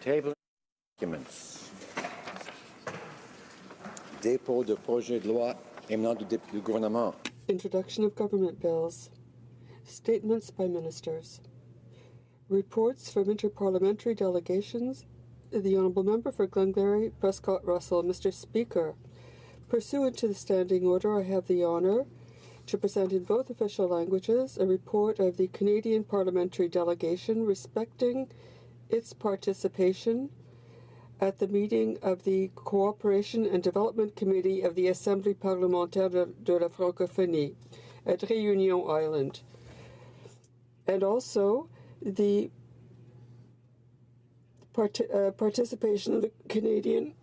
Table documents. Dépôt de projet de loi émanant du gouvernement. Introduction of government bills. Statements by ministers. Reports from interparliamentary delegations. The Honourable Member for Glengarry, Prescott Russell. Mr. Speaker, pursuant to the standing order, I have the honour to present in both official languages a report of the Canadian Parliamentary Delegation respecting its participation at the meeting of the Cooperation and Development Committee of the Assemblée parlementaire de la Francophonie at Réunion Island, and also the participation of the Canadian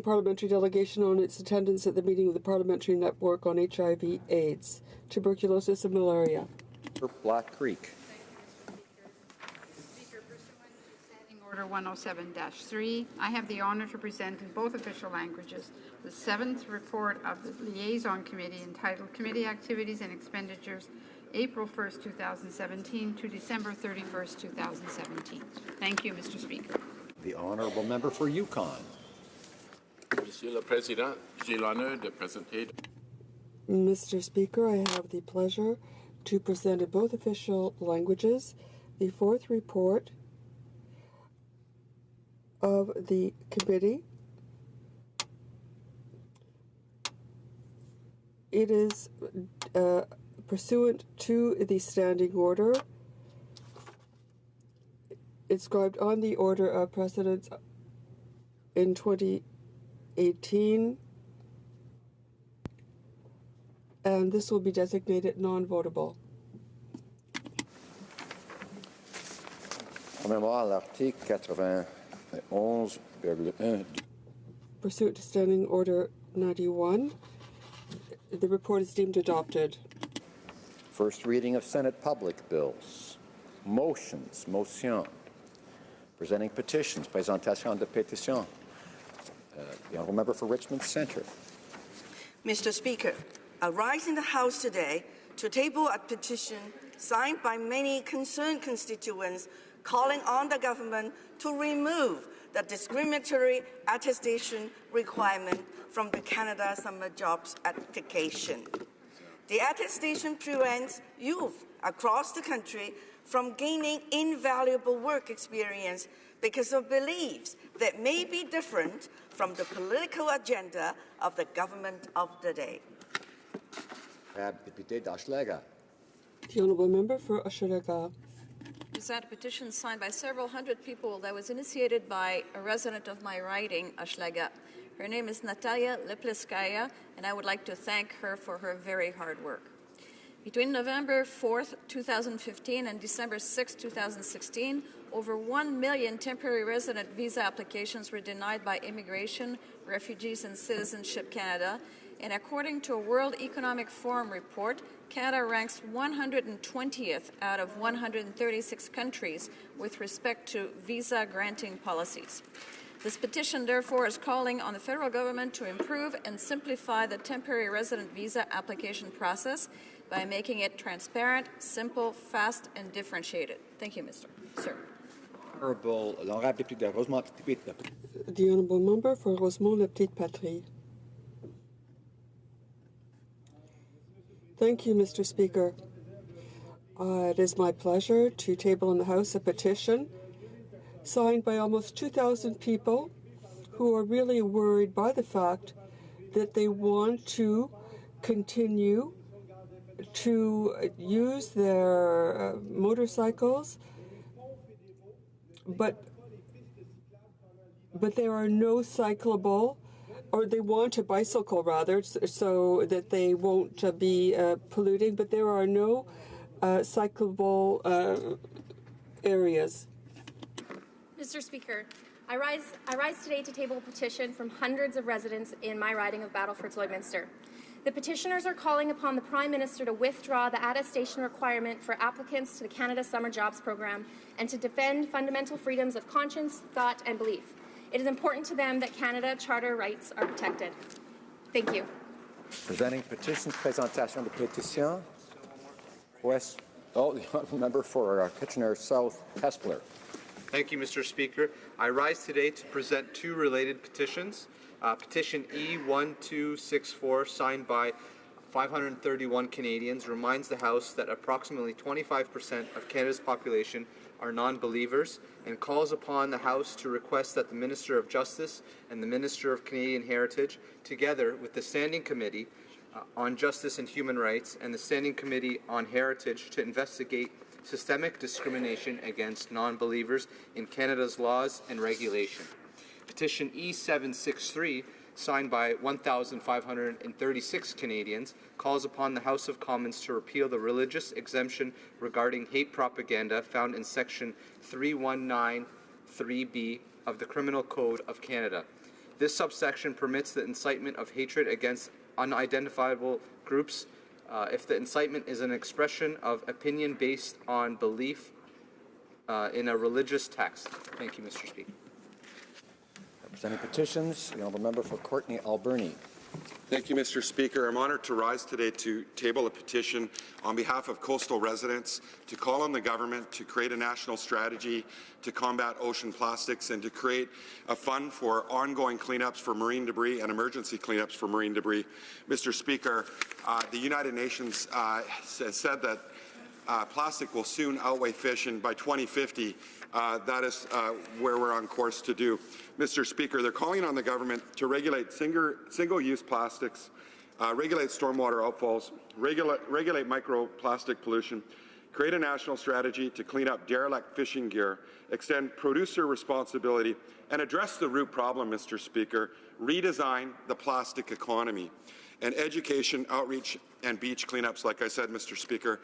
Parliamentary Delegation on its attendance at the meeting of the Parliamentary Network on HIV/AIDS, Tuberculosis and Malaria. Black Creek. Order 107-3. I have the honour to present in both official languages the 7th report of the Liaison Committee entitled Committee Activities and Expenditures, April 1st, 2017 to December 31st, 2017. Thank you, Mr. Speaker. The Honourable Member for Yukon. Monsieur le Président, j'ai l'honneur de présenter. Mr. Speaker, I have the pleasure to present in both official languages the 4th report of the committee. It is pursuant to the standing order inscribed on the order of precedence in 2018, and this will be designated non-votable. Conformément à l'article 91.1. Pursuant to Standing Order 91, the report is deemed adopted. First reading of Senate public bills. Motions. Motion. Presenting petitions. Présentation de pétitions. The Honourable Member for Richmond Centre. Mr. Speaker, I rise in the House today to table a petition signed by many concerned constituents calling on the government to remove the discriminatory attestation requirement from the Canada Summer Jobs application. The attestation prevents youth across the country from gaining invaluable work experience because of beliefs that may be different from the political agenda of the government of the day. Député d'Hochelaga. The Honourable Member for Hochelaga. Present a petition signed by several hundred people that was initiated by a resident of my riding, Hochelaga. Her name is Natalia Lipliskaya, and I would like to thank her for her very hard work. Between November 4th, 2015 and December 6th, 2016, over 1 million temporary resident visa applications were denied by Immigration, Refugees and Citizenship Canada, and according to a World Economic Forum report, Canada ranks 120th out of 136 countries with respect to visa granting policies. This petition, therefore, is calling on the federal government to improve and simplify the temporary resident visa application process by making it transparent, simple, fast, and differentiated. Thank you, Mr. Sir. The Honourable Member for Rosemont-la-Petite-Patrie. Thank you, Mr. Speaker. It is my pleasure to table in the House a petition signed by almost 2,000 people who are really worried by the fact that they want to continue to use their motorcycles, but there are no cyclable, or they want a bicycle rather, so that they won't be polluting, but there are no cyclable areas. Mr. Speaker, I rise today to table a petition from hundreds of residents in my riding of Battleford-Lloydminster. The petitioners are calling upon the Prime Minister to withdraw the attestation requirement for applicants to the Canada Summer Jobs Program and to defend fundamental freedoms of conscience, thought and belief. It is important to them that Canada Charter rights are protected. Thank you. Presenting petitions, présentation de pétition. The Honourable Member for Kitchener South, Hespeler. Thank you, Mr. Speaker. I rise today to present two related petitions. Petition E1264, signed by 531 Canadians, reminds the House that approximately 25% of Canada's population are non-believers and calls upon the House to request that the Minister of Justice and the Minister of Canadian Heritage, together with the Standing Committee on Justice and Human Rights and the Standing Committee on Heritage, to investigate systemic discrimination against non-believers in Canada's laws and regulation. Petition E763, signed by 1,536 Canadians, calls upon the House of Commons to repeal the religious exemption regarding hate propaganda found in Section 3193B of the Criminal Code of Canada. This subsection permits the incitement of hatred against unidentifiable groups if the incitement is an expression of opinion based on belief in a religious text. Thank you, Mr. Speaker. Representing petitions, the honourable member for Courtenay Alberni. Thank you, Mr. Speaker. I'm honoured to rise today to table a petition on behalf of coastal residents to call on the government to create a national strategy to combat ocean plastics and to create a fund for ongoing cleanups for marine debris and emergency cleanups for marine debris. Mr. Speaker, the United Nations has said that plastic will soon outweigh fish, and by 2050, that is where we're on course to do. Mr. Speaker, they're calling on the government to regulate single-use plastics, regulate stormwater outfalls, regulate microplastic pollution, create a national strategy to clean up derelict fishing gear, extend producer responsibility, and address the root problem, Mr. Speaker, redesign the plastic economy, and education, outreach, and beach cleanups, like I said, Mr. Speaker.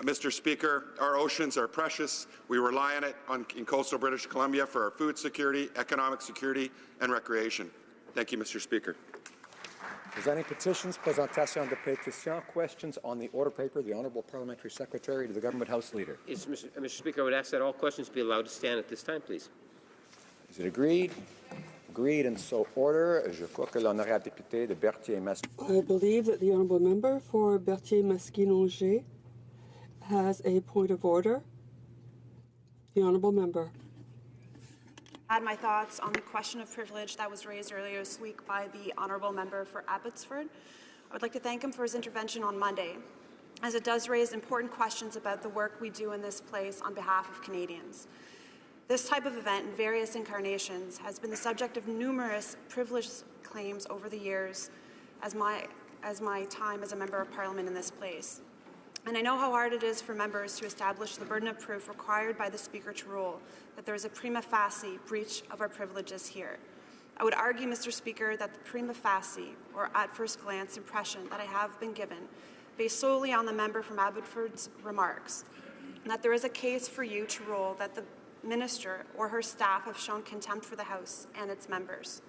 Mr. Speaker, our oceans are precious. We rely on it in coastal British Columbia for our food security, economic security, and recreation. Thank you, Mr. Speaker. Presenting petitions, présentation de pétitions, questions on the order paper, the Honourable Parliamentary Secretary to the Government House Leader. Yes, Mr. Speaker, I would ask that all questions be allowed to stand at this time, please. Is it agreed? Agreed, and so order. Je crois que l'honorable député de Berthier-Masquinongé. I believe that the honourable member for Berthier-Masquinongé has a point of order. The honourable member. Add my thoughts on the question of privilege that was raised earlier this week by the honourable member for Abbotsford. I would like to thank him for his intervention on Monday, as it does raise important questions about the work we do in this place on behalf of Canadians. This type of event in various incarnations has been the subject of numerous privilege claims over the years as my time as a member of Parliament in this place. And I know how hard it is for members to establish the burden of proof required by the Speaker to rule that there is a prima facie breach of our privileges here. I would argue, Mr. Speaker, that the prima facie, or at first glance, impression that I have been given, based solely on the member from Abbotsford's remarks, and that there is a case for you to rule that the Minister or her staff have shown contempt for the House and its members.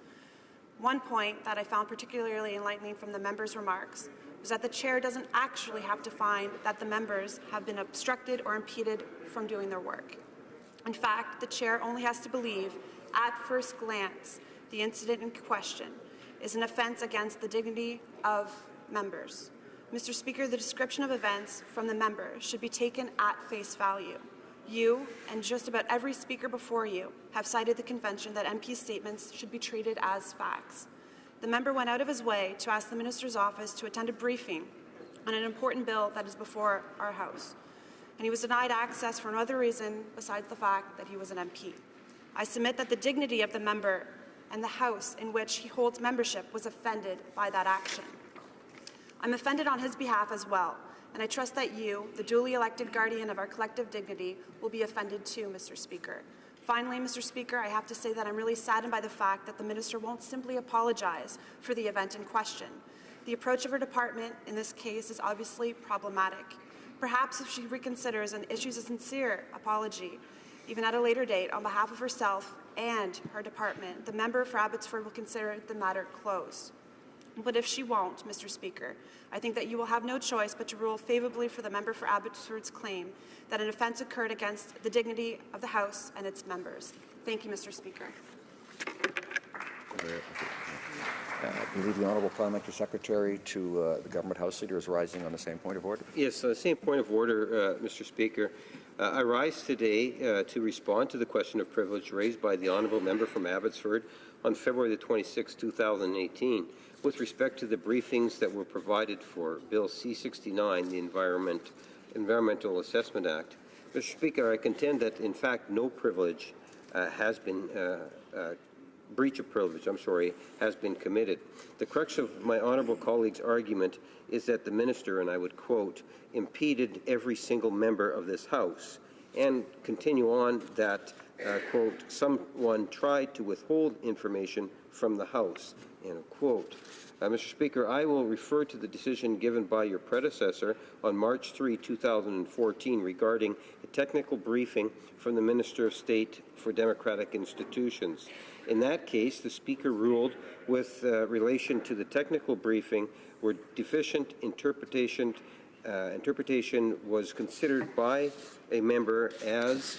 One point that I found particularly enlightening from the member's remarks was that the chair doesn't actually have to find that the members have been obstructed or impeded from doing their work. In fact, the chair only has to believe, at first glance, the incident in question is an offence against the dignity of members. Mr. Speaker, the description of events from the member should be taken at face value. You, and just about every speaker before you, have cited the convention that MP statements should be treated as facts. The member went out of his way to ask the Minister's office to attend a briefing on an important bill that is before our House, and he was denied access for no other reason besides the fact that he was an MP. I submit that the dignity of the member and the House in which he holds membership was offended by that action. I'm offended on his behalf as well, and I trust that you, the duly elected guardian of our collective dignity, will be offended too, Mr. Speaker. Finally, Mr. Speaker, I have to say that I'm really saddened by the fact that the Minister won't simply apologize for the event in question. The approach of her department in this case is obviously problematic. Perhaps if she reconsiders and issues a sincere apology, even at a later date, on behalf of herself and her department, the member for Abbotsford will consider the matter closed. But if she won't, Mr. Speaker, I think that you will have no choice but to rule favourably for the member for Abbotsford's claim that an offence occurred against the dignity of the House and its members. Thank you, Mr. Speaker. I believe the Honourable Parliamentary Secretary to the Government House Leader is rising on the same point of order. Yes, same point of order, Mr. Speaker. I rise today to respond to the question of privilege raised by the Honourable Member from Abbotsford on February the 26th, 2018, with respect to the briefings that were provided for Bill C-69, the Environmental Assessment Act. Mr. Speaker, I contend that, in fact, no privilege has been breach of privilege, has been committed. The crux of my honourable colleague's argument is that the minister, and I would quote, impeded every single member of this House, and continue on that, quote, someone tried to withhold information from the House, end of quote. Mr. Speaker, I will refer to the decision given by your predecessor on March 3, 2014 regarding a technical briefing from the Minister of State for Democratic Institutions. In that case, the Speaker ruled with relation to the technical briefing where deficient interpretation was considered by a member as,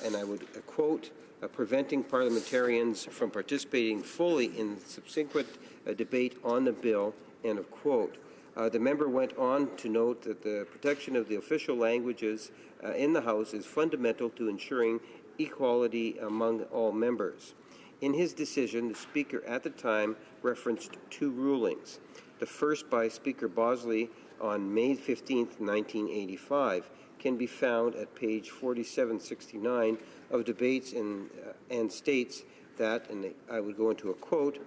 and I would quote, preventing parliamentarians from participating fully in subsequent debate on the bill, end of quote. The member went on to note that the protection of the official languages in the House is fundamental to ensuring equality among all members. In his decision, the Speaker at the time referenced two rulings. The first by Speaker Bosley on May 15, 1985, can be found at page 4769 of debates and states that, and I would go into a quote,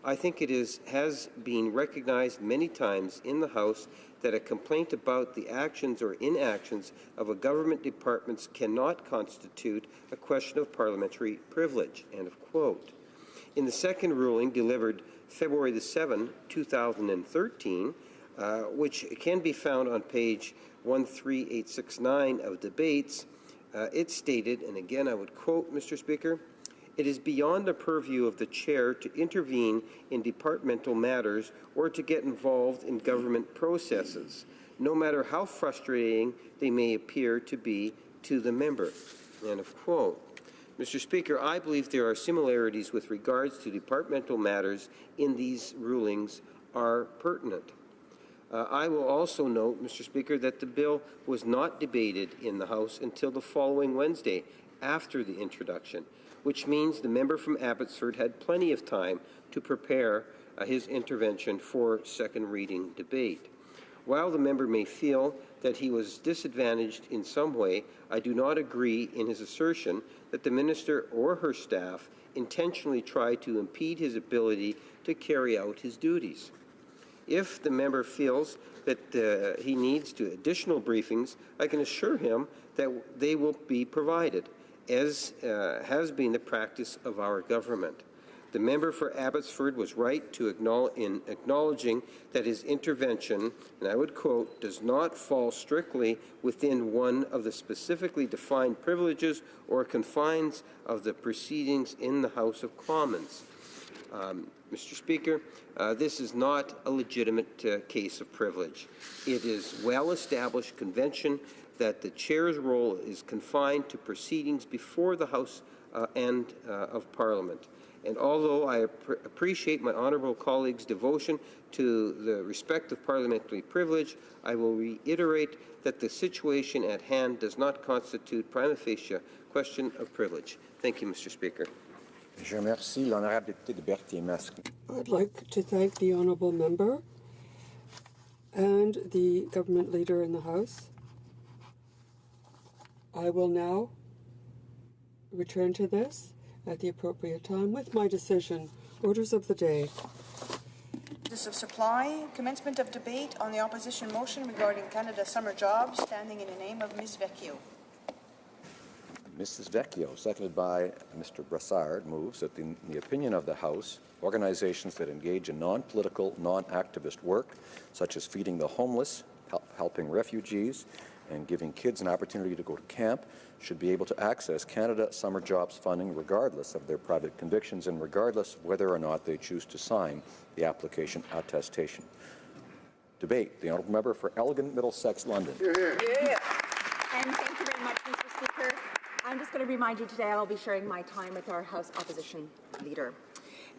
I think it has been recognized many times in the House that a complaint about the actions or inactions of a government department cannot constitute a question of parliamentary privilege, end of quote. In the second ruling delivered February the 7th, 2013, which can be found on page 13869 of debates, it stated, and again I would quote, Mr. Speaker, it is beyond the purview of the chair to intervene in departmental matters or to get involved in government processes, no matter how frustrating they may appear to be to the member, end of quote. Mr. Speaker, I believe there are similarities with regards to departmental matters in these rulings are pertinent. I will also note, Mr. Speaker, that the bill was not debated in the House until the following Wednesday after the introduction, which means the member from Abbotsford had plenty of time to prepare his intervention for second reading debate. While the member may feel that he was disadvantaged in some way, I do not agree in his assertion that the minister or her staff intentionally tried to impede his ability to carry out his duties. If the member feels that he needs additional briefings, I can assure him that they will be provided, as has been the practice of our government. The member for Abbotsford was right in acknowledging that his intervention, and I would quote, does not fall strictly within one of the specifically defined privileges or confines of the proceedings in the House of Commons. Mr. Speaker, this is not a legitimate case of privilege. It is well-established convention that the chair's role is confined to proceedings before the House of Parliament. And although I appreciate my honourable colleague's devotion to the respect of parliamentary privilege, I will reiterate that the situation at hand does not constitute prima facie question of privilege. Thank you, Mr. Speaker. Je remercie l'honorable député de Berthier-Masque. I'd like to thank the honourable member and the government leader in the House. I will now return to this at the appropriate time with my decision. Orders of the day. Notice of supply, commencement of debate on the opposition motion regarding Canada summer jobs, standing in the name of Ms. Vecchio. Mrs. Vecchio, seconded by Mr. Brassard, moves that in the opinion of the House, organizations that engage in non-political, non-activist work, such as feeding the homeless, helping refugees, and giving kids an opportunity to go to camp, should be able to access Canada Summer Jobs funding regardless of their private convictions and regardless of whether or not they choose to sign the application attestation. Debate. The Honourable Member for Elgin, Middlesex, London. Hear, hear. Yeah. And thank you very much, Mr. Speaker. I'm just going to remind you today I'll be sharing my time with our House Opposition Leader.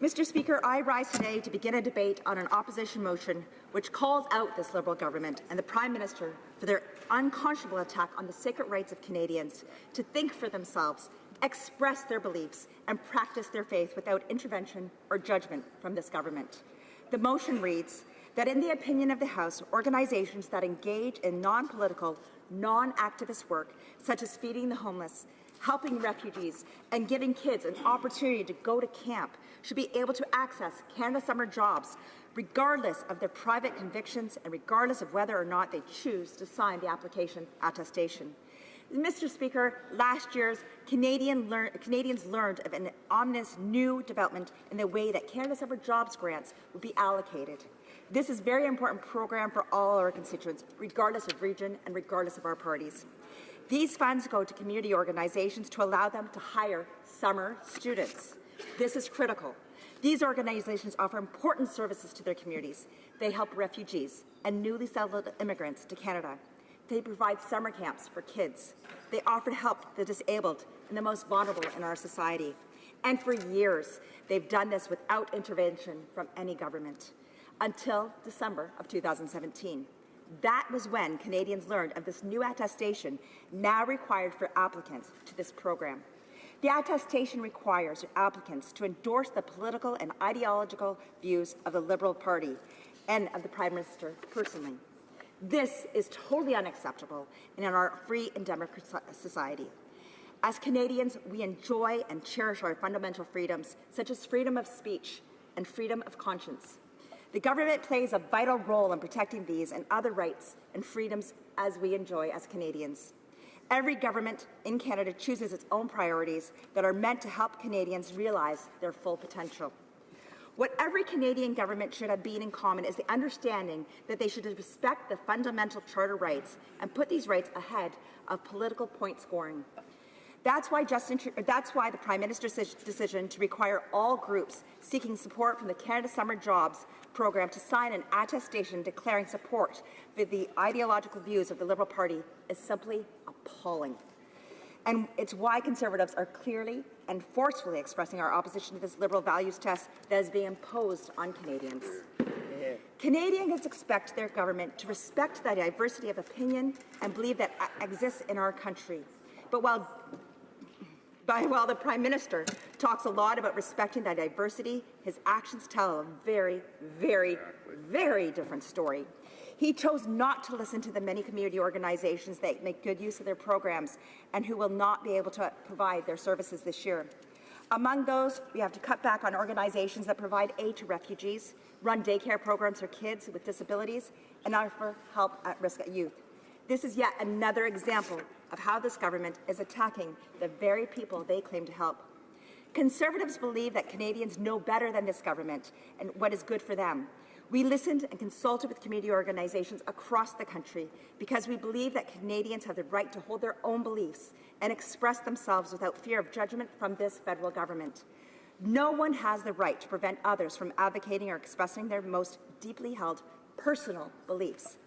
Mr. Speaker, I rise today to begin a debate on an opposition motion which calls out this Liberal government and the Prime Minister for their unconscionable attack on the sacred rights of Canadians to think for themselves, express their beliefs, and practice their faith without intervention or judgment from this government. The motion reads that in the opinion of the House, organizations that engage in non-political, non-activist work, such as feeding the homeless, helping refugees, and giving kids an opportunity to go to camp, should be able to access Canada Summer Jobs, regardless of their private convictions and regardless of whether or not they choose to sign the application attestation. Mr. Speaker, last year, Canadians learned of an ominous new development in the way that Canada Summer Jobs grants would be allocated. This is a very important program for all our constituents, regardless of region and regardless of our parties. These funds go to community organizations to allow them to hire summer students. This is critical. These organizations offer important services to their communities. They help refugees and newly settled immigrants to Canada. They provide summer camps for kids. They offer help to the disabled and the most vulnerable in our society. And for years, they've done this without intervention from any government, until December of 2017. That was when Canadians learned of this new attestation now required for applicants to this program. The attestation requires applicants to endorse the political and ideological views of the Liberal Party and of the Prime Minister personally. This is totally unacceptable in our free and democratic society. As Canadians, we enjoy and cherish our fundamental freedoms, such as freedom of speech and freedom of conscience. The government plays a vital role in protecting these and other rights and freedoms as we enjoy as Canadians. Every government in Canada chooses its own priorities that are meant to help Canadians realize their full potential. What every Canadian government should have been in common is the understanding that they should respect the fundamental charter rights and put these rights ahead of political point scoring. That's why the Prime Minister's decision to require all groups seeking support from the Canada Summer Jobs program to sign an attestation declaring support for the ideological views of the Liberal Party is simply appalling. And it's why Conservatives are clearly and forcefully expressing our opposition to this Liberal values test that is being imposed on Canadians. Canadians expect their government to respect the diversity of opinion and belief that exists in our country. But while the Prime Minister talks a lot about respecting that diversity, his actions tell a very, very, very different story. He chose not to listen to the many community organizations that make good use of their programs and who will not be able to provide their services this year. Among those, we have to cut back on organizations that provide aid to refugees, run daycare programs for kids with disabilities, and offer help at risk youth. This is yet another example of how this government is attacking the very people they claim to help. Conservatives believe that Canadians know better than this government and what is good for them. We listened and consulted with community organizations across the country because we believe that Canadians have the right to hold their own beliefs and express themselves without fear of judgment from this federal government. No one has the right to prevent others from advocating or expressing their most deeply held personal beliefs.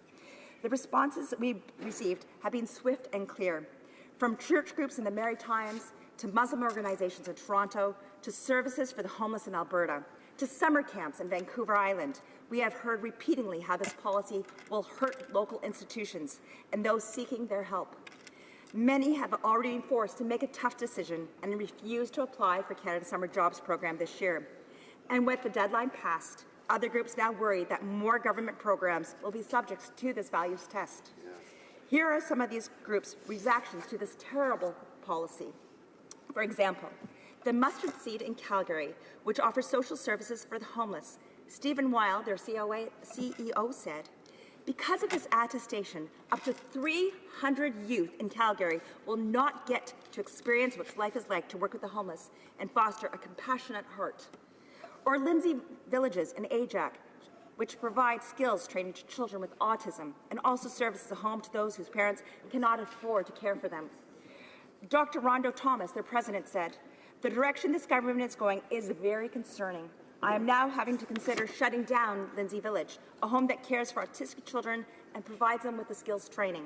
The responses we received have been swift and clear, from church groups in the Maritimes to Muslim organizations in Toronto to services for the homeless in Alberta to summer camps in Vancouver Island. We have heard repeatedly how this policy will hurt local institutions and those seeking their help. Many have already been forced to make a tough decision and refuse to apply for Canada Summer Jobs program this year. And with the deadline passed, other groups now worry that more government programs will be subject to this values test. Here are some of these groups' reactions to this terrible policy. For example, the Mustard Seed in Calgary, which offers social services for the homeless. Stephen Weil, their CEO, said, because of this attestation, up to 300 youth in Calgary will not get to experience what life is like to work with the homeless and foster a compassionate heart. Or Lindsay Villages in Ajax, which provides skills training to children with autism and also serves as a home to those whose parents cannot afford to care for them. Dr. Rondo Thomas, their president, said, the direction this government is going is very concerning. I am now having to consider shutting down Lindsay Village, a home that cares for autistic children and provides them with the skills training.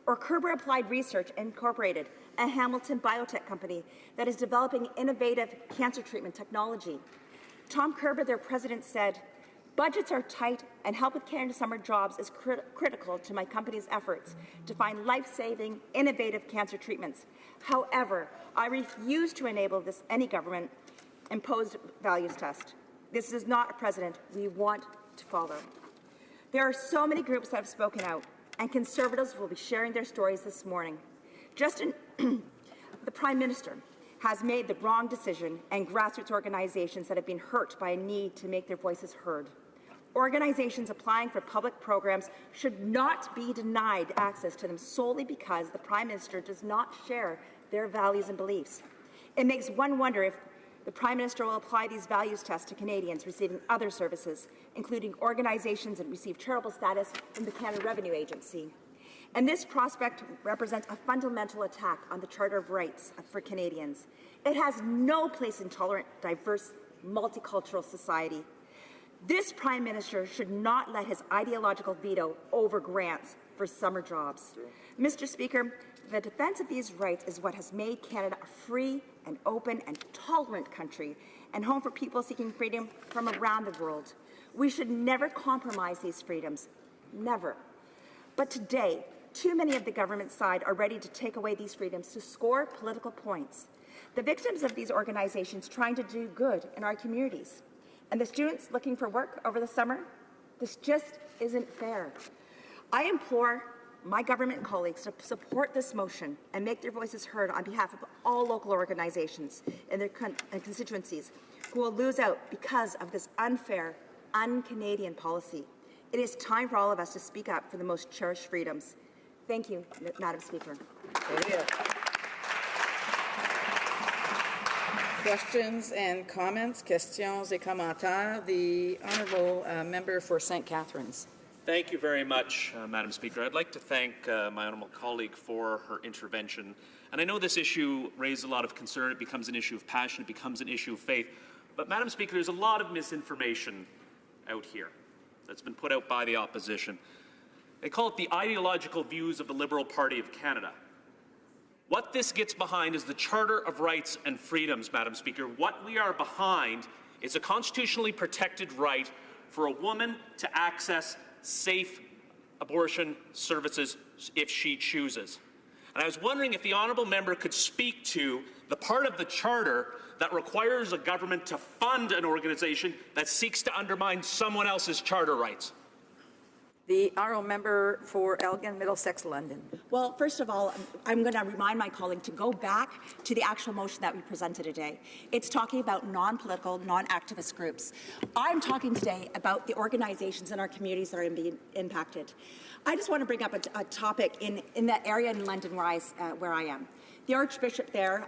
Or Kerber Applied Research Incorporated, a Hamilton biotech company that is developing innovative cancer treatment technology. Tom Kerber, their president, said, "Budgets are tight and help with Canada Summer Jobs is critical to my company's efforts to find life-saving, innovative cancer treatments. However, I refuse to enable this any government-imposed values test. This is not a precedent we want to follow." There are so many groups that have spoken out, and Conservatives will be sharing their stories this morning. The Prime Minister has made the wrong decision, and grassroots organizations that have been hurt by a need to make their voices heard. Organizations applying for public programs should not be denied access to them solely because the Prime Minister does not share their values and beliefs. It makes one wonder if the Prime Minister will apply these values tests to Canadians receiving other services, including organizations that receive charitable status from the Canada Revenue Agency. And this prospect represents a fundamental attack on the Charter of Rights for Canadians. It has no place in tolerant, diverse, multicultural society. This Prime Minister should not let his ideological veto over grants for summer jobs. Mr. Speaker, the defence of these rights is what has made Canada a free and open and tolerant country and home for people seeking freedom from around the world. We should never compromise these freedoms, never. But today, too many of the government side are ready to take away these freedoms to score political points. The victims of these organizations trying to do good in our communities, and the students looking for work over the summer, this just isn't fair. I implore my government colleagues to support this motion and make their voices heard on behalf of all local organizations in their constituencies who will lose out because of this unfair, un-Canadian policy. It is time for all of us to speak up for the most cherished freedoms. Thank you, Madam Speaker. Questions and comments? Questions et commentaires. The Honourable Member for St. Catharines. Thank you very much, Madam Speaker. I'd like to thank my honourable colleague for her intervention. And I know this issue raised a lot of concern. It becomes an issue of passion. It becomes an issue of faith. But, Madam Speaker, there's a lot of misinformation out here that's been put out by the opposition. They call it the ideological views of the Liberal Party of Canada. What this gets behind is the Charter of Rights and Freedoms, Madam Speaker. What we are behind is a constitutionally protected right for a woman to access safe abortion services if she chooses. And I was wondering if the honourable member could speak to the part of the Charter that requires a government to fund an organization that seeks to undermine someone else's charter rights. The Honourable Member for Elgin, Middlesex, London. Well, first of all, I'm going to remind my colleague to go back to the actual motion that we presented today. It's talking about non-political, non-activist groups. I'm talking today about the organizations in our communities that are being impacted. I just want to bring up a topic in that area in London where I am. The Archbishop there,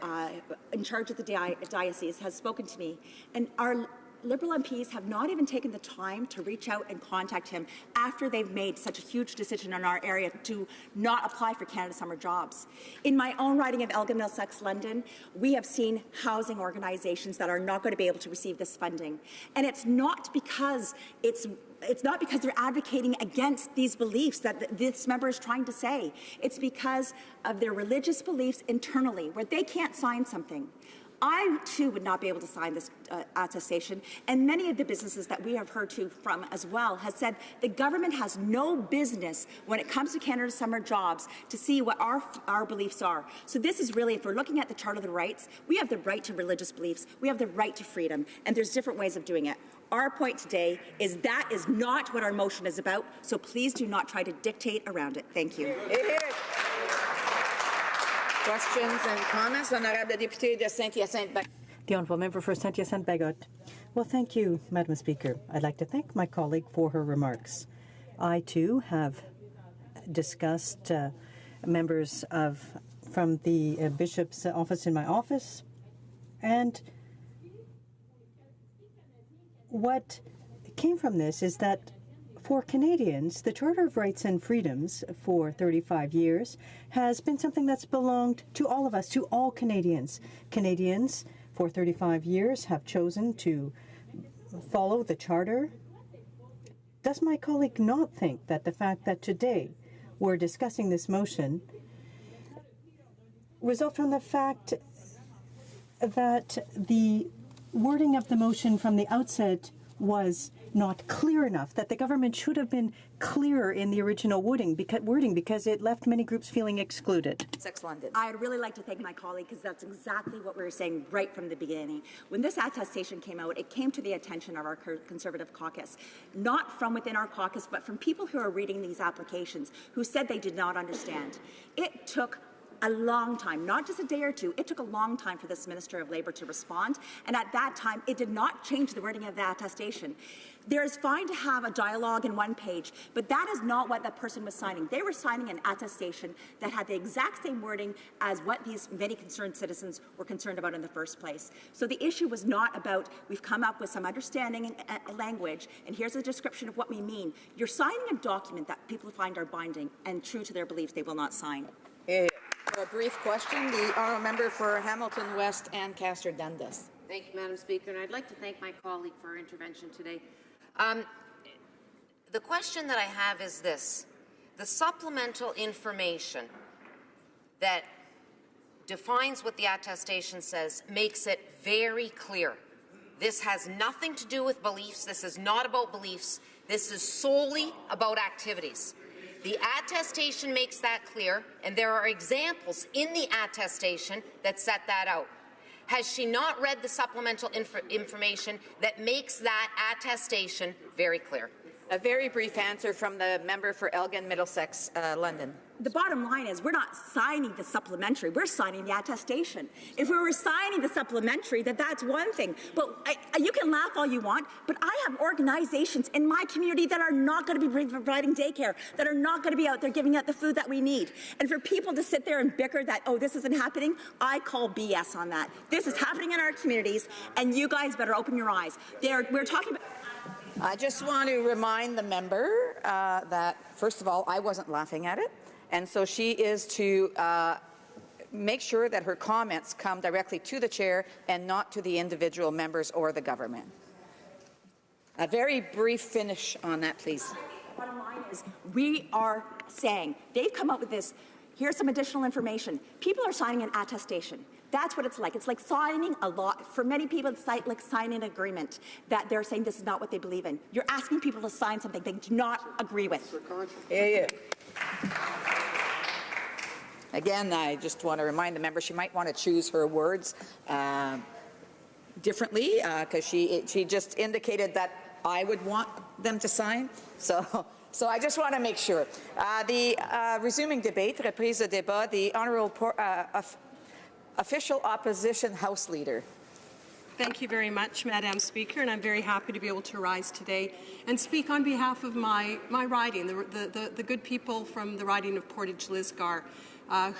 in charge of the diocese, has spoken to me, and our Liberal MPs have not even taken the time to reach out and contact him after they've made such a huge decision in our area to not apply for Canada Summer Jobs. In my own riding of Elgin, Middlesex, London, we have seen housing organizations that are not going to be able to receive this funding. And it's not because they're advocating against these beliefs that this member is trying to say. It's because of their religious beliefs internally, where they can't sign something. I, too, would not be able to sign this attestation, and many of the businesses that we have heard from as well has said the government has no business when it comes to Canada Summer Jobs to see what our beliefs are. So this is really, if we're looking at the Charter of the Rights, we have the right to religious beliefs, we have the right to freedom, and there's different ways of doing it. Our point today is that is not what our motion is about, so please do not try to dictate around it. Thank you. Questions and comments? Honourable Député de Saint-Hyacinthe. The Honourable Member for Saint-Hyacinthe-Bagot. Well, thank you, Madam Speaker. I'd like to thank my colleague for her remarks. I, too, have discussed members from the Bishop's office in my office, and what came from this is that for Canadians, the Charter of Rights and Freedoms for 35 years has been something that's belonged to all of us, to all Canadians. Canadians for 35 years have chosen to follow the Charter. Does my colleague not think that the fact that today we're discussing this motion results from the fact that the wording of the motion from the outset was not clear enough, that the government should have been clearer in the original wording because it left many groups feeling excluded. London. I'd really like to thank my colleague because that's exactly what we were saying right from the beginning. When this attestation came out, it came to the attention of our Conservative caucus, not from within our caucus, but from people who are reading these applications who said they did not understand. It took a long time, not just a day or two. It took a long time for this Minister of Labour to respond, and at that time, it did not change the wording of the attestation. There is fine to have a dialogue in one page, but that is not what that person was signing. They were signing an attestation that had the exact same wording as what these many concerned citizens were concerned about in the first place. So the issue was not about, we've come up with some understanding and language, and here's a description of what we mean. You're signing a document that people find are binding and true to their beliefs they will not sign. For a brief question, the honourable member for Hamilton West, Ancaster Dundas. Thank you, Madam Speaker, and I'd like to thank my colleague for her intervention today. The question that I have is this. The supplemental information that defines what the attestation says makes it very clear. This has nothing to do with beliefs. This is not about beliefs. This is solely about activities. The attestation makes that clear, and there are examples in the attestation that set that out. Has she not read the supplemental information that makes that attestation very clear? A very brief answer from the member for Elgin, Middlesex, London. The bottom line is we're not signing the supplementary, we're signing the attestation. If we were signing the supplementary, that's one thing. But you can laugh all you want, but I have organizations in my community that are not going to be providing daycare, that are not going to be out there giving out the food that we need. And for people to sit there and bicker that, oh, this isn't happening, I call BS on that. This is happening in our communities, and you guys better open your eyes. We're talking about... I just want to remind the member that, first of all, I wasn't laughing at it. And so she is to make sure that her comments come directly to the chair and not to the individual members or the government. A very brief finish on that, please. Bottom line is we are saying, they've come up with this, here's some additional information. People are signing an attestation. That's what it's like. It's like signing a law. For many people, it's like signing an agreement that they're saying this is not what they believe in. You're asking people to sign something they do not agree with. Yeah. Again, I just want to remind the member she might want to choose her words differently because she just indicated that I would want them to sign. So I just want to make sure. Resuming debate, reprise de débat, the Honourable Official Opposition House Leader. Thank you very much, Madam Speaker, and I'm very happy to be able to rise today and speak on behalf of my riding, the good people from the riding of Portage Lisgar,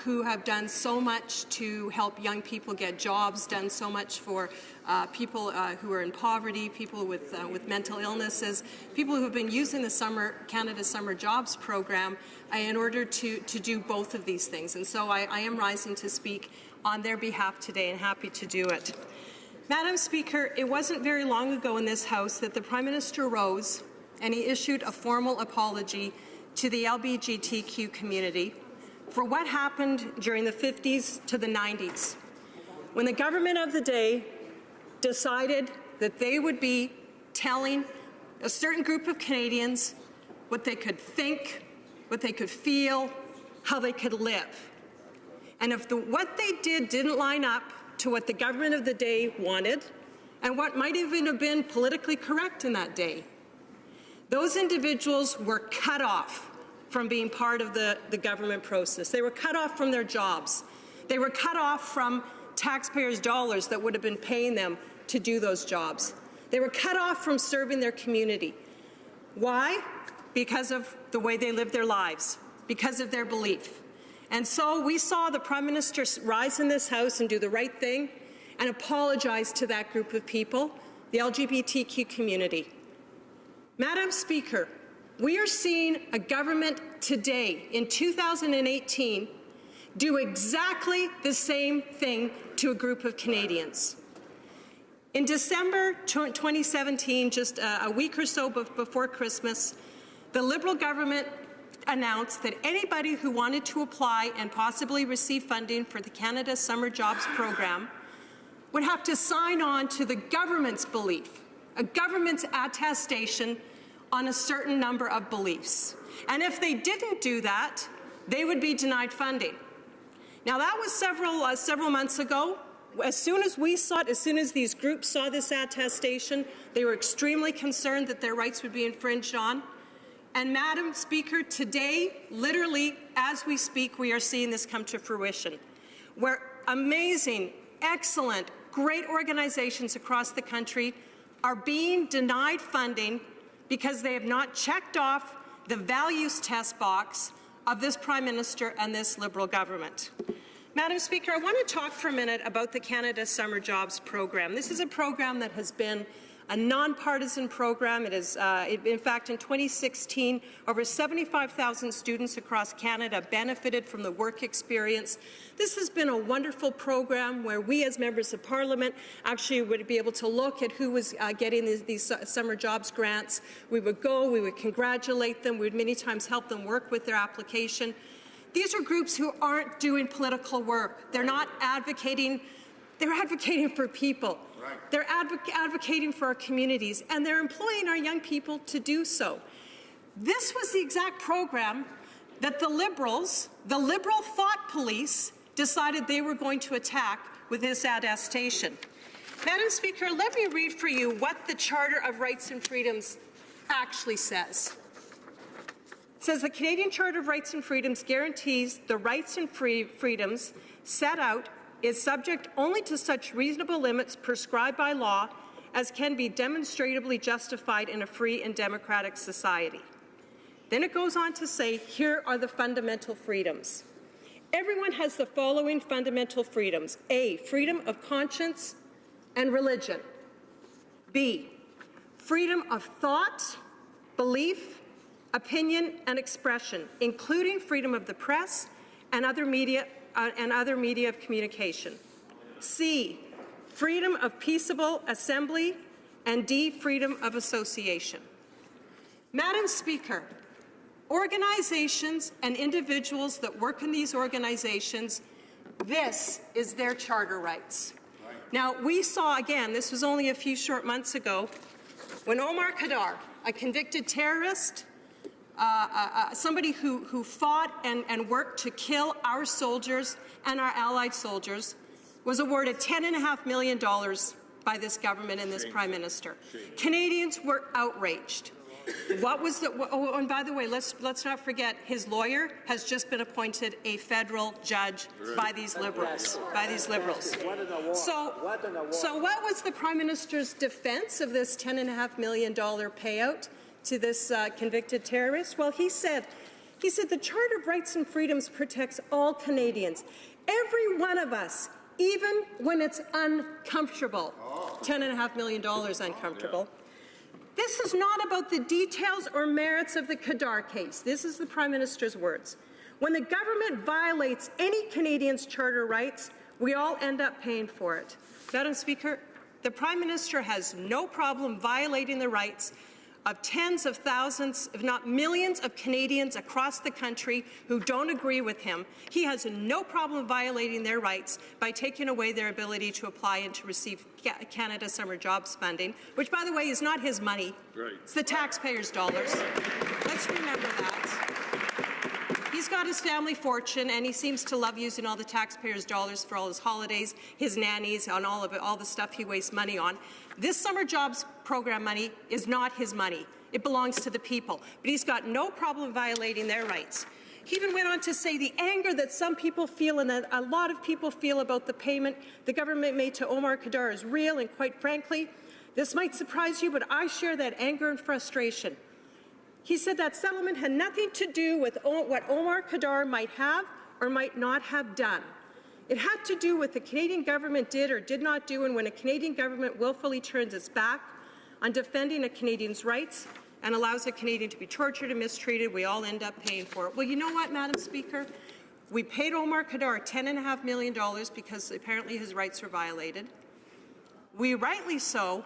who have done so much to help young people get jobs, done so much for people who are in poverty, people with mental illnesses, people who have been using the Canada Summer Jobs Program in order to do both of these things. And so I am rising to speak on their behalf today and happy to do it. Madam Speaker, it wasn't very long ago in this House that the Prime Minister rose and he issued a formal apology to the LGBTQ community for what happened during the 50s to the 90s, when the government of the day decided that they would be telling a certain group of Canadians what they could think, what they could feel, how they could live. And if what they did didn't line up to what the government of the day wanted, and what might even have been politically correct in that day, those individuals were cut off from being part of the government process. They were cut off from their jobs. They were cut off from taxpayers' dollars that would have been paying them to do those jobs. They were cut off from serving their community. Why? Because of the way they lived their lives, because of their belief. And so we saw the Prime Minister rise in this House and do the right thing and apologize to that group of people, the LGBTQ community. Madam Speaker, we are seeing a government today, in 2018, do exactly the same thing to a group of Canadians. In December 2017, just a week or so before Christmas, the Liberal government announced that anybody who wanted to apply and possibly receive funding for the Canada Summer Jobs Program would have to sign on to the government's belief, a government's attestation on a certain number of beliefs. And if they didn't do that, they would be denied funding. Now, that was several months ago. As soon as we saw it, as soon as these groups saw this attestation, they were extremely concerned that their rights would be infringed on. And, Madam Speaker, today, literally, as we speak, we are seeing this come to fruition, where amazing, excellent, great organizations across the country are being denied funding because they have not checked off the values test box of this Prime Minister and this Liberal government. Madam Speaker, I want to talk for a minute about the Canada Summer Jobs Program. This is a program that has been a nonpartisan program. It is, in fact, in 2016, over 75,000 students across Canada benefited from the work experience. This has been a wonderful program where we as members of Parliament actually would be able to look at who was getting these summer jobs grants. We would go, we would congratulate them, we would many times help them work with their application. These are groups who aren't doing political work. They're not advocating, they're advocating for people. Right. They're advocating for our communities, and they're employing our young people to do so. This was the exact program that the Liberals, the Liberal thought police, decided they were going to attack with this attestation. Madam Speaker, let me read for you what the Charter of Rights and Freedoms actually says. It says the Canadian Charter of Rights and Freedoms guarantees the rights and freedoms set out is subject only to such reasonable limits prescribed by law as can be demonstrably justified in a free and democratic society. Then it goes on to say, here are the fundamental freedoms. Everyone has the following fundamental freedoms. A, freedom of conscience and religion. B, freedom of thought, belief, opinion, and expression, including freedom of the press and other media of communication. C, freedom of peaceable assembly, and D, freedom of association. Madam Speaker, organizations and individuals that work in these organizations, this is their charter rights. Now, we saw, again, this was only a few short months ago, when Omar Khadr, a convicted terrorist, somebody who fought and worked to kill our soldiers and our allied soldiers, was awarded $10.5 million by this government and this Prime Minister. Canadians were outraged. What was the? Oh, and by the way, let's not forget his lawyer has just been appointed a federal judge by these Liberals. So what was the Prime Minister's defense of this $10.5 million payout to this convicted terrorist? Well, he said the Charter of Rights and Freedoms protects all Canadians, every one of us, even when it's uncomfortable. $10.5 million uncomfortable. This is not about the details or merits of the Khadr case. This is the Prime Minister's words. When the government violates any Canadian's charter rights, we all end up paying for it. Madam Speaker, the Prime Minister has no problem violating the rights of tens of thousands, if not millions, of Canadians across the country who don't agree with him. He has no problem violating their rights by taking away their ability to apply and to receive Canada Summer Jobs funding, which, by the way, is not his money. Right. It's the taxpayers' dollars. Let's remember that. He's got his family fortune, and he seems to love using all the taxpayers' dollars for all his holidays, his nannies, on all of it, all the stuff he wastes money on. This summer jobs program money is not his money. It belongs to the people. But he's got no problem violating their rights. He even went on to say the anger that some people feel and that a lot of people feel about the payment the government made to Omar Khadr is real, and quite frankly, this might surprise you, but I share that anger and frustration. He said that settlement had nothing to do with what Omar Khadr might have or might not have done. It had to do with the Canadian government did or did not do, and when a Canadian government willfully turns its back on defending a Canadian's rights and allows a Canadian to be tortured and mistreated, we all end up paying for it. Well, you know what, Madam Speaker? We paid Omar Khadr $10.5 million because apparently his rights were violated. We, rightly so,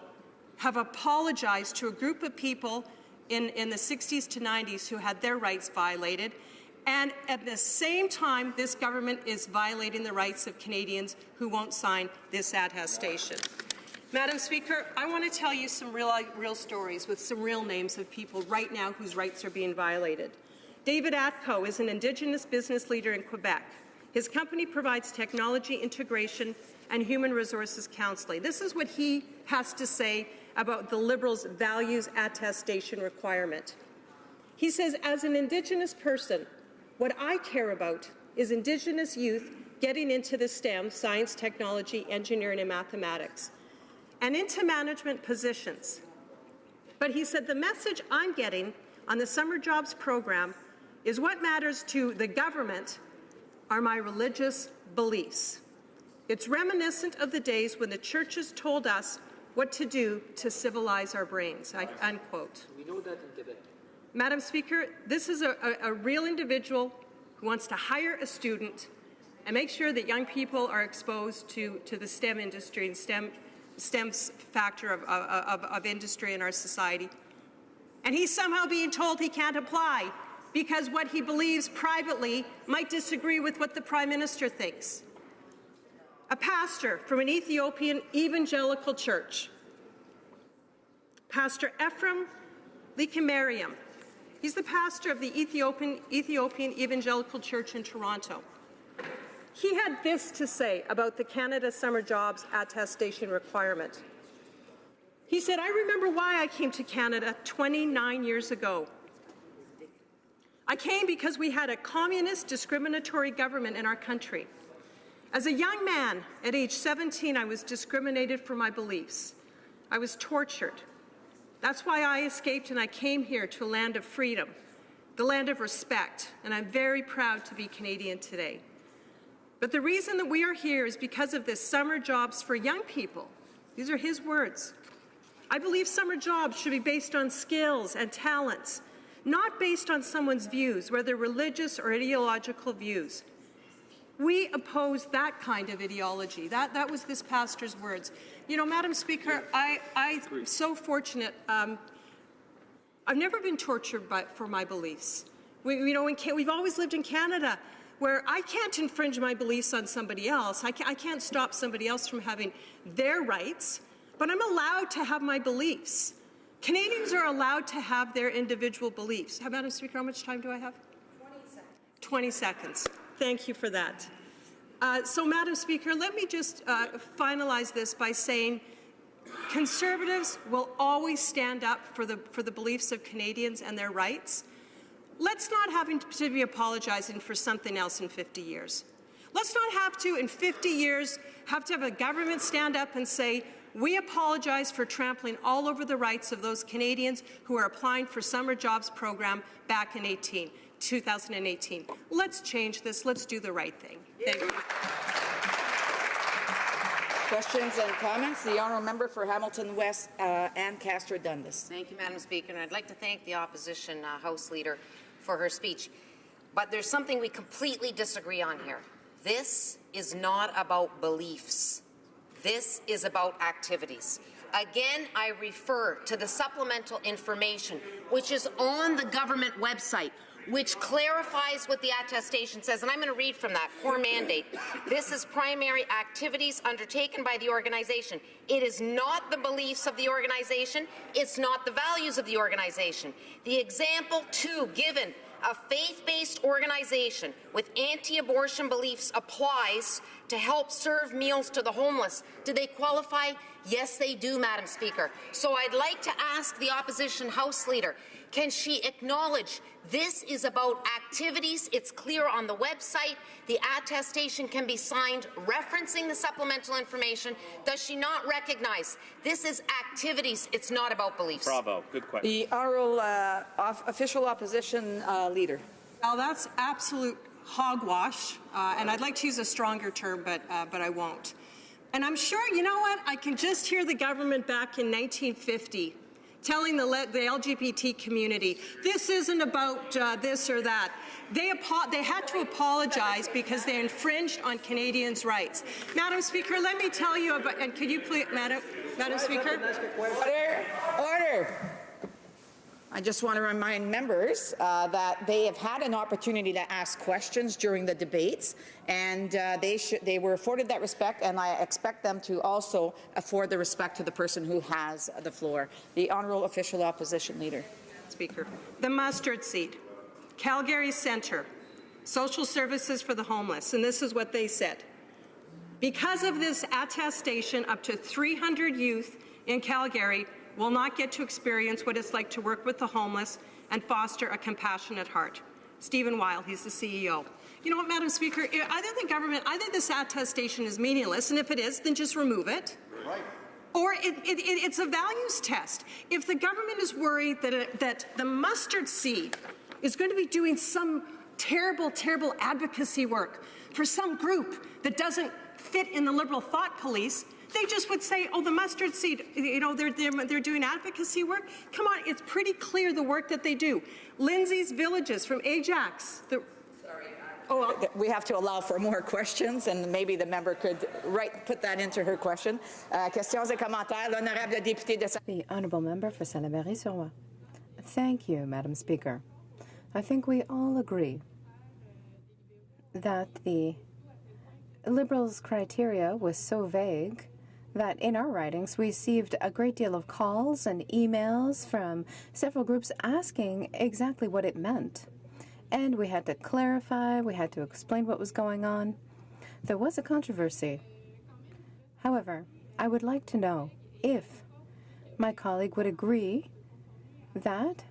have apologized to a group of people in the 60s to 90s who had their rights violated. And at the same time, this government is violating the rights of Canadians who won't sign this attestation. Madam Speaker, I want to tell you some real stories with some real names of people right now whose rights are being violated. David Atco is an Indigenous business leader in Quebec. His company provides technology integration and human resources counseling. This is what he has to say about the Liberals' values attestation requirement. He says, as an Indigenous person, what I care about is Indigenous youth getting into the STEM, science, technology, engineering, and mathematics, and into management positions. But he said, the message I'm getting on the summer jobs program is what matters to the government are my religious beliefs. It's reminiscent of the days when the churches told us what to do to civilize our brains, unquote. We know that in Quebec. Madam Speaker, this is a real individual who wants to hire a student and make sure that young people are exposed to the STEM industry and STEM's factor of industry in our society. And he's somehow being told he can't apply because what he believes privately might disagree with what the Prime Minister thinks. A pastor from an Ethiopian evangelical church, Pastor Ephraim Likimariam. He's the pastor of the Ethiopian Evangelical Church in Toronto. He had this to say about the Canada Summer Jobs attestation requirement. He said, I remember why I came to Canada 29 years ago. I came because we had a communist, discriminatory government in our country. As a young man, at age 17, I was discriminated for my beliefs. I was tortured. That's why I escaped and I came here to a land of freedom, the land of respect, and I'm very proud to be Canadian today. But the reason that we are here is because of this summer jobs for young people. These are his words. I believe summer jobs should be based on skills and talents, not based on someone's views, whether religious or ideological views. We oppose that kind of ideology. That was this pastor's words. You know, Madam Speaker, I'm so fortunate. I've never been tortured for my beliefs. We've always lived in Canada, where I can't infringe my beliefs on somebody else. I can't stop somebody else from having their rights, but I'm allowed to have my beliefs. Canadians are allowed to have their individual beliefs. Madam Speaker, how much time do I have? 20 seconds. 20 seconds. Thank you for that. So, Madam Speaker, let me just finalize this by saying Conservatives will always stand up for the beliefs of Canadians and their rights. Let's not have to be apologizing for something else in 50 years. Let's not have to, in 50 years, have a government stand up and say, we apologize for trampling all over the rights of those Canadians who are applying for summer jobs program back in 2018. Let's change this. Let's do the right thing. Thank you. Questions and comments? The honourable member for Hamilton West, Ann Castro Dundas. Thank you, Madam Speaker. And I'd like to thank the opposition House Leader for her speech. But there's something we completely disagree on here. This is not about beliefs. This is about activities. Again, I refer to the supplemental information, which is on the government website, which clarifies what the attestation says. And I'm going to read from that core mandate. This is primary activities undertaken by the organization. It is not the beliefs of the organization. It's not the values of the organization. The example 2 given, a faith-based organization with anti-abortion beliefs applies to help serve meals to the homeless. Do they qualify? Yes, they do, Madam Speaker. So I'd like to ask the opposition House Leader, can she acknowledge this is about activities? It's clear on the website. The attestation can be signed referencing the supplemental information. Does she not recognize this is activities? It's not about beliefs. Bravo. Good question. The honourable official opposition leader. Well, that's absolute hogwash, and I'd like to use a stronger term, but I won't. And I'm sure, you know what, I can just hear the government back in 1950 telling the LGBT community, this isn't about this or that. They had to apologize because they infringed on Canadians' rights. Madam Speaker, let me tell you about, and could you please, Madam Speaker? Order. I just want to remind members that they have had an opportunity to ask questions during the debates, and they were afforded that respect, and I expect them to also afford the respect to the person who has the floor. The Honourable Official Opposition Leader. Speaker. The mustard seed, Calgary Centre, Social Services for the Homeless, and this is what they said. Because of this attestation, up to 300 youth in Calgary will not get to experience what it's like to work with the homeless and foster a compassionate heart. Stephen Weil, he's the CEO. You know what, Madam Speaker, I think this attestation is meaningless, and if it is, then just remove it. Right. Or it's a values test. If the government is worried that the mustard seed is going to be doing some terrible, terrible advocacy work for some group that doesn't fit in the Liberal thought police, they just would say, oh, the mustard seed, you know, they're doing advocacy work. Come on, it's pretty clear the work that they do. Lindsay's Villages from Ajax. We have to allow for more questions, and maybe the member could put that into her question. Questions et commentaires. L'honorable député de... The Honourable Member for Salaberry-sur-Roi. Thank you, Madam Speaker. I think we all agree that the Liberals' criteria was so vague that in our writings we received a great deal of calls and emails from several groups asking exactly what it meant. And we had to clarify, we had to explain what was going on. There was a controversy. However, I would like to know if my colleague would agree that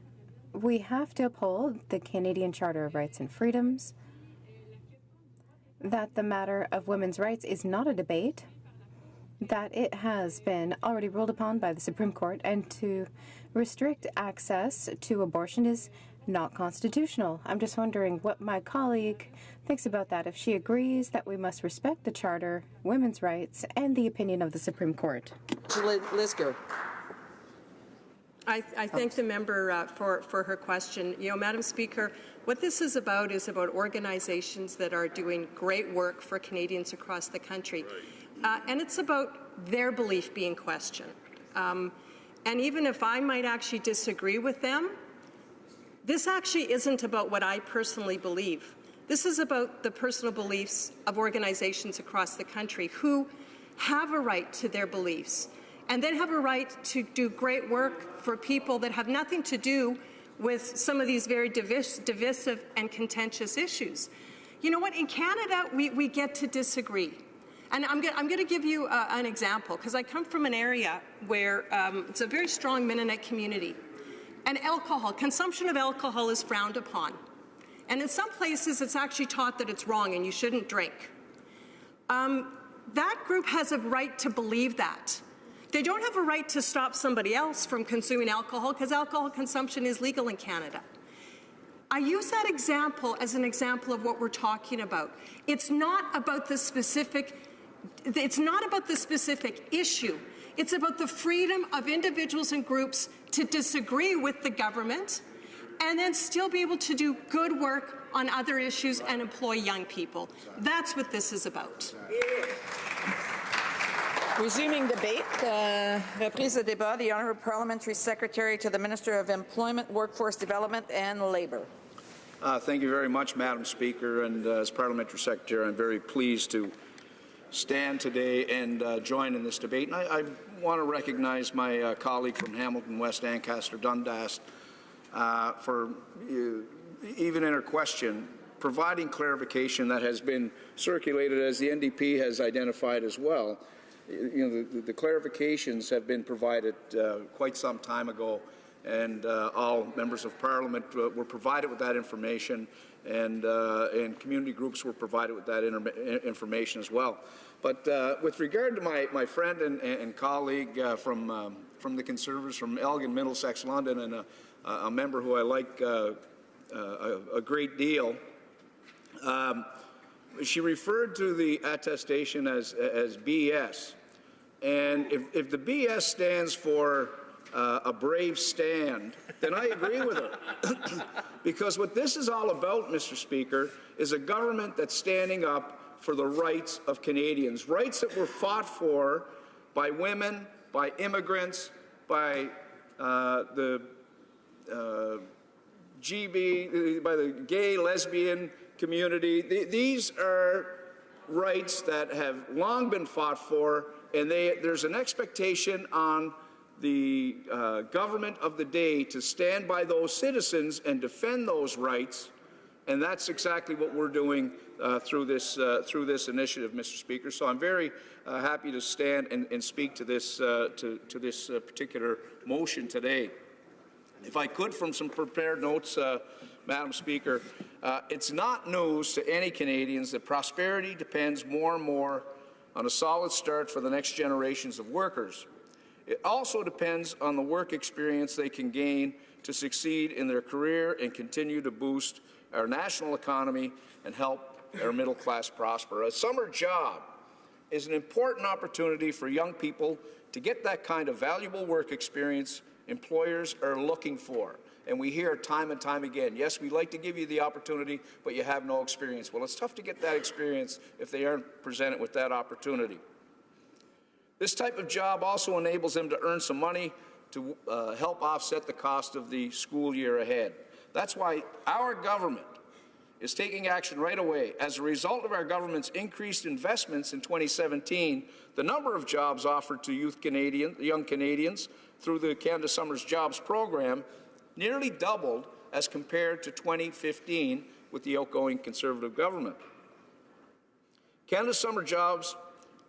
we have to uphold the Canadian Charter of Rights and Freedoms, that the matter of women's rights is not a debate, that it has been already ruled upon by the Supreme Court, and to restrict access to abortion is not constitutional. I'm just wondering what my colleague thinks about that, if she agrees that we must respect the Charter, women's rights, and the opinion of the Supreme Court. Lisker. I thank the member for her question. You know, Madam Speaker, what this is about organizations that are doing great work for Canadians across the country. And it's about their belief being questioned. And even if I might actually disagree with them, this actually isn't about what I personally believe. This is about the personal beliefs of organizations across the country who have a right to their beliefs and then have a right to do great work for people that have nothing to do with some of these very divisive and contentious issues. You know what? In Canada, we get to disagree. And I'm going to give you an example, because I come from an area where it's a very strong Mennonite community. And consumption of alcohol is frowned upon. And in some places, it's actually taught that it's wrong and you shouldn't drink. That group has a right to believe that. They don't have a right to stop somebody else from consuming alcohol, because alcohol consumption is legal in Canada. I use that example as an example of what we're talking about. It's not about the specific issue. It's about the freedom of individuals and groups to disagree with the government and then still be able to do good work on other issues and employ young people. That's what this is about. Resuming debate, reprise de débat, the Honourable Parliamentary Secretary to the Minister of Employment, Workforce Development and Labour. Thank you very much, Madam Speaker, and as Parliamentary Secretary, I'm very pleased to stand today and join in this debate. And I want to recognize my colleague from Hamilton West, Ancaster Dundas, for even in her question providing clarification that has been circulated, as the NDP has identified as well. You know, the clarifications have been provided quite some time ago, and all members of Parliament were provided with that information, and community groups were provided with that information as well. But with regard to my friend and colleague from the Conservatives from Elgin, Middlesex, London, and a member who I like a great deal, she referred to the attestation as BS. And if the BS stands for a brave stand, then I agree with her. Because what this is all about, Mr. Speaker, is a government that's standing up for the rights of Canadians, rights that were fought for by women, by immigrants, by the by the gay, lesbian community. These are rights that have long been fought for, and there's an expectation on the government of the day to stand by those citizens and defend those rights, and that's exactly what we're doing through this initiative, Mr. Speaker. So I'm very happy to stand and speak to this particular motion today. If I could, from some prepared notes, Madam Speaker, it's not news to any Canadians that prosperity depends more and more on a solid start for the next generations of workers. It also depends on the work experience they can gain to succeed in their career and continue to boost our national economy and help our middle class prosper. A summer job is an important opportunity for young people to get that kind of valuable work experience employers are looking for. And we hear time and time again, yes, we'd like to give you the opportunity, but you have no experience. Well, it's tough to get that experience if they aren't presented with that opportunity. This type of job also enables them to earn some money to help offset the cost of the school year ahead. That's why our government is taking action right away. As a result of our government's increased investments in 2017, the number of jobs offered to young Canadians through the Canada Summers Jobs program nearly doubled as compared to 2015 with the outgoing Conservative government. Canada Summer Jobs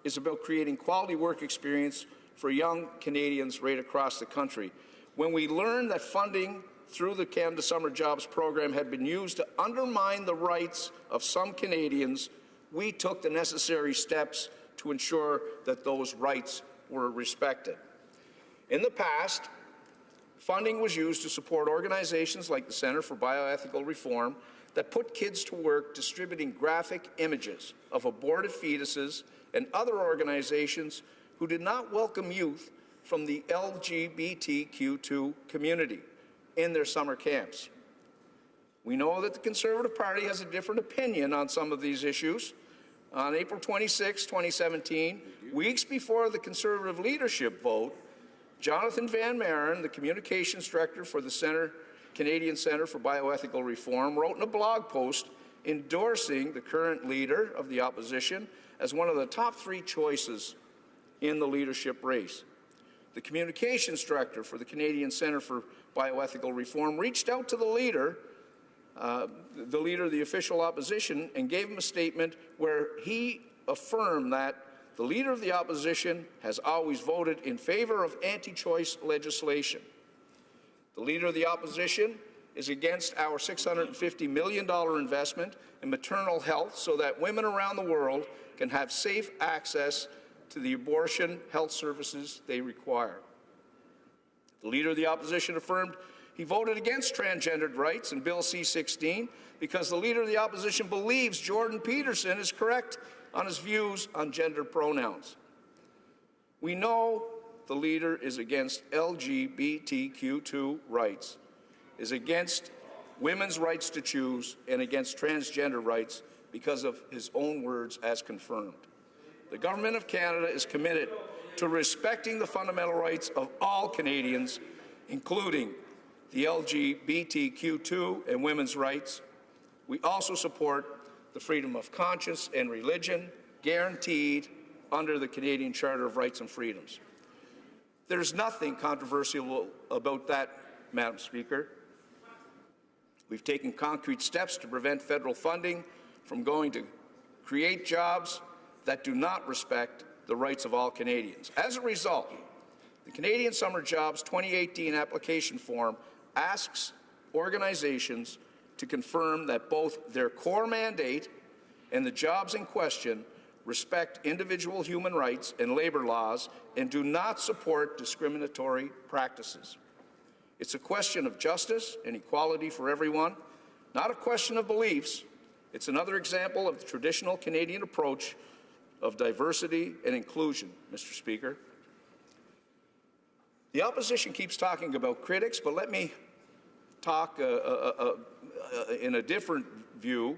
is about creating quality work experience for young Canadians right across the country. When we learned that funding through the Canada Summer Jobs program had been used to undermine the rights of some Canadians, we took the necessary steps to ensure that those rights were respected. In the past, funding was used to support organizations like the Centre for Bioethical Reform that put kids to work distributing graphic images of aborted fetuses and other organizations who did not welcome youth from the LGBTQ2 community in their summer camps. We know that the Conservative Party has a different opinion on some of these issues. On April 26, 2017, weeks before the Conservative leadership vote, Jonathan Van Maren, the Communications Director for the Canadian Centre for Bioethical Reform, wrote in a blog post endorsing the current leader of the opposition as one of the top 3 choices in the leadership race. The Communications Director for the Canadian Centre for Bioethical Reform reached out to the leader of the official opposition, and gave him a statement where he affirmed that the leader of the opposition has always voted in favor of anti-choice legislation. The leader of the opposition is against our $650 million investment in maternal health so that women around the world can have safe access to the abortion health services they require. The leader of the opposition affirmed he voted against transgendered rights in Bill C-16 because the leader of the opposition believes Jordan Peterson is correct on his views on gender pronouns. We know the leader is against LGBTQ2 rights, is against women's rights to choose, and against transgender rights because of his own words as confirmed. The Government of Canada is committed to respecting the fundamental rights of all Canadians, including the LGBTQ2 and women's rights. We also support the freedom of conscience and religion guaranteed under the Canadian Charter of Rights and Freedoms. There's nothing controversial about that, Madam Speaker. We've taken concrete steps to prevent federal funding from going to create jobs that do not respect the rights of all Canadians. As a result, the Canadian Summer Jobs 2018 application form asks organizations to confirm that both their core mandate and the jobs in question respect individual human rights and labor laws and do not support discriminatory practices. It's a question of justice and equality for everyone, not a question of beliefs. It's another example of the traditional Canadian approach of diversity and inclusion, Mr. Speaker. The opposition keeps talking about critics, but let me talk in a different view.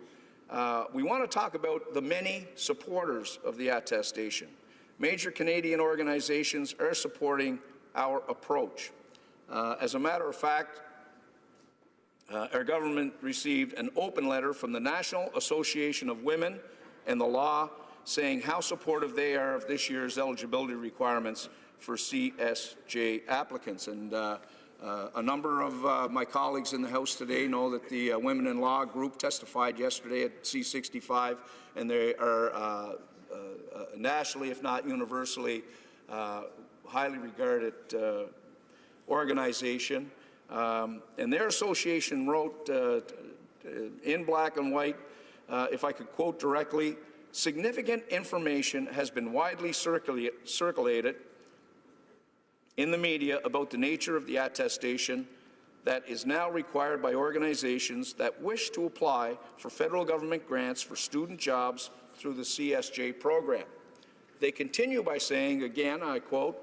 We want to talk about the many supporters of the attestation. Major Canadian organizations are supporting our approach. As a matter of fact, our government received an open letter from the National Association of Women and the Law saying how supportive they are of this year's eligibility requirements for CSJ applicants. And a number of my colleagues in the House today know that the Women in Law group testified yesterday at C65, and they are nationally, if not universally, highly regarded organization. And their association wrote in black and white, if I could quote directly, significant information has been widely circulated in the media about the nature of the attestation that is now required by organizations that wish to apply for federal government grants for student jobs through the CSJ program. They continue by saying, again, I quote,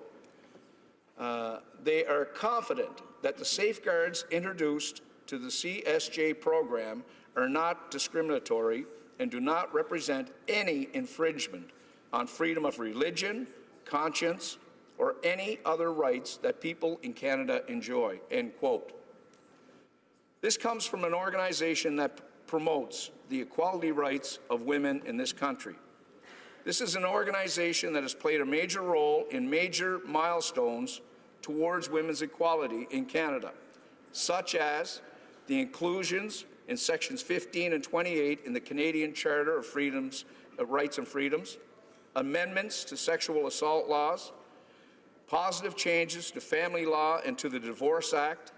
they are confident that the safeguards introduced to the CSJ program are not discriminatory and do not represent any infringement on freedom of religion, conscience, or any other rights that people in Canada enjoy, end quote. This comes from an organization that promotes the equality rights of women in this country. This is an organization that has played a major role in major milestones towards women's equality in Canada, such as the inclusions in sections 15 and 28 in the Canadian Charter of Rights and Freedoms, amendments to sexual assault laws, positive changes to family law and to the Divorce Act,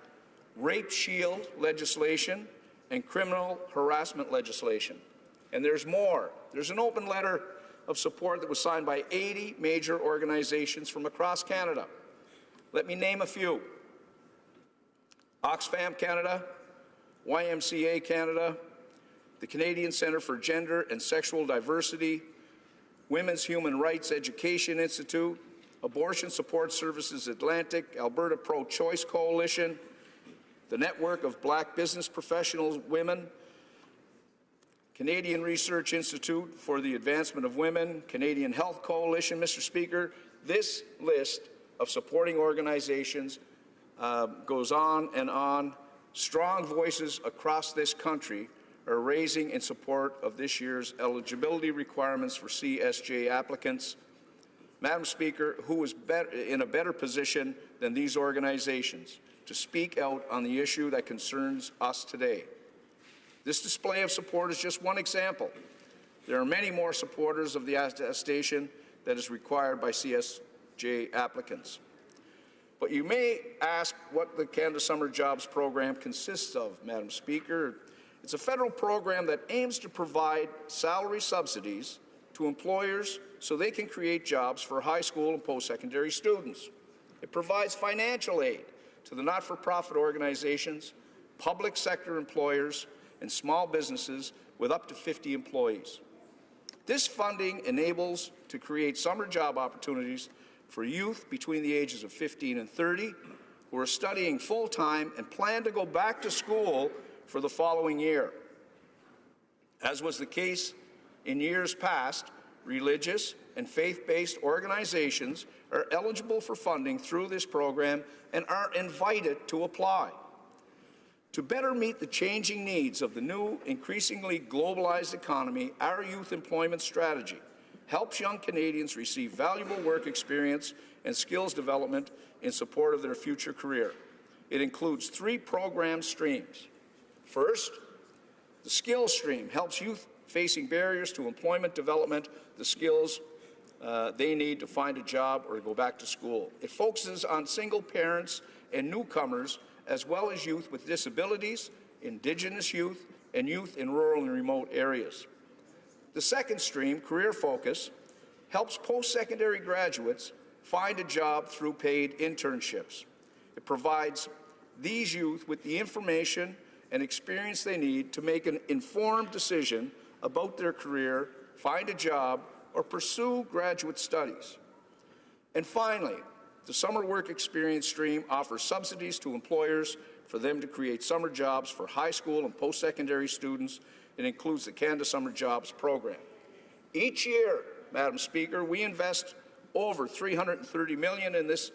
rape shield legislation, and criminal harassment legislation. And there's more. There's an open letter of support that was signed by 80 major organizations from across Canada. Let me name a few. Oxfam Canada, YMCA Canada, the Canadian Centre for Gender and Sexual Diversity, Women's Human Rights Education Institute, Abortion Support Services Atlantic, Alberta Pro-Choice Coalition, the Network of Black Business Professionals Women, Canadian Research Institute for the Advancement of Women, Canadian Health Coalition. Mr. Speaker, this list of supporting organizations goes on and on. Strong voices across this country are raising in support of this year's eligibility requirements for CSJ applicants. Madam Speaker, who is in a better position than these organizations to speak out on the issue that concerns us today? This display of support is just one example. There are many more supporters of the attestation that is required by CSJ applicants. But you may ask what the Canada Summer Jobs Program consists of, Madam Speaker. It's a federal program that aims to provide salary subsidies to employers so they can create jobs for high school and post-secondary students. It provides financial aid to the not-for-profit organizations, public sector employers, and small businesses with up to 50 employees. This funding enables to create summer job opportunities for youth between the ages of 15 and 30 who are studying full-time and plan to go back to school for the following year. As was the case in years past, religious and faith-based organizations are eligible for funding through this program and are invited to apply. To better meet the changing needs of the new, increasingly globalized economy, our youth employment strategy helps young Canadians receive valuable work experience and skills development in support of their future career. It includes 3 program streams. First, the skills stream helps youth facing barriers to employment development the skills they need to find a job or go back to school. It focuses on single parents and newcomers, as well as youth with disabilities, Indigenous youth, and youth in rural and remote areas. The second stream, Career Focus, helps post-secondary graduates find a job through paid internships. It provides these youth with the information and experience they need to make an informed decision about their career, find a job, or pursue graduate studies. And finally, the Summer Work Experience stream offers subsidies to employers for them to create summer jobs for high school and post-secondary students. It includes the Canada Summer Jobs Program. Each year, Madam Speaker, we invest over $330 million in this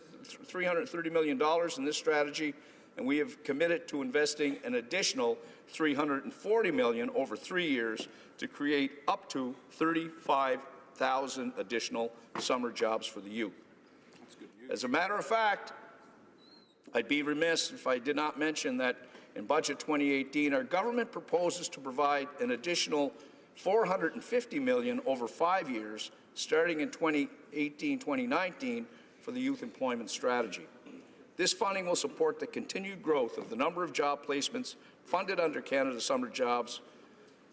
strategy and we have committed to investing an additional $340 million over 3 years to create up to 35,000 additional summer jobs for the youth. As a matter of fact, I'd be remiss if I did not mention that in Budget 2018, our government proposes to provide an additional $450 million over 5 years, starting in 2018-2019, for the Youth Employment Strategy. This funding will support the continued growth of the number of job placements funded under Canada Summer Jobs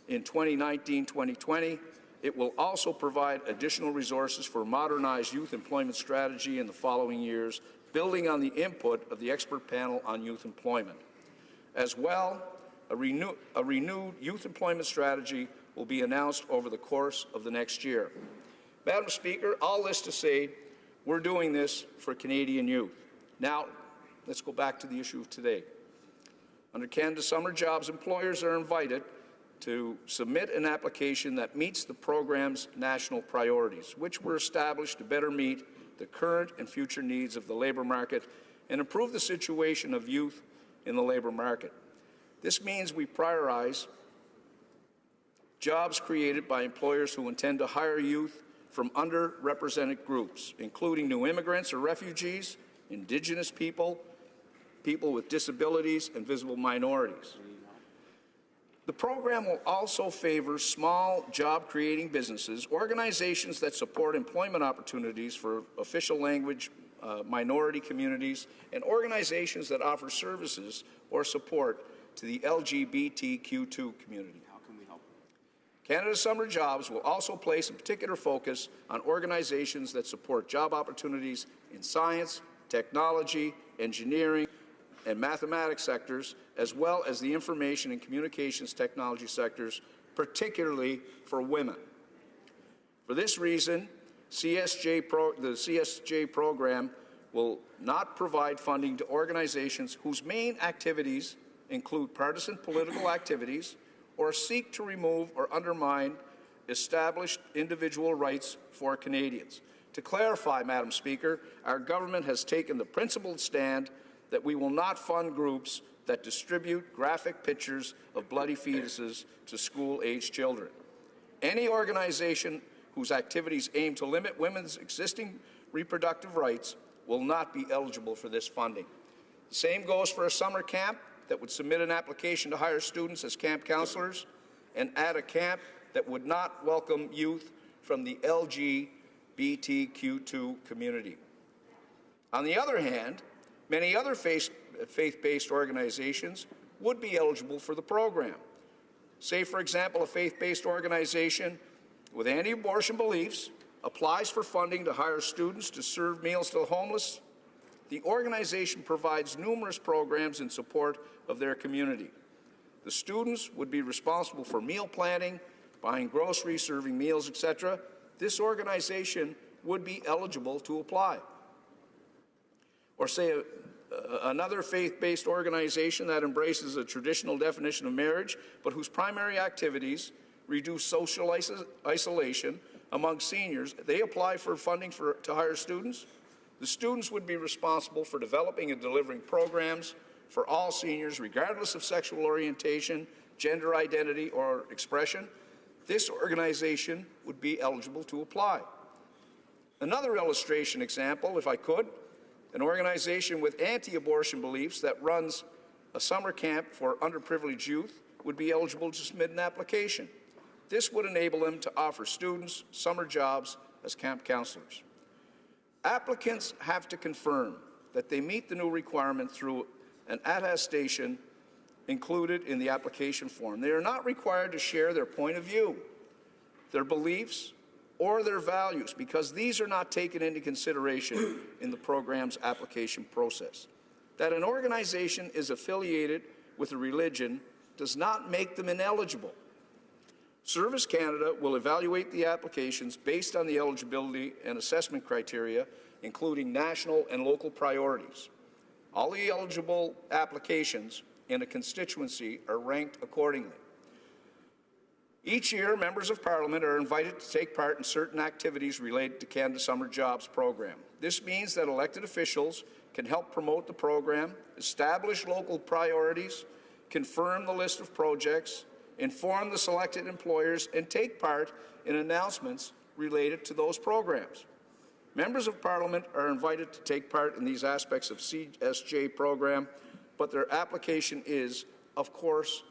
in 2019-2020. It will also provide additional resources for a modernized youth employment strategy in the following years, building on the input of the expert panel on youth employment. As well, a renewed youth employment strategy will be announced over the course of the next year. Madam Speaker, all this to say, we're doing this for Canadian youth. Now, let's go back to the issue of today. Under Canada Summer Jobs, employers are invited to submit an application that meets the program's national priorities, which were established to better meet the current and future needs of the labour market and improve the situation of youth in the labour market. This means we prioritize jobs created by employers who intend to hire youth from underrepresented groups, including new immigrants or refugees, Indigenous people, people with disabilities, and visible minorities. The program will also favor small job-creating businesses, organizations that support employment opportunities for official language minority communities, and organizations that offer services or support to the LGBTQ2 community. How can we help? Canada Summer Jobs will also place a particular focus on organizations that support job opportunities in science, technology, engineering, and mathematics sectors, as well as the information and communications technology sectors, particularly for women. For this reason, the CSJ program will not provide funding to organizations whose main activities include partisan political activities or seek to remove or undermine established individual rights for Canadians. To clarify, Madam Speaker, our government has taken the principled stand that we will not fund groups that distribute graphic pictures of bloody fetuses to school-aged children. Any organization whose activities aim to limit women's existing reproductive rights will not be eligible for this funding. The same goes for a summer camp that would submit an application to hire students as camp counselors and add a camp that would not welcome youth from the LGBTQ2 community. On the other hand, many other faith-based organizations would be eligible for the program. Say, for example, a faith-based organization with anti-abortion beliefs applies for funding to hire students to serve meals to the homeless. The organization provides numerous programs in support of their community. The students would be responsible for meal planning, buying groceries, serving meals, etc. This organization would be eligible to apply. Or say another faith-based organization that embraces a traditional definition of marriage, but whose primary activities reduce social isolation among seniors. They apply for funding to hire students. The students would be responsible for developing and delivering programs for all seniors, regardless of sexual orientation, gender identity, or expression. This organization would be eligible to apply. Another illustration example, if I could, an organization with anti-abortion beliefs that runs a summer camp for underprivileged youth would be eligible to submit an application. This would enable them to offer students summer jobs as camp counselors. Applicants have to confirm that they meet the new requirement through an attestation included in the application form. They are not required to share their point of view, their beliefs, or their values, because these are not taken into consideration in the program's application process. That an organization is affiliated with a religion does not make them ineligible. Service Canada will evaluate the applications based on the eligibility and assessment criteria, including national and local priorities. All the eligible applications in a constituency are ranked accordingly. Each year, members of Parliament are invited to take part in certain activities related to Canada Summer Jobs program. This means that elected officials can help promote the program, establish local priorities, confirm the list of projects, inform the selected employers, and take part in announcements related to those programs. Members of Parliament are invited to take part in these aspects of CSJ program, but their application is, of course,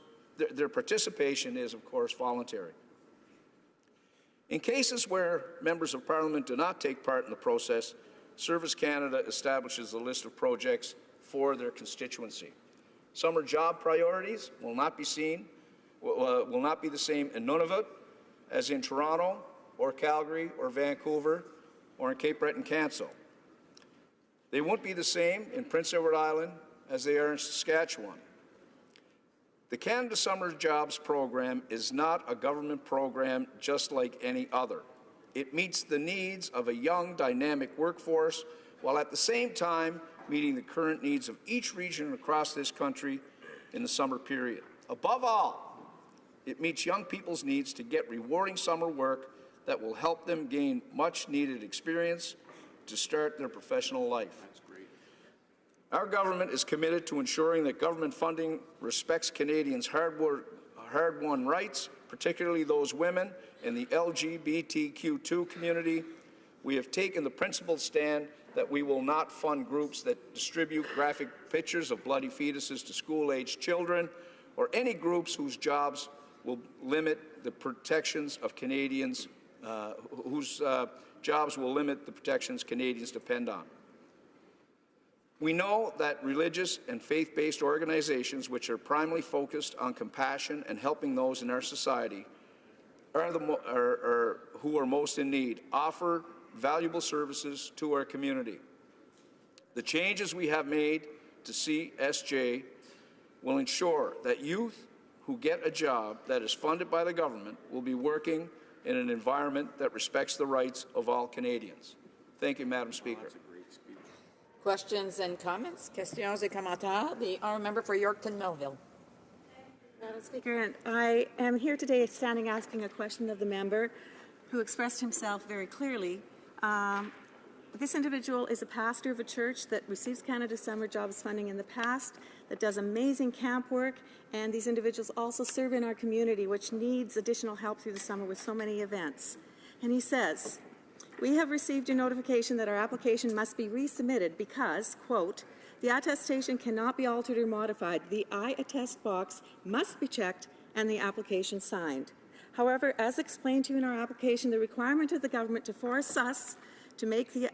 their participation is, of course, voluntary. In cases where members of Parliament do not take part in the process, Service Canada establishes a list of projects for their constituency. Summer job priorities will not be the same in Nunavut as in Toronto or Calgary or Vancouver or in Cape Breton Canso. They won't be the same in Prince Edward Island as they are in Saskatchewan. The Canada Summer Jobs Program is not a government program just like any other. It meets the needs of a young, dynamic workforce while at the same time meeting the current needs of each region across this country in the summer period. Above all, it meets young people's needs to get rewarding summer work that will help them gain much-needed experience to start their professional life. Our government is committed to ensuring that government funding respects Canadians' hard-won rights, particularly those women in the LGBTQ2 community. We have taken the principled stand that we will not fund groups that distribute graphic pictures of bloody fetuses to school-aged children, or any groups whose jobs will limit the protections of Canadians, jobs will limit the protections Canadians depend on. We know that religious and faith-based organizations, which are primarily focused on compassion and helping those in our society who are most in need, offer valuable services to our community. The changes we have made to CSJ will ensure that youth who get a job that is funded by the government will be working in an environment that respects the rights of all Canadians. Thank you, Madam Speaker. Questions and comments? Questions et commentaires. The honourable member for Yorkton Melville. Madam Speaker, I am here today standing asking a question of the member who expressed himself very clearly. This individual is a pastor of a church that receives Canada Summer Jobs funding in the past, that does amazing camp work, and these individuals also serve in our community, which needs additional help through the summer with so many events. And he says, "We have received a notification that our application must be resubmitted because, quote, the attestation cannot be altered or modified. The I attest box must be checked and the application signed. However, as explained to you in our application, the requirement of the government to force us to make the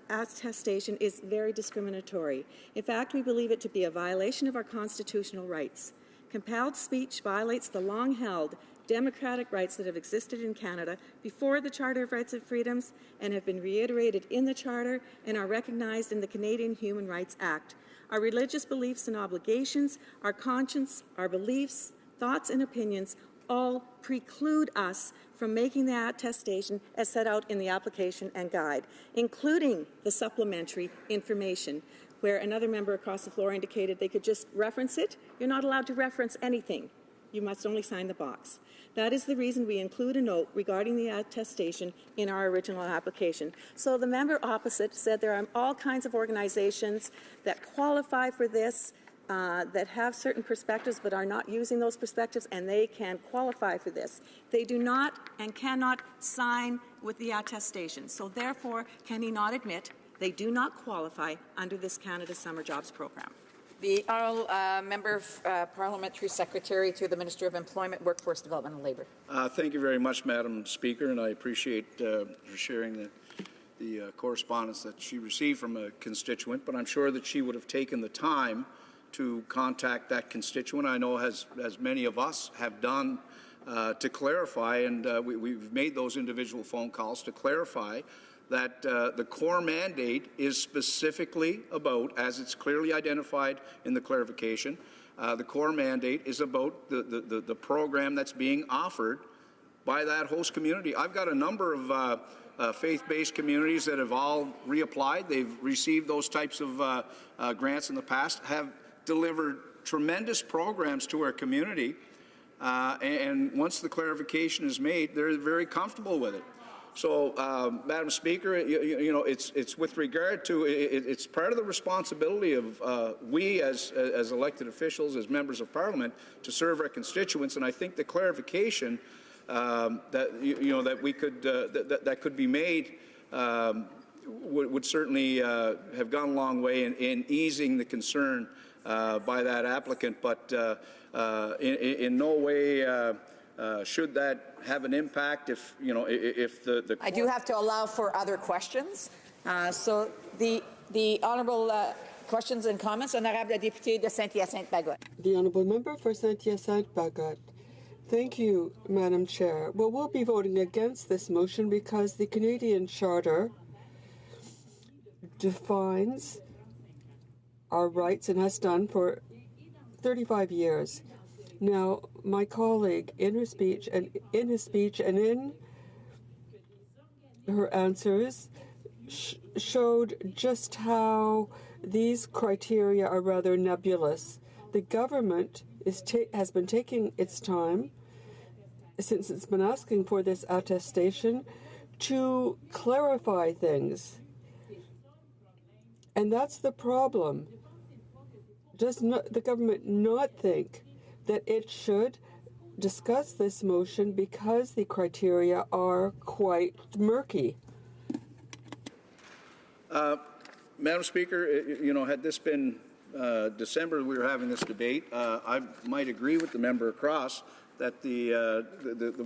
attestation is very discriminatory. In fact, we believe it to be a violation of our constitutional rights. Compelled speech violates the long-held democratic rights that have existed in Canada before the Charter of Rights and Freedoms and have been reiterated in the Charter and are recognized in the Canadian Human Rights Act. Our religious beliefs and obligations, our conscience, our beliefs, thoughts and opinions all preclude us from making the attestation as set out in the application and guide, including the supplementary information, where another member across the floor indicated they could just reference it. You're not allowed to reference anything. You must only sign the box. That is the reason we include a note regarding the attestation in our original application." So the member opposite said there are all kinds of organizations that qualify for this, that have certain perspectives but are not using those perspectives, and they can qualify for this. They do not and cannot sign with the attestation. So therefore, can he not admit they do not qualify under this Canada Summer Jobs Program? The honourable member, Parliamentary Secretary to the Minister of Employment, Workforce Development and Labour. Thank you very much, Madam Speaker, and I appreciate her sharing the correspondence that she received from a constituent, but I'm sure that she would have taken the time to contact that constituent. I know as many of us have done to clarify, and we've made those individual phone calls to clarify that the core mandate is specifically about, as it's clearly identified in the clarification, the core mandate is about the program that's being offered by that host community. I've got a number of faith-based communities that have all reapplied. They've received those types of grants in the past, have delivered tremendous programs to our community, and once the clarification is made, they're very comfortable with it. So, Madam Speaker, you know, it's with regard to it's part of the responsibility of we as elected officials, as members of Parliament, to serve our constituents. And I think the clarification that that we could that could be made would certainly have gone a long way in easing the concern by that applicant. But in no way should that have an impact if the I do have to allow for other questions. So the honourable questions and comments. Honorable député de Saint-Hyacinthe-Bagotte. The honourable member for Saint-Hyacinthe-Bagotte. Thank you, Madam Chair. Well, we'll be voting against this motion because the Canadian Charter defines our rights and has done for 35 years. Now, my colleague, in her speech and in her answers, showed just how these criteria are rather nebulous. The government has been taking its time, since it's been asking for this attestation, to clarify things. And that's the problem. Does the government not think that it should discuss this motion because the criteria are quite murky? Madam Speaker, had this been December we were having this debate, I might agree with the member across that the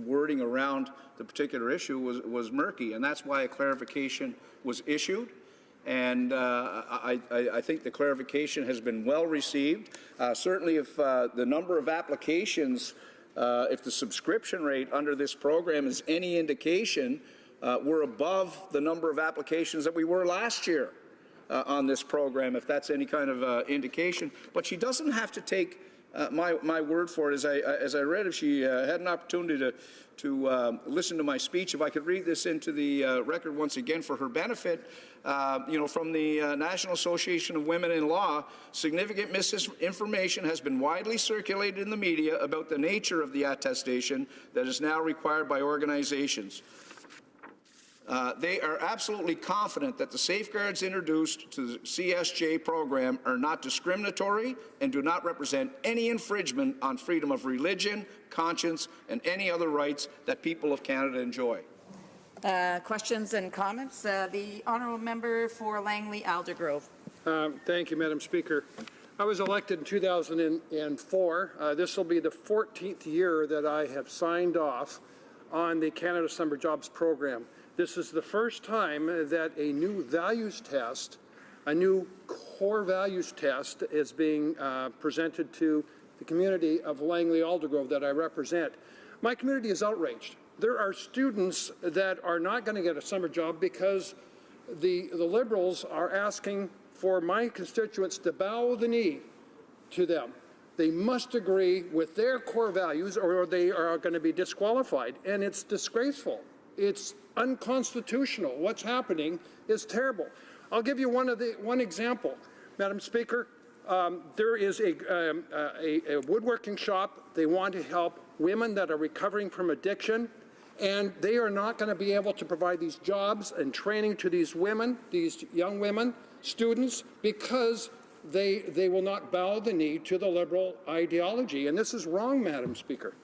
wording around the particular issue was murky, and that's why a clarification was issued. And I think the clarification has been well received. Certainly, if the number of applications, if the subscription rate under this program is any indication, we're above the number of applications that we were last year on this program, if that's any kind of indication. But she doesn't have to take my word for it. As I read, if she had an opportunity to listen to my speech, if I could read this into the record once again for her benefit, from the National Association of Women in Law, significant misinformation has been widely circulated in the media about the nature of the attestation that is now required by organizations. They are absolutely confident that the safeguards introduced to the CSJ program are not discriminatory and do not represent any infringement on freedom of religion, conscience, and any other rights that people of Canada enjoy. Questions and comments? The honourable member for Langley-Aldergrove. Thank you, Madam Speaker. I was elected in 2004. This will be the 14th year that I have signed off on the Canada Summer Jobs Program. This is the first time that a new values test, a new core values test, is being presented to the community of Langley-Aldergrove that I represent. My community is outraged. There are students that are not going to get a summer job because the Liberals are asking for my constituents to bow the knee to them. They must agree with their core values or they are going to be disqualified. And it's disgraceful. It's unconstitutional. What's happening is terrible. I'll give you one example, Madam Speaker. There is a woodworking shop. They want to help women that are recovering from addiction, and they are not going to be able to provide these jobs and training to these women, these young women, students, because they will not bow the knee to the Liberal ideology. And this is wrong, Madam Speaker.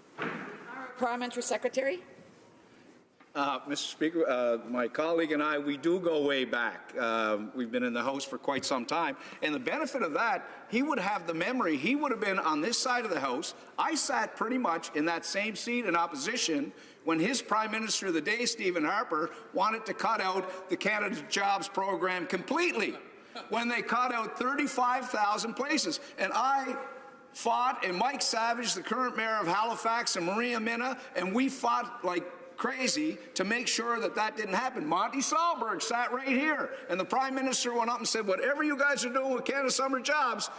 Parliamentary Secretary. Mr. Speaker, my colleague and I, we do go way back. We've been in the House for quite some time. And the benefit of that, he would have the memory. He would have been on this side of the House. I sat pretty much in that same seat in opposition when his Prime Minister of the day, Stephen Harper, wanted to cut out the Canada Jobs Program completely, when they cut out 35,000 places. And I fought, and Mike Savage, the current mayor of Halifax, and Maria Minna, and we fought like crazy to make sure that that didn't happen. Monty Sahlberg sat right here, and the Prime Minister went up and said, whatever you guys are doing with Canada Summer Jobs,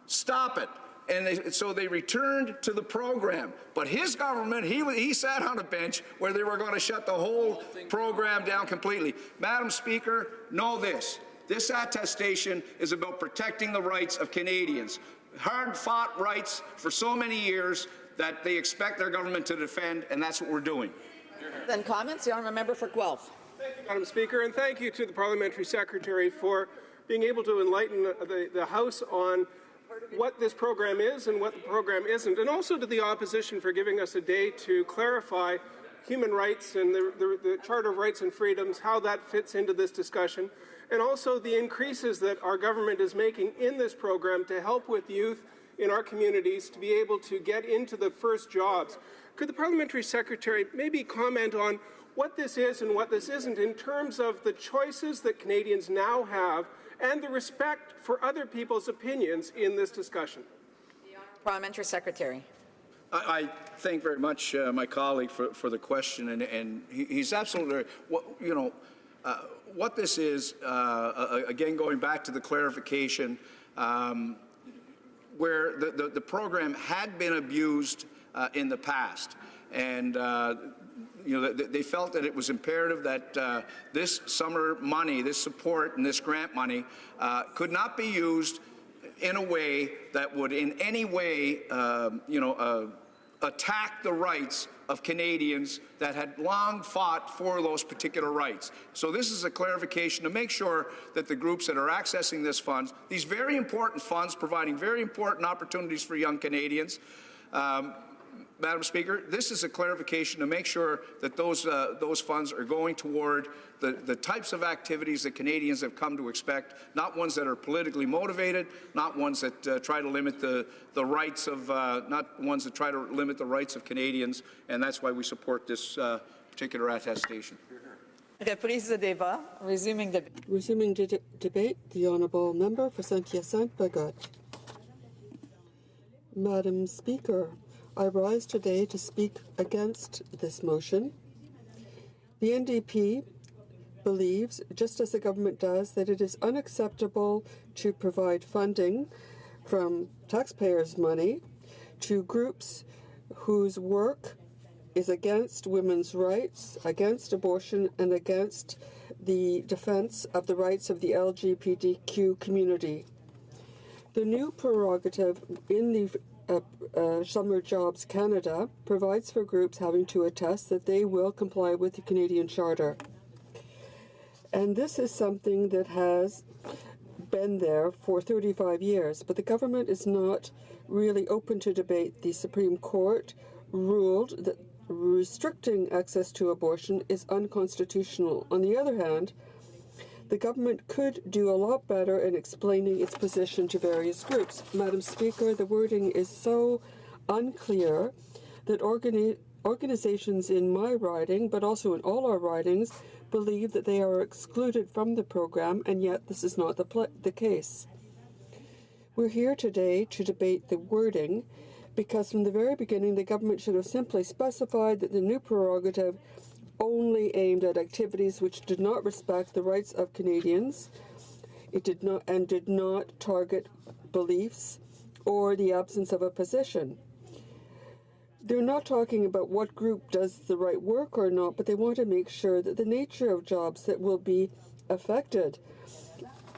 stop it. And so they returned to the program. But his government, he sat on a bench where they were going to shut the whole program down completely. Madam Speaker, know this. This attestation is about protecting the rights of Canadians. Hard-fought rights for so many years that they expect their government to defend, and that's what we're doing. Then comments, the honourable member for Guelph. Thank you, Madam Speaker, and thank you to the Parliamentary Secretary for being able to enlighten the House on what this program is and what the program isn't, and also to the opposition for giving us a day to clarify human rights and the Charter of Rights and Freedoms, how that fits into this discussion, and also the increases that our government is making in this program to help with youth in our communities to be able to get into the first jobs. Could the Parliamentary Secretary maybe comment on what this is and what this isn't in terms of the choices that Canadians now have and the respect for other people's opinions in this discussion? Parliamentary Secretary. I thank very much my colleague for the question, and he's absolutely, what this is, again, going back to the clarification, where the program had been abused in the past, and they felt that it was imperative that this summer money, this support and this grant money could not be used in a way that would in any way, attack the rights of Canadians that had long fought for those particular rights. So this is a clarification to make sure that the groups that are accessing this funds, these very important funds providing very important opportunities for young Canadians, Madam Speaker, this is a clarification to make sure that those funds are going toward the types of activities that Canadians have come to expect, not ones that are politically motivated, not ones that try to limit the rights of, not ones that try to limit the rights of Canadians, and that's why we support this particular attestation. Reprise de débat. Resuming debate, the honourable member for Saint-Hyacinthe-Bagotte. Madam Speaker, I rise today to speak against this motion. The NDP believes, just as the government does, that it is unacceptable to provide funding from taxpayers' money to groups whose work is against women's rights, against abortion, and against the defense of the rights of the LGBTQ community. The new prerogative in the Summer Jobs Canada provides for groups having to attest that they will comply with the Canadian Charter. And this is something that has been there for 35 years, but the government is not really open to debate. The Supreme Court ruled that restricting access to abortion is unconstitutional. On the other hand, the government could do a lot better in explaining its position to various groups. Madam Speaker, the wording is so unclear that organizations in my riding, but also in all our ridings, believe that they are excluded from the program, and yet this is not the case. We're here today to debate the wording because from the very beginning the government should have simply specified that the new prerogative only aimed at activities which did not respect the rights of Canadians. It did not target beliefs or the absence of a position. They're not talking about what group does the right work or not, but they want to make sure that the nature of jobs that will be affected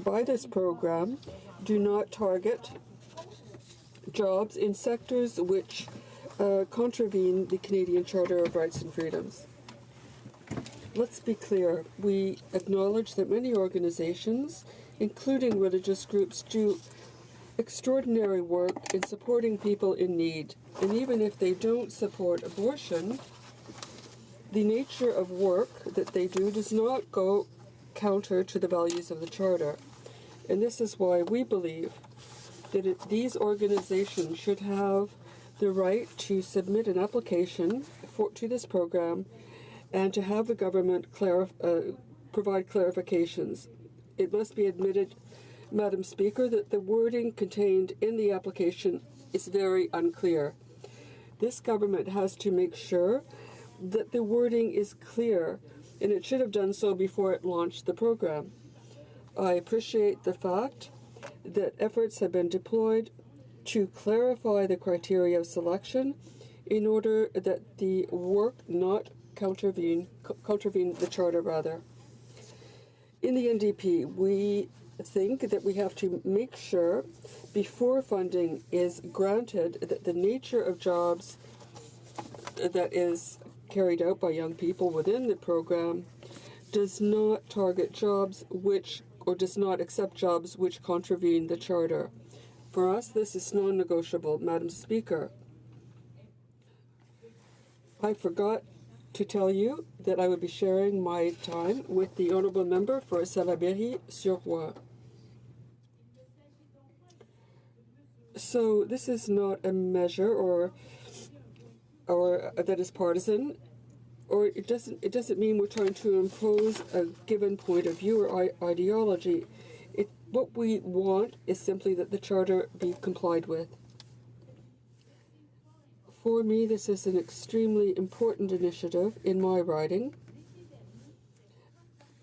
by this program do not target jobs in sectors which contravene the Canadian Charter of Rights and Freedoms. Let's be clear. We acknowledge that many organizations, including religious groups, do extraordinary work in supporting people in need. And even if they don't support abortion, the nature of work that they do does not go counter to the values of the Charter. And this is why we believe that these organizations should have the right to submit an application to this program and to have the government provide clarifications. It must be admitted, Madam Speaker, that the wording contained in the application is very unclear. This government has to make sure that the wording is clear, and it should have done so before it launched the program. I appreciate the fact that efforts have been deployed to clarify the criteria of selection in order that the work not contravene the Charter, rather. In the NDP, we think that we have to make sure before funding is granted that the nature of jobs that is carried out by young people within the program does not target jobs or does not accept jobs which contravene the Charter. For us, this is non-negotiable, Madam Speaker. I forgot to tell you that I would be sharing my time with the Honourable Member for Salaberry-sur-Roi. So this is not a measure or that is partisan, or it doesn't mean we're trying to impose a given point of view or ideology. What we want is simply that the Charter be complied with. For me, this is an extremely important initiative in my riding.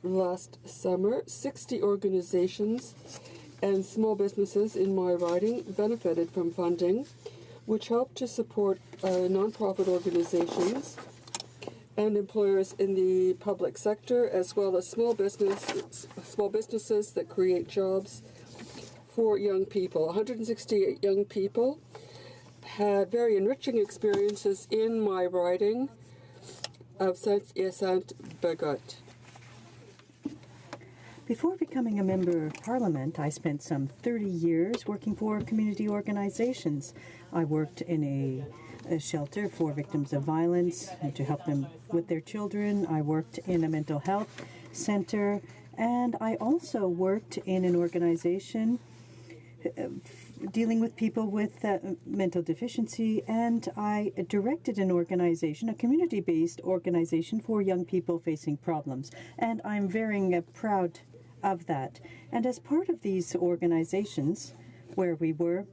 Last summer, 60 organizations and small businesses in my riding benefited from funding, which helped to support nonprofit organizations and employers in the public sector, as well as small businesses that create jobs for young people. 168 young people had very enriching experiences in my riding of Saint-Hyacinthe-Bagotte. Before becoming a member of Parliament, I spent some 30 years working for community organizations. I worked in a shelter for victims of violence and to help them with their children. I worked in a mental health center, and I also worked in an organization dealing with people with mental deficiency, and I directed an organization, a community-based organization for young people facing problems, and I'm very proud of that. And as part of these organizations where we were,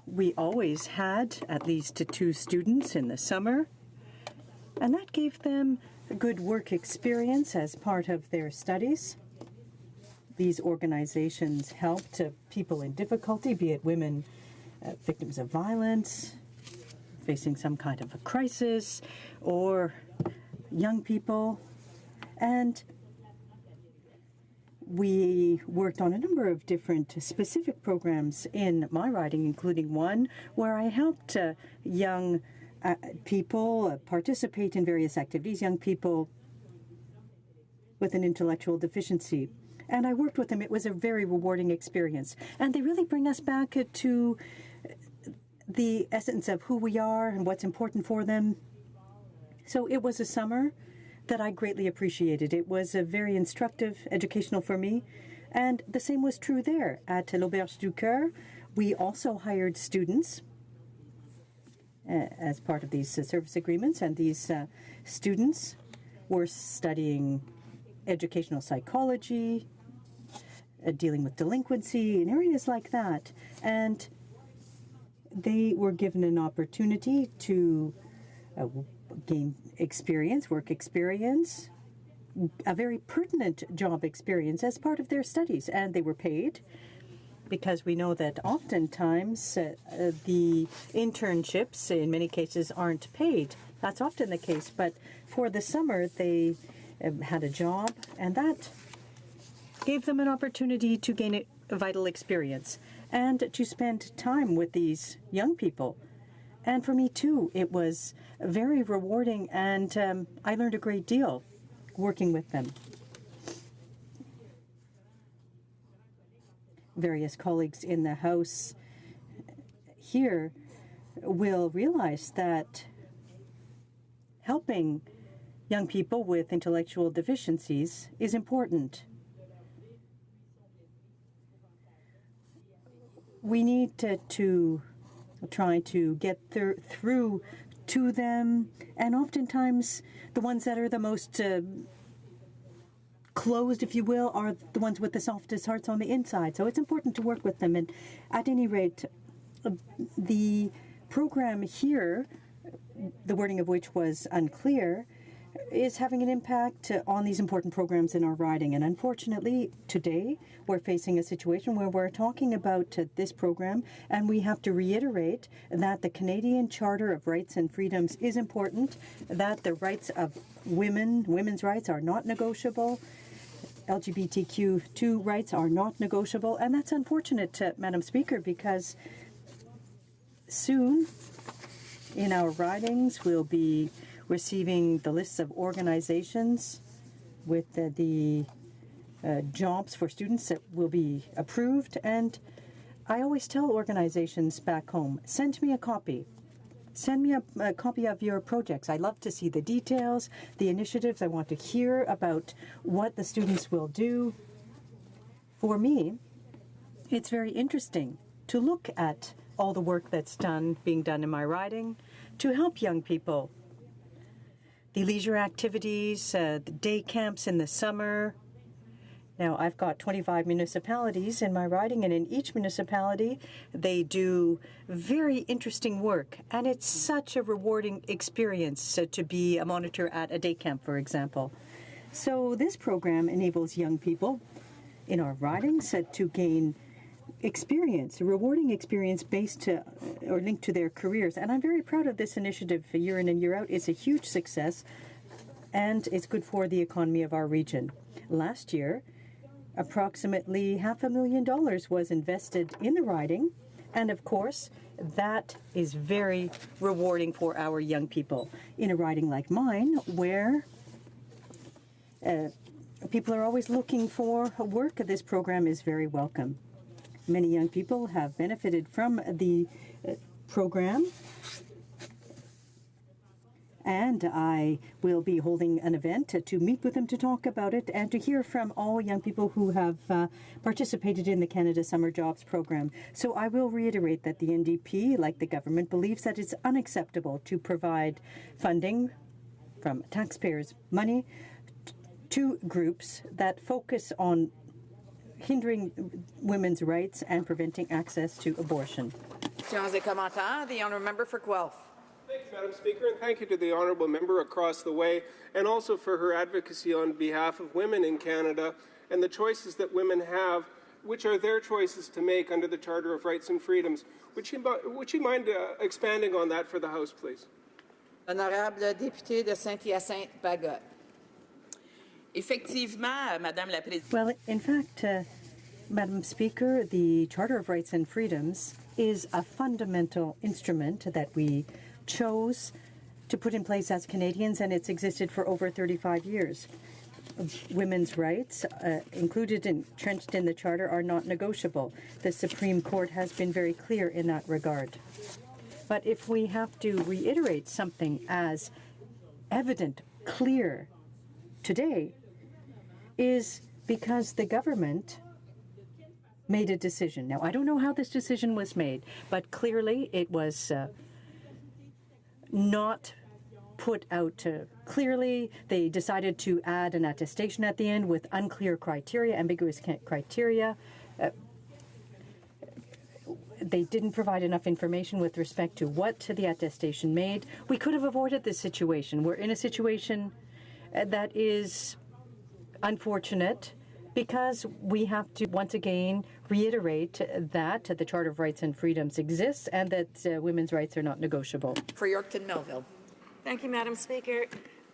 we always had at least 2 students in the summer, and that gave them a good work experience as part of their studies. These organizations helped people in difficulty, be it women, victims of violence, facing some kind of a crisis, or young people. And we worked on a number of different specific programs in my riding, including one where I helped young people participate in various activities, young people with an intellectual deficiency. And I worked with them. It was a very rewarding experience. And they really bring us back to the essence of who we are and what's important for them. So it was a summer that I greatly appreciated. It was very instructive, educational for me. And the same was true there. At l'Auberge du Coeur, we also hired students as part of these service agreements. And these students were studying educational psychology, dealing with delinquency, in areas like that. And they were given an opportunity to gain experience, work experience, a very pertinent job experience as part of their studies. And they were paid, because we know that oftentimes the internships in many cases aren't paid. That's often the case. But for the summer, they had a job, and that gave them an opportunity to gain a vital experience and to spend time with these young people. And for me, too, it was very rewarding, and I learned a great deal working with them. Various colleagues in the House here will realize that helping young people with intellectual deficiencies is important. We need to try to get through to them, and oftentimes the ones that are the most closed, if you will, are the ones with the softest hearts on the inside. So it's important to work with them. And at any rate, the program here, the wording of which was unclear, is having an impact on these important programs in our riding. And unfortunately, today, we're facing a situation where we're talking about this program, and we have to reiterate that the Canadian Charter of Rights and Freedoms is important, that the rights of women's rights are not negotiable, LGBTQ2 rights are not negotiable, and that's unfortunate, Madam Speaker, because soon in our ridings we'll be receiving the lists of organizations with the jobs for students that will be approved. And I always tell organizations back home, send me a copy. Send me a copy of your projects. I love to see the details, the initiatives. I want to hear about what the students will do. For me, it's very interesting to look at all the work that's being done in my riding to help young people. The leisure activities, the day camps in the summer. Now, I've got 25 municipalities in my riding, and in each municipality, they do very interesting work. And it's such a rewarding experience to be a monitor at a day camp, for example. So this program enables young people in our ridings to gain experience, a rewarding experience based or linked to their careers. And I'm very proud of this initiative year in and year out. It's a huge success, and it's good for the economy of our region. Last year, approximately $500,000 was invested in the riding, and of course, that is very rewarding for our young people. In a riding like mine, where people are always looking for work, this program is very welcome. Many young people have benefited from the program, and I will be holding an event to meet with them to talk about it and to hear from all young people who have participated in the Canada Summer Jobs Program. So I will reiterate that the NDP, like the government, believes that it's unacceptable to provide funding from taxpayers' money to groups that focus on hindering women's rights and preventing access to abortion. Questions et commentaires. The honourable member for Guelph. Thank you, Madam Speaker, and thank you to the honourable member across the way, and also for her advocacy on behalf of women in Canada and the choices that women have, which are their choices to make under the Charter of Rights and Freedoms. Would you mind expanding on that for the House, please? Honorable député de Saint-Hyacinthe-Bagot. Effectivement, Madame la Présidente. Well, in fact, Madam Speaker, the Charter of Rights and Freedoms is a fundamental instrument that we chose to put in place as Canadians, and it's existed for over 35 years. Women's rights, included and entrenched in the Charter, are not negotiable. The Supreme Court has been very clear in that regard. But if we have to reiterate something as evident, clear today, is because the government made a decision. Now, I don't know how this decision was made, but clearly it was not put out clearly. They decided to add an attestation at the end with unclear criteria, ambiguous criteria. They didn't provide enough information with respect to what the attestation made. We could have avoided this situation. We're in a situation that is unfortunate because we have to once again reiterate that the Charter of Rights and Freedoms exists and that women's rights are not negotiable. For Yorkton Melville. Thank you, Madam Speaker.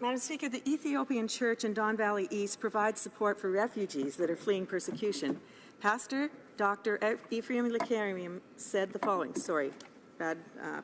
Madam Speaker, the Ethiopian Church in Don Valley East provides support for refugees that are fleeing persecution. Pastor Dr. Ephraim Lekariam said the following, bad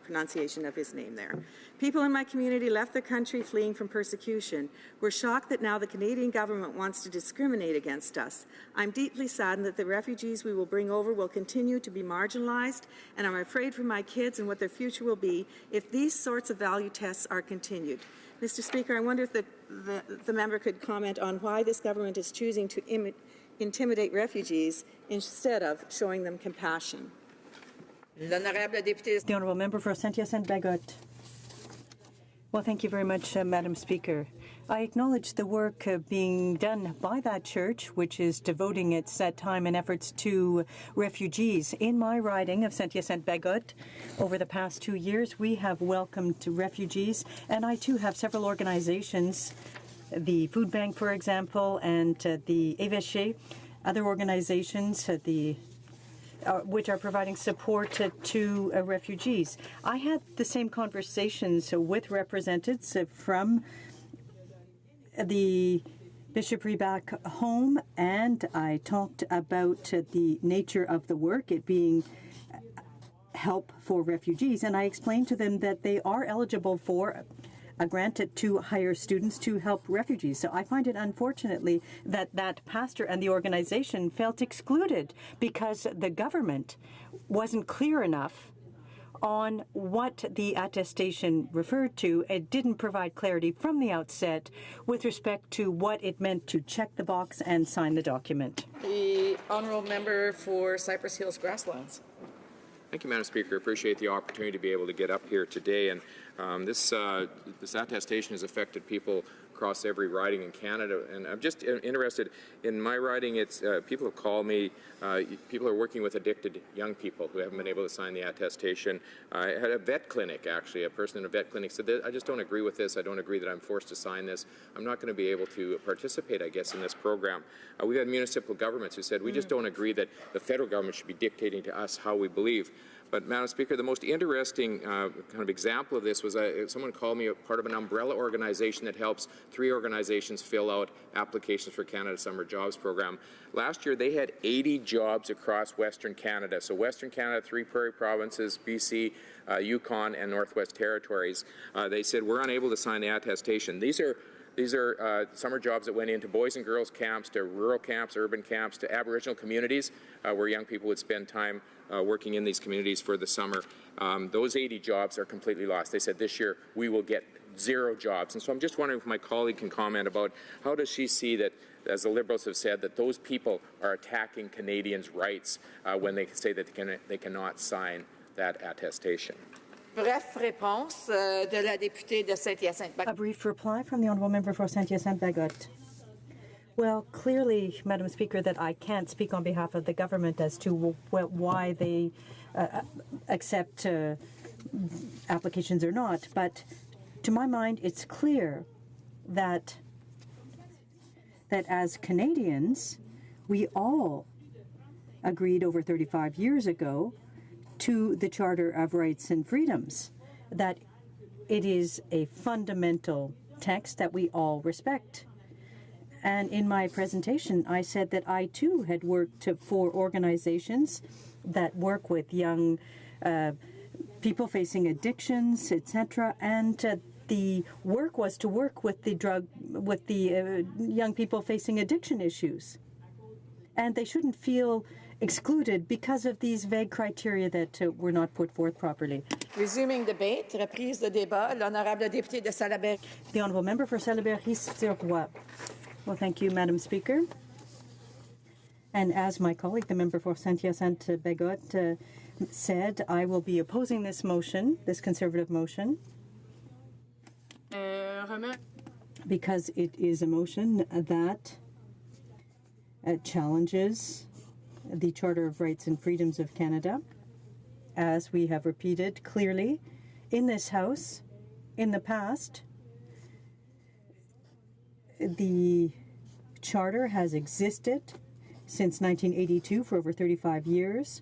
pronunciation of his name there. People in my community left the country fleeing from persecution. We're shocked that now the Canadian government wants to discriminate against us. I'm deeply saddened that the refugees we will bring over will continue to be marginalized, and I'm afraid for my kids and what their future will be if these sorts of value tests are continued. Mr. Speaker, I wonder if the member could comment on why this government is choosing to intimidate refugees instead of showing them compassion. The honourable member for Saint-Hyacinthe-Bagot. Well, thank you very much, Madam Speaker. I acknowledge the work being done by that church, which is devoting its time and efforts to refugees. In my riding of Saint-Hyacinthe-Bagot, over the past 2 years, we have welcomed refugees, and I too have several organizations, the Food Bank, for example, and the Évêché, other organizations, which are providing support to refugees. I had the same conversations with representatives from the bishopry back home, and I talked about the nature of the work, it being help for refugees, and I explained to them that they are eligible for a grant to hire students to help refugees. So I find it unfortunately that that pastor and the organization felt excluded because the government wasn't clear enough on what the attestation referred to. It didn't provide clarity from the outset with respect to what it meant to check the box and sign the document. The honourable member for Cypress Hills Grasslands. Thank you, Madam Speaker. I appreciate the opportunity to be able to get up here today. And this attestation has affected people across every riding in Canada. And I'm just interested in my riding. It's people have called me. People are working with addicted young people who haven't been able to sign the attestation. I had a vet clinic, actually. A person in a vet clinic said, I just don't agree with this. I don't agree that I'm forced to sign this. I'm not going to be able to participate, I guess, in this program. We've had municipal governments who said, we just don't agree that the federal government should be dictating to us how we believe. But, Madam Speaker, the most interesting kind of example of this was someone called me a part of an umbrella organization that helps 3 organizations fill out applications for Canada Summer Jobs Program. Last year, they had 80 jobs across Western Canada. So Western Canada, 3 prairie provinces, BC, Yukon, and Northwest Territories. They said, we're unable to sign the attestation. These are summer jobs that went into boys and girls camps, to rural camps, urban camps, to Aboriginal communities where young people would spend time working in these communities for the summer. Those 80 jobs are completely lost. They said this year we will get 0 jobs. And so I'm just wondering if my colleague can comment about how does she see that, as the Liberals have said, that those people are attacking Canadians' rights when they say that they cannot sign that attestation. Bref réponse de la députée de Saint-Hyacinthe. A brief reply from the honourable member for Saint-Hyacinthe-Bagotte. Well, clearly, Madam Speaker, that I can't speak on behalf of the government as to why they accept applications or not. But to my mind, it's clear that as Canadians, we all agreed over 35 years ago to the Charter of Rights and Freedoms, that it is a fundamental text that we all respect. And in my presentation, I said that I too had worked for organizations that work with young people facing addictions, etc. And the work was to work with the young people facing addiction issues. And they shouldn't feel excluded because of these vague criteria that were not put forth properly. Resuming debate, reprise de débat, l'honorable député de Salaberry. The honourable member for Salaberry-sur-Roi. Well, thank you, Madam Speaker. And as my colleague, the member for Saint-Hyacinthe-Bagotte, said, I will be opposing this motion, this Conservative motion, because it is a motion that challenges the Charter of Rights and Freedoms of Canada, as we have repeated clearly in this House in the past. The Charter has existed since 1982 for over 35 years.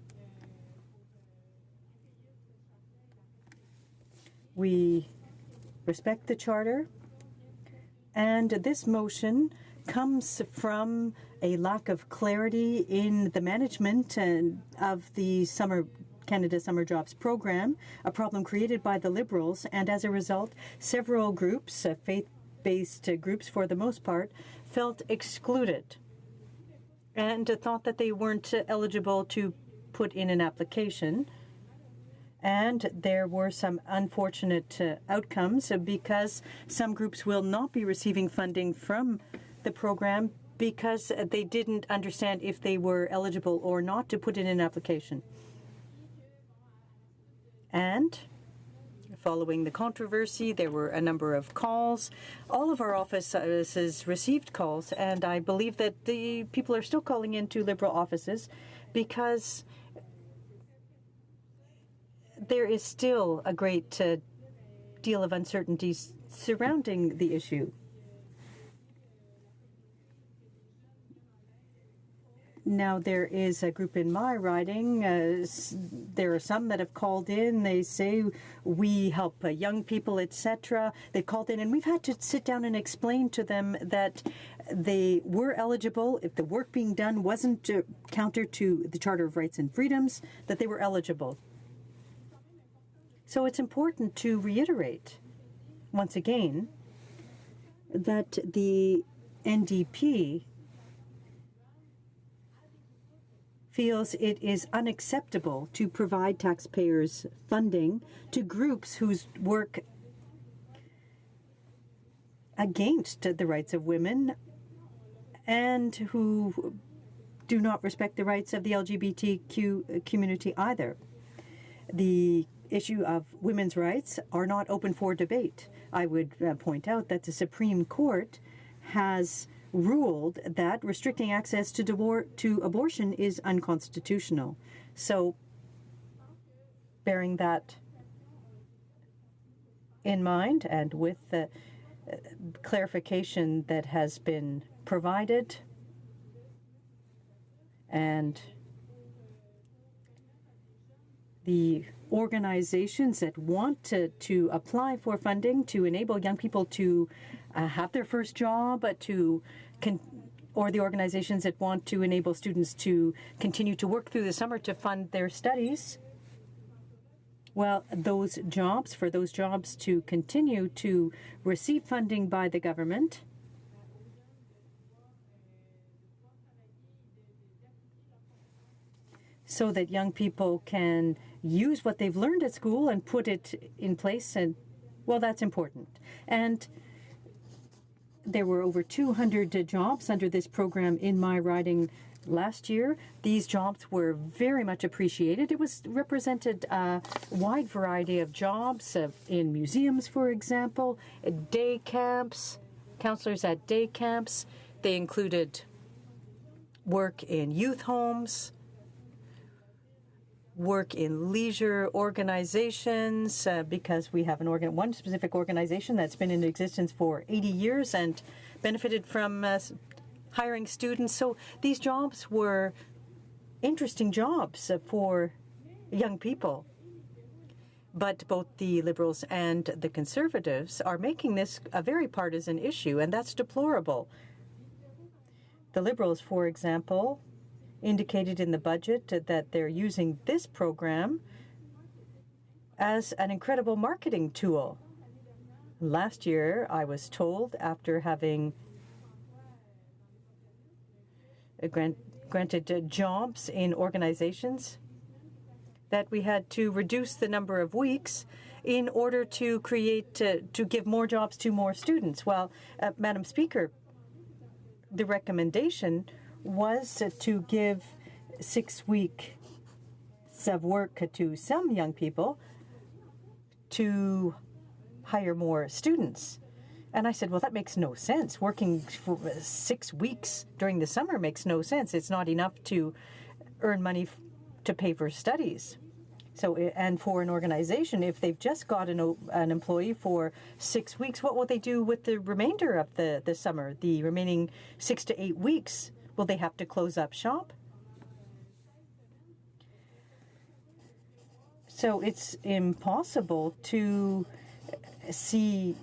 We respect the Charter, and this motion comes from a lack of clarity in the management of the Canada Summer Jobs Program, a problem created by the Liberals, and as a result, several groups, faith-based groups for the most part, felt excluded and thought that they weren't eligible to put in an application. And there were some unfortunate outcomes because some groups will not be receiving funding from the program because they didn't understand if they were eligible or not to put in an application. And following the controversy, there were a number of calls. All of our offices received calls, and I believe that the people are still calling into Liberal offices because there is still a great deal of uncertainties surrounding the issue. Now, there is a group in my riding. There are some that have called in. They say we help young people, etc. They've called in, and we've had to sit down and explain to them that they were eligible. If the work being done wasn't counter to the Charter of Rights and Freedoms, that they were eligible. So it's important to reiterate once again, that the NDP feels it is unacceptable to provide taxpayers' funding to groups whose work against the rights of women and who do not respect the rights of the LGBTQ community either. The issue of women's rights are not open for debate. I would point out that the Supreme Court has ruled that restricting access to abortion is unconstitutional. So, bearing that in mind, and with the clarification that has been provided, and the organizations that want to apply for funding to enable young people to have their first job, or the organizations that want to enable students to continue to work through the summer to fund their studies, well, for those jobs to continue to receive funding by the government, so that young people can use what they've learned at school and put it in place, and, well, that's important. And there were over 200 jobs under this program in my riding last year. These jobs were very much appreciated. It represented a wide variety of jobs in museums, for example, day camps, counselors at day camps. They included work in youth homes, work in leisure organizations, because we have one specific organization that's been in existence for 80 years and benefited from hiring students. So these jobs were interesting jobs for young people. But both the Liberals and the Conservatives are making this a very partisan issue, and that's deplorable. The Liberals, for example, indicated in the budget that they're using this program as an incredible marketing tool. Last year, I was told, after having granted jobs in organizations, that we had to reduce the number of weeks in order to give more jobs to more students. Well, Madam Speaker, the recommendation was to give 6 weeks of work to some young people to hire more students. And I said, well, that makes no sense. Working for 6 weeks during the summer makes no sense. It's not enough to earn money to pay for studies. So, and for an organization, if they've just got an employee for 6 weeks, what will they do with the remainder of the summer, the remaining 6 to 8 weeks? Will they have to close up shop? So it's impossible to see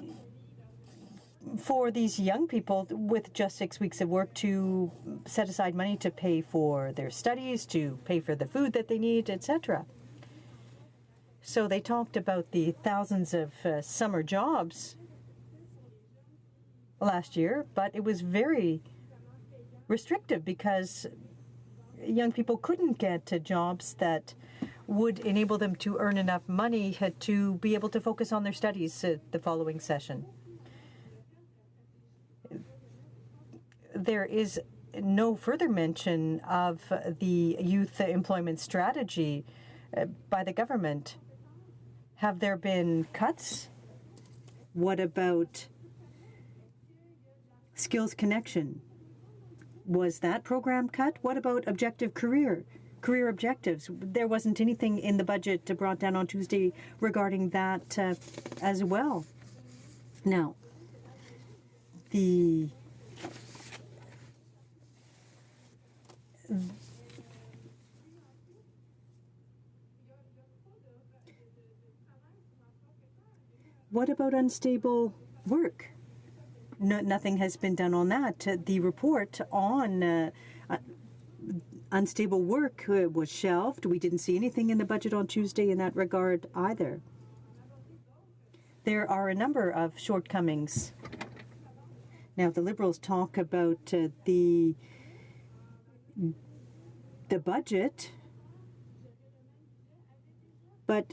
for these young people with just 6 weeks of work to set aside money to pay for their studies, to pay for the food that they need, etc. So they talked about the thousands of summer jobs last year, but it was very restrictive because young people couldn't get to jobs that would enable them to earn enough money to be able to focus on their studies the following session. There is no further mention of the youth employment strategy by the government. Have there been cuts? What about Skills Connection? Was that program cut? What about Objective Career objectives? There wasn't anything in the budget brought down on Tuesday regarding that as well. Now, what about unstable work? Nothing has been done on that. The report on unstable work was shelved. We didn't see anything in the budget on Tuesday in that regard either. there are a number of shortcomings. Now, the Liberals talk about the budget, but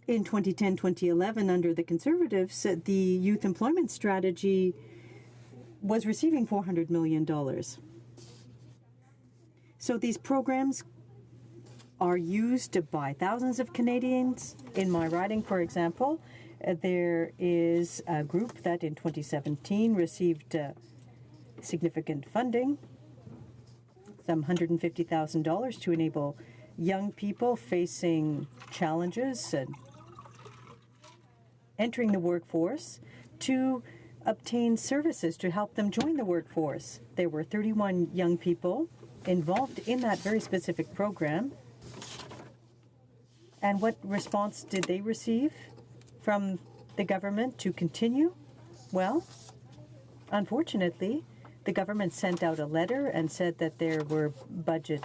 in 2010-2011, under the Conservatives, the youth employment strategy was receiving $400 million. So these programs are used by thousands of Canadians. In my riding, for example, there is a group that in 2017 received significant funding, some $150,000 to enable young people facing challenges and entering the workforce to obtain services to help them join the workforce. There were 31 young people involved in that very specific program. And what response did they receive from the government to continue? Well, unfortunately, the government sent out a letter and said that there were budget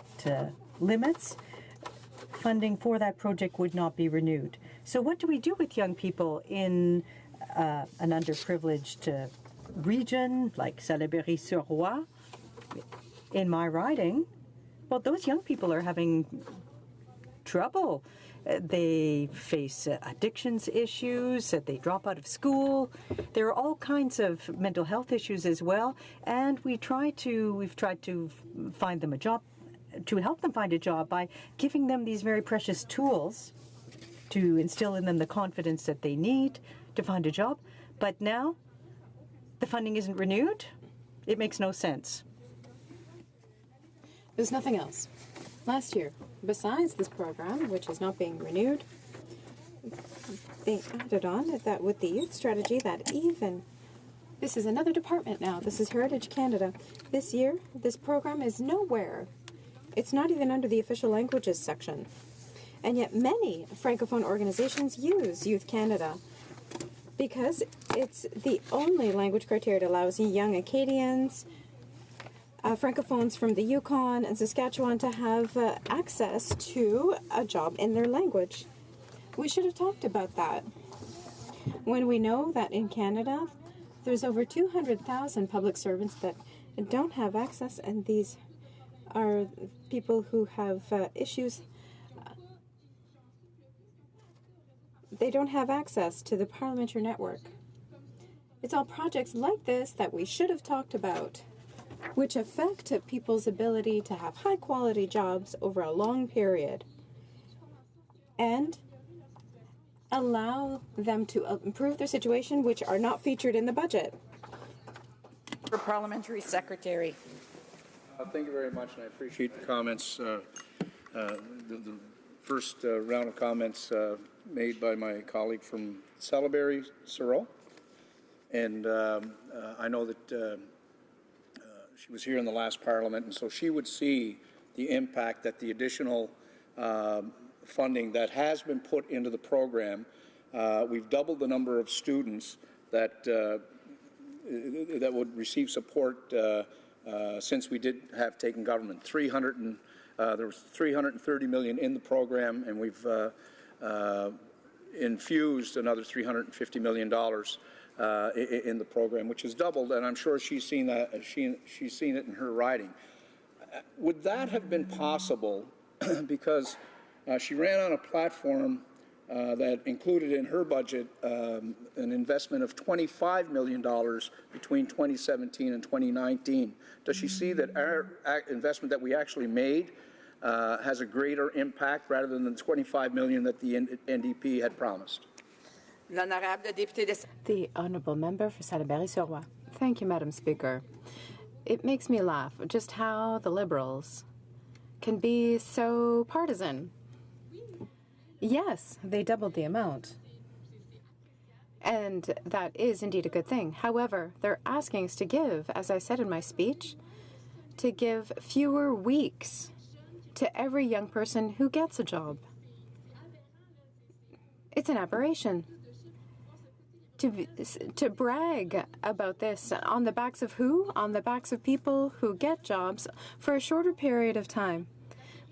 limits. Funding for that project would not be renewed. So what do we do with young people in an underprivileged region like Salaberry-sur-Roi? In my riding, well, those young people are having trouble. They face addictions issues, they drop out of school. There are all kinds of mental health issues as well, and we've tried to find them a job, to help them find a job by giving them these very precious tools to instill in them the confidence that they need to find a job. But now the funding isn't renewed. It makes no sense. There's nothing else. Last year, besides this program, which is not being renewed, they added on that with the youth strategy that even, this is another department now, this is Heritage Canada. This year, this program is nowhere. It's not even under the official languages section. And yet many Francophone organizations use Youth Canada because it's the only language criteria that allows young Acadians, Francophones from the Yukon and Saskatchewan to have access to a job in their language. We should have talked about that. When we know that in Canada, there's over 200,000 public servants that don't have access, and these are people who have issues. They don't have access to the parliamentary network. It's all projects like this that we should have talked about, which affect people's ability to have high-quality jobs over a long period and allow them to improve their situation, which are not featured in the budget. For Parliamentary Secretary. Thank you very much, and I appreciate the comments. The first round of comments made by my colleague from Salaberry-sur-Roi, and I know that she was here in the last Parliament, and so she would see the impact that the additional funding that has been put into the program. We've doubled the number of students that would receive support since we did have taken government. There was $330 million in the program, and we've infused another $350 million in the program, which has doubled, and I'm sure she's seen that. She's seen it in her riding. Would that have been possible because she ran on a platform that included in her budget an investment of $25 million between 2017 and 2019? Does she see that our investment that we actually made has a greater impact rather than the $25 million that the NDP had promised? The Honourable Member for Salaberry-sur-Roi. Thank you, Madam Speaker. It makes me laugh just how the Liberals can be so partisan. Yes, they doubled the amount. And that is indeed a good thing. However, they're asking us to give, as I said in my speech, to give fewer weeks to every young person who gets a job. It's an aberration. To brag about this on the backs of who? On the backs of people who get jobs for a shorter period of time,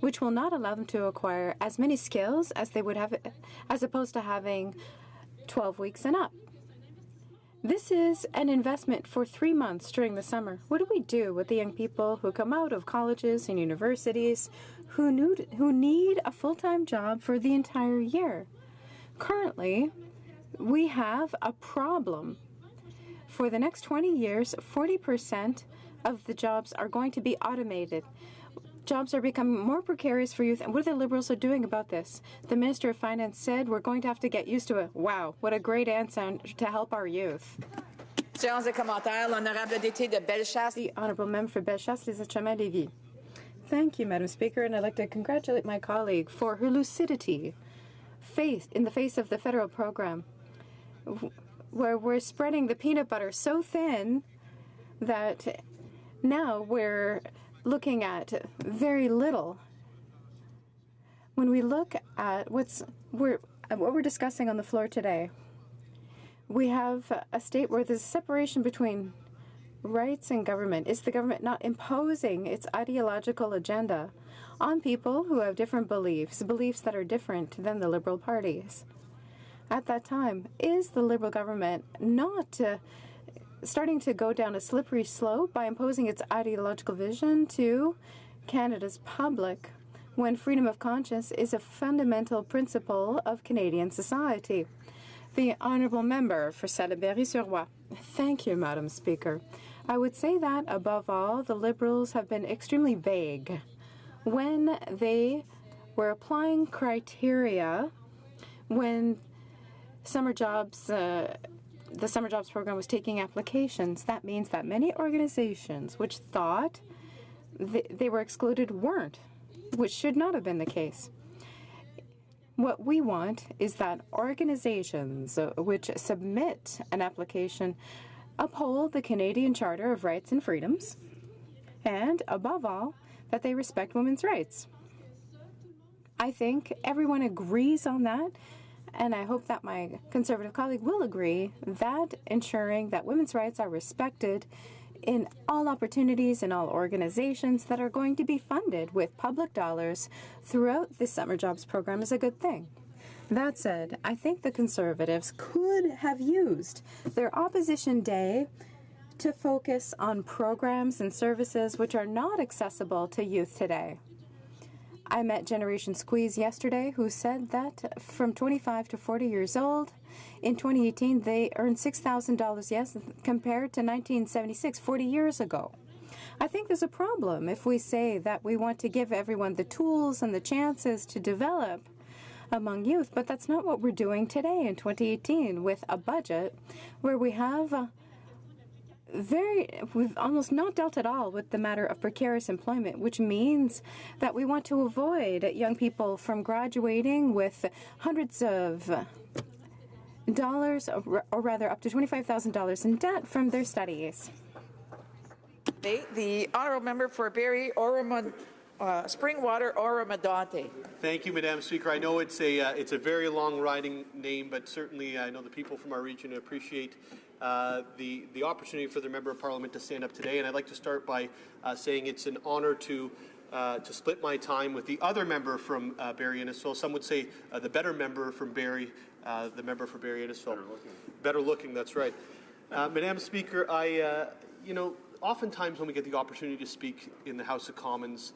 which will not allow them to acquire as many skills as they would have, as opposed to having 12 weeks and up. This is an investment for 3 months during the summer. What do we do with the young people who come out of colleges and universities who need a full-time job for the entire year? Currently, we have a problem. For the next 20 years, 40% of the jobs are going to be automated. Jobs are becoming more precarious for youth, and what are the Liberals are doing about this? The Minister of Finance said we're going to have to get used to it. Wow, what a great answer to help our youth. Séance de commentaires, l'honorable député de Bellechasse. The Honourable Member for Bellechasse, Les Etchemins, Lévis. Thank you, Madam Speaker, and I'd like to congratulate my colleague for her lucidity in the face of the federal program, where we're spreading the peanut butter so thin that now we're looking at very little. When we look at what we're discussing on the floor today, we have a state where there's a separation between rights and government. Is the government not imposing its ideological agenda on people who have different beliefs that are different than the Liberal parties? At that time, is the Liberal government not starting to go down a slippery slope by imposing its ideological vision to Canada's public when freedom of conscience is a fundamental principle of Canadian society? The Honourable Member for Salaberry-sur-Roi. Thank you, Madam Speaker. I would say that, above all, the Liberals have been extremely vague when they were applying criteria when summer jobs the Summer Jobs Program was taking applications. That means that many organizations which thought they were excluded weren't, which should not have been the case. What we want is that organizations which submit an application uphold the Canadian Charter of Rights and Freedoms, and, above all, that they respect women's rights. I think everyone agrees on that, and I hope that my Conservative colleague will agree that ensuring that women's rights are respected in all opportunities in all organizations that are going to be funded with public dollars throughout the Summer Jobs Program is a good thing. That said, I think the Conservatives could have used their opposition day to focus on programs and services which are not accessible to youth today. I met Generation Squeeze yesterday, who said that from 25 to 40 years old, in 2018, they earned $6,000, yes, compared to 1976, 40 years ago. I think there's a problem if we say that we want to give everyone the tools and the chances to develop among youth, but that's not what we're doing today in 2018 with a budget where we have we've almost not dealt at all with the matter of precarious employment, which means that we want to avoid young people from graduating with hundreds of dollars, or rather up to $25,000 in debt from their studies. The Honourable Member for Barrie Springwater Oromadante. Thank you, Madam Speaker. I know it's a very long-riding name, but certainly I know the people from our region appreciate the opportunity for the Member of Parliament to stand up today. And I'd like to start by saying it's an honour to split my time with the other member from Barrie Innisfil. Some would say the better member from Barrie, the member for Barrie Innisfil. Better looking, that's right. Madam Speaker, oftentimes when we get the opportunity to speak in the House of Commons,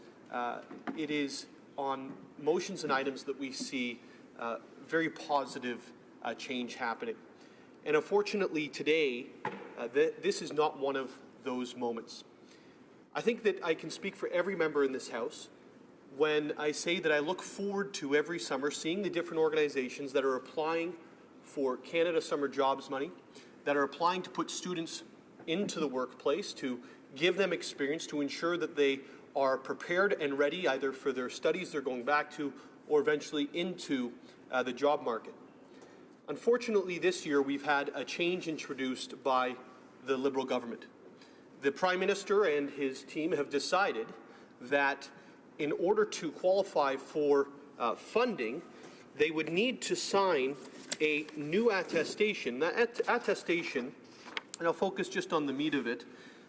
it is on motions and items that we see very positive change happening. And unfortunately today, this is not one of those moments. I think that I can speak for every member in this House when I say that I look forward to every summer seeing the different organizations that are applying for Canada Summer Jobs money, that are applying to put students into the workplace, to give them experience, to ensure that they are prepared and ready either for their studies they're going back to or eventually into the job market. Unfortunately, this year we've had a change introduced by the Liberal government. The Prime Minister and his team have decided that in order to qualify for funding, they would need to sign a new attestation. That attestation, and I'll focus just on the meat of it,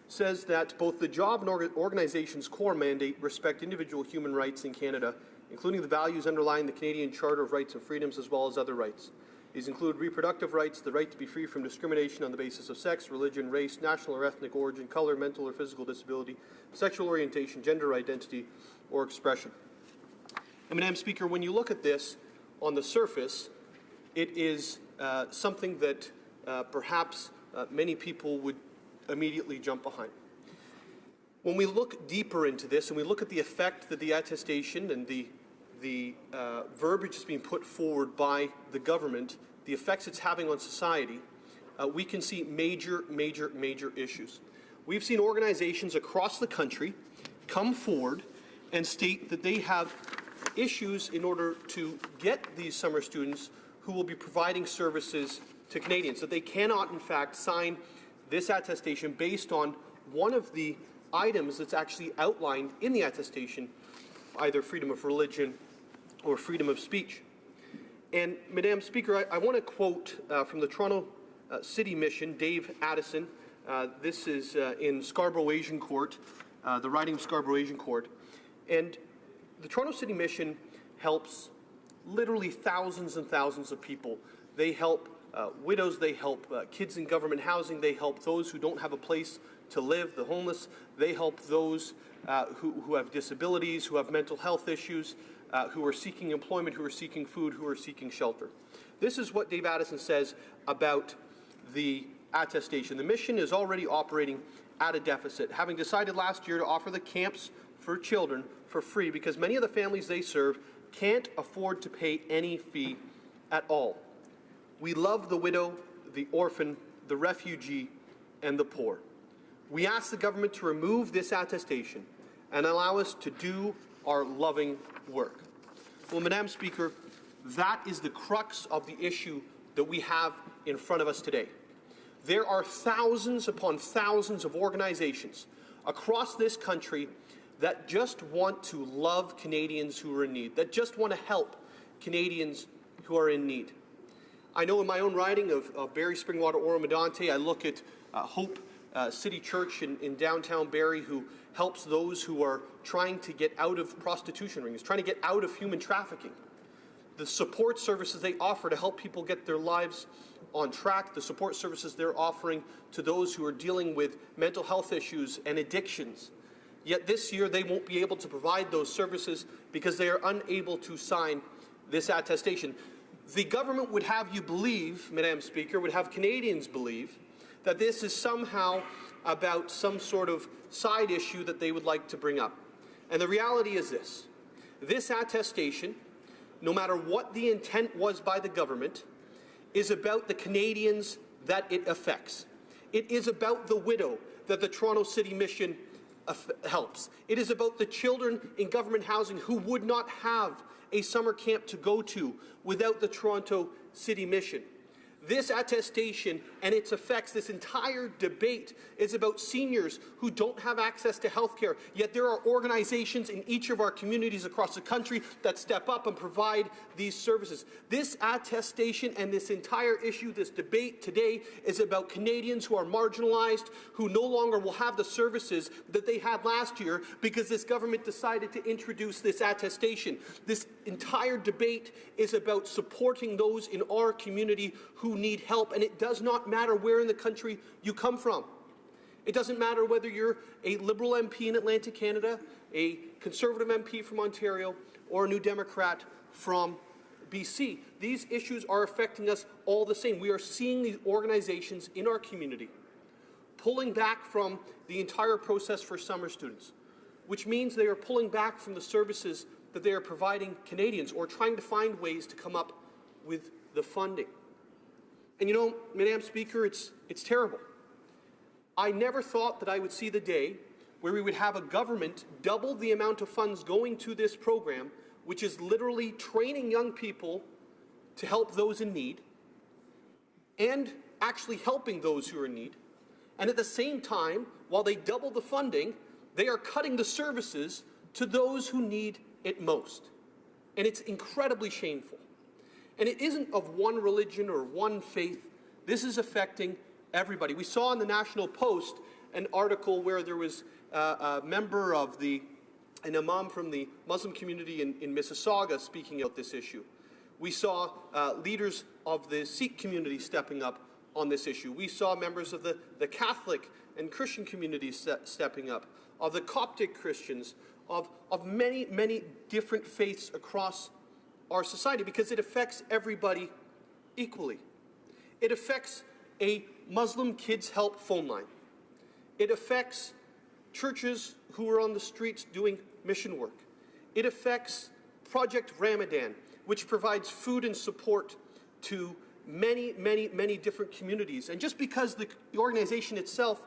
says that both the job and organization's core mandate respect individual human rights in Canada, including the values underlying the Canadian Charter of Rights and Freedoms as well as other rights. These include reproductive rights, the right to be free from discrimination on the basis of sex, religion, race, national or ethnic origin, color, mental or physical disability, sexual orientation, gender identity, or expression. And Madam Speaker, when you look at this on the surface, it is something that perhaps many people would immediately jump behind. When we look deeper into this and we look at the effect that the attestation and the verbiage is being put forward by the government, the effects it's having on society, we can see major issues. We've seen organizations across the country come forward and state that they have issues in order to get these summer students who will be providing services to Canadians, that they cannot in fact sign this attestation based on one of the items that's actually outlined in the attestation, either freedom of religion or freedom of speech. And Madam Speaker, I want to quote from the Toronto City Mission, Dave Addison. This is in Scarborough Asian Court, the riding of Scarborough Asian Court. And the Toronto City Mission helps literally thousands and thousands of people. They help widows, they help kids in government housing, they help those who don't have a place to live, the homeless, they help those who have disabilities, who have mental health issues, who are seeking employment, who are seeking food, who are seeking shelter. This is what Dave Addison says about the attestation. The mission is already operating at a deficit, having decided last year to offer the camps for children for free because many of the families they serve can't afford to pay any fee at all. We love the widow, the orphan, the refugee, and the poor. We ask the government to remove this attestation and allow us to do our loving work. Well, Madam Speaker, that is the crux of the issue that we have in front of us today. There are thousands upon thousands of organizations across this country that just want to love Canadians who are in need, that just want to help Canadians who are in need. I know in my own riding of Barrie, Springwater, Oro-Medonte, I look at Hope City Church in downtown Barrie, who helps those who are trying to get out of prostitution rings, trying to get out of human trafficking. The support services they offer to help people get their lives on track, the support services they're offering to those who are dealing with mental health issues and addictions. Yet this year they won't be able to provide those services because they are unable to sign this attestation. The government would have you believe, Madam Speaker, would have Canadians believe that this is somehow about some sort of side issue that they would like to bring up. And the reality is this. This attestation, no matter what the intent was by the government, is about the Canadians that it affects. It is about the widow that the Toronto City Mission helps. It is about the children in government housing who would not have a summer camp to go to without the Toronto City Mission. This attestation and its effects, this entire debate, is about seniors who don't have access to health care, yet there are organizations in each of our communities across the country that step up and provide these services. This attestation and this entire issue, this debate today, is about Canadians who are marginalized, who no longer will have the services that they had last year because this government decided to introduce this attestation. This entire debate is about supporting those in our community who need help, and it does not matter where in the country you come from. It doesn't matter whether you're a Liberal MP in Atlantic Canada, a Conservative MP from Ontario, or a New Democrat from BC. These issues are affecting us all the same. We are seeing these organizations in our community pulling back from the entire process for summer students, which means they are pulling back from the services that they are providing Canadians or trying to find ways to come up with the funding. And you know, Madam Speaker, it's terrible. I never thought that I would see the day where we would have a government double the amount of funds going to this program, which is literally training young people to help those in need and actually helping those who are in need. And at the same time, while they double the funding, they are cutting the services to those who need it most. And it's incredibly shameful. And it isn't of one religion or one faith. This is affecting everybody. We saw in the National Post an article where there was a member of an imam from the Muslim community in Mississauga speaking about this issue. We saw leaders of the Sikh community stepping up on this issue. We saw members of the Catholic and Christian communities stepping up, of the Coptic Christians, of many, many different faiths across our society, because it affects everybody equally. It affects a Muslim Kids Help phone line. It affects churches who are on the streets doing mission work. It affects Project Ramadan, which provides food and support to many, many, many different communities. And just because the organization itself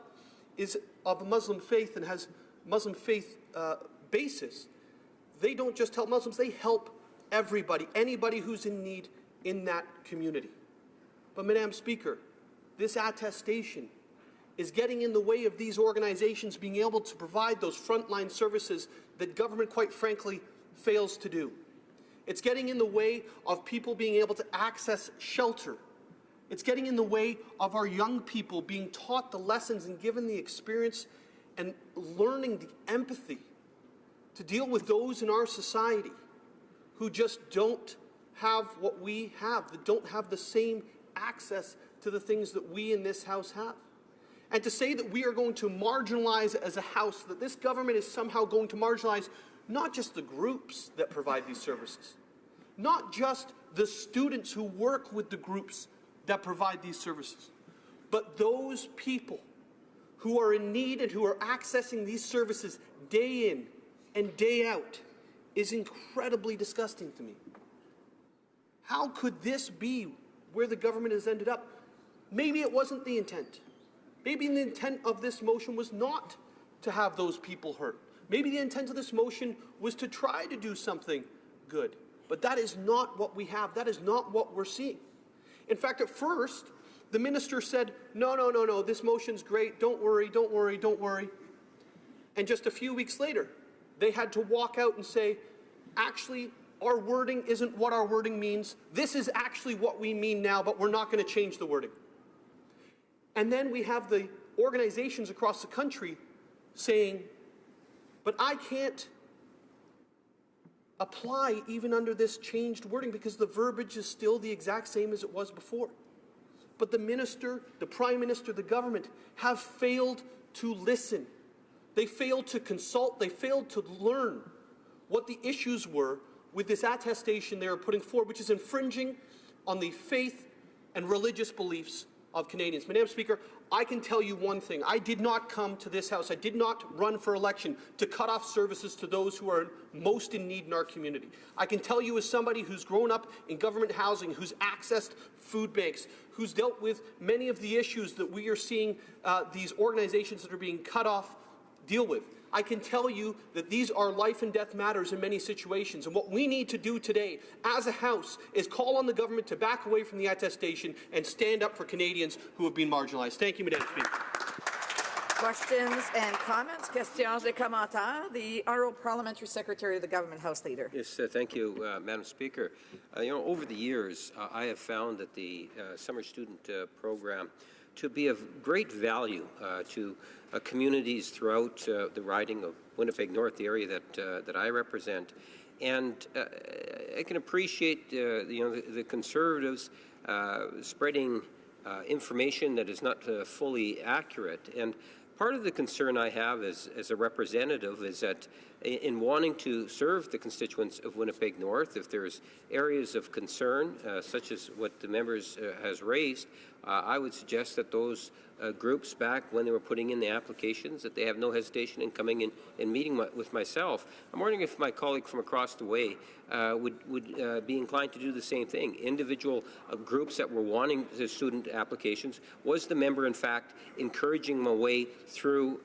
is of a Muslim faith and has Muslim faith basis, they don't just help Muslims, they help everybody, anybody who's in need in that community. But Madam Speaker, this attestation is getting in the way of these organizations being able to provide those frontline services that government, quite frankly, fails to do. It's getting in the way of people being able to access shelter. It's getting in the way of our young people being taught the lessons and given the experience and learning the empathy to deal with those in our society who just don't have what we have, that don't have the same access to the things that we in this House have. And to say that we are going to marginalize as a House, that this government is somehow going to marginalize not just the groups that provide these services, not just the students who work with the groups that provide these services, but those people who are in need and who are accessing these services day in and day out, is incredibly disgusting to me. How could this be where the government has ended up? Maybe it wasn't the intent. Maybe the intent of this motion was not to have those people hurt. Maybe the intent of this motion was to try to do something good. But that is not what we have. That is not what we're seeing. In fact, at first, the minister said, no, this motion's great. Don't worry, don't worry, don't worry. And just a few weeks later, they had to walk out and say, actually, our wording isn't what our wording means. This is actually what we mean now, but we're not going to change the wording. And then we have the organizations across the country saying, but I can't apply even under this changed wording because the verbiage is still the exact same as it was before. But the minister, the prime minister, the government have failed to listen. They failed to consult. They failed to learn what the issues were with this attestation they are putting forward, which is infringing on the faith and religious beliefs of Canadians. Madam Speaker, I can tell you one thing. I did not come to this House, I did not run for election to cut off services to those who are most in need in our community. I can tell you as somebody who's grown up in government housing, who's accessed food banks, who's dealt with many of the issues that we are seeing these organizations that are being cut off deal with. I can tell you that these are life and death matters in many situations. And what we need to do today as a House is call on the government to back away from the attestation and stand up for Canadians who have been marginalized. Thank you, Madam Speaker. Questions and comments? Questions et commentaires? The Honourable Parliamentary Secretary of the Government House Leader. Yes, thank you, Madam Speaker. Over the years, I have found that the summer student program to be of great value to communities throughout the riding of Winnipeg North, the area that I represent. And I can appreciate the Conservatives spreading information that is not fully accurate. And part of the concern I have as a representative is that in wanting to serve the constituents of Winnipeg North, if there's areas of concern, such as what the members has raised, I would suggest that those groups back when they were putting in the applications, that they have no hesitation in coming in and meeting with myself. I'm wondering if my colleague from across the way would be inclined to do the same thing. Individual groups that were wanting the student applications, was the member in fact encouraging them away through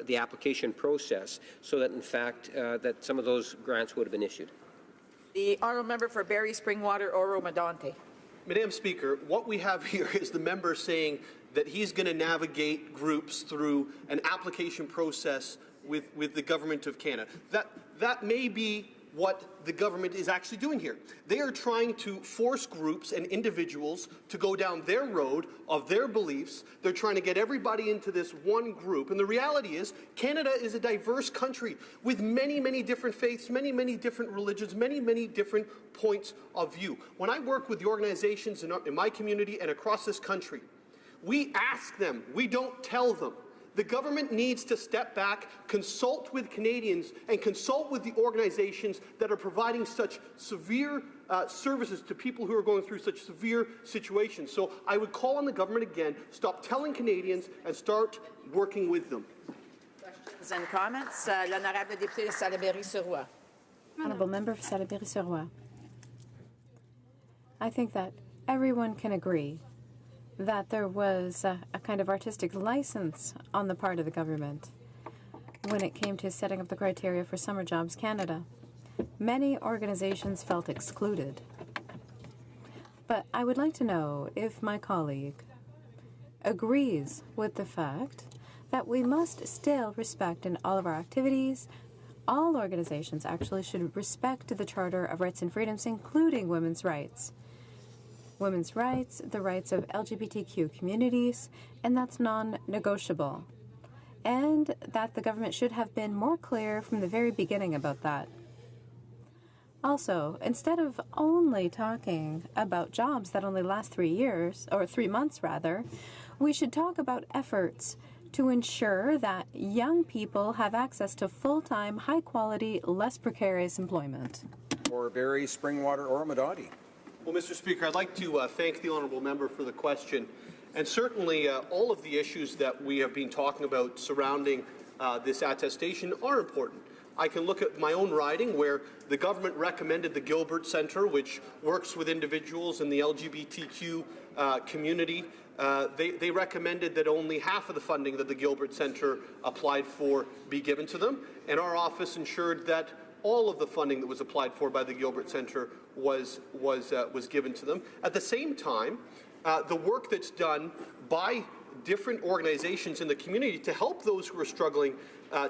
the application process so that in fact that some of those grants would have been issued? The Honourable Member for Barrie Springwater, Oro-Medonte. Madam Speaker, what we have here is the member saying that he's going to navigate groups through an application process with the Government of Canada. That may be what the government is actually doing here. They are trying to force groups and individuals to go down their road of their beliefs. They're trying to get everybody into this one group. And the reality is, Canada is a diverse country with many, many different faiths, many, many different religions, many, many different points of view. When I work with the organizations in my community and across this country, we ask them, we don't tell them. The government needs to step back, consult with Canadians, and consult with the organizations that are providing such severe services to people who are going through such severe situations. So I would call on the government again, stop telling Canadians and start working with them. Questions and comments? L'honorable député de Salaberry-sur-Roi. Honourable Member for Salaberry-sur-Roi. I think that everyone can agree that there was a kind of artistic license on the part of the government when it came to setting up the criteria for Summer Jobs Canada. Many organizations felt excluded. But I would like to know if my colleague agrees with the fact that we must still respect in all of our activities. All organizations actually should respect the Charter of Rights and Freedoms, including women's rights. Women's rights, the rights of LGBTQ communities, and that's non-negotiable. And that the government should have been more clear from the very beginning about that. Also, instead of only talking about jobs that only last 3 years, or 3 months rather, we should talk about efforts to ensure that young people have access to full-time, high-quality, less precarious employment. For Barrie, Springwater, Oromadati. Well, Mr. Speaker, I'd like to thank the honourable member for the question. And certainly all of the issues that we have been talking about surrounding this attestation are important. I can look at my own riding where the government recommended the Gilbert Centre, which works with individuals in the LGBTQ community. They recommended that only half of the funding that the Gilbert Centre applied for be given to them. And our office ensured that all of the funding that was applied for by the Gilbert Centre was given to them. At the same time, the work that's done by different organizations in the community to help those who are struggling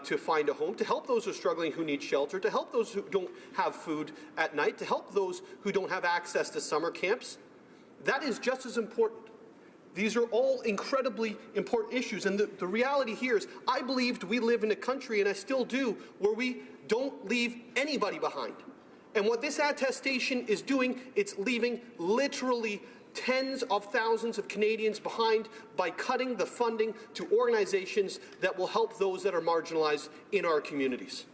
to find a home, to help those who are struggling who need shelter, to help those who don't have food at night, to help those who don't have access to summer camps, that is just as important. These are all incredibly important issues. And the reality here is I believed we live in a country, and I still do, where we don't leave anybody behind. And what this attestation is doing, it's leaving literally tens of thousands of Canadians behind by cutting the funding to organizations that will help those that are marginalized in our communities.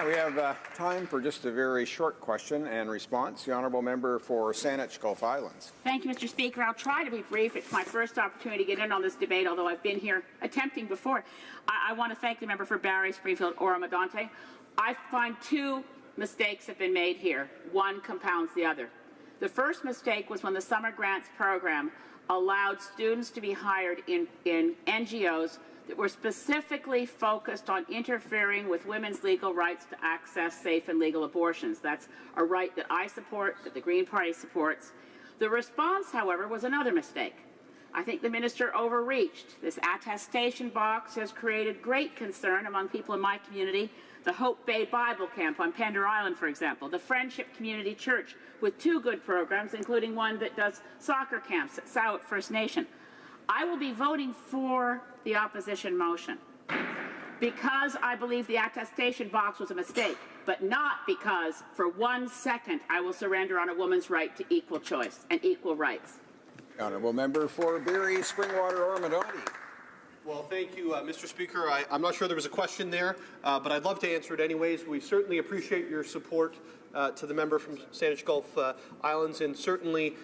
We have time for just a very short question and response. The honourable member for Saanich Gulf Islands. Thank you, Mr. Speaker. I'll try to be brief. It's my first opportunity to get in on this debate, although I've been here attempting before. I want to thank the member for Barrie, Springfield, Oromadante. I find two mistakes have been made here. One compounds the other. The first mistake was when the Summer Grants Program allowed students to be hired in NGOs that were specifically focused on interfering with women's legal rights to access safe and legal abortions. That's a right that I support, that the Green Party supports. The response, however, was another mistake. I think the minister overreached. This attestation box has created great concern among people in my community. The Hope Bay Bible Camp on Pender Island, for example, the Friendship Community Church with two good programs, including one that does soccer camps at Sowett First Nation. I will be voting for the opposition motion because I believe the attestation box was a mistake, but not because for 1 second I will surrender on a woman's right to equal choice and equal rights. Honourable member for Barrie, Springwater, Oromadati. Well, thank you, Mr. Speaker. I'm not sure there was a question there, but I'd love to answer it anyways. We certainly appreciate your support to the member from Saanich Gulf Islands, and certainly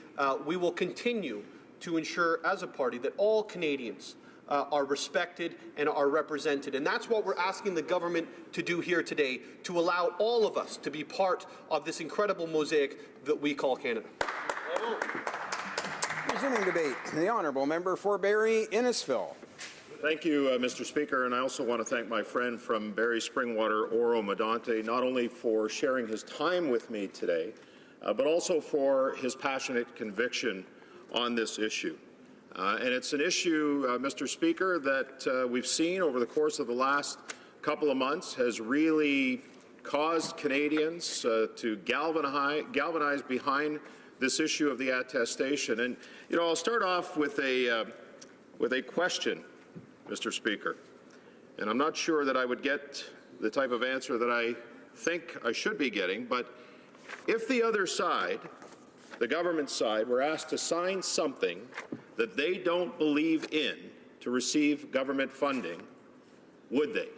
we will continue to ensure as a party that all Canadians are respected and are represented. And that's what we're asking the government to do here today, to allow all of us to be part of this incredible mosaic that we call Canada. Resuming debate, the honourable member for Barrie, Innisfil. Thank you, Mr. Speaker, and I also want to thank my friend from Barrie, Springwater, Oromadante, not only for sharing his time with me today, but also for his passionate conviction on this issue. And it's an issue, Mr. Speaker, that we've seen over the course of the last couple of months has really caused Canadians to galvanize behind this issue of the attestation. And, you know, I'll start off with a question, Mr. Speaker. And I'm not sure that I would get the type of answer that I think I should be getting, but if the other side, the government side, were asked to sign something that they don't believe in to receive government funding, would they?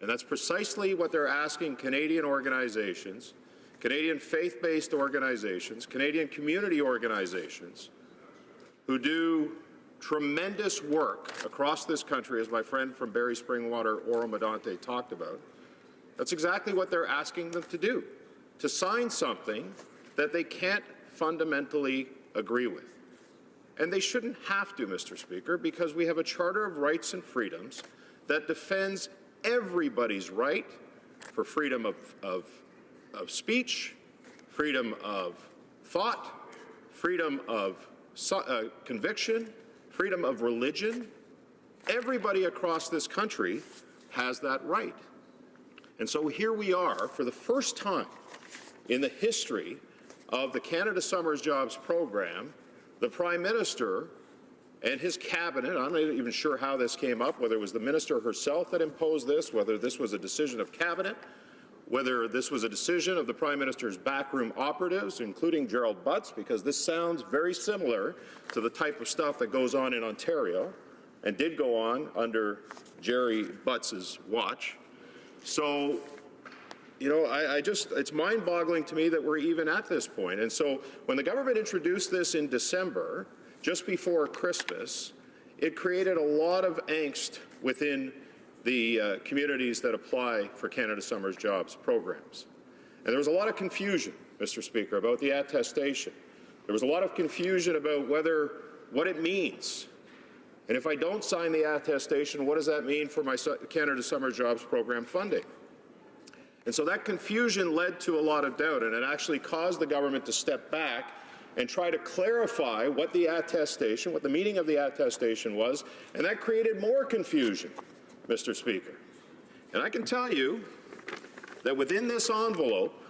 And that's precisely what they're asking Canadian organizations, Canadian faith-based organizations, Canadian community organizations who do tremendous work across this country, as my friend from Barrie Springwater, Oro Medonte, talked about. That's exactly what they're asking them to do, to sign something that they can't fundamentally agree with. And they shouldn't have to, Mr. Speaker, because we have a Charter of Rights and Freedoms that defends everybody's right for freedom of speech, freedom of thought, freedom of conviction, freedom of religion. Everybody across this country has that right. And so here we are, for the first time in the history of the Canada Summers Jobs Program, the Prime Minister and his cabinet, I'm not even sure how this came up, whether it was the minister herself that imposed this, whether this was a decision of cabinet, whether this was a decision of the Prime Minister's backroom operatives, including Gerald Butts, because this sounds very similar to the type of stuff that goes on in Ontario and did go on under Jerry Butts's watch. So, you know, it's mind-boggling to me that we're even at this point. And so when the government introduced this in December, just before Christmas, it created a lot of angst within the communities that apply for Canada Summers Jobs programs. And there was a lot of confusion, Mr. Speaker, about the attestation. There was a lot of confusion about what it means. And if I don't sign the attestation, what does that mean for my Canada Summer Jobs Program funding? And so that confusion led to a lot of doubt, and it actually caused the government to step back and try to clarify what the attestation, what the meaning of the attestation was, and that created more confusion, Mr. Speaker. And I can tell you that within this envelope,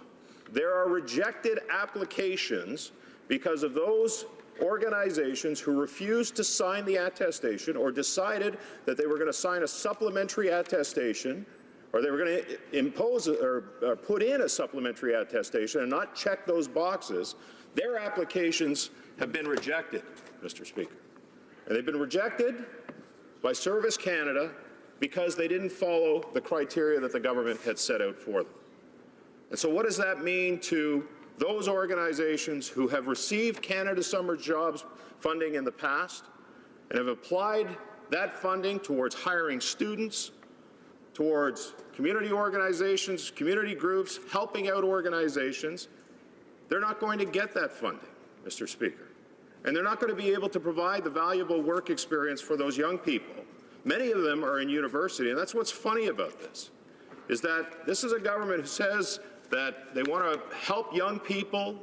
there are rejected applications because of those organizations who refused to sign the attestation or decided that they were going to sign a supplementary attestation, or they were going to impose or put in a supplementary attestation and not check those boxes. Their applications have been rejected, Mr. Speaker. And they've been rejected by Service Canada because they didn't follow the criteria that the government had set out for them. And so what does that mean to those organizations who have received Canada Summer Jobs funding in the past and have applied that funding towards hiring students, towards community organizations, community groups, helping out organizations? They're not going to get that funding, Mr. Speaker. And they're not going to be able to provide the valuable work experience for those young people. Many of them are in university, and that's what's funny about this, is that this is a government who says that they want to help young people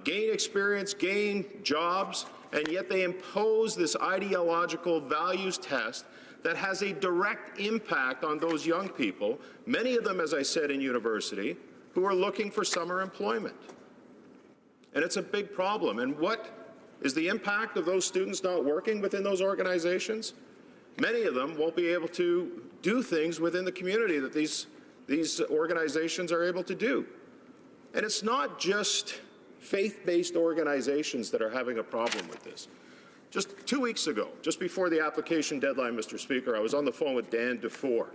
gain experience, gain jobs, and yet they impose this ideological values test that has a direct impact on those young people, many of them, as I said, in university, who are looking for summer employment. And it's a big problem. And what is the impact of those students not working within those organizations? Many of them won't be able to do things within the community that these organizations are able to do. And it's not just faith-based organizations that are having a problem with this. Just 2 weeks ago, just before the application deadline, Mr. Speaker, I was on the phone with Dan Dufour.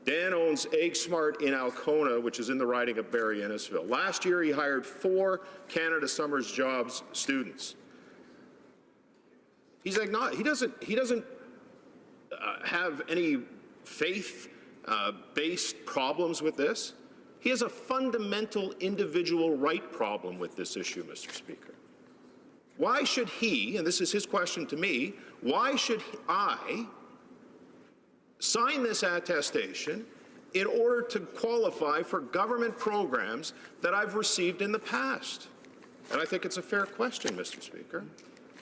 Dan owns Egg Smart in Alcona, which is in the riding of Barrie Innisfil. Last year, he hired 4 Canada Summers Jobs students. He's like, he doesn't have any faith-based problems with this. He has a fundamental individual right problem with this issue, Mr. Speaker. Why should he, and this is his question to me, why should I sign this attestation in order to qualify for government programs that I've received in the past? And I think it's a fair question, Mr. Speaker.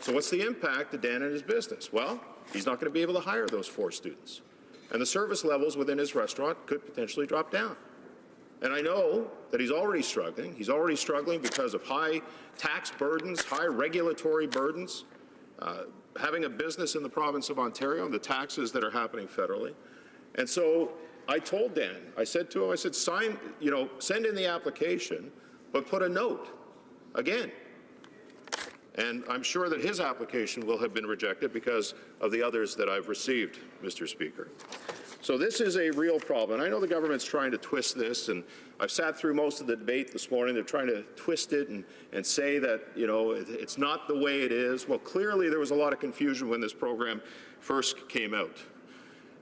So what's the impact to Dan and his business? Well, he's not going to be able to hire those 4 students. and the service levels within his restaurant could potentially drop down. And I know that he's already struggling. He's already struggling because of high tax burdens, high regulatory burdens, having a business in the province of Ontario and the taxes that are happening federally. And so I told Dan, I said to him, I said, send in the application, but put a note again. And I'm sure that his application will have been rejected because of the others that I've received, Mr. Speaker. So this is a real problem. And I know the government's trying to twist this, and I've sat through most of the debate this morning. They're trying to twist it and say that, it's not the way it is. Well, clearly there was a lot of confusion when this program first came out.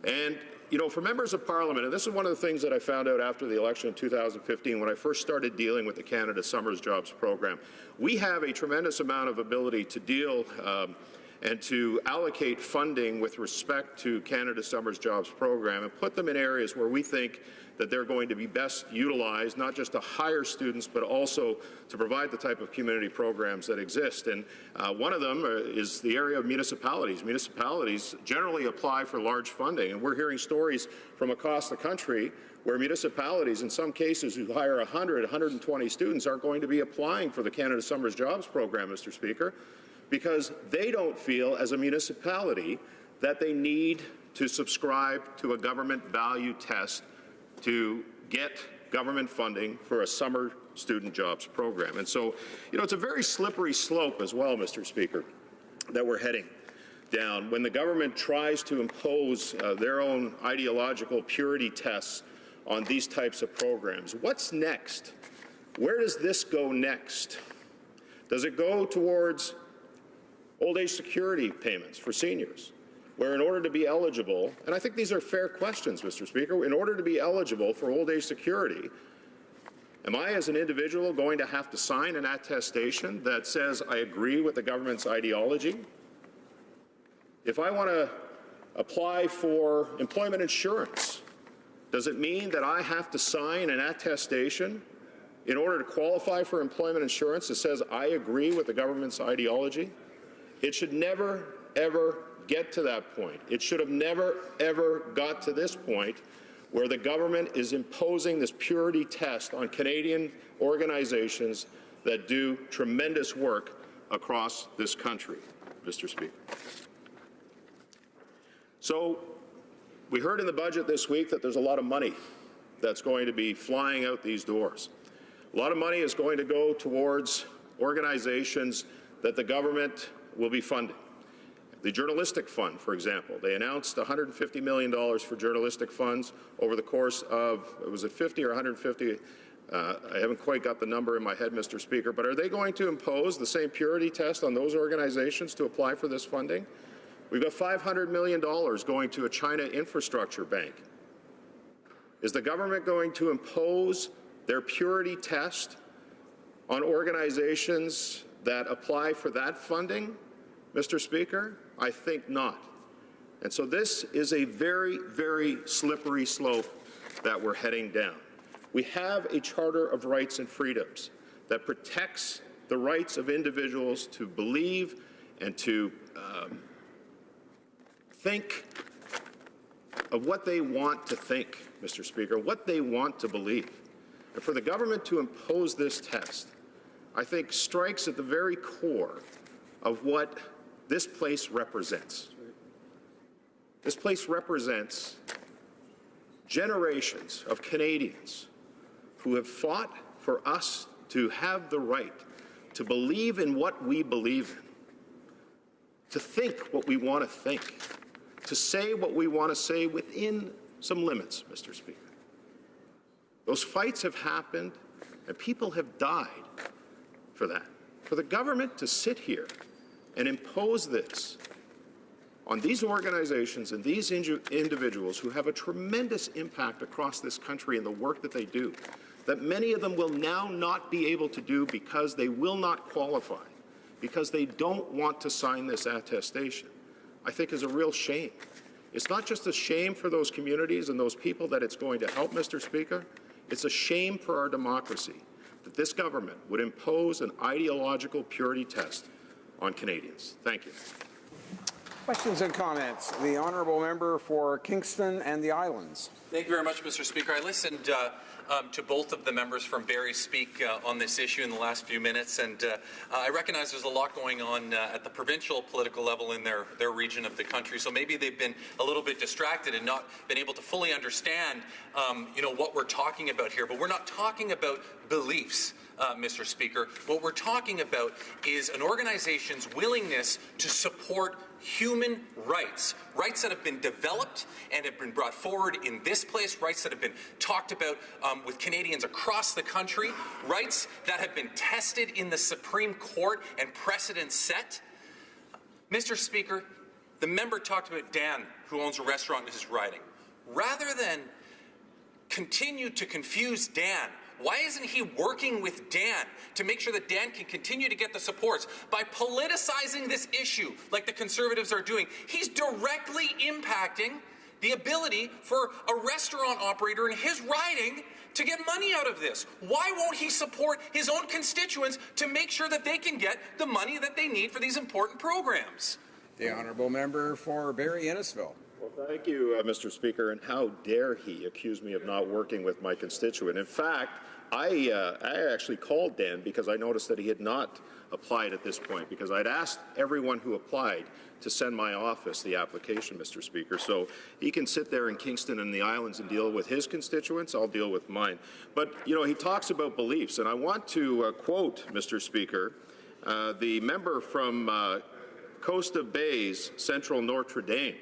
And for members of Parliament, and this is one of the things that I found out after the election in 2015 when I first started dealing with the Canada Summers Jobs Program, we have a tremendous amount of ability to deal and to allocate funding with respect to Canada Summers Jobs Program and put them in areas where we think that they're going to be best utilized, not just to hire students, but also to provide the type of community programs that exist. And one of them is the area of municipalities. Municipalities generally apply for large funding, and we're hearing stories from across the country where municipalities, in some cases, who hire 100, 120 students aren't going to be applying for the Canada Summers Jobs Program, Mr. Speaker, because they don't feel, as a municipality, that they need to subscribe to a government value test to get government funding for a summer student jobs program. And so, it's a very slippery slope as well, Mr. Speaker, that we're heading down when the government tries to impose their own ideological purity tests on these types of programs. What's next? Where does this go next? Does it go towards old age security payments for seniors, where in order to be eligible, and I think these are fair questions, Mr. Speaker, in order to be eligible for old age security, am I as an individual going to have to sign an attestation that says I agree with the government's ideology? If I want to apply for employment insurance, does it mean that I have to sign an attestation in order to qualify for employment insurance that says I agree with the government's ideology? It should never, ever get to that point. It should have never, ever got to this point where the government is imposing this purity test on Canadian organizations that do tremendous work across this country, Mr. Speaker. So we heard in the budget this week that there's a lot of money that's going to be flying out these doors. A lot of money is going to go towards organizations that the government will be funding. The Journalistic Fund, for example, they announced $150 million for journalistic funds over the course of, was it 50 or 150? I haven't quite got the number in my head, Mr. Speaker, but are they going to impose the same purity test on those organizations to apply for this funding? We've got $500 million going to a China infrastructure bank. Is the government going to impose their purity test on organizations that apply for that funding, Mr. Speaker? I think not. And so this is a very, very slippery slope that we're heading down. We have a Charter of Rights and Freedoms that protects the rights of individuals to believe and to think of what they want to think, Mr. Speaker, what they want to believe. And for the government to impose this test, I think strikes at the very core of what this place represents. This place represents generations of Canadians who have fought for us to have the right to believe in what we believe in, to think what we want to think, to say what we want to say within some limits, Mr. Speaker. Those fights have happened, and people have died for that. For the government to sit here and impose this on these organizations and these individuals who have a tremendous impact across this country in the work that they do, that many of them will now not be able to do because they will not qualify, because they don't want to sign this attestation, I think is a real shame. It's not just a shame for those communities and those people that it's going to help, Mr. Speaker. It's a shame for our democracy that this government would impose an ideological purity test on Canadians. Thank you. Questions and comments? The honourable member for Kingston and the Islands. Thank you very much, Mr. Speaker. I listened to both of the members from Barrie speak on this issue in the last few minutes, and I recognize there's a lot going on at the provincial political level in their region of the country, so maybe they've been a little bit distracted and not been able to fully understand what we're talking about here. But we're not talking about beliefs, Mr. Speaker. What we're talking about is an organization's willingness to support human rights, rights that have been developed and have been brought forward in this place, rights that have been talked about with Canadians across the country, rights that have been tested in the Supreme Court and precedent set. Mr. Speaker, the member talked about Dan, who owns a restaurant in his riding. Rather than continue to confuse Dan, why isn't he working with Dan to make sure that Dan can continue to get the supports? By politicizing this issue like the Conservatives are doing, he's directly impacting the ability for a restaurant operator in his riding to get money out of this. Why won't he support his own constituents to make sure that they can get the money that they need for these important programs? The honourable member for Barrie Innisfil. Well, thank you, Mr. Speaker. And how dare he accuse me of not working with my constituent? In fact, I actually called Dan because I noticed that he had not applied at this point, because I'd asked everyone who applied to send my office the application, Mr. Speaker. So he can sit there in Kingston and the Islands and deal with his constituents. I'll deal with mine. But, he talks about beliefs, and I want to quote, Mr. Speaker, the member from Costa Bay's Central Notre Dame.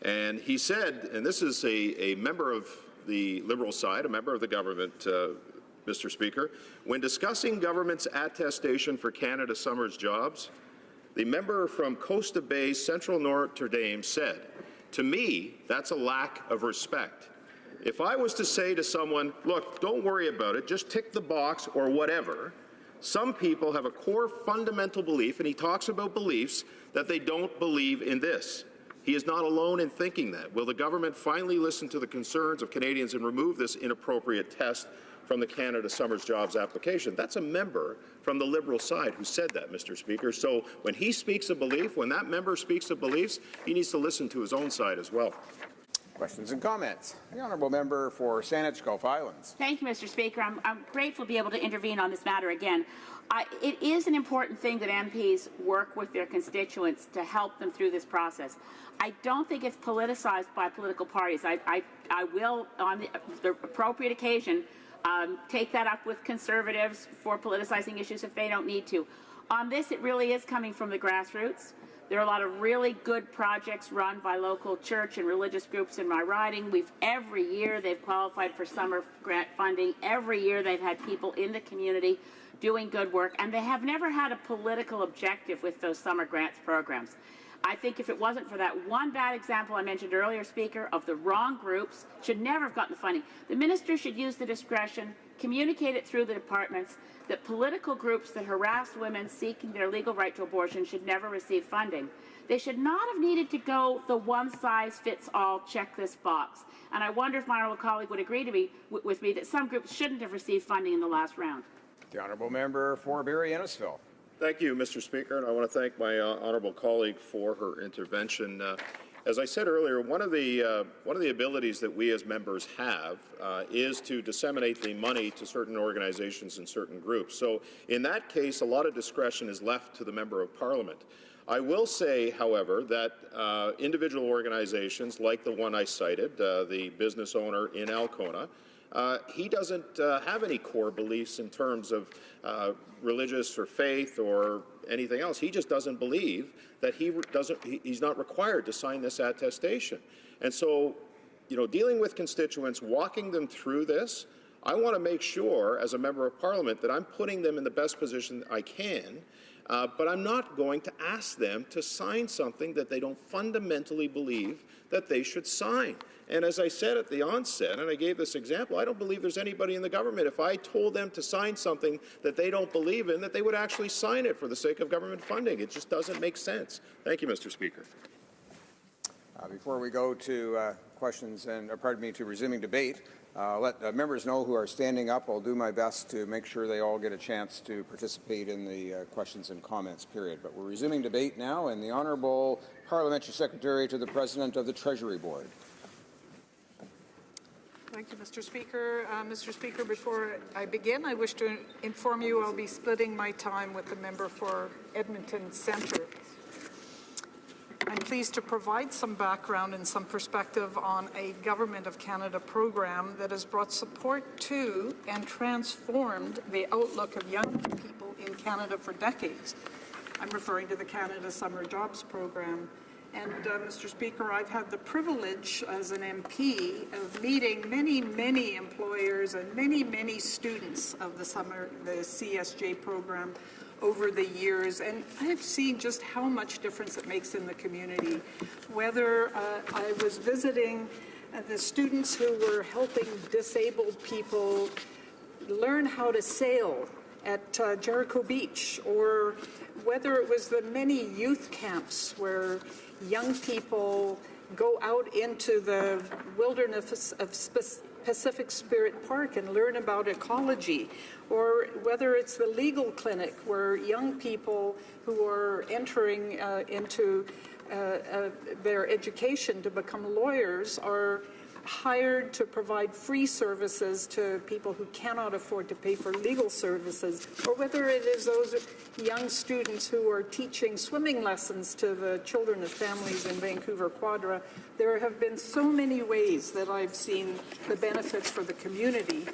And he said, and this is a member of the Liberal side, a member of the government, Mr. Speaker, when discussing government's attestation for Canada Summer's jobs, the member from Costa Bay Central Notre Dame said, "To me, that's a lack of respect. If I was to say to someone, look, don't worry about it, just tick the box or whatever, some people have a core fundamental belief," and he talks about beliefs, "that they don't believe in this. He is not alone in thinking that. Will the government finally listen to the concerns of Canadians and remove this inappropriate test from the Canada Summer's Jobs application?" That's a member from the Liberal side who said that, Mr. Speaker. So when he speaks of belief, when that member speaks of beliefs, he needs to listen to his own side as well. Questions and comments? The honourable member for Saanich Gulf Islands. Thank you, Mr. Speaker. I'm grateful to be able to intervene on this matter again. It is an important thing that MPs work with their constituents to help them through this process. I don't think it's politicized by political parties. I will, on the appropriate occasion, take that up with Conservatives for politicizing issues if they don't need to. On this, it really is coming from the grassroots. There are a lot of really good projects run by local church and religious groups in my riding. Every year they've qualified for summer grant funding. Every year they've had people in the community doing good work, and they have never had a political objective with those summer grants programs. I think if it wasn't for that one bad example I mentioned earlier, Speaker, of the wrong groups, should never have gotten the funding. The minister should use the discretion, communicate it through the departments, that political groups that harass women seeking their legal right to abortion should never receive funding. They should not have needed to go the one-size-fits-all check this box. And I wonder if my honourable colleague would agree with me that some groups shouldn't have received funding in the last round. The honourable member for Barrie Innisfil. Thank you, Mr. Speaker, and I want to thank my honourable colleague for her intervention. As I said earlier, one of the abilities that we as members have is to disseminate the money to certain organizations and certain groups. So in that case, a lot of discretion is left to the Member of Parliament. I will say, however, that individual organizations like the one I cited, the business owner in Alcona, he doesn't have any core beliefs in terms of religious or faith or anything else. He just doesn't believe that he's not required to sign this attestation. And so, dealing with constituents, walking them through this, I want to make sure as a Member of Parliament that I'm putting them in the best position I can, but I'm not going to ask them to sign something that they don't fundamentally believe that they should sign. And as I said at the onset, and I gave this example, I don't believe there's anybody in the government, if I told them to sign something that they don't believe in, that they would actually sign it for the sake of government funding. It just doesn't make sense. Thank you, Mr. Speaker. Before we go to questions and, to resuming debate, let members know who are standing up. I'll do my best to make sure they all get a chance to participate in the questions and comments period. But we're resuming debate now, and the Honourable Parliamentary Secretary to the President of the Treasury Board. Thank you, Mr. Speaker. Mr. Speaker, before I begin, I wish to inform you I'll be splitting my time with the member for Edmonton Centre. I'm pleased to provide some background and some perspective on a Government of Canada program that has brought support to and transformed the outlook of young people in Canada for decades. I'm referring to the Canada Summer Jobs Program. And, Mr. Speaker, I've had the privilege as an MP of meeting many employers and many students of the CSJ program over the years, and I've seen just how much difference it makes in the community. Whether I was visiting the students who were helping disabled people learn how to sail at Jericho Beach, or whether it was the many youth camps where young people go out into the wilderness of Pacific Spirit Park and learn about ecology, or whether it's the legal clinic where young people who are entering into their education to become lawyers are hired to provide free services to people who cannot afford to pay for legal services, or whether it is those young students who are teaching swimming lessons to the children of families in Vancouver Quadra. There have been so many ways that I've seen the benefits for the community.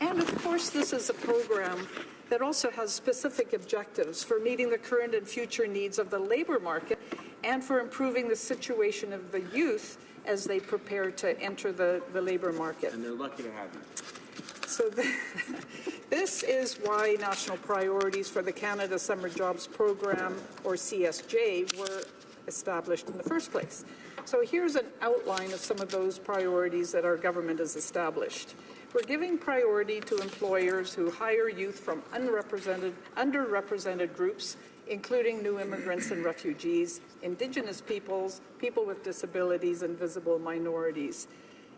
And of course, this is a program that also has specific objectives for meeting the current and future needs of the labor market and for improving the situation of the youth as they prepare to enter the labor market. And they're lucky to have you. So this is why national priorities for the Canada Summer Jobs Program, or CSJ, were established in the first place. So here's an outline of some of those priorities that our government has established. We're giving priority to employers who hire youth from underrepresented groups, including new immigrants and refugees, Indigenous peoples, people with disabilities, and visible minorities.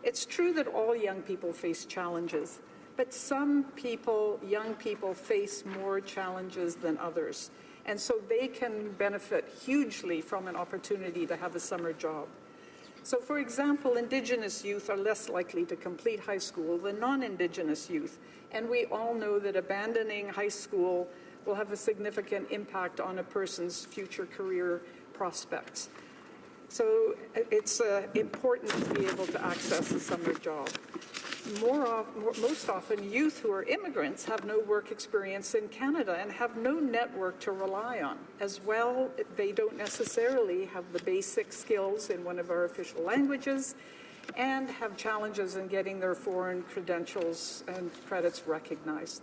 It's true that all young people face challenges, but some young people face more challenges than others, and so they can benefit hugely from an opportunity to have a summer job. So, for example, Indigenous youth are less likely to complete high school than non-Indigenous youth, and we all know that abandoning high school will have a significant impact on a person's future career prospects. So it's important to be able to access a summer job. Most often, youth who are immigrants have no work experience in Canada and have no network to rely on. As well, they don't necessarily have the basic skills in one of our official languages and have challenges in getting their foreign credentials and credits recognized.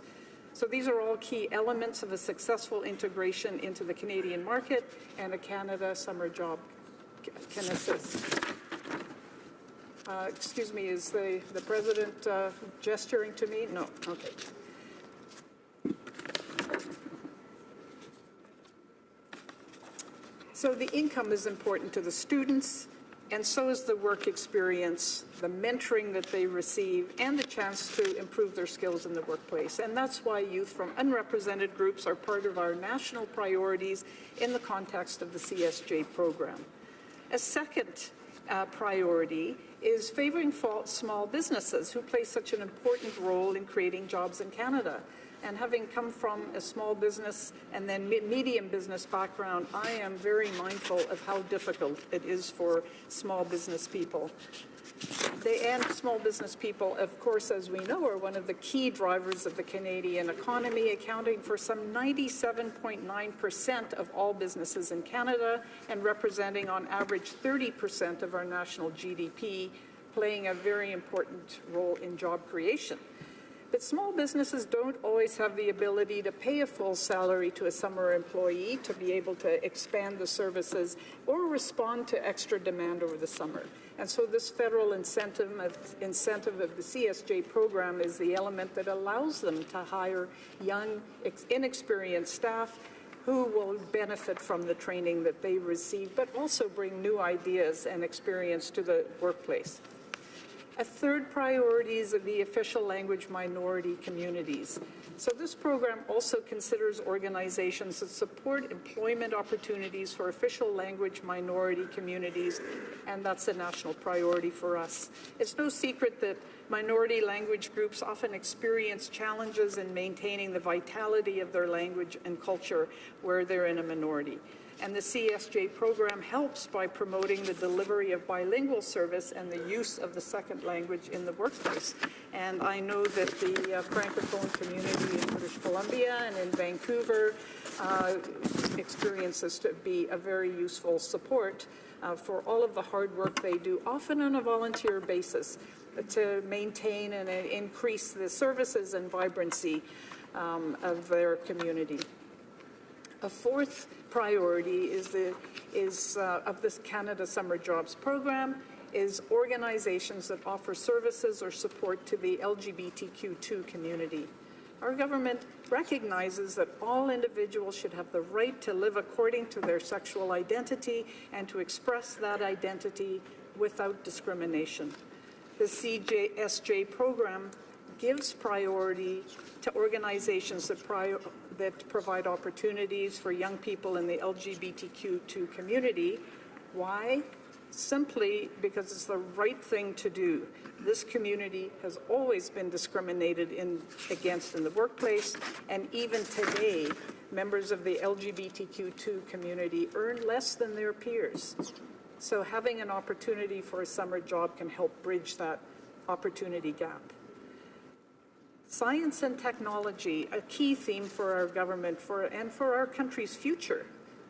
So these are all key elements of a successful integration into the Canadian market, and a Canada Summer Job can assist. Excuse me, is the President gesturing to me? No, okay. So the income is important to the students, and so is the work experience, the mentoring that they receive, and the chance to improve their skills in the workplace. And that's why youth from unrepresented groups are part of our national priorities in the context of the CSJ program. A second priority is favoring small businesses who play such an important role in creating jobs in Canada. And having come from a small business and then medium business background, I am very mindful of how difficult it is for small business people. And small business people, of course, as we know, are one of the key drivers of the Canadian economy, accounting for some 97.9% of all businesses in Canada and representing on average 30% of our national GDP, playing a very important role in job creation. But small businesses don't always have the ability to pay a full salary to a summer employee to be able to expand the services or respond to extra demand over the summer. And so this federal incentive of the CSJ program is the element that allows them to hire young, inexperienced staff who will benefit from the training that they receive, but also bring new ideas and experience to the workplace. A third priority is the official language minority communities. So this program also considers organizations that support employment opportunities for official language minority communities, and that's a national priority for us. It's no secret that minority language groups often experience challenges in maintaining the vitality of their language and culture where they're in a minority. And the CSJ program helps by promoting the delivery of bilingual service and the use of the second language in the workplace. And I know that the Francophone community in British Columbia and in Vancouver experience this to be a very useful support for all of the hard work they do, often on a volunteer basis, to maintain and increase the services and vibrancy of their community. A fourth priority of this Canada Summer Jobs Program is organizations that offer services or support to the LGBTQ2 community. Our government recognizes that all individuals should have the right to live according to their sexual identity and to express that identity without discrimination. The CSJ program gives priority to organizations that provide opportunities for young people in the LGBTQ2 community. Why? Simply because it's the right thing to do. This community has always been discriminated against in the workplace, and even today, members of the LGBTQ2 community earn less than their peers. So having an opportunity for a summer job can help bridge that opportunity gap. Science and technology, a key theme for our government and for our country's future.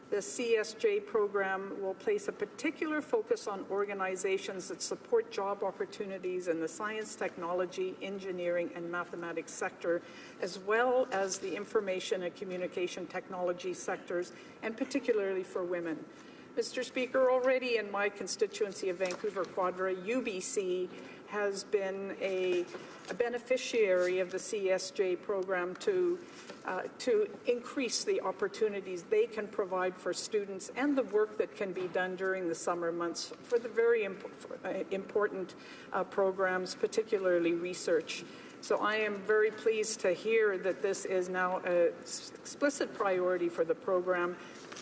The CSJ program will place a particular focus on organizations that support job opportunities in the science, technology, engineering, and mathematics sector, as well as the information and communication technology sectors, and particularly for women. Mr. Speaker, already in my constituency of Vancouver Quadra, UBC has been a beneficiary of the CSJ program to increase the opportunities they can provide for students and the work that can be done during the summer months for the very important programs, particularly research. So I am very pleased to hear that this is now an explicit priority for the program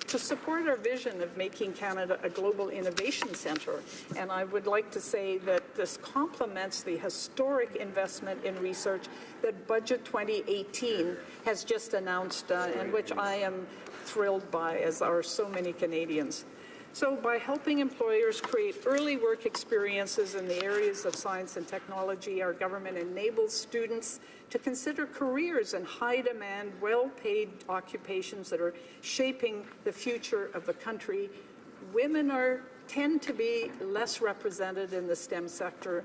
to support our vision of making Canada a global innovation centre. And I would like to say that this complements the historic investment in research that Budget 2018 has just announced, and which I am thrilled by, as are so many Canadians. So by helping employers create early work experiences in the areas of science and technology, our government enables students to consider careers in high-demand, well-paid occupations that are shaping the future of the country. Women tend to be less represented in the STEM sector.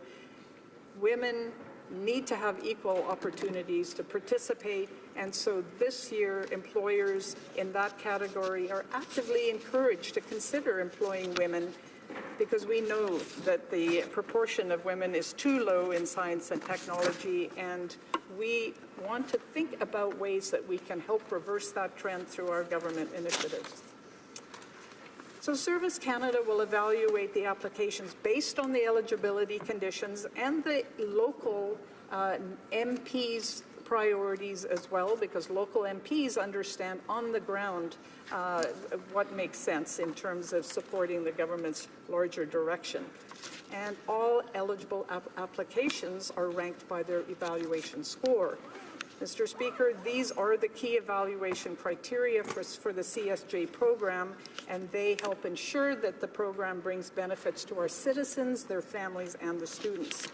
Women need to have equal opportunities to participate, and so this year employers in that category are actively encouraged to consider employing women, because we know that the proportion of women is too low in science and technology, and we want to think about ways that we can help reverse that trend through our government initiatives. So Service Canada will evaluate the applications based on the eligibility conditions and the local MPs' priorities as well, because local MPs understand on the ground what makes sense in terms of supporting the government's larger direction. And all eligible applications are ranked by their evaluation score. Mr. Speaker, these are the key evaluation criteria for the CSJ program, and they help ensure that the program brings benefits to our citizens, their families, and the students.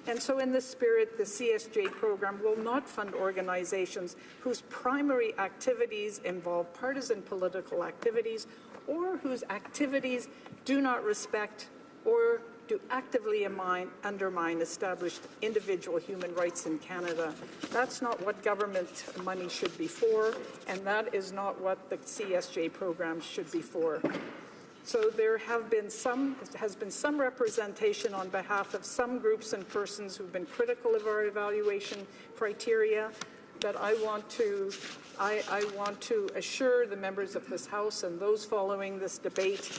And so in this spirit, the CSJ program will not fund organizations whose primary activities involve partisan political activities, or whose activities do not respect or do actively undermine established individual human rights in Canada. That's not what government money should be for, and that is not what the CSJ program should be for. So there has been some representation on behalf of some groups and persons who've been critical of our evaluation criteria, but I want to assure the members of this House and those following this debate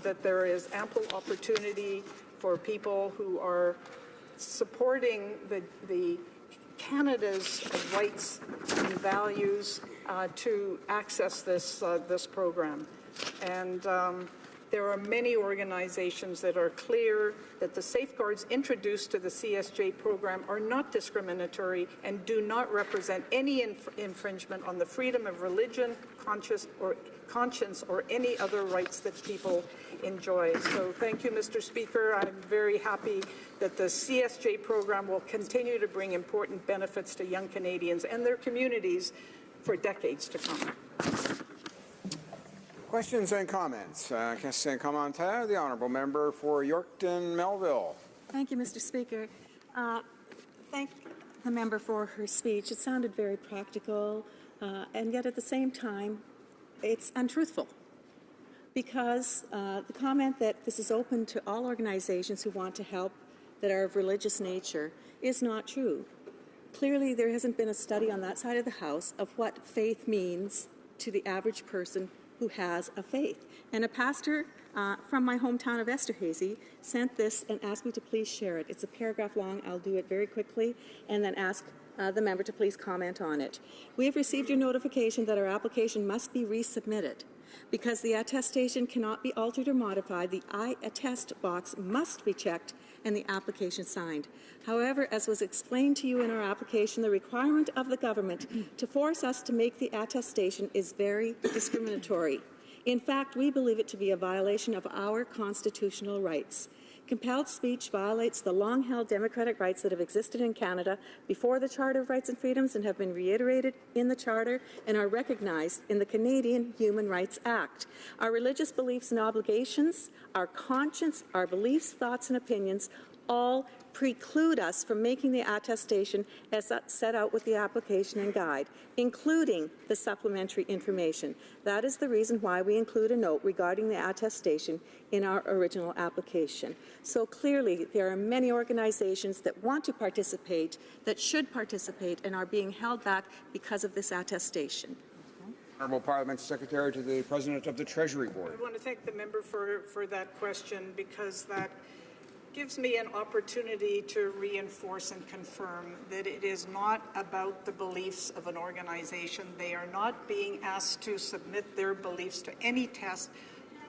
that there is ample opportunity for people who are supporting the Canada's rights and values to access this program. And there are many organizations that are clear that the safeguards introduced to the CSJ program are not discriminatory and do not represent any infringement on the freedom of religion, conscience, or any other rights that people enjoy. So thank you, Mr. Speaker. I'm very happy that the CSJ program will continue to bring important benefits to young Canadians and their communities for decades to come. Questions and comments. Questions and commentaires. The Honourable Member for Yorkton Melville. Thank you, Mr. Speaker. Thank the member for her speech. It sounded very practical, and yet at the same time, it's untruthful. Because the comment that this is open to all organizations who want to help that are of religious nature is not true. Clearly, there hasn't been a study on that side of the House of what faith means to the average person who has a faith. And a pastor from my hometown of Esterhazy sent this and asked me to please share it. It's a paragraph long. I'll do it very quickly and then ask the member to please comment on it. We have received your notification that our application must be resubmitted. Because the attestation cannot be altered or modified, the I attest box must be checked and the application signed. However, as was explained to you in our application, the requirement of the government to force us to make the attestation is very discriminatory. In fact, we believe it to be a violation of our constitutional rights. Compelled speech violates the long-held democratic rights that have existed in Canada before the Charter of Rights and Freedoms and have been reiterated in the Charter and are recognized in the Canadian Human Rights Act. Our religious beliefs and obligations, our conscience, our beliefs, thoughts, and opinions all preclude us from making the attestation as set out with the application and guide, including the supplementary information. That is the reason why we include a note regarding the attestation in our original application. So clearly, there are many organizations that want to participate, that should participate, and are being held back because of this attestation. Honourable Parliamentary Secretary to the President of the Treasury Board. I want to thank the member for that question, because that gives me an opportunity to reinforce and confirm that it is not about the beliefs of an organization. They are not being asked to submit their beliefs to any test.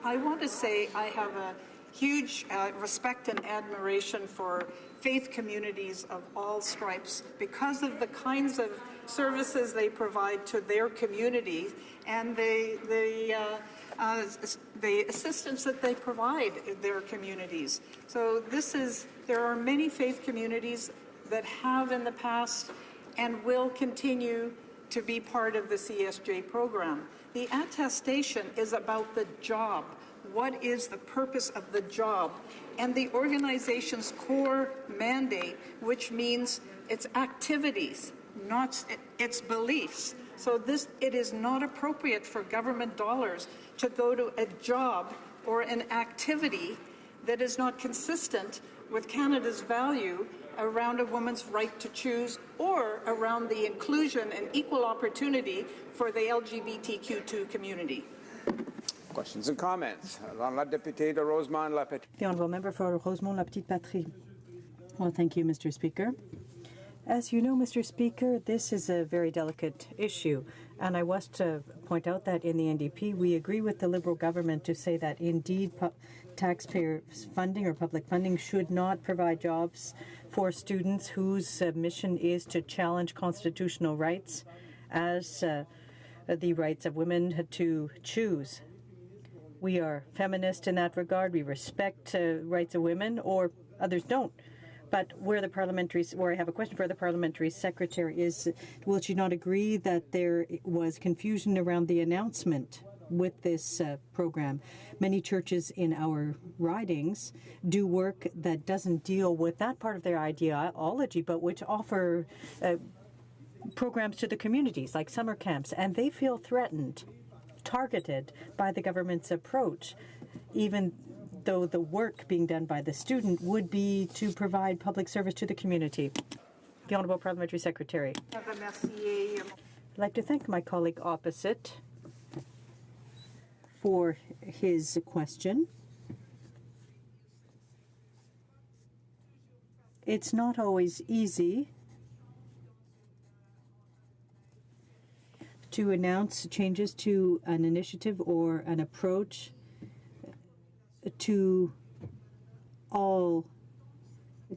I want to say I have a huge respect and admiration for faith communities of all stripes because of the kinds of services they provide to their communities and the assistance that they provide their communities. So there are many faith communities that have in the past and will continue to be part of the CSJ program. The attestation is about the job. What is the purpose of the job? And the organization's core mandate, which means its activities, not its beliefs. So it is not appropriate for government dollars to go to a job or an activity that is not consistent with Canada's value around a woman's right to choose or around the inclusion and equal opportunity for the LGBTQ2 community. Questions and comments. La députée de Rosemont-la-Petite. The Honourable Member for Rosemont-la-Petite-Patrie. Well, thank you, Mr. Speaker. As you know, Mr. Speaker, this is a very delicate issue, and I was to point out that in the NDP, we agree with the Liberal government to say that indeed taxpayer funding or public funding should not provide jobs for students whose mission is to challenge constitutional rights as the rights of women to choose. We are feminist in that regard. We respect rights of women, or others don't. But where I have a question for the parliamentary secretary is, will she not agree that there was confusion around the announcement with this program? Many churches in our ridings do work that doesn't deal with that part of their ideology, but which offer programs to the communities, like summer camps, and they feel threatened, targeted by the government's approach, even though the work being done by the student would be to provide public service to the community. The Honourable Parliamentary Secretary. I'd like to thank my colleague opposite for his question. It's not always easy to announce changes to an initiative or an approach to all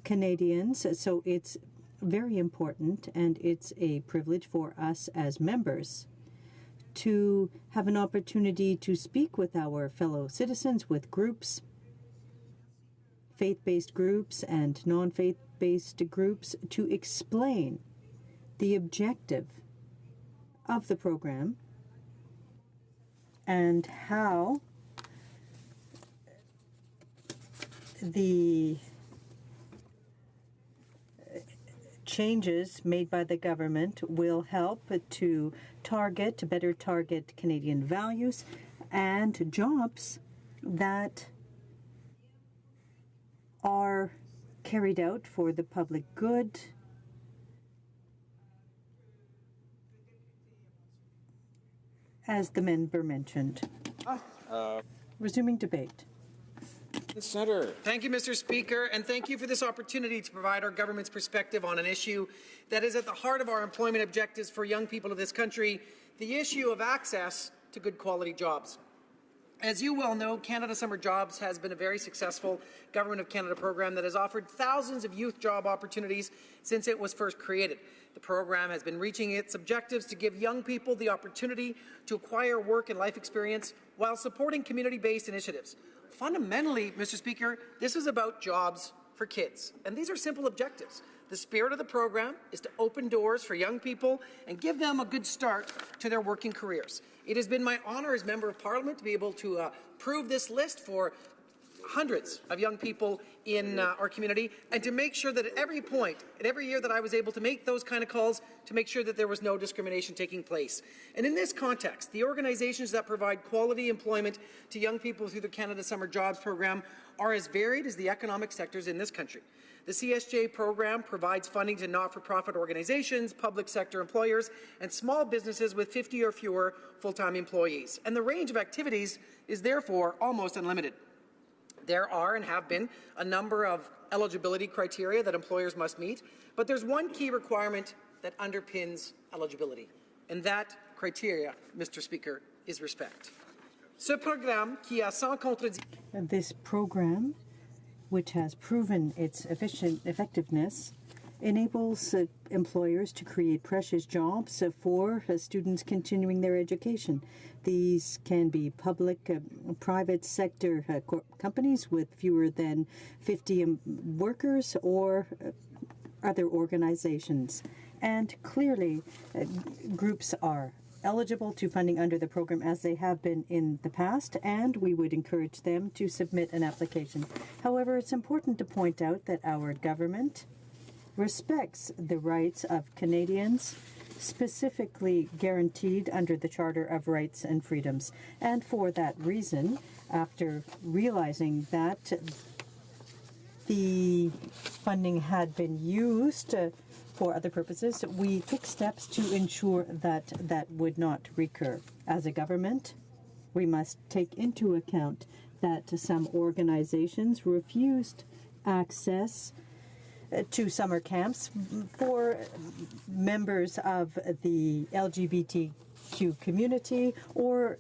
Canadians. So it's very important, and it's a privilege for us as members to have an opportunity to speak with our fellow citizens, with groups, faith-based groups and non-faith-based groups, to explain the objective of the program and how the changes made by the government will help to better target Canadian values and jobs that are carried out for the public good. As the member mentioned. Resuming debate. Senator. Thank you, Mr. Speaker, and thank you for this opportunity to provide our government's perspective on an issue that is at the heart of our employment objectives for young people of this country, the issue of access to good quality jobs. As you well know, Canada Summer Jobs has been a very successful Government of Canada program that has offered thousands of youth job opportunities since it was first created. The program has been reaching its objectives to give young people the opportunity to acquire work and life experience while supporting community-based initiatives. Fundamentally, Mr. Speaker, this is about jobs for kids, and these are simple objectives. The spirit of the program is to open doors for young people and give them a good start to their working careers. It has been my honour as Member of Parliament to be able to approve this list for hundreds of young people in our community, and to make sure that at every point, at every year that I was able to make those kind of calls, to make sure that there was no discrimination taking place. And in this context, the organizations that provide quality employment to young people through the Canada Summer Jobs program are as varied as the economic sectors in this country. The CSJ program provides funding to not-for-profit organizations, public sector employers, and small businesses with 50 or fewer full-time employees. And the range of activities is therefore almost unlimited. There are and have been a number of eligibility criteria that employers must meet, but there's one key requirement that underpins eligibility, and that criteria, Mr. Speaker, is respect. Ce programme qui a sans contredit. This program, which has proven its effectiveness, enables employers to create precious jobs for students continuing their education. These can be public, private sector companies with fewer than 50 workers, or other organizations. And clearly, groups are eligible to funding under the program as they have been in the past, and we would encourage them to submit an application. However, it's important to point out that our government respects the rights of Canadians specifically guaranteed under the Charter of Rights and Freedoms. And for that reason, after realizing that the funding had been used for other purposes, we took steps to ensure that that would not recur. As a government, we must take into account that some organizations refused access to summer camps for members of the LGBTQ community, or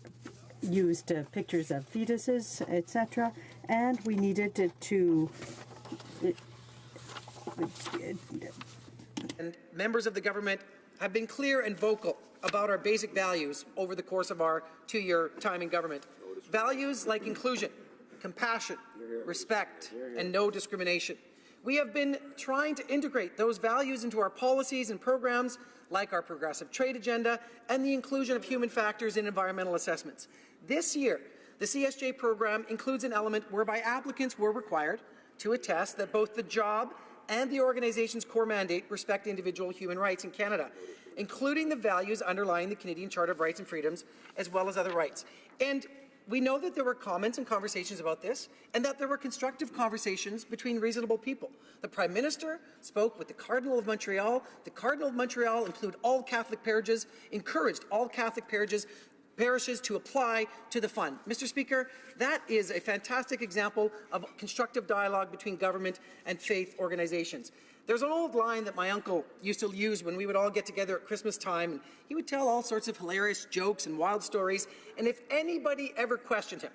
used pictures of fetuses, etc. And we needed to and members of the government have been clear and vocal about our basic values over the course of our 2-year time in government. Values like inclusion, compassion, respect, and no discrimination. We have been trying to integrate those values into our policies and programs, like our progressive trade agenda and the inclusion of human factors in environmental assessments. This year, the CSJ program includes an element whereby applicants were required to attest that both the job and the organization's core mandate respect individual human rights in Canada, including the values underlying the Canadian Charter of Rights and Freedoms, as well as other rights. And we know that there were comments and conversations about this, and that there were constructive conversations between reasonable people. The Prime Minister spoke with the Cardinal of Montreal. The Cardinal of Montreal included all Catholic parishes, encouraged all Catholic parishes parishes to apply to the fund. Mr. Speaker, that is a fantastic example of constructive dialogue between government and faith organizations. There's an old line that my uncle used to use when we would all get together at Christmas time, and he would tell all sorts of hilarious jokes and wild stories, and if anybody ever questioned him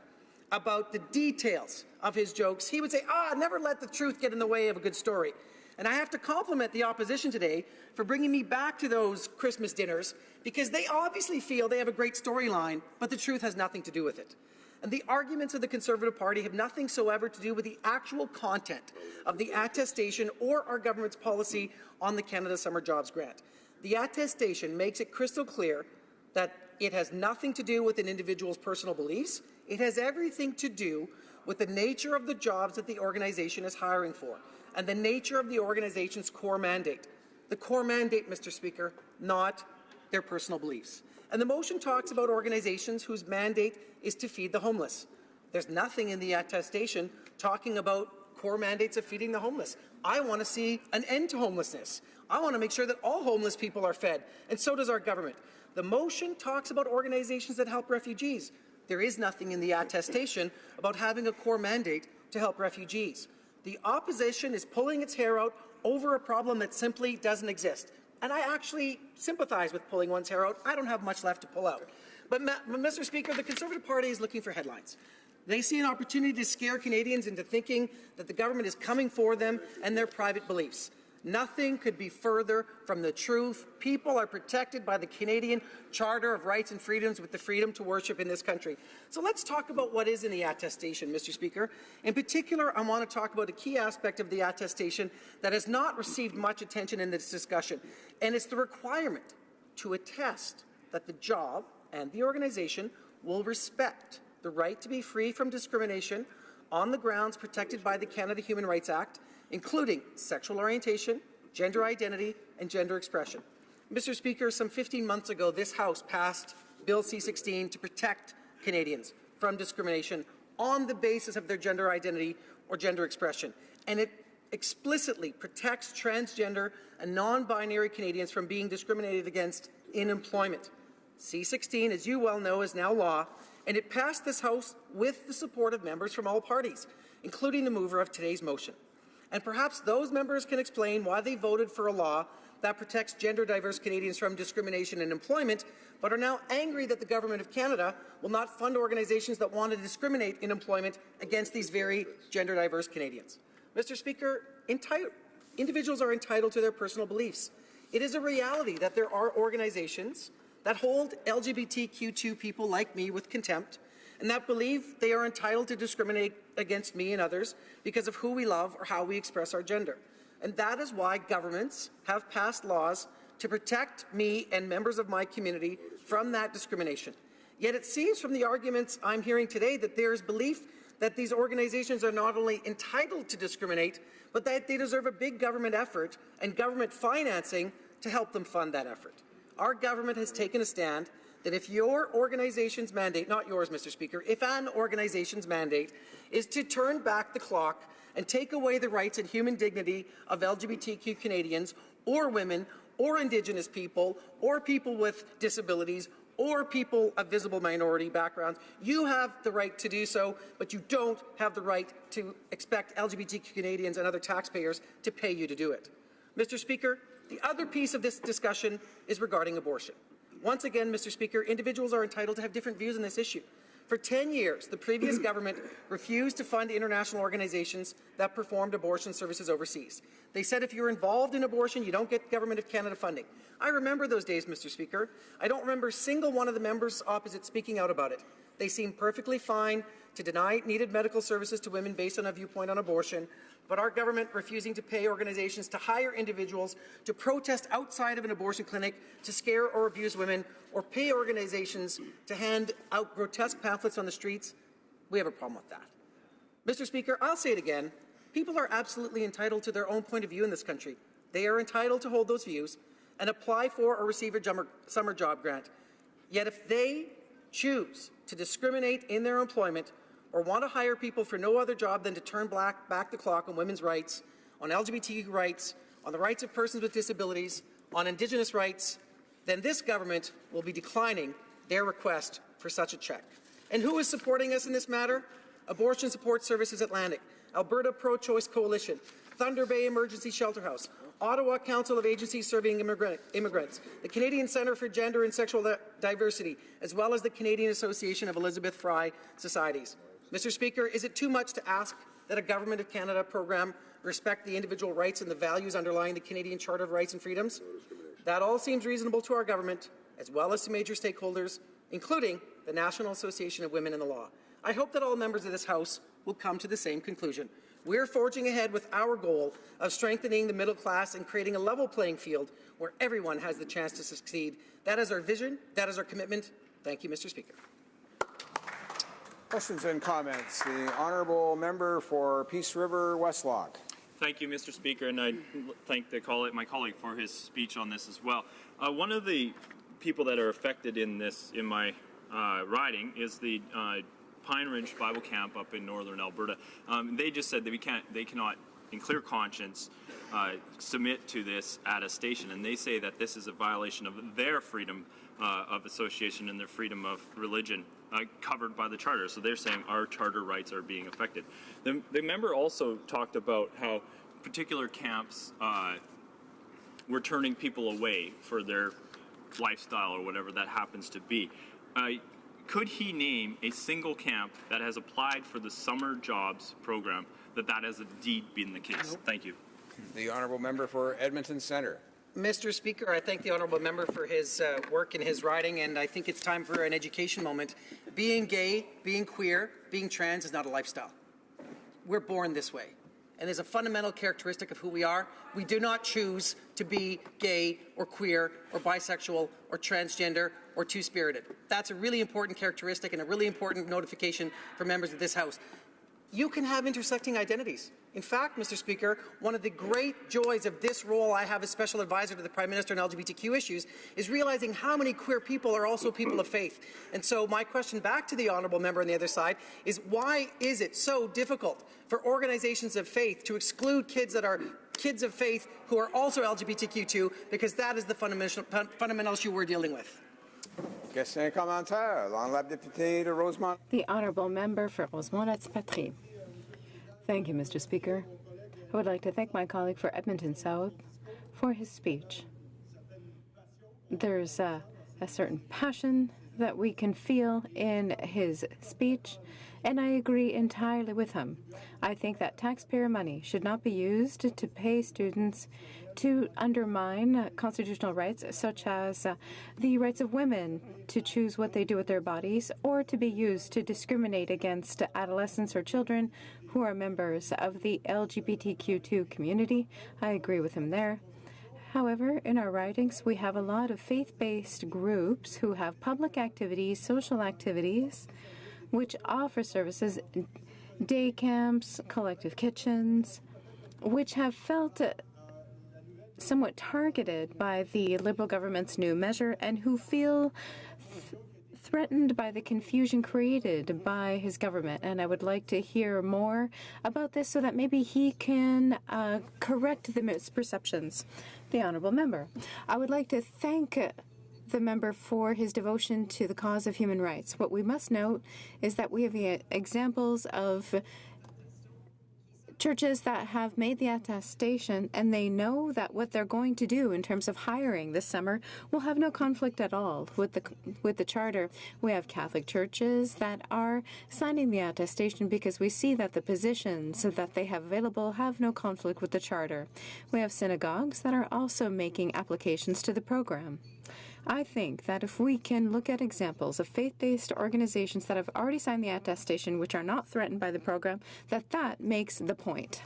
about the details of his jokes, he would say, never let the truth get in the way of a good story. And I have to compliment the opposition today for bringing me back to those Christmas dinners, because they obviously feel they have a great storyline, but the truth has nothing to do with it. And the arguments of the Conservative Party have nothing soever to do with the actual content of the attestation or our government's policy on the Canada Summer Jobs Grant. The attestation makes it crystal clear that it has nothing to do with an individual's personal beliefs. It has everything to do with the nature of the jobs that the organization is hiring for and the nature of the organization's core mandate. The core mandate, Mr. Speaker, not their personal beliefs. And the motion talks about organizations whose mandate is to feed the homeless. There's nothing in the attestation talking about core mandates of feeding the homeless. I want to see an end to homelessness. I want to make sure that all homeless people are fed, and so does our government. The motion talks about organizations that help refugees. There is nothing in the attestation about having a core mandate to help refugees. The opposition is pulling its hair out over a problem that simply doesn't exist. And I actually sympathize with pulling one's hair out. I don't have much left to pull out. But, Mr. Speaker, the Conservative Party is looking for headlines. They see an opportunity to scare Canadians into thinking that the government is coming for them and their private beliefs. Nothing could be further from the truth. People are protected by the Canadian Charter of Rights and Freedoms with the freedom to worship in this country. So let's talk about what is in the attestation, Mr. Speaker. In particular, I want to talk about a key aspect of the attestation that has not received much attention in this discussion, and it's the requirement to attest that the job and the organization will respect the right to be free from discrimination on the grounds protected by the Canada Human Rights Act, including sexual orientation, gender identity, and gender expression. Mr. Speaker, some 15 months ago, this House passed Bill C-16 to protect Canadians from discrimination on the basis of their gender identity or gender expression, and it explicitly protects transgender and non-binary Canadians from being discriminated against in employment. C-16, as you well know, is now law, and it passed this House with the support of members from all parties, including the mover of today's motion. And perhaps those members can explain why they voted for a law that protects gender-diverse Canadians from discrimination in employment, but are now angry that the Government of Canada will not fund organizations that want to discriminate in employment against these very gender-diverse Canadians. Mr. Speaker, individuals are entitled to their personal beliefs. It is a reality that there are organizations that hold LGBTQ2 people like me with contempt, and that believe they are entitled to discriminate against me and others because of who we love or how we express our gender. And that is why governments have passed laws to protect me and members of my community from that discrimination. Yet it seems from the arguments I'm hearing today that there is belief that these organizations are not only entitled to discriminate, but that they deserve a big government effort and government financing to help them fund that effort. Our government has taken a stand that if your organization's mandate, not yours, Mr. Speaker, if an organization's mandate is to turn back the clock and take away the rights and human dignity of LGBTQ Canadians or women or Indigenous people or people with disabilities or people of visible minority backgrounds, you have the right to do so, but you don't have the right to expect LGBTQ Canadians and other taxpayers to pay you to do it. Mr. Speaker, the other piece of this discussion is regarding abortion. Once again, Mr. Speaker, individuals are entitled to have different views on this issue. For 10 years, the previous government refused to fund international organizations that performed abortion services overseas. They said if you're involved in abortion, you don't get Government of Canada funding. I remember those days, Mr. Speaker. I don't remember a single one of the members opposite speaking out about it. They seemed perfectly fine to deny needed medical services to women based on a viewpoint on abortion, but our government refusing to pay organizations to hire individuals to protest outside of an abortion clinic to scare or abuse women, or pay organizations to hand out grotesque pamphlets on the streets, we have a problem with that. Mr. Speaker, I'll say it again. People are absolutely entitled to their own point of view in this country. They are entitled to hold those views and apply for or receive a summer job grant. Yet if they choose to discriminate in their employment or want to hire people for no other job than to turn back the clock on women's rights, on LGBTQ rights, on the rights of persons with disabilities, on Indigenous rights, then this government will be declining their request for such a check. And who is supporting us in this matter? Abortion Support Services Atlantic, Alberta Pro-Choice Coalition, Thunder Bay Emergency Shelter House, Ottawa Council of Agencies Serving Immigrants, the Canadian Centre for Gender and Sexual Diversity, as well as the Canadian Association of Elizabeth Fry Societies. Mr. Speaker, is it too much to ask that a Government of Canada program respect the individual rights and the values underlying the Canadian Charter of Rights and Freedoms? That all seems reasonable to our government, as well as to major stakeholders, including the National Association of Women in the Law. I hope that all members of this House will come to the same conclusion. We're forging ahead with our goal of strengthening the middle class and creating a level playing field where everyone has the chance to succeed. That is our vision. That is our commitment. Thank you, Mr. Speaker. Questions and comments. The honourable member for Peace River Westlock. Thank you, Mr. Speaker, and I thank my colleague for his speech on this as well. One of the people that are affected in my riding is the Pine Ridge Bible Camp up in northern Alberta. They just said that they cannot, in clear conscience, submit to this attestation, and they say that this is a violation of their freedom of association and their freedom of religion covered by the Charter. So they're saying our Charter rights are being affected. The member also talked about how particular camps were turning people away for their lifestyle or whatever that happens to be. Could he name a single camp that has applied for the summer jobs program that has indeed been the case? Thank you. The honourable member for Edmonton Centre. Mr. Speaker, I thank the honourable member for his work in his riding, and I think it's time for an education moment. Being gay, being queer, being trans is not a lifestyle. We're born this way. And there's a fundamental characteristic of who we are. We do not choose to be gay or queer or bisexual or transgender or two-spirited. That's a really important characteristic and a really important notification for members of this House. You can have intersecting identities. In fact, Mr. Speaker, one of the great joys of this role I have as Special Advisor to the Prime Minister on LGBTQ issues is realizing how many queer people are also people of faith. And so my question back to the honourable member on the other side is, why is it so difficult for organizations of faith to exclude kids that are kids of faith who are also LGBTQ2, because that is the fundamental issue we're dealing with? Question et commentaire. L'honorable député de Rosemont. The honourable member for Rosemont-Patry. Thank you, Mr. Speaker. I would like to thank my colleague for Edmonton South for his speech. There's a certain passion that we can feel in his speech, and I agree entirely with him. I think that taxpayer money should not be used to pay students to undermine constitutional rights, such as the rights of women to choose what they do with their bodies, or to be used to discriminate against adolescents or children who are members of the LGBTQ2 community. I agree with him there. However, in our ridings, we have a lot of faith-based groups who have public activities, social activities, which offer services, day camps, collective kitchens, which have felt somewhat targeted by the Liberal government's new measure and who feel threatened by the confusion created by his government. And I would like to hear more about this so that maybe he can correct the misperceptions. The honourable member. I would like to thank the member for his devotion to the cause of human rights. What we must note is that we have examples of churches that have made the attestation, and they know that what they're going to do in terms of hiring this summer will have no conflict at all with the charter. We have Catholic churches that are signing the attestation because we see that the positions that they have available have no conflict with the charter. We have synagogues that are also making applications to the program. I think that if we can look at examples of faith-based organizations that have already signed the attestation, which are not threatened by the program, that makes the point.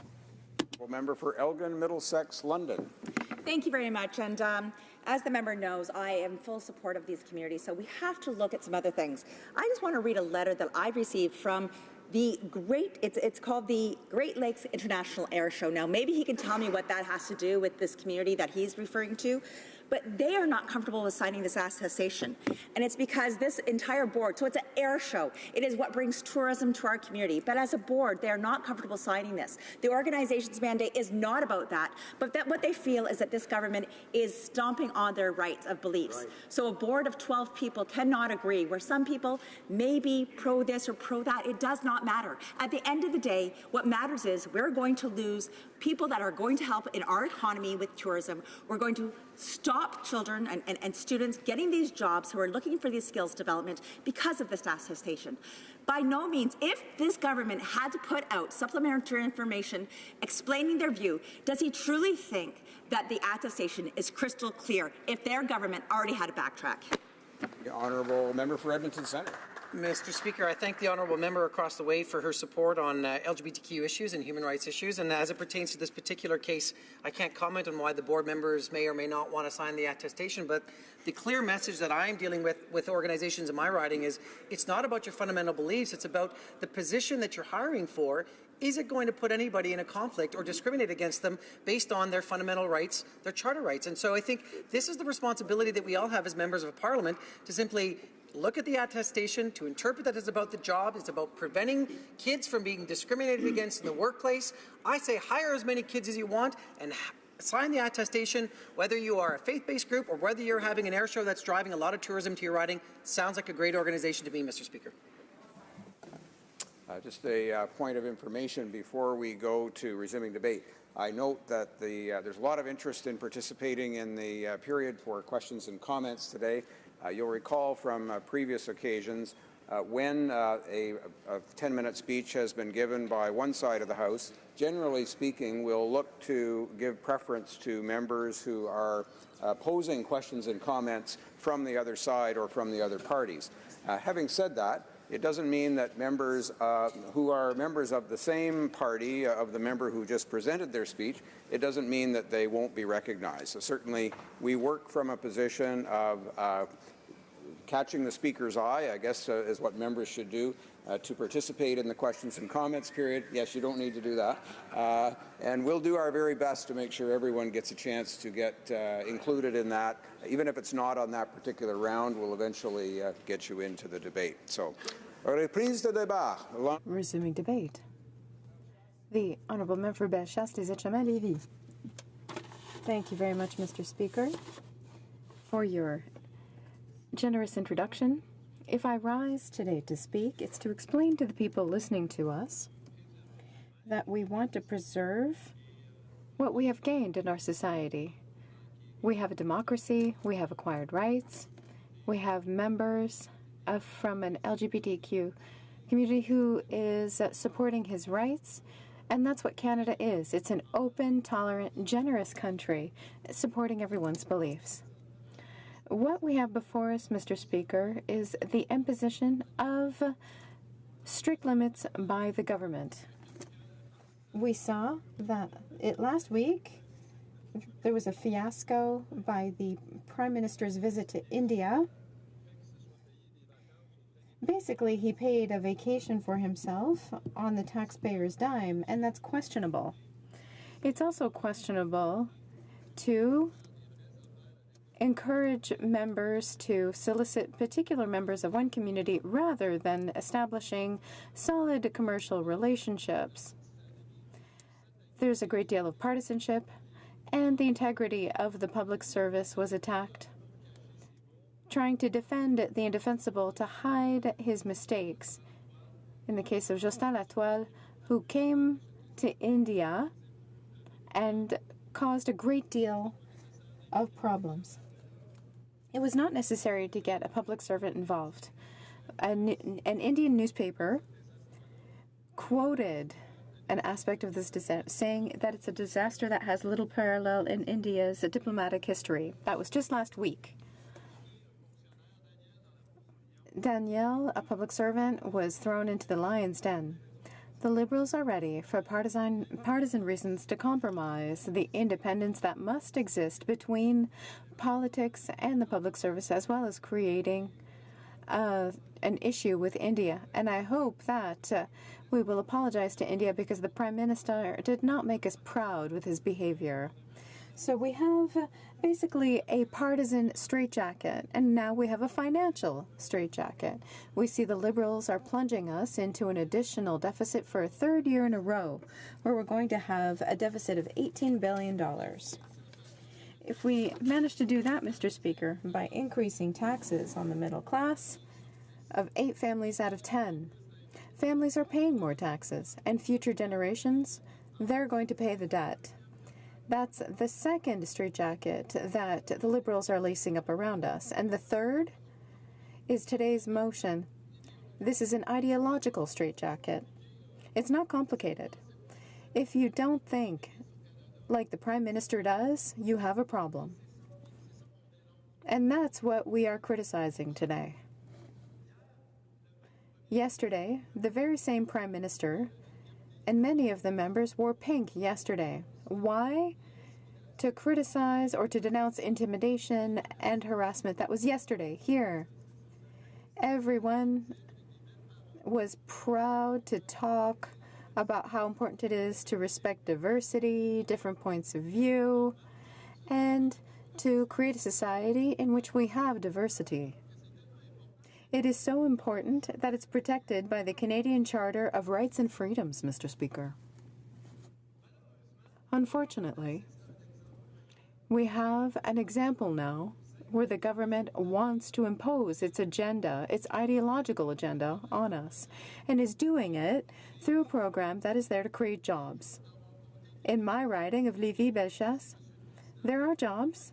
Member for Elgin, Middlesex, London. Thank you very much. And as the member knows, I am in full support of these communities, so we have to look at some other things. I just want to read a letter that I received from it's called the Great Lakes International Air Show. Now, maybe he can tell me what that has to do with this community that he's referring to. but they are not comfortable with signing this attestation. And it's because this entire board, so it's an air show. It is what brings tourism to our community. But as a board, they are not comfortable signing this. The organization's mandate is not about that, but that what they feel is that this government is stomping on their rights of beliefs. Right. So a board of 12 people cannot agree, where some people may be pro this or pro that. It does not matter. At the end of the day, what matters is we're going to lose people that are going to help in our economy with tourism. We're going to stop children and students getting these jobs who are looking for these skills development because of this attestation. By no means, if this government had to put out supplementary information explaining their view, does he truly think that the attestation is crystal clear if their government already had to backtrack? The honourable member for Edmonton Centre. Mr. Speaker, I thank the honourable member across the way for her support on LGBTQ issues and human rights issues. And as it pertains to this particular case, I can't comment on why the board members may or may not want to sign the attestation, but the clear message that I'm dealing with organizations in my riding is it's not about your fundamental beliefs, it's about the position that you're hiring for. Is it going to put anybody in a conflict or discriminate against them based on their fundamental rights, their charter rights? And so I think this is the responsibility that we all have as members of Parliament to simply look at the attestation, to interpret that it's about the job, it's about preventing kids from being discriminated against in the workplace. I say hire as many kids as you want and sign the attestation, whether you are a faith-based group or whether you're having an air show that's driving a lot of tourism to your riding. Sounds like a great organization to me, Mr. Speaker. Just a point of information before we go to resuming debate. I note that there's a lot of interest in participating in the period for questions and comments today. You'll recall from previous occasions when a 10-minute speech has been given by one side of the House, generally speaking, we'll look to give preference to members who are posing questions and comments from the other side or from the other parties. Having said that, it doesn't mean that members who are members of the same party, of the member who just presented their speech, it doesn't mean that they won't be recognized. So certainly we work from a position of catching the speaker's eye, I guess, is what members should do to participate in the questions and comments period. Yes, you don't need to do that. And we'll do our very best to make sure everyone gets a chance to get included in that. Even if it's not on that particular round, we'll eventually get you into the debate. So, reprise de débat. Resuming debate. The Honourable Member for Bellechasse, Les Etchemins-Lévis. Thank you very much, Mr. Speaker, for your generous introduction. If I rise today to speak, it's to explain to the people listening to us that we want to preserve what we have gained in our society. We have a democracy, we have acquired rights, we have members from an LGBTQ community who is supporting his rights, and that's what Canada is. It's an open, tolerant, generous country supporting everyone's beliefs. What we have before us, Mr. Speaker, is the imposition of strict limits by the government. We saw that last week there was a fiasco by the Prime Minister's visit to India. Basically, he paid a vacation for himself on the taxpayer's dime, and that's questionable. It's also questionable to encourage members to solicit particular members of one community rather than establishing solid commercial relationships. There's a great deal of partisanship, and the integrity of the public service was attacked. Trying to defend the indefensible to hide his mistakes. In the case of Justin Latoile, who came to India and caused a great deal of problems. It was not necessary to get a public servant involved. An Indian newspaper quoted an aspect of this saying that it's a disaster that has little parallel in India's diplomatic history. That was just last week. Danielle, a public servant, was thrown into the lion's den. The Liberals are ready for partisan reasons to compromise the independence that must exist between politics and the public service, as well as creating an issue with India. And I hope that we will apologize to India because the Prime Minister did not make us proud with his behavior. So we have basically a partisan straitjacket, and now we have a financial straitjacket. We see the Liberals are plunging us into an additional deficit for a third year in a row, where we're going to have a deficit of $18 billion. If we manage to do that, Mr. Speaker, by increasing taxes on the middle class of 8 families out of 10, families are paying more taxes, and future generations, they're going to pay the debt. That's the second straitjacket that the Liberals are lacing up around us. And the third is today's motion. This is an ideological straitjacket. It's not complicated. If you don't think like the Prime Minister does, you have a problem. And that's what we are criticizing today. Yesterday, the very same Prime Minister and many of the members wore pink yesterday. Why? To criticize or to denounce intimidation and harassment. That was yesterday, here. Everyone was proud to talk about how important it is to respect diversity, different points of view, and to create a society in which we have diversity. It is so important that it's protected by the Canadian Charter of Rights and Freedoms, Mr. Speaker. Unfortunately, we have an example now where the government wants to impose its agenda, its ideological agenda, on us, and is doing it through a program that is there to create jobs. In my riding of Lévis-Bellechasse, there are jobs,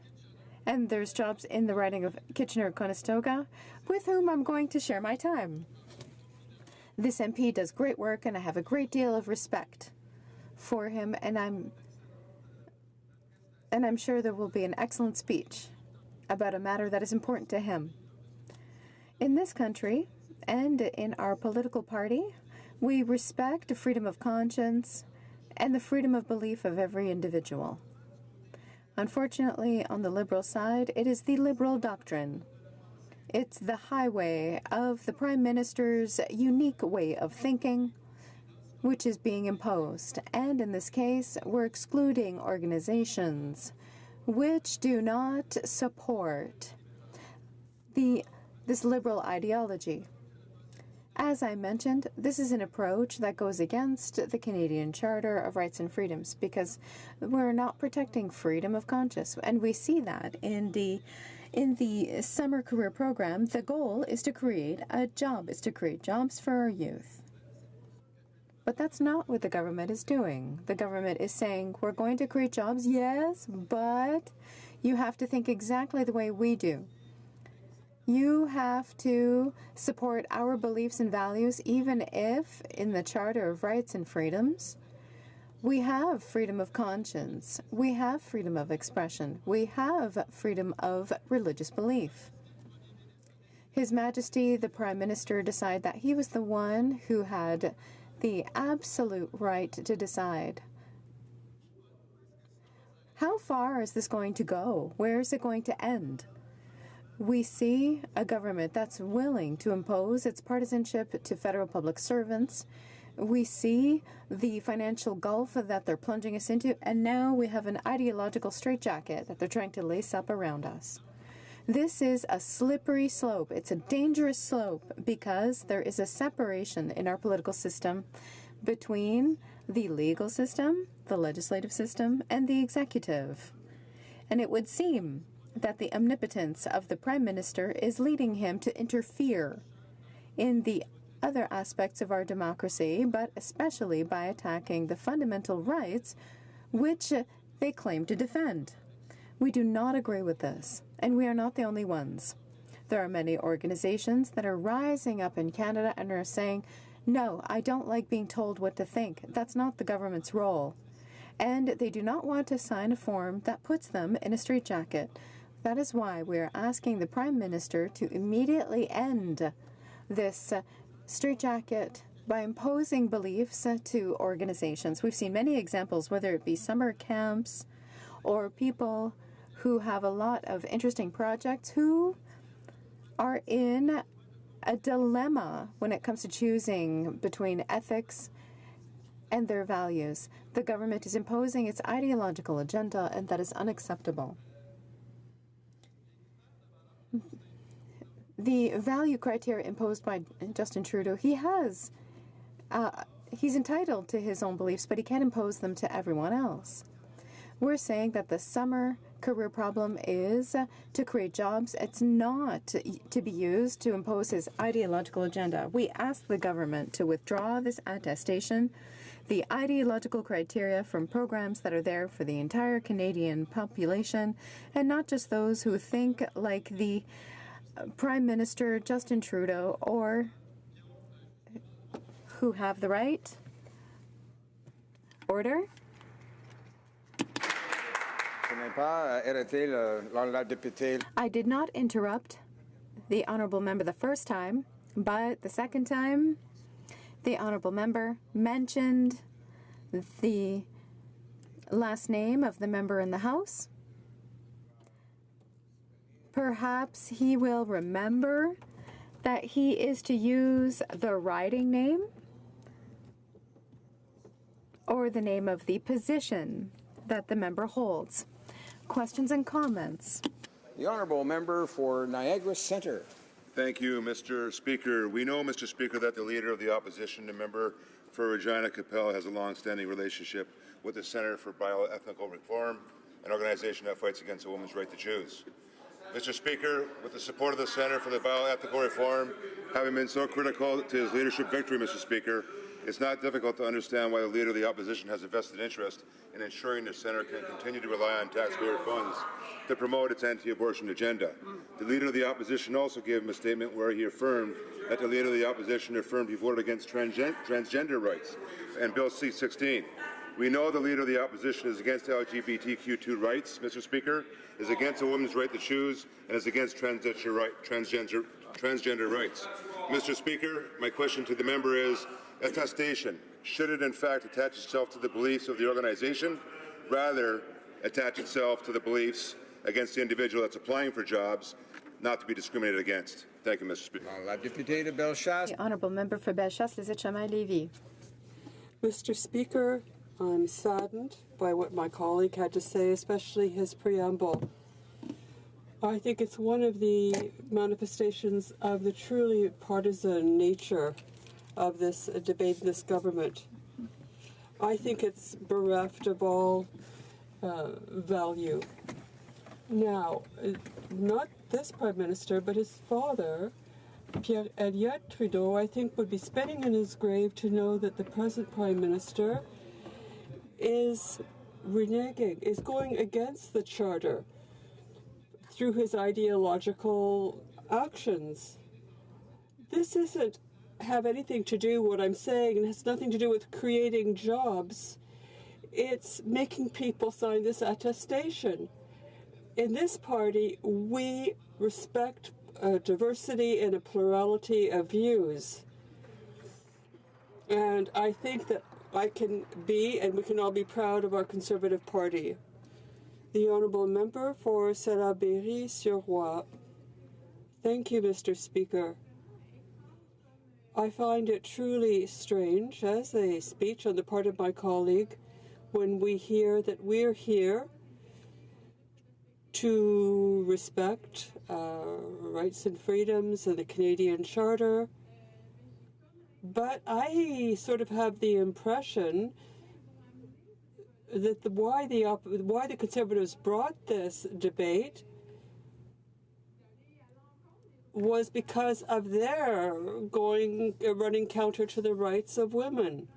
and there's jobs in the riding of Kitchener-Conestoga, with whom I'm going to share my time. This MP does great work, and I have a great deal of respect for him, and I'm sure there will be an excellent speech about a matter that is important to him. In this country and in our political party, we respect freedom of conscience and the freedom of belief of every individual. Unfortunately, on the Liberal side, it is the Liberal doctrine. It's the highway of the Prime Minister's unique way of thinking, which is being imposed. And in this case, we're excluding organizations which do not support this liberal ideology. As I mentioned, this is an approach that goes against the Canadian Charter of Rights and Freedoms because we're not protecting freedom of conscience. And we see that in the summer career program. The goal is to create a job, is to create jobs for our youth. But that's not what the government is doing. The government is saying, we're going to create jobs, yes, but you have to think exactly the way we do. You have to support our beliefs and values, even if in the Charter of Rights and Freedoms, we have freedom of conscience, we have freedom of expression, we have freedom of religious belief. His Majesty, the Prime Minister, decided that he was the one who had the absolute right to decide. How far is this going to go? Where is it going to end? We see a government that's willing to impose its partisanship to federal public servants. We see the financial gulf that they're plunging us into, and now we have an ideological straitjacket that they're trying to lace up around us. This is a slippery slope. It's a dangerous slope because there is a separation in our political system between the legal system, the legislative system, and the executive. And it would seem that the omnipotence of the Prime Minister is leading him to interfere in the other aspects of our democracy, but especially by attacking the fundamental rights which they claim to defend. We do not agree with this, and we are not the only ones. There are many organizations that are rising up in Canada and are saying, no, I don't like being told what to think. That's not the government's role. And they do not want to sign a form that puts them in a straitjacket. That is why we are asking the Prime Minister to immediately end this straitjacket by imposing beliefs to organizations. We've seen many examples, whether it be summer camps or people who have a lot of interesting projects who are in a dilemma when it comes to choosing between ethics and their values. The government is imposing its ideological agenda, and that is unacceptable. The value criteria imposed by Justin Trudeau, he's entitled to his own beliefs, but he can't impose them to everyone else. We're saying that the summer career problem is to create jobs. It's not to be used to impose his ideological agenda. We ask the government to withdraw this attestation, the ideological criteria from programs that are there for the entire Canadian population, and not just those who think like the Prime Minister Justin Trudeau or who have the right. Order. I did not interrupt the honourable member the first time, but the second time, the honourable member mentioned the last name of the member in the House. Perhaps he will remember that he is to use the riding name or the name of the position that the member holds. Questions and comments? The honourable member for Niagara Centre. Thank you, Mr. Speaker. We know, Mr. Speaker, that the Leader of the Opposition, the member for Regina Capel, has a long-standing relationship with the Centre for Bioethnical Reform, an organization that fights against a woman's right to choose. Mr. Speaker, with the support of the Centre for the Bioethical Reform having been so critical to his leadership victory, Mr. Speaker, it's not difficult to understand why the Leader of the Opposition has a vested interest in ensuring the Centre can continue to rely on taxpayer funds to promote its anti-abortion agenda. The Leader of the Opposition also gave him a statement where he affirmed that the Leader of the Opposition affirmed he voted against transgender rights and Bill C-16. We know the Leader of the Opposition is against LGBTQ2 rights, Mr. Speaker, is against a woman's right to choose, and is against transgender rights. Mr. Speaker, my question to the member is, attestation, should it in fact attach itself to the beliefs of the organization, rather attach itself to the beliefs against the individual that's applying for jobs, not to be discriminated against? Thank you, Mr. Speaker. The honourable member for Bellechasse-les-Etchemins-Lévis. Mr. Speaker, I'm saddened by what my colleague had to say, especially his preamble. I think it's one of the manifestations of the truly partisan nature of this debate in this government. I think it's bereft of all value. Now, not this Prime Minister, but his father, Pierre Elliott Trudeau, I think would be spitting in his grave to know that the present Prime Minister is reneging, is going against the Charter through his ideological actions. This doesn't have anything to do with what I'm saying, and has nothing to do with creating jobs. It's making people sign this attestation. In this party, we respect a diversity and a plurality of views. And I think that I can be, and we can all be proud of our Conservative Party. The Honourable Member for Salaberry-sur-Roi. Thank you, Mr. Speaker. I find it truly strange, as a speech on the part of my colleague, when we hear that we're here to respect rights and freedoms and the Canadian Charter. But I sort of have the impression that why the Conservatives brought this debate was because of their running counter to the rights of women.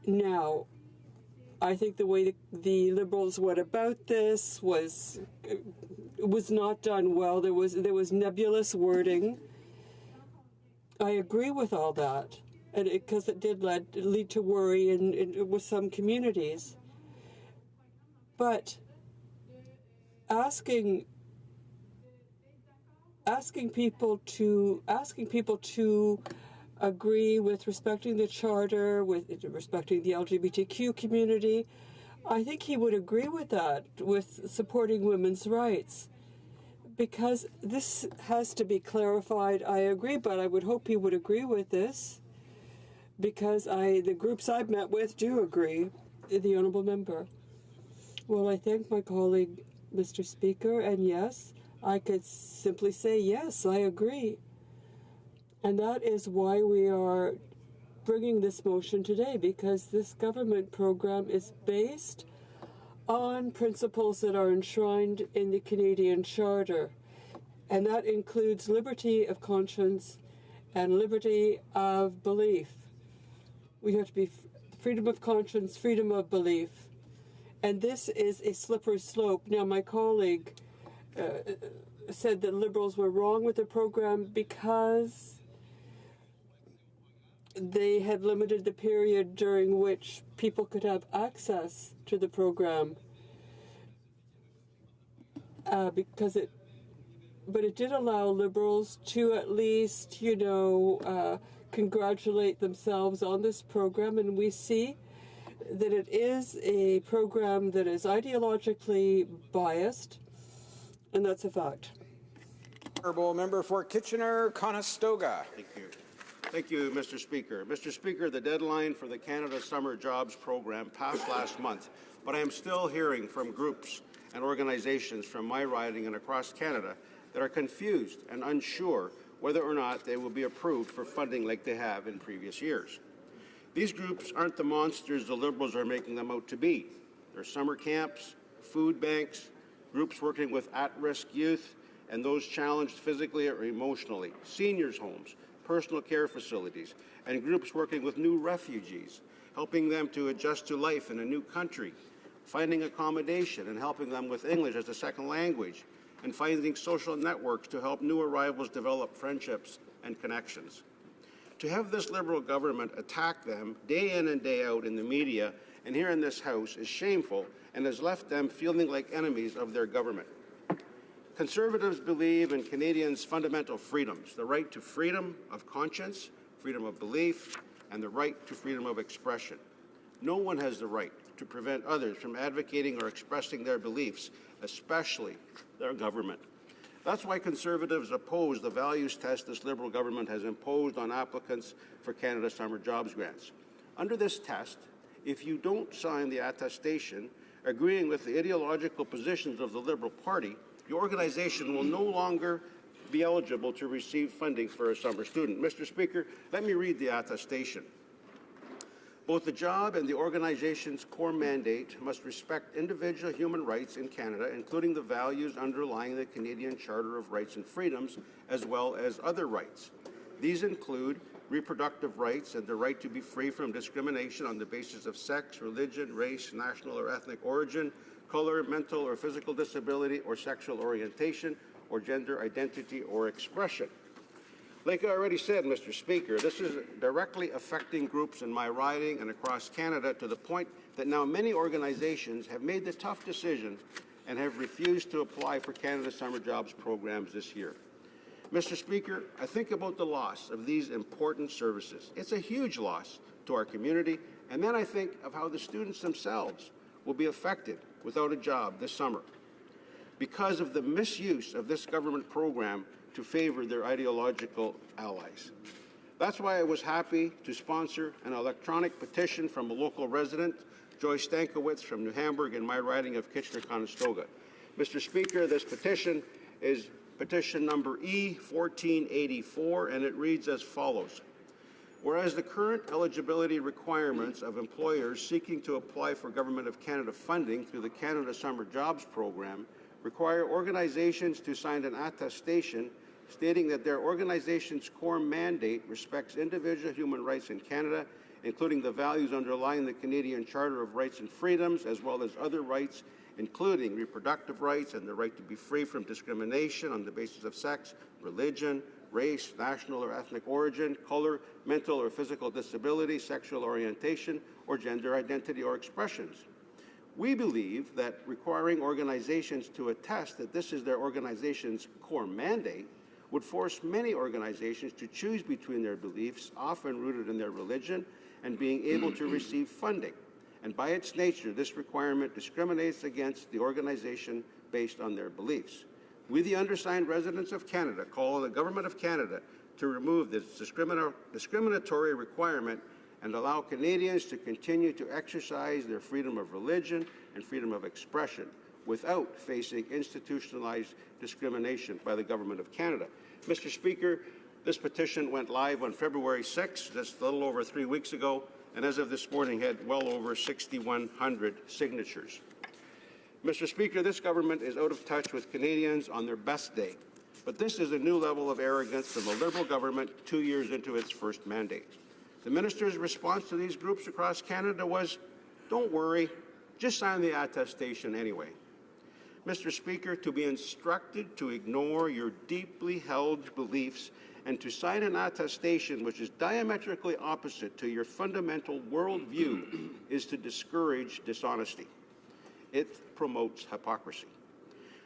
Now, I think the way the Liberals went about this was not done well. There was nebulous wording. I agree with all that, and because it did lead to worry with some communities. But asking people to agree with respecting the Charter, with respecting the LGBTQ community, I think he would agree with that, with supporting women's rights. Because this has to be clarified, I agree, but I would hope he would agree with this. because the groups I've met with do agree, the honourable member. Well, I thank my colleague, Mr. Speaker, and yes, I could simply say, yes, I agree. And that is why we are bringing this motion today, because this government program is based on principles that are enshrined in the Canadian Charter. And that includes liberty of conscience and liberty of belief. We have to be freedom of conscience, freedom of belief. And this is a slippery slope. Now, my colleague said that Liberals were wrong with the program because they had limited the period during which people could have access to the program. But it did allow Liberals to at least, congratulate themselves on this program, and we see that it is a program that is ideologically biased, and that's a fact. Honourable member for Kitchener-Conestoga. Thank you. Thank you, Mr. Speaker. Mr. Speaker, the deadline for the Canada Summer Jobs Program passed last month, but I am still hearing from groups and organizations from my riding and across Canada that are confused and unsure whether or not they will be approved for funding like they have in previous years. These groups aren't the monsters the Liberals are making them out to be. They're summer camps, food banks, groups working with at-risk youth and those challenged physically or emotionally, seniors' homes, personal care facilities, and groups working with new refugees, helping them to adjust to life in a new country, finding accommodation and helping them with English as a second language, and finding social networks to help new arrivals develop friendships and connections. To have this Liberal government attack them day in and day out in the media and here in this House is shameful and has left them feeling like enemies of their government. Conservatives believe in Canadians' fundamental freedoms, the right to freedom of conscience, freedom of belief, and the right to freedom of expression. No one has the right to prevent others from advocating or expressing their beliefs, especially their government. That's why Conservatives oppose the values test this Liberal government has imposed on applicants for Canada Summer Jobs Grants. Under this test, if you don't sign the attestation agreeing with the ideological positions of the Liberal Party, your organization will no longer be eligible to receive funding for a summer student. Mr. Speaker, let me read the attestation. Both the job and the organization's core mandate must respect individual human rights in Canada, including the values underlying the Canadian Charter of Rights and Freedoms, as well as other rights. These include reproductive rights and the right to be free from discrimination on the basis of sex, religion, race, national or ethnic origin, color, mental or physical disability, or sexual orientation, or gender identity or expression. Like I already said, Mr. Speaker, this is directly affecting groups in my riding and across Canada to the point that now many organizations have made the tough decision and have refused to apply for Canada Summer Jobs programs this year. Mr. Speaker, I think about the loss of these important services. It's a huge loss to our community, and then I think of how the students themselves will be affected without a job this summer because of the misuse of this government program to favor their ideological allies. That's why I was happy to sponsor an electronic petition from a local resident, Joyce Stankiewicz from New Hamburg in my riding of Kitchener-Conestoga. Mr. Speaker, this petition is petition number E1484, and it reads as follows. Whereas the current eligibility requirements of employers seeking to apply for Government of Canada funding through the Canada Summer Jobs Program require organizations to sign an attestation stating that their organization's core mandate respects individual human rights in Canada, including the values underlying the Canadian Charter of Rights and Freedoms, as well as other rights, including reproductive rights and the right to be free from discrimination on the basis of sex, religion, race, national or ethnic origin, color, mental or physical disability, sexual orientation, or gender identity or expressions. We believe that requiring organizations to attest that this is their organization's core mandate would force many organizations to choose between their beliefs, often rooted in their religion, and being able to receive funding. And by its nature, this requirement discriminates against the organization based on their beliefs. We, the undersigned residents of Canada, call on the Government of Canada to remove this discriminatory requirement and allow Canadians to continue to exercise their freedom of religion and freedom of expression without facing institutionalized discrimination by the Government of Canada. Mr. Speaker, this petition went live on February 6th, just a little over 3 weeks ago, and as of this morning had well over 6,100 signatures. Mr. Speaker, this government is out of touch with Canadians on their best day, but this is a new level of arrogance from a Liberal government 2 years into its first mandate. The minister's response to these groups across Canada was, "Don't worry, just sign the attestation anyway." Mr. Speaker, to be instructed to ignore your deeply held beliefs and to sign an attestation which is diametrically opposite to your fundamental worldview is to discourage dishonesty. It promotes hypocrisy.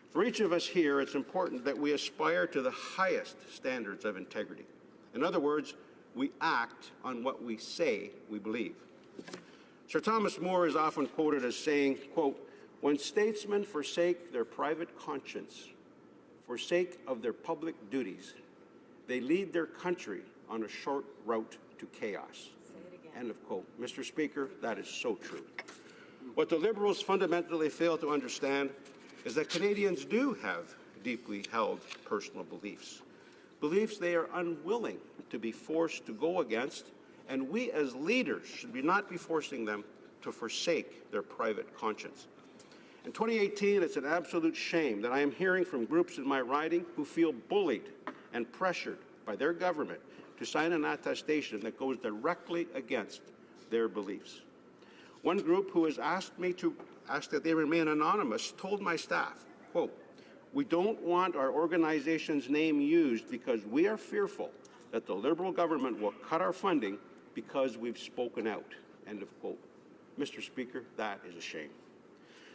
For each of us here, it's important that we aspire to the highest standards of integrity. In other words, we act on what we say we believe. Sir Thomas More is often quoted as saying, quote, "When statesmen forsake their private conscience for sake of their public duties, they lead their country on a short route to chaos." End of quote. Mr. Speaker, that is so true. What the Liberals fundamentally fail to understand is that Canadians do have deeply held personal beliefs, beliefs they are unwilling to be forced to go against, and we as leaders should not be forcing them to forsake their private conscience. In 2018, it's an absolute shame that I am hearing from groups in my riding who feel bullied and pressured by their government to sign an attestation that goes directly against their beliefs. One group who has asked that they remain anonymous told my staff, quote, "We don't want our organization's name used because we are fearful that the Liberal government will cut our funding because we've spoken out." End of quote. Mr. Speaker, that is a shame.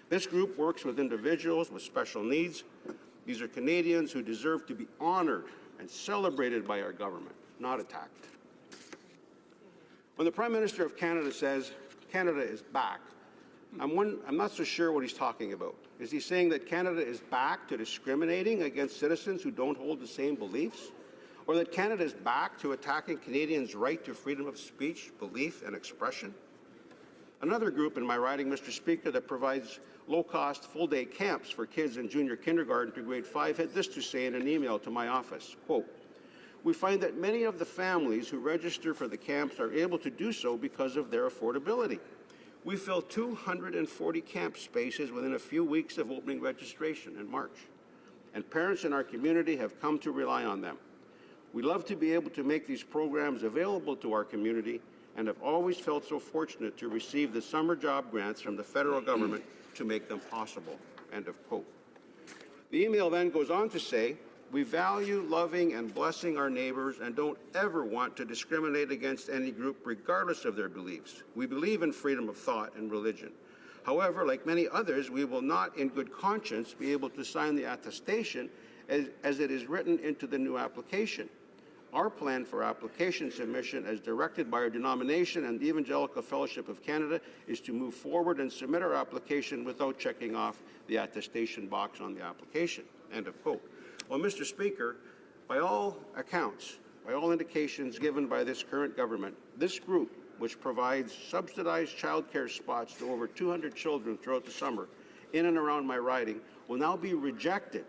This group works with individuals with special needs. These are Canadians who deserve to be honored and celebrated by our government, not attacked. When the Prime Minister of Canada says Canada is back, I'm not so sure what he's talking about. Is he saying that Canada is back to discriminating against citizens who don't hold the same beliefs? Or that Canada is back to attacking Canadians' right to freedom of speech, belief, and expression? Another group in my riding, Mr. Speaker, that provides low-cost, full-day camps for kids in junior kindergarten to grade 5 had this to say in an email to my office, quote, "We find that many of the families who register for the camps are able to do so because of their affordability. We filled 240 camp spaces within a few weeks of opening registration in March, and parents in our community have come to rely on them. We love to be able to make these programs available to our community and have always felt so fortunate to receive the summer job grants from the federal government to make them possible." End of quote. The email then goes on to say, "We value loving and blessing our neighbors and don't ever want to discriminate against any group regardless of their beliefs. We believe in freedom of thought and religion. However, like many others, we will not in good conscience be able to sign the attestation as it is written into the new application. Our plan for application submission, as directed by our denomination and the Evangelical Fellowship of Canada, is to move forward and submit our application without checking off the attestation box on the application." End of quote. Well, Mr. Speaker, by all accounts, by all indications given by this current government, this group, which provides subsidized childcare spots to over 200 children throughout the summer in and around my riding, will now be rejected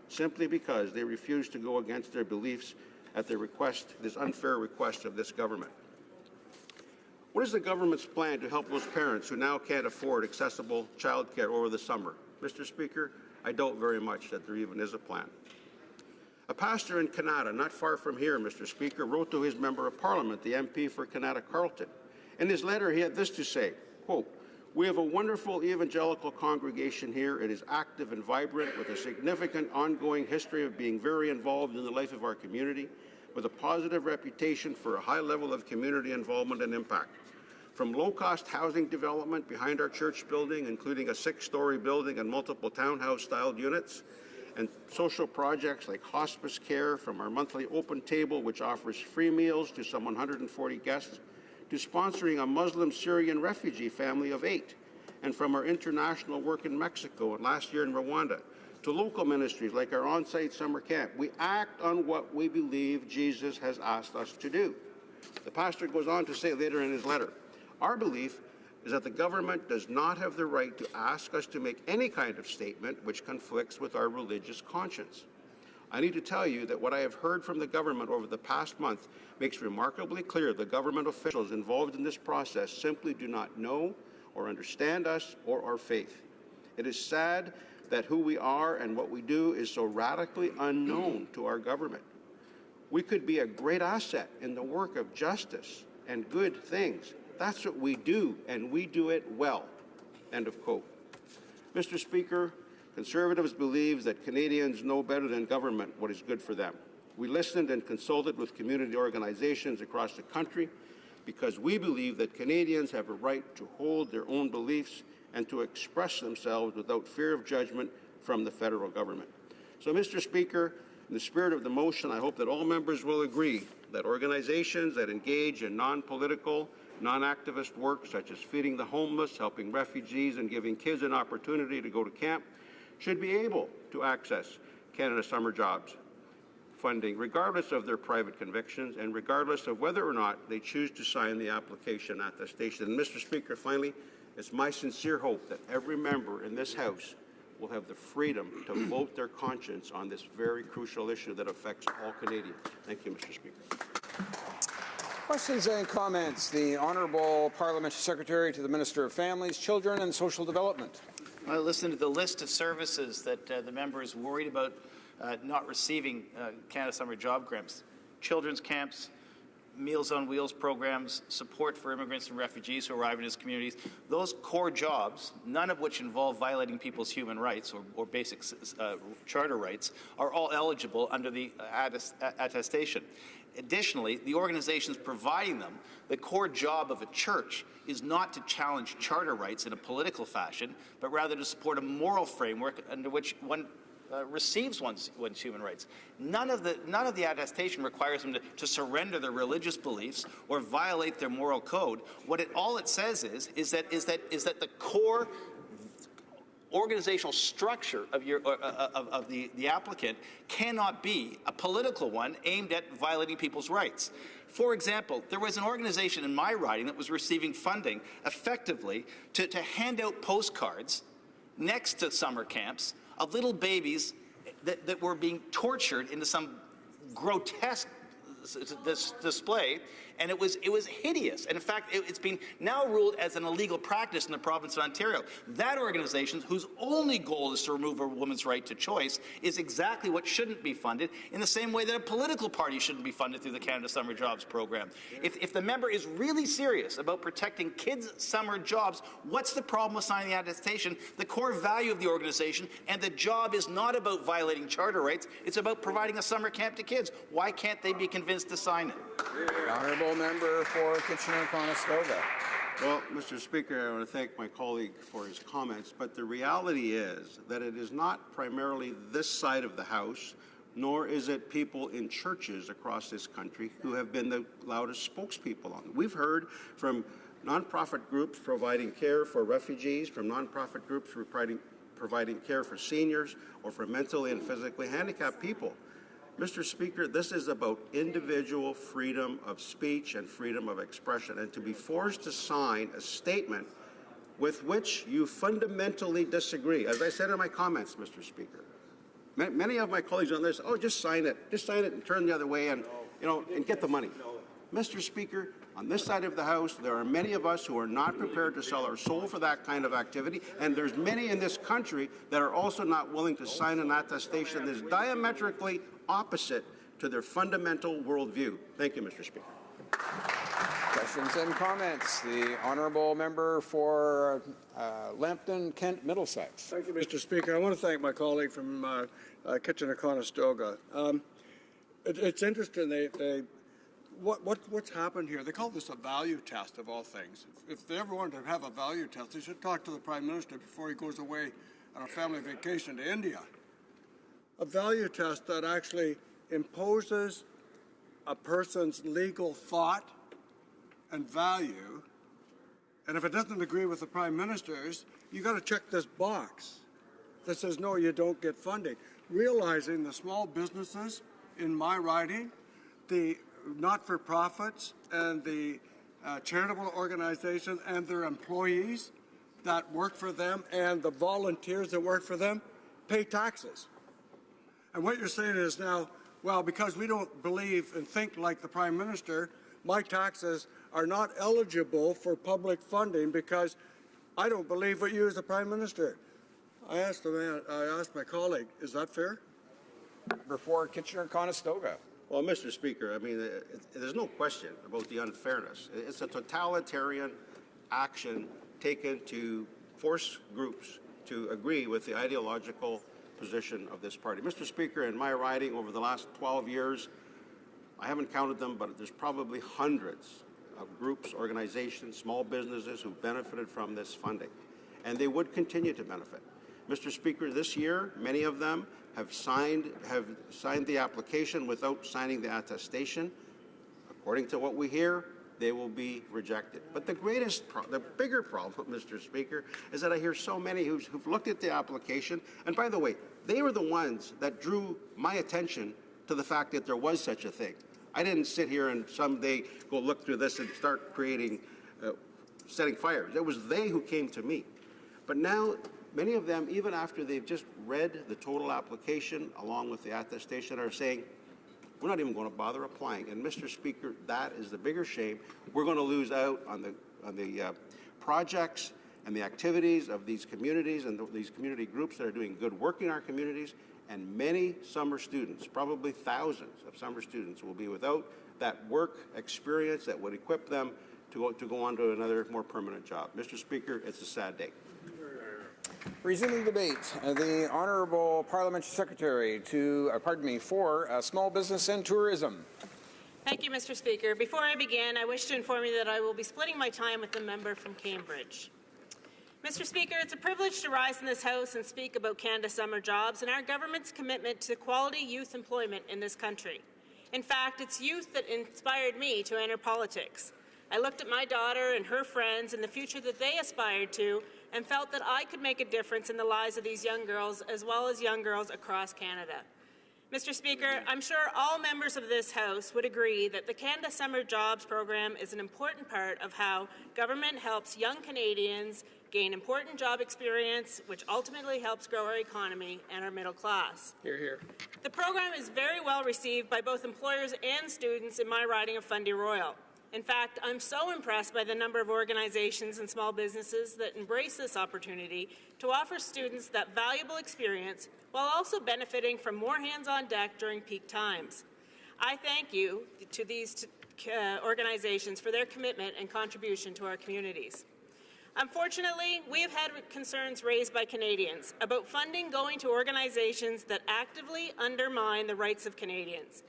simply because they refuse to go against their beliefs at the request, this unfair request of this government. What is the government's plan to help those parents who now can't afford accessible childcare over the summer? Mr. Speaker, I doubt very much that there even is a plan. A pastor in Kanata, not far from here, Mr. Speaker, wrote to his Member of Parliament, the MP for Kanata Carleton. In his letter, he had this to say, quote, "We have a wonderful evangelical congregation here. It is active and vibrant with a significant ongoing history of being very involved in the life of our community, with a positive reputation for a high level of community involvement and impact. From low-cost housing development behind our church building, including a 6-story building and multiple townhouse-styled units, and social projects like hospice care, from our monthly open table, which offers free meals to some 140 guests, to sponsoring a Muslim Syrian refugee family of 8, and from our international work in Mexico and last year in Rwanda, to local ministries like our on-site summer camp. We act on what we believe Jesus has asked us to do. The pastor goes on to say later in his letter, our belief is that the government does not have the right to ask us to make any kind of statement which conflicts with our religious conscience. I need to tell you that what I have heard from the government over the past month makes remarkably clear the government officials involved in this process simply do not know or understand us or our faith. It is sad that who we are and what we do is so radically unknown to our government. We could be a great asset in the work of justice and good things. That's what we do, and we do it well. End of quote. Mr. Speaker, Conservatives believe that Canadians know better than government what is good for them. We listened and consulted with community organizations across the country because we believe that Canadians have a right to hold their own beliefs and to express themselves without fear of judgment from the federal government. So, Mr. Speaker, in the spirit of the motion, I hope that all members will agree that organizations that engage in non-political, non-activist work, such as feeding the homeless, helping refugees, and giving kids an opportunity to go to camp, should be able to access Canada Summer Jobs funding, regardless of their private convictions and regardless of whether or not they choose to sign the application attestation. And Mr. Speaker, finally, it's my sincere hope that every member in this House will have the freedom to vote their conscience on this very crucial issue that affects all Canadians. Thank you, Mr. Speaker. Questions and comments. The Honourable Parliamentary Secretary to the Minister of Families, Children and Social Development. I listened to the list of services that the member is worried about not receiving Canada Summer Job Grants. Children's camps, Meals on Wheels programs, support for immigrants and refugees who arrive in his communities. Those core jobs, none of which involve violating people's human rights or basic charter rights, are all eligible under the attestation. Additionally, the organizations providing them, the core job of a church is not to challenge charter rights in a political fashion, but rather to support a moral framework under which one receives one's human rights. None of the attestation requires them to surrender their religious beliefs or violate their moral code. All it says is that the core organizational structure of the applicant cannot be a political one aimed at violating people's rights. For example, there was an organization in my riding that was receiving funding effectively to hand out postcards next to summer camps of little babies that were being tortured into some grotesque display, and it was hideous. And in fact, it's been now ruled as an illegal practice in the province of Ontario. That organization, whose only goal is to remove a woman's right to choice, is exactly what shouldn't be funded, in the same way that a political party shouldn't be funded through the Canada Summer Jobs program. If the member is really serious about protecting kids' summer jobs, what's the problem with signing the attestation? The core value of the organization and the job is not about violating charter rights, it's about providing a summer camp to kids. Why can't they be convinced to sign it? The Honourable Member for Kitchener-Conestoga. Well, Mr. Speaker, I want to thank my colleague for his comments, but the reality is that it is not primarily this side of the House, nor is it people in churches across this country who have been the loudest spokespeople on it. We've heard from nonprofit groups providing care for refugees, from nonprofit groups providing care for seniors or for mentally and physically handicapped people. Mr. Speaker, this is about individual freedom of speech and freedom of expression, and to be forced to sign a statement with which you fundamentally disagree. As I said in my comments, Mr. Speaker, many of my colleagues on this, just sign it and turn the other way and get the money. Mr. Speaker, on this side of the House, there are many of us who are not prepared to sell our soul for that kind of activity, and there's many in this country that are also not willing to sign an attestation that is diametrically opposite to their fundamental worldview. Thank you, Mr. Speaker. Questions and comments. The Honourable Member for Lambton, Kent, Middlesex. Thank you, Mr. Speaker. I want to thank my colleague from Kitchener-Conestoga. It's interesting. What's happened here? They call this a value test of all things. If they ever wanted to have a value test, they should talk to the Prime Minister before he goes away on a family vacation to India. A value test that actually imposes a person's legal thought and value, and if it doesn't agree with the Prime Minister's, you got to check this box that says no, you don't get funding. Realizing the small businesses in my riding, the not-for-profits and the charitable organizations and their employees that work for them and the volunteers that work for them pay taxes. And what you're saying is now, well, because we don't believe and think like the Prime Minister, my taxes are not eligible for public funding because I don't believe what you as the Prime Minister. I asked my colleague, is that fair? Before Kitchener-Conestoga. Well, Mr. Speaker, I mean, there's no question about the unfairness. It's a totalitarian action taken to force groups to agree with the ideological position of this party. Mr. Speaker, in my riding over the last 12 years, I haven't counted them, but there's probably hundreds of groups, organizations, small businesses who benefited from this funding, and they would continue to benefit. Mr. Speaker, this year, many of them have signed the application without signing the attestation. According to what we hear, they will be rejected. But the bigger problem, Mr. Speaker, is that I hear so many who've looked at the application, and by the way, they were the ones that drew my attention to the fact that there was such a thing. I didn't sit here and someday go look through this and start creating, setting fires. It was they who came to me. But now, many of them, even after they've just read the total application along with the attestation, are saying, we're not even going to bother applying. And Mr. Speaker, that is the bigger shame. We're going to lose out on the projects and the activities of these communities and these community groups that are doing good work in our communities. And many summer students, probably thousands of summer students, will be without that work experience that would equip them to go on to another more permanent job. Mr. Speaker, it's a sad day. Resuming debate, the Honourable Parliamentary Secretary for Small Business and Tourism. Thank you, Mr. Speaker. Before I begin, I wish to inform you that I will be splitting my time with the member from Cambridge. Mr. Speaker, it's a privilege to rise in this House and speak about Canada Summer Jobs and our government's commitment to quality youth employment in this country. In fact, it's youth that inspired me to enter politics. I looked at my daughter and her friends and the future that they aspired to and felt that I could make a difference in the lives of these young girls as well as young girls across Canada. Mr. Speaker, I'm sure all members of this House would agree that the Canada Summer Jobs Program is an important part of how government helps young Canadians gain important job experience, which ultimately helps grow our economy and our middle class. Hear, hear. The program is very well received by both employers and students in my riding of Fundy Royal. In fact, I'm so impressed by the number of organizations and small businesses that embrace this opportunity to offer students that valuable experience while also benefiting from more hands on deck during peak times. I thank you to these organizations for their commitment and contribution to our communities. Unfortunately, we have had concerns raised by Canadians about funding going to organizations that actively undermine the rights of Canadians,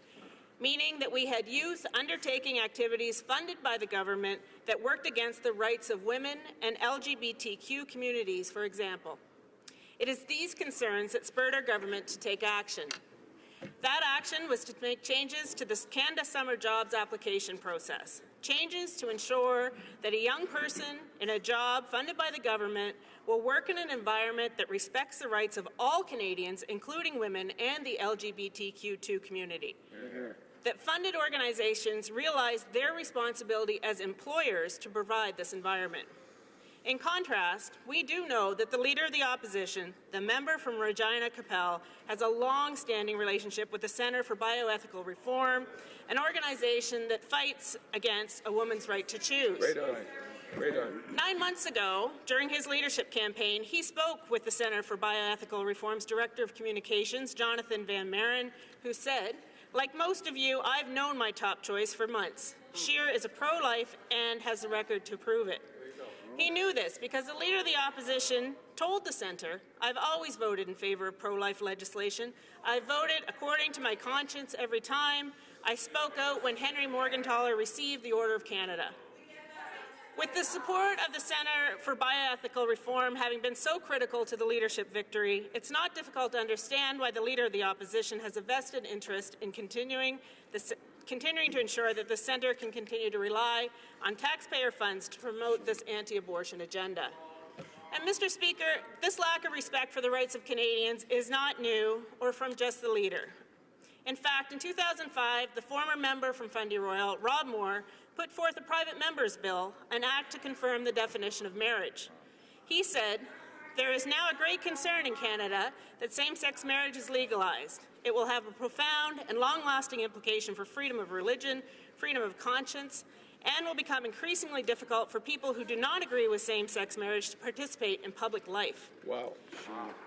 meaning that we had youth undertaking activities funded by the government that worked against the rights of women and LGBTQ communities, for example. It is these concerns that spurred our government to take action. That action was to make changes to the Canada Summer Jobs application process, changes to ensure that a young person in a job funded by the government will work in an environment that respects the rights of all Canadians, including women and the LGBTQ2 community. That funded organizations realize their responsibility as employers to provide this environment. In contrast, we do know that the Leader of the Opposition, the member from Regina Qu'Appelle, has a long-standing relationship with the Centre for Bioethical Reform, an organization that fights against a woman's right to choose. Right on. Right on. 9 months ago, during his leadership campaign, he spoke with the Centre for Bioethical Reform's Director of Communications, Jonathan Van Maren, who said, "Like most of you, I've known my top choice for months. Scheer is a pro-life and has the record to prove it." He knew this because the Leader of the Opposition told the Centre, "I've always voted in favour of pro-life legislation. I voted according to my conscience every time. I spoke out when Henry Morgentaler received the Order of Canada." With the support of the Centre for Bioethical Reform having been so critical to the leadership victory, it's not difficult to understand why the Leader of the Opposition has a vested interest in continuing to ensure that the Centre can continue to rely on taxpayer funds to promote this anti-abortion agenda. And Mr. Speaker, this lack of respect for the rights of Canadians is not new or from just the Leader. In fact, in 2005, the former member from Fundy Royal, Rob Moore, put forth a private member's bill, an act to confirm the definition of marriage. He said, "There is now a great concern in Canada that same-sex marriage is legalized. It will have a profound and long-lasting implication for freedom of religion, freedom of conscience, and will become increasingly difficult for people who do not agree with same-sex marriage to participate in public life." Wow.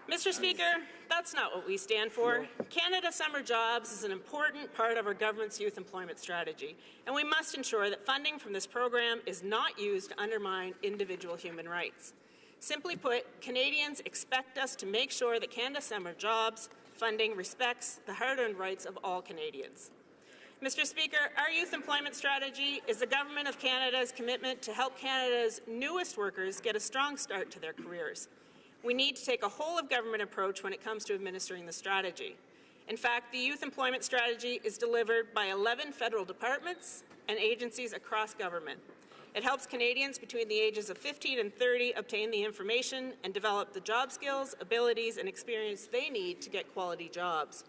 Mr. Speaker, that's not what we stand for. Canada Summer Jobs is an important part of our government's youth employment strategy, and we must ensure that funding from this program is not used to undermine individual human rights. Simply put, Canadians expect us to make sure that Canada Summer Jobs funding respects the hard-earned rights of all Canadians. Mr. Speaker, our youth employment strategy is the Government of Canada's commitment to help Canada's newest workers get a strong start to their careers. We need to take a whole-of-government approach when it comes to administering the strategy. In fact, the youth employment strategy is delivered by 11 federal departments and agencies across government. It helps Canadians between the ages of 15 and 30 obtain the information and develop the job skills, abilities, and experience they need to get quality jobs.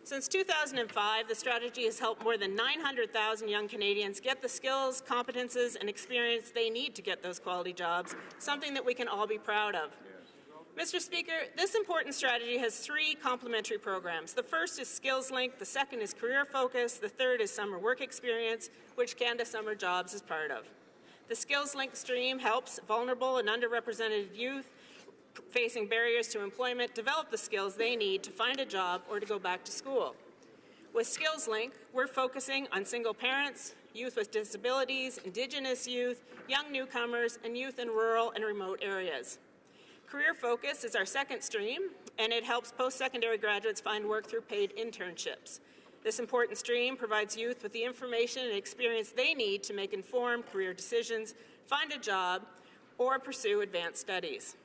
Since 2005, the strategy has helped more than 900,000 young Canadians get the skills, competences, and experience they need to get those quality jobs, something that we can all be proud of. Mr. Speaker, this important strategy has 3 complementary programs. The first is Skills Link, the second is Career Focus, the third is Summer Work Experience, which Canada Summer Jobs is part of. The Skills Link stream helps vulnerable and underrepresented youth facing barriers to employment develop the skills they need to find a job or to go back to school. With Skills Link, we're focusing on single parents, youth with disabilities, Indigenous youth, young newcomers, and youth in rural and remote areas. Career Focus is our second stream, and it helps post-secondary graduates find work through paid internships. This important stream provides youth with the information and experience they need to make informed career decisions, find a job, or pursue advanced studies.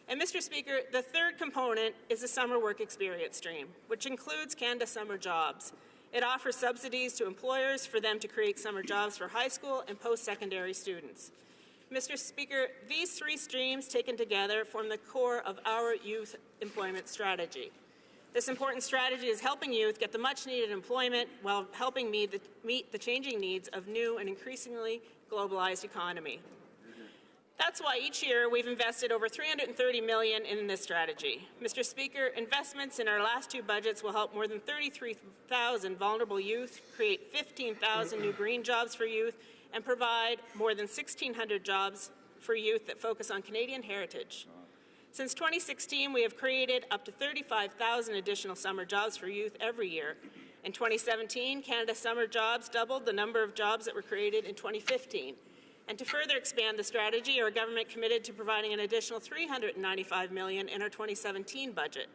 And Mr. Speaker, the third component is the Summer Work Experience stream, which includes Canada Summer Jobs. It offers subsidies to employers for them to create summer jobs for high school and post-secondary students. Mr. Speaker, these 3 streams taken together form the core of our youth employment strategy. This important strategy is helping youth get the much-needed employment while helping meet the changing needs of new and increasingly globalized economy. That's why each year we've invested over $330 million in this strategy. Mr. Speaker, investments in our last 2 budgets will help more than 33,000 vulnerable youth, create 15,000 new green jobs for youth, and provide more than 1,600 jobs for youth that focus on Canadian heritage. Since 2016, we have created up to 35,000 additional summer jobs for youth every year. In 2017, Canada Summer Jobs doubled the number of jobs that were created in 2015. And to further expand the strategy, our government committed to providing an additional $395 million in our 2017 budget.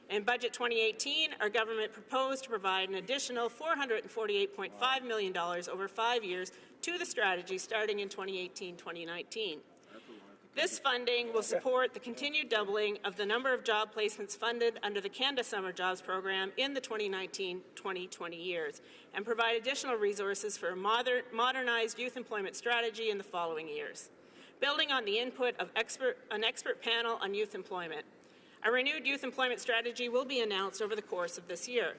In Budget 2018, our government proposed to provide an additional $448.5 million over 5 years to the strategy starting in 2018-2019. This funding will support the continued doubling of the number of job placements funded under the Canada Summer Jobs program in the 2019-2020 years and provide additional resources for a modernized youth employment strategy in the following years. Building on the input of an expert panel on youth employment, a renewed youth employment strategy will be announced over the course of this year.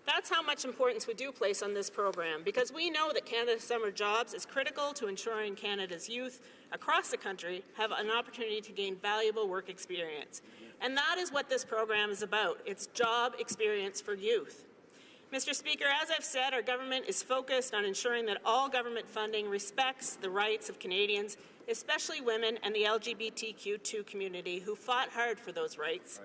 That's how much importance we do place on this program, because we know that Canada Summer Jobs is critical to ensuring Canada's youth across the country have an opportunity to gain valuable work experience. And that is what this program is about. It's job experience for youth. Mr. Speaker, as I've said, our government is focused on ensuring that all government funding respects the rights of Canadians, especially women and the LGBTQ2 community who fought hard for those rights.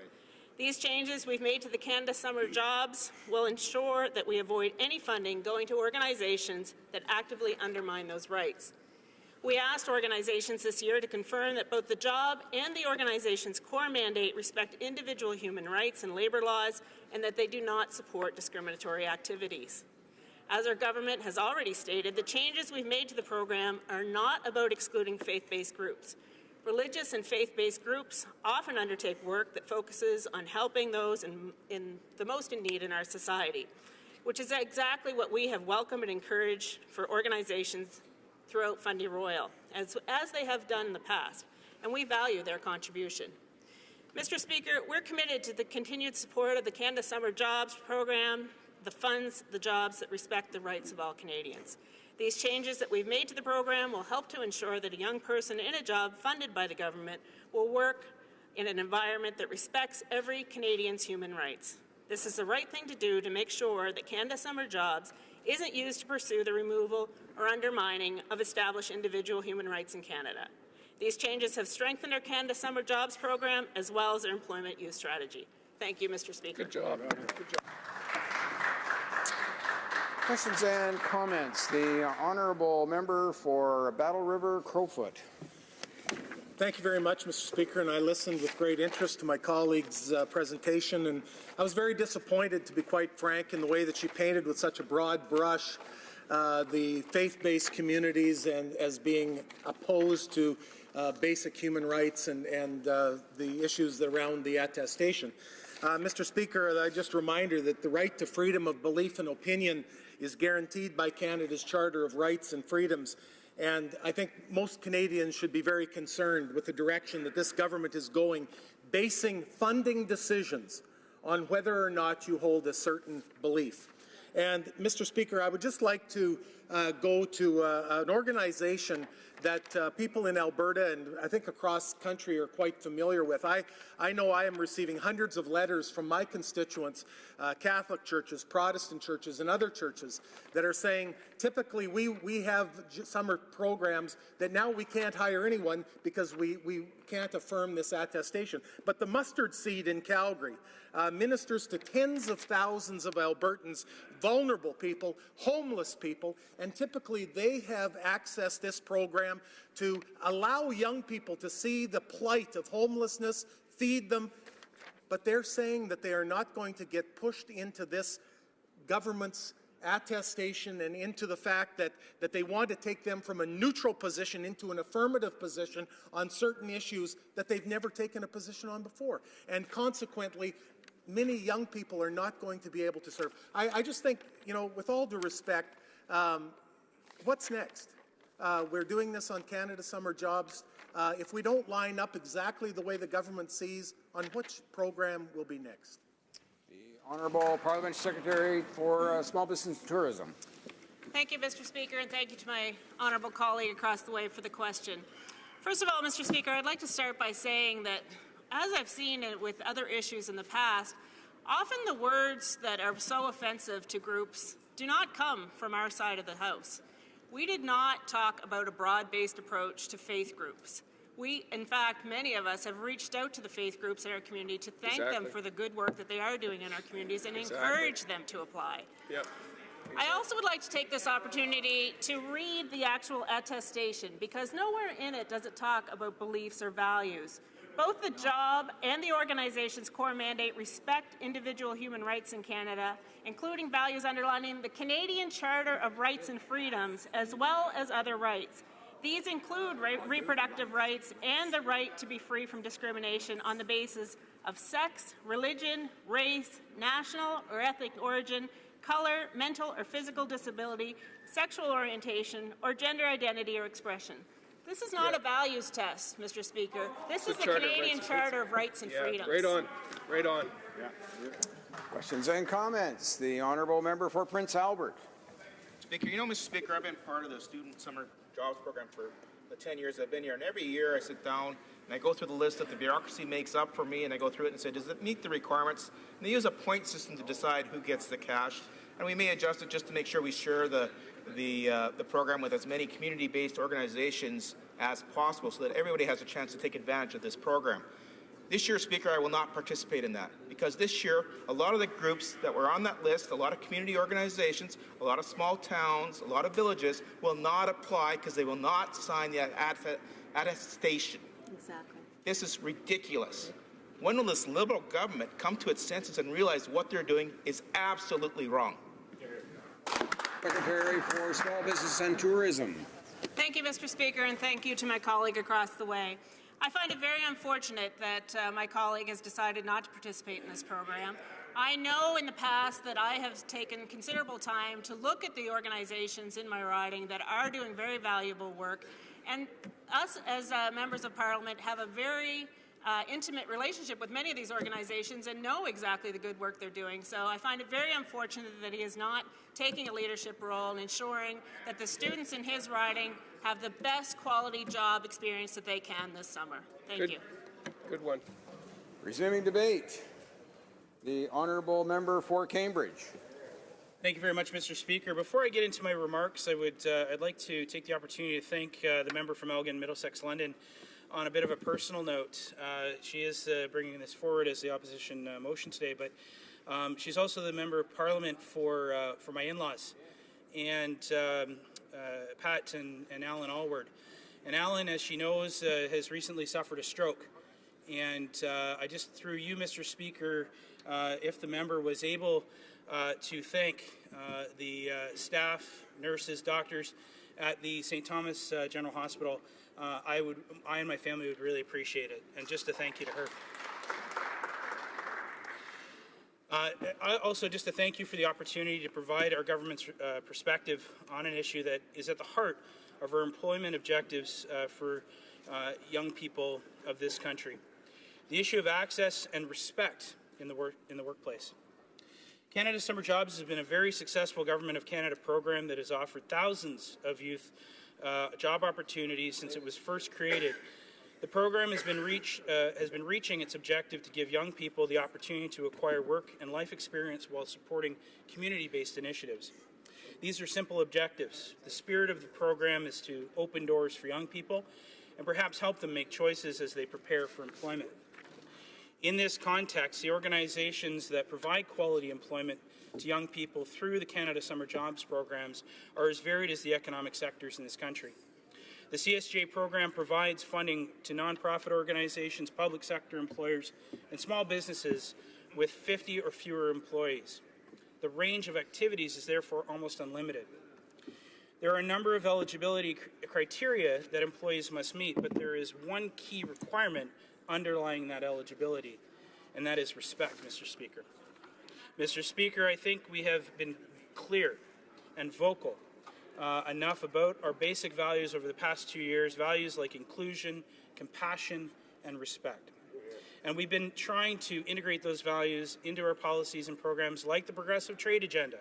These changes we've made to the Canada Summer Jobs will ensure that we avoid any funding going to organizations that actively undermine those rights. We asked organizations this year to confirm that both the job and the organization's core mandate respect individual human rights and labour laws, and that they do not support discriminatory activities. As our government has already stated, the changes we've made to the program are not about excluding faith-based groups. Religious and faith-based groups often undertake work that focuses on helping those in the most in need in our society, which is exactly what we have welcomed and encouraged for organizations throughout Fundy Royal, as they have done in the past, and we value their contribution. Mr. Speaker, we're committed to the continued support of the Canada Summer Jobs program, funds the jobs that respect the rights of all Canadians. These changes that we've made to the program will help to ensure that a young person in a job funded by the government will work in an environment that respects every Canadian's human rights. This is the right thing to do to make sure that Canada Summer Jobs isn't used to pursue the removal or undermining of established individual human rights in Canada. These changes have strengthened our Canada Summer Jobs program as well as our employment youth strategy. Thank you, Mr. Speaker. Good job. Good job. Questions and comments. The honourable member for Battle River Crowfoot. Thank you very much, Mr. Speaker, and I listened with great interest to my colleague's presentation, and I was very disappointed, to be quite frank, in the way that she painted with such a broad brush the faith-based communities and as being opposed to basic human rights and the issues around the attestation. Mr. Speaker, I just remind her that the right to freedom of belief and opinion is guaranteed by Canada's Charter of Rights and Freedoms. And I think most Canadians should be very concerned with the direction that this government is going, basing funding decisions on whether or not you hold a certain belief. And, Mr. Speaker, I would just like to go to an organization that people in Alberta and I think across the country are quite familiar with. I know I am receiving hundreds of letters from my constituents, Catholic churches, Protestant churches, and other churches that are saying, typically we have summer programs that now we can't hire anyone because we can't affirm this attestation. But the Mustard Seed in Calgary ministers to tens of thousands of Albertans, vulnerable people, homeless people, and typically they have accessed this program to allow young people to see the plight of homelessness, feed them, but they're saying that they are not going to get pushed into this government's attestation and into the fact that they want to take them from a neutral position into an affirmative position on certain issues that they've never taken a position on before. And consequently, many young people are not going to be able to serve. I just think, with all due respect, what's next? We're doing this on Canada Summer Jobs. If we don't line up exactly the way the government sees, on which program will be next? Honourable Parliamentary Secretary for Small Business and Tourism. Thank you, Mr. Speaker, and thank you to my honourable colleague across the way for the question. First of all, Mr. Speaker, I'd like to start by saying that, as I've seen it with other issues in the past, often the words that are so offensive to groups do not come from our side of the House. We did not talk about a broad-based approach to faith groups. We, in fact, many of us have reached out to the faith groups in our community to thank them for the good work that they are doing in our communities and encourage them to apply. Yep. I also would like to take this opportunity to read the actual attestation, because nowhere in it does it talk about beliefs or values. Both the job and the organization's core mandate respect individual human rights in Canada, including values underlining the Canadian Charter of Rights and Freedoms, as well as other rights. These include reproductive rights and the right to be free from discrimination on the basis of sex, religion, race, national or ethnic origin, color, mental or physical disability, sexual orientation, or gender identity or expression. This is not a values test, Mr. Speaker. This is the Canadian Charter of Rights and Freedoms. Right on. Right on. Yeah. Questions and comments. The honourable member for Prince Albert. Speaker, Mr. Speaker, I've been part of the Student Summer Jobs Program for the 10 years I've been here, and every year I sit down and I go through the list that the bureaucracy makes up for me, and I go through it and say, does it meet the requirements? And they use a point system to decide who gets the cash, and we may adjust it just to make sure we share the program with as many community-based organizations as possible so that everybody has a chance to take advantage of this program. This year, Speaker, I will not participate in that because this year, a lot of the groups that were on that list, a lot of community organizations, a lot of small towns, a lot of villages will not apply because they will not sign the attestation. Exactly. This is ridiculous. When will this Liberal government come to its senses and realize what they're doing is absolutely wrong? Secretary for Small Business and Tourism. Thank you, Mr. Speaker, and thank you to my colleague across the way. I find it very unfortunate that my colleague has decided not to participate in this program. I know in the past that I have taken considerable time to look at the organizations in my riding that are doing very valuable work, and us as members of Parliament have a very intimate relationship with many of these organizations and know exactly the good work they're doing. So I find it very unfortunate that he is not taking a leadership role in ensuring that the students in his riding have the best quality job experience that they can this summer. Thank you. Good one. Resuming debate. The honourable member for Cambridge. Thank you very much, Mr. Speaker. Before I get into my remarks, I'd like to take the opportunity to thank the member from Elgin, Middlesex, London, on a bit of a personal note. She is bringing this forward as the opposition motion today, but she's also the member of Parliament for my in-laws, and Pat and Alan Allward. And Alan, as she knows, has recently suffered a stroke. And I just, through you, Mr. Speaker, if the member was able to thank the staff, nurses, doctors at the St. Thomas General Hospital, I and my family would really appreciate it. And just to thank you to her. Also, just to thank you for the opportunity to provide our government's perspective on an issue that is at the heart of our employment objectives for young people of this country. The issue of access and respect in the workplace. Canada Summer Jobs has been a very successful Government of Canada program that has offered thousands of youth job opportunities since it was first created. The program has been reaching its objective to give young people the opportunity to acquire work and life experience while supporting community-based initiatives. These are simple objectives. The spirit of the program is to open doors for young people and perhaps help them make choices as they prepare for employment. In this context, the organizations that provide quality employment to young people through the Canada Summer Jobs programs are as varied as the economic sectors in this country. The CSJ program provides funding to nonprofit organizations, public sector employers, and small businesses with 50 or fewer employees. The range of activities is therefore almost unlimited. There are a number of eligibility criteria that employees must meet, but there is one key requirement underlying that eligibility, and that is respect, Mr. Speaker. Mr. Speaker, I think we have been clear and vocal enough about our basic values over the past 2 years, values like inclusion, compassion, and respect. And we've been trying to integrate those values into our policies and programs like the Progressive Trade Agenda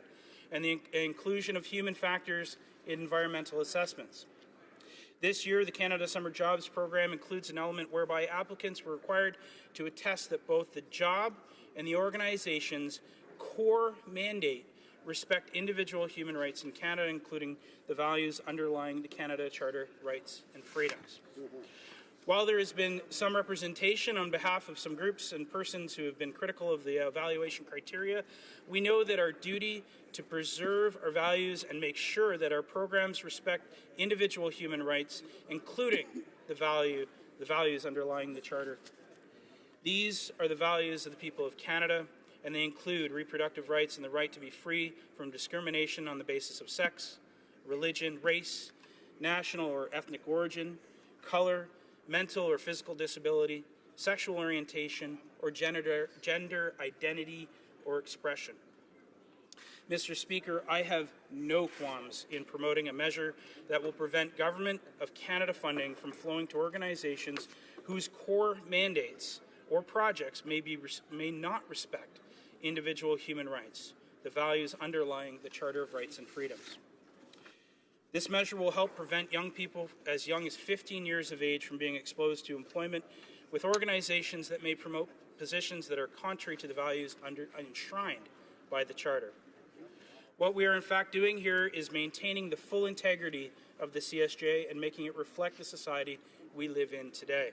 and the inclusion of human factors in environmental assessments. This year, the Canada Summer Jobs program includes an element whereby applicants were required to attest that both the job and the organization's core mandate respect individual human rights in Canada, including the values underlying the Canada Charter Rights and Freedoms. While there has been some representation on behalf of some groups and persons who have been critical of the evaluation criteria, we know that our duty to preserve our values and make sure that our programs respect individual human rights, including the values underlying the Charter. These are the values of the people of Canada, and they include reproductive rights and the right to be free from discrimination on the basis of sex, religion, race, national or ethnic origin, color, mental or physical disability, sexual orientation, or gender identity or expression. Mr. Speaker, I have no qualms in promoting a measure that will prevent Government of Canada funding from flowing to organizations whose core mandates or projects may not respect individual human rights, the values underlying the Charter of Rights and Freedoms. This measure will help prevent young people as young as 15 years of age from being exposed to employment with organizations that may promote positions that are contrary to the values enshrined by the Charter. What we are in fact doing here is maintaining the full integrity of the CSJ and making it reflect the society we live in today.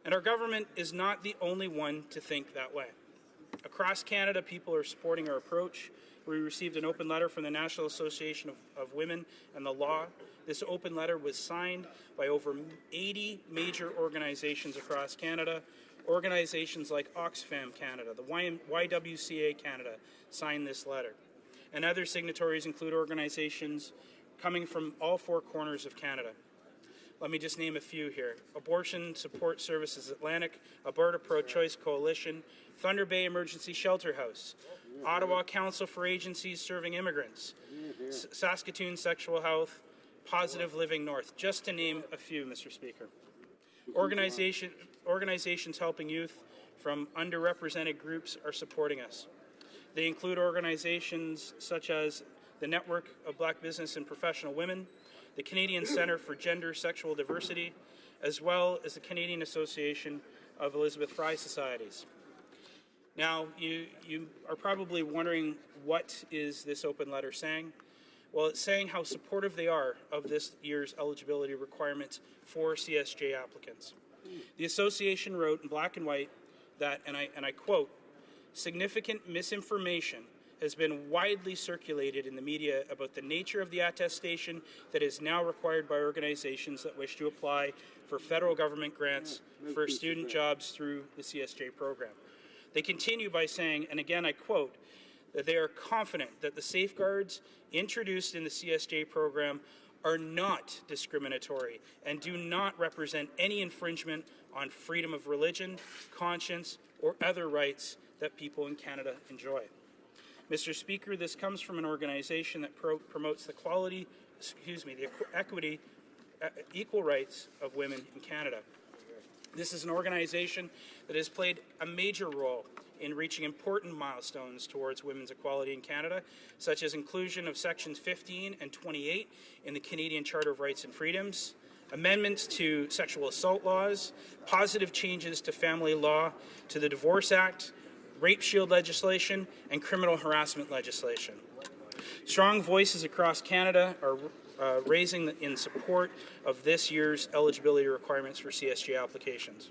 And our government is not the only one to think that way. Across Canada, people are supporting our approach. We received an open letter from the National Association of Women and the Law. This open letter was signed by over 80 major organizations across Canada. Organizations like Oxfam Canada, the YWCA Canada signed this letter. And other signatories include organizations coming from all four corners of Canada. Let me just name a few here. Abortion Support Services Atlantic, Alberta Pro-Choice Coalition, Thunder Bay Emergency Shelter House, Ottawa Council for Agencies Serving Immigrants, Saskatoon Sexual Health, Positive Living North, just to name a few, Mr. Speaker. organizations helping youth from underrepresented groups are supporting us. They include organizations such as the Network of Black Business and Professional Women, the Canadian Centre for Gender Sexual Diversity, as well as the Canadian Association of Elizabeth Fry Societies. Now, you are probably wondering, what is this open letter saying? Well, it's saying how supportive they are of this year's eligibility requirements for CSJ applicants. The association wrote in black and white that, and I quote, "Significant misinformation has been widely circulated in the media about the nature of the attestation that is now required by organizations that wish to apply for federal government grants for student jobs through the CSJ program." They continue by saying, and again I quote, that they are confident that the safeguards introduced in the CSJ program are not discriminatory and do not represent any infringement on freedom of religion, conscience, or other rights that people in Canada enjoy. Mr. Speaker, this comes from an organization that promotes the equity, equal rights of women in Canada. This is an organization that has played a major role in reaching important milestones towards women's equality in Canada, such as inclusion of Sections 15 and 28 in the Canadian Charter of Rights and Freedoms, amendments to sexual assault laws, positive changes to family law, to the Divorce Act, rape shield legislation, and criminal harassment legislation. Strong voices across Canada are raising in support of this year's eligibility requirements for CSJ applications.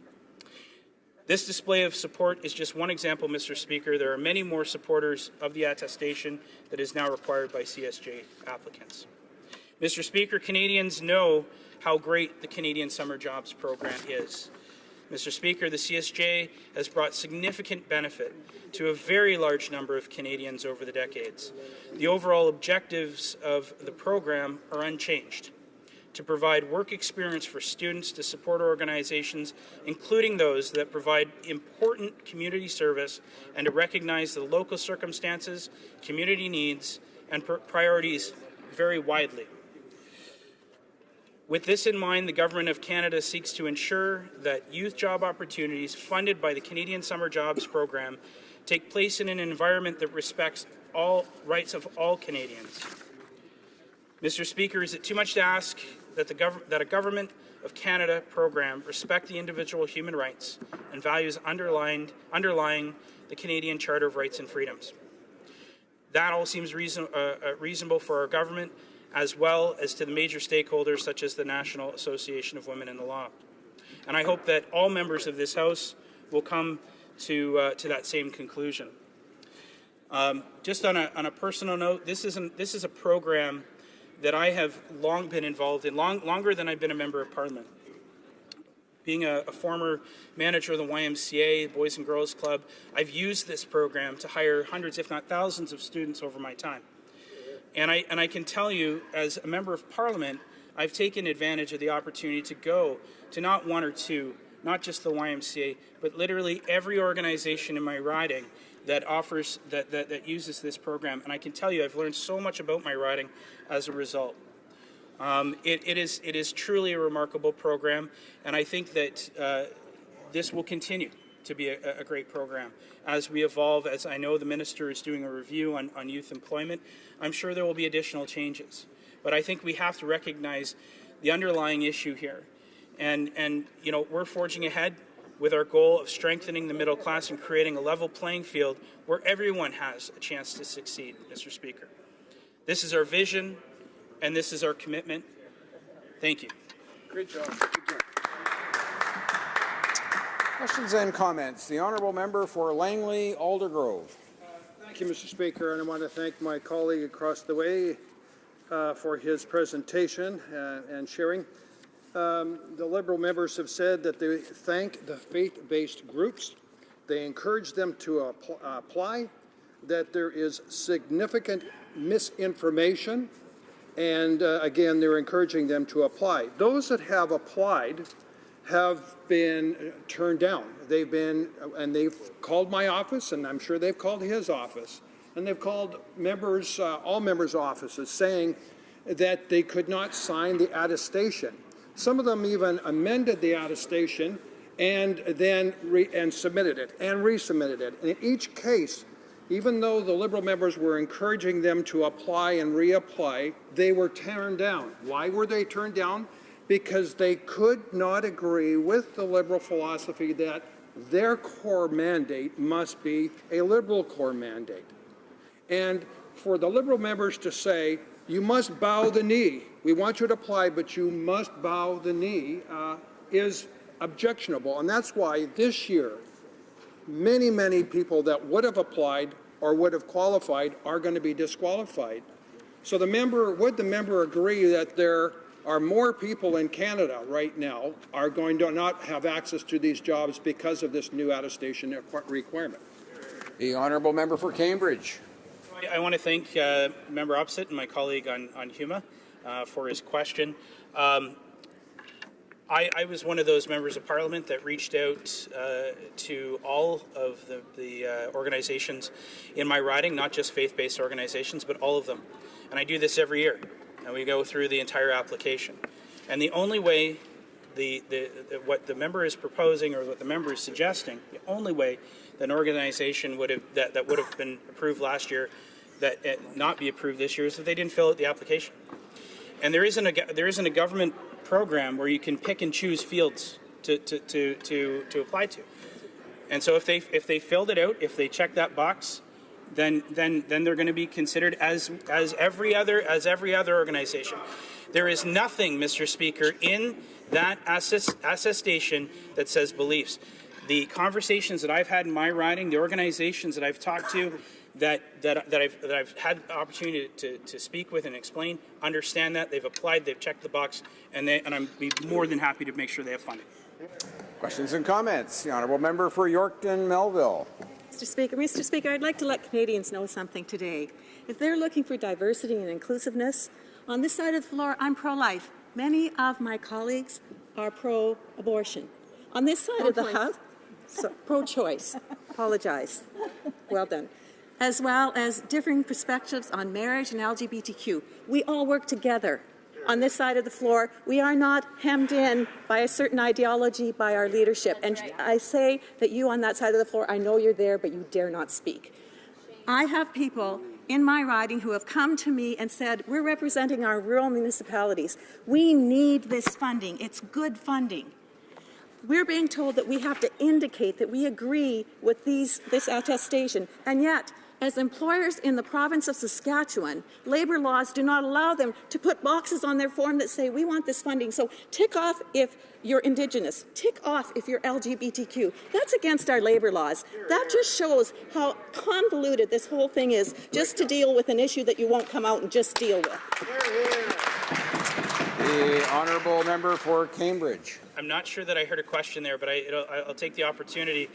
This display of support is just one example, Mr. Speaker. There are many more supporters of the attestation that is now required by CSJ applicants. Mr. Speaker, Canadians know how great the Canadian Summer Jobs Program is. Mr. Speaker, the CSJ has brought significant benefit to a very large number of Canadians over the decades. The overall objectives of the program are unchanged: to provide work experience for students, to support organizations, including those that provide important community service, and to recognize the local circumstances, community needs, and priorities very widely. With this in mind, the Government of Canada seeks to ensure that youth job opportunities funded by the Canadian Summer Jobs Program take place in an environment that respects all rights of all Canadians. Mr. Speaker, is it too much to ask that a Government of Canada program respect the individual human rights and values underlying the Canadian Charter of Rights and Freedoms? That all seems reasonable for our government, as well as to the major stakeholders such as the National Association of Women in the Law. And I hope that all members of this House will come to that same conclusion. Just on a personal note, this is a program that I have long been involved in, longer than I've been a member of Parliament. Being a former manager of the YMCA, Boys and Girls Club, I've used this program to hire hundreds, if not thousands, of students over my time. And I can tell you, as a member of Parliament, I've taken advantage of the opportunity to go to not one or two, not just the YMCA, but literally every organization in my riding that offers, that uses this program. And I can tell you, I've learned so much about my riding as a result. It is truly a remarkable program, and I think that this will continue to be a great program. As we evolve, as I know the Minister is doing a review on youth employment, I'm sure there will be additional changes. But I think we have to recognize the underlying issue here. And you know, we're forging ahead with our goal of strengthening the middle class and creating a level playing field where everyone has a chance to succeed, Mr. Speaker. This is our vision, and this is our commitment. Thank you. Great job. Questions and comments. The Honourable Member for Langley Aldergrove. Thank you, Mr. Speaker, and I want to thank my colleague across the way for his presentation and sharing. The Liberal members have said that they thank the faith-based groups. They encourage them to apply, that there is significant misinformation, and again, they're encouraging them to apply. Those that have applied have been turned down. They've called my office, and I'm sure they've called his office, and they've called members, all members' offices, saying that they could not sign the attestation. Some of them even amended the attestation and then submitted it and resubmitted it. And in each case, even though the Liberal members were encouraging them to apply and reapply, they were turned down. Why were they turned down? Because they could not agree with the Liberal philosophy that their core mandate must be a Liberal core mandate. And for the Liberal members to say, you must bow the knee, we want you to apply, but you must bow the knee, is objectionable. And that's why this year, many, many people that would have applied or would have qualified are going to be disqualified. So would the member agree that there are more people in Canada right now are going to not have access to these jobs because of this new attestation requirement? The honourable member for Cambridge. I want to thank Member Opposite and my colleague on HUMA for his question. I was one of those members of Parliament that reached out to all of the organizations in my riding, not just faith-based organizations, but all of them. And I do this every year, and we go through the entire application. And the only way what the member is proposing or what the member is suggesting, the only way that an organization would have that would have been approved last year that not be approved this year is if they didn't fill out the application. And there isn't a government program where you can pick and choose fields to apply to. And so if they filled it out, if they checked that box, then they're going to be considered as every other organization. There is nothing, Mr. Speaker, in that attestation that says beliefs. The conversations that I've had in my riding, the organizations that I've talked to, that I've had the opportunity to speak with and explain, understand that they've applied, they've checked the box, and I'm be more than happy to make sure they have funding. Questions and comments. The honourable member for Yorkton Melville. Mr. Speaker, I'd like to let Canadians know something today. If they're looking for diversity and inclusiveness, on this side of the floor, I'm pro-life. Many of my colleagues are pro-abortion. On this side of the House, pro-choice. Apologize. Well done. As well as differing perspectives on marriage and LGBTQ. We all work together. On this side of the floor, we are not hemmed in by a certain ideology by our leadership. And I say that you on that side of the floor, I know you're there, but you dare not speak. I have people in my riding who have come to me and said, we're representing our rural municipalities. We need this funding. It's good funding. We're being told that we have to indicate that we agree with this attestation, and yet, as employers in the province of Saskatchewan, labour laws do not allow them to put boxes on their form that say, we want this funding. So tick off if you're Indigenous, tick off if you're LGBTQ. That's against our labour laws. That just shows how convoluted this whole thing is, just to deal with an issue that you won't come out and just deal with. The honourable member for Cambridge. I'm not sure that I heard a question there, but I'll take the opportunity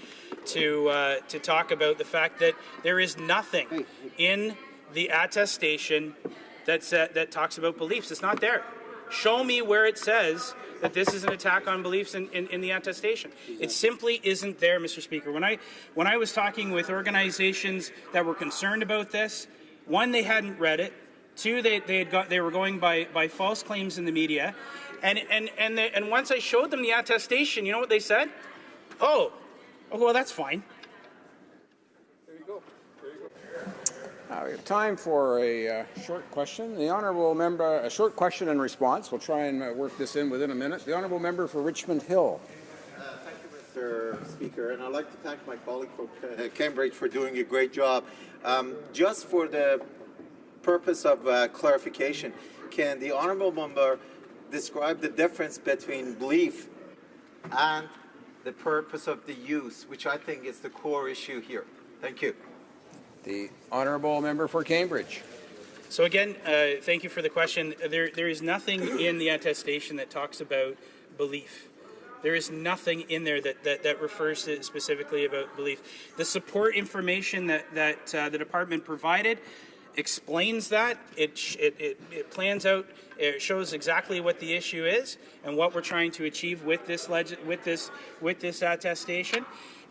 to talk about the fact that there is nothing in the attestation that talks about beliefs. It's not there. Show me where it says that this is an attack on beliefs in the attestation. It simply isn't there, Mr. Speaker. When I was talking with organizations that were concerned about this, one, they hadn't read it. Two, they were going by false claims in the media. And once I showed them the attestation, you know what they said? Oh, well, that's fine. There you go. We have time for a short question. The honourable member, a short question and response. We'll try and work this in within a minute. The honourable member for Richmond Hill. Thank you, Mr. Speaker, and I'd like to thank my colleague from Cambridge for doing a great job. Just for the purpose of clarification, can the honourable member describe the difference between belief and the purpose of the use, which I think is the core issue here? Thank you. The honourable member for Cambridge. So again, thank you for the question. There is nothing in the attestation that talks about belief. There is nothing in there that refers to specifically about belief. The support information that the department provided explains that. It plans out. It shows exactly what the issue is and what we're trying to achieve with this attestation.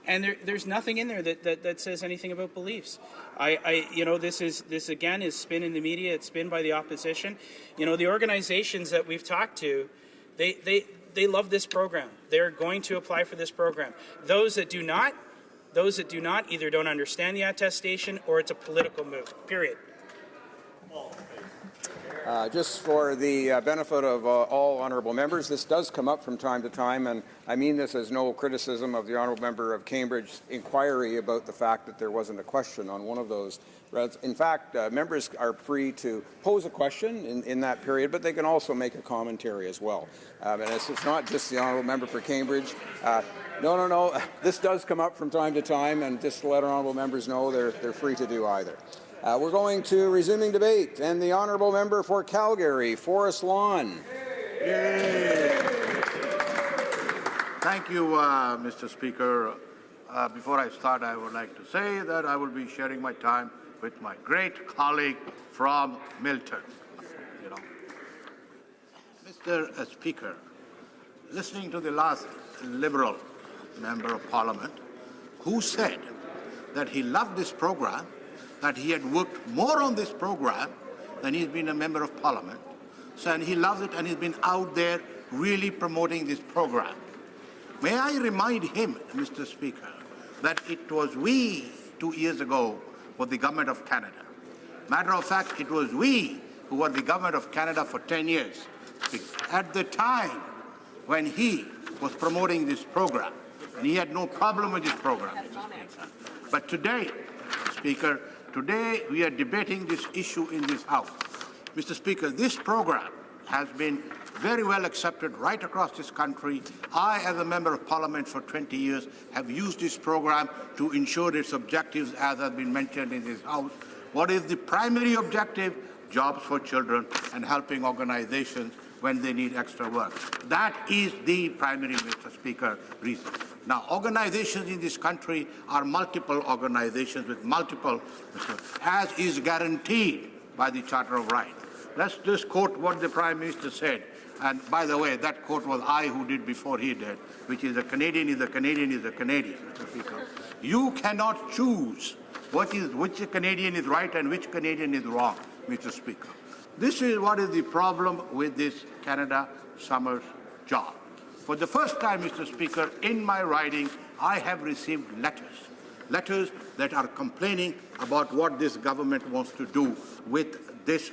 And there's nothing in there that says anything about beliefs. This again is spin in the media. It's spin by the opposition. The organizations that we've talked to, they love this program. They're going to apply for this program. Those that do not either don't understand the attestation or it's a political move, period. Just for the benefit of all honourable members, this does come up from time to time, and I mean this as no criticism of the honourable member of Cambridge's inquiry about the fact that there wasn't a question on one of those. In fact, members are free to pose a question in that period, but they can also make a commentary as well. And it's not just the honourable member for Cambridge. No. This does come up from time to time, and just to let our honourable members know, they're free to do either. We're going to resuming debate, and the honourable member for Calgary, Forest Lawn. Yay. Thank you, Mr. Speaker. Before I start, I would like to say that I will be sharing my time with my great colleague from Milton. Mr. Speaker, listening to the last Liberal Member of Parliament, who said that he loved this program, that he had worked more on this program than he's been a Member of Parliament, and he loves it and he's been out there really promoting this program. May I remind him, Mr. Speaker, that it was we 2 years ago for the Government of Canada. Matter of fact, it was we who were the Government of Canada for 10 years. At the time when he was promoting this program, and he had no problem with this program, Mr. Speaker. But today, Speaker, today we are debating this issue in this House. Mr. Speaker, this program has been very well accepted right across this country. I, as a Member of Parliament for 20 years, have used this program to ensure its objectives, as has been mentioned in this House. What is the primary objective? Jobs for children and helping organizations when they need extra work. That is the primary, Mr. Speaker, reason. Now, organizations in this country are multiple organizations with multiple, as is guaranteed by the Charter of Rights. Let's just quote what the Prime Minister said. And by the way, that quote was I who did before he did, which is a Canadian is a Canadian is a Canadian, Mr. Speaker. You cannot choose which Canadian is right and which Canadian is wrong, Mr. Speaker. This is what is the problem with this Canada Summer job. For the first time, Mr. Speaker, in my riding, I have received letters that are complaining about what this government wants to do with this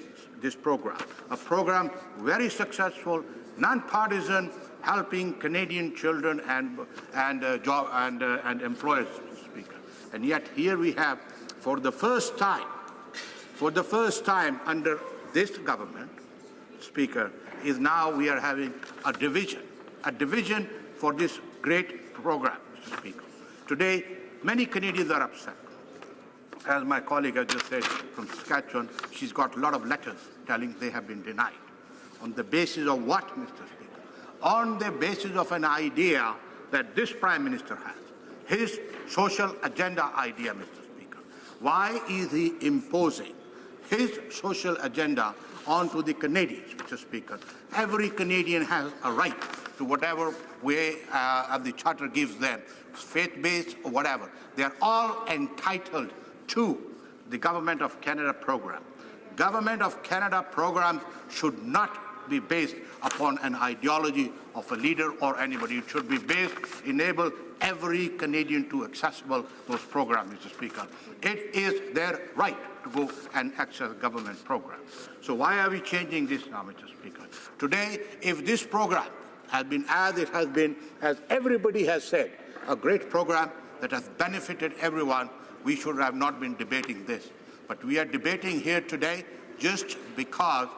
program. A program very successful, non-partisan, helping Canadian children and employers, Mr. Speaker. And yet here we have, for the first time under this government, Speaker, is now we are having a division for this great program, Mr. Speaker. Today, many Canadians are upset. As my colleague has just said from Saskatchewan, she's got a lot of letters telling they have been denied. On the basis of what, Mr. Speaker? On the basis of an idea that this Prime Minister has, his social agenda idea, Mr. Speaker. Why is he imposing his social agenda onto the Canadians, Mr. Speaker? Every Canadian has a right to whatever way the Charter gives them, faith-based or whatever. They are all entitled to the Government of Canada program. Government of Canada programs should not be based upon an ideology of a leader or anybody. It should be based, enable every Canadian to accessible those programs, Mr. Speaker. It is their right to go and access government programs. So why are we changing this now, Mr. Speaker? Today, if this program has been as it has been, as everybody has said, a great program that has benefited everyone, we should have not been debating this. But we are debating here today just because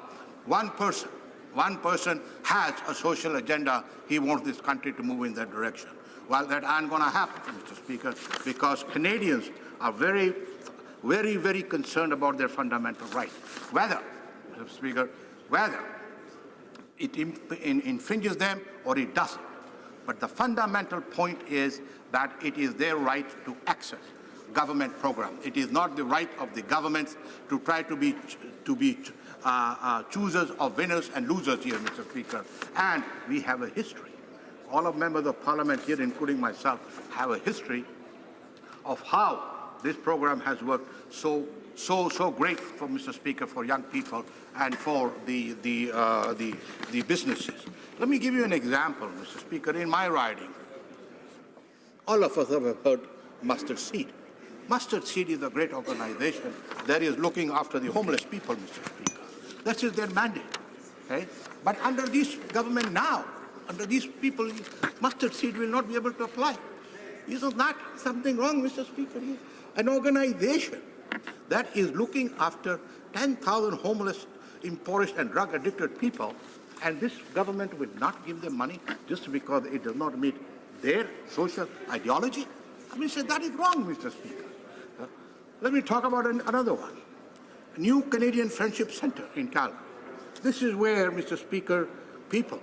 one person has a social agenda. He wants this country to move in that direction. Well, that ain't going to happen, Mr. Speaker, because Canadians are very, very, very concerned about their fundamental rights. Whether, Mr. Speaker, whether it infringes them or it doesn't. But the fundamental point is that it is their right to access government program. It is not the right of the governments to try to be choosers of winners and losers here, Mr. Speaker. And we have a history. All of members of Parliament here, including myself, have a history of how this program has worked so great for, Mr. Speaker, for young people and for the businesses. Let me give you an example, Mr. Speaker. In my riding, all of us have heard Mustard Seed. Mustard Seed is a great organization that is looking after the homeless people, Mr. Speaker. That is their mandate. Okay? But under this government now, under these people, Mustard Seed will not be able to apply. Isn't that something wrong, Mr. Speaker? An organization that is looking after 10,000 homeless, impoverished and drug-addicted people, and this government will not give them money just because it does not meet their social ideology? I mean, that is wrong, Mr. Speaker. Let me talk about another one. A New Canadian Friendship Center in Calgary. This is where, Mr. Speaker, people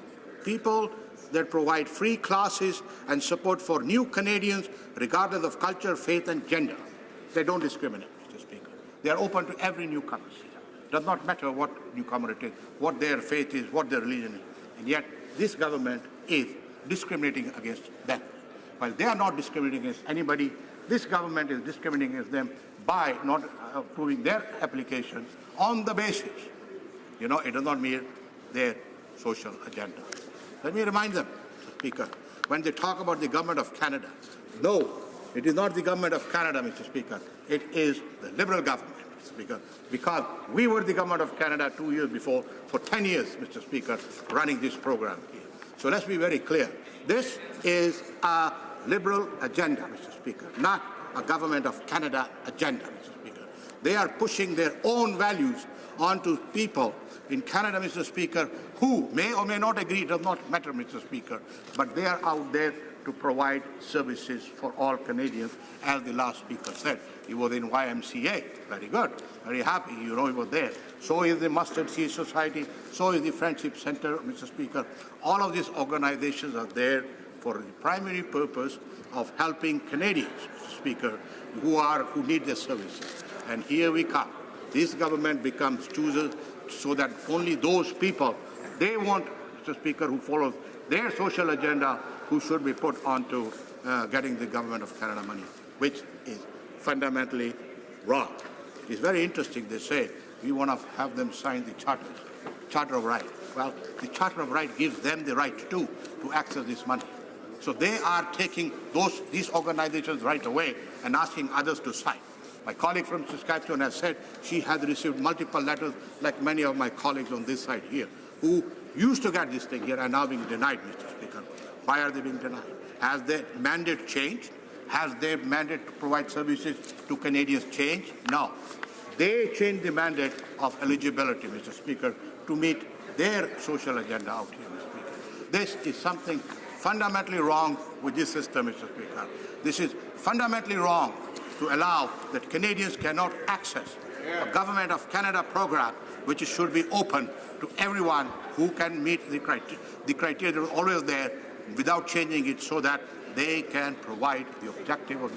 that provide free classes and support for new Canadians, regardless of culture, faith, and gender. They don't discriminate, Mr. Speaker. They are open to every newcomer. It does not matter what newcomer it is, what their faith is, what their religion is. And yet, this government is discriminating against them. While they are not discriminating against anybody, this government is discriminating against them by not approving their application on the basis, it does not meet their social agenda. Let me remind them, Mr. Speaker, when they talk about the government of Canada, no, it is not the government of Canada, Mr. Speaker. It is the Liberal government, Mr. Speaker, because we were the government of Canada 2 years before, for 10 years, Mr. Speaker, running this program here. So let's be very clear. This is a Liberal agenda, Mr. Speaker, not a government of Canada agenda, Mr. Speaker. They are pushing their own values onto people in Canada, Mr. Speaker, who may or may not agree, does not matter, Mr. Speaker, but they are out there to provide services for all Canadians, as the last speaker said. He was in YMCA. Very good. Very happy, he was there. So is the Mustard Seed Society, so is the Friendship Center, Mr. Speaker. All of these organizations are there for the primary purpose of helping Canadians, Mr. Speaker, who need their services. And here we come. This government becomes choosers so that only those people they want, Mr. Speaker, who follow their social agenda, who should be put onto getting the government of Canada money, which is fundamentally wrong. It's very interesting. They say we want to have them sign the Charter of Rights. Well, the Charter of Rights gives them the right to access this money. So they are taking these organizations right away and asking others to sign. My colleague from Saskatchewan has said she has received multiple letters, like many of my colleagues on this side here, who used to get this thing here and now being denied, Mr. Speaker. Why are they being denied? Has their mandate changed? Has their mandate to provide services to Canadians changed? No. They changed the mandate of eligibility, Mr. Speaker, to meet their social agenda out here, Mr. Speaker. This is something fundamentally wrong with this system, Mr. Speaker. This is fundamentally wrong to allow that Canadians cannot access a Government of Canada program which should be open to everyone who can meet the criteria. The criteria that are always there without changing it so that they can provide the objective of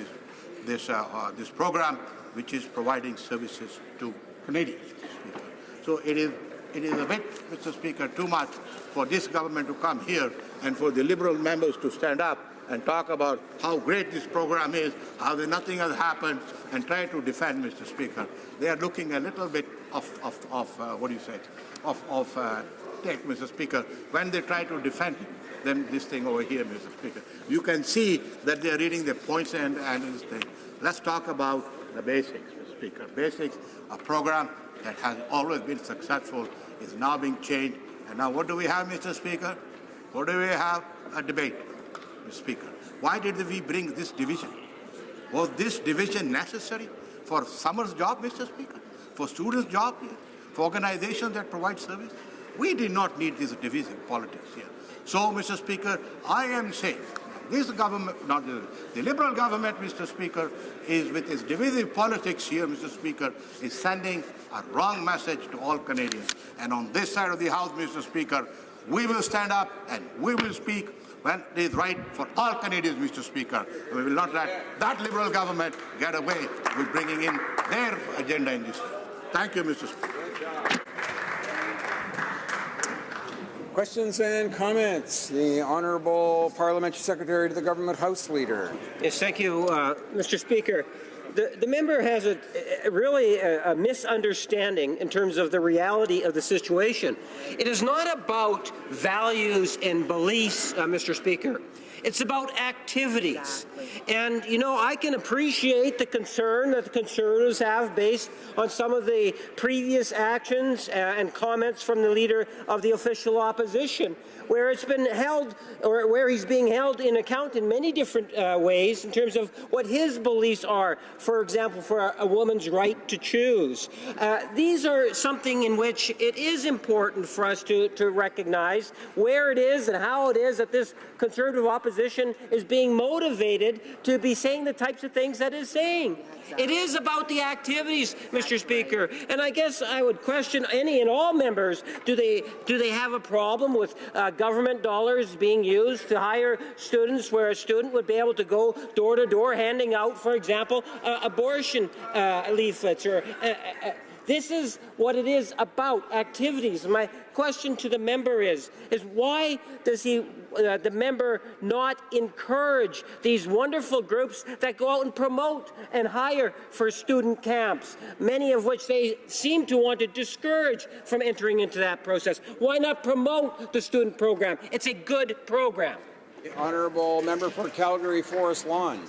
this program, which is providing services to Canadians, Mr. Speaker. So it is a bit, Mr. Speaker, too much for this government to come here and for the Liberal members to stand up and talk about how great this program is, how nothing has happened, and try to defend, Mr. Speaker. They are looking a little bit take, Mr. Speaker, when they try to defend them, this thing over here, Mr. Speaker. You can see that they are reading the points and this thing. Let's talk about the basics, Mr. Speaker. Basics, a program that has always been successful, is now being changed. And now what do we have, Mr. Speaker? What do we have? A debate, Mr. Speaker. Why did we bring this division? Was this division necessary for summer's job, Mr. Speaker? For students' job here? For organizations that provide service? We did not need this divisive politics here. So, Mr. Speaker, I am saying this government, not the Liberal government, Mr. Speaker, is with its divisive politics here, Mr. Speaker, is sending a wrong message to all Canadians. And on this side of the House, Mr. Speaker, we will stand up and we will speak when it is right for all Canadians, Mr. Speaker. We will not let that Liberal government get away with bringing in their agenda in this. Thank you, Mr. Speaker. Questions and comments. The Honourable Parliamentary Secretary to the Government House Leader. Yes, thank you, Mr. Speaker. The member has really a misunderstanding in terms of the reality of the situation. It is not about values and beliefs, Mr. Speaker. It's about activities. And, you know, I can appreciate the concern that the Conservatives have based on some of the previous actions and comments from the Leader of the Official Opposition, where it's been held, or where he's being held in account in many different ways in terms of what his beliefs are, for example, for a woman's right to choose. These are something in which it is important for us to recognize where it is and how it is that this Conservative opposition is being motivated to be saying the types of things that it's saying. It is about the activities, Mr. Speaker, and I guess I would question any and all members, do they have a problem with government dollars being used to hire students, where a student would be able to go door to door handing out, for example, abortion leaflets? Or this is what it is about, activities. My question to the member is why does the member not encourage these wonderful groups that go out and promote and hire for student camps, many of which they seem to want to discourage from entering into that process? Why not promote the student program? It's a good program. The honourable member for Calgary Forest Lawn.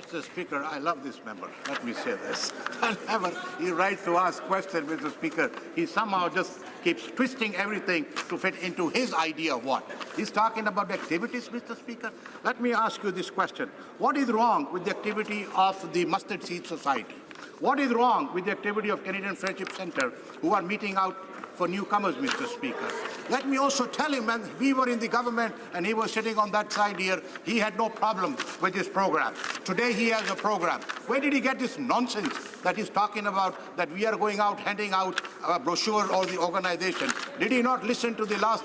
Mr. Speaker, I love this member. Let me say this. Whenever he writes to ask questions, Mr. Speaker, he somehow just keeps twisting everything to fit into his idea of what. He's talking about activities, Mr. Speaker. Let me ask you this question. What is wrong with the activity of the Mustard Seed Society? What is wrong with the activity of Canadian Friendship Centre, who are meeting out for newcomers, Mr. Speaker? Let me also tell him, when we were in the government and he was sitting on that side here, he had no problem with this program. Today he has a program. Where did he get this nonsense that he's talking about, that we are going out handing out a brochure or the organization? Did he not listen to the last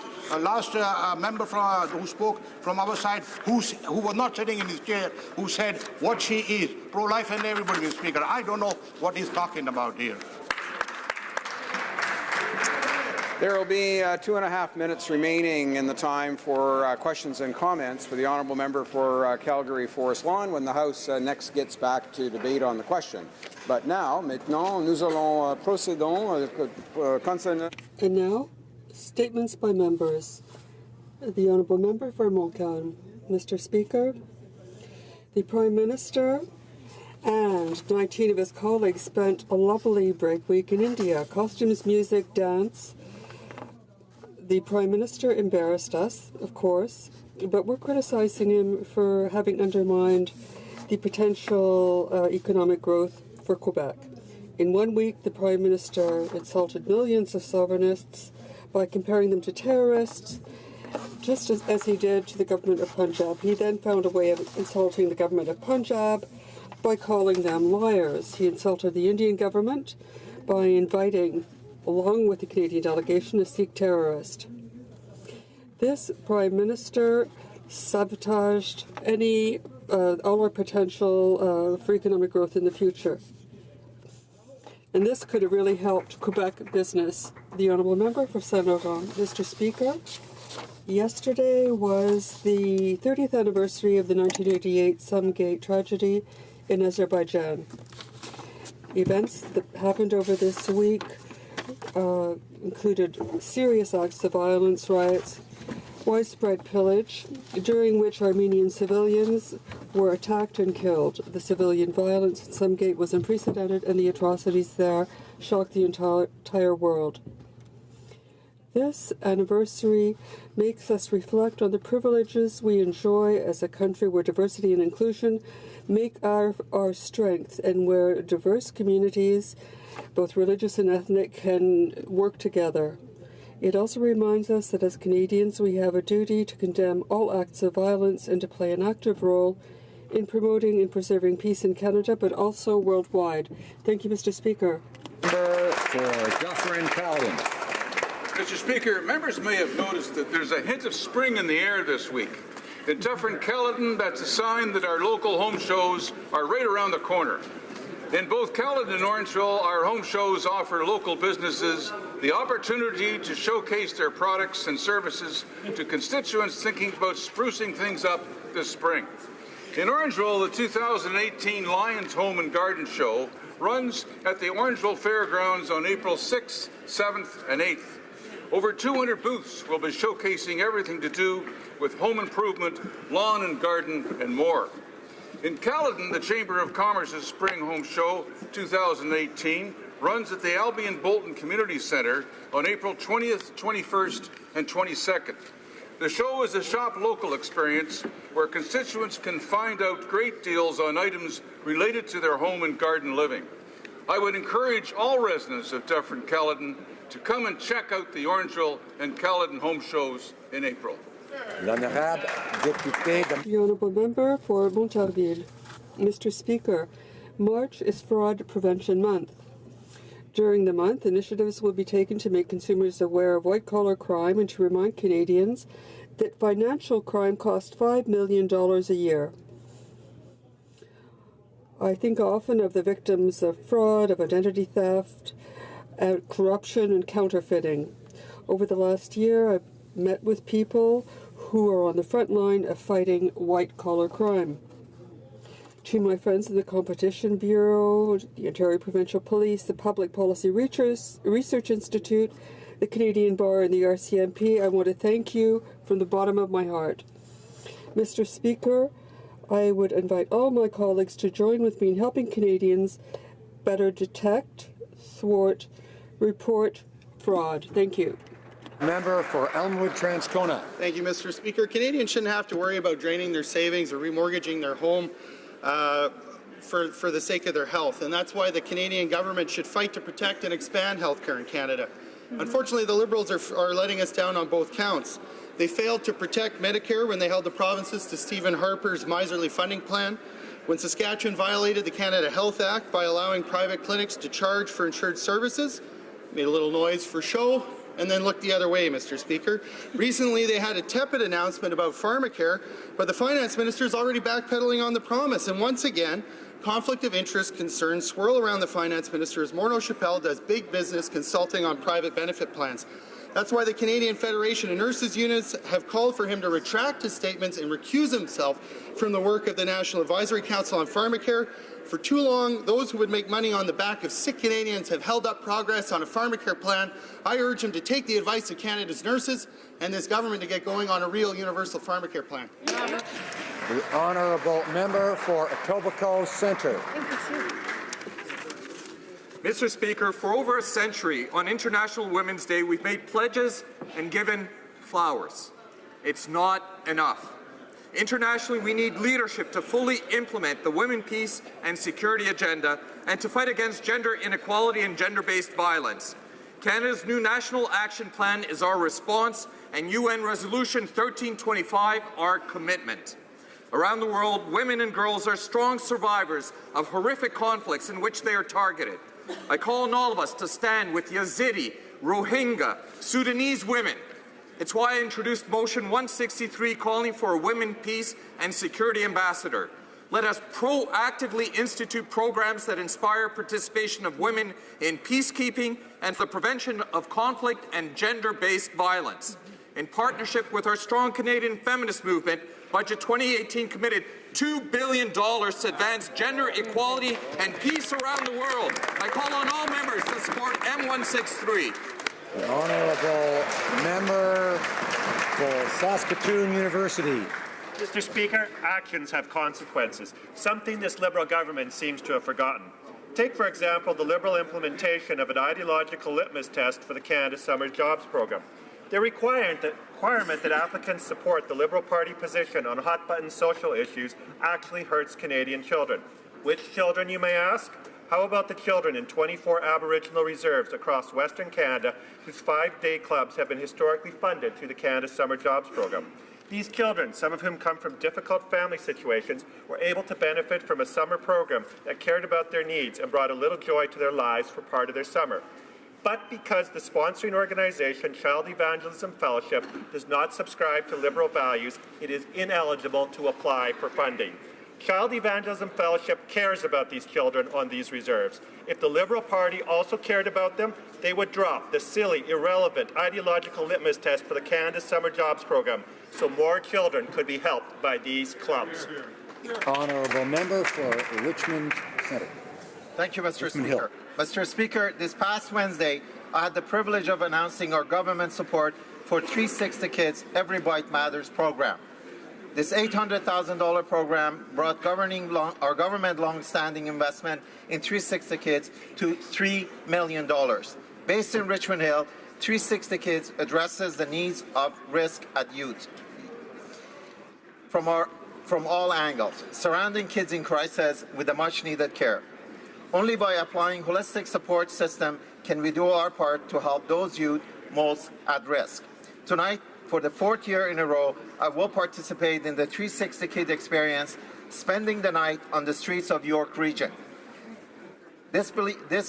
member who spoke from our side, who was not sitting in his chair, who said what she is, pro-life and everybody, Mr. Speaker? I don't know what he's talking about here. There will be 2.5 minutes remaining in the time for questions and comments for the honourable member for Calgary Forest Lawn when the House next gets back to debate on the question. But now, maintenant, nous allons procédons concernant. And now, statements by members. The honourable member for Moncton. Mr. Speaker, the Prime Minister and 19 of his colleagues spent a lovely break week in India. Costumes, music, dance. The Prime Minister embarrassed us, of course, but we're criticizing him for having undermined the potential economic growth for Quebec. In 1 week, the Prime Minister insulted millions of sovereignists by comparing them to terrorists, just as he did to the government of Punjab. He then found a way of insulting the government of Punjab by calling them liars. He insulted the Indian government by inviting, along with the Canadian delegation, a Sikh terrorist. This Prime Minister sabotaged all our potential for economic growth in the future. And this could have really helped Quebec business. The honourable member for Saint-Laurent. Mr. Speaker, yesterday was the 30th anniversary of the 1988 Sumgate tragedy in Azerbaijan. Events that happened over this week included serious acts of violence, riots, widespread pillage, during which Armenian civilians were attacked and killed. The civilian violence in Sumgate was unprecedented, and the atrocities there shocked the entire world. This anniversary makes us reflect on the privileges we enjoy as a country where diversity and inclusion make our strength, and where diverse communities, both religious and ethnic, can work together. It also reminds us that as Canadians we have a duty to condemn all acts of violence and to play an active role in promoting and preserving peace in Canada, but also worldwide. Thank you, Mr. Speaker. Member for Dufferin-Caledon. Mr. Speaker, members may have noticed that there's a hint of spring in the air this week. In Dufferin-Caledon, that's a sign that our local home shows are right around the corner. In both Caledon and Orangeville, our home shows offer local businesses the opportunity to showcase their products and services to constituents thinking about sprucing things up this spring. In Orangeville, the 2018 Lions Home and Garden Show runs at the Orangeville Fairgrounds on April 6th, 7th, and 8th. Over 200 booths will be showcasing everything to do with home improvement, lawn and garden, and more. In Caledon, the Chamber of Commerce's Spring Home Show 2018 runs at the Albion Bolton Community Centre on April 20th, 21st, and 22nd. The show is a shop local experience where constituents can find out great deals on items related to their home and garden living. I would encourage all residents of Dufferin-Caledon to come and check out the Orangeville and Caledon home shows in April. The Honourable Member for Montarville. Mr. Speaker, March is Fraud Prevention Month. During the month, initiatives will be taken to make consumers aware of white-collar crime and to remind Canadians that financial crime costs $5 million a year. I think often of the victims of fraud, of identity theft, corruption and counterfeiting. Over the last year, I've met with people who are on the front line of fighting white-collar crime. To my friends in the Competition Bureau, the Ontario Provincial Police, the Public Policy Research Institute, the Canadian Bar and the RCMP, I want to thank you from the bottom of my heart. Mr. Speaker, I would invite all my colleagues to join with me in helping Canadians better detect, thwart, report fraud. Thank you. Member for Elmwood Transcona. Thank you, Mr. Speaker. Canadians shouldn't have to worry about draining their savings or remortgaging their home for the sake of their health, and that's why the Canadian government should fight to protect and expand healthcare in Canada. Unfortunately, the Liberals are letting us down on both counts. They failed to protect Medicare when they held the provinces to Stephen Harper's miserly funding plan, when Saskatchewan violated the Canada Health Act by allowing private clinics to charge for insured services, made a little noise for show, and then looked the other way, Mr. Speaker. Recently, they had a tepid announcement about pharmacare, but the finance minister is already backpedaling on the promise. And once again, conflict of interest concerns swirl around the finance minister as Morneau Chappelle does big business consulting on private benefit plans. That's why the Canadian Federation of Nurses Unions have called for him to retract his statements and recuse himself from the work of the National Advisory Council on Pharmacare. For too long, those who would make money on the back of sick Canadians have held up progress on a pharmacare plan. I urge him to take the advice of Canada's nurses and this government to get going on a real universal pharmacare plan. The Honourable Member for Etobicoke Centre. Mr. Speaker, for over a century, on International Women's Day, we've made pledges and given flowers. It's not enough. Internationally, we need leadership to fully implement the Women, Peace and Security agenda and to fight against gender inequality and gender-based violence. Canada's new National Action Plan is our response, and UN Resolution 1325 our commitment. Around the world, women and girls are strong survivors of horrific conflicts in which they are targeted. I call on all of us to stand with Yazidi, Rohingya, Sudanese women. It's why I introduced Motion 163 calling for a Women, Peace and Security Ambassador. Let us proactively institute programs that inspire participation of women in peacekeeping and the prevention of conflict and gender-based violence. In partnership with our strong Canadian feminist movement, Budget 2018 committed $2 billion to advance gender equality and peace around the world. I call on all members to support M163. The Honourable Member for Saskatoon University. Mr. Speaker, actions have consequences, something this Liberal government seems to have forgotten. Take, for example, the Liberal implementation of an ideological litmus test for the Canada Summer Jobs Program. The requirement that applicants support the Liberal Party position on hot-button social issues actually hurts Canadian children. Which children, you may ask? How about the children in 24 Aboriginal reserves across Western Canada whose 5-day clubs have been historically funded through the Canada Summer Jobs Program? These children, some of whom come from difficult family situations, were able to benefit from a summer program that cared about their needs and brought a little joy to their lives for part of their summer. But because the sponsoring organization, Child Evangelism Fellowship, does not subscribe to Liberal values, it is ineligible to apply for funding. Child Evangelism Fellowship cares about these children on these reserves. If the Liberal Party also cared about them, they would drop the silly, irrelevant, ideological litmus test for the Canada Summer Jobs Program, so more children could be helped by these clubs. Honourable member for Richmond Centre. Thank you, Mr. Richmond Speaker. Mr. Speaker, this past Wednesday, I had the privilege of announcing our government support for 360 Kids Every Bite Matters program. This $800,000 program brought our government long-standing investment in 360 Kids to $3 million. Based in Richmond Hill, 360 Kids addresses the needs of risk at youth from all angles, surrounding kids in crisis with the much-needed care. Only by applying holistic support system can we do our part to help those youth most at risk. Tonight, for the 4th year in a row, I will participate in the 360 Kid experience, spending the night on the streets of York Region. This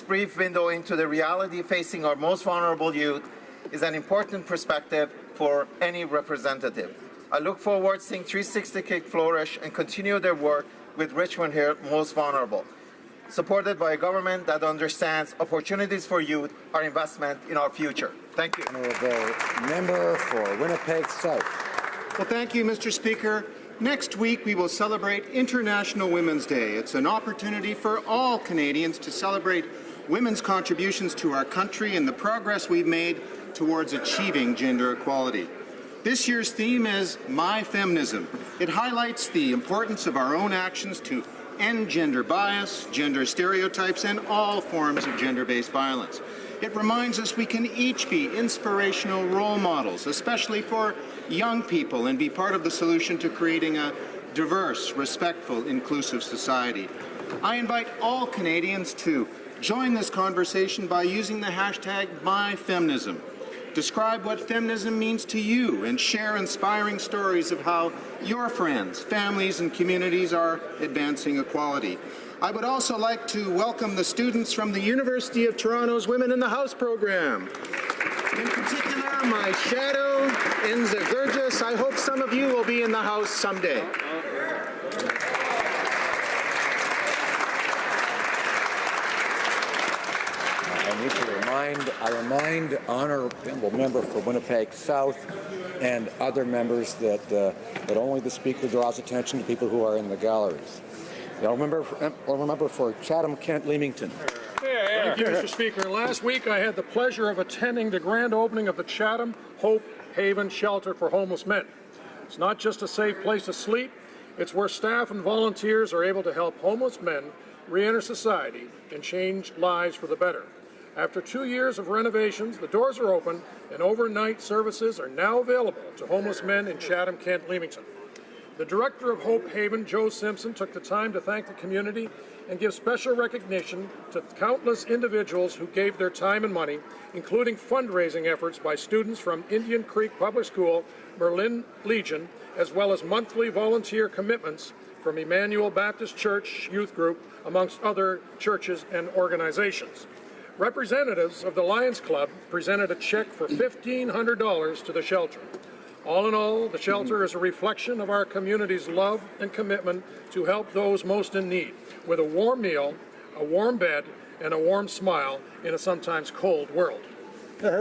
brief window into the reality facing our most vulnerable youth is an important perspective for any representative. I look forward to seeing 360 Kid flourish and continue their work with Richmond Hill most vulnerable, supported by a government that understands opportunities for youth are investment in our future. Thank you. Honourable member for Winnipeg South. Well, thank you, Mr. Speaker. Next week, we will celebrate International Women's Day. It's an opportunity for all Canadians to celebrate women's contributions to our country and the progress we've made towards achieving gender equality. This year's theme is My Feminism. It highlights the importance of our own actions to end gender bias, gender stereotypes, and all forms of gender-based violence. It reminds us we can each be inspirational role models, especially for young people, and be part of the solution to creating a diverse, respectful, inclusive society. I invite all Canadians to join this conversation by using the hashtag MyFeminism. Describe what feminism means to you and share inspiring stories of how your friends, families, and communities are advancing equality. I would also like to welcome the students from the University of Toronto's Women in the House program. In particular, my shadow, Enza Gurgis. I hope some of you will be in the House someday. I remind honourable member for Winnipeg South and other members that that only the Speaker draws attention to people who are in the galleries. The honourable member for Chatham-Kent Leamington. Thank you, Mr. Speaker. Last week I had the pleasure of attending the grand opening of the Chatham Hope Haven Shelter for Homeless Men. It's not just a safe place to sleep, it's where staff and volunteers are able to help homeless men re-enter society and change lives for the better. After 2 years of renovations, the doors are open and overnight services are now available to homeless men in Chatham-Kent Leamington. The director of Hope Haven, Joe Simpson, took the time to thank the community and give special recognition to countless individuals who gave their time and money, including fundraising efforts by students from Indian Creek Public School, Merlin Legion, as well as monthly volunteer commitments from Emmanuel Baptist Church Youth Group, amongst other churches and organizations. Representatives of the Lions Club presented a check for $1,500 to the shelter. All in all, the shelter is a reflection of our community's love and commitment to help those most in need, with a warm meal, a warm bed, and a warm smile in a sometimes cold world. The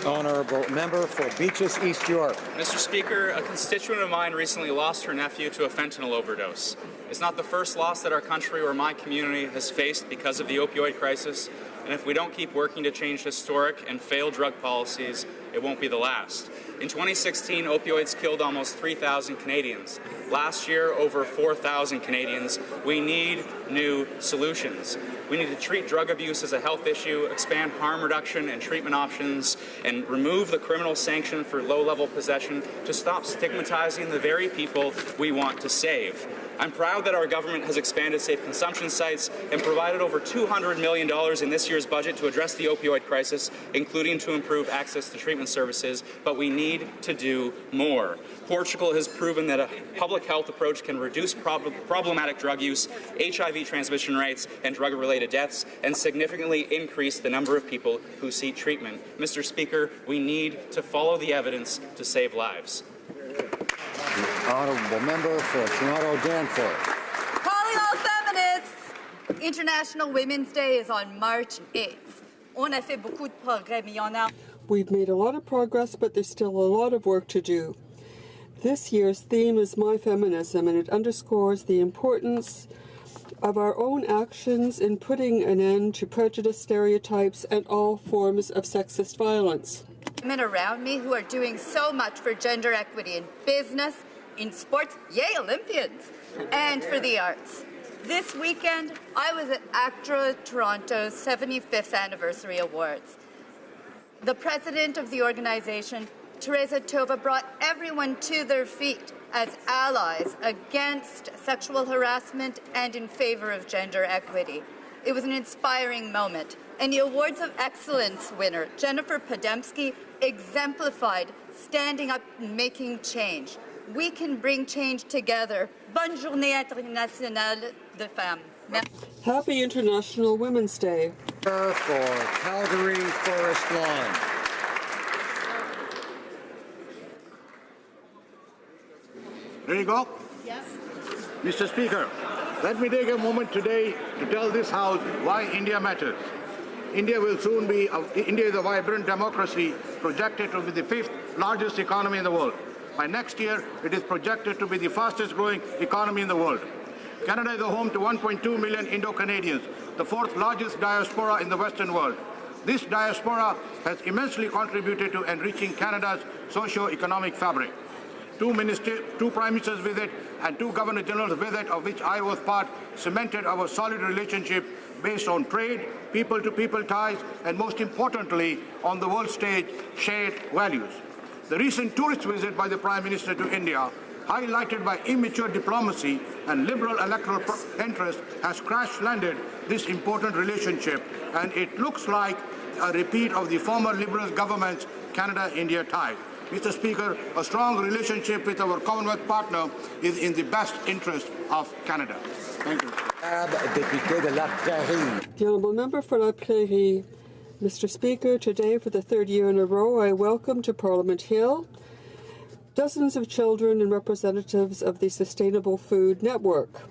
honourable member for Beaches East York. Mr. Speaker, a constituent of mine recently lost her nephew to a fentanyl overdose. It's not the first loss that our country or my community has faced because of the opioid crisis, and if we don't keep working to change historic and failed drug policies, it won't be the last. In 2016, opioids killed almost 3,000 Canadians. Last year, over 4,000 Canadians. We need new solutions. We need to treat drug abuse as a health issue, expand harm reduction and treatment options, and remove the criminal sanction for low-level possession to stop stigmatizing the very people we want to save. I'm proud that our government has expanded safe consumption sites and provided over $200 million in this year's budget to address the opioid crisis, including to improve access to treatment services, but we need to do more. Portugal has proven that a public health approach can reduce problematic drug use, HIV transmission rates, and drug-related deaths, and significantly increase the number of people who seek treatment. Mr. Speaker, we need to follow the evidence to save lives. The honourable member for Toronto Danforth. Calling all feminists! International Women's Day is on March 8th. On a fait beaucoup de progrès, mais il y en a. We've made a lot of progress, but there's still a lot of work to do. This year's theme is My Feminism, and it underscores the importance of our own actions in putting an end to prejudice, stereotypes, and all forms of sexist violence. Women around me who are doing so much for gender equity in business, in sports, yay Olympians, and for the arts. This weekend, I was at ACTRA Toronto's 75th Anniversary Awards. The president of the organization, Teresa Tova, brought everyone to their feet as allies against sexual harassment and in favor of gender equity. It was an inspiring moment. And the Awards of Excellence winner, Jennifer Podemski, exemplified standing up and making change. We can bring change together. Bonne journée internationale de femmes. Happy International Women's Day. For Calgary Forest Lawn. Ready to go? Yes. Mr. Speaker, let me take a moment today to tell this House why India matters. India is a vibrant democracy projected to be the 5th largest economy in the world. By next year, it is projected to be the fastest growing economy in the world. Canada is a home to 1.2 million Indo-Canadians, the 4th largest diaspora in the Western world. This diaspora has immensely contributed to enriching Canada's socio-economic fabric. Two Prime Ministers' visit and 2 Governor General's visit, of which I was part, cemented our solid relationship based on trade, people-to-people ties, and most importantly, on the world stage, shared values. The recent tourist visit by the Prime Minister to India, highlighted by immature diplomacy and liberal electoral interest, has crash-landed this important relationship, and it looks like a repeat of the former Liberal government's Canada-India tie. Mr. Speaker, a strong relationship with our Commonwealth partner is in the best interest of Canada. Thank you. The Honourable Member for La Prairie. Mr. Speaker, today for the 3rd year in a row, I welcome to Parliament Hill dozens of children and representatives of the Sustainable Food Network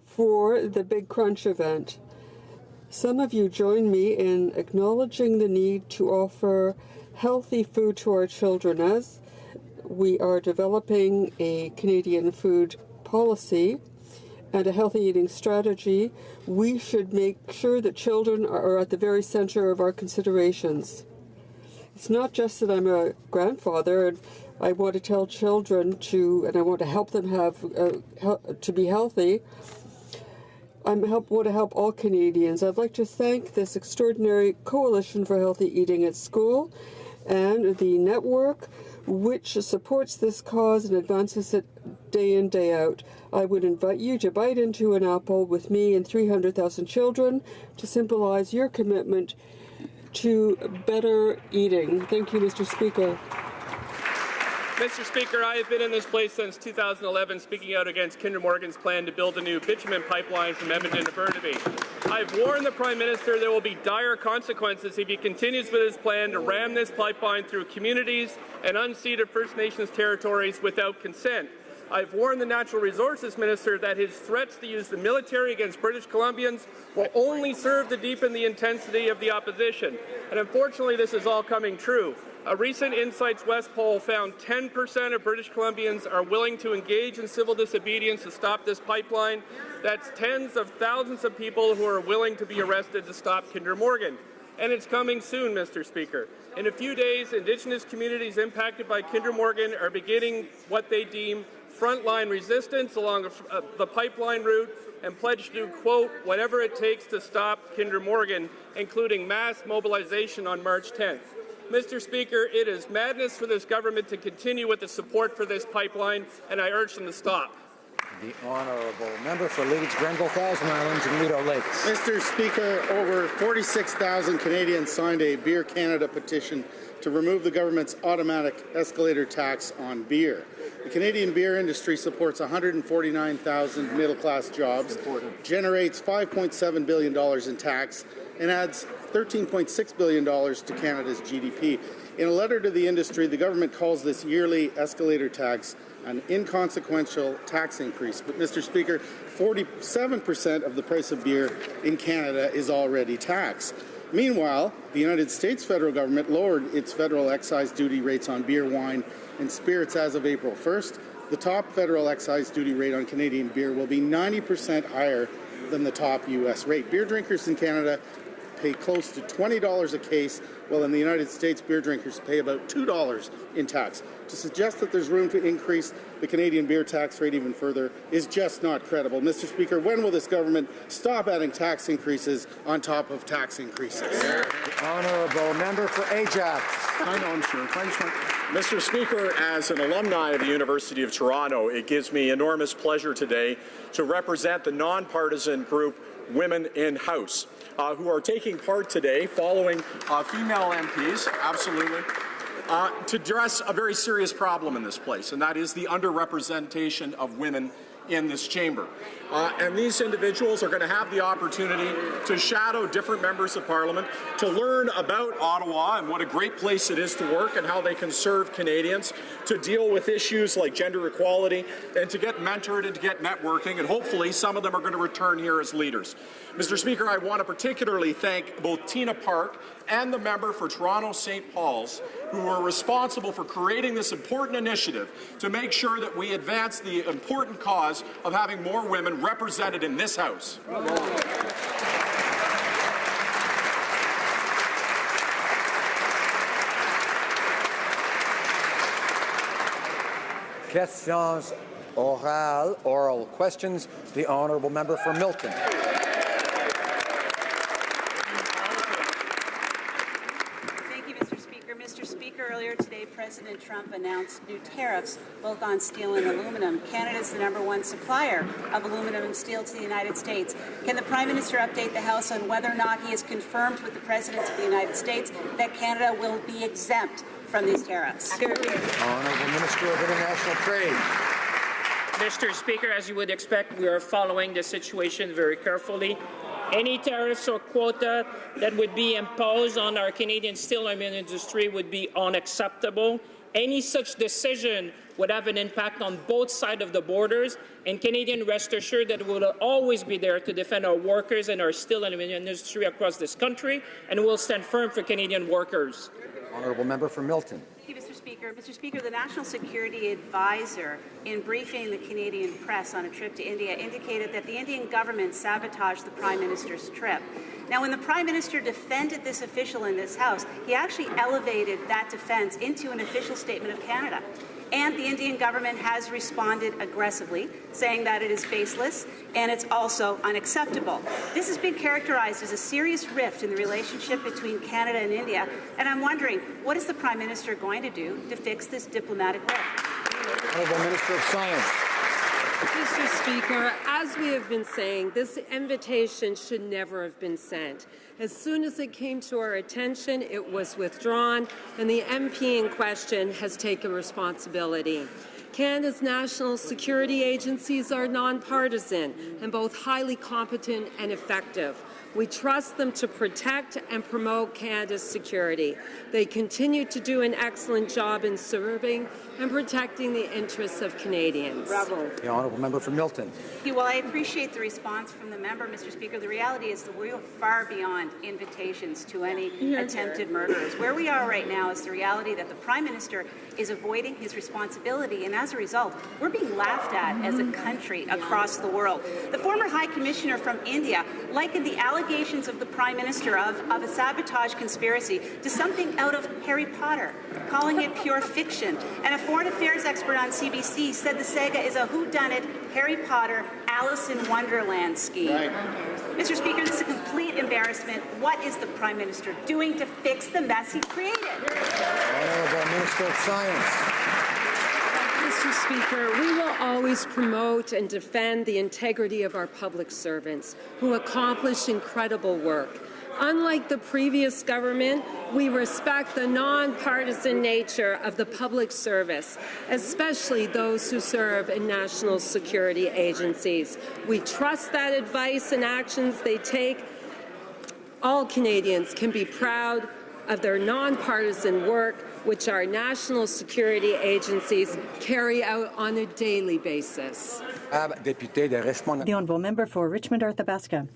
for the Big Crunch event. Some of you join me in acknowledging the need to offer healthy food to our children. As we are developing a Canadian food policy and a healthy eating strategy, we should make sure that children are at the very center of our considerations. It's not just that I'm a grandfather and I want to tell children and I want to help them to be healthy. I want to help all Canadians. I'd like to thank this extraordinary Coalition for Healthy Eating at School and the network which supports this cause and advances it day in, day out. I would invite you to bite into an apple with me and 300,000 children to symbolize your commitment to better eating. Thank you, Mr. Speaker. Mr. Speaker, I have been in this place since 2011 speaking out against Kinder Morgan's plan to build a new bitumen pipeline from Edmonton to Burnaby. I've warned the Prime Minister there will be dire consequences if he continues with his plan to ram this pipeline through communities and unceded First Nations territories without consent. I've warned the Natural Resources Minister that his threats to use the military against British Columbians will only serve to deepen the intensity of the opposition. And unfortunately, this is all coming true. A recent Insights West poll found 10% of British Columbians are willing to engage in civil disobedience to stop this pipeline. That's tens of thousands of people who are willing to be arrested to stop Kinder Morgan. And it's coming soon, Mr. Speaker. In a few days, Indigenous communities impacted by Kinder Morgan are beginning what they deem frontline resistance along the pipeline route and pledge to do, quote, whatever it takes to stop Kinder Morgan, including mass mobilization on March 10th. Mr. Speaker, it is madness for this government to continue with the support for this pipeline, and I urge them to stop. The Honourable Member for Leeds, Grenville, Thousand Islands and Rideau Lakes. Mr. Speaker, over 46,000 Canadians signed a Beer Canada petition to remove the government's automatic escalator tax on beer. The Canadian beer industry supports 149,000 middle-class jobs, generates $5.7 billion in tax, and adds $13.6 billion to Canada's GDP. In a letter to the industry, the government calls this yearly escalator tax an inconsequential tax increase. But, Mr. Speaker, 47% of the price of beer in Canada is already taxed. Meanwhile, the United States federal government lowered its federal excise duty rates on beer, wine, and spirits as of April 1st. The top federal excise duty rate on Canadian beer will be 90% higher than the top U.S. rate. Beer drinkers in Canada pay close to $20 a case, while in the United States, beer drinkers pay about $2 in tax. To suggest that there's room to increase the Canadian beer tax rate even further is just not credible. Mr. Speaker, when will this government stop adding tax increases on top of tax increases? The honourable member for Ajax. I know, sir. Thanks, Mr. Speaker, as an alumni of the University of Toronto, it gives me enormous pleasure today to represent the nonpartisan group Women in House, who are taking part today following female MPs, absolutely, to address a very serious problem in this place, and that is the underrepresentation of women in this chamber. And these individuals are going to have the opportunity to shadow different members of Parliament, to learn about Ottawa and what a great place it is to work and how they can serve Canadians, to deal with issues like gender equality, and to get mentored and to get networking, and hopefully some of them are going to return here as leaders. Mr. Speaker, I want to particularly thank both Tina Park and the member for Toronto St. Paul's, who were responsible for creating this important initiative to make sure that we advance the important cause of having more women represented in this House. Questions orales, oral questions. The honourable member for Milton. Earlier today, President Trump announced new tariffs both on steel and aluminum. Canada is the #1 supplier of aluminum and steel to the United States. Can the Prime Minister update the House on whether or not he has confirmed with the President of the United States that Canada will be exempt from these tariffs? Honourable Minister of International Trade. Mr. Speaker, as you would expect, we are following the situation very carefully. Any tariffs or quota that would be imposed on our Canadian steel and aluminum industry would be unacceptable. Any such decision would have an impact on both sides of the borders, and Canadians rest assured that we will always be there to defend our workers and our steel and aluminum industry across this country, and we will stand firm for Canadian workers. Honourable member for Milton. Thank you, Mr. Speaker. Mr. Speaker, the National Security Advisor, in briefing the Canadian press on a trip to India, indicated that the Indian government sabotaged the Prime Minister's trip. Now, when the Prime Minister defended this official in this House, he actually elevated that defense into an official statement of Canada. And the Indian government has responded aggressively, saying that it is baseless and it's also unacceptable. This has been characterized as a serious rift in the relationship between Canada and India, and I'm wondering, what is the Prime Minister going to do to fix this diplomatic rift? Honourable Minister of Science. Mr. Speaker, as we have been saying, this invitation should never have been sent. As soon as it came to our attention, it was withdrawn, and the MP in question has taken responsibility. Canada's national security agencies are nonpartisan and both highly competent and effective. We trust them to protect and promote Canada's security. They continue to do an excellent job in serving and protecting the interests of Canadians. Bravo. The honourable member for Milton. Well, I appreciate the response from the member, Mr. Speaker. The reality is that we are far beyond invitations to any attempted murderers. Where we are right now is the reality that the Prime Minister is avoiding his responsibility, and as a result, we're being laughed at as a country across the world. The former High Commissioner from India likened the allegations of the Prime Minister of a sabotage conspiracy to something out of Harry Potter, calling it pure fiction. And a foreign affairs expert on CBC said the saga is a whodunit Harry Potter, Alice in Wonderland scheme. Right. Mr. Speaker, this is a complete embarrassment. What is the Prime Minister doing to fix the mess he created? Honourable Minister of Science. Mr. Speaker, we will always promote and defend the integrity of our public servants who accomplish incredible work. Unlike the previous government, we respect the nonpartisan nature of the public service, especially those who serve in national security agencies. We trust that advice and actions they take. All Canadians can be proud of their nonpartisan work, which our national security agencies carry out on a daily basis. The honourable member for Richmond Arthabaska.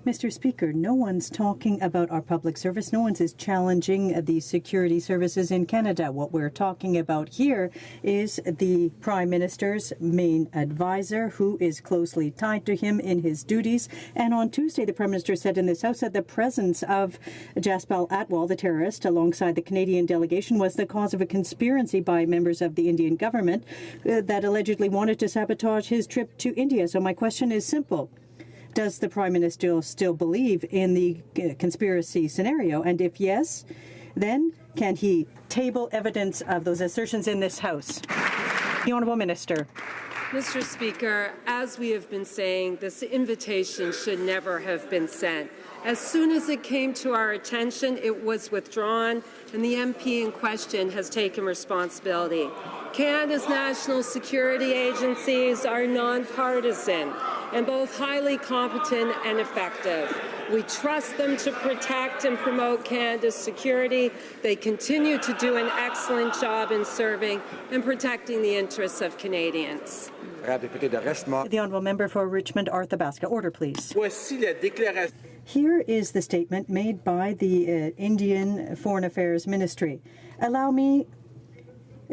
Mr. Speaker, no one's talking about our public service. No one's challenging the security services in Canada. What we're talking about here is the Prime Minister's main advisor, who is closely tied to him in his duties. And on Tuesday, the Prime Minister said in this House that the presence of Jaspal Atwal, the terrorist, alongside the Canadian delegation was the cause of a conspiracy by members of the Indian government that allegedly wanted to sabotage his trip to India. So my question is simple. Does the Prime Minister still believe in the conspiracy scenario? And if yes, then can he table evidence of those assertions in this House? The Honourable Minister. Mr. Speaker, as we have been saying, this invitation should never have been sent. As soon as it came to our attention, it was withdrawn, and the MP in question has taken responsibility. Canada's national security agencies are nonpartisan and both highly competent and effective. We trust them to protect and promote Canada's security. They continue to do an excellent job in serving and protecting the interests of Canadians. The Honourable Member for Richmond, Arthabaska. Order, please. Here is the statement made by the Indian Foreign Affairs Ministry. Allow me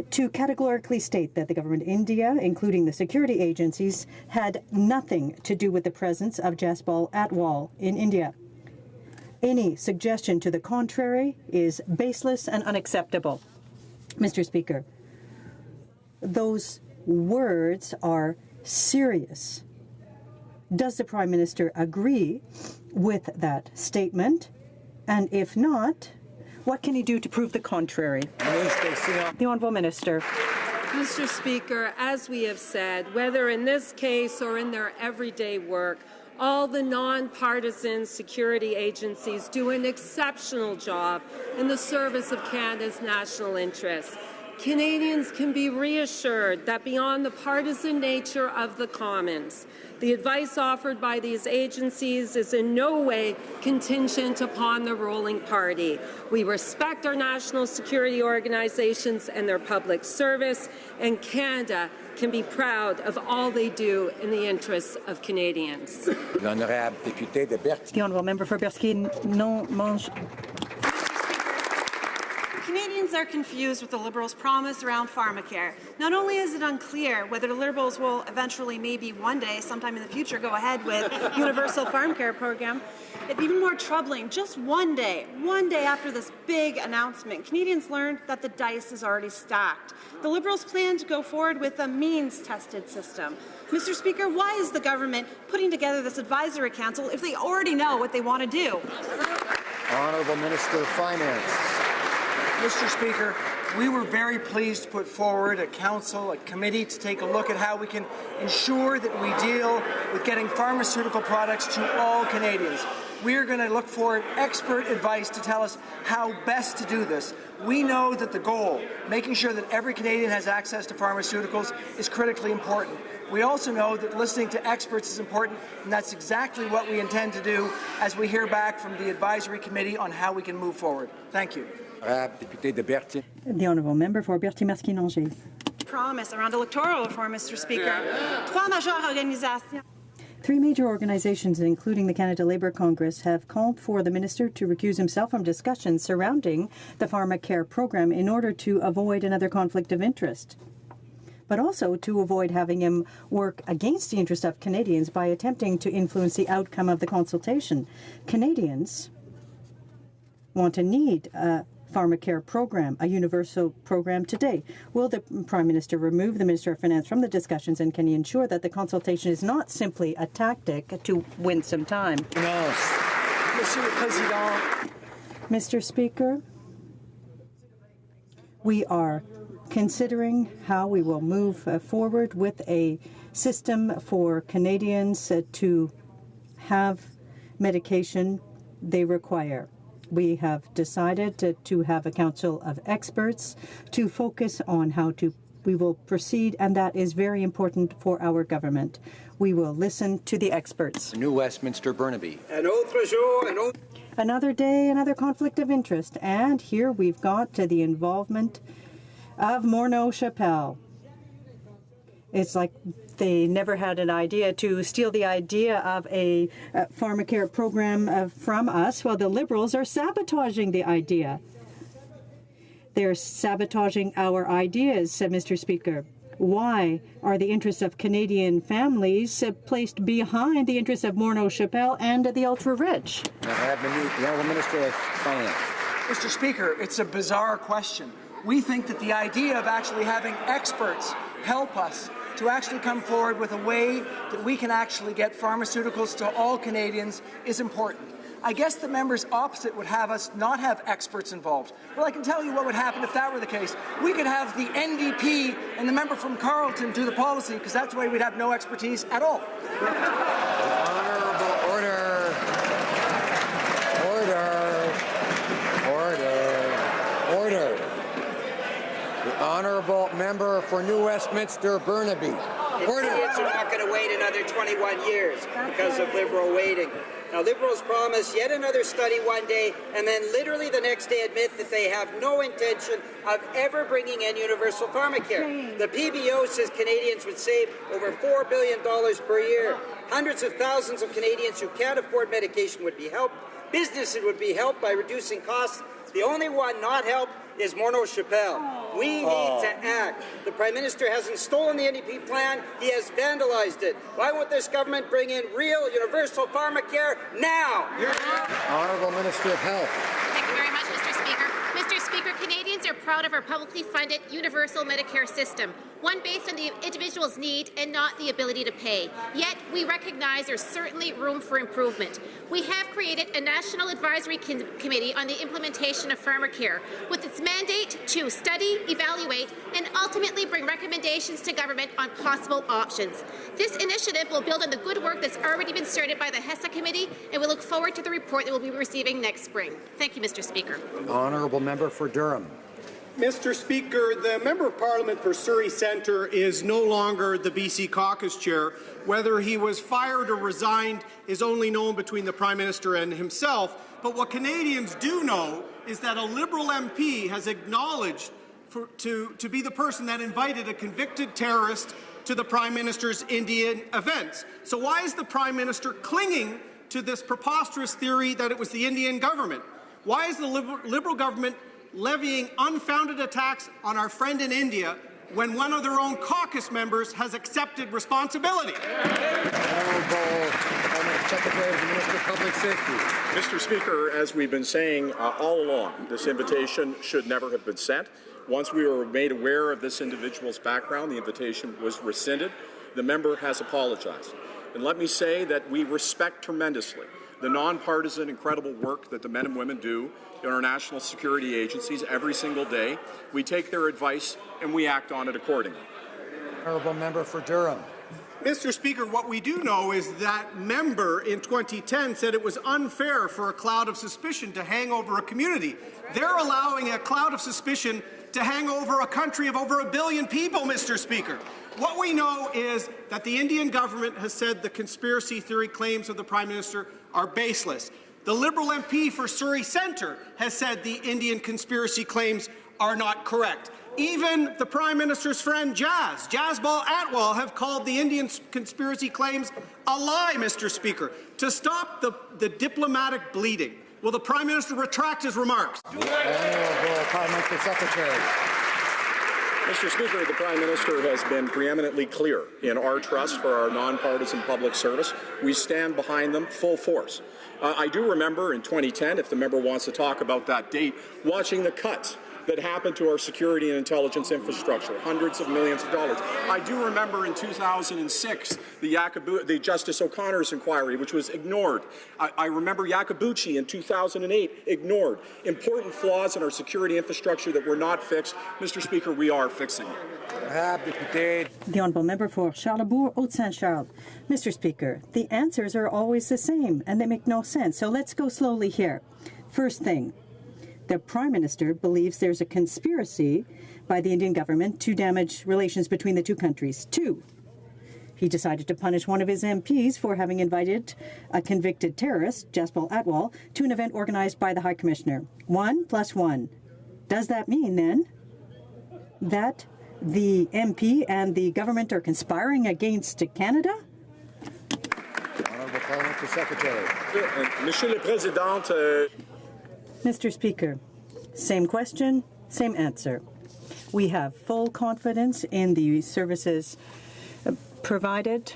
to categorically state that the government of India, including the security agencies, had nothing to do with the presence of Jaspal Atwal in India. Any suggestion to the contrary is baseless and unacceptable. Mr. Speaker, those words are serious. Does the Prime Minister agree with that statement? And if not, what can he do to prove the contrary? The Honourable Minister. Mr. Speaker, as we have said, whether in this case or in their everyday work, all the non-partisan security agencies do an exceptional job in the service of Canada's national interests. Canadians can be reassured that beyond the partisan nature of the Commons, the advice offered by these agencies is in no way contingent upon the ruling party. We respect our national security organizations and their public service, and Canada can be proud of all they do in the interests of Canadians. The Honourable Member for Berkey-Non-Mange. Canadians are confused with the Liberals' promise around pharmacare. Not only is it unclear whether the Liberals will eventually, maybe one day, sometime in the future, go ahead with universal farm care program, it's even more troubling, just one day after this big announcement, Canadians learned that the dice is already stacked. The Liberals plan to go forward with a means-tested system. Mr. Speaker, why is the government putting together this advisory council if they already know what they want to do? Honourable Minister of Finance. Mr. Speaker, we were very pleased to put forward a council, a committee to take a look at how we can ensure that we deal with getting pharmaceutical products to all Canadians. We are going to look for expert advice to tell us how best to do this. We know that the goal, making sure that every Canadian has access to pharmaceuticals, is critically important. We also know that listening to experts is important, and that's exactly what we intend to do as we hear back from the advisory committee on how we can move forward. Thank you. The Honourable Member for Berthier-Masquinongé. Promise around electoral reform, Mr. Speaker. Trois majeures organisations. Three major organizations, including the Canada Labour Congress, have called for the minister to recuse himself from discussions surrounding the pharmacare program in order to avoid another conflict of interest, but also to avoid having him work against the interest of Canadians by attempting to influence the outcome of the consultation. Canadians want and need a pharmacare program, a universal program today. Will the Prime Minister remove the Minister of Finance from the discussions, and can he ensure that the consultation is not simply a tactic to win some time? No. Monsieur le Président. Mr. Speaker, we are considering how we will move forward with a system for Canadians to have medication they require. We have decided to have a council of experts to focus on how we will proceed, and that is very important for our government. We will listen to the experts. New Westminster, Burnaby. Another day, another conflict of interest, and here we've got the involvement of Morneau-Chapelle. It's like they never had an idea to steal the idea of a pharmacare program from us, while the Liberals are sabotaging the idea. They're sabotaging our ideas, Mr. Speaker. Why are the interests of Canadian families placed behind the interests of Morneau Shepell and the ultra-rich? The Honourable Minister of Finance. Mr. Speaker, it's a bizarre question. We think that the idea of actually having experts help us to actually come forward with a way that we can actually get pharmaceuticals to all Canadians is important. I guess the members opposite would have us not have experts involved. Well, I can tell you what would happen if that were the case. We could have the NDP and the member from Carleton do the policy, because that's why we'd have no expertise at all. Honourable order. Order. The Honourable Member for New Westminster Burnaby. Order. Canadians are not going to wait another 21 years because of Liberal waiting. Now, Liberals promise yet another study one day and then literally the next day admit that they have no intention of ever bringing in universal pharmacare. The PBO says Canadians would save over $4 billion per year. Hundreds of thousands of Canadians who can't afford medication would be helped. Businesses would be helped by reducing costs. The only one not helped is Morneau Shepell. We need to act. The Prime Minister hasn't stolen the NDP plan, he has vandalized it. Why won't this government bring in real universal pharmacare now? Honourable Minister of Health. Thank you very much, Mr. Speaker. Mr. Speaker, Canadians are proud of our publicly funded universal Medicare system, one based on the individual's need and not the ability to pay. Yet, we recognize there's certainly room for improvement. We have created a National Advisory Committee on the implementation of pharmacare, with its mandate to study, evaluate, and ultimately bring recommendations to government on possible options. This initiative will build on the good work that's already been started by the HESA Committee, and we look forward to the report that we'll be receiving next spring. Thank you, Mr. Speaker. Honourable Member for Durham. Mr. Speaker, the Member of Parliament for Surrey Centre is no longer the BC Caucus Chair. Whether he was fired or resigned is only known between the Prime Minister and himself. But what Canadians do know is that a Liberal MP has acknowledged to be the person that invited a convicted terrorist to the Prime Minister's Indian events. So why is the Prime Minister clinging to this preposterous theory that it was the Indian government? Why is the Liberal government levying unfounded attacks on our friend in India when one of their own caucus members has accepted responsibility? Honourable Secretary of the Minister of Public Safety. Mr. Speaker, as we've been saying all along, this invitation should never have been sent. Once we were made aware of this individual's background, the invitation was rescinded. The member has apologized. And let me say that we respect tremendously the nonpartisan, incredible work that the men and women do in our national security agencies every single day. We take their advice and we act on it accordingly. Honourable Member for Durham. Mr. Speaker, what we do know is that member in 2010 said it was unfair for a cloud of suspicion to hang over a community. They're allowing a cloud of suspicion to hang over a country of over 1 billion people, Mr. Speaker. What we know is that the Indian government has said the conspiracy theory claims of the Prime Minister are baseless. The Liberal MP for Surrey Centre has said the Indian conspiracy claims are not correct. Even the Prime Minister's friend Jasbal Atwal, have called the Indian conspiracy claims a lie, Mr. Speaker. To stop the diplomatic bleeding, will the Prime Minister retract his remarks? Honourable Parliamentary Secretary. Mr. Speaker, the Prime Minister has been preeminently clear in our trust for our nonpartisan public service. We stand behind them full force. I do remember in 2010, if the member wants to talk about that date, watching the cuts that happened to our security and intelligence infrastructure, hundreds of millions of dollars. I do remember in 2006 the Justice O'Connor's inquiry, which was ignored. I remember Yakabuchi in 2008, ignored. Important flaws in our security infrastructure that were not fixed. Mr. Speaker, we are fixing it. The Honourable Member for Charlebourg, Haute-Saint-Charles. Mr. Speaker, the answers are always the same and they make no sense. So let's go slowly here. First thing, the Prime Minister believes there's a conspiracy by the Indian government to damage relations between the two countries. 2, he decided to punish one of his MPs for having invited a convicted terrorist, Jasbal Atwal, to an event organized by the High Commissioner. 1 + 1. Does that mean, then, that the MP and the government are conspiring against Canada? Honourable Parliamentary Secretary. Monsieur le Président, Mr. Speaker, same question, same answer. We have full confidence in the services provided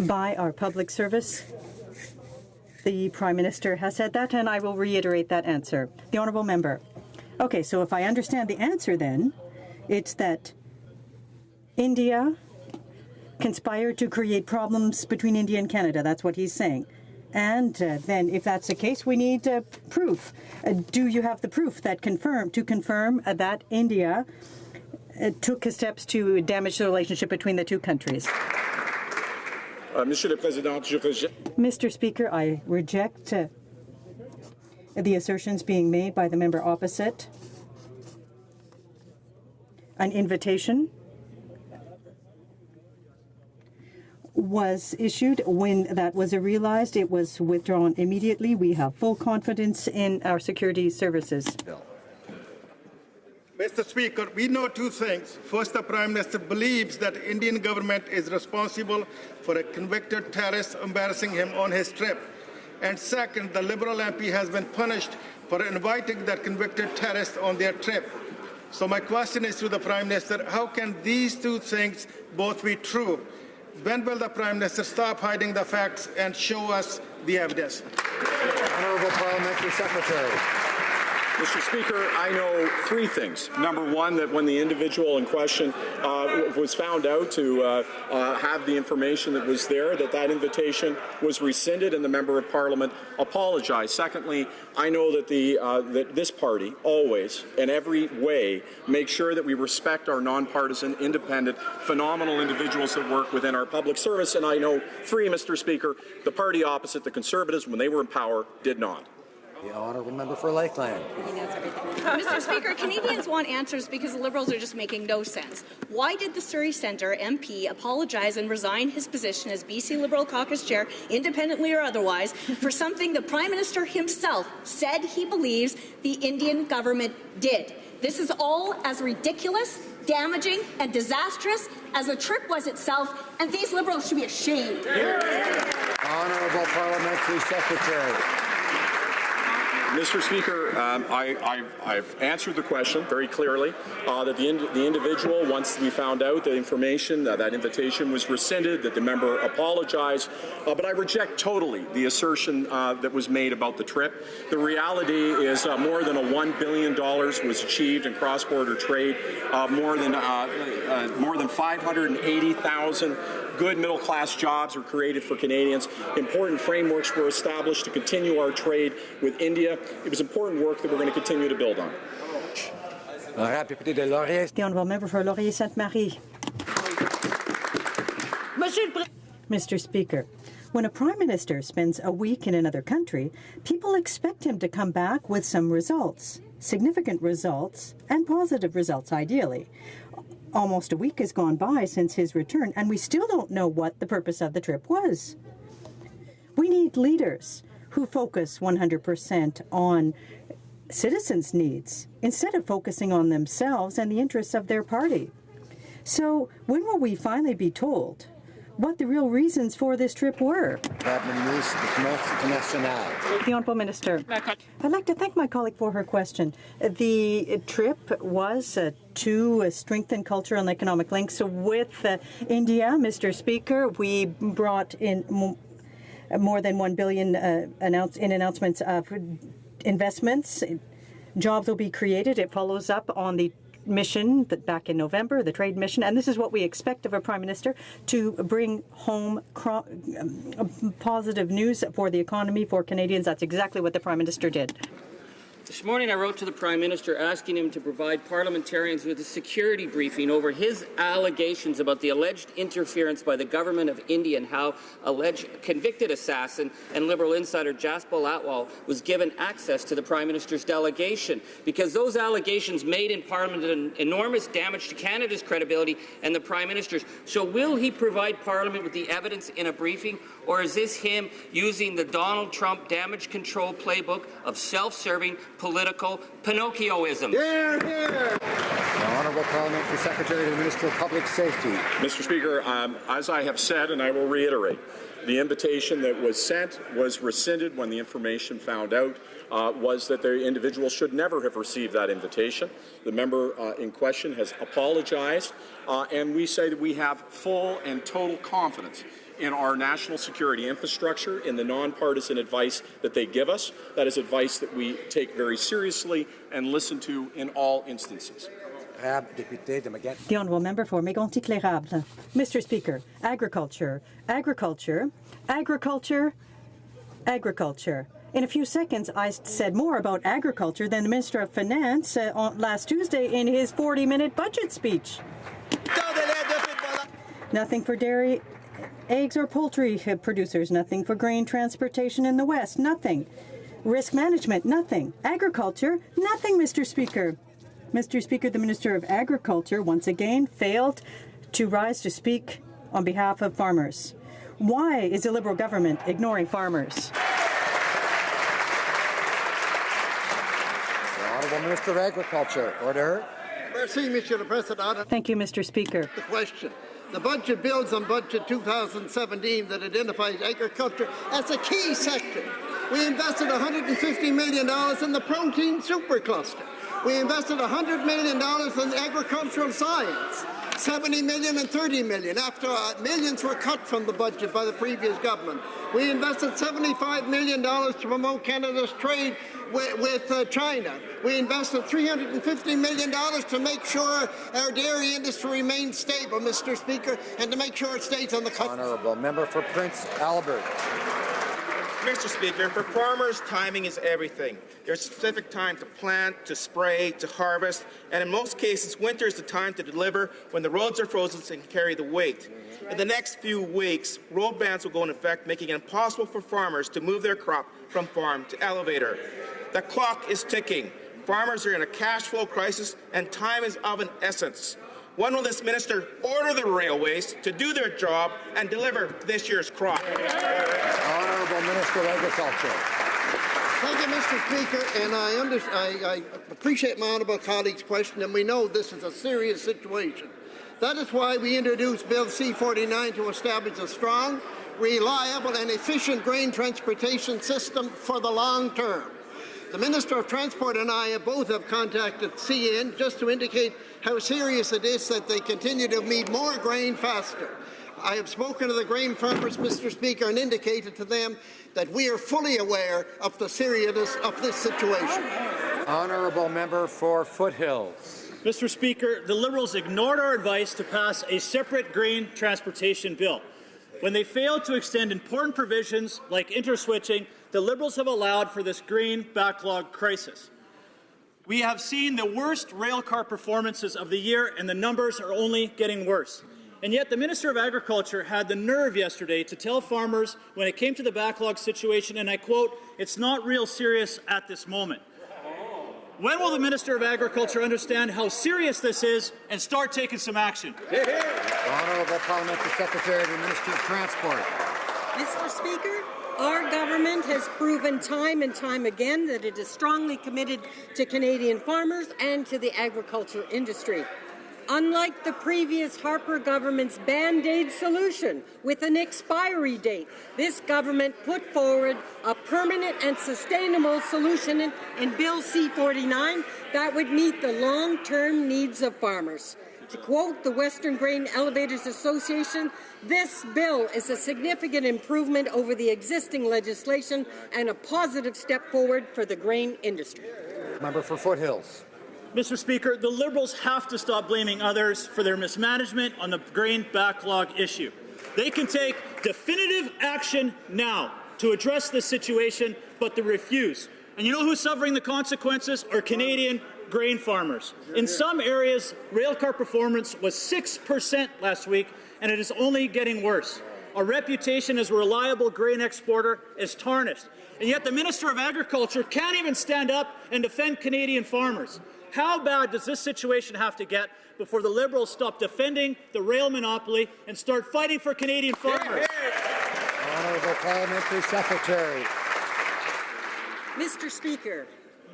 by our public service. The Prime Minister has said that, and I will reiterate that answer. The Honourable Member. Okay, so if I understand the answer then, it's that India conspired to create problems between India and Canada. That's what he's saying. And then, if that's the case, we need proof. Do you have the proof that confirm that India took steps to damage the relationship between the two countries? Monsieur le Président, je rejette. Mr. Speaker, I reject the assertions being made by the member opposite. An invitation was issued. When that was realized, it was withdrawn immediately. We have full confidence in our security services. Mr. Speaker, we know two things. First, the Prime Minister believes that the Indian government is responsible for a convicted terrorist embarrassing him on his trip. And second, the Liberal MP has been punished for inviting that convicted terrorist on their trip. So my question is to the Prime Minister, how can these two things both be true? When will the Prime Minister stop hiding the facts and show us the evidence? Honourable Parliamentary Secretary. Mr. Speaker, I know three things. Number one, that when the individual in question was found out to have the information that was there, that invitation was rescinded and the Member of Parliament apologized. Secondly, I know that that this party always, in every way, makes sure that we respect our nonpartisan, independent, phenomenal individuals that work within our public service. And I know three, Mr. Speaker, the party opposite, the Conservatives, when they were in power, did not. The Honourable Member for Lakeland. Mr. Speaker, Canadians want answers because the Liberals are just making no sense. Why did the Surrey Centre MP apologise and resign his position as BC Liberal Caucus Chair, independently or otherwise, for something the Prime Minister himself said he believes the Indian government did? This is all as ridiculous, damaging and disastrous as the trip was itself, and these Liberals should be ashamed. Honourable Parliamentary Secretary. Mr. Speaker, I've answered the question very clearly, that the individual, once we found out the information, that invitation was rescinded, that the member apologized, but I reject totally the assertion that was made about the trip. The reality is more than $1 billion was achieved in cross-border trade, more than 580,000 good middle-class jobs were created for Canadians. Important frameworks were established to continue our trade with India. It was important work that we're going to continue to build on. The Honourable Member for Laurier-Sainte-Marie. Mr. Speaker, when a Prime Minister spends a week in another country, people expect him to come back with some results, significant results, and positive results, ideally. Almost a week has gone by since his return, and we still don't know what the purpose of the trip was. We need leaders who focus 100% on citizens' needs instead of focusing on themselves and the interests of their party. So when will we finally be told what the real reasons for this trip were? The Honourable Minister. I'd like to thank my colleague for her question. The trip was to strengthen cultural and economic links with India. Mr. Speaker, we brought in more than $1 billion in announcements of investments. Jobs will be created. It follows up on the mission that back in November, the trade mission, and this is what we expect of a Prime Minister, to bring home positive news for the economy, for Canadians. That's exactly what the Prime Minister did. This morning I wrote to the Prime Minister asking him to provide parliamentarians with a security briefing over his allegations about the alleged interference by the government of India and how alleged convicted assassin and Liberal insider Jaspal Atwal was given access to the Prime Minister's delegation, because those allegations made in Parliament an enormous damage to Canada's credibility and the Prime Minister's. So will he provide Parliament with the evidence in a briefing, or is this him using the Donald Trump damage control playbook of self-serving, political Pinocchioism. Hear, hear. The Honourable Parliamentary Secretary to the Minister of Public Safety. Mr. Speaker, as I have said, and I will reiterate, the invitation that was sent was rescinded when the information found out was that the individual should never have received that invitation. The member in question has apologized, and we say that we have full and total confidence in our national security infrastructure, in the nonpartisan advice that they give us. That is advice that we take very seriously and listen to in all instances. The Honourable Member for Mégontic-l'Érable. Mr. Speaker, agriculture, agriculture, agriculture, agriculture. In a few seconds, I said more about agriculture than the Minister of Finance last Tuesday in his 40-minute budget speech. Nothing for dairy, eggs or poultry producers, nothing for grain transportation in the West, nothing. Risk management, nothing. Agriculture, nothing, Mr. Speaker. Mr. Speaker, the Minister of Agriculture once again failed to rise to speak on behalf of farmers. Why is the Liberal government ignoring farmers? The Honourable Minister of Agriculture. Order. Merci, Monsieur le Président. Thank you, Mr. Speaker. The question. The budget builds on Budget 2017 that identifies agriculture as a key sector. We invested $150 million in the protein supercluster. We invested $100 million in agricultural science, $70 million and $30 million, after millions were cut from the budget by the previous government. We invested $75 million to promote Canada's trade with China. We invested $350 million to make sure our dairy industry remains stable, Mr. Speaker, and to make sure it stays on the country. Honourable Member for Prince Albert. Mr. Speaker, for farmers, timing is everything. There's a specific time to plant, to spray, to harvest, and in most cases, winter is the time to deliver when the roads are frozen and can carry the weight. In the next few weeks, road bans will go into effect, making it impossible for farmers to move their crop from farm to elevator. The clock is ticking. Farmers are in a cash flow crisis, and time is of an essence. When will this minister order the railways to do their job and deliver this year's crop? Honourable Minister of Agriculture. Thank you, Mr. Speaker, and I appreciate my honourable colleague's question, and we know this is a serious situation. That is why we introduced Bill C-49 to establish a strong, reliable and efficient grain transportation system for the long term. The Minister of Transport and I both have contacted CN just to indicate how serious it is that they continue to need more grain faster. I have spoken to the grain farmers, Mr. Speaker, and indicated to them that we are fully aware of the seriousness of this situation. Honourable Member for Foothills. Mr. Speaker, the Liberals ignored our advice to pass a separate grain transportation bill. When they failed to extend important provisions like interswitching, the Liberals have allowed for this grain backlog crisis. We have seen the worst railcar performances of the year, and the numbers are only getting worse. And yet the Minister of Agriculture had the nerve yesterday to tell farmers when it came to the backlog situation, and I quote, "It's not real serious at this moment." When will the Minister of Agriculture understand how serious this is and start taking some action? Honourable Parliamentary Secretary to the Ministry of Transport. Mr. Speaker, our government has proven time and time again that it is strongly committed to Canadian farmers and to the agriculture industry. Unlike the previous Harper government's Band-Aid solution with an expiry date, this government put forward a permanent and sustainable solution in Bill C-49 that would meet the long-term needs of farmers. To quote the Western Grain Elevators Association, this bill is a significant improvement over the existing legislation and a positive step forward for the grain industry. Member for Foothills. Mr. Speaker, the Liberals have to stop blaming others for their mismanagement on the grain backlog issue. They can take definitive action now to address this situation, but they refuse. And you know who's suffering the consequences? Are Canadian grain farmers. In some areas, railcar performance was 6% last week, and it is only getting worse. Our reputation as a reliable grain exporter is tarnished, and yet the Minister of Agriculture can't even stand up and defend Canadian farmers. How bad does this situation have to get before the Liberals stop defending the rail monopoly and start fighting for Canadian farmers? Honourable Parliamentary Secretary. Mr. Speaker,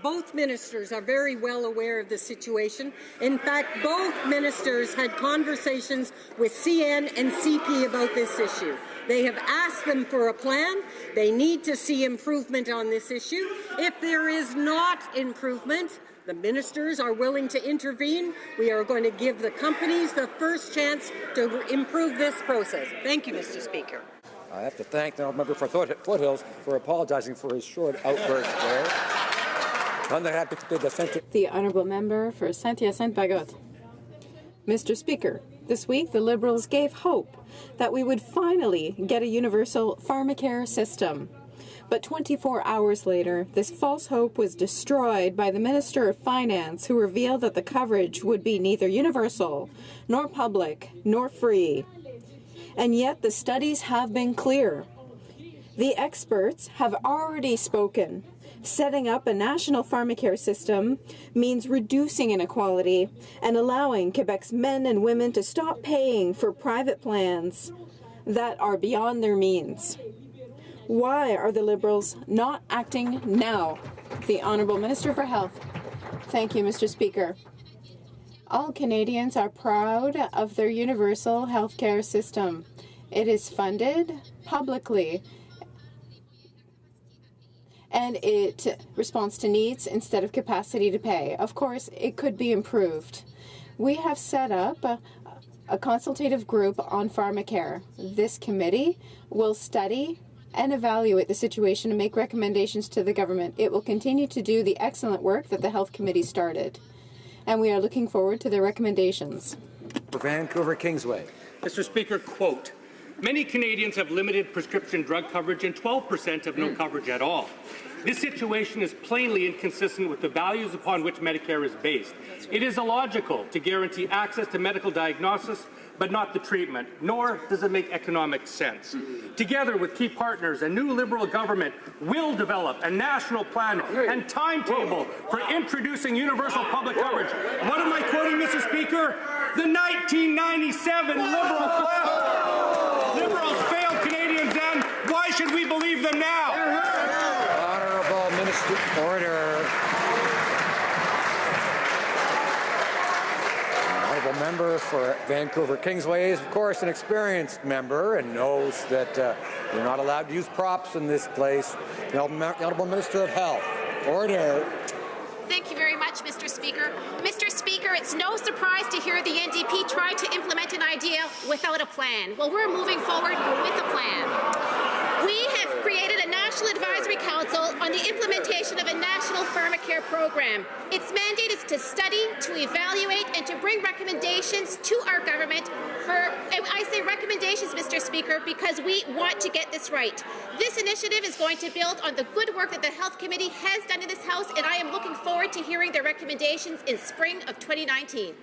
Both ministers are very well aware of the situation. In fact, both ministers had conversations with CN and CP about this issue. They have asked them for a plan. They need to see improvement on this issue. If there is not improvement, the ministers are willing to intervene. We are going to give the companies the first chance to improve this process. Thank you, Mr. Speaker. I have to thank the member for Foothills for apologizing for his short outburst there. The Honourable Member for Saint-Hyacinthe-Bagotte. Mr. Speaker, this week the Liberals gave hope that we would finally get a universal pharmacare system. But 24 hours later, this false hope was destroyed by the Minister of Finance, who revealed that the coverage would be neither universal, nor public, nor free. And yet the studies have been clear. The experts have already spoken. Setting up a national pharmacare system means reducing inequality and allowing Quebec's men and women to stop paying for private plans that are beyond their means. Why are the Liberals not acting now? The Honourable Minister for Health. Thank you, Mr. Speaker. All Canadians are proud of their universal healthcare system. It is funded publicly, and it responds to needs instead of capacity to pay. Of course, it could be improved. We have set up a consultative group on pharmacare. This committee will study and evaluate the situation and make recommendations to the government. It will continue to do the excellent work that the Health Committee started, and we are looking forward to their recommendations. For Vancouver Kingsway. Mr. Speaker, quote, "Many Canadians have limited prescription drug coverage and 12% have no coverage at all. This situation is plainly inconsistent with the values upon which Medicare is based. It is illogical to guarantee access to medical diagnosis but not the treatment, nor does it make economic sense. Together with key partners, a new Liberal government will develop a national plan and timetable for introducing universal public coverage." What am I quoting, Mr. Speaker? The 1997 Liberal plan. Liberals failed Canadians then. Why should we believe them now? Honourable Minister, order. Honourable member for Vancouver Kingsway is, of course, an experienced member and knows that you're not allowed to use props in this place. The Honourable Minister of Health. Order. Thank you very much, Mr. Speaker. Mr. Speaker, it's no surprise to hear the NDP try to implement an idea without a plan. Well, we're moving forward with a plan. We have created a National Advisory Council on the implementation of a national pharmacare program. Its mandate is to study, to evaluate, and to bring recommendations to our government I say recommendations, Mr. Speaker, because we want to get this right. This initiative is going to build on the good work that the Health Committee has done in this House, and I am looking forward to hearing their recommendations in spring of 2019.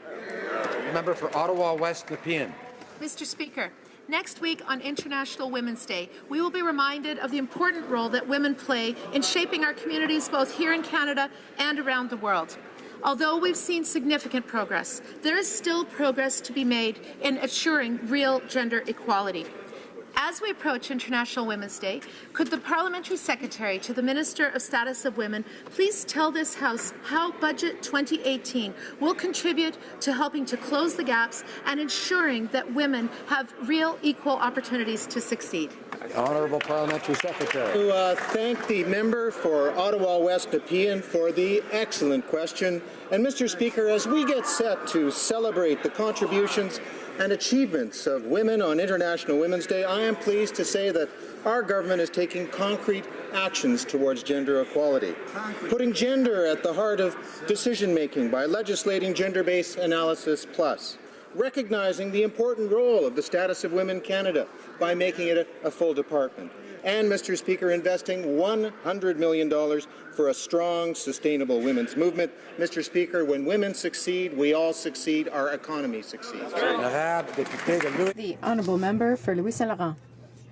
Member for Ottawa West Nepean. Mr. Speaker, next week on International Women's Day, we will be reminded of the important role that women play in shaping our communities both here in Canada and around the world. Although we've seen significant progress, there is still progress to be made in assuring real gender equality. As we approach International Women's Day, could the Parliamentary Secretary to the Minister of Status of Women please tell this House how Budget 2018 will contribute to helping to close the gaps and ensuring that women have real equal opportunities to succeed? Honourable Parliamentary Secretary. To thank the member for Ottawa West Nepean for the excellent question. And Mr. Speaker, as we get set to celebrate the contributions and achievements of women on International Women's Day, I am pleased to say that our government is taking concrete actions towards gender equality, putting gender at the heart of decision-making by legislating Gender-Based Analysis Plus, recognizing the important role of the Status of Women Canada by making it a full department, and, Mr. Speaker, investing $100 million for a strong, sustainable women's movement. Mr. Speaker, when women succeed, we all succeed, our economy succeeds. The Honourable Member for Louis Saint Laurent.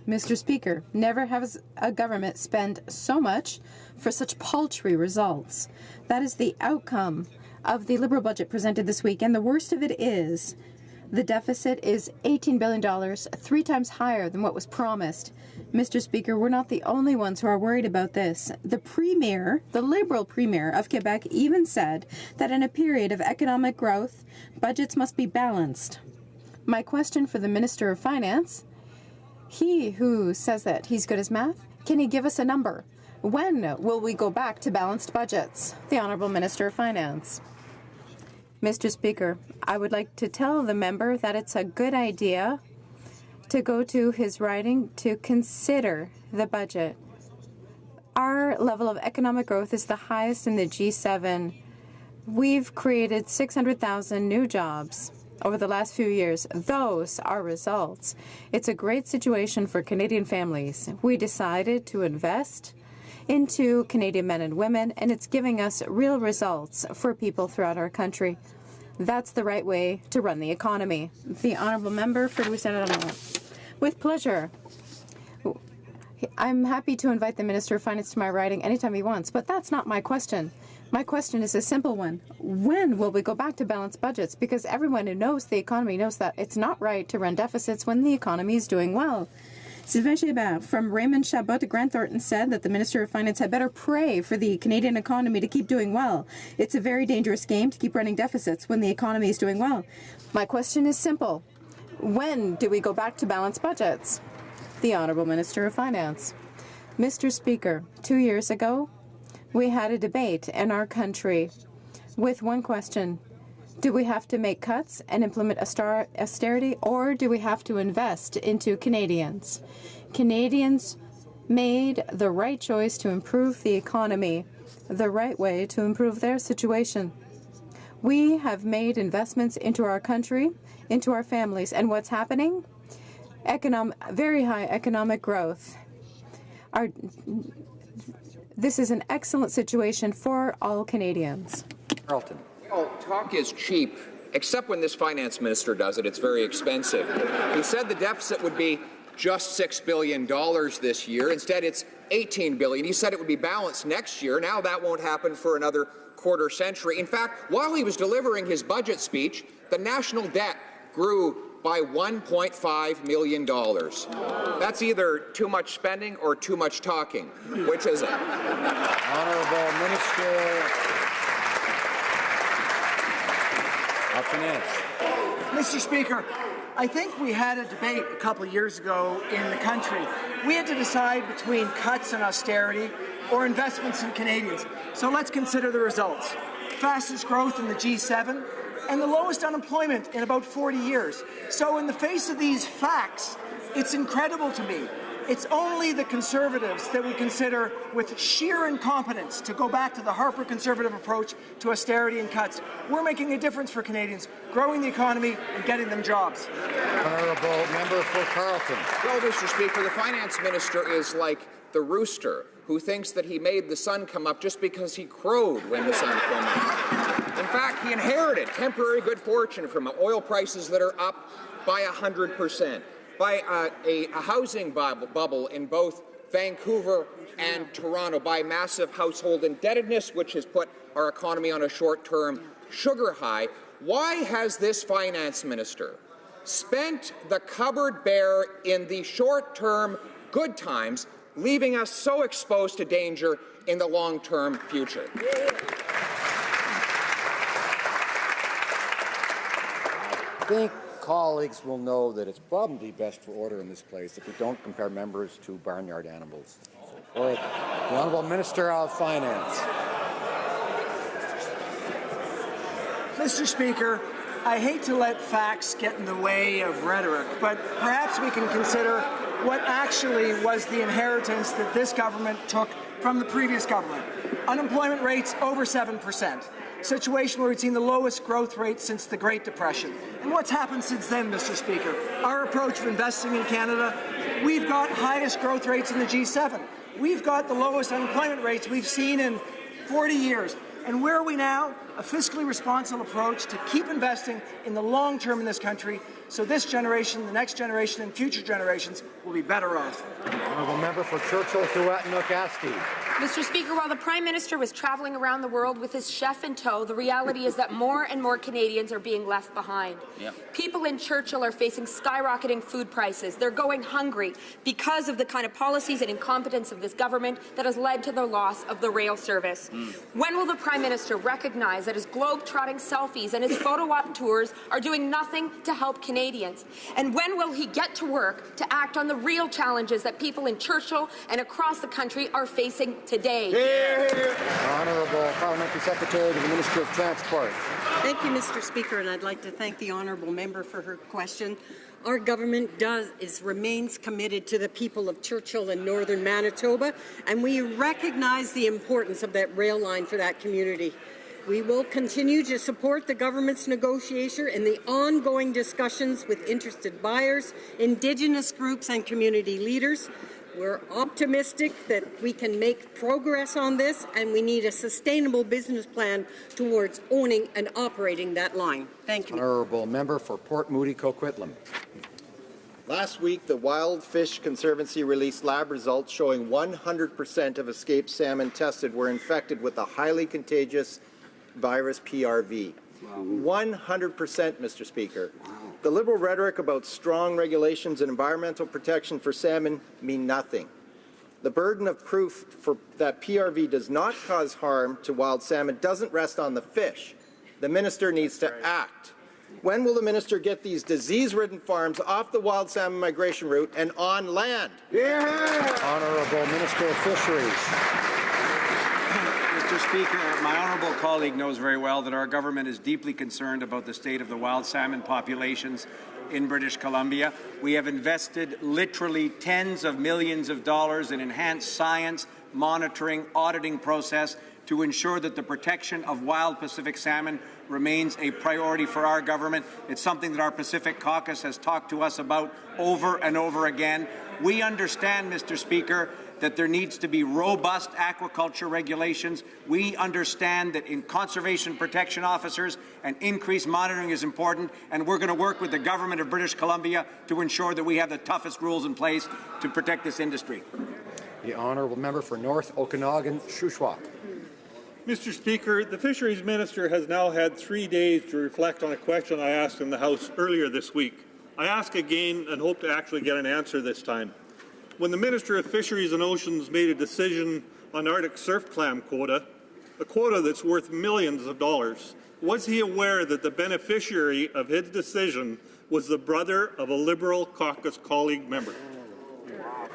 Mr. Speaker, never has a government spent so much for such paltry results. That is the outcome of the Liberal budget presented this week, and the worst of it is The deficit is $18 billion, 3 times higher than what was promised. Mr. Speaker, we're not the only ones who are worried about this. The Premier, the Liberal Premier of Quebec, even said that in a period of economic growth, budgets must be balanced. My question for the Minister of Finance, he who says that he's good as math, can he give us a number? When will we go back to balanced budgets? The Honourable Minister of Finance. Mr. Speaker, I would like to tell the member that it's a good idea to go to his riding to consider the budget. Our level of economic growth is the highest in the G7. We've created 600,000 new jobs over the last few years. Those are results. It's a great situation for Canadian families. We decided to invest into Canadian men and women, and it's giving us real results for people throughout our country. That's the right way to run the economy. The Honourable Member for Louis-Saint-Laurent. With pleasure. I'm happy to invite the Minister of Finance to my riding anytime he wants, but that's not my question. My question is a simple one. When will we go back to balanced budgets? Because everyone who knows the economy knows that it's not right to run deficits when the economy is doing well. Sylvain Gébert from Raymond Chabot to Grant Thornton said that the Minister of Finance had better pray for the Canadian economy to keep doing well. It's a very dangerous game to keep running deficits when the economy is doing well. My question is simple. When do we go back to balanced budgets? The Honourable Minister of Finance. Mr. Speaker, 2 years ago, we had a debate in our country with one question. Do we have to make cuts and implement austerity, or do we have to invest into Canadians? Canadians made the right choice to improve the economy, the right way to improve their situation. We have made investments into our country, into our families, and what's happening? Very high economic growth. This is an excellent situation for all Canadians. Carlton. Oh, talk is cheap, except when this finance minister does it. It's very expensive. He said the deficit would be just $6 billion this year. Instead, it's $18 billion. He said it would be balanced next year. Now that won't happen for another quarter century. In fact, while he was delivering his budget speech, the national debt grew by $1.5 million. That's either too much spending or too much talking. Which is it? Honourable Minister of Finance. Mr. Speaker, I think we had a debate a couple of years ago in the country. We had to decide between cuts and austerity or investments in Canadians. So let's consider the results. Fastest growth in the G7 and the lowest unemployment in about 40 years. So in the face of these facts, it's incredible to me. It's only the Conservatives that we consider with sheer incompetence to go back to the Harper Conservative approach to austerity and cuts. We're making a difference for Canadians, growing the economy and getting them jobs. Honourable Member for Carleton. Well, Mr. Speaker, the finance minister is like the rooster who thinks that he made the sun come up just because he crowed when the sun came up. In fact, he inherited temporary good fortune from oil prices that are up by 100%. By a housing bubble in both Vancouver and Toronto, by massive household indebtedness, which has put our economy on a short-term sugar high. Why has this finance minister spent the cupboard bare in the short-term good times, leaving us so exposed to danger in the long-term future? I think colleagues will know that it's probably best for order in this place if we don't compare members to barnyard animals. So, the Honourable Minister of Finance. Mr. Speaker, I hate to let facts get in the way of rhetoric, but perhaps we can consider what actually was the inheritance that this government took from the previous government. Unemployment rates over 7%. Situation where we've seen the lowest growth rate since the Great Depression. And what's happened since then, Mr. Speaker? Our approach of investing in Canada, we've got highest growth rates in the G7. We've got the lowest unemployment rates we've seen in 40 years. And where are we now? A fiscally responsible approach to keep investing in the long term in this country so this generation, the next generation, and future generations will be better off. Honourable Member for Churchill, Huet, and Newcastle. Mr. Speaker, while the Prime Minister was travelling around the world with his chef in tow, the reality is that more and more Canadians are being left behind. Yep. People in Churchill are facing skyrocketing food prices. They're going hungry because of the kind of policies and incompetence of this government that has led to the loss of the rail service. When will the Prime Minister recognize that his globe-trotting selfies and his photo-op tours are doing nothing to help Canadians? And when will he get to work to act on the real challenges that people in Churchill and across the country are facing today? Honourable Parliamentary Secretary to the Minister of Transport. Thank you, Mr. Speaker, and I'd like to thank the honourable member for her question. Our government remains committed to the people of Churchill and northern Manitoba, and we recognize the importance of that rail line for that community. We will continue to support the government's negotiator in the ongoing discussions with interested buyers, Indigenous groups and community leaders. We're optimistic that we can make progress on this, and we need a sustainable business plan towards owning and operating that line. Thank you. Honourable Member for Port Moody Coquitlam. Last week, the Wild Fish Conservancy released lab results showing 100% of escaped salmon tested were infected with the highly contagious virus PRV. 100%, Mr. Speaker. The Liberal rhetoric about strong regulations and environmental protection for salmon mean nothing. The burden of proof that PRV does not cause harm to wild salmon doesn't rest on the fish. The minister needs to act. When will the minister get these disease-ridden farms off the wild salmon migration route and on land? Honourable Minister of Fisheries. Mr. Speaker, my honourable colleague knows very well that our government is deeply concerned about the state of the wild salmon populations in British Columbia. We have invested literally tens of millions of dollars in enhanced science, monitoring, auditing process to ensure that the protection of wild Pacific salmon remains a priority for our government. It's something that our Pacific Caucus has talked to us about over and over again. We understand, Mr. Speaker, that there needs to be robust aquaculture regulations. We understand that in conservation protection officers and increased monitoring is important, and we're going to work with the Government of British Columbia to ensure that we have the toughest rules in place to protect this industry. The Honourable Member for North Okanagan, Shuswap. Mr. Speaker, the Fisheries Minister has now had 3 days to reflect on a question I asked in the House earlier this week. I ask again and hope to actually get an answer this time. When the Minister of Fisheries and Oceans made a decision on Arctic surf clam quota, a quota that's worth millions of dollars, was he aware that the beneficiary of his decision was the brother of a Liberal caucus colleague member?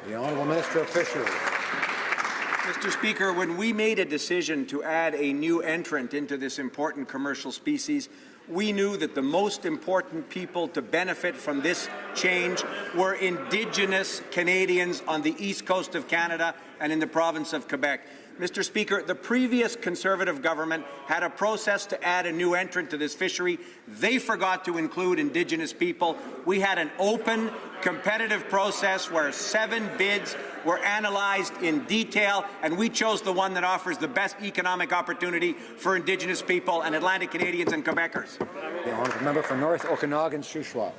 The Honourable Minister of Fisheries. Mr. Speaker, when we made a decision to add a new entrant into this important commercial species, we knew that the most important people to benefit from this change were Indigenous Canadians on the east coast of Canada and in the province of Quebec. Mr. Speaker, the previous Conservative government had a process to add a new entrant to this fishery. They forgot to include Indigenous people. We had an open, competitive process where 7 bids were analyzed in detail, and we chose the one that offers the best economic opportunity for Indigenous people and Atlantic Canadians and Quebecers. The Honourable Member for North Okanagan, Shuswap.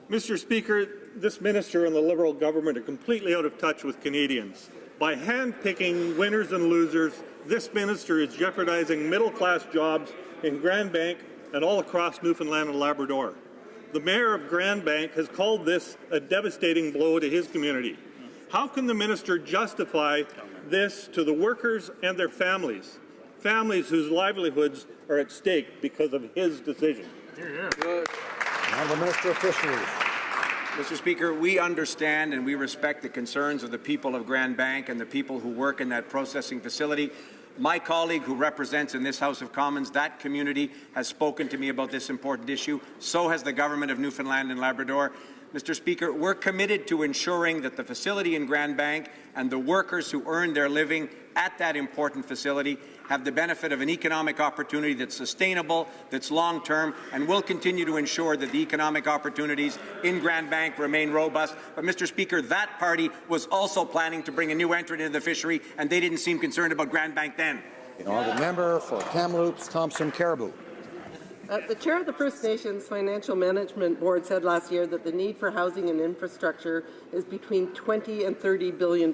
Mr. Speaker, this minister and the Liberal government are completely out of touch with Canadians. By hand-picking winners and losers, this minister is jeopardizing middle-class jobs in Grand Bank and all across Newfoundland and Labrador. The mayor of Grand Bank has called this a devastating blow to his community. How can the minister justify this to the workers and their families, families whose livelihoods are at stake because of his decision? Honourable Minister of Fisheries. Mr. Speaker, we understand and we respect the concerns of the people of Grand Bank and the people who work in that processing facility. My colleague who represents in this House of Commons that community has spoken to me about this important issue. So has the Government of Newfoundland and Labrador. Mr. Speaker, we're committed to ensuring that the facility in Grand Bank and the workers who earn their living at that important facility have the benefit of an economic opportunity that's sustainable, that's long-term, and will continue to ensure that the economic opportunities in Grand Bank remain robust. But, Mr. Speaker, that party was also planning to bring a new entrant into the fishery, and they didn't seem concerned about Grand Bank then. The Honourable Member for Kamloops, Thompson, Caribou. The chair of the First Nations Financial Management Board said last year that the need for housing and infrastructure is between $20 and $30 billion.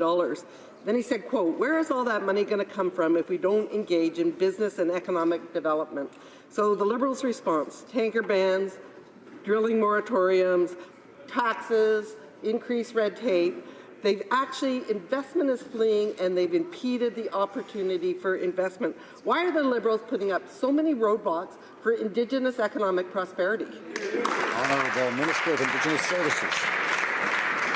Then he said, quote, "Where is all that money going to come from if we don't engage in business and economic development?" So the Liberals' response: tanker bans, drilling moratoriums, taxes, increased red tape. They've actually, investment is fleeing, and they've impeded the opportunity for investment. Why are the Liberals putting up so many roadblocks for Indigenous economic prosperity? Honourable Minister of Indigenous Services.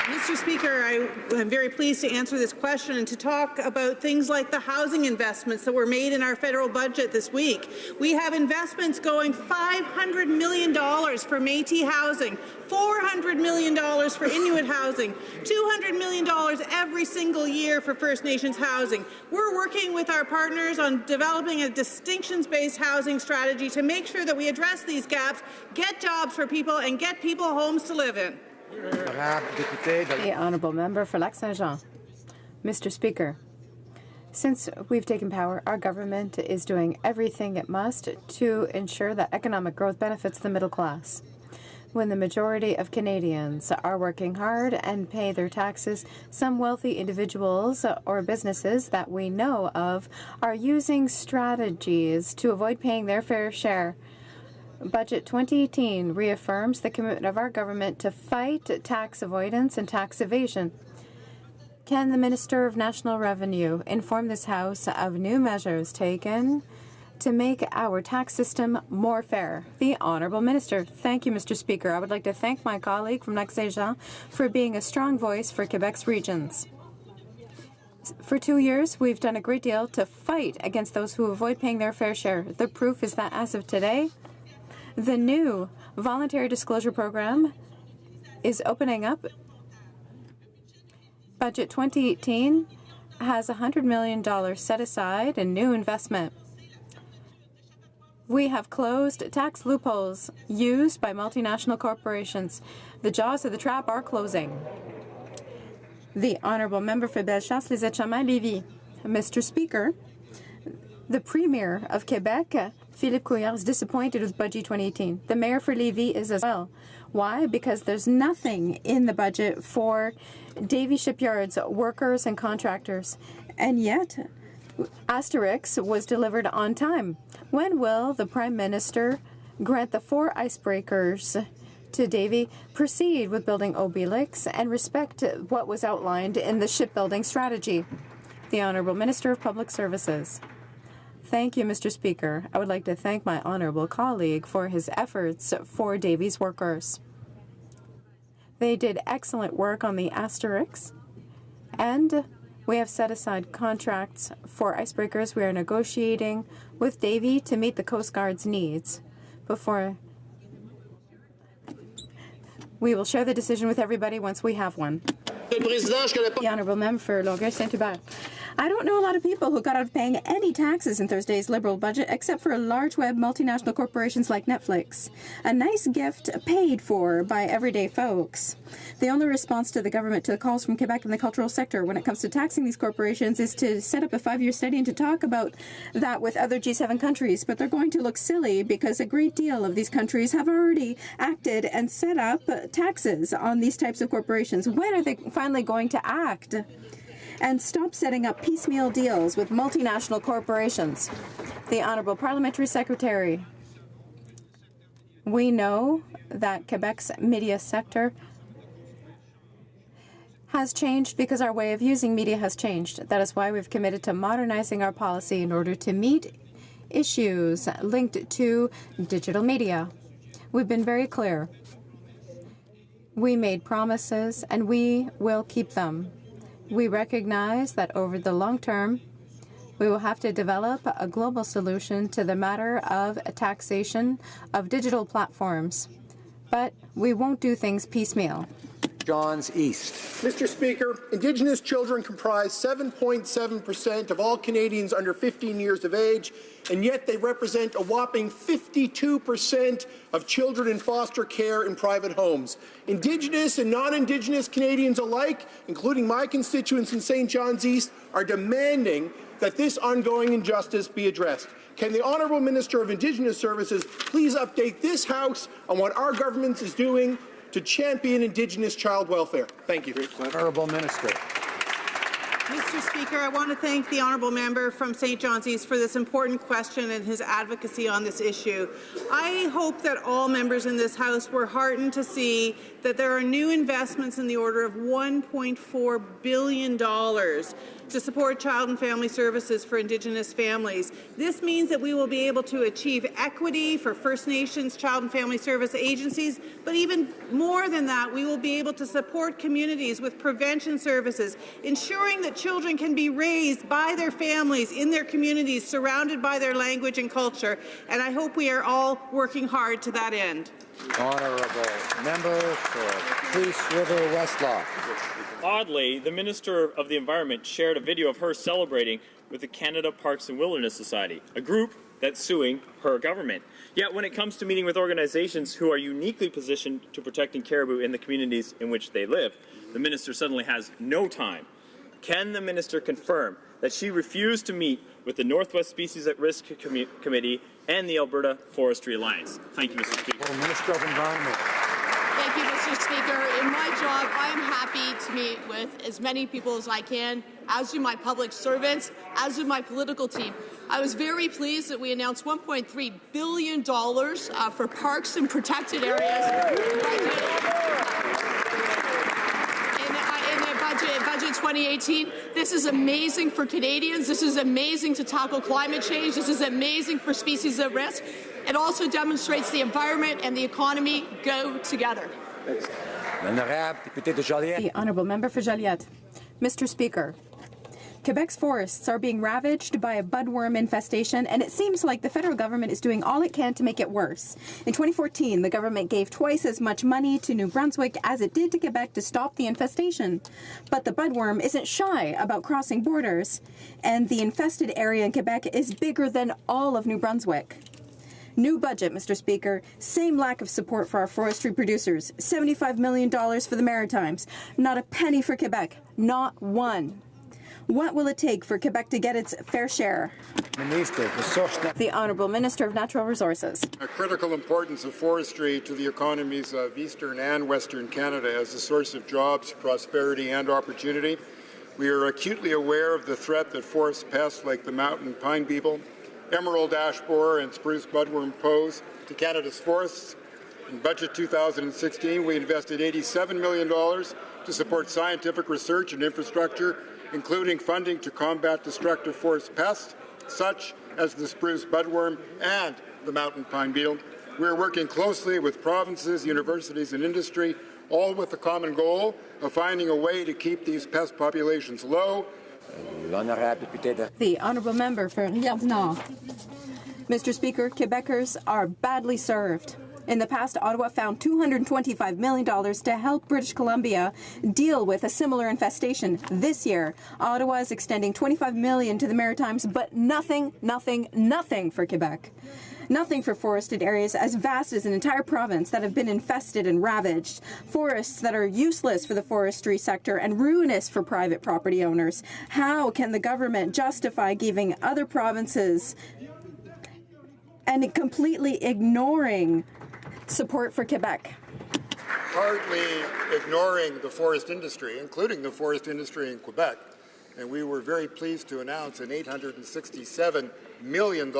Mr. Speaker, I am very pleased to answer this question and to talk about things like the housing investments that were made in our federal budget this week. We have investments going $500 million for Métis housing, $400 million for Inuit housing, $200 million every single year for First Nations housing. We're working with our partners on developing a distinctions-based housing strategy to make sure that we address these gaps, get jobs for people, and get people homes to live in. The honourable member for Lac-Saint-Jean. Mr. Speaker, since we've taken power, our government is doing everything it must to ensure that economic growth benefits the middle class. When the majority of Canadians are working hard and pay their taxes, some wealthy individuals or businesses that we know of are using strategies to avoid paying their fair share. Budget 2018 reaffirms the commitment of our government to fight tax avoidance and tax evasion. Can the Minister of National Revenue inform this House of new measures taken to make our tax system more fair? The Honourable Minister. Thank you, Mr. Speaker. I would like to thank my colleague from Lac-Saint-Jean for being a strong voice for Quebec's regions. For 2 years, we've done a great deal to fight against those who avoid paying their fair share. The proof is that as of today, the new voluntary disclosure program is opening up. Budget 2018 has $100 million set aside in new investment. We have closed tax loopholes used by multinational corporations. The jaws of the trap are closing. The Honourable Member for Bellechasse, Lisette-Chamin-Lévis. Mr. Speaker, the Premier of Quebec, Philippe Couillard, is disappointed with Budget 2018. The Mayor for Lévis is as well. Why? Because there's nothing in the budget for Davie Shipyard's workers and contractors. And yet, Asterix was delivered on time. When will the Prime Minister grant the 4 icebreakers to Davie, proceed with building Obelix, and respect what was outlined in the shipbuilding strategy? The Honourable Minister of Public Services. Thank you, Mr. Speaker. I would like to thank my honourable colleague for his efforts for Davie's workers. They did excellent work on the Asterix, and we have set aside contracts for icebreakers. We are negotiating with Davie to meet the Coast Guard's needs. Before we will share the decision with everybody once we have one. The Honourable Member for Longueuil-Saint-Hubert. I don't know a lot of people who got out of paying any taxes in Thursday's Liberal budget, except for large web multinational corporations like Netflix. A nice gift paid for by everyday folks. The only response to the government to the calls from Quebec and the cultural sector when it comes to taxing these corporations is to set up a 5-year study and to talk about that with other G7 countries. But they're going to look silly because a great deal of these countries have already acted and set up taxes on these types of corporations. When are they finally going to act and stop setting up piecemeal deals with multinational corporations? The Honourable Parliamentary Secretary. We know that Quebec's media sector has changed because our way of using media has changed. That is why we've committed to modernizing our policy in order to meet issues linked to digital media. We've been very clear. We made promises and we will keep them. We recognize that over the long term, we will have to develop a global solution to the matter of taxation of digital platforms. But we won't do things piecemeal. Johns East. Mr. Speaker, Indigenous children comprise 7.7% of all Canadians under 15 years of age, and yet they represent a whopping 52% of children in foster care in private homes. Indigenous and non-Indigenous Canadians alike, including my constituents in St. John's East, are demanding that this ongoing injustice be addressed. Can the Honourable Minister of Indigenous Services please update this House on what our government is doing to champion Indigenous child welfare? Thank you. Honourable Minister. Mr. Speaker, I want to thank the honourable member from St. John's East for this important question and his advocacy on this issue. I hope that all members in this House were heartened to see that there are new investments in the order of $1.4 billion to support child and family services for Indigenous families. This means that we will be able to achieve equity for First Nations child and family service agencies, but even more than that, we will be able to support communities with prevention services, ensuring that children can be raised by their families in their communities, surrounded by their language and culture, and I hope we are all working hard to that end. Honourable member for Peace River Westlaw. Oddly, the Minister of the Environment shared a video of her celebrating with the Canada Parks and Wilderness Society, a group that's suing her government. Yet when it comes to meeting with organizations who are uniquely positioned to protecting caribou in the communities in which they live, the minister suddenly has no time. Can the minister confirm that she refused to meet with the Northwest Species at Risk Committee and the Alberta Forestry Alliance? Thank you, Mr. Speaker. Minister of Environment. Thank you, Mr. Speaker. In my job, I am happy to meet with as many people as I can, as do my public servants, as do my political team. I was very pleased that we announced $1.3 billion for parks and protected areas in budget 2018. This is amazing for Canadians. This is amazing to tackle climate change. This is amazing for species at risk. It also demonstrates the environment and the economy go together. The honourable member for Joliette. Mr. Speaker, Quebec's forests are being ravaged by a budworm infestation, and it seems like the federal government is doing all it can to make it worse. In 2014, the government gave twice as much money to New Brunswick as it did to Quebec to stop the infestation. But the budworm isn't shy about crossing borders, and the infested area in Quebec is bigger than all of New Brunswick. New budget, Mr. Speaker. Same lack of support for our forestry producers. $75 million for the Maritimes. Not a penny for Quebec. Not one. What will it take for Quebec to get its fair share? The Honourable Minister of Natural Resources. A critical importance of forestry to the economies of Eastern and Western Canada as a source of jobs, prosperity and opportunity. We are acutely aware of the threat that forest pests like the mountain pine beetle, emerald ash borer and spruce budworm pose to Canada's forests. In Budget 2016, we invested $87 million to support scientific research and infrastructure, including funding to combat destructive forest pests, such as the spruce budworm and the mountain pine beetle. We are working closely with provinces, universities, and industry, all with the common goal of finding a way to keep these pest populations low. The Honourable Member for Rivière-du-Nord. Mr. Speaker, Quebecers are badly served. In the past, Ottawa found $225 million to help British Columbia deal with a similar infestation. This year, Ottawa is extending $25 million to the Maritimes, but nothing for Quebec. Nothing for forested areas as vast as an entire province that have been infested and ravaged. Forests that are useless for the forestry sector and ruinous for private property owners. How can the government justify giving other provinces and completely ignoring support for Quebec? Hardly ignoring the forest industry, including the forest industry in Quebec. And we were very pleased to announce an $867 million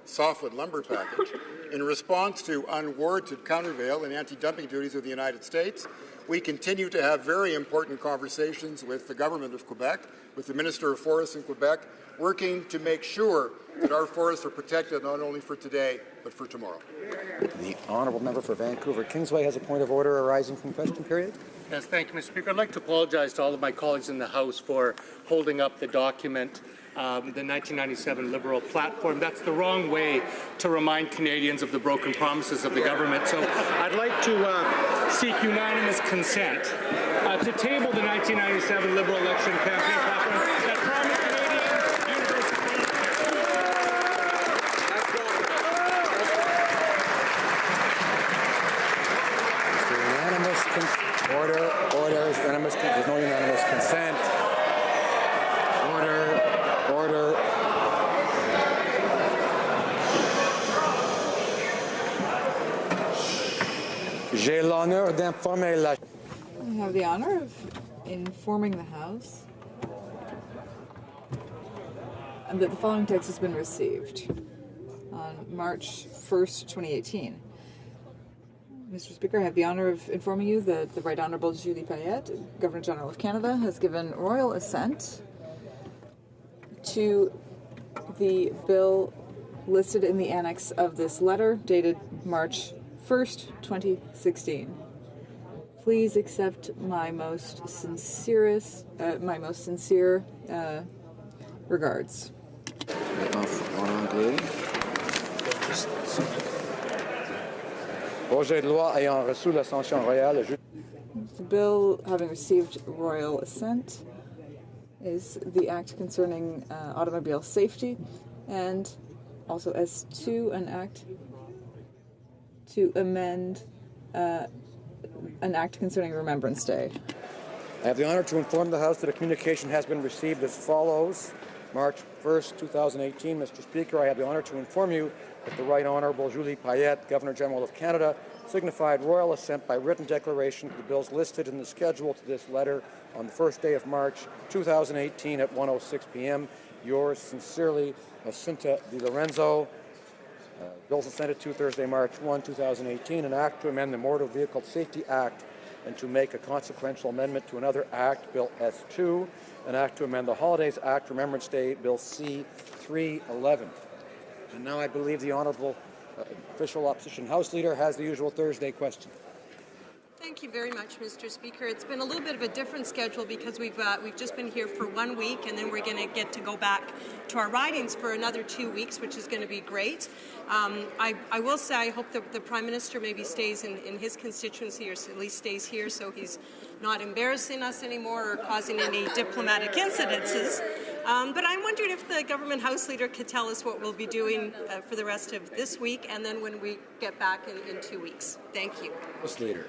softwood lumber package in response to unwarranted countervail and anti-dumping duties of the United States. We continue to have very important conversations with the government of Quebec, with the Minister of Forests in Quebec, working to make sure that our forests are protected not only for today, but for tomorrow. The honourable member for Vancouver Kingsway has a point of order arising from question period. Yes, thank you, Mr. Speaker. I'd like to apologize to all of my colleagues in the House for holding up the document, the 1997 Liberal platform. That's the wrong way to remind Canadians of the broken promises of the government. So I'd like to seek unanimous consent to table the 1997 Liberal election campaign platform that promised There's no unanimous consent. Order. J'ai l'honneur d'informer la... I have the honor of informing the House that the following text has been received on March 1st, 2018. Mr. Speaker, I have the honour of informing you that the Right Honourable Julie Payette, Governor-General of Canada, has given royal assent to the bill listed in the annex of this letter dated March 1st, 2016. Please accept my most sincere regards. Projet de loi ayant reçu la sanction royale. The bill having received royal assent is the act concerning automobile safety, and also S2, an act to amend an act concerning Remembrance Day. I have the honor to inform the House that a communication has been received as follows. March 1st, 2018. Mr. Speaker, I have the honor to inform you that the Right Honourable Julie Payette, Governor-General of Canada, signified royal assent by written declaration to the bills listed in the schedule to this letter on the first day of March 2018 at 1:06 p.m. Yours sincerely, Jacinta Di Lorenzo. Bills assented to Thursday, March 1, 2018, an act to amend the Motor Vehicle Safety Act and to make a consequential amendment to another act, Bill S2, an act to amend the Holidays Act, Remembrance Day, Bill C-311. And now I believe the Honourable Official Opposition House Leader has the usual Thursday question. Thank you very much, Mr. Speaker. It's been a little bit of a different schedule because we've just been here for 1 week, and then we're going to get to go back to our ridings for another 2 weeks, which is going to be great. I will say I hope that the Prime Minister maybe stays in his constituency, or at least stays here, so he's not embarrassing us anymore or causing any diplomatic incidences. But I'm wondering if the Government House Leader could tell us what we'll be doing for the rest of this week and then when we get back in 2 weeks. Thank you. House Leader.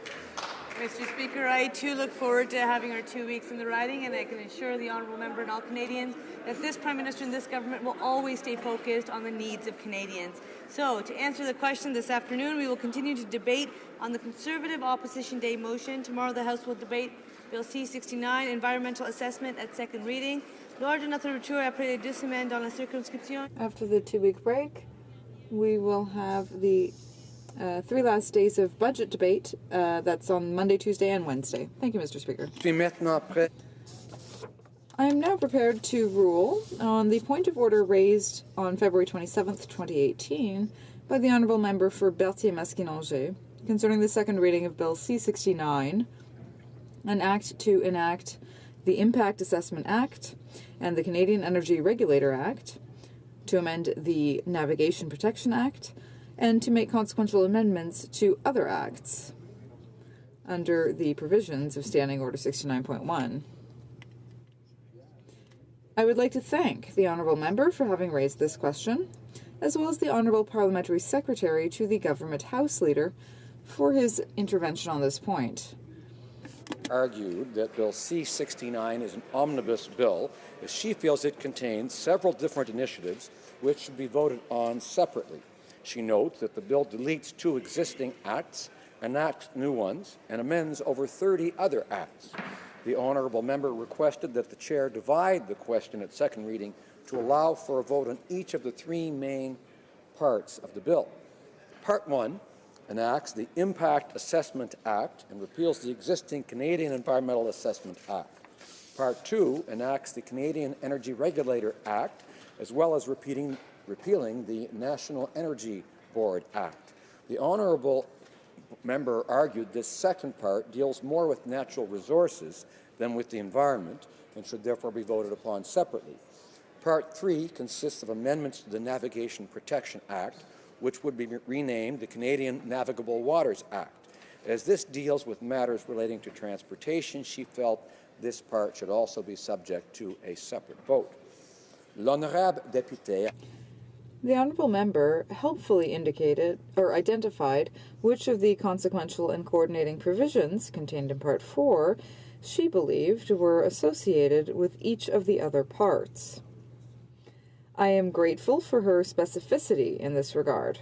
Mr. Speaker, I too look forward to having our 2 weeks in the riding, and I can assure the honourable member and all Canadians that this Prime Minister and this government will always stay focused on the needs of Canadians. So, to answer the question this afternoon, we will continue to debate on the Conservative Opposition Day motion. Tomorrow the House will debate Bill C-69, Environmental Assessment, at second reading. Lors de notre retour après les 2 semaines dans la circonscription. After the 2-week break, we will have the 3 last days of budget debate. That's on Monday, Tuesday, and Wednesday. Thank you, Mr. Speaker. I am now prepared to rule on the point of order raised on February 27th, 2018 by the Honourable Member for Berthier-Masquinongé concerning the second reading of Bill C-69, an act to enact the Impact Assessment Act and the Canadian Energy Regulator Act, to amend the Navigation Protection Act, and to make consequential amendments to other acts under the provisions of Standing Order 69.1. I would like to thank the Honourable Member for having raised this question, as well as the Honourable Parliamentary Secretary to the Government House Leader for his intervention on this point. Argued that Bill C-69 is an omnibus bill, as she feels it contains several different initiatives which should be voted on separately. She notes that the bill deletes 2 existing acts, enacts new ones, and amends over 30 other acts. The Honourable Member requested that the Chair divide the question at second reading to allow for a vote on each of the 3 main parts of the bill. Part 1 enacts the Impact Assessment Act and repeals the existing Canadian Environmental Assessment Act. Part 2 enacts the Canadian Energy Regulator Act, as well as repealing the National Energy Board Act. The Honourable Member argued this second part deals more with natural resources than with the environment and should therefore be voted upon separately. Part 3 consists of amendments to the Navigation Protection Act, which would be renamed the Canadian Navigable Waters Act. As this deals with matters relating to transportation, she felt this part should also be subject to a separate vote. L'honorable député. The Honourable Member helpfully indicated or identified which of the consequential and coordinating provisions contained in Part 4 she believed were associated with each of the other parts. I am grateful for her specificity in this regard.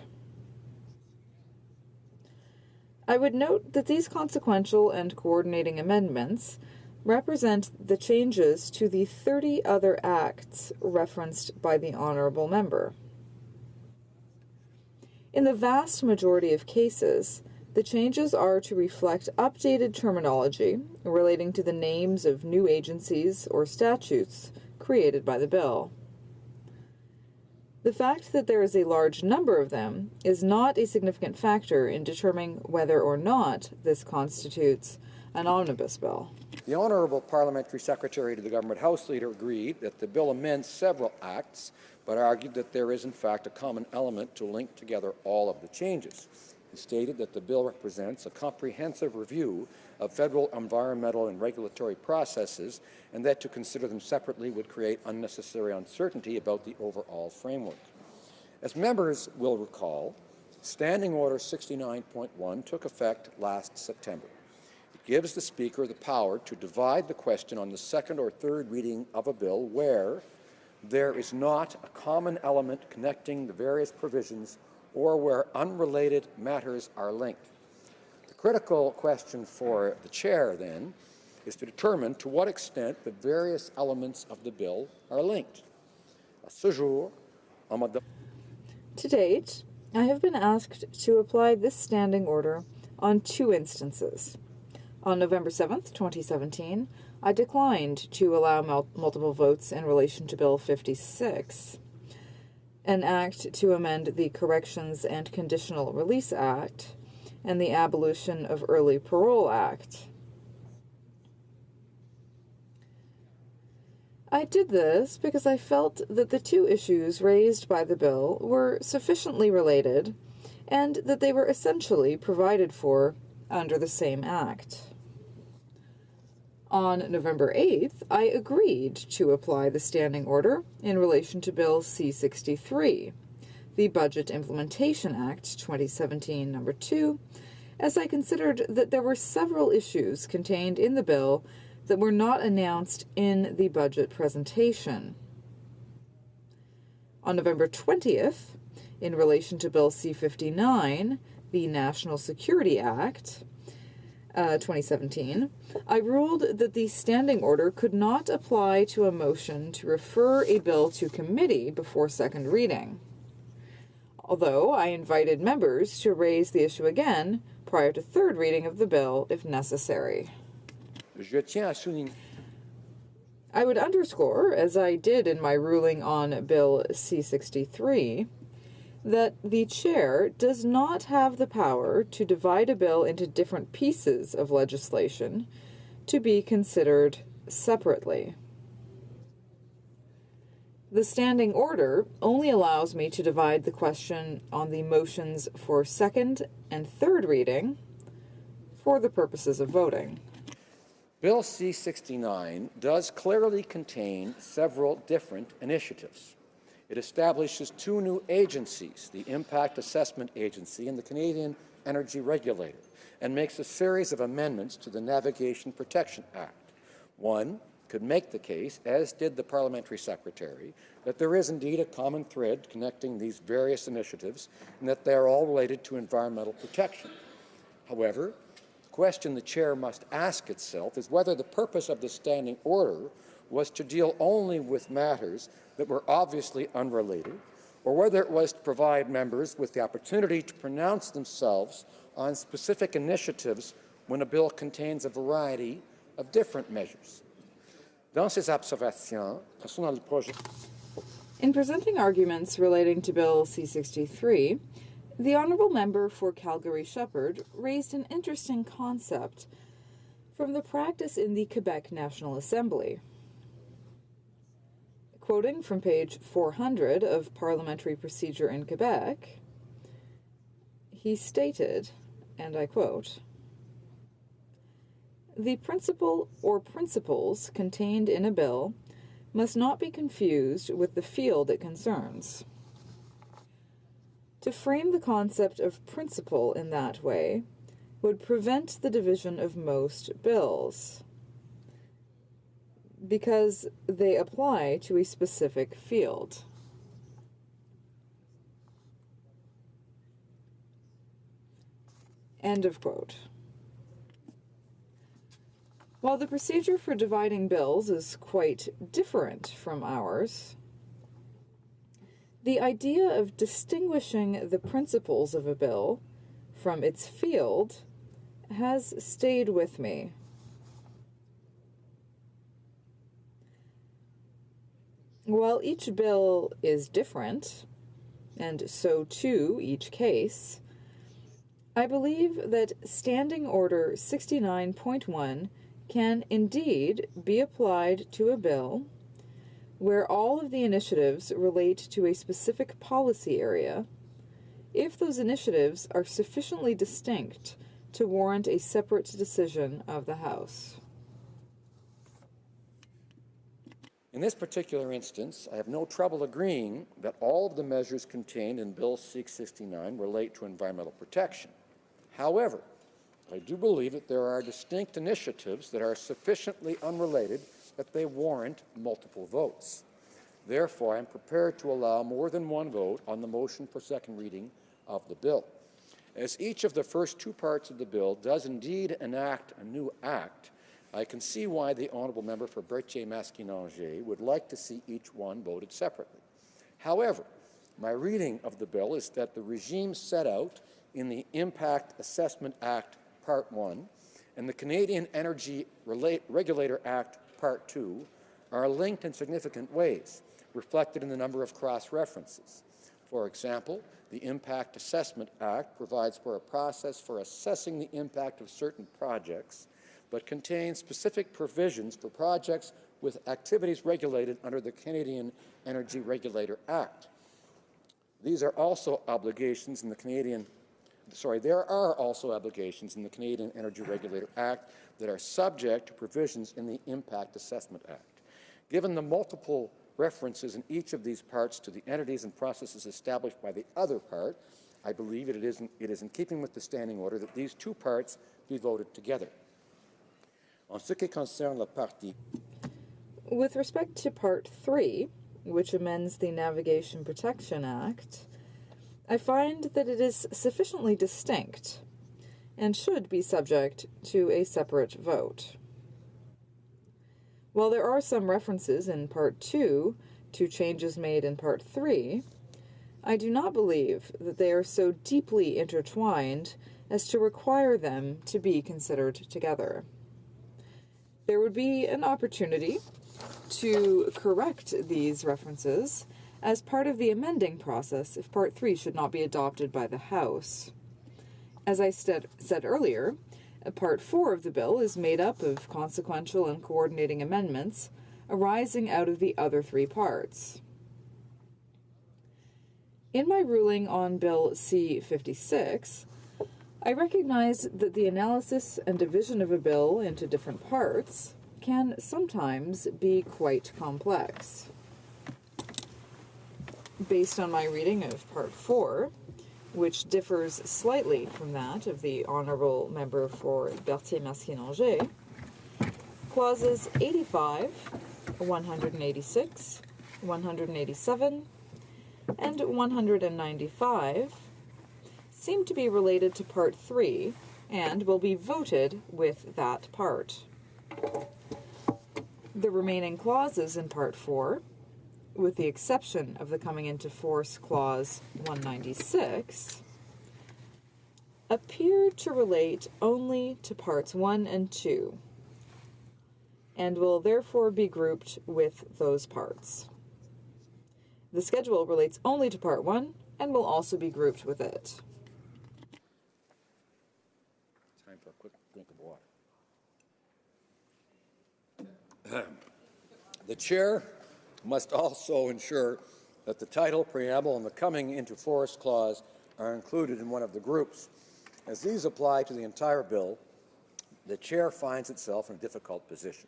I would note that these consequential and coordinating amendments represent the changes to the 30 other acts referenced by the honourable member. In the vast majority of cases, the changes are to reflect updated terminology relating to the names of new agencies or statutes created by the bill. The fact that there is a large number of them is not a significant factor in determining whether or not this constitutes an omnibus bill. The Honourable Parliamentary Secretary to the Government House Leader agreed that the bill amends several acts, but argued that there is in fact a common element to link together all of the changes. He stated that the bill represents a comprehensive review of federal environmental and regulatory processes, and that to consider them separately would create unnecessary uncertainty about the overall framework. As members will recall, Standing Order 69.1 took effect last September. It gives the Speaker the power to divide the question on the second or third reading of a bill where there is not a common element connecting the various provisions or where unrelated matters are linked. The critical question for the Chair, then, is to determine to what extent the various elements of the bill are linked. To date, I have been asked to apply this standing order on 2 instances. On November 7th, 2017, I declined to allow multiple votes in relation to Bill 56, an act to amend the Corrections and Conditional Release Act and the Abolition of Early Parole Act. I did this because I felt that the 2 issues raised by the bill were sufficiently related and that they were essentially provided for under the same act. On November 8th, I agreed to apply the standing order in relation to Bill C-63, the Budget Implementation Act 2017 No. 2, as I considered that there were several issues contained in the bill that were not announced in the budget presentation. On November 20th, in relation to Bill C-59, the National Security Act 2017, I ruled that the standing order could not apply to a motion to refer a bill to committee before second reading, although I invited members to raise the issue again prior to third reading of the bill if necessary. I would underscore, as I did in my ruling on Bill C-63, that the Chair does not have the power to divide a bill into different pieces of legislation to be considered separately. The standing order only allows me to divide the question on the motions for second and third reading for the purposes of voting. Bill C-69 does clearly contain several different initiatives. It establishes 2 new agencies, the Impact Assessment Agency and the Canadian Energy Regulator, and makes a series of amendments to the Navigation Protection Act. One could make the case, as did the Parliamentary Secretary, that there is indeed a common thread connecting these various initiatives and that they are all related to environmental protection. However, the question the Chair must ask itself is whether the purpose of the standing order was to deal only with matters that were obviously unrelated, or whether it was to provide members with the opportunity to pronounce themselves on specific initiatives when a bill contains a variety of different measures. In presenting arguments relating to Bill C-63, the Honourable Member for Calgary-Shepherd raised an interesting concept from the practice in the Quebec National Assembly. Quoting from page 400 of Parliamentary Procedure in Quebec, he stated, and I quote, "The principle or principles contained in a bill must not be confused with the field it concerns. To frame the concept of principle in that way would prevent the division of most bills, because they apply to a specific field." End of quote. While the procedure for dividing bills is quite different from ours, the idea of distinguishing the principles of a bill from its field has stayed with me. While each bill is different, and so too each case, I believe that Standing Order 69.1 can indeed be applied to a bill where all of the initiatives relate to a specific policy area, if those initiatives are sufficiently distinct to warrant a separate decision of the House. In this particular instance, I have no trouble agreeing that all of the measures contained in Bill C-69 relate to environmental protection. However, I do believe that there are distinct initiatives that are sufficiently unrelated that they warrant multiple votes. Therefore, I am prepared to allow more than one vote on the motion for second reading of the bill. As each of the first two parts of the bill does indeed enact a new act, I can see why the honourable member for Berthier-Maskinongé would like to see each one voted separately. However, my reading of the bill is that the regime set out in the Impact Assessment Act Part 1 and the Canadian Energy Regulator Act Part 2 are linked in significant ways, reflected in the number of cross-references. For example, the Impact Assessment Act provides for a process for assessing the impact of certain projects, but contains specific provisions for projects with activities regulated under the Canadian Energy Regulator Act. There are also obligations in the Canadian Energy Regulator Act that are subject to provisions in the Impact Assessment Act. Given the multiple references in each of these parts to the entities and processes established by the other part, I believe it is in keeping with the standing order that these two parts be voted together. With respect to Part 3, which amends the Navigation Protection Act, I find that it is sufficiently distinct and should be subject to a separate vote. While there are some references in Part 2 to changes made in Part 3, I do not believe that they are so deeply intertwined as to require them to be considered together. There would be an opportunity to correct these references as part of the amending process if Part 3 should not be adopted by the House. As I said earlier, Part 4 of the bill is made up of consequential and coordinating amendments arising out of the other three parts. In my ruling on Bill C-56, I recognize that the analysis and division of a bill into different parts can sometimes be quite complex. Based on my reading of Part 4, which differs slightly from that of the honourable member for Berthier-Maskinongé, clauses 85, 186, 187, and 195 seem to be related to Part 3 and will be voted with that part. The remaining clauses in Part 4, with the exception of the coming into force clause 196, appear to relate only to Parts 1 and 2, and will therefore be grouped with those parts. The schedule relates only to Part 1 and will also be grouped with it. Time for a quick drink of water. The Chair must also ensure that the title, preamble, and the coming into force clause are included in one of the groups. As these apply to the entire bill, the Chair finds itself in a difficult position.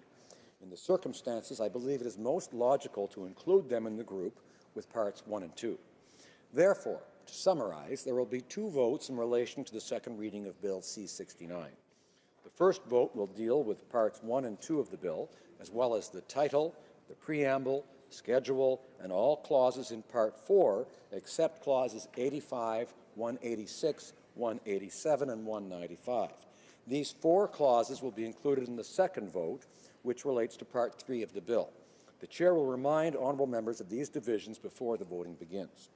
In the circumstances, I believe it is most logical to include them in the group with Parts 1 and 2. Therefore, to summarize, there will be two votes in relation to the second reading of Bill C-69. The first vote will deal with Parts 1 and 2 of the bill, as well as the title, the preamble, schedule, and all clauses in Part 4, except clauses 85, 186, 187, and 195. These 4 clauses will be included in the second vote, which relates to Part 3 of the bill. The Chair will remind honourable members of these divisions before the voting begins.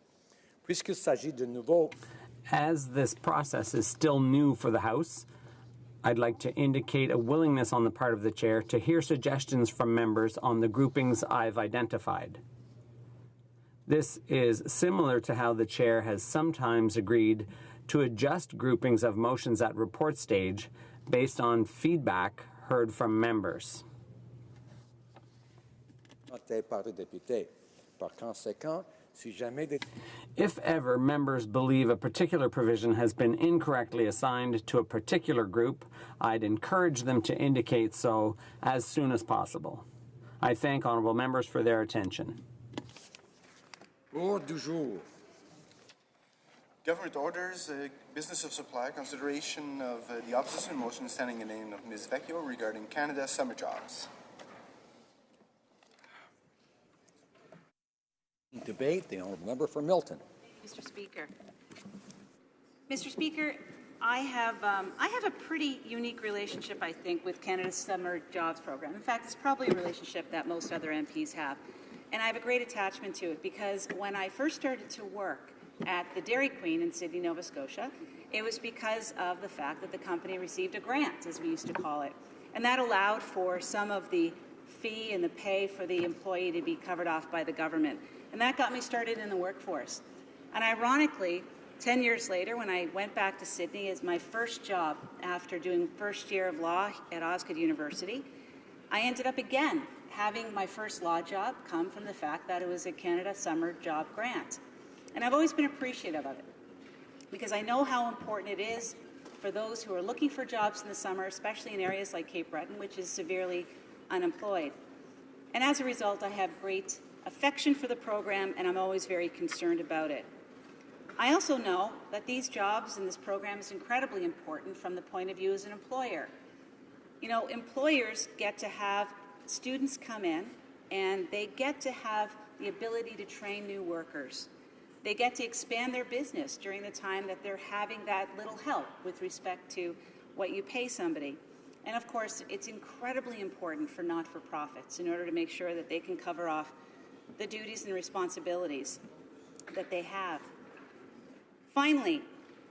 Puisqu'il s'agit de nouveau. As this process is still new for the House, I'd like to indicate a willingness on the part of the Chair to hear suggestions from members on the groupings I've identified. This is similar to how the Chair has sometimes agreed to adjust groupings of motions at report stage based on feedback heard from members. If ever members believe a particular provision has been incorrectly assigned to a particular group, I'd encourage them to indicate so as soon as possible. I thank honourable members for their attention. Ordre du jour. Government orders, business of supply, consideration of the opposition motion standing in the name of Ms. Vecchio regarding Canada summer jobs. Debate, the honourable member for Milton. Mr. Speaker. Mr. Speaker, I have a pretty unique relationship, I think, with Canada's Summer Jobs Program. In fact, it's probably a relationship that most other MPs have. And I have a great attachment to it because when I first started to work at the Dairy Queen in Sydney, Nova Scotia, it was because of the fact that the company received a grant, as we used to call it. And that allowed for some of the fee and the pay for the employee to be covered off by the government. And that got me started in the workforce. And ironically, 10 years later, when I went back to Sydney as my first job after doing first year of law at Osgoode University, I ended up again having my first law job come from the fact that it was a Canada Summer Job Grant. And I've always been appreciative of it because I know how important it is for those who are looking for jobs in the summer, especially in areas like Cape Breton, which is severely unemployed. And as a result, I have great affection for the program, and I'm always very concerned about it. I also know that these jobs and this program is incredibly important from the point of view as an employer. You know, employers get to have students come in, and they get to have the ability to train new workers. They get to expand their business during the time that they're having that little help with respect to what you pay somebody. And of course, it's incredibly important for not-for-profits in order to make sure that they can cover off the duties and responsibilities that they have. Finally,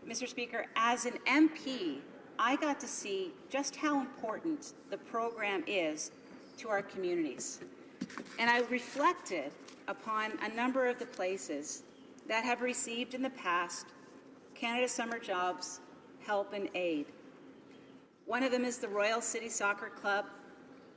Mr. Speaker, as an MP, I got to see just how important the program is to our communities. And I reflected upon a number of the places that have received in the past Canada Summer Jobs help and aid. One of them is the Royal City Soccer Club,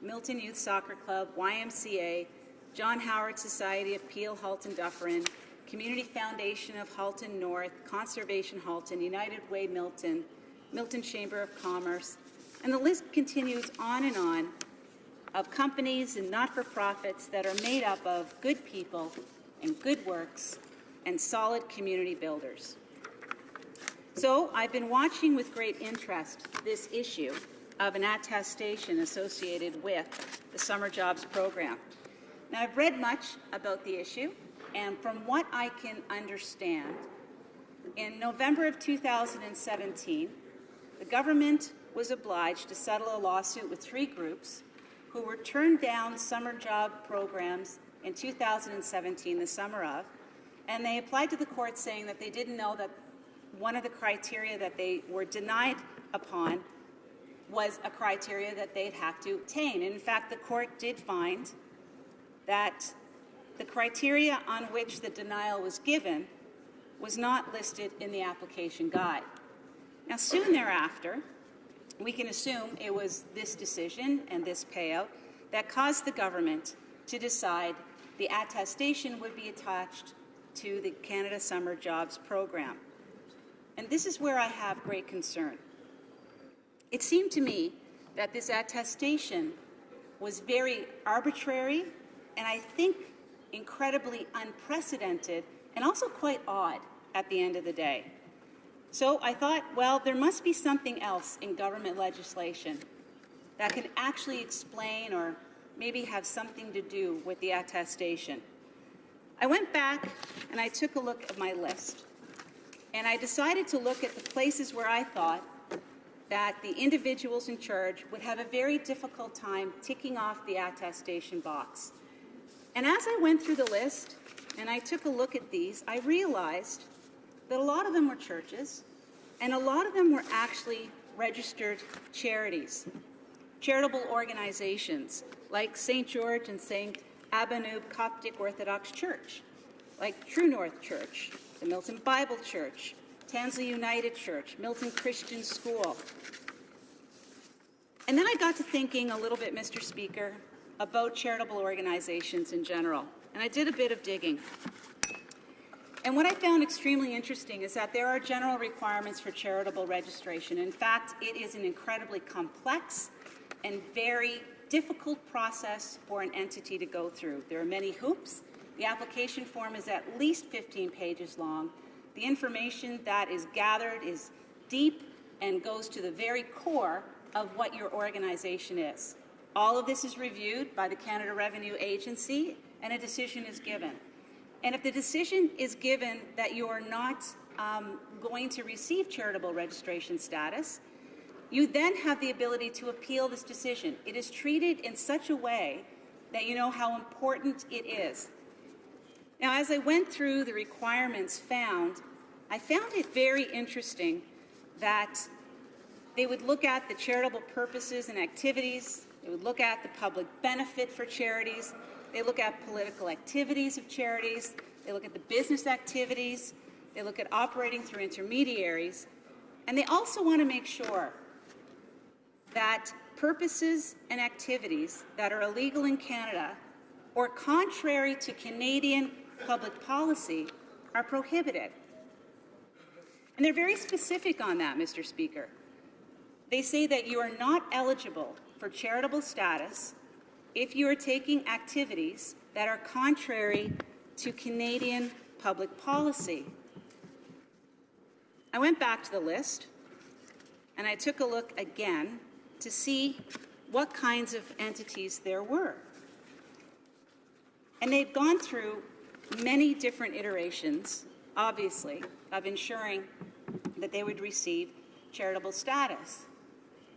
Milton Youth Soccer Club, YMCA, John Howard Society of Peel, Halton, Dufferin, Community Foundation of Halton North, Conservation Halton, United Way Milton, Milton Chamber of Commerce, and the list continues on of companies and not-for-profits that are made up of good people and good works and solid community builders. So I've been watching with great interest this issue of an attestation associated with the Summer Jobs Program. Now, I've read much about the issue, and from what I can understand, in November of 2017, the government was obliged to settle a lawsuit with 3 groups who were turned down summer job programs in 2017, the summer of, and they applied to the court saying that they didn't know that one of the criteria that they were denied upon was a criteria that they'd have to obtain. And in fact, the court did find that the criteria on which the denial was given was not listed in the application guide. Now, soon thereafter, we can assume it was this decision and this payout that caused the government to decide the attestation would be attached to the Canada Summer Jobs Program. And this is where I have great concern. It seemed to me that this attestation was very arbitrary and I think incredibly unprecedented and also quite odd at the end of the day. So I thought, well, there must be something else in government legislation that can actually explain or maybe have something to do with the attestation. I went back and I took a look at my list. And I decided to look at the places where I thought that the individuals in charge would have a very difficult time ticking off the attestation box. And as I went through the list and I took a look at these, I realized that a lot of them were churches and a lot of them were actually registered charities, charitable organizations like St. George and St. Abanub Coptic Orthodox Church, like True North Church, the Milton Bible Church, Tansley United Church, Milton Christian School. And then I got to thinking a little bit, Mr. Speaker, about charitable organizations in general. And I did a bit of digging. And what I found extremely interesting is that there are general requirements for charitable registration. In fact, it is an incredibly complex and very difficult process for an entity to go through. There are many hoops. The application form is at least 15 pages long. The information that is gathered is deep and goes to the very core of what your organization is. All of this is reviewed by the Canada Revenue Agency, and a decision is given. And if the decision is given that you are not going to receive charitable registration status, you then have the ability to appeal this decision. It is treated in such a way that you know how important it is. Now, as I went through the requirements I found it very interesting that they would look at the charitable purposes and activities, they would look at the public benefit for charities, they look at political activities of charities, they look at the business activities, they look at operating through intermediaries, and they also want to make sure that purposes and activities that are illegal in Canada or contrary to Canadian public policy are prohibited. And they're very specific on that, Mr. Speaker. They say that you are not eligible for charitable status if you are taking activities that are contrary to Canadian public policy. I went back to the list and I took a look again to see what kinds of entities there were. And they'd gone through many different iterations, obviously, of ensuring that they would receive charitable status.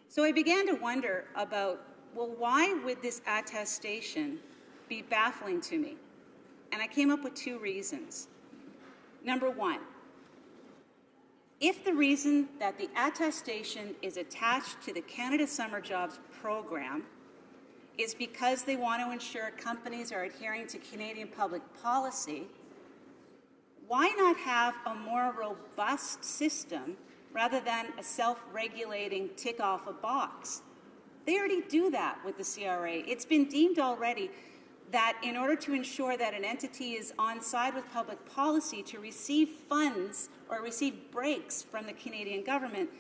So I began to wonder about, well, why would this attestation be baffling to me? And I came up with two reasons. Number one, if the reason that the attestation is attached to the Canada Summer Jobs program is because they want to ensure companies are adhering to Canadian public policy, why not have a more robust system rather than a self-regulating tick off a box? They already do that with the CRA. It's been deemed already that in order to ensure that an entity is on side with public policy to receive funds or receive breaks from the Canadian government,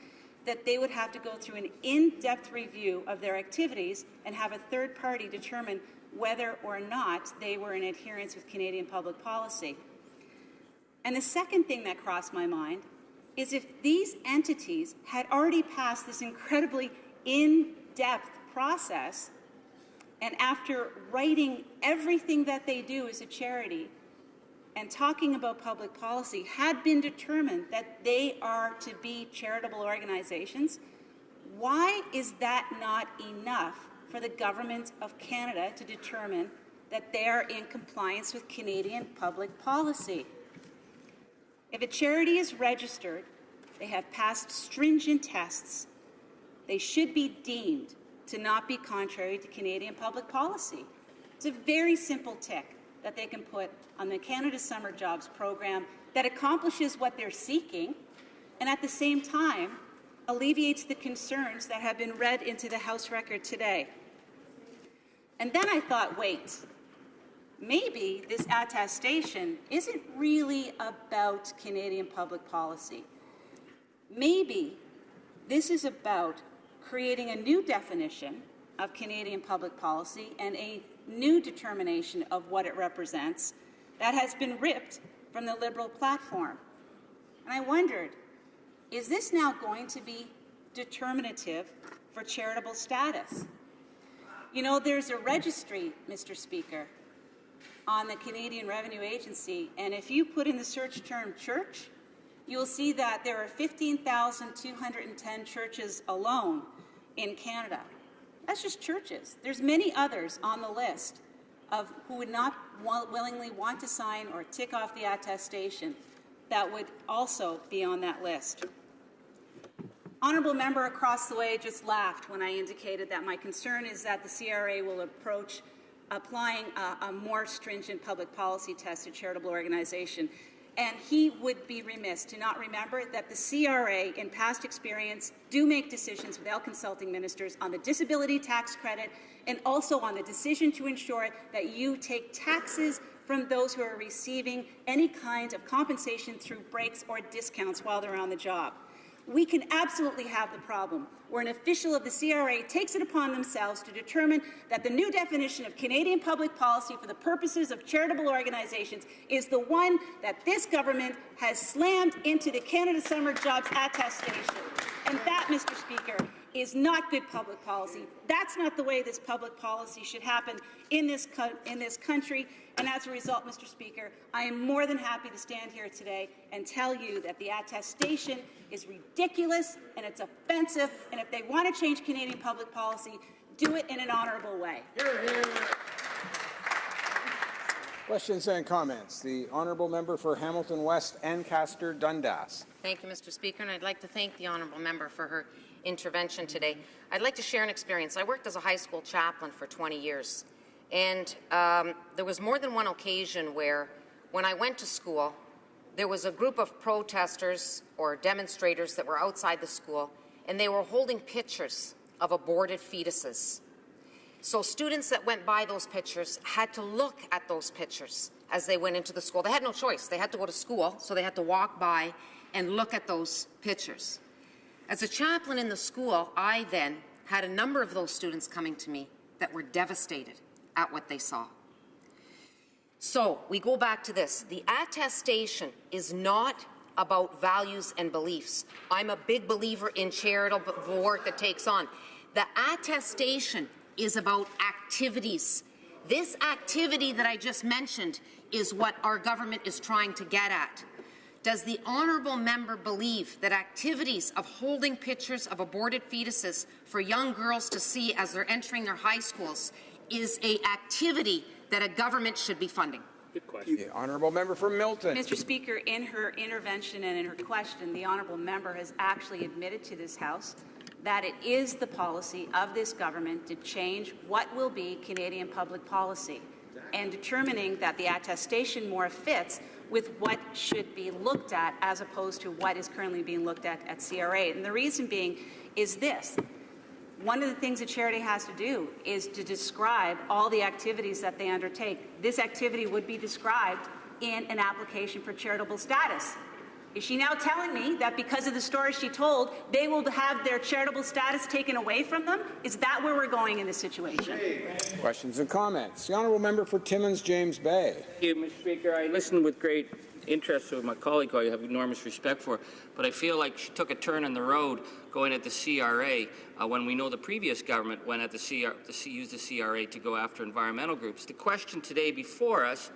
that they would have to go through an in-depth review of their activities and have a third party determine whether or not they were in adherence with Canadian public policy. And the second thing that crossed my mind is if these entities had already passed this incredibly in-depth process, and after writing everything that they do as a charity and talking about public policy, had been determined that they are to be charitable organizations, why is that not enough for the Government of Canada to determine that they are in compliance with Canadian public policy? If a charity is registered, they have passed stringent tests, they should be deemed to not be contrary to Canadian public policy. It's a very simple tick that they can put on the Canada Summer Jobs program that accomplishes what they're seeking and at the same time alleviates the concerns that have been read into the House record today. And then I thought, wait, maybe this attestation isn't really about Canadian public policy. Maybe this is about creating a new definition of Canadian public policy and a new determination of what it represents that has been ripped from the Liberal platform. And I wondered, is this now going to be determinative for charitable status? You know, there's a registry, Mr. Speaker, on the Canadian Revenue Agency, and if you put in the search term church, you will see that there are 15,210 churches alone in Canada. That's just churches. There's many others on the list of who would not willingly want to sign or tick off the attestation that would also be on that list. Honourable member across the way just laughed when I indicated that my concern is that the CRA will approach applying a more stringent public policy test to charitable organization. And he would be remiss to not remember that the CRA, in past experience, do make decisions without consulting ministers on the disability tax credit and also on the decision to ensure that you take taxes from those who are receiving any kind of compensation through breaks or discounts while they're on the job. We can absolutely have the problem where an official of the CRA takes it upon themselves to determine that the new definition of Canadian public policy for the purposes of charitable organizations is the one that this government has slammed into the Canada Summer Jobs attestation. And that, Mr. Speaker, is not good public policy. That's not the way this public policy should happen in this country. And as a result, Mr. Speaker, I am more than happy to stand here today and tell you that the attestation is ridiculous and it's offensive, and if they want to change Canadian public policy, do it in an honourable way. Questions and comments. The honourable member for Hamilton West, Ancaster Dundas. Thank you, Mr. Speaker, and I'd like to thank the honourable member for her intervention today. I'd like to share an experience. I worked as a high school chaplain for 20 years, and there was more than one occasion where, when I went to school, there was a group of protesters or demonstrators that were outside the school, and they were holding pictures of aborted fetuses. So students that went by those pictures had to look at those pictures as they went into the school. They had no choice. They had to go to school, so they had to walk by and look at those pictures. As a chaplain in the school, I then had a number of those students coming to me that were devastated at what they saw. So we go back to this. The attestation is not about values and beliefs. I'm a big believer in charitable work that takes on. The attestation is about activities. This activity that I just mentioned is what our government is trying to get at. Does the honourable member believe that activities of holding pictures of aborted fetuses for young girls to see as they're entering their high schools is an activity that a government should be funding? Good question. The honourable member for Milton. Mr. Speaker, in her intervention and in her question, the honourable member has actually admitted to this House that it is the policy of this government to change what will be Canadian public policy and determining that the attestation more fits with what should be looked at as opposed to what is currently being looked at CRA. And the reason being is this. One of the things that charity has to do is to describe all the activities that they undertake. This activity would be described in an application for charitable status. Is she now telling me that because of the story she told, they will have their charitable status taken away from them? Is that where we're going in this situation? Questions and comments. The honourable member for Timmins, James Bay. Thank you, Mr. Speaker. I listened with great interest to my colleague, who I have enormous respect for, but I feel like she took a turn in the road going at the CRA when we know the previous government went at used the CRA to go after environmental groups. The question today before us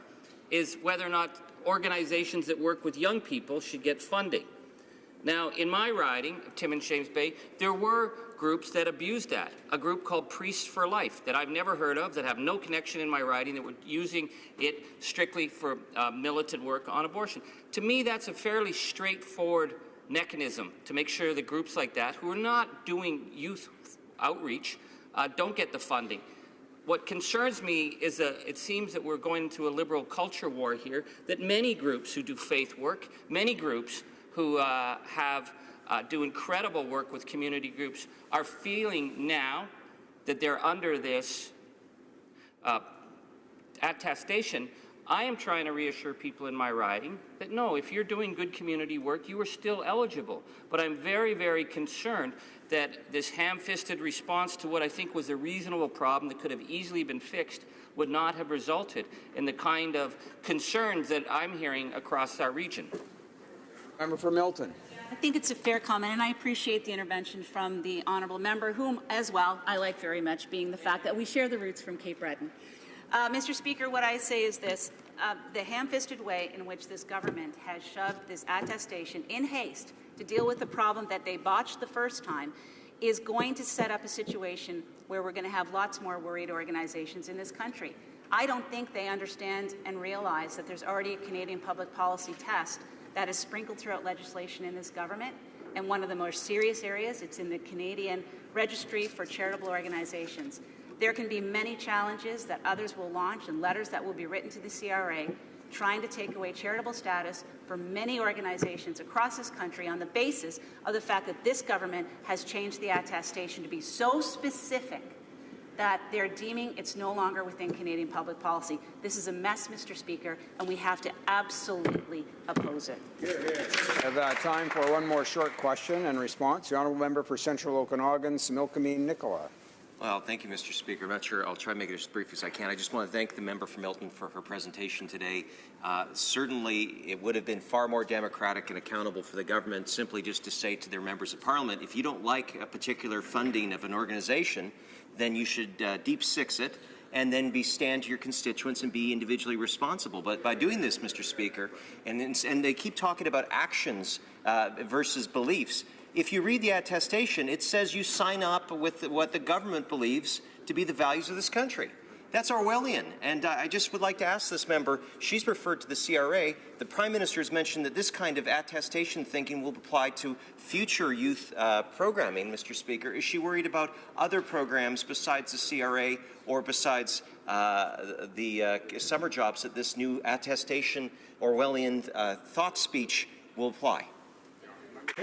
is whether or not organizations that work with young people should get funding. Now, in my riding of Timmins, James Bay, there were groups that abused that. A group called Priests for Life that I've never heard of, that have no connection in my riding, that were using it strictly for militant work on abortion. To me, that's a fairly straightforward mechanism to make sure that groups like that, who are not doing youth outreach, don't get the funding. What concerns me is that it seems that we're going into a liberal culture war here, that many groups who do faith work, many groups who do incredible work with community groups are feeling now that they're under this attestation. I am trying to reassure people in my riding that no, if you're doing good community work, you are still eligible. But I'm very, very concerned that this ham-fisted response to what I think was a reasonable problem that could have easily been fixed would not have resulted in the kind of concerns that I'm hearing across our region. Member for Milton. I think it's a fair comment, and I appreciate the intervention from the honourable member, whom, as well, I like very much, being the fact that we share the roots from Cape Breton. Mr. Speaker, what I say is this. the ham-fisted way in which this government has shoved this attestation in haste to deal with the problem that they botched the first time is going to set up a situation where we're going to have lots more worried organizations in this country. I don't think they understand and realize that there's already a Canadian public policy test that is sprinkled throughout legislation in this government. And one of the most serious areas, it's in the Canadian Registry for Charitable Organizations. There can be many challenges that others will launch and letters that will be written to the CRA trying to take away charitable status for many organizations across this country on the basis of the fact that this government has changed the attestation to be so specific that they're deeming it's no longer within Canadian public policy. This is a mess, Mr. Speaker, and we have to absolutely oppose it. We have time for one more short question and response. The honourable member for Central Okanagan, Similkameen Nicola. Well, thank you, Mr. Speaker. I'm not sure. I'll try to make it as brief as I can. I just want to thank the member from Milton for her presentation today. Certainly, it would have been far more democratic and accountable for the government simply just to say to their members of parliament, if you don't like a particular funding of an organization, then you should deep six it and then stand to your constituents and be individually responsible. But by doing this, Mr. Speaker, and they keep talking about actions versus beliefs, if you read the attestation, it says you sign up with what the government believes to be the values of this country. That's Orwellian. And I just would like to ask this member, she's referred to the CRA. The Prime Minister has mentioned that this kind of attestation thinking will apply to future youth programming, Mr. Speaker. Is she worried about other programs besides the CRA or besides the summer jobs that this new attestation Orwellian thought speech will apply?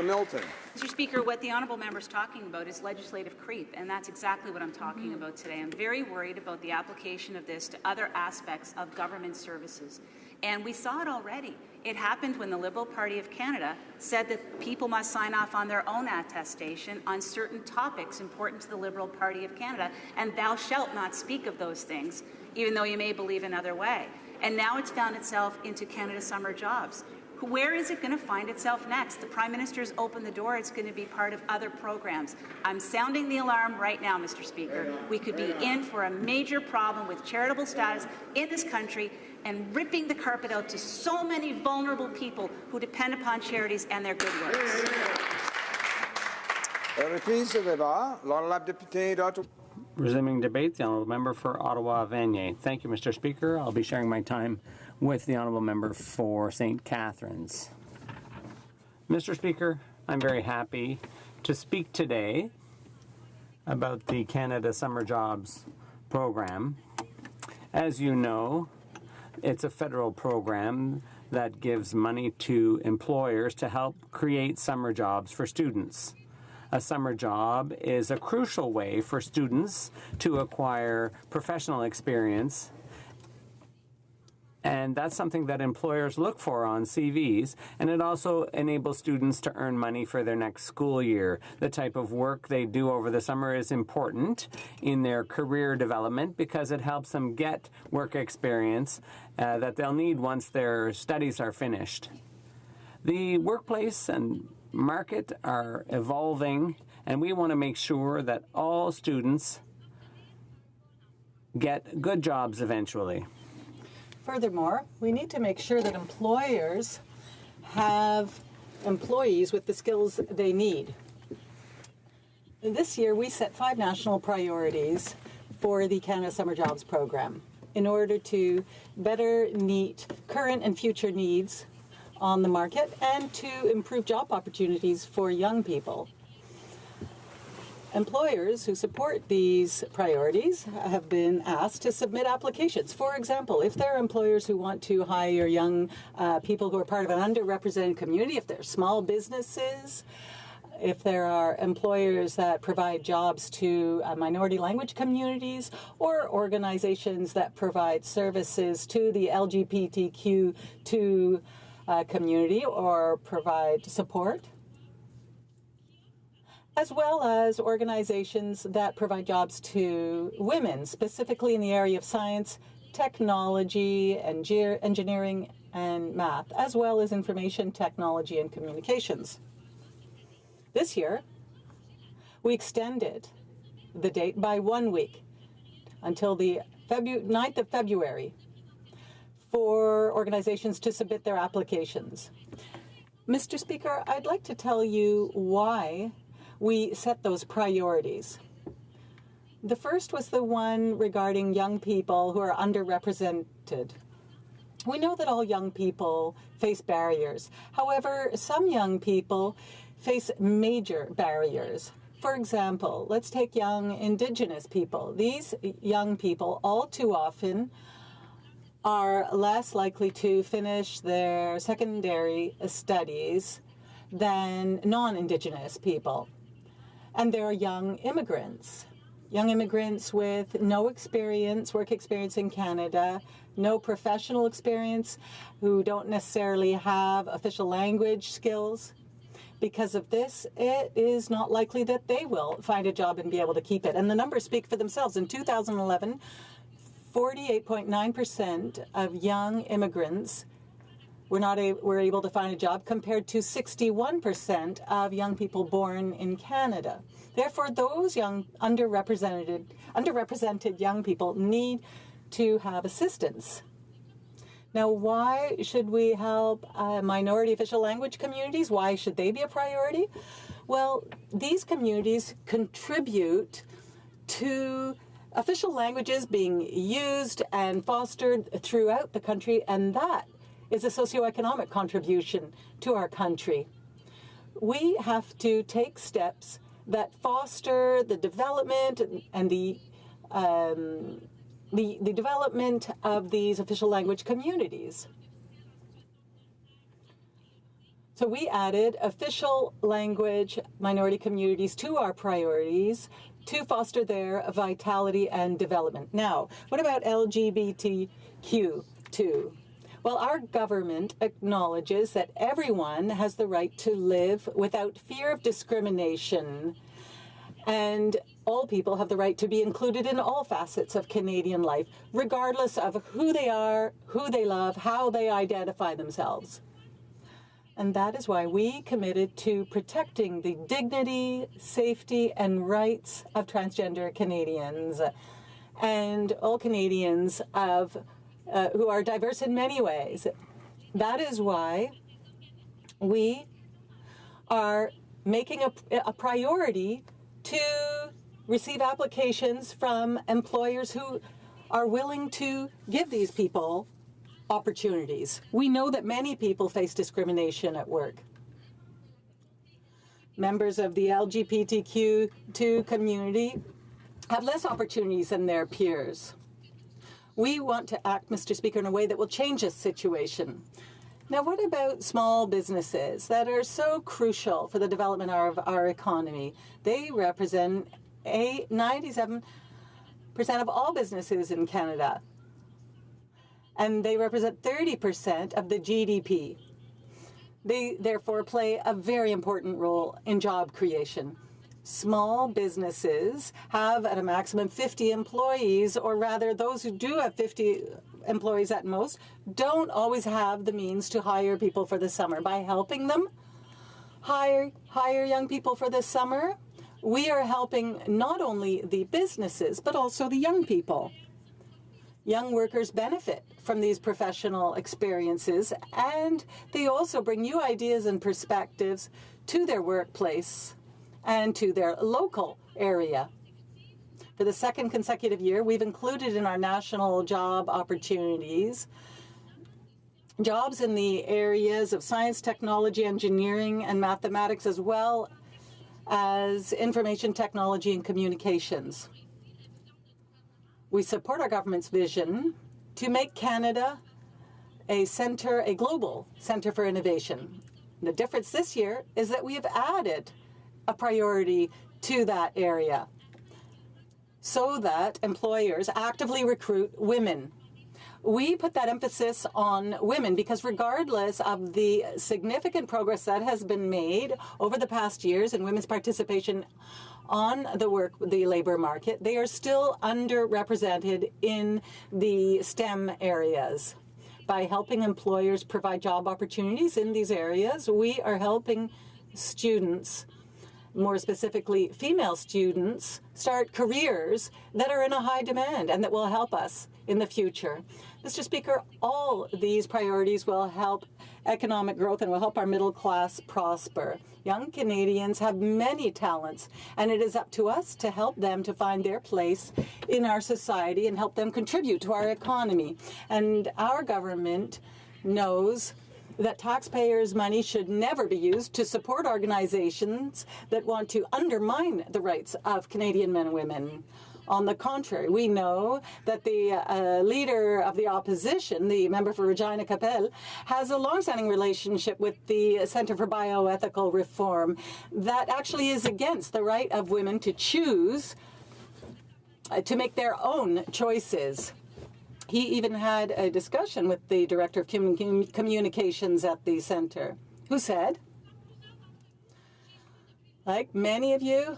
Milton. Mr. Speaker, what the honourable member is talking about is legislative creep, and that's exactly what I'm talking about today. I'm very worried about the application of this to other aspects of government services. And we saw it already. It happened when the Liberal Party of Canada said that people must sign off on their own attestation on certain topics important to the Liberal Party of Canada, and thou shalt not speak of those things, even though you may believe another way. And now it's found itself into Canada Summer Jobs. Where is it going to find itself next? The Prime Minister's opened the door. It's going to be part of other programs. I'm sounding the alarm right now, Mr. Speaker. We could be in for a major problem with charitable status in this country and ripping the carpet out to so many vulnerable people who depend upon charities and their good works. Resuming debate, the honourable member for Ottawa-Vanier. Thank you, Mr. Speaker. I'll be sharing my time with the honourable member for St. Catharines. Mr. Speaker, I'm very happy to speak today about the Canada Summer Jobs program. As you know, it's a federal program that gives money to employers to help create summer jobs for students. A summer job is a crucial way for students to acquire professional experience, and that's something that employers look for on CVs, and it also enables students to earn money for their next school year. The type of work they do over the summer is important in their career development because it helps them get work experience that they'll need once their studies are finished. The workplace and market are evolving, and we want to make sure that all students get good jobs eventually. Furthermore, we need to make sure that employers have employees with the skills they need. This year, we set 5 national priorities for the Canada Summer Jobs program in order to better meet current and future needs on the market and to improve job opportunities for young people. Employers who support these priorities have been asked to submit applications. For example, if there are employers who want to hire young people who are part of an underrepresented community, if they're small businesses, if there are employers that provide jobs to minority language communities or organizations that provide services to the LGBTQ2 community or provide support, as well as organizations that provide jobs to women, specifically in the area of science, technology, engineering, and math, as well as information technology and communications. This year, we extended the date by 1 week until the 9th of February for organizations to submit their applications. Mr. Speaker, I'd like to tell you why we set those priorities. The first was the one regarding young people who are underrepresented. We know that all young people face barriers. However, some young people face major barriers. For example, let's take young Indigenous people. These young people all too often are less likely to finish their secondary studies than non-Indigenous people. And there are young immigrants with no experience, work experience in Canada, no professional experience, who don't necessarily have official language skills. Because of this, it is not likely that they will find a job and be able to keep it. And the numbers speak for themselves. In 2011, 48.9% of young immigrants were able to find a job, compared to 61% of young people born in Canada. Therefore, those young underrepresented young people need to have assistance. Now, why should we help minority official language communities? Why should they be a priority? Well, these communities contribute to official languages being used and fostered throughout the country, and that is a socioeconomic contribution to our country. We have to take steps that foster the development and the development of these official language communities. So we added official language minority communities to our priorities to foster their vitality and development. Now, what about LGBTQ2? Well, our government acknowledges that everyone has the right to live without fear of discrimination, and all people have the right to be included in all facets of Canadian life, regardless of who they are, who they love, how they identify themselves. And that is why we committed to protecting the dignity, safety, and rights of transgender Canadians and all Canadians who are diverse in many ways. That is why we are making a priority to receive applications from employers who are willing to give these people opportunities. We know that many people face discrimination at work. Members of the LGBTQ2 community have less opportunities than their peers. We want to act, Mr. Speaker, in a way that will change this situation. Now, what about small businesses that are so crucial for the development of our economy? They represent 97% of all businesses in Canada, and they represent 30% of the GDP. They therefore play a very important role in job creation. Small businesses have at a maximum 50 employees, or rather those who do have 50 employees at most don't always have the means to hire people for the summer. By helping them hire young people for the summer, we are helping not only the businesses but also the young people. Young workers benefit from these professional experiences, and they also bring new ideas and perspectives to their workplace and to their local area. For the second consecutive year, we've included in our national job opportunities jobs in the areas of science, technology, engineering, and mathematics, as well as information technology and communications. We support our government's vision to make Canada a global center for innovation. The difference this year is that we have added a priority to that area so that employers actively recruit women. We put that emphasis on women because regardless of the significant progress that has been made over the past years in women's participation on the labor market, they are still underrepresented in the STEM areas. By helping employers provide job opportunities in these areas, we are helping students more specifically female students, start careers that are in a high demand and that will help us in the future. Mr. Speaker, all these priorities will help economic growth and will help our middle class prosper. Young Canadians have many talents, and it is up to us to help them to find their place in our society and help them contribute to our economy. And our government knows that taxpayers' money should never be used to support organizations that want to undermine the rights of Canadian men and women. On the contrary, we know that the leader of the opposition, the member for Regina Capel, has a long-standing relationship with the Centre for Bioethical Reform that actually is against the right of women to choose, to make their own choices. He even had a discussion with the Director of Communications at the Centre, who said, like many of you,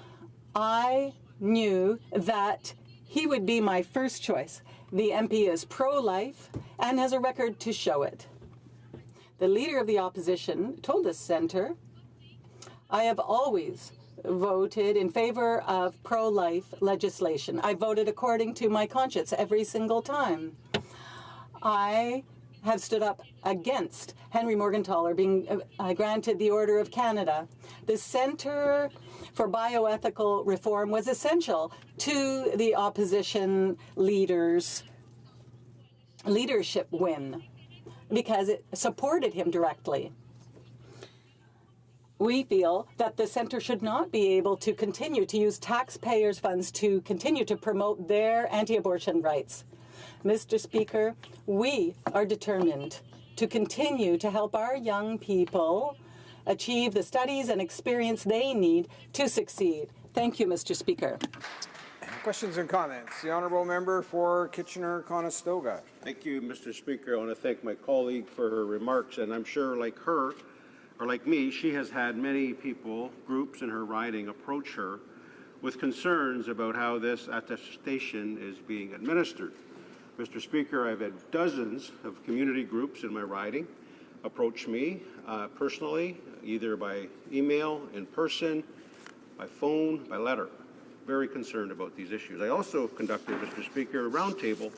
I knew that he would be my first choice. The MP is pro-life and has a record to show it. The leader of the opposition told the Centre, I have always voted in favor of pro-life legislation. I voted according to my conscience every single time. I have stood up against Henry Morgentaler being granted the Order of Canada. The Centre for Bioethical Reform was essential to the opposition leader's leadership win because it supported him directly. We feel that the Centre should not be able to continue to use taxpayers' funds to continue to promote their anti-abortion rights. Mr. Speaker, we are determined to continue to help our young people achieve the studies and experience they need to succeed. Thank you, Mr. Speaker. Questions and comments. The honourable member for Kitchener-Conestoga. Thank you, Mr. Speaker. I want to thank my colleague for her remarks, and I'm sure like her, or like me, she has had many people, groups in her riding approach her with concerns about how this attestation is being administered. Mr. Speaker, I've had dozens of community groups in my riding approach me personally, either by email, in person, by phone, by letter. Very concerned about these issues. I also conducted, Mr. Speaker, a roundtable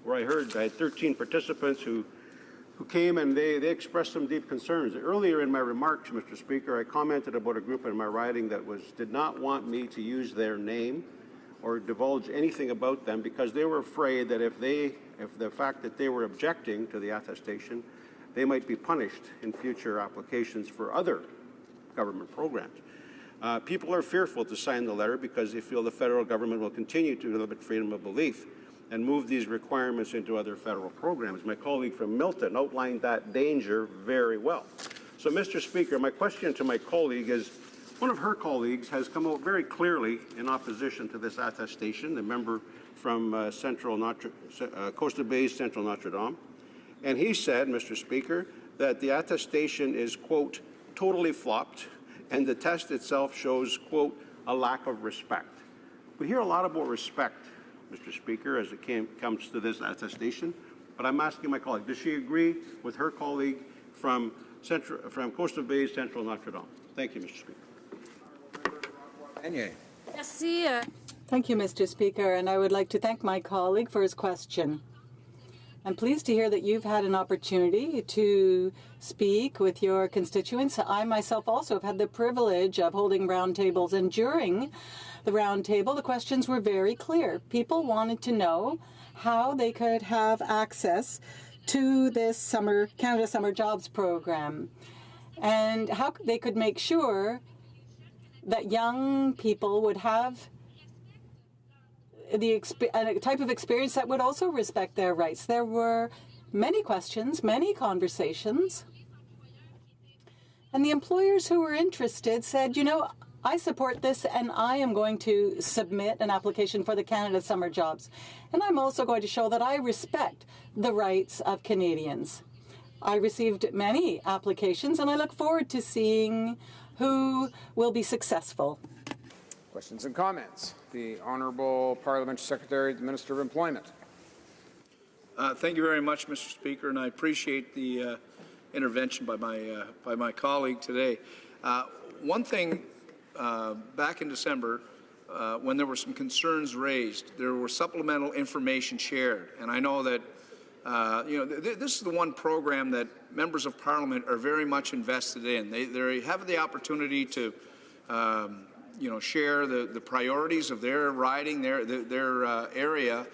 where I had 13 participants who came and they expressed some deep concerns. Earlier in my remarks, Mr. Speaker, I commented about a group in my riding that did not want me to use their name or divulge anything about them because they were afraid that if the fact that they were objecting to the attestation, they might be punished in future applications for other government programs. People are fearful to sign the letter because they feel the federal government will continue to limit freedom of belief and move these requirements into other federal programs. My colleague from Milton outlined that danger very well. So, Mr. Speaker, my question to my colleague is, one of her colleagues has come out very clearly in opposition to this attestation, the member from Coastal Bay's Central Notre Dame. And he said, Mr. Speaker, that the attestation is, quote, totally flopped, and the test itself shows, quote, a lack of respect. We hear a lot about respect, Mr. Speaker, as it comes to this attestation, but I'm asking my colleague, does she agree with her colleague from Coastal Bay's Central Notre Dame? Thank you, Mr. Speaker. Thank you, Mr. Speaker, and I would like to thank my colleague for his question. I'm pleased to hear that you've had an opportunity to speak with your constituents. I myself also have had the privilege of holding roundtables, and during the roundtable, the questions were very clear. People wanted to know how they could have access to this Canada Summer Jobs Program and how they could make sure that young people would have a type of experience that would also respect their rights. There were many questions, many conversations, and the employers who were interested said, you know, I support this and I am going to submit an application for the Canada Summer Jobs. And I'm also going to show that I respect the rights of Canadians. I received many applications and I look forward to seeing who will be successful. Questions and comments. The Honourable Parliamentary Secretary, the Minister of Employment. Thank you very much, Mr. Speaker, and I appreciate the intervention by my colleague today. One thing back in December, when there were some concerns raised, there were supplemental information shared. And I know that, this is the one program that members of Parliament are very much invested in. They have the opportunity to, share the priorities of their riding, their area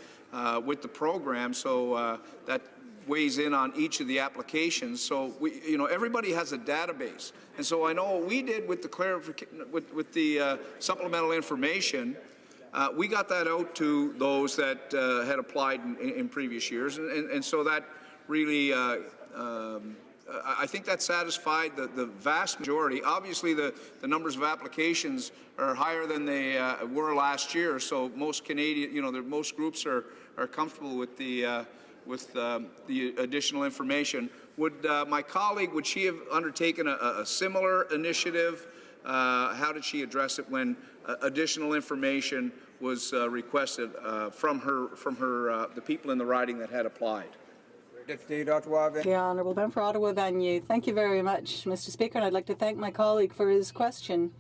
with the program. So that weighs in on each of the applications. So everybody has a database, and so I know what we did with the supplemental information. We got that out to those that had applied in previous years, and so that really, I think that satisfied the vast majority. Obviously, the numbers of applications are higher than they were last year, so most Canadian, most groups are comfortable with the additional information. Would my colleague, would she have undertaken a similar initiative? How did she address it when additional information was requested from the people in the riding that had applied? The Honourable Member for Ottawa-Vanier. Thank you very much, Mr. Speaker, and I'd like to thank my colleague for his question.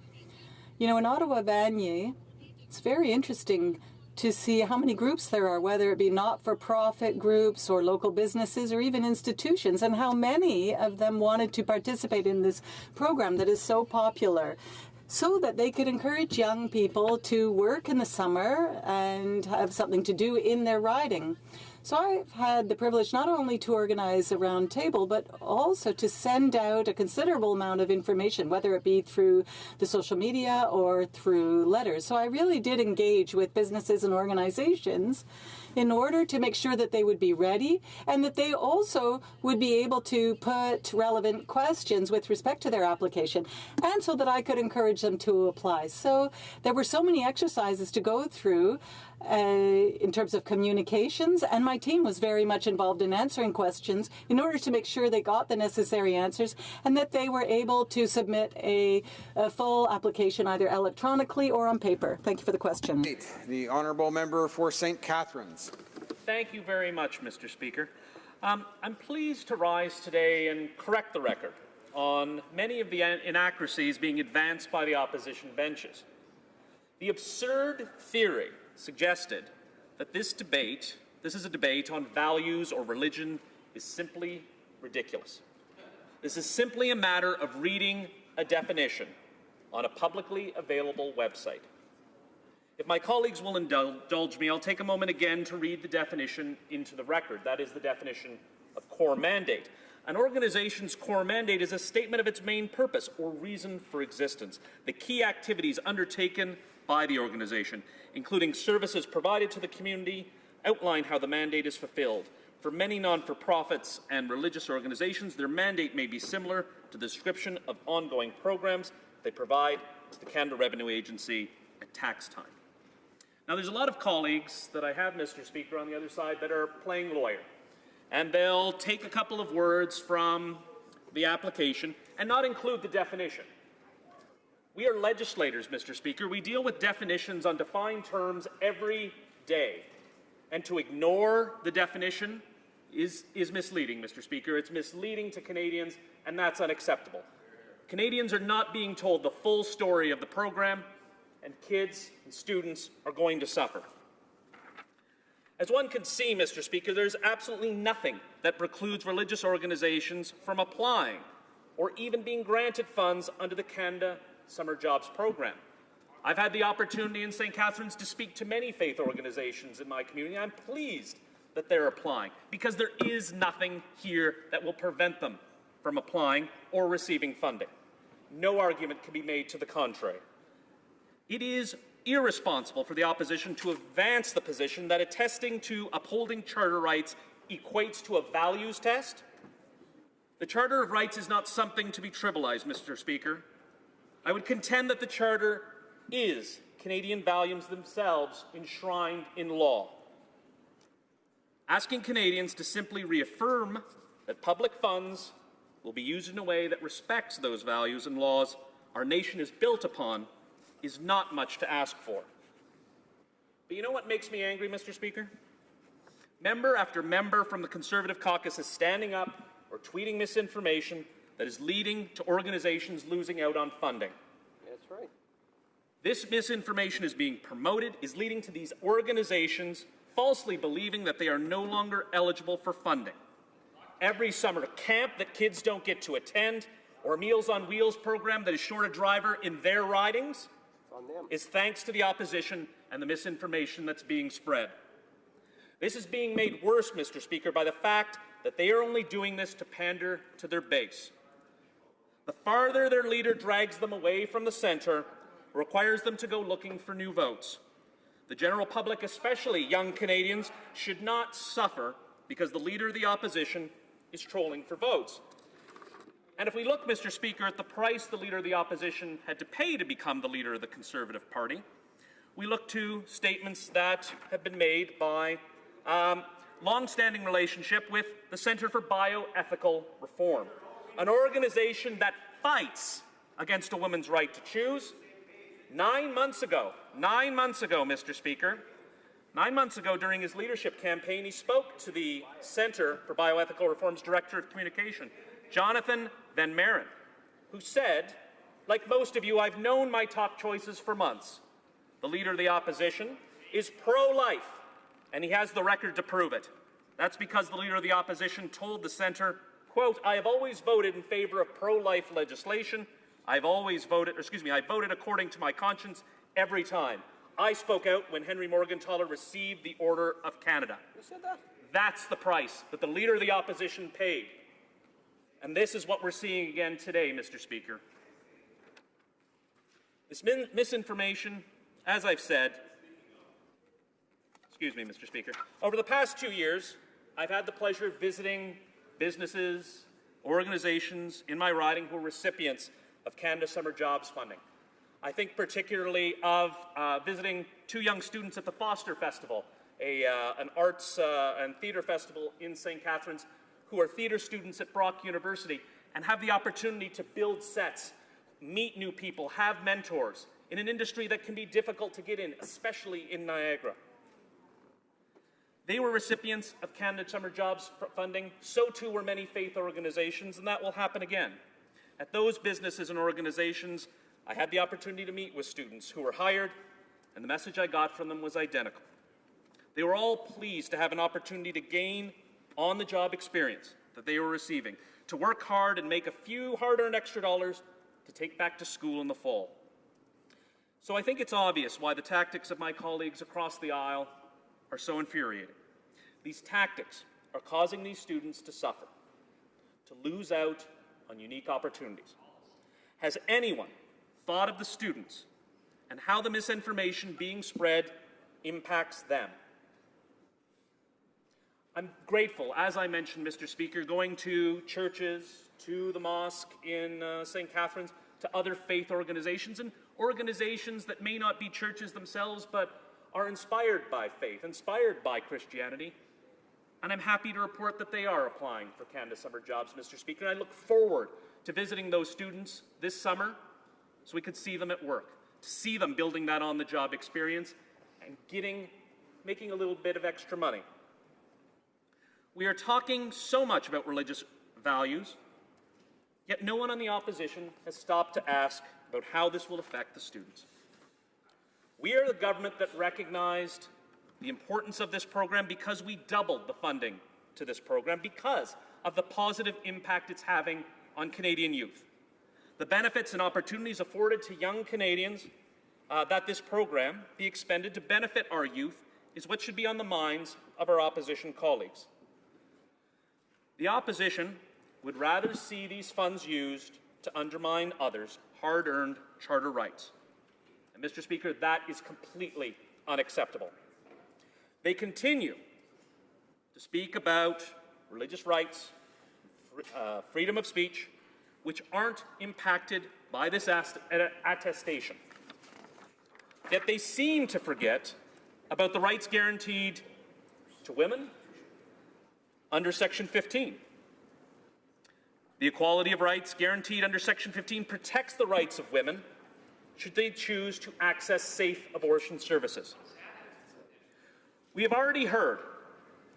In Ottawa-Vanier, it's very interesting to see how many groups there are, whether it be not-for-profit groups or local businesses or even institutions, and how many of them wanted to participate in this program that is so popular, so that they could encourage young people to work in the summer and have something to do in their riding. So I've had the privilege not only to organize a round table, but also to send out a considerable amount of information, whether it be through the social media or through letters. So I really did engage with businesses and organizations in order to make sure that they would be ready and that they also would be able to put relevant questions with respect to their application, and so that I could encourage them to apply. So there were so many exercises to go through in terms of communications, and my team was very much involved in answering questions in order to make sure they got the necessary answers and that they were able to submit a full application either electronically or on paper. Thank you for the question. The Honourable Member for St. Catharines. Thank you very much, Mr. Speaker. I'm pleased to rise today and correct the record on many of the inaccuracies being advanced by the opposition benches. The absurd theory suggested that this is a debate on values or religion, is simply ridiculous. This is simply a matter of reading a definition on a publicly available website. If my colleagues will indulge me, I'll take a moment again to read the definition into the record. That is the definition of core mandate. An organization's core mandate is a statement of its main purpose or reason for existence, the key activities undertaken by the organization, including services provided to the community, outline how the mandate is fulfilled. For many non-for-profits and religious organizations, their mandate may be similar to the description of ongoing programs they provide to the Canada Revenue Agency at tax time. Now, there's a lot of colleagues that I have, Mr. Speaker, on the other side that are playing lawyer, and they'll take a couple of words from the application and not include the definition. We are legislators, Mr. Speaker. We deal with definitions on defined terms every day. And to ignore the definition is misleading, Mr. Speaker. It's misleading to Canadians, and that's unacceptable. Canadians are not being told the full story of the program, and kids and students are going to suffer. As one can see, Mr. Speaker, there's absolutely nothing that precludes religious organizations from applying or even being granted funds under the Canada Summer Jobs Program. I've had the opportunity in St. Catharines to speak to many faith organizations in my community. I'm pleased that they're applying because there is nothing here that will prevent them from applying or receiving funding. No argument can be made to the contrary. It is irresponsible for the opposition to advance the position that attesting to upholding charter rights equates to a values test. The Charter of Rights is not something to be trivialized, Mr. Speaker. I would contend that the Charter is Canadian values themselves enshrined in law. Asking Canadians to simply reaffirm that public funds will be used in a way that respects those values and laws our nation is built upon is not much to ask for. But you know what makes me angry, Mr. Speaker? Member after member from the Conservative caucus is standing up or tweeting misinformation that is leading to organizations losing out on funding. That's right. This misinformation is being promoted, is leading to these organizations falsely believing that they are no longer eligible for funding. Every summer camp that kids don't get to attend, or Meals on Wheels program that is short a driver in their ridings, is thanks to the opposition and the misinformation that's being spread. This is being made worse, Mr. Speaker, by the fact that they are only doing this to pander to their base. The farther their leader drags them away from the centre, requires them to go looking for new votes. The general public, especially young Canadians, should not suffer because the leader of the opposition is trolling for votes. And if we look, Mr. Speaker, at the price the leader of the opposition had to pay to become the leader of the Conservative Party, we look to statements that have been made by long-standing relationship with the Centre for Bioethical Reform, an organization that fights against a woman's right to choose. 9 months ago, Mr. Speaker, 9 months ago during his leadership campaign, he spoke to the Centre for Bioethical Reform's Director of Communication, Jonathan Van Maren, who said, like most of you, I've known my top choices for months. The leader of the opposition is pro-life, and he has the record to prove it. That's because the leader of the opposition told the Centre, quote, I have always voted in favor of pro-life legislation. I voted according to my conscience every time. I spoke out when Henry Morgentaler received the Order of Canada. You said that? That's the price that the leader of the opposition paid. And this is what we're seeing again today, Mr. Speaker. This misinformation, as I've said, Mr. Speaker, over the past 2 years, I've had the pleasure of visiting businesses, organizations in my riding who are recipients of Canada Summer Jobs funding. I think particularly of visiting 2 young students at the Foster Festival, an arts and theatre festival in St. Catharines, who are theatre students at Brock University and have the opportunity to build sets, meet new people, have mentors in an industry that can be difficult to get in, especially in Niagara. They were recipients of Canada Summer Jobs funding. So too were many faith organizations, and that will happen again. At those businesses and organizations, I had the opportunity to meet with students who were hired, and the message I got from them was identical. They were all pleased to have an opportunity to gain on-the-job experience that they were receiving, to work hard and make a few hard-earned extra dollars to take back to school in the fall. So I think it's obvious why the tactics of my colleagues across the aisle are so infuriating. These tactics are causing these students to suffer, to lose out on unique opportunities. Has anyone thought of the students and how the misinformation being spread impacts them? I'm grateful, as I mentioned, Mr. Speaker, going to churches, to the mosque in St. Catharines, to other faith organizations, and organizations that may not be churches themselves, but are inspired by faith, inspired by Christianity. And I'm happy to report that they are applying for Canada Summer Jobs, Mr. Speaker. And I look forward to visiting those students this summer so we could see them at work, to see them building that on-the-job experience and making a little bit of extra money. We are talking so much about religious values, yet no one on the opposition has stopped to ask about how this will affect the students. We are the government that recognized the importance of this program because we doubled the funding to this program because of the positive impact it's having on Canadian youth. The benefits and opportunities afforded to young Canadians that this program be expended to benefit our youth is what should be on the minds of our opposition colleagues. The opposition would rather see these funds used to undermine others' hard-earned charter rights. And Mr. Speaker, that is completely unacceptable. They continue to speak about religious rights, freedom of speech, which aren't impacted by this attestation. Yet they seem to forget about the rights guaranteed to women under Section 15. The equality of rights guaranteed under Section 15 protects the rights of women should they choose to access safe abortion services. We have already heard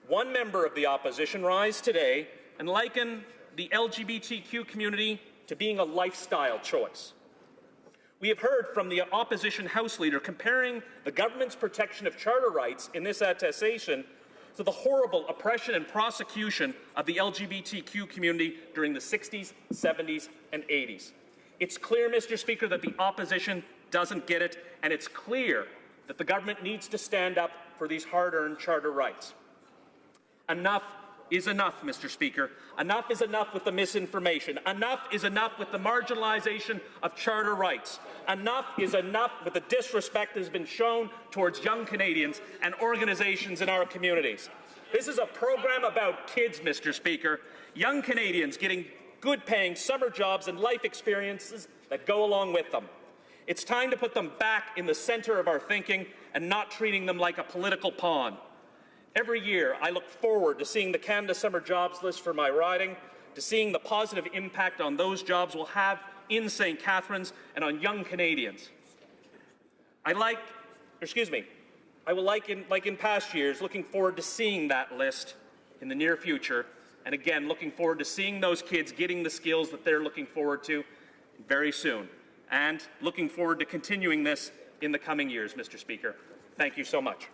one member of the opposition rise today and liken the LGBTQ community to being a lifestyle choice. We have heard from the opposition House Leader comparing the government's protection of charter rights in this attestation to the horrible oppression and prosecution of the LGBTQ community during the 60s, 70s, and 80s. It's clear, Mr. Speaker, that the opposition doesn't get it, and it's clear that the government needs to stand up for these hard-earned charter rights. Enough is enough, Mr. Speaker. Enough is enough with the misinformation. Enough is enough with the marginalization of charter rights. Enough is enough with the disrespect that has been shown towards young Canadians and organizations in our communities. This is a program about kids, Mr. Speaker. Young Canadians getting good-paying summer jobs and life experiences that go along with them. It's time to put them back in the center of our thinking and not treating them like a political pawn. Every year, I look forward to seeing the Canada Summer Jobs list for my riding, to seeing the positive impact on those jobs will have in St. Catharines and on young Canadians. I will, like in past years, looking forward to seeing that list in the near future, and again, looking forward to seeing those kids getting the skills that they're looking forward to very soon, and looking forward to continuing this in the coming years, Mr. Speaker. Thank you so much.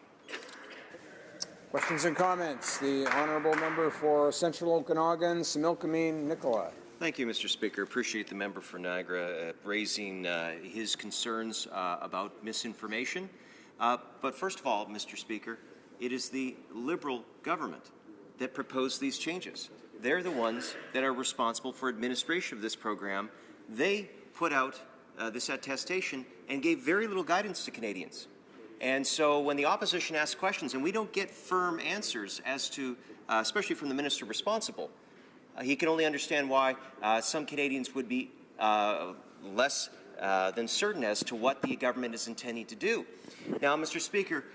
Questions and comments. The honourable member for Central Okanagan, Similkameen Nicola. Thank you, Mr. Speaker. Appreciate the member for Niagara raising his concerns about misinformation. But first of all, Mr. Speaker, it is the Liberal government that proposed these changes. They're the ones that are responsible for administration of this program. They put out this attestation and gave very little guidance to Canadians. And so when the opposition asks questions and we don't get firm answers as to, especially from the minister responsible, he can only understand why some Canadians would be less than certain as to what the government is intending to do. Now, Mr. Speaker,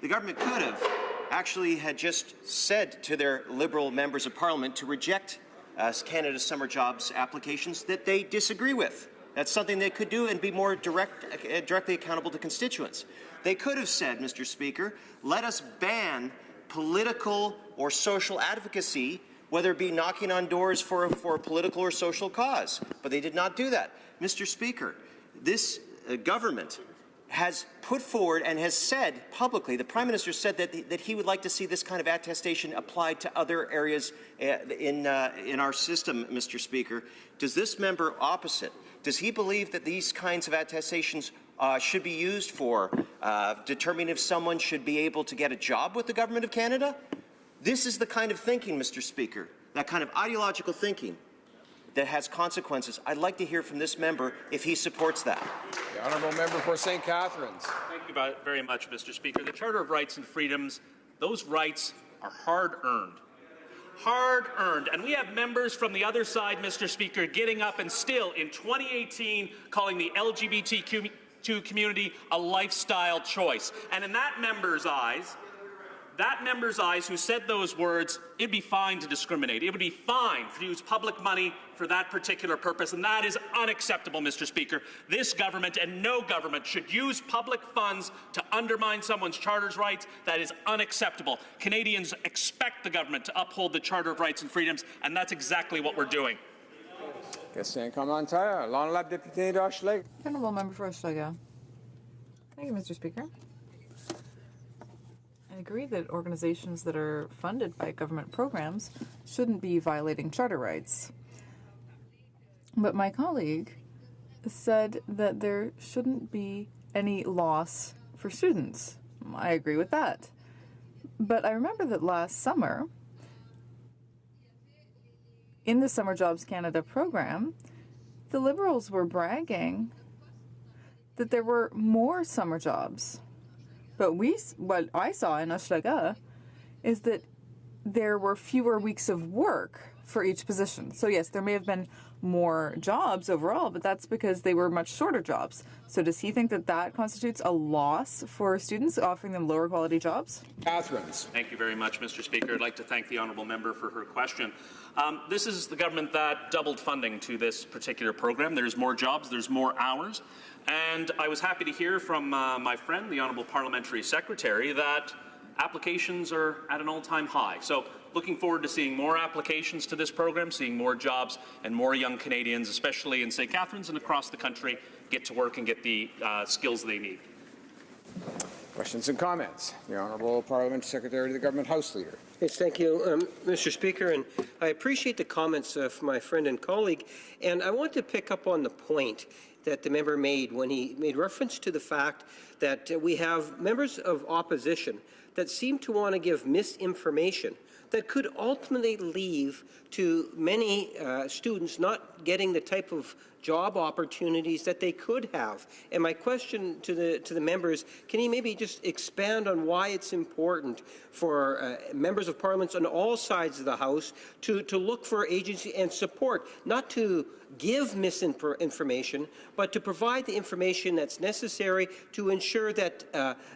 the government could have actually had just said to their Liberal members of Parliament to reject Canada's summer jobs applications that they disagree with. That's something they could do and be more directly accountable to constituents. They could have said, Mr. Speaker, let us ban political or social advocacy, whether it be knocking on doors for a political or social cause. But they did not do that. Mr. Speaker, this government has put forward and has said publicly, the Prime Minister said that he would like to see this kind of attestation applied to other areas in our system, Mr. Speaker. Does this member opposite, does he believe that these kinds of attestations should be used for determining if someone should be able to get a job with the Government of Canada? This is the kind of thinking, Mr. Speaker, that kind of ideological thinking that has consequences. I'd like to hear from this member if he supports that. The honourable member for St. Catharines. Thank you very much, Mr. Speaker. The Charter of Rights and Freedoms, those rights are hard-earned. Hard-earned. And we have members from the other side, Mr. Speaker, getting up and still in 2018 calling the LGBTQ community a lifestyle choice. And in that member's eyes who said those words, it'd be fine to discriminate. It would be fine to use public money for that particular purpose, and that is unacceptable, Mr. Speaker. This government and no government should use public funds to undermine someone's charter's rights. That is unacceptable. Canadians expect the government to uphold the Charter of Rights and Freedoms, and that's exactly what we're doing. Question commentaire. L'honorable député d'Hochelaga. Honourable member for Hochelaga. Thank you, Mr. Speaker. I agree that organizations that are funded by government programs shouldn't be violating charter rights. But my colleague said that there shouldn't be any loss for students. I agree with that. But I remember that last summer, in the Summer Jobs Canada program, the Liberals were bragging that there were more summer jobs. But what I saw in Hochelaga is that there were fewer weeks of work for each position. So yes, there may have been more jobs overall, but that's because they were much shorter jobs. So does he think that that constitutes a loss for students, offering them lower quality jobs? Catharines. Thank you very much, Mr. Speaker. I'd like to thank the honourable member for her question. This is the government that doubled funding to this particular program. There's more jobs, there's more hours. And I was happy to hear from my friend, the Honourable Parliamentary Secretary, that applications are at an all-time high. So looking forward to seeing more applications to this program, seeing more jobs and more young Canadians, especially in St. Catharines and across the country, get to work and get the skills they need. Questions and comments? The Honourable Parliamentary Secretary to the Government House Leader. Yes, thank you, Mr. Speaker, and I appreciate the comments of my friend and colleague, and I want to pick up on the point that the member made when he made reference to the fact that we have members of opposition that seem to want to give misinformation that could ultimately lead to many students not getting the type of job opportunities that they could have. And my question to the members, can you maybe just expand on why it's important for members of parliament on all sides of the House to look for agency and support, not to give misinformation, but to provide the information that's necessary to ensure that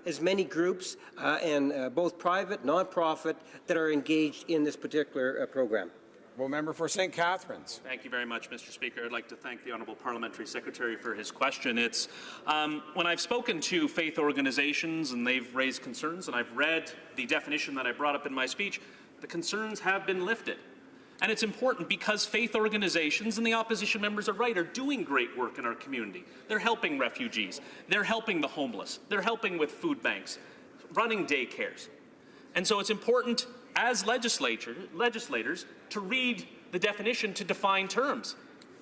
as many groups and both private, non-profit, that are engaged in this particular program. Well, member for St. Catharines. Thank you very much, Mr. Speaker. I'd like to thank the Honourable Parliamentary Secretary for his question. It's when I've spoken to faith organizations and they've raised concerns, and I've read the definition that I brought up in my speech, the concerns have been lifted. And it's important because faith organizations, and the opposition members are right, are doing great work in our community. They're helping refugees. They're helping the homeless. They're helping with food banks, running daycares. And so it's important as legislators to read the definition to define terms.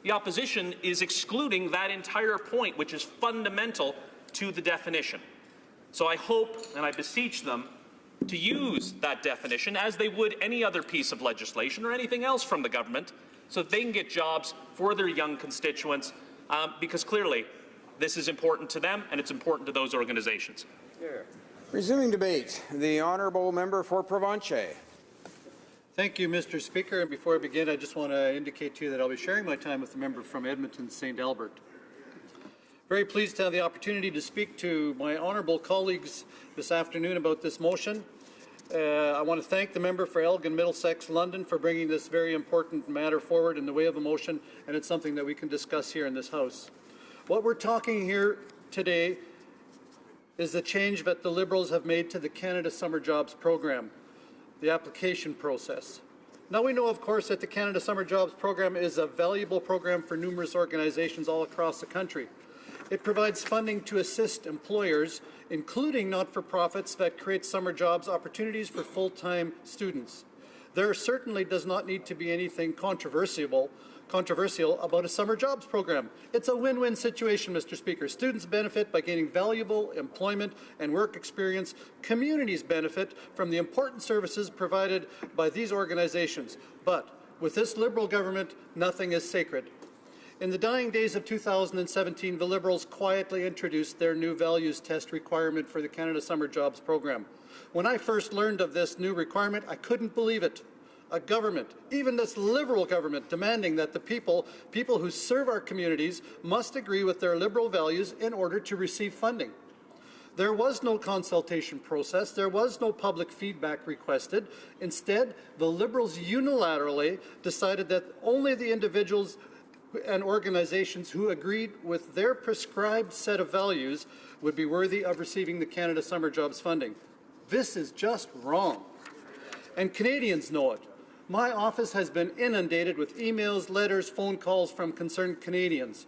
The opposition is excluding that entire point, which is fundamental to the definition. So I hope and I beseech them to use that definition as they would any other piece of legislation or anything else from the government so that they can get jobs for their young constituents because clearly this is important to them and it's important to those organizations. Yeah. Resuming debate, the Honourable Member for Provencher. Thank you, Mr. Speaker. And before I begin, I just want to indicate to you that I'll be sharing my time with the member from Edmonton, St. Albert. Very pleased to have the opportunity to speak to my honourable colleagues this afternoon about this motion. I want to thank the member for Elgin Middlesex London for bringing this very important matter forward in the way of a motion, and it's something that we can discuss here in this House. What we're talking here today is the change that the Liberals have made to the Canada Summer Jobs Program, the application process. Now we know, of course, that the Canada Summer Jobs Program is a valuable program for numerous organizations all across the country. It provides funding to assist employers, including not-for-profits, that create summer jobs opportunities for full-time students. There certainly does not need to be anything controversial about a summer jobs program. It's a win-win situation, Mr. Speaker. Students benefit by gaining valuable employment and work experience. Communities benefit from the important services provided by these organizations. But with this Liberal government, nothing is sacred. In the dying days of 2017, the Liberals quietly introduced their new values test requirement for the Canada Summer Jobs Program. When I first learned of this new requirement, I couldn't believe it. A government, even this Liberal government, demanding that the people who serve our communities must agree with their Liberal values in order to receive funding. There was no consultation process. There was no public feedback requested. Instead, the Liberals unilaterally decided that only the individuals and organizations who agreed with their prescribed set of values would be worthy of receiving the Canada Summer Jobs funding. This is just wrong. And Canadians know it. My office has been inundated with emails, letters, phone calls from concerned Canadians.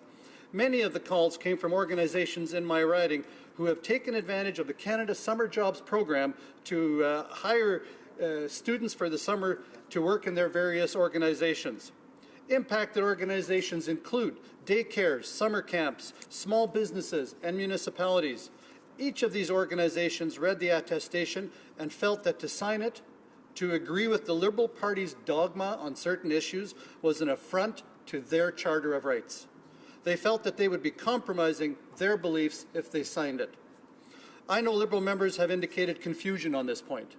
Many of the calls came from organizations in my riding who have taken advantage of the Canada Summer Jobs Program to hire students for the summer to work in their various organizations. Impacted organizations include daycares, summer camps, small businesses, and municipalities. Each of these organizations read the attestation and felt that to sign it, to agree with the Liberal Party's dogma on certain issues, was an affront to their Charter of Rights. They felt that they would be compromising their beliefs if they signed it. I know Liberal members have indicated confusion on this point.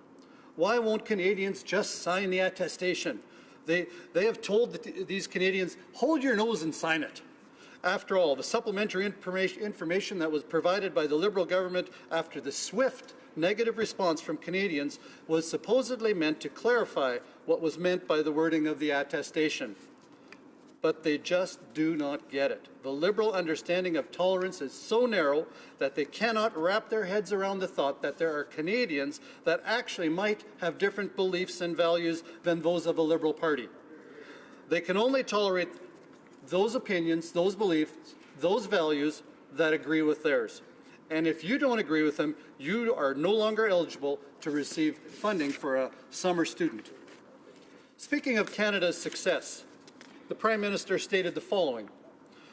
Why won't Canadians just sign the attestation? They have told these Canadians, hold your nose and sign it. After all, the supplementary information that was provided by the Liberal government after the swift negative response from Canadians was supposedly meant to clarify what was meant by the wording of the attestation. but they just do not get it. The Liberal understanding of tolerance is so narrow that they cannot wrap their heads around the thought that there are Canadians that actually might have different beliefs and values than those of a Liberal Party. They can only tolerate those opinions, those beliefs, those values that agree with theirs. And if you don't agree with them, you are no longer eligible to receive funding for a summer student. Speaking of Canada's success, the Prime Minister stated the following: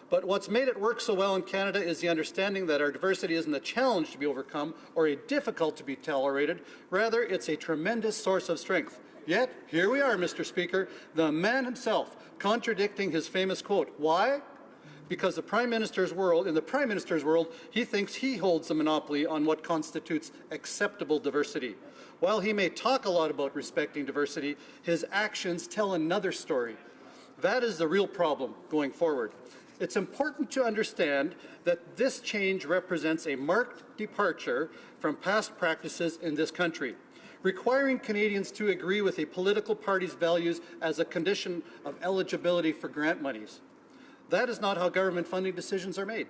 "But what's made it work so well in Canada is the understanding that our diversity isn't a challenge to be overcome or a difficult to be tolerated. Rather, it's a tremendous source of strength." Yet, here we are, Mr. Speaker, the man himself contradicting his famous quote. Why? Because in the Prime Minister's world, he thinks he holds the monopoly on what constitutes acceptable diversity. While he may talk a lot about respecting diversity, his actions tell another story. That is the real problem going forward. It's important to understand that this change represents a marked departure from past practices in this country, requiring Canadians to agree with a political party's values as a condition of eligibility for grant monies. That is not how government funding decisions are made.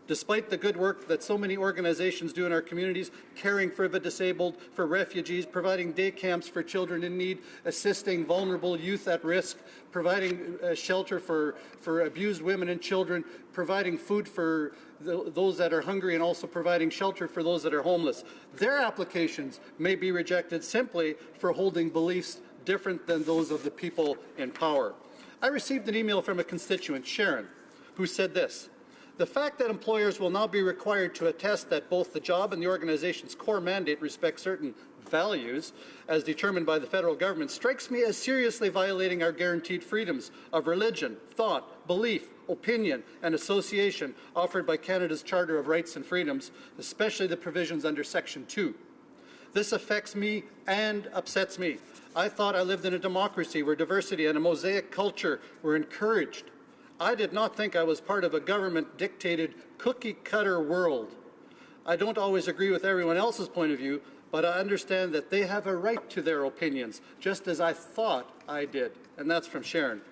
Despite the good work that so many organizations do in our communities, caring for the disabled, for refugees, providing day camps for children in need, assisting vulnerable youth at risk, providing shelter for abused women and children, providing food for those that are hungry, and also providing shelter for those that are homeless. Their applications may be rejected simply for holding beliefs different than those of the people in power. I received an email from a constituent, Sharon, who said this: "The fact that employers will now be required to attest that both the job and the organization's core mandate respect certain values as determined by the federal government strikes me as seriously violating our guaranteed freedoms of religion, thought, belief, opinion, and association offered by Canada's Charter of Rights and Freedoms, especially the provisions under Section 2. This affects me and upsets me. I thought I lived in a democracy where diversity and a mosaic culture were encouraged. I did not think I was part of a government-dictated cookie-cutter world. I don't always agree with everyone else's point of view, but I understand that they have a right to their opinions, just as I thought I did." And that's from Sharon.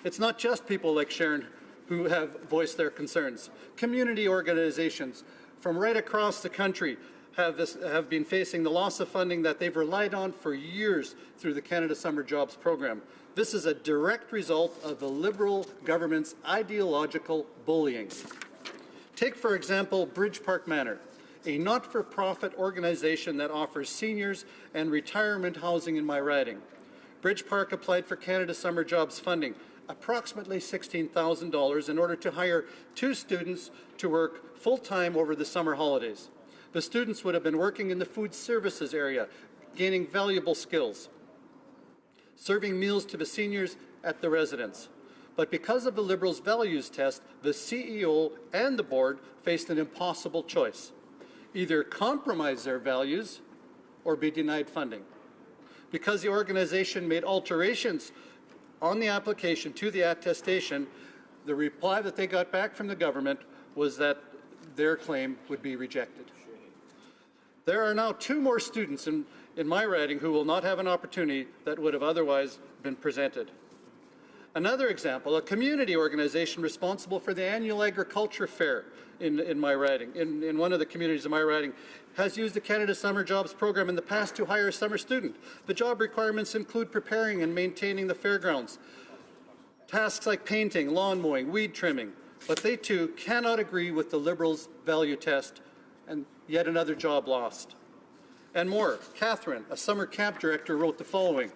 It's not just people like Sharon who have voiced their concerns. Community organizations from right across the country have been facing the loss of funding that they've relied on for years through the Canada Summer Jobs program. This is a direct result of the Liberal government's ideological bullying. Take, for example, Bridge Park Manor, a not-for-profit organization that offers seniors and retirement housing in my riding. Bridge Park applied for Canada Summer Jobs funding, approximately $16,000, in order to hire 2 students to work full-time over the summer holidays. The students would have been working in the food services area, gaining valuable skills, serving meals to the seniors at the residence. But because of the Liberals' values test, the CEO and the board faced an impossible choice: either compromise their values or be denied funding. Because the organization made alterations on the application to the attestation, the reply that they got back from the government was that their claim would be rejected. There are now 2 more students in my riding who will not have an opportunity that would have otherwise been presented. Another example, a community organization responsible for the annual agriculture fair in my riding, in one of the communities in my riding, has used the Canada Summer Jobs program in the past to hire a summer student. The job requirements include preparing and maintaining the fairgrounds, tasks like painting, lawn mowing, weed trimming, but they too cannot agree with the Liberals' value test, and yet another job lost. And more. Catherine, a summer camp director, wrote the following: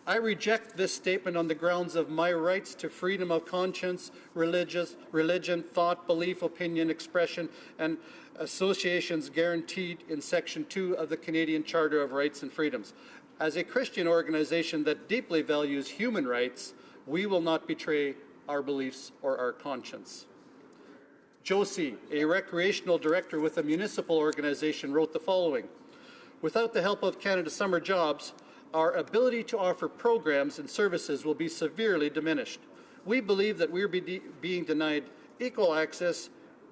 "I reject this statement on the grounds of my rights to freedom of conscience, religion, thought, belief, opinion, expression, and associations guaranteed in Section 2 of the Canadian Charter of Rights and Freedoms. As a Christian organization that deeply values human rights, we will not betray our beliefs or our conscience." Josie, a recreational director with a municipal organization, wrote the following: "Without the help of Canada Summer Jobs, our ability to offer programs and services will be severely diminished. We believe that we're being denied equal access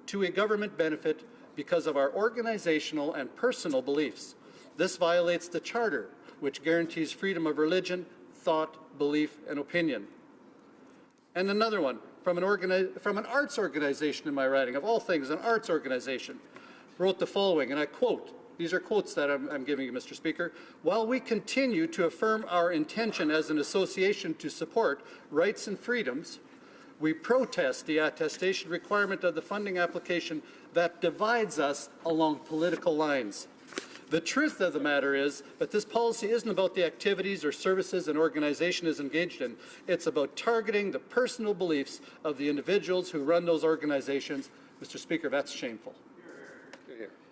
to a government benefit because of our organizational and personal beliefs. This violates the Charter, which guarantees freedom of religion, thought, belief, and opinion." And another one from an arts organization in my riding, of all things, an arts organization, wrote the following, and I quote, these are quotes that I'm giving you, Mr. Speaker. While we continue to affirm our intention as an association to support rights and freedoms, we protest the attestation requirement of the funding application that divides us along political lines. The truth of the matter is that this policy isn't about the activities or services an organization is engaged in. It's about targeting the personal beliefs of the individuals who run those organizations. Mr. Speaker, that's shameful.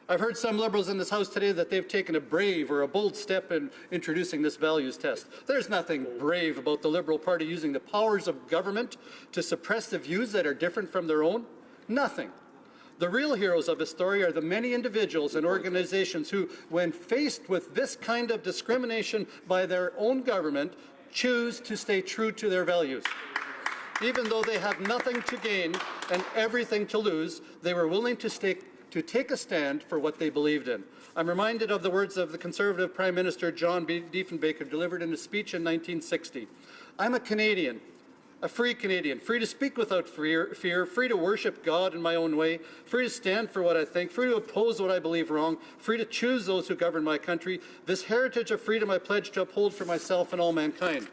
I've heard some Liberals in this House today that they've taken a brave or a bold step in introducing this values test. There's nothing brave about the Liberal Party using the powers of government to suppress the views that are different from their own. Nothing. The real heroes of the story are the many individuals and organizations who, when faced with this kind of discrimination by their own government, choose to stay true to their values. Even though they have nothing to gain and everything to lose, they were willing to take a stand for what they believed in. I'm reminded of the words of the Conservative Prime Minister John Diefenbaker delivered in a speech in 1960. I'm a Canadian, a free Canadian, free to speak without fear, free to worship God in my own way, free to stand for what I think, free to oppose what I believe wrong, free to choose those who govern my country. This heritage of freedom I pledge to uphold for myself and all mankind.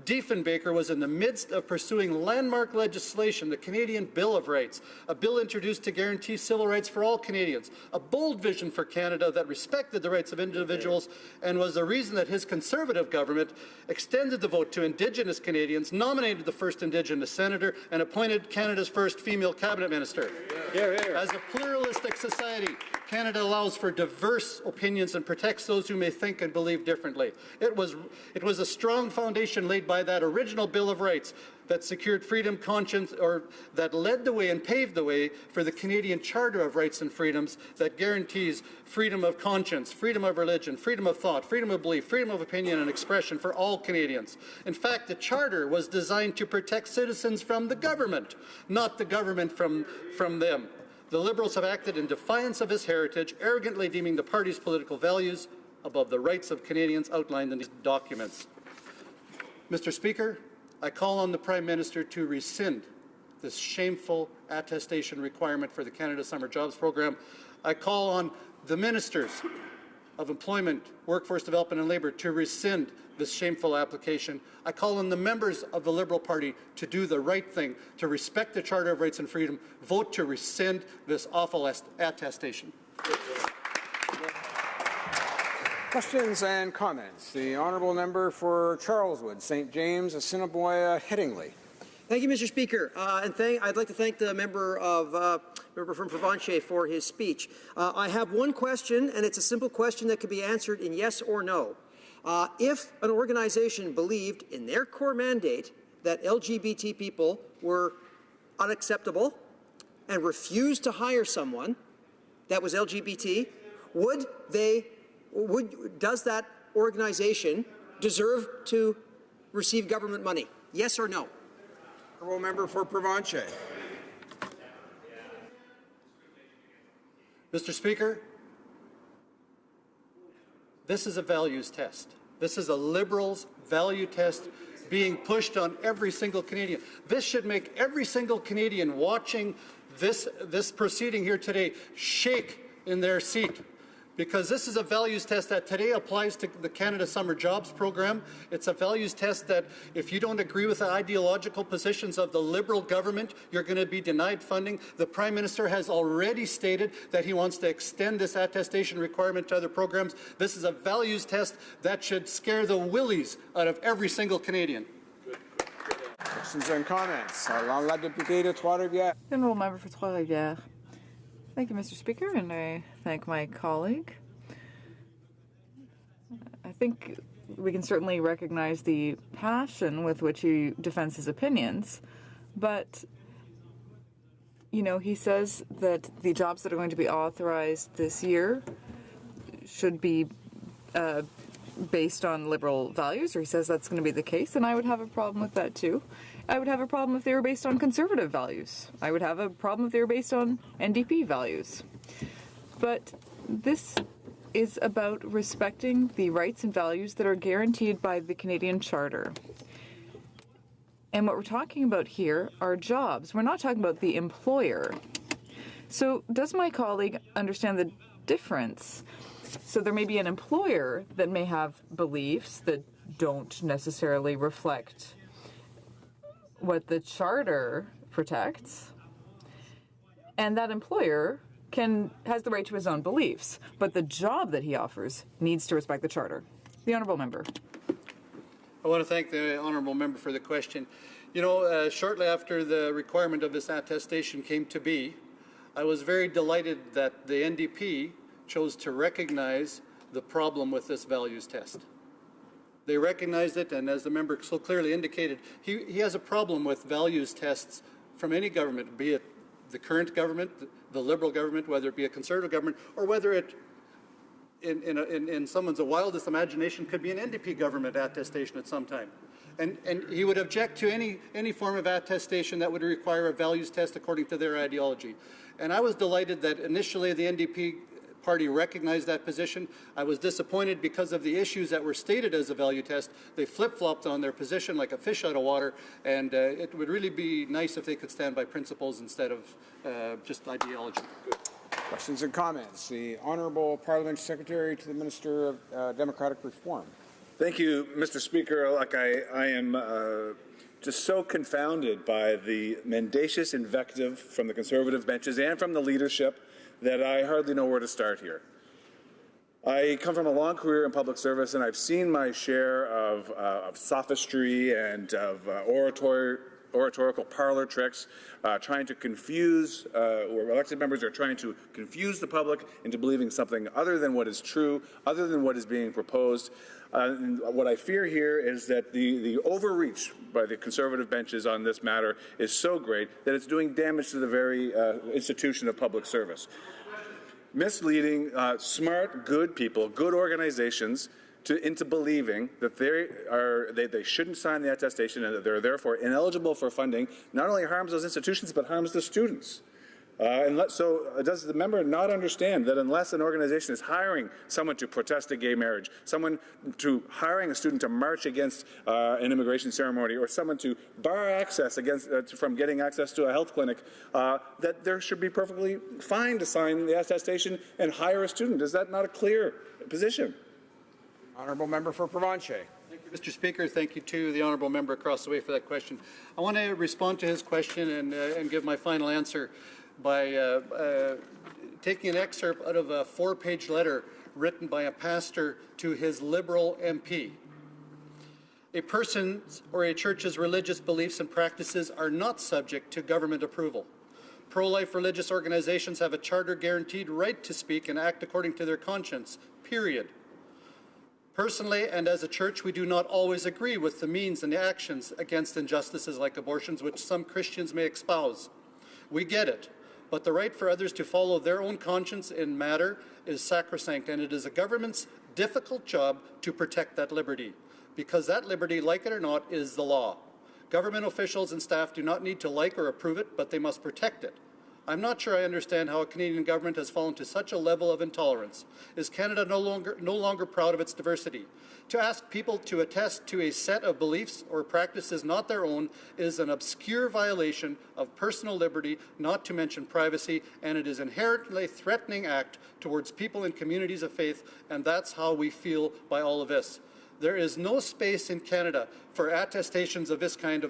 Diefenbaker was in the midst of pursuing landmark legislation, the Canadian Bill of Rights, a bill introduced to guarantee civil rights for all Canadians, a bold vision for Canada that respected the rights of individuals and was the reason that his Conservative government extended the vote to Indigenous Canadians, nominated the first Indigenous senator, and appointed Canada's first female cabinet minister. As a pluralistic society, Canada allows for diverse opinions and protects those who may think and believe differently. It was a strong foundation laid by that original Bill of Rights that secured freedom, conscience, or that led the way and paved the way for the Canadian Charter of Rights and Freedoms that guarantees freedom of conscience, freedom of religion, freedom of thought, freedom of belief, freedom of opinion and expression for all Canadians. In fact, the Charter was designed to protect citizens from the government, not the government from them. The Liberals have acted in defiance of this heritage, arrogantly deeming the party's political values above the rights of Canadians outlined in these documents. Mr. Speaker, I call on the Prime Minister to rescind this shameful attestation requirement for the Canada Summer Jobs Program. I call on the Ministers of Employment, Workforce Development and Labour to rescind this shameful application. I call on the members of the Liberal Party to do the right thing, to respect the Charter of Rights and Freedom, vote to rescind this awful attestation. Questions and comments. The honourable member for Charleswood, St. James, Assiniboia, Headingley. Thank you, Mr. Speaker. I'd like to thank the member from Provencher for his speech. I have one question, and it's a simple question that can be answered in yes or no. If an organization believed in their core mandate that LGBT people were unacceptable and refused to hire someone that was LGBT, does that organization deserve to receive government money? Yes or no? Honourable member for Provencher. Mr. Speaker, this is a values test. This is a Liberals' value test being pushed on every single Canadian. This should make every single Canadian watching this proceeding here today shake in their seat, because this is a values test that today applies to the Canada Summer Jobs Program. It's a values test that if you don't agree with the ideological positions of the Liberal government, you're going to be denied funding. The Prime Minister has already stated that he wants to extend this attestation requirement to other programs. This is a values test that should scare the willies out of every single Canadian. Questions and comments. La députée de Trois-Rivières. Honourable member for Trois-Rivières. Thank you, Mr. Speaker, and I thank my colleague. I think we can certainly recognize the passion with which he defends his opinions, but, you know, he says that the jobs that are going to be authorized this year should be based on Liberal values, or he says that's going to be the case, and I would have a problem with that too. I would have a problem if they were based on Conservative values. I would have a problem if they were based on NDP values. But this is about respecting the rights and values that are guaranteed by the Canadian Charter. And what we're talking about here are jobs. We're not talking about the employer. So does my colleague understand the difference? So there may be an employer that may have beliefs that don't necessarily reflect what the Charter protects, and that employer has the right to his own beliefs, but the job that he offers needs to respect the Charter. The Honourable Member. I want to thank the Honourable Member for the question. You know, shortly after the requirement of this attestation came to be, I was very delighted that the NDP chose to recognize the problem with this values test. They recognized it, and as the member so clearly indicated, he has a problem with values tests from any government, be it the current government, the Liberal government, whether it be a Conservative government, or whether it, in someone's wildest imagination, could be an NDP government attestation at some time. And he would object to any form of attestation that would require a values test according to their ideology. And I was delighted that initially the NDP party recognized that position. I was disappointed because of the issues that were stated as a value test. They flip-flopped on their position like a fish out of water, and it would really be nice if they could stand by principles instead of just ideology. Questions and comments? The Honourable Parliamentary Secretary to the Minister of Democratic Reform. Thank you, Mr. Speaker. Like I am just so confounded by the mendacious invective from the Conservative benches and from the leadership that I hardly know where to start here. I come from a long career in public service, and I've seen my share of sophistry and of oratorical parlor tricks, trying to confuse, or elected members are trying to confuse the public into believing something other than what is true, other than what is being proposed. What I fear here is that the overreach by the Conservative benches on this matter is so great that it's doing damage to the very institution of public service. Misleading smart, good people, good organizations into believing that they shouldn't sign the attestation and that they're therefore ineligible for funding not only harms those institutions but harms the students. So does the member not understand that unless an organization is hiring someone to protest a gay marriage, someone to hiring a student to march against an immigration ceremony, or someone to bar access from getting access to a health clinic, that there should be perfectly fine to sign the attestation and hire a student? Is that not a clear position? Honourable Member for Provencher. Thank you, Mr. Speaker. Thank you to the Honourable Member across the way for that question. I want to respond to his question and give my final answer by taking an excerpt out of a 4-page letter written by a pastor to his Liberal MP. A person's or a church's religious beliefs and practices are not subject to government approval. Pro-life religious organizations have a charter-guaranteed right to speak and act according to their conscience, period. Personally, and as a church, we do not always agree with the means and the actions against injustices like abortions, which some Christians may espouse. We get it. But the right for others to follow their own conscience in matter is sacrosanct, and it is a government's difficult job to protect that liberty, because that liberty, like it or not, is the law. Government officials and staff do not need to like or approve it, but they must protect it. I'm not sure I understand how a Canadian government has fallen to such a level of intolerance. Is Canada no longer proud of its diversity? To ask people to attest to a set of beliefs or practices not their own is an obscure violation of personal liberty, not to mention privacy, and it is an inherently threatening act towards people in communities of faith, and that's how we feel by all of this. There is no space in Canada for attestations of this kind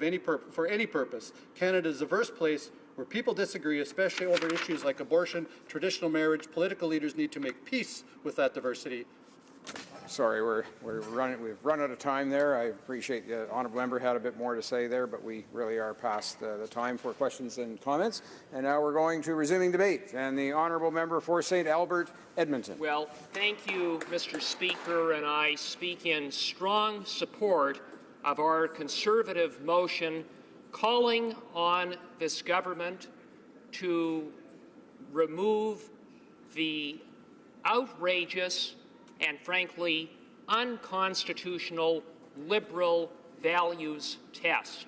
for any purpose. Canada is a diverse place where people disagree, especially over issues like abortion, traditional marriage. Political leaders need to make peace with that diversity. Sorry, we've run out of time there. I appreciate the Honourable Member had a bit more to say there, but we really are past the time for questions and comments. And now we're going to resuming debate. And the Honourable Member for St. Albert, Edmonton. Well, thank you, Mr. Speaker, and I speak in strong support of our Conservative motion calling on this government to remove the outrageous and frankly unconstitutional liberal values test.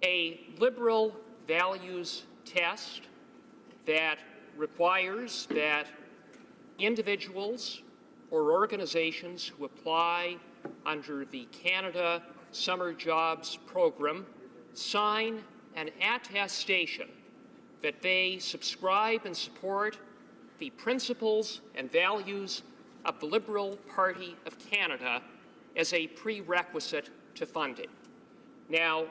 A liberal values test that requires that individuals or organizations who apply under the Canada Summer Jobs Program sign an attestation that they subscribe and support the principles and values of the Liberal Party of Canada as a prerequisite to funding. Now,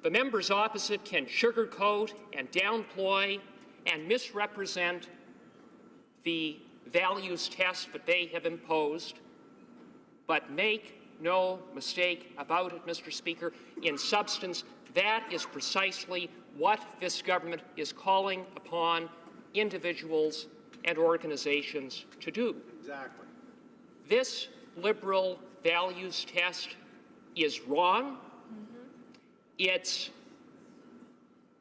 the members opposite can sugarcoat and downplay and misrepresent the values test that they have imposed, but make no mistake about it, Mr. Speaker, in substance, that is precisely what this government is calling upon individuals and organizations to do. Exactly. This Liberal values test is wrong. It's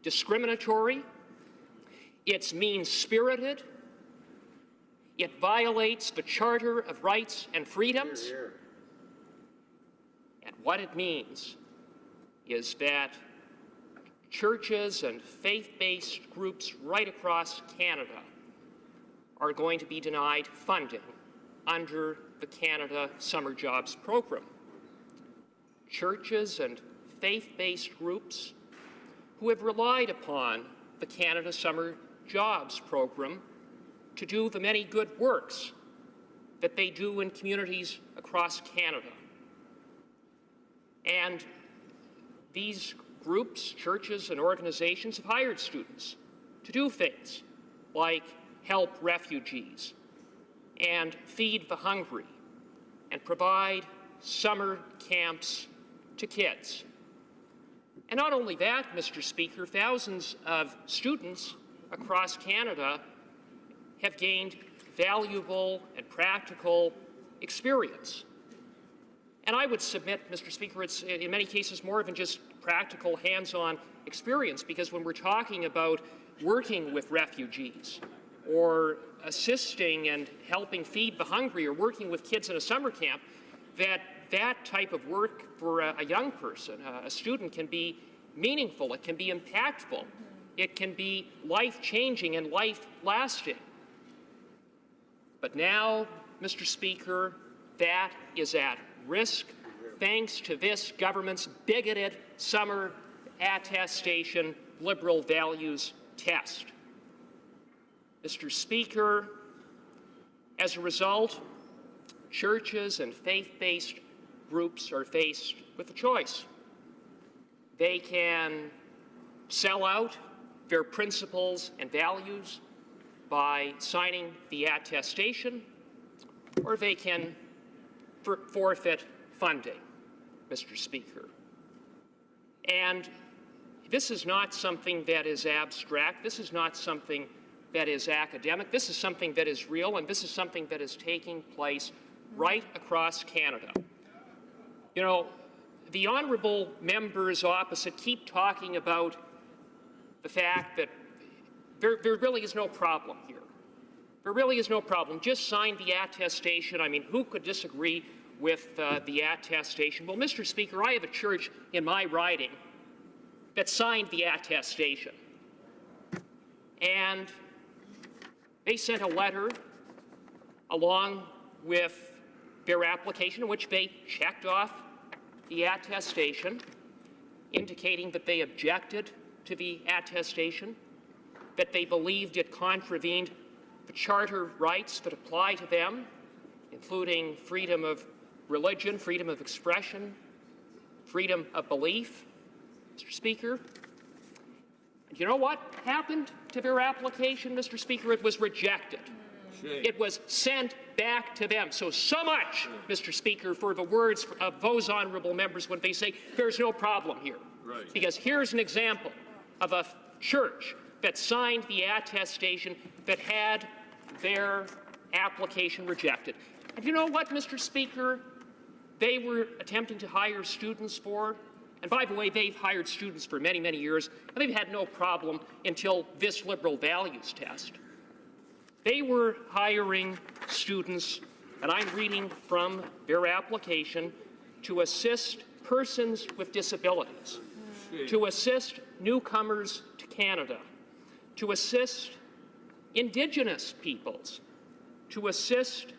discriminatory. It's mean-spirited. It violates the Charter of Rights and Freedoms. Here, here. And what it means is that churches and faith-based groups right across Canada are going to be denied funding under the Canada Summer Jobs Program. Churches and faith-based groups who have relied upon the Canada Summer Jobs Program to do the many good works that they do in communities across Canada. And these groups, churches, and organizations have hired students to do things like help refugees and feed the hungry and provide summer camps to kids. And not only that, Mr. Speaker, thousands of students across Canada have gained valuable and practical experience. And I would submit, Mr. Speaker, it's in many cases more than just practical hands-on experience, because when we're talking about working with refugees or assisting and helping feed the hungry or working with kids in a summer camp, that type of work for a young person, a student, can be meaningful, it can be impactful, it can be life-changing and life-lasting. But now, Mr. Speaker, that is at risk thanks to this government's bigoted summer attestation Liberal values test. Mr. Speaker, as a result, churches and faith-based groups are faced with a choice. They can sell out their principles and values by signing the attestation, or they can forfeit funding, Mr. Speaker. And this is not something that is abstract. This is not something that is academic. This is something that is real, and this is something that is taking place right across Canada. You know, the honourable members opposite keep talking about the fact that there really is no problem here. There really is no problem. Just sign the attestation. I mean, who could disagree with the attestation? Well, Mr. Speaker, I have a church in my riding that signed the attestation. And they sent a letter along with their application in which they checked off the attestation, indicating that they objected to the attestation, that they believed it contravened the charter rights that apply to them, including freedom of religion, freedom of expression, freedom of belief, Mr. Speaker. And you know what happened to their application, Mr. Speaker? It was rejected. It was sent back to them. So much, Mr. Speaker, for the words of those honourable members when they say there's no problem here. Right. Because here's an example of a church that signed the attestation that had their application rejected. And you know what, Mr. Speaker, they were attempting to hire students for? And by the way, they've hired students for many, many years, and they've had no problem until this Liberal values test. They were hiring students, and I'm reading from their application, to assist persons with disabilities, to assist newcomers to Canada, to assist Indigenous peoples, to assist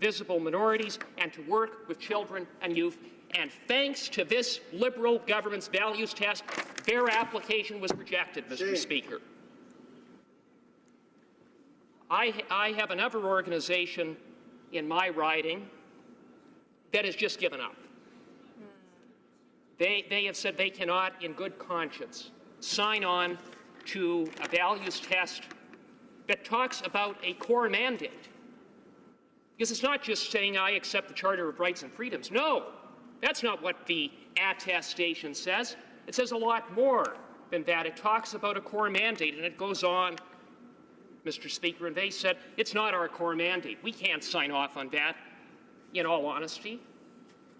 visible minorities and to work with children and youth. And thanks to this Liberal government's values test, their application was rejected, Mr. Speaker. I have another organization in my riding that has just given up. They have said they cannot, in good conscience, sign on to a values test that talks about a core mandate. Because it's not just saying, I accept the Charter of Rights and Freedoms. No, that's not what the attestation says. It says a lot more than that. It talks about a core mandate, and it goes on, Mr. Speaker, and they said, it's not our core mandate. We can't sign off on that, in all honesty.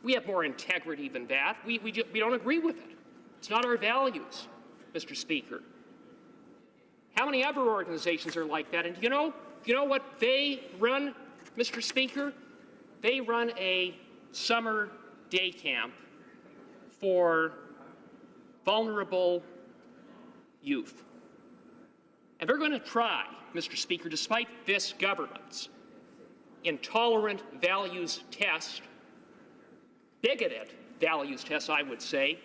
We have more integrity than that. We don't agree with it. It's not our values, Mr. Speaker. How many other organizations are like that? And you know what they run, Mr. Speaker? They run a summer day camp for vulnerable youth. And they're going to try, Mr. Speaker, despite this government's intolerant values test, bigoted values test, I would say,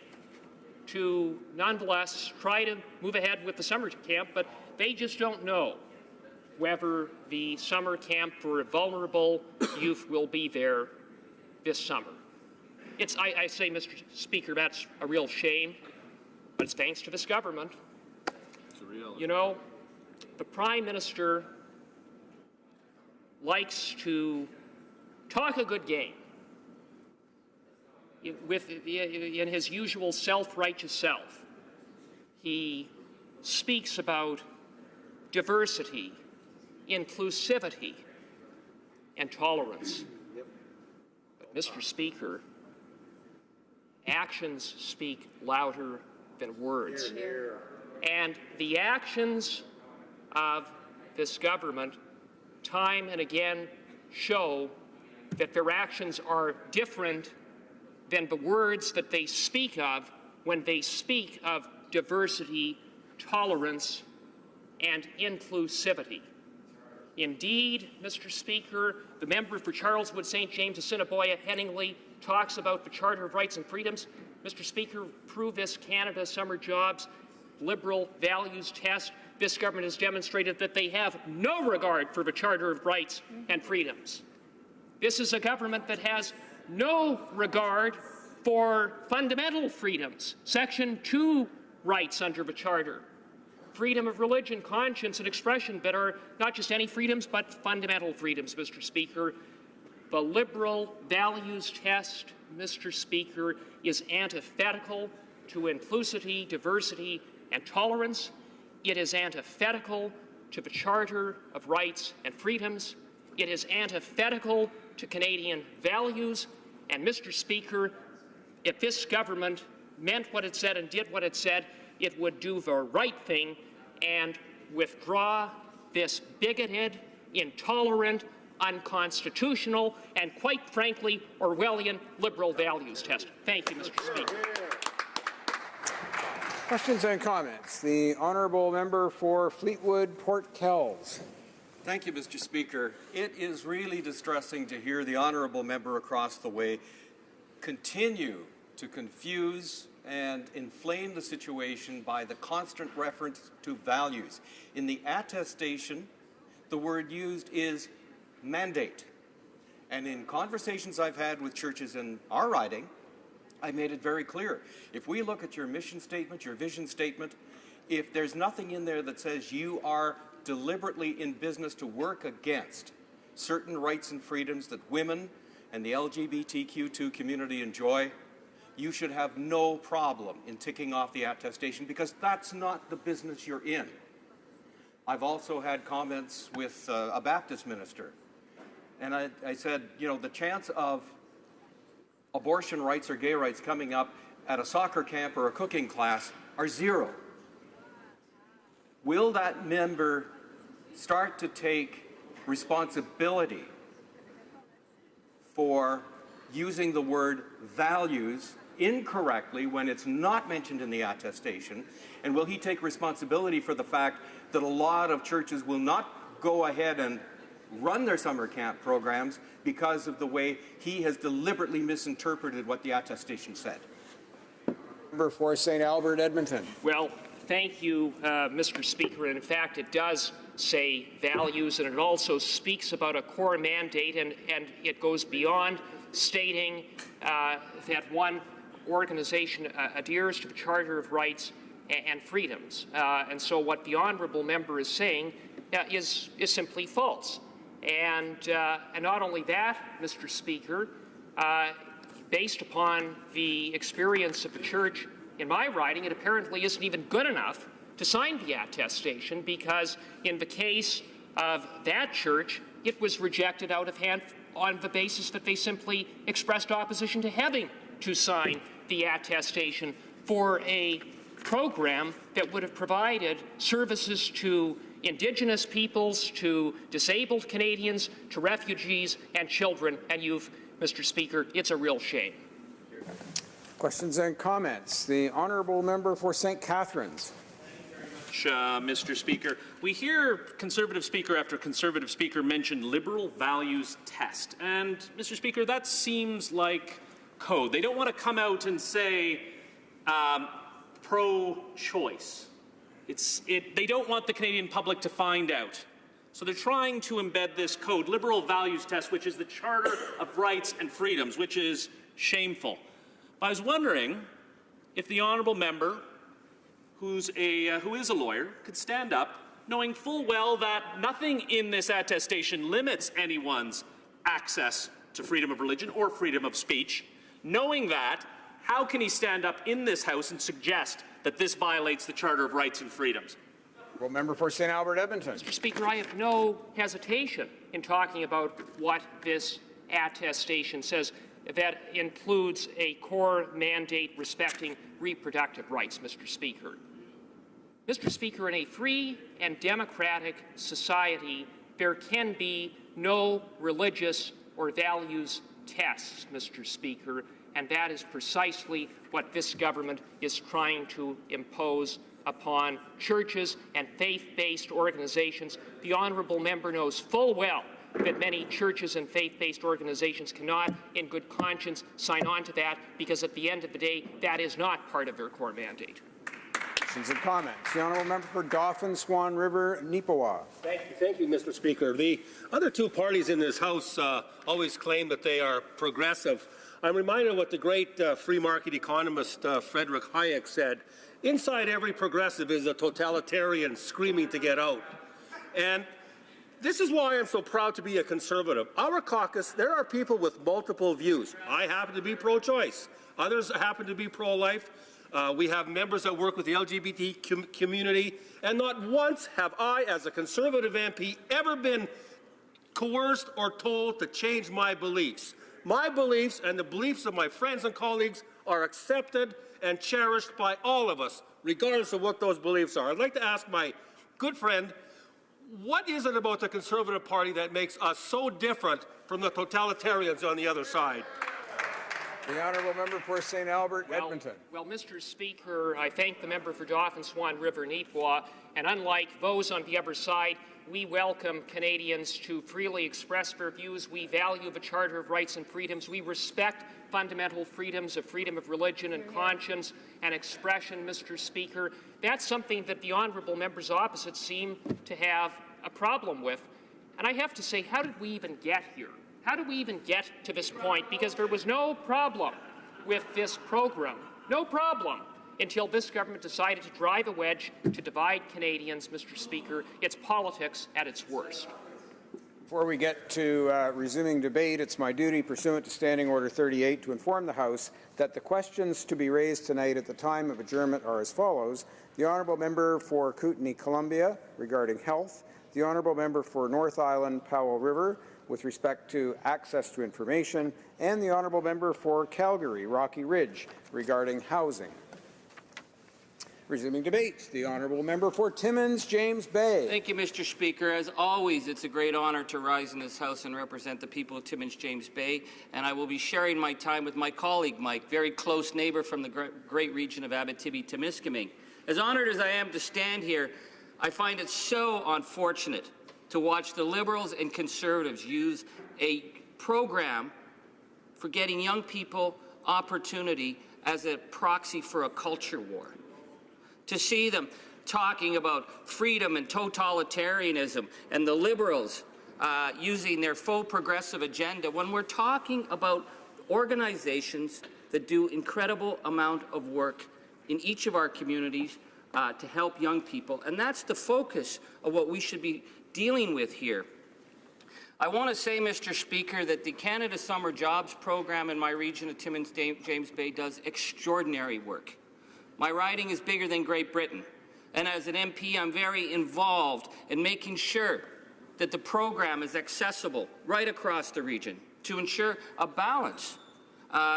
to nonetheless try to move ahead with the summer camp, but they just don't know whether the summer camp for vulnerable youth will be there this summer. I say, Mr. Speaker, that's a real shame, but it's thanks to this government. It's a reality. You know, the Prime Minister likes to talk a good game in his usual self-righteous self. He speaks about diversity, inclusivity, and tolerance. But, Mr. Speaker, actions speak louder than words. And the actions of this government time and again show that their actions are different than the words that they speak of when they speak of diversity, tolerance, and inclusivity. Indeed, Mr. Speaker, the member for Charleswood, St. James, Assiniboia, Henningly talks about the Charter of Rights and Freedoms. Mr. Speaker, through this Canada Summer Jobs Liberal values test, this government has demonstrated that they have no regard for the Charter of Rights and Freedoms. This is a government that has no regard for fundamental freedoms, Section 2 rights under the Charter, freedom of religion, conscience, and expression that are not just any freedoms, but fundamental freedoms, Mr. Speaker. The Liberal values test, Mr. Speaker, is antithetical to inclusivity, diversity, and tolerance. It is antithetical to the Charter of Rights and Freedoms. It is antithetical to Canadian values. And, Mr. Speaker, if this government meant what it said and did what it said, it would do the right thing and withdraw this bigoted, intolerant, unconstitutional, and quite frankly, Orwellian Liberal values test. Thank you, Mr. Speaker. Questions and comments. The honourable member for Fleetwood Port Kells. Thank you, Mr. Speaker. It is really distressing to hear the honourable member across the way continue to confuse and inflame the situation by the constant reference to values. In the attestation, the word used is mandate. And in conversations I've had with churches in our riding, I made it very clear. If we look at your mission statement, your vision statement, if there's nothing in there that says you are deliberately in business to work against certain rights and freedoms that women and the LGBTQ2 community enjoy, you should have no problem in ticking off the attestation, because that's not the business you're in. I've also had comments with a Baptist minister, and I said, you know, the chance of abortion rights or gay rights coming up at a soccer camp or a cooking class are zero. Will that member start to take responsibility for using the word values incorrectly when it's not mentioned in the attestation? And will he take responsibility for the fact that a lot of churches will not go ahead and run their summer camp programs because of the way he has deliberately misinterpreted what the attestation said. Member for St. Albert, Edmonton. Well, thank you, Mr. Speaker. And in fact, it does say values, and it also speaks about a core mandate, and it goes beyond stating that one organization adheres to the Charter of Rights and Freedoms. And so what the honourable member is saying is simply false. And not only that, Mr. Speaker, based upon the experience of the church in my riding, it apparently isn't even good enough to sign the attestation, because in the case of that church, it was rejected out of hand on the basis that they simply expressed opposition to having to sign the attestation for a program that would have provided services to Indigenous peoples, to disabled Canadians, to refugees and children. And Mr. Speaker, it's a real shame. Questions and comments. The honourable member for St. Catharines. Mr. Speaker, we hear Conservative Speaker after Conservative Speaker mention liberal values test. And, Mr. Speaker, that seems like code. They don't want to come out and say pro-choice. They don't want the Canadian public to find out. So they're trying to embed this code, liberal values test, which is the Charter of Rights and Freedoms, which is shameful. I was wondering if the honourable member, who is a lawyer, could stand up, knowing full well that nothing in this attestation limits anyone's access to freedom of religion or freedom of speech. Knowing that, how can he stand up in this House and suggest that this violates the Charter of Rights and Freedoms? Well, member for St. Albert, Edmonton. Mr. Speaker, I have no hesitation in talking about what this attestation says. That includes a core mandate respecting reproductive rights, Mr. Speaker. Mr. Speaker, in a free and democratic society, there can be no religious or values tests, Mr. Speaker, and that is precisely what this government is trying to impose upon churches and faith-based organizations. The honourable member knows full well that many churches and faith-based organizations cannot, in good conscience, sign on to that, because at the end of the day, that is not part of their core mandate. Questions and comments. The honourable member for Dauphin, Swan River, Neepawa. Thank you, Mr. Speaker. The other two parties in this House always claim that they are progressive. I'm reminded of what the great free market economist Friedrich Hayek said. Inside every progressive is a totalitarian screaming to get out. And this is why I'm so proud to be a conservative. Our caucus, there are people with multiple views. I happen to be pro-choice. Others happen to be pro-life. We have members that work with the LGBT community. And not once have I, as a conservative MP, ever been coerced or told to change my beliefs. My beliefs and the beliefs of my friends and colleagues are accepted and cherished by all of us, regardless of what those beliefs are. I'd like to ask my good friend, what is it about the Conservative Party that makes us so different from the totalitarians on the other side? The honourable member for St. Albert, Edmonton. Well, Mr. Speaker, I thank the member for Dauphin, Swan River, Neepawa, and unlike those on the other side, we welcome Canadians to freely express their views. We value the Charter of Rights and Freedoms. We respect fundamental freedoms of freedom of religion and conscience and expression, Mr. Speaker. That's something that the honourable members opposite seem to have a problem with. And I have to say, how did we even get here? How did we even get to this point? Because there was no problem with this program. No problem. Until this government decided to drive a wedge to divide Canadians, Mr. Speaker. It's politics at its worst. Before we get to resuming debate, it's my duty, pursuant to Standing Order 38, to inform the House that the questions to be raised tonight at the time of adjournment are as follows. The honourable member for Kootenay, Columbia, regarding health. The honourable member for North Island, Powell River, with respect to access to information. And the honourable member for Calgary, Rocky Ridge, regarding housing. Resuming debate, the honourable member for Timmins, James Bay. Thank you, Mr. Speaker. As always, it's a great honour to rise in this House and represent the people of Timmins, James Bay, and I will be sharing my time with my colleague, Mike, very close neighbour from the great region of Abitibi-Témiscamingue. As honoured as I am to stand here, I find it so unfortunate to watch the Liberals and Conservatives use a program for getting young people opportunity as a proxy for a culture war. To see them talking about freedom and totalitarianism and the Liberals using their faux progressive agenda when we're talking about organizations that do incredible amount of work in each of our communities to help young people. And that's the focus of what we should be dealing with here. I want to say, Mr. Speaker, that the Canada Summer Jobs Program in my region of Timmins James Bay does extraordinary work. My riding is bigger than Great Britain, and as an MP, I'm very involved in making sure that the program is accessible right across the region to ensure a balance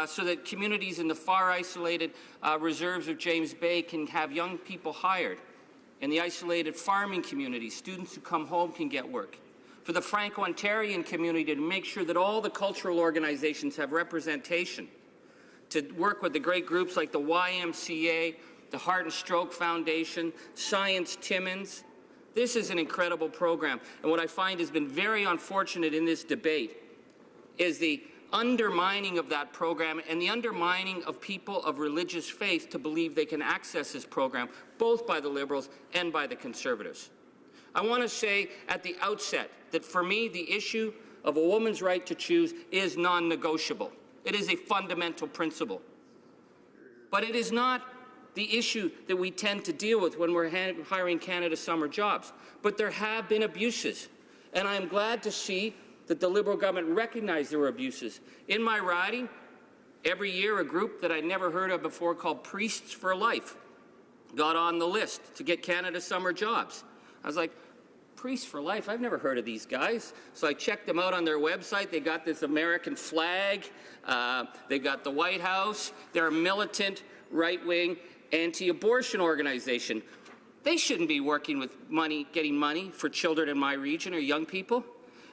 so that communities in the far isolated reserves of James Bay can have young people hired. In the isolated farming communities, students who come home can get work. For the Franco-Ontarian community to make sure that all the cultural organizations have representation. To work with the great groups like the YMCA, the Heart and Stroke Foundation, Science Timmins. This is an incredible program. And what I find has been very unfortunate in this debate is the undermining of that program and the undermining of people of religious faith to believe they can access this program, both by the Liberals and by the Conservatives. I want to say at the outset that for me, the issue of a woman's right to choose is non-negotiable. It is a fundamental principle. But it is not the issue that we tend to deal with when we're hiring Canada Summer Jobs. But there have been abuses, and I am glad to see that the Liberal government recognized there were abuses. In my riding, every year a group that I'd never heard of before called Priests for Life got on the list to get Canada Summer Jobs. I was like, Priests for Life? I've never heard of these guys. So I checked them out on their website. They got this American flag. They got the White House. They're a militant, right-wing, anti-abortion organization. They shouldn't be working with money, getting money for children in my region or young people.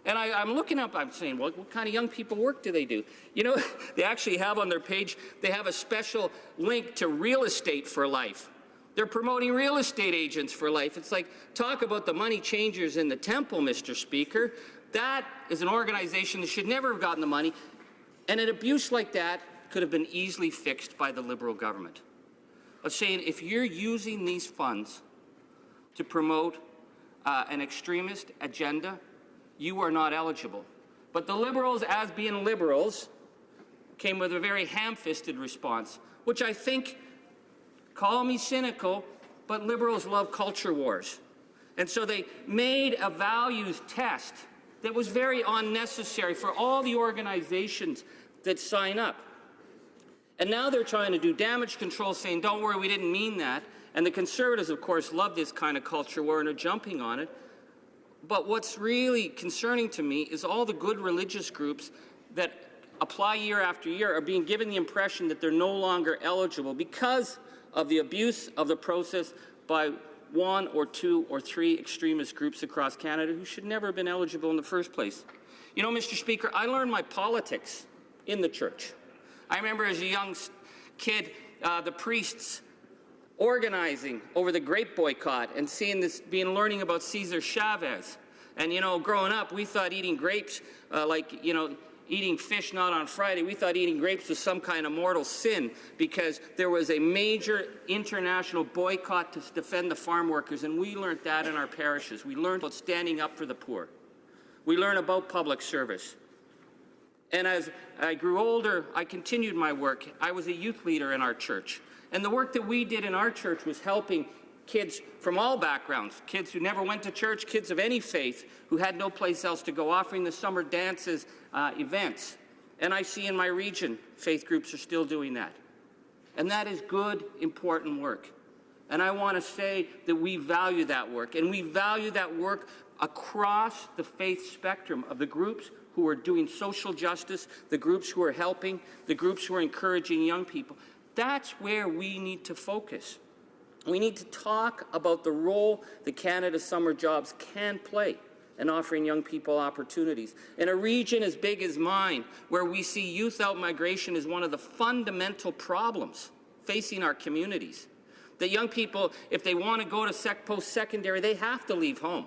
And I'm looking up, I'm saying, well, what kind of young people work do they do? You know, they actually have on their page, they have a special link to Real Estate for Life. They're promoting real estate agents for life. It's like, talk about the money changers in the temple, Mr. Speaker. That is an organization that should never have gotten the money. And an abuse like that could have been easily fixed by the Liberal government. Of saying, if you're using these funds to promote an extremist agenda, you are not eligible. But the Liberals, as being Liberals, came with a very ham-fisted response, which I think, call me cynical, but Liberals love culture wars. And so they made a values test that was very unnecessary for all the organizations that sign up. And now they're trying to do damage control, saying, don't worry, we didn't mean that. And the Conservatives, of course, love this kind of culture war and are jumping on it. But what's really concerning to me is all the good religious groups that apply year after year are being given the impression that they're no longer eligible because of the abuse of the process by one or two or three extremist groups across Canada who should never have been eligible in the first place. You know, Mr. Speaker, I learned my politics in the church. I remember as a young kid, the priests organizing over the grape boycott and seeing this, learning about Cesar Chavez. And, you know, growing up, we thought eating grapes, eating fish not on Friday, we thought eating grapes was some kind of mortal sin because there was a major international boycott to defend the farm workers, and we learned that in our parishes. We learned about standing up for the poor. We learned about public service. And as I grew older, I continued my work. I was a youth leader in our church. And the work that we did in our church was helping kids from all backgrounds, kids who never went to church, kids of any faith who had no place else to go, offering the summer dances, events. And I see in my region, faith groups are still doing that. And that is good, important work. And I want to say that we value that work, and we value that work across the faith spectrum of the groups who are doing social justice, the groups who are helping, the groups who are encouraging young people. That's where we need to focus. We need to talk about the role that Canada Summer Jobs can play in offering young people opportunities. In a region as big as mine, where we see youth out-migration as one of the fundamental problems facing our communities, that young people, if they want to go to post-secondary, they have to leave home.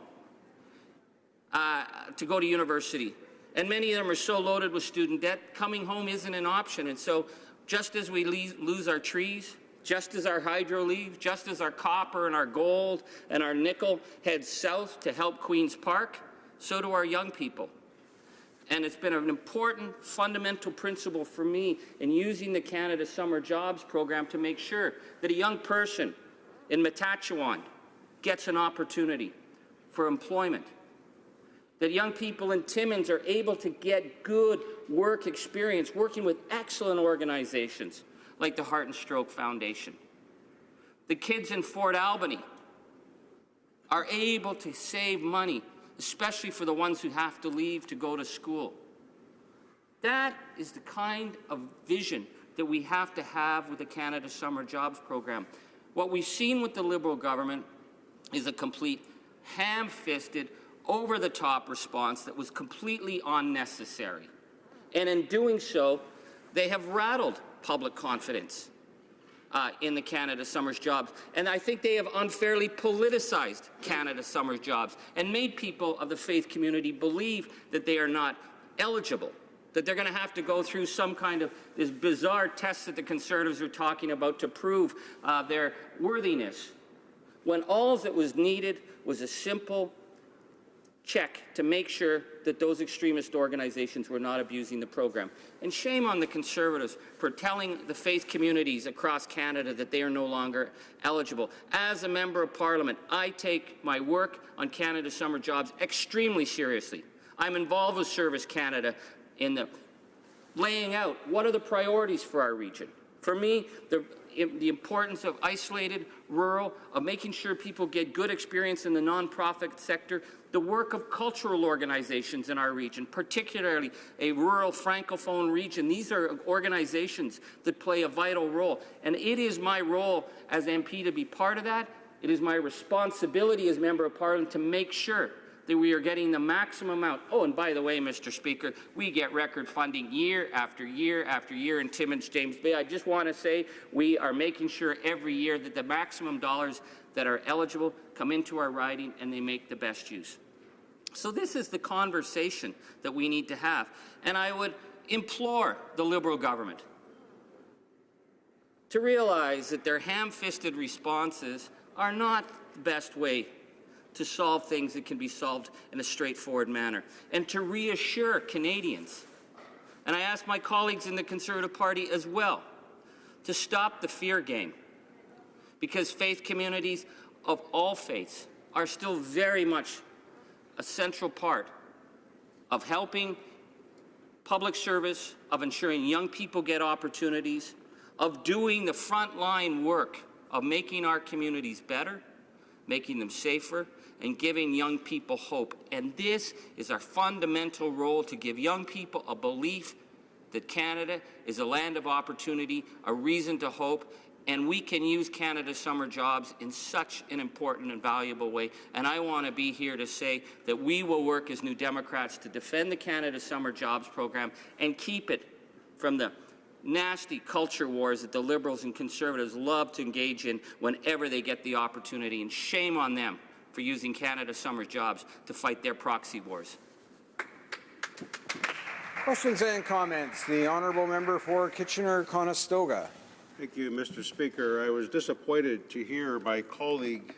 to go to university. And many of them are so loaded with student debt, coming home isn't an option. And so just as we lose our trees, just as our hydro leaves, just as our copper and our gold and our nickel head south to help Queen's Park, so do our young people. And it's been an important fundamental principle for me in using the Canada Summer Jobs Program to make sure that a young person in Matachewan gets an opportunity for employment, that young people in Timmins are able to get good work experience working with excellent organizations like the Heart and Stroke Foundation. The kids in Fort Albany are able to save money, especially for the ones who have to leave to go to school. That is the kind of vision that we have to have with the Canada Summer Jobs Program. What we've seen with the Liberal government is a complete ham-fisted, over-the-top response that was completely unnecessary. And in doing so, they have rattled public confidence in the Canada Summer's Jobs. And I think they have unfairly politicized Canada Summer's Jobs and made people of the faith community believe that they are not eligible, that they're going to have to go through some kind of this bizarre test that the Conservatives are talking about to prove their worthiness, when all that was needed was a simple check to make sure that those extremist organizations were not abusing the program. And shame on the Conservatives for telling the faith communities across Canada that they are no longer eligible. As a Member of Parliament, I take my work on Canada Summer Jobs extremely seriously. I'm involved with Service Canada in the laying out what are the priorities for our region. For me, the importance of isolated, rural, of making sure people get good experience in the nonprofit sector, the work of cultural organizations in our region, particularly a rural Francophone region. These are organizations that play a vital role. And it is my role as MP to be part of that. It is my responsibility as Member of Parliament to make sure that we are getting the maximum amount. Oh, and by the way, Mr. Speaker, we get record funding year after year after year in Timmins, James Bay. I just want to say we are making sure every year that the maximum dollars that are eligible come into our riding and they make the best use. So this is the conversation that we need to have. And I would implore the Liberal government to realize that their ham-fisted responses are not the best way to solve things that can be solved in a straightforward manner, and to reassure Canadians. And I ask my colleagues in the Conservative Party as well to stop the fear game, because faith communities of all faiths are still very much a central part of helping public service, of ensuring young people get opportunities, of doing the frontline work of making our communities better, making them safer, and giving young people hope. And this is our fundamental role, to give young people a belief that Canada is a land of opportunity, a reason to hope, and we can use Canada Summer Jobs in such an important and valuable way. And I want to be here to say that we will work as New Democrats to defend the Canada Summer Jobs Program and keep it from the nasty culture wars that the Liberals and Conservatives love to engage in whenever they get the opportunity. And shame on them for using Canada Summer Jobs to fight their proxy wars. Questions and comments. The Honourable Member for Kitchener-Conestoga. Thank you, Mr. Speaker. I was disappointed to hear my colleague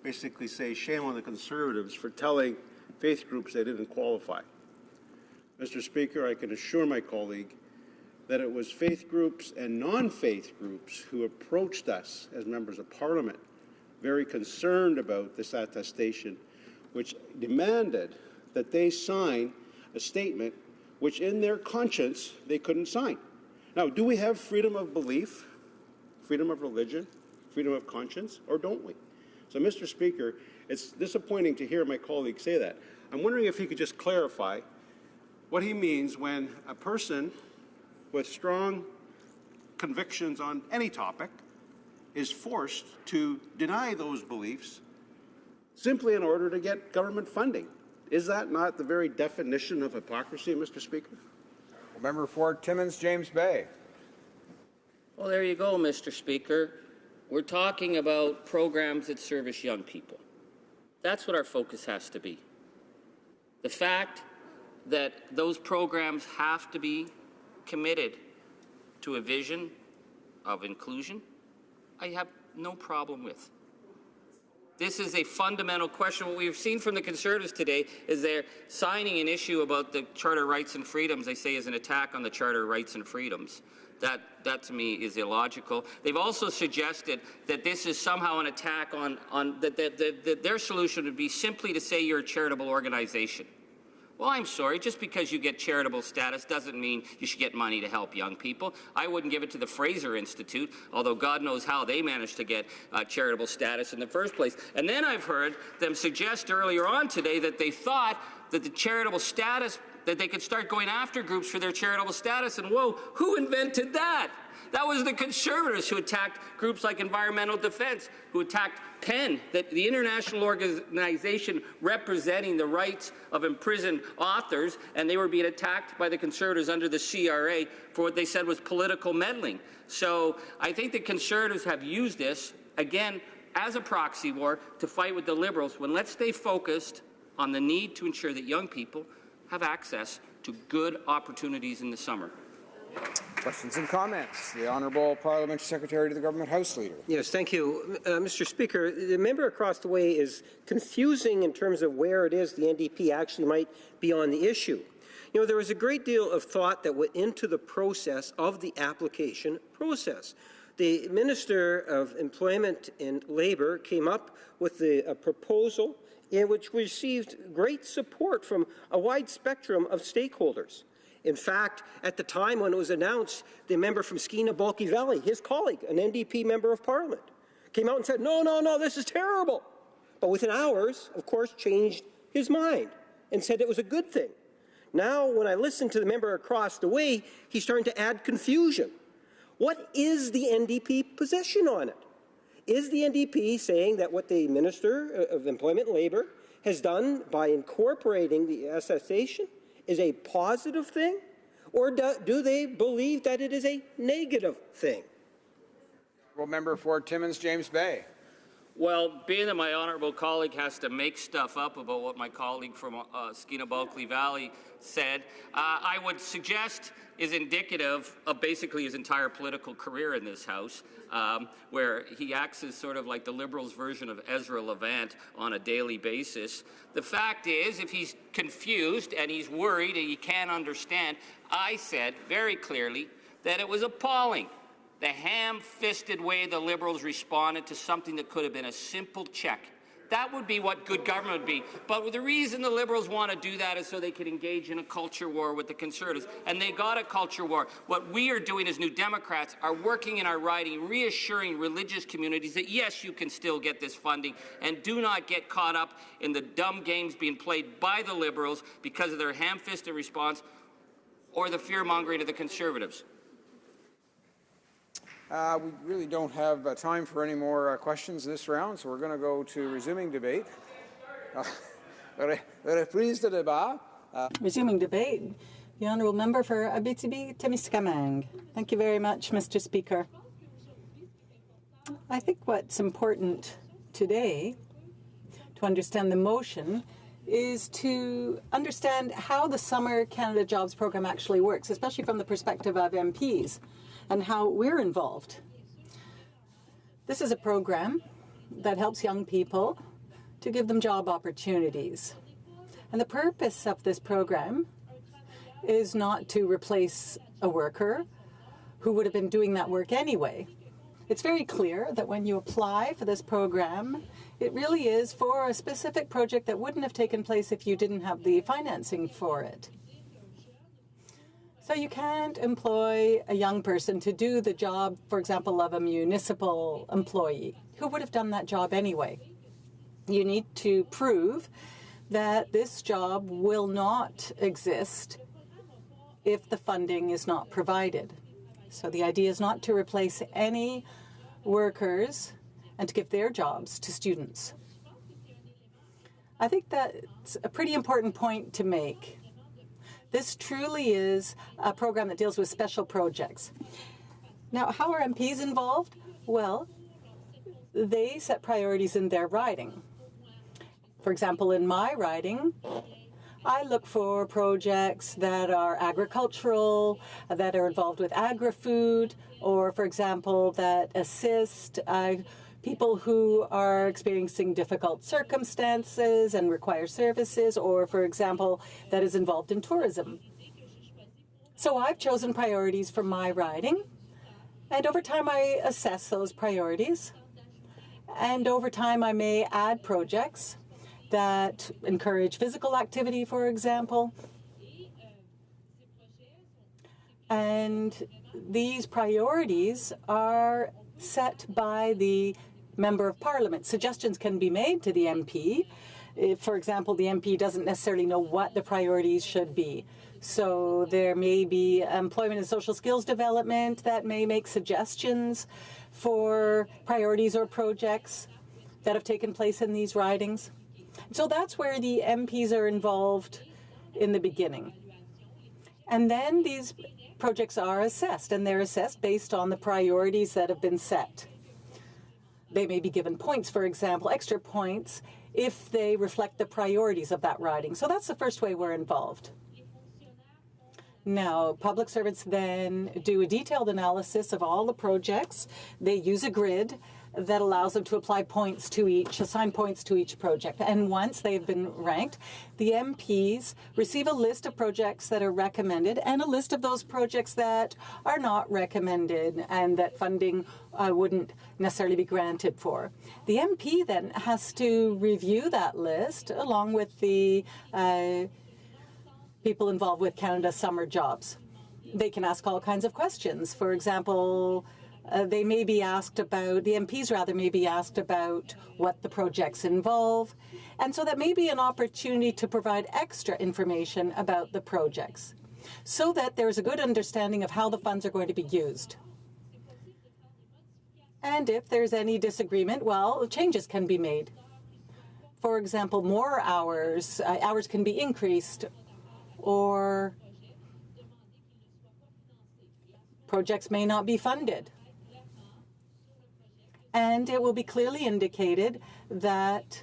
basically say shame on the Conservatives for telling faith groups they didn't qualify. Mr. Speaker, I can assure my colleague that it was faith groups and non-faith groups who approached us as members of Parliament, very concerned about this attestation, which demanded that they sign a statement which in their conscience they couldn't sign. Now, do we have freedom of belief, freedom of religion, freedom of conscience, or don't we? So, Mr. Speaker, it's disappointing to hear my colleague say that. I'm wondering if he could just clarify what he means when a person with strong convictions on any topic is forced to deny those beliefs simply in order to get government funding. Is that not the very definition of hypocrisy, Mr. Speaker? Member for Timmins, James Bay. Well, there you go, Mr. Speaker. We're talking about programs that service young people. That's what our focus has to be. The fact that those programs have to be committed to a vision of inclusion, I have no problem with. This is a fundamental question. What we've seen from the Conservatives today is they're signing an issue about the Charter rights and freedoms they say is an attack on the Charter rights and freedoms. That to me is illogical. They've also suggested that this is somehow an attack on that their solution would be simply to say you're a charitable organization. Well, I'm sorry, just because you get charitable status doesn't mean you should get money to help young people. I wouldn't give it to the Fraser Institute, although God knows how they managed to get charitable status in the first place. And then I've heard them suggest earlier on today that they thought that the charitable status, that they could start going after groups for their charitable status. And whoa, who invented that? That was the Conservatives who attacked groups like Environmental Defense, who attacked PEN, the international organization representing the rights of imprisoned authors, and they were being attacked by the Conservatives under the CRA for what they said was political meddling. So I think the Conservatives have used this, again, as a proxy war to fight with the Liberals, when let's stay focused on the need to ensure that young people have access to good opportunities in the summer. Questions and comments. The Honourable Parliamentary Secretary to the Government House Leader. Yes, thank you. Mr. Speaker, the member across the way is confusing in terms of where it is the NDP actually might be on the issue. You know, there was a great deal of thought that went into the process of the application process. The Minister of Employment and Labour came up with a proposal in which received great support from a wide spectrum of stakeholders. In fact, at the time when it was announced, the member from Skeena Bulky Valley, his colleague, an NDP member of Parliament, came out and said, no, this is terrible. But within hours, of course, changed his mind and said it was a good thing. Now, when I listen to the member across the way, he's starting to add confusion. What is the NDP position on it? Is the NDP saying that what the Minister of Employment and Labour has done by incorporating the cessation is a positive thing, or do they believe that it is a negative thing? Well, Member for Timmins, James Bay. Well, being that my honourable colleague has to make stuff up about what my colleague from Skeena Bulky Valley said, I would suggest is indicative of basically his entire political career in this House, where he acts as sort of like the Liberals' version of Ezra Levant on a daily basis. The fact is, if he's confused and he's worried and he can't understand, I said very clearly that it was appalling. The ham-fisted way the Liberals responded to something that could have been a simple check. That would be what good government would be. But the reason the Liberals want to do that is so they can engage in a culture war with the Conservatives. And they got a culture war. What we are doing as New Democrats are working in our riding, reassuring religious communities that, yes, you can still get this funding, and do not get caught up in the dumb games being played by the Liberals because of their ham-fisted response or the fear-mongering of the Conservatives. We really don't have time for any more questions this round, so we're going to go to resuming debate. Resuming debate. The Honourable Member for Abitibi-Témiscamingue. Thank you very much, Mr. Speaker. I think what's important today to understand the motion is to understand how the Summer Canada Jobs Program actually works, especially from the perspective of MPs, and how we're involved. This is a program that helps young people to give them job opportunities. And the purpose of this program is not to replace a worker who would have been doing that work anyway. It's very clear that when you apply for this program, it really is for a specific project that wouldn't have taken place if you didn't have the financing for it. So you can't employ a young person to do the job, for example, of a municipal employee who would have done that job anyway. You need to prove that this job will not exist if the funding is not provided. So the idea is not to replace any workers and to give their jobs to students. I think that's a pretty important point to make. This truly is a program that deals with special projects. Now, how are MPs involved? Well, they set priorities in their riding. For example, in my riding, I look for projects that are agricultural, that are involved with agri-food, or, for example, that assist people who are experiencing difficult circumstances and require services, or, for example, that is involved in tourism. So I've chosen priorities for my riding, and over time I assess those priorities. And over time I may add projects that encourage physical activity, for example. And these priorities are set by the Member of Parliament. Suggestions can be made to the MP. If, for example, the MP doesn't necessarily know what the priorities should be. So there may be employment and social skills development that may make suggestions for priorities or projects that have taken place in these ridings. So that's where the MPs are involved in the beginning. And then these projects are assessed, and they're assessed based on the priorities that have been set. They may be given points, for example, extra points, if they reflect the priorities of that riding. So that's the first way we're involved. Now, public servants then do a detailed analysis of all the projects. They use a grid that allows them to apply points to each, assign points to each project. And once they've been ranked, the MPs receive a list of projects that are recommended and a list of those projects that are not recommended and that funding wouldn't necessarily be granted for. The MP then has to review that list along with the people involved with Canada Summer Jobs. They can ask all kinds of questions. For example, they may be asked about, the MPs rather may be asked about what the projects involve. And so that may be an opportunity to provide extra information about the projects so that there's a good understanding of how the funds are going to be used. And if there's any disagreement, well, changes can be made. For example, more hours, hours can be increased, or projects may not be funded. And it will be clearly indicated that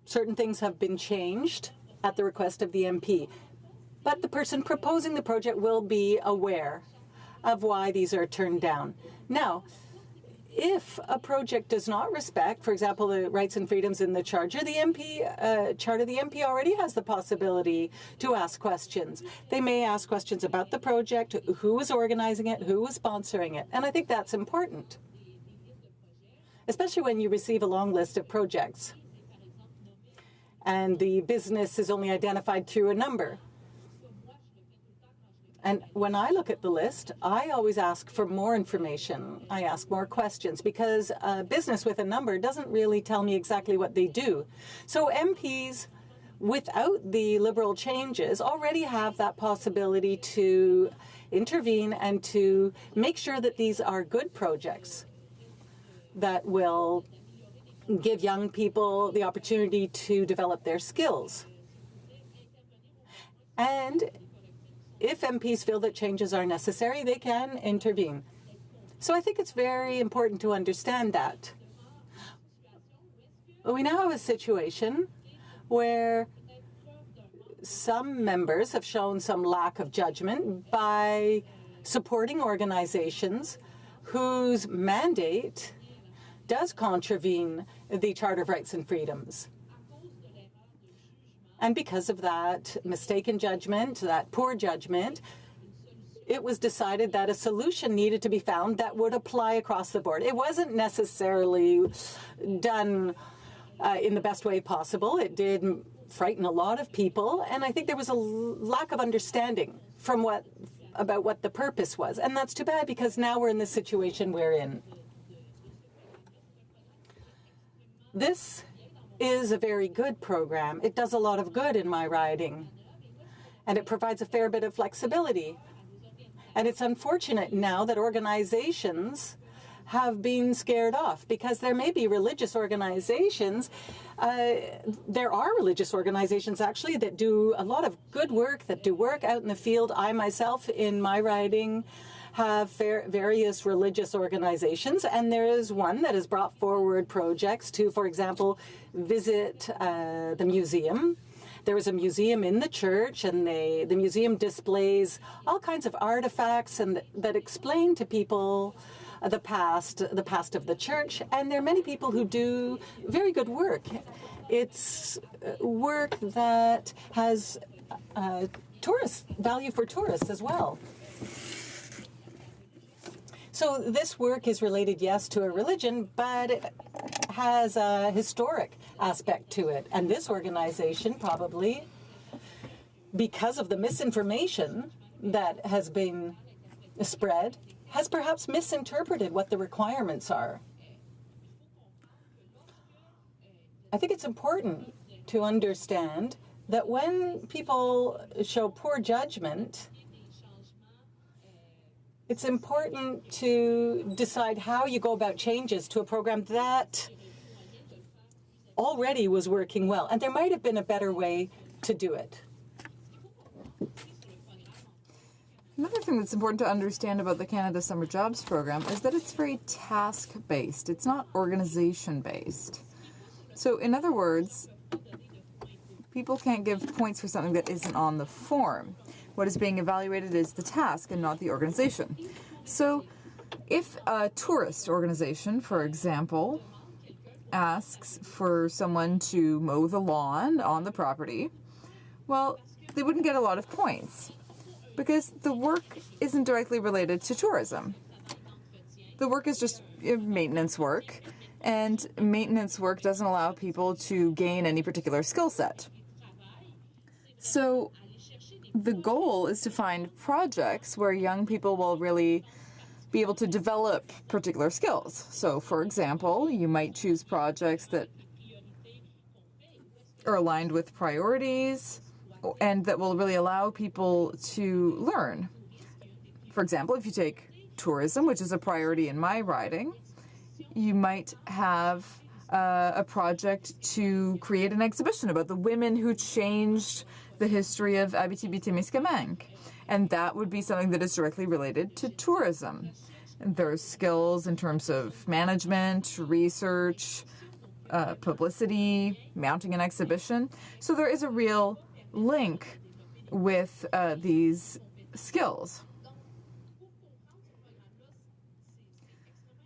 certain things have been changed at the request of the MP. But the person proposing the project will be aware of why these are turned down. Now, if a project does not respect, for example, the rights and freedoms in the charter, the MP already has the possibility to ask questions. They may ask questions about the project, who is organizing it, who is sponsoring it, and I think that's important, especially when you receive a long list of projects and the business is only identified through a number. And when I look at the list, I always ask for more information. I ask more questions because a business with a number doesn't really tell me exactly what they do. So MPs, without the Liberal changes, already have that possibility to intervene and to make sure that these are good projects that will give young people the opportunity to develop their skills. And if MPs feel that changes are necessary, they can intervene. So I think it's very important to understand that. We now have a situation where some members have shown some lack of judgment by supporting organizations whose mandate does contravene the Charter of Rights and Freedoms. And because of that mistaken judgment, that poor judgment, it was decided that a solution needed to be found that would apply across the board. It wasn't necessarily done in the best way possible. It did frighten a lot of people, and I think there was a lack of understanding about what the purpose was. And that's too bad because now we're in the situation we're in. This is a very good program. It does a lot of good in my riding, and it provides a fair bit of flexibility. And it's unfortunate now that organizations have been scared off because there may be religious organizations. There are religious organizations, actually, that do a lot of good work, that do work out in the field. I myself, in my riding, have various religious organizations, and there is one that has brought forward projects to, for example, visit the museum there is a museum in the church, and the museum displays all kinds of artifacts and that explain to people the past of the church. And there are many people who do very good work. It's work that has value for tourists as well. So this work is related, yes, to a religion, but it has a historic aspect to it. And this organization probably, because of the misinformation that has been spread, has perhaps misinterpreted what the requirements are. I think it's important to understand that when people show poor judgment, it's important to decide how you go about changes to a program that already was working well. And there might have been a better way to do it. Another thing that's important to understand about the Canada Summer Jobs Program is that it's very task-based. It's not organization-based. So, in other words, people can't give points for something that isn't on the form. What is being evaluated is the task and not the organization. So, if a tourist organization, for example, asks for someone to mow the lawn on the property, well, they wouldn't get a lot of points because the work isn't directly related to tourism. The work is just maintenance work, and maintenance work doesn't allow people to gain any particular skill set. So the goal is to find projects where young people will really be able to develop particular skills. So, for example, you might choose projects that are aligned with priorities and that will really allow people to learn. For example, if you take tourism, which is a priority in my riding, you might have a project to create an exhibition about the women who changed the history of Abitibi-Témiscamingue. And that would be something that is directly related to tourism. And there's skills in terms of management, research, publicity, mounting an exhibition. So there is a real link with these skills.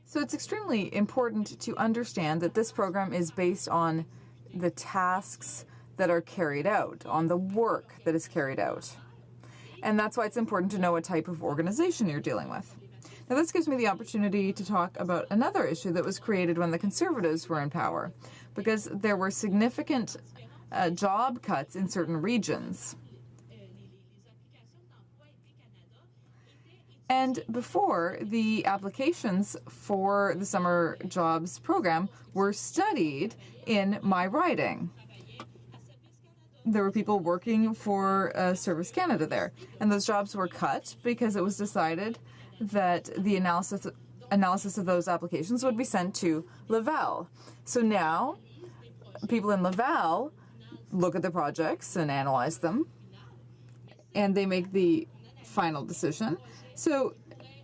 So it's extremely important to understand that this program is based on the tasks that are carried out, on the work that is carried out. And that's why it's important to know what type of organization you're dealing with. Now, this gives me the opportunity to talk about another issue that was created when the Conservatives were in power, because there were significant job cuts in certain regions. And before, the applications for the Summer Jobs Program were studied in my riding. There were people working for Service Canada there, and those jobs were cut because it was decided that the analysis of those applications would be sent to Laval. So now, people in Laval look at the projects and analyze them, and they make the final decision. So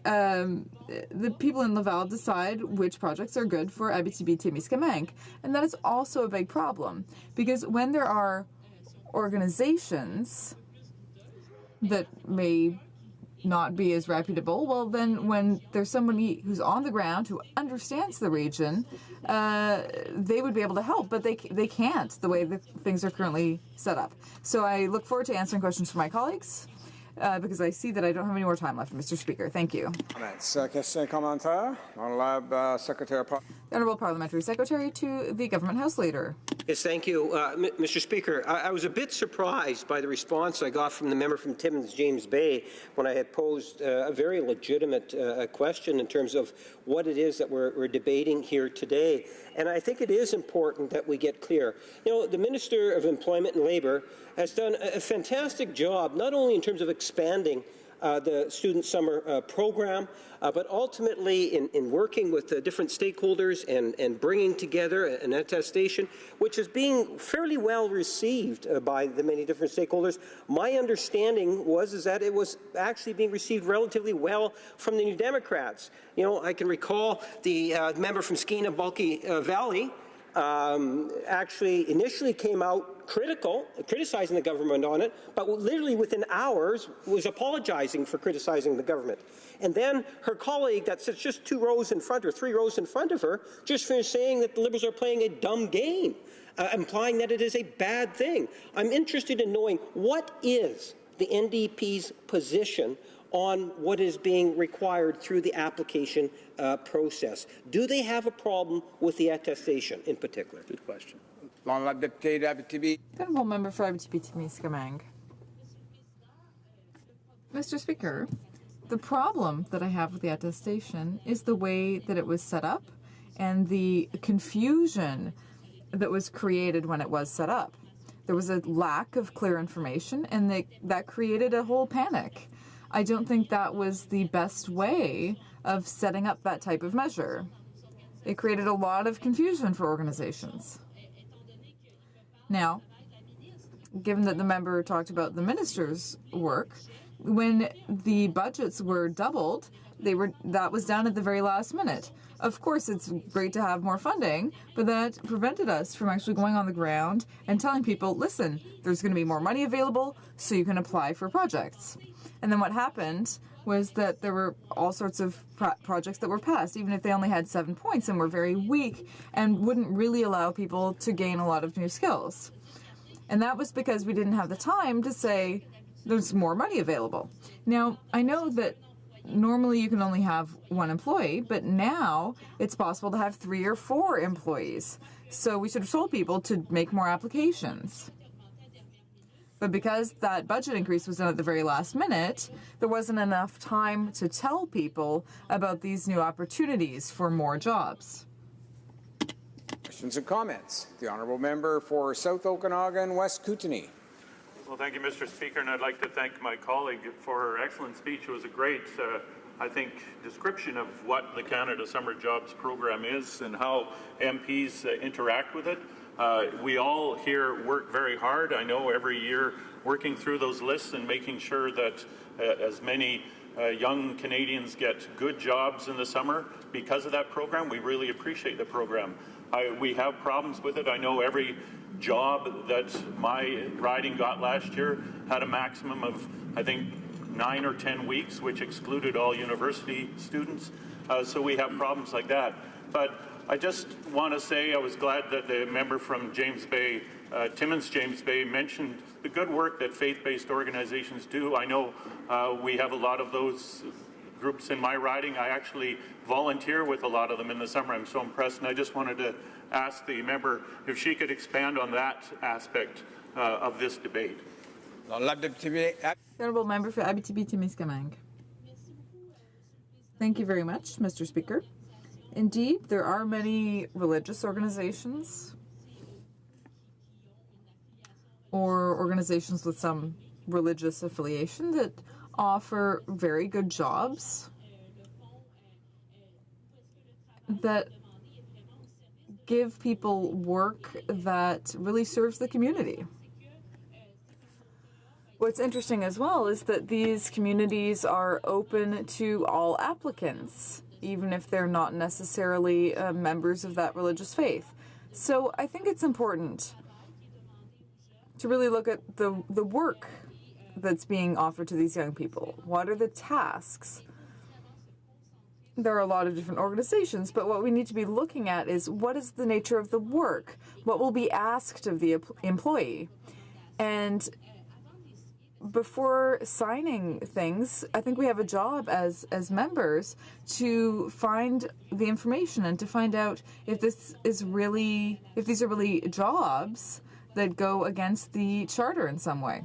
the people in Laval decide which projects are good for Abitibi-Témiscamingue. And that is also a big problem, because when there are organizations that may not be as reputable, well, then when there's somebody who's on the ground who understands the region, they would be able to help, but they can't the way that things are currently set up. So I look forward to answering questions from my colleagues, because I see that I don't have any more time left, Mr. Speaker. Thank you. Question commentaire. Honorable Secretary. The Honourable Parliamentary Secretary to the Government House Leader. Yes, thank you, Mr. Speaker. I was a bit surprised by the response I got from the member from Timmins, James Bay, when I had posed a very legitimate question in terms of what it is that we're debating here today. And I think it is important that we get clear. You know, the Minister of Employment and Labour has done a fantastic job, not only in terms of expanding the student summer program, but ultimately in working with the different stakeholders and bringing together an attestation, which is being fairly well received by the many different stakeholders. My understanding is that it was actually being received relatively well from the New Democrats. You know, I can recall the member from Skeena-Bulky Valley actually initially came out criticizing the government on it, but literally within hours was apologizing for criticizing the government. And then her colleague that sits just 2 rows in front or 3 rows in front of her just finished saying that the Liberals are playing a dumb game, implying that it is a bad thing. I'm interested in knowing what is the NDP's position on what is being required through the application process. Do they have a problem with the attestation in particular? Good question. Honourable Member for Abitibi-Témiscamingue. Mr. Speaker, the problem that I have with the attestation is the way that it was set up and the confusion that was created when it was set up. There was a lack of clear information, and that created a whole panic. I don't think that was the best way of setting up that type of measure. It created a lot of confusion for organizations. Now, given that the member talked about the minister's work, when the budgets were doubled, that was done at the very last minute. Of course, it's great to have more funding, but that prevented us from actually going on the ground and telling people, listen, there's going to be more money available, so you can apply for projects. And then what happened was that there were all sorts of projects that were passed, even if they only had 7 points and were very weak and wouldn't really allow people to gain a lot of new skills. And that was because we didn't have the time to say there's more money available. Now, I know that normally you can only have 1 employee, but now it's possible to have 3 or 4 employees. So we should have told people to make more applications. But because that budget increase was done at the very last minute, there wasn't enough time to tell people about these new opportunities for more jobs. Questions and comments? The Honourable Member for South Okanagan, West Kootenay. Well, thank you, Mr. Speaker, and I'd like to thank my colleague for her excellent speech. It was a great, I think, description of what the Canada Summer Jobs Program is and how MPs interact with it. We all here work very hard. I know every year working through those lists and making sure that as many young Canadians get good jobs in the summer because of that program. We really appreciate the program. We have problems with it. I know every job that my riding got last year had a maximum of, I think, 9 or 10 weeks, which excluded all university students. So we have problems like that. But I just want to say I was glad that the member from James Bay, Timmins James Bay, mentioned the good work that faith-based organizations do. I know we have a lot of those groups in my riding. I actually volunteer with a lot of them in the summer. I'm so impressed, and I just wanted to ask the member if she could expand on that aspect of this debate. Honourable Member for Abitibi-Témiscamingue. Thank you very much, Mr. Speaker. Indeed, there are many religious organizations or organizations with some religious affiliation that offer very good jobs that give people work that really serves the community. What's interesting as well is that these communities are open to all applicants, even if they're not necessarily members of that religious faith. So I think it's important to really look at the work that's being offered to these young people. What are the tasks? There are a lot of different organizations, but what we need to be looking at is what is the nature of the work? What will be asked of the employee? And before signing things, I think we have a job as members to find the information and to find out if these are really jobs that go against the charter in some way.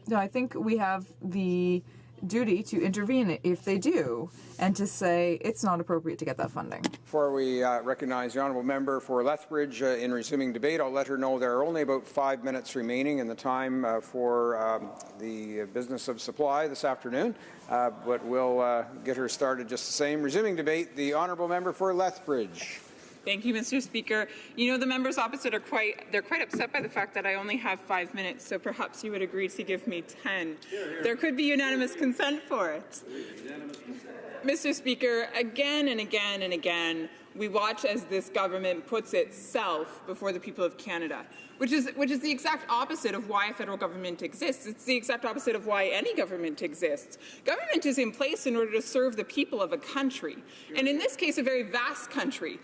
No, I think we have the duty to intervene if they do, and to say it's not appropriate to get that funding. Before we recognize the Honourable Member for Lethbridge in resuming debate, I'll let her know there are only about 5 minutes remaining in the time for the business of supply this afternoon, but we'll get her started just the same. Resuming debate, the Honourable Member for Lethbridge. Thank you, Mr. Speaker. You know, the members opposite are quite upset by the fact that I only have 5 minutes, so perhaps you would agree to give me 10. There could be unanimous consent for it. Mr. Speaker, again and again and again, we watch as this government puts itself before the people of Canada, which is the exact opposite of why a federal government exists. It's the exact opposite of why any government exists. Government is in place in order to serve the people of a country, and in this case, a very vast country,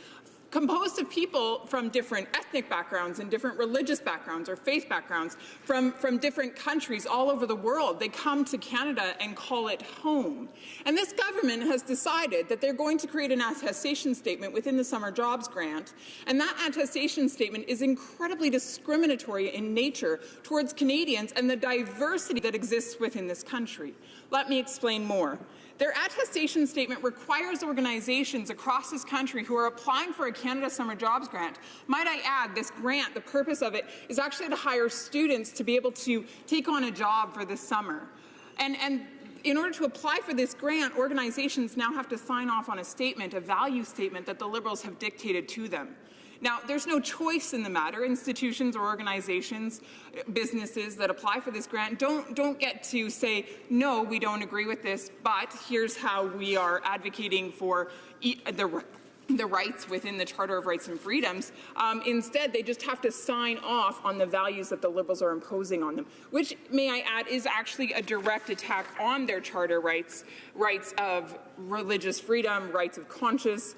composed of people from different ethnic backgrounds and different religious backgrounds or faith backgrounds from different countries all over the world. They come to Canada and call it home. And this government has decided that they're going to create an attestation statement within the Summer Jobs Grant, and that attestation statement is incredibly discriminatory in nature towards Canadians and the diversity that exists within this country. Let me explain more. Their attestation statement requires organizations across this country who are applying for a Canada Summer Jobs Grant. Might I add, this grant, the purpose of it is actually to hire students to be able to take on a job for this summer. And in order to apply for this grant, organizations now have to sign off on a statement, a value statement that the Liberals have dictated to them. Now, there's no choice in the matter. Institutions or organizations, businesses that apply for this grant don't get to say, no, we don't agree with this, but here's how we are advocating for the rights within the Charter of Rights and Freedoms. Instead, they just have to sign off on the values that the Liberals are imposing on them, which, may I add, is actually a direct attack on their Charter rights of religious freedom, rights of conscience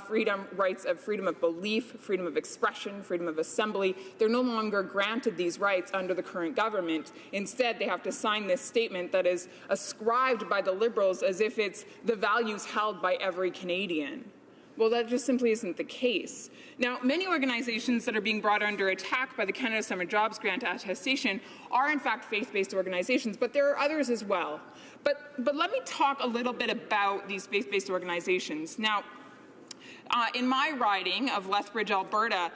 freedom, rights of freedom of belief, freedom of expression, freedom of assembly. They're no longer granted these rights under the current government. Instead, they have to sign this statement that is ascribed by the Liberals as if it's the values held by every Canadian. Well, that just simply isn't the case. Now, many organizations that are being brought under attack by the Canada Summer Jobs Grant attestation are in fact faith-based organizations, but there are others as well. But let me talk a little bit about these faith-based organizations. Now, in my riding of Lethbridge, Alberta,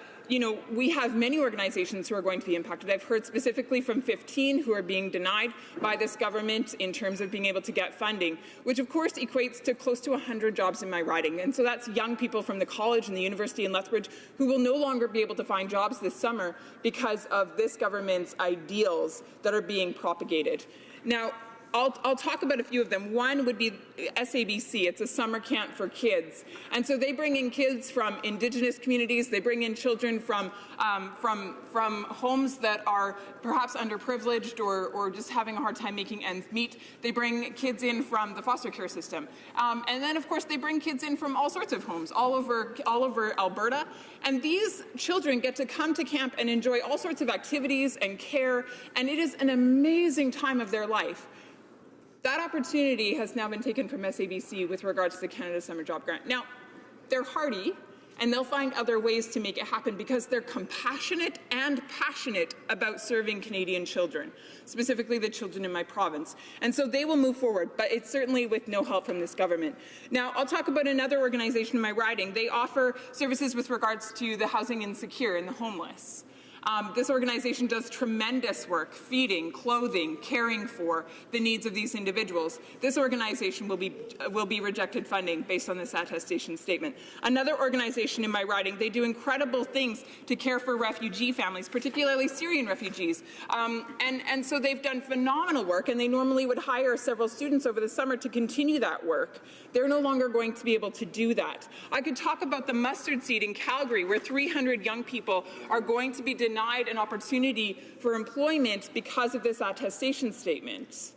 we have many organizations who are going to be impacted. I've heard specifically from 15 who are being denied by this government in terms of being able to get funding, which of course equates to close to 100 jobs in my riding. And so that's young people from the college and the university in Lethbridge who will no longer be able to find jobs this summer because of this government's ideals that are being propagated. Now, I'll talk about a few of them. One would be SABC. It's a summer camp for kids. And so they bring in kids from Indigenous communities. They bring in children from homes that are perhaps underprivileged or just having a hard time making ends meet. They bring kids in from the foster care system. And then, of course, they bring kids in from all sorts of homes all over Alberta. And these children get to come to camp and enjoy all sorts of activities and care. And it is an amazing time of their life. That opportunity has now been taken from SABC with regards to the Canada Summer Job Grant. Now, they're hardy, and they'll find other ways to make it happen because they're compassionate and passionate about serving Canadian children, specifically the children in my province. And so they will move forward, but it's certainly with no help from this government. Now, I'll talk about another organization in my riding. They offer services with regards to the housing insecure and the homeless. This organization does tremendous work feeding, clothing, caring for the needs of these individuals. This organization will be rejected funding based on this attestation statement. Another organization in my riding, they do incredible things to care for refugee families, particularly Syrian refugees. And so they've done phenomenal work, and they normally would hire several students over the summer to continue that work. They're no longer going to be able to do that. I could talk about the Mustard Seed in Calgary, where 300 young people are going to be denied an opportunity for employment because of this attestation statement.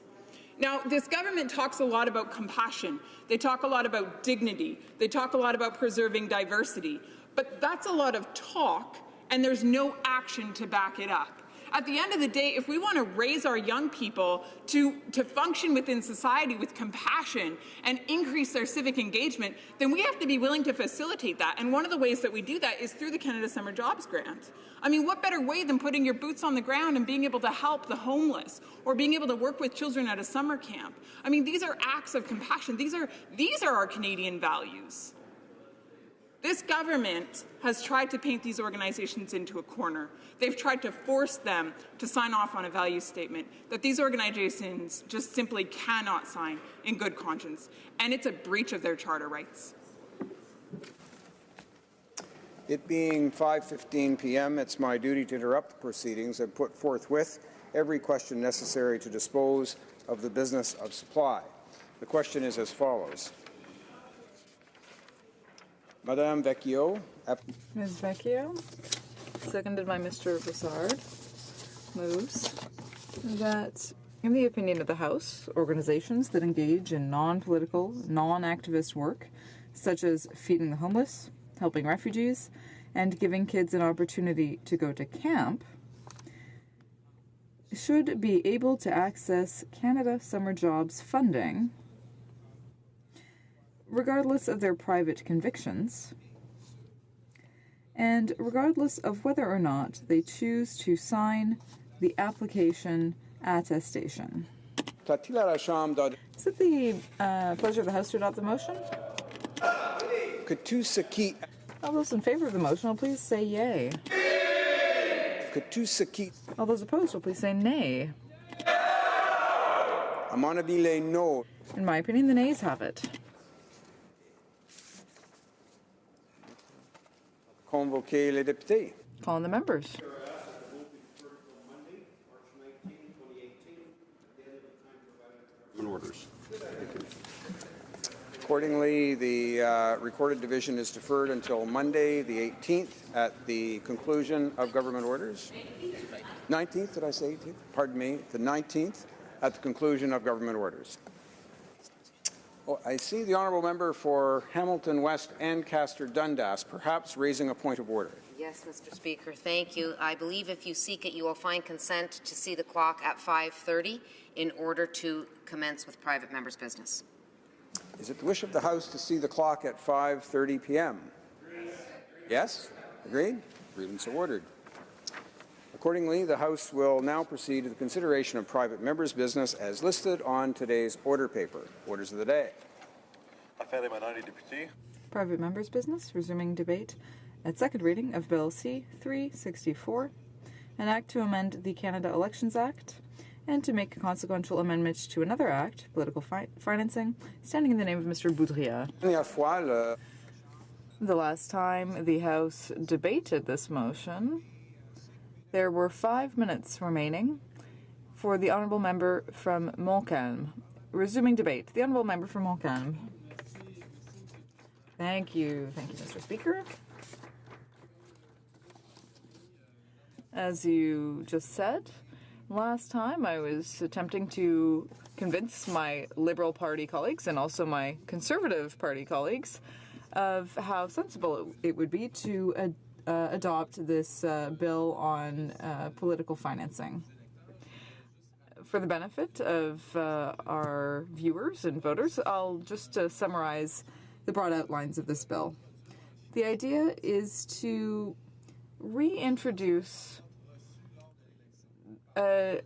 Now, this government talks a lot about compassion. They talk a lot about dignity. They talk a lot about preserving diversity. But that's a lot of talk, and there's no action to back it up. At the end of the day, if we want to raise our young people to function within society with compassion and increase their civic engagement, then we have to be willing to facilitate that. And one of the ways that we do that is through the Canada Summer Jobs Grant. I mean, what better way than putting your boots on the ground and being able to help the homeless or being able to work with children at a summer camp? I mean, these are acts of compassion. These are our Canadian values. This government has tried to paint these organizations into a corner. They've tried to force them to sign off on a value statement that these organizations just simply cannot sign in good conscience, and it's a breach of their charter rights. It being 5:15 p.m., it's my duty to interrupt the proceedings and put forthwith every question necessary to dispose of the business of supply. The question is as follows. Madame Vecchio. Ms. Vecchio, seconded by Mr. Brassard, moves that, in the opinion of the House, organizations that engage in non-political, non-activist work, such as feeding the homeless, helping refugees, and giving kids an opportunity to go to camp, should be able to access Canada Summer Jobs funding, regardless of their private convictions, and regardless of whether or not they choose to sign the application attestation. Is it the pleasure of the House to adopt the motion? All those in favor of the motion will please say yay. All those opposed will please say nay. No. In my opinion, the nays have it. Convoquer les députés. Call on the members. Orders. Accordingly, the recorded division is deferred until Monday, the 18th, at the conclusion of government orders. 19th, did I say 18th? Pardon me, the 19th, at the conclusion of government orders. Oh, I see the honourable member for Hamilton West Ancaster Dundas, perhaps raising a point of order. Yes, Mr. Speaker, thank you. I believe if you seek it, you will find consent to see the clock at 5:30 in order to commence with private members' business. Is it the wish of the House to see the clock at 5:30 p.m.? Yes? Agreed? Agreed and so ordered. Accordingly, the House will now proceed to the consideration of private members' business as listed on today's order paper. Orders of the day. Private members' business, resuming debate at second reading of Bill C-364, an act to amend the Canada Elections Act, and to make a consequential amendment to another act, political financing, standing in the name of Mr. Boudria. The last time the House debated this motion, there were 5 minutes remaining for the honourable member from Montcalm. Resuming debate, the honourable member from Montcalm. Thank you, Mr. Speaker. As you just said, last time I was attempting to convince my Liberal Party colleagues and also my Conservative Party colleagues of how sensible it would be to adopt this bill on political financing. For the benefit of our viewers and voters, I'll just summarize the broad outlines of this bill. The idea is to reintroduce a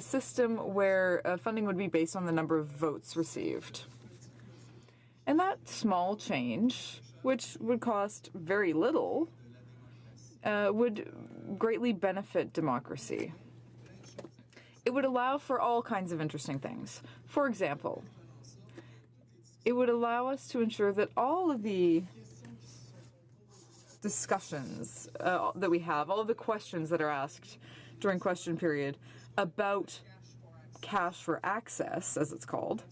system where funding would be based on the number of votes received. And that small change, which would cost very little, would greatly benefit democracy. It would allow for all kinds of interesting things. For example, it would allow us to ensure that all of the discussions that we have, all of the questions that are asked during question period about cash for access, as it's called,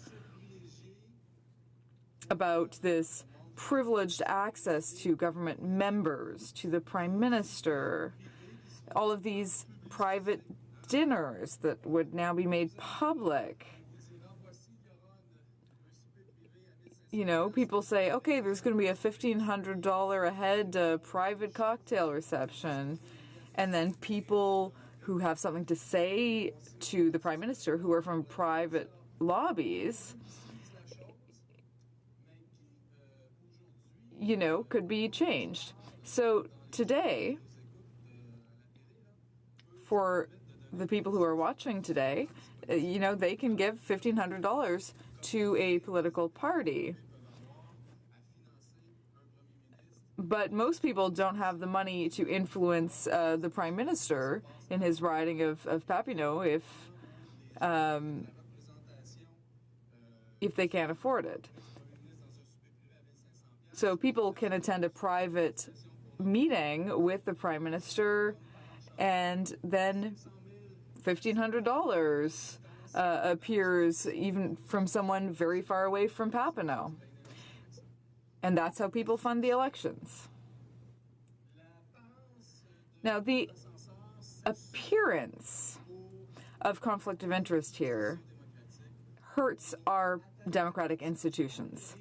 about this privileged access to government members, to the Prime Minister, all of these private dinners that would now be made public. You know, people say, okay, there's going to be a $1,500 a head private cocktail reception, and then people who have something to say to the Prime Minister who are from private lobbies, you know, could be changed. So today, for the people who are watching today, you know, they can give $1,500 to a political party. But most people don't have the money to influence the Prime Minister in his riding of Papineau if they can't afford it. So people can attend a private meeting with the Prime Minister, and then $1,500 appears even from someone very far away from Papineau. And that's how people fund the elections. Now, the appearance of conflict of interest here hurts our democratic institutions.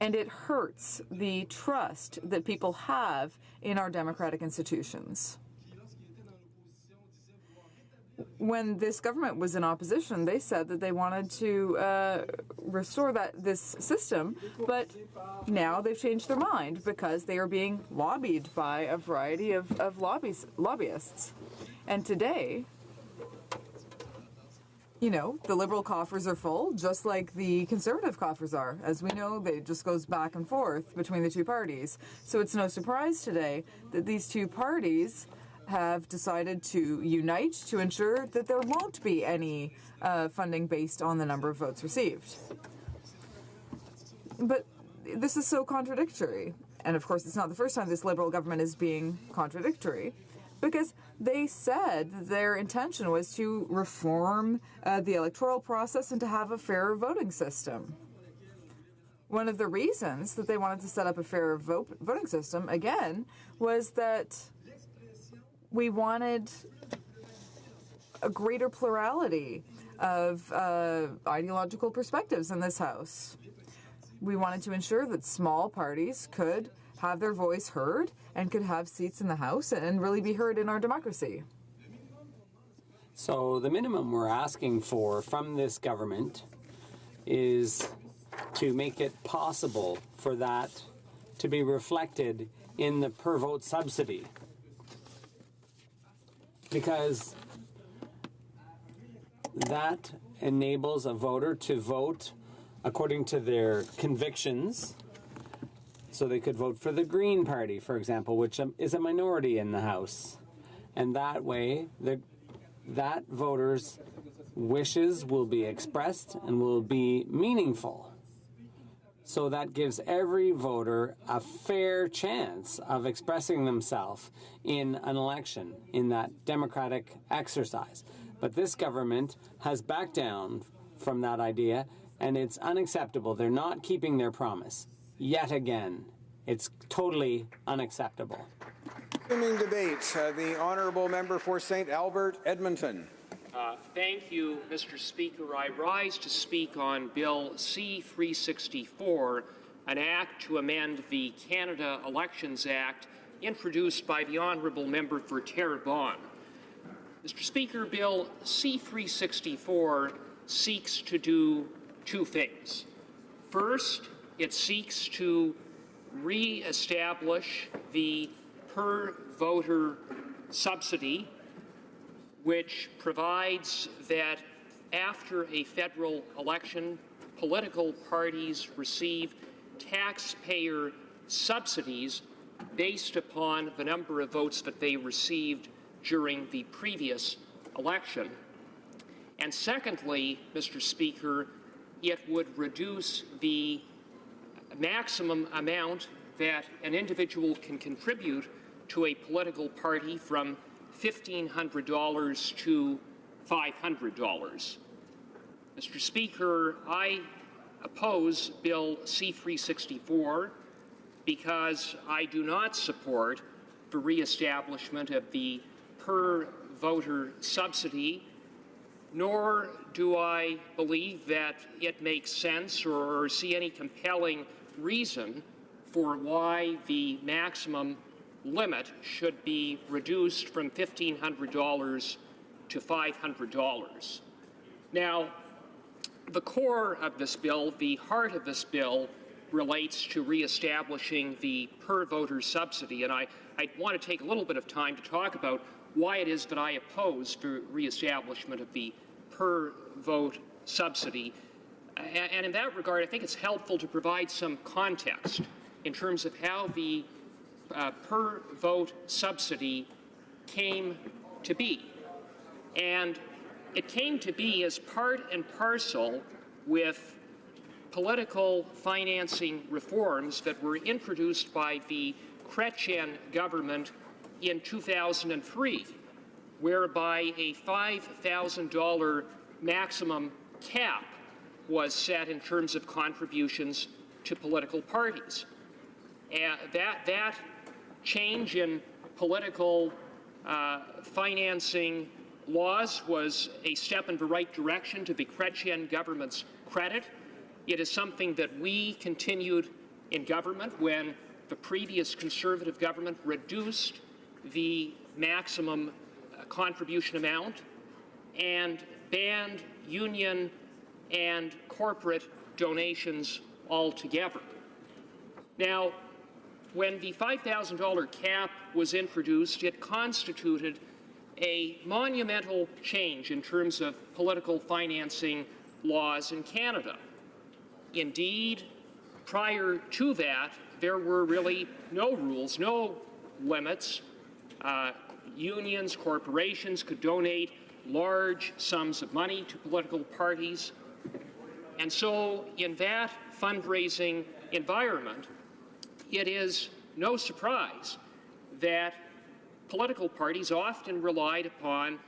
And it hurts the trust that people have in our democratic institutions. When this government was in opposition, they said that they wanted to restore this system, but now they've changed their mind because they are being lobbied by a variety of lobbyists. And today, you know, the Liberal coffers are full, just like the Conservative coffers are. As we know, it just goes back and forth between the two parties. So it's no surprise today that these two parties have decided to unite to ensure that there won't be any funding based on the number of votes received. But this is so contradictory. And of course, it's not the first time this Liberal government is being contradictory, because they said their intention was to reform the electoral process and to have a fairer voting system. One of the reasons that they wanted to set up a fairer voting system, again, was that we wanted a greater plurality of ideological perspectives in this House. We wanted to ensure that small parties could have their voice heard and could have seats in the House and really be heard in our democracy. So the minimum we're asking for from this government is to make it possible for that to be reflected in the per vote subsidy. Because that enables a voter to vote according to their convictions. So they could vote for the Green Party, for example, which is a minority in the House. And that way, that voters' wishes will be expressed and will be meaningful. So that gives every voter a fair chance of expressing themselves in an election, in that democratic exercise. But this government has backed down from that idea, and it's unacceptable. They're not keeping their promise. Yet again, it's totally unacceptable. Resuming debate, the honourable member for St. Albert, Edmonton. Thank you, Mr. Speaker. I rise to speak on Bill C-364, an act to amend the Canada Elections Act introduced by the honourable member for Terrebonne. Mr. Speaker, Bill C-364 seeks to do two things. First, it seeks to re-establish the per-voter subsidy, which provides that after a federal election, political parties receive taxpayer subsidies based upon the number of votes that they received during the previous election. And secondly, Mr. Speaker, it would reduce the maximum amount that an individual can contribute to a political party from $1,500 to $500. Mr. Speaker, I oppose Bill C-364 because I do not support the reestablishment of the per-voter subsidy, nor do I believe that it makes sense or see any compelling reason for why the maximum limit should be reduced from $1,500 to $500. Now, the core of this bill, the heart of this bill, relates to reestablishing the per-voter subsidy, and I want to take a little bit of time to talk about why it is that I oppose the reestablishment of the per-vote subsidy. And in that regard, I think it's helpful to provide some context in terms of how the per-vote subsidy came to be. And it came to be as part and parcel with political financing reforms that were introduced by the Chrétien government in 2003, whereby a $5,000 maximum cap was set in terms of contributions to political parties. And that change in political financing laws was a step in the right direction to the Chrétien government's credit. It is something that we continued in government when the previous Conservative government reduced the maximum contribution amount and banned union and corporate donations altogether. Now, when the $5,000 cap was introduced, it constituted a monumental change in terms of political financing laws in Canada. Indeed, prior to that, there were really no rules, no limits. Unions, corporations could donate large sums of money to political parties. And so in that fundraising environment, it is no surprise that political parties often relied upon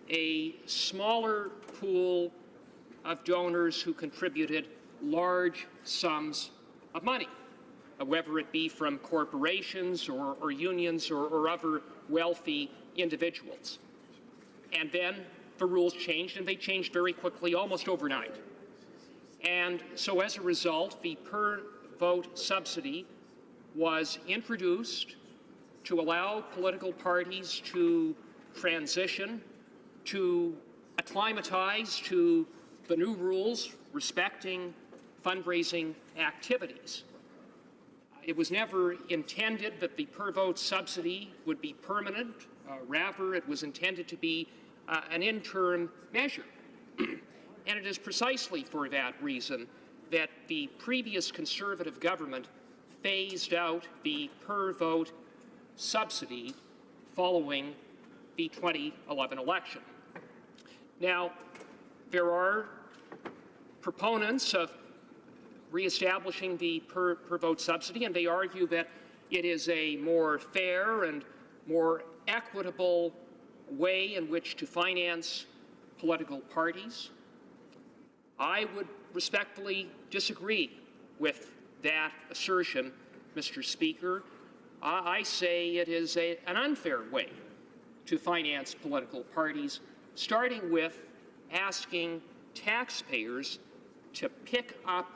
a smaller pool of donors who contributed large sums of money, whether it be from corporations or unions or other wealthy individuals. And then the rules changed, and they changed very quickly, almost overnight. And so as a result, the per-vote subsidy was introduced to allow political parties to transition, to acclimatize to the new rules respecting fundraising activities. It was never intended that the per-vote subsidy would be permanent. Rather, it was intended to be an interim measure. And it is precisely for that reason that the previous Conservative government phased out the per-vote subsidy following the 2011 election. Now, there are proponents of reestablishing the per-vote subsidy, and they argue that it is a more fair and more equitable way in which to finance political parties. I would respectfully disagree with that assertion, Mr. Speaker. I say it is an unfair way to finance political parties, starting with asking taxpayers to pick up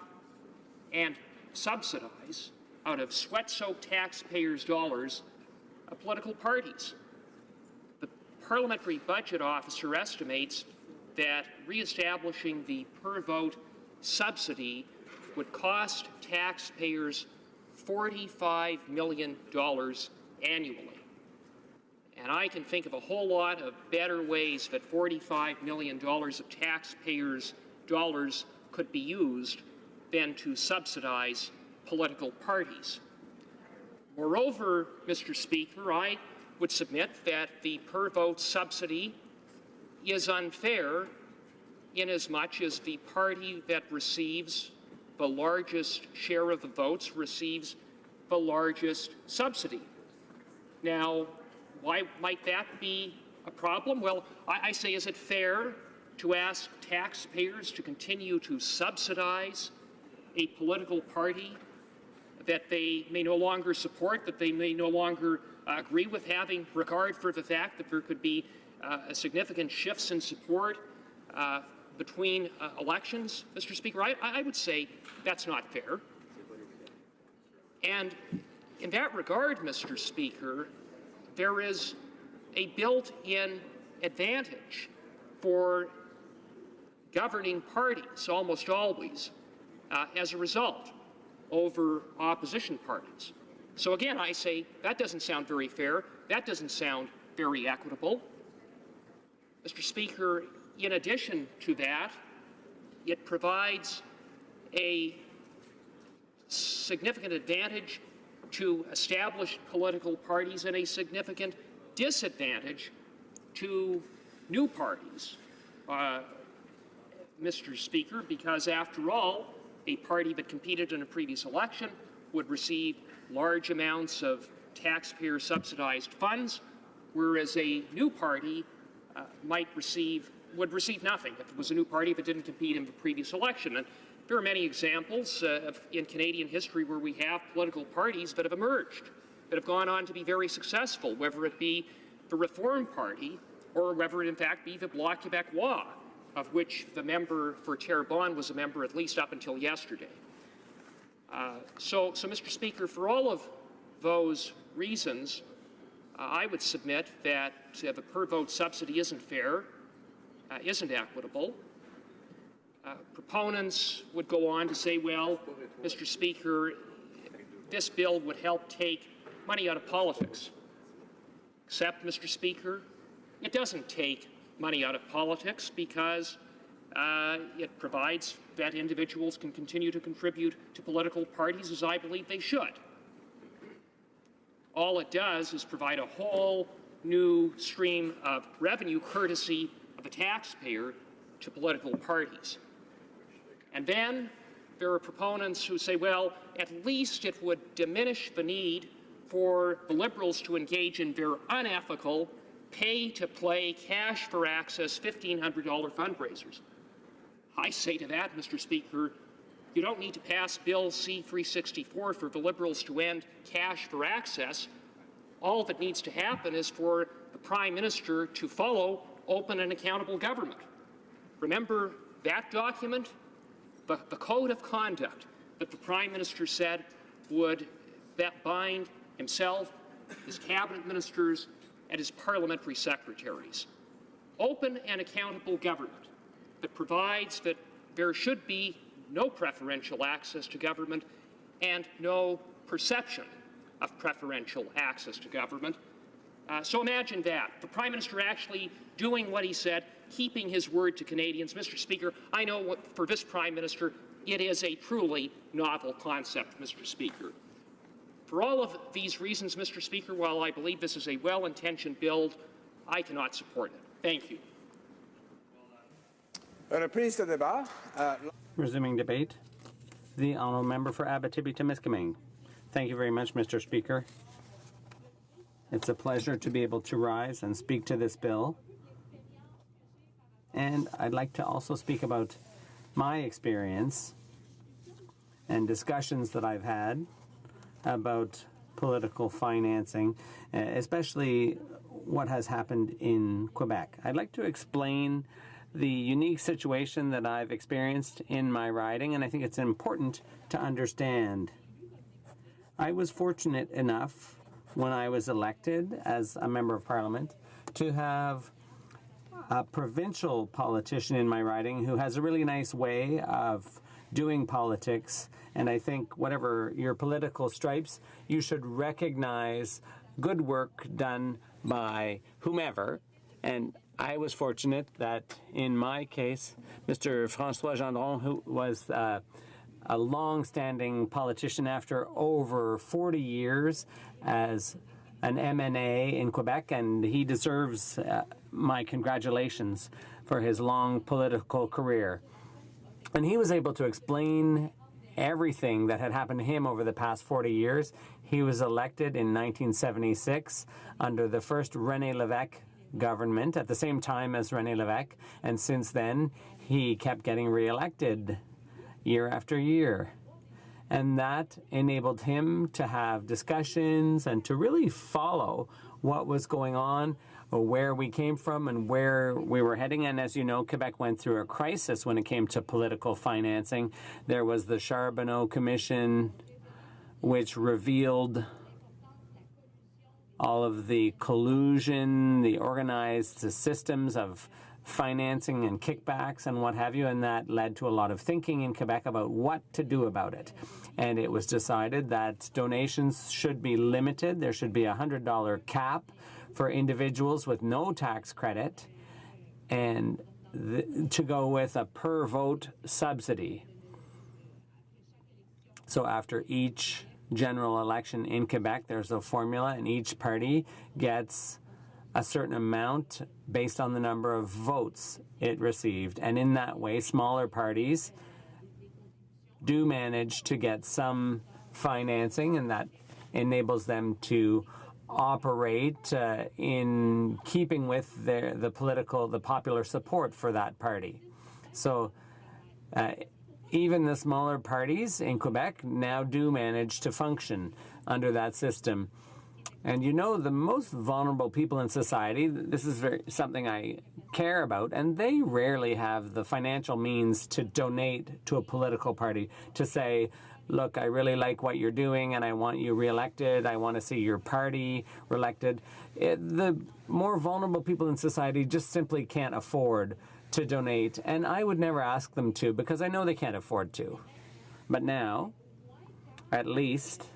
and subsidize out of sweat-soaked taxpayers' dollars political parties. The Parliamentary Budget Officer estimates that reestablishing the per-vote subsidy would cost taxpayers $45 million annually. And I can think of a whole lot of better ways that $45 million of taxpayers' dollars could be used than to subsidize political parties. Moreover, Mr. Speaker, I would submit that the per-vote subsidy is unfair inasmuch as the party that receives the largest share of the votes receives the largest subsidy. Now, why might that be a problem? Well, I say, is it fair to ask taxpayers to continue to subsidize a political party that they may no longer support, that they may no longer agree with, having regard for the fact that there could be significant shifts in support between elections, Mr. Speaker? I would say that's not fair. And in that regard, Mr. Speaker, there is a built-in advantage for governing parties, almost always, as a result, over opposition parties. So again, I say that doesn't sound very fair. That doesn't sound very equitable. Mr. Speaker, in addition to that, it provides a significant advantage to established political parties and a significant disadvantage to new parties, Mr. Speaker, because after all, a party that competed in a previous election would receive large amounts of taxpayer-subsidized funds, whereas a new party would receive nothing if it was a new party that didn't compete in the previous election. And There are many examples in Canadian history where we have political parties that have emerged, that have gone on to be very successful, whether it be the Reform Party or whether it in fact be the Bloc Québécois, of which the member for Terrebonne was a member at least up until yesterday. So, Mr. Speaker, for all of those reasons, I would submit that the per-vote subsidy isn't fair, isn't equitable. Proponents would go on to say, well, Mr. Speaker, this bill would help take money out of politics. Except, Mr. Speaker, it doesn't take money out of politics because it provides that individuals can continue to contribute to political parties as I believe they should. All it does is provide a whole new stream of revenue courtesy of the taxpayer to political parties. And then there are proponents who say, well, at least it would diminish the need for the Liberals to engage in their unethical, pay-to-play, cash-for-access $1,500 fundraisers. I say to that, Mr. Speaker, you don't need to pass Bill C-364 for the Liberals to end cash for access. All that needs to happen is for the Prime Minister to follow open and accountable government. Remember that document? The code of conduct that the Prime Minister said would bind himself, his cabinet ministers, and his parliamentary secretaries. Open and accountable government that provides that there should be no preferential access to government and no perception of preferential access to government. So imagine that, the Prime Minister actually doing what he said, keeping his word to Canadians. Mr. Speaker, I know for this Prime Minister, it is a truly novel concept, Mr. Speaker. For all of these reasons, Mr. Speaker, while I believe this is a well-intentioned bill, I cannot support it. Thank you. Resuming debate, the honourable member for Abitibi-Témiscamingue. Thank you very much, Mr. Speaker. It's a pleasure to be able to rise and speak to this bill. And I'd like to also speak about my experience and discussions that I've had about political financing, especially what has happened in Quebec. I'd like to explain the unique situation that I've experienced in my riding, and I think it's important to understand. I was fortunate enough when I was elected as a member of Parliament to have a provincial politician in my riding who has a really nice way of doing politics, and I think whatever your political stripes, you should recognize good work done by whomever. And I was fortunate that in my case, Mr. François Gendron, who was a long-standing politician after over 40 years as an MNA in Quebec, and he deserves my congratulations for his long political career. And he was able to explain everything that had happened to him over the past 40 years. He was elected in 1976 under the first René Lévesque government at the same time as René Lévesque, and since then he kept getting reelected year after year. And that enabled him to have discussions and to really follow what was going on, or where we came from and where we were heading. And as you know, Quebec went through a crisis when it came to political financing. There was the Charbonneau Commission, which revealed all of the collusion, the organized systems of financing and kickbacks and what have you, and that led to a lot of thinking in Quebec about what to do about it. And it was decided that donations should be limited. There should be a $100 cap for individuals with no tax credit, and to go with a per-vote subsidy. So after each general election in Quebec, there's a formula, and each party gets a certain amount based on the number of votes it received. And in that way, smaller parties do manage to get some financing, and that enables them to operate in keeping with the popular support for that party. So even the smaller parties in Quebec now do manage to function under that system. And you know, the most vulnerable people in society, this is something I care about, and they rarely have the financial means to donate to a political party, to say, look, I really like what you're doing and I want you reelected, I want to see your party reelected. The more vulnerable people in society just simply can't afford to donate, and I would never ask them to because I know they can't afford to. But now, at least,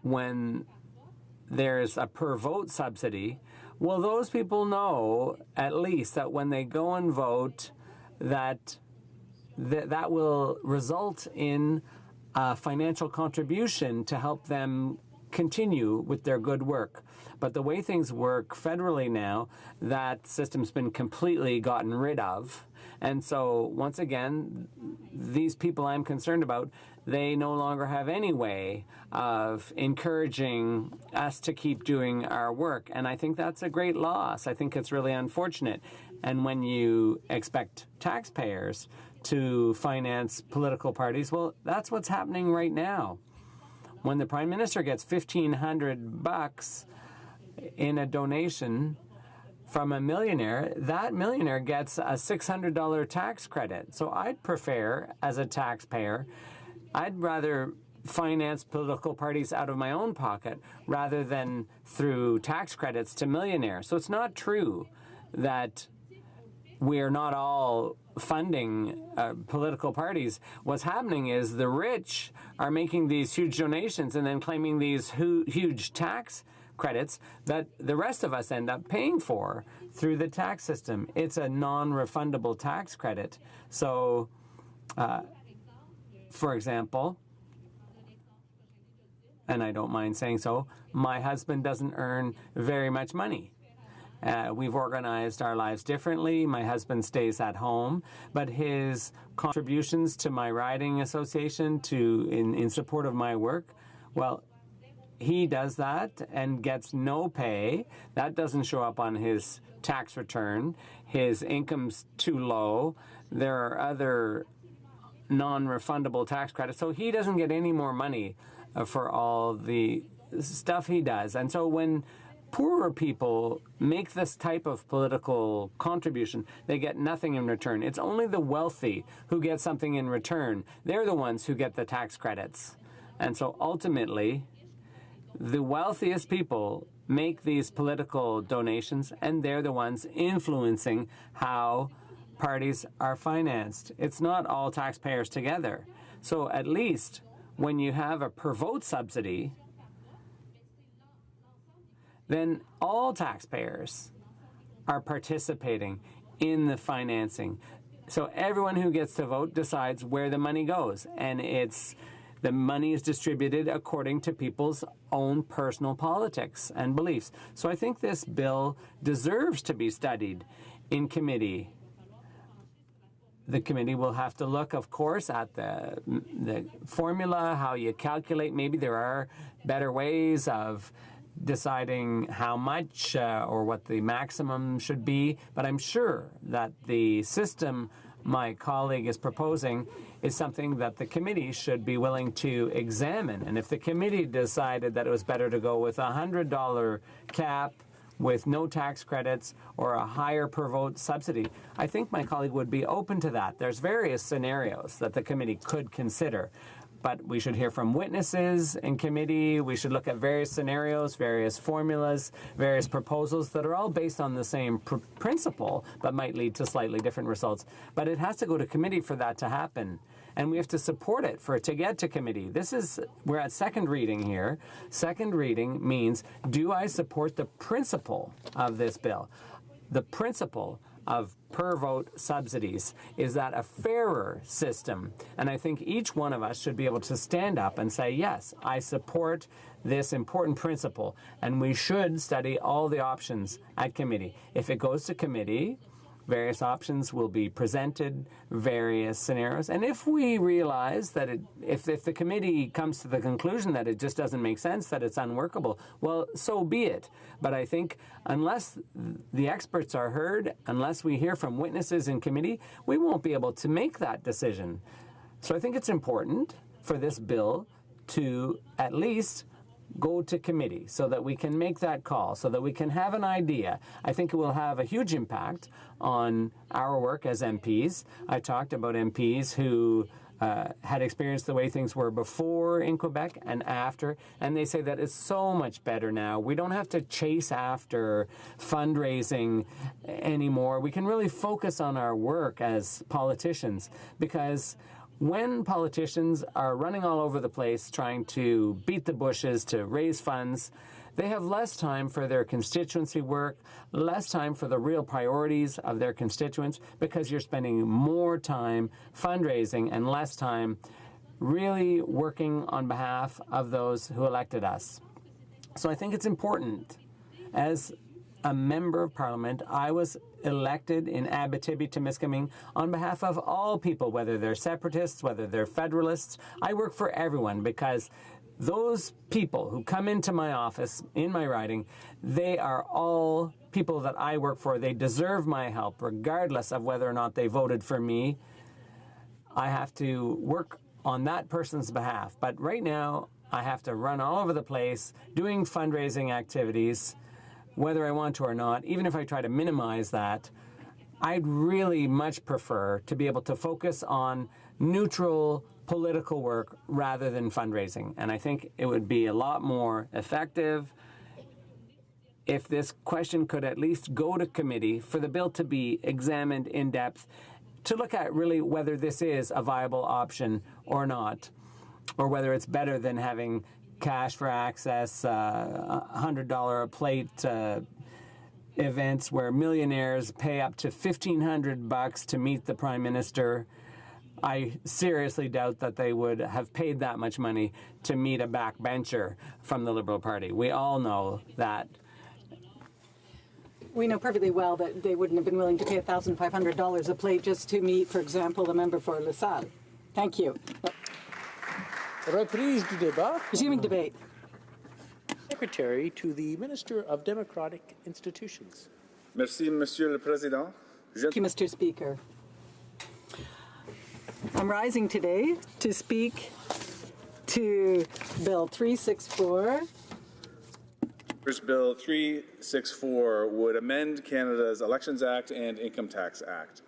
when there's a per vote subsidy, well, those people know at least that when they go and vote, that will result in a financial contribution to help them continue with their good work. But the way things work federally now, that system's been completely gotten rid of. And so, once again, these people I'm concerned about, they no longer have any way of encouraging us to keep doing our work. And I think that's a great loss. I think it's really unfortunate. And when you expect taxpayers to finance political parties, well, that's what's happening right now. When the Prime Minister gets $1,500 in a donation from a millionaire, that millionaire gets a $600 tax credit. So I'd prefer, as a taxpayer, I'd rather finance political parties out of my own pocket rather than through tax credits to millionaires. So it's not true that we're not all funding political parties. What's happening is the rich are making these huge donations and then claiming these huge tax credits that the rest of us end up paying for through the tax system. It's a non-refundable tax credit. So, for example, and I don't mind saying so, my husband doesn't earn very much money. We've organized our lives differently. My husband stays at home, but his contributions to my riding association in support of my work, well, he does that and gets no pay. That doesn't show up on his tax return. His income's too low. There are other non-refundable tax credits, so he doesn't get any more money for all the stuff he does. And so when poorer people make this type of political contribution, they get nothing in return. It's only the wealthy who get something in return. They're the ones who get the tax credits. And so ultimately, the wealthiest people make these political donations, and they're the ones influencing how parties are financed. It's not all taxpayers together. So at least when you have a per vote subsidy, then all taxpayers are participating in the financing. So everyone who gets to vote decides where the money goes, and the money is distributed according to people's own personal politics and beliefs. So I think this bill deserves to be studied in committee. The committee will have to look, of course, at the formula, how you calculate. Maybe there are better ways of deciding how much or what the maximum should be. But I'm sure that the system my colleague is proposing is something that the committee should be willing to examine. And if the committee decided that it was better to go with a $100 cap with no tax credits or a higher per vote subsidy, I think my colleague would be open to that. There's various scenarios that the committee could consider. But we should hear from witnesses in committee. We should look at various scenarios, various formulas, various proposals that are all based on the same principle, but might lead to slightly different results. But it has to go to committee for that to happen. And we have to support it for it to get to committee. We're at second reading here. Second reading means, do I support the principle of this bill? The principle of per vote subsidies. Is that a fairer system? And I think each one of us should be able to stand up and say, yes, I support this important principle, and we should study all the options at committee. If it goes to committee, Various options will be presented, various scenarios. And if we realize that if the committee comes to the conclusion that it just doesn't make sense, that it's unworkable, well, so be it. But I think unless the experts are heard, unless we hear from witnesses in committee, we won't be able to make that decision. So I think it's important for this bill to at least go to committee so that we can make that call, so that we can have an idea. I think it will have a huge impact on our work as MPs. I talked about MPs who had experienced the way things were before in Quebec and after, and they say that it's so much better now. We don't have to chase after fundraising anymore. We can really focus on our work as politicians, because when politicians are running all over the place trying to beat the bushes to raise funds, they have less time for their constituency work, less time for the real priorities of their constituents, because you're spending more time fundraising and less time really working on behalf of those who elected us. So I think it's important. As a member of Parliament, I was elected in Abitibi-Temiskaming on behalf of all people, whether they're separatists, whether they're federalists. I work for everyone, because those people who come into my office, in my riding, they are all people that I work for. They deserve my help, regardless of whether or not they voted for me. I have to work on that person's behalf. But right now, I have to run all over the place doing fundraising activities, whether I want to or not. Even if I try to minimize that, I'd really much prefer to be able to focus on neutral political work rather than fundraising. And I think it would be a lot more effective if this question could at least go to committee for the bill to be examined in depth, to look at really whether this is a viable option or not, or whether it's better than having cash for access, $100 a plate events where millionaires pay up to $1,500 to meet the Prime Minister. I seriously doubt that they would have paid that much money to meet a backbencher from the Liberal Party. We all know that. We know perfectly well that they wouldn't have been willing to pay $1,500 a plate just to meet, for example, the member for LaSalle. Thank you. Reprise du débat. Resuming debate. Secretary to the Minister of Democratic Institutions. Merci, Monsieur le Président. Thank you, Mr. Speaker. I'm rising today to speak to Bill 364. First, Bill 364 would amend Canada's Elections Act and Income Tax Act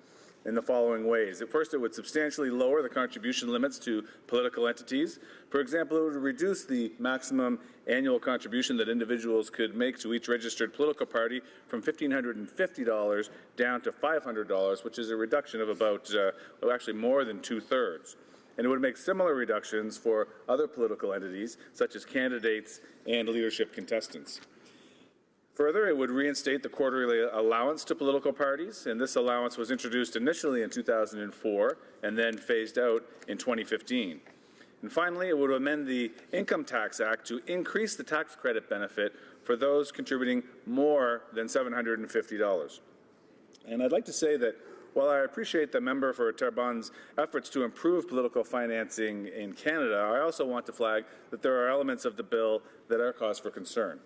in the following ways. First, it would substantially lower the contribution limits to political entities. For example, it would reduce the maximum annual contribution that individuals could make to each registered political party from $1,550 down to $500, which is a reduction of about, actually more than 2/3. And it would make similar reductions for other political entities, such as candidates and leadership contestants. Further, it would reinstate the quarterly allowance to political parties, and this allowance was introduced initially in 2004 and then phased out in 2015. And finally, it would amend the Income Tax Act to increase the tax credit benefit for those contributing more than $750. And I'd like to say that while I appreciate the member for Terrebonne's efforts to improve political financing in Canada, I also want to flag that there are elements of the bill that are cause for concern.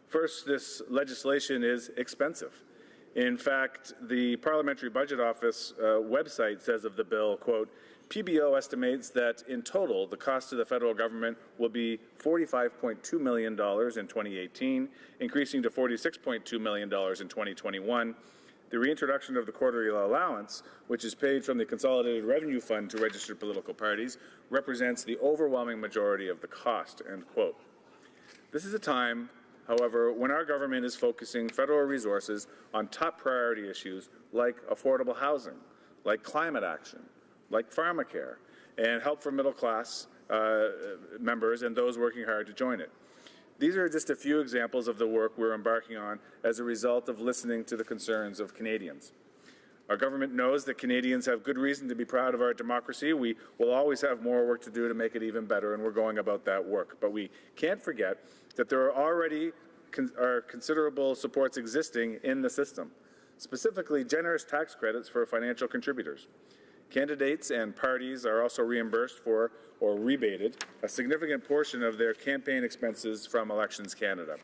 First, this legislation is expensive. In fact, the Parliamentary Budget Office website says of the bill, quote, PBO estimates that in total the cost to the federal government will be $45.2 million in 2018, increasing to $46.2 million in 2021. The reintroduction of the quarterly allowance, which is paid from the Consolidated Revenue Fund to registered political parties, represents the overwhelming majority of the cost, end quote. This is a time, however, when our government is focusing federal resources on top priority issues like affordable housing, like climate action, like pharmacare, and help for middle-class members and those working hard to join it. These are just a few examples of the work we're embarking on as a result of listening to the concerns of Canadians. Our government knows that Canadians have good reason to be proud of our democracy. We will always have more work to do to make it even better, and we're going about that work. But we can't forget that there are already considerable supports existing in the system. specifically generous tax credits for financial contributors. Candidates and parties are also reimbursed for or rebated a significant portion of their campaign expenses from Elections Canada.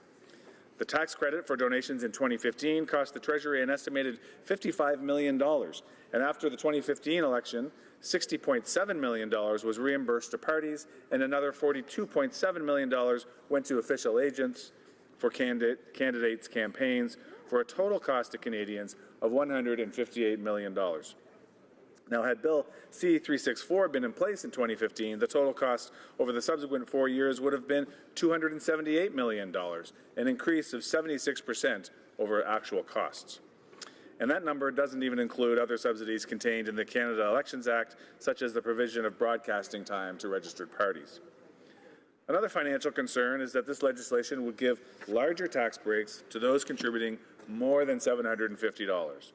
The tax credit for donations in 2015 cost the Treasury an estimated $55 million, and after the 2015 election, $60.7 million was reimbursed to parties, and another $42.7 million went to official agents for candidates' campaigns, for a total cost to Canadians of $158 million. Now, had Bill C-364 been in place in 2015, the total cost over the subsequent 4 years would have been $278 million, an increase of 76% over actual costs. And that number doesn't even include other subsidies contained in the Canada Elections Act, such as the provision of broadcasting time to registered parties. Another financial concern is that this legislation would give larger tax breaks to those contributing more than $750.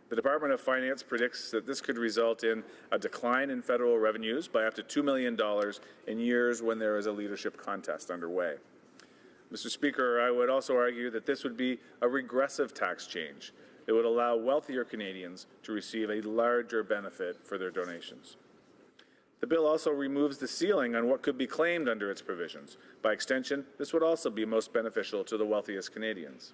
The Department of Finance predicts that this could result in a decline in federal revenues by up to $2 million in years when there is a leadership contest underway. Mr. Speaker, I would also argue that this would be a regressive tax change. It would allow wealthier Canadians to receive a larger benefit for their donations. The bill also removes the ceiling on what could be claimed under its provisions. By extension, this would also be most beneficial to the wealthiest Canadians.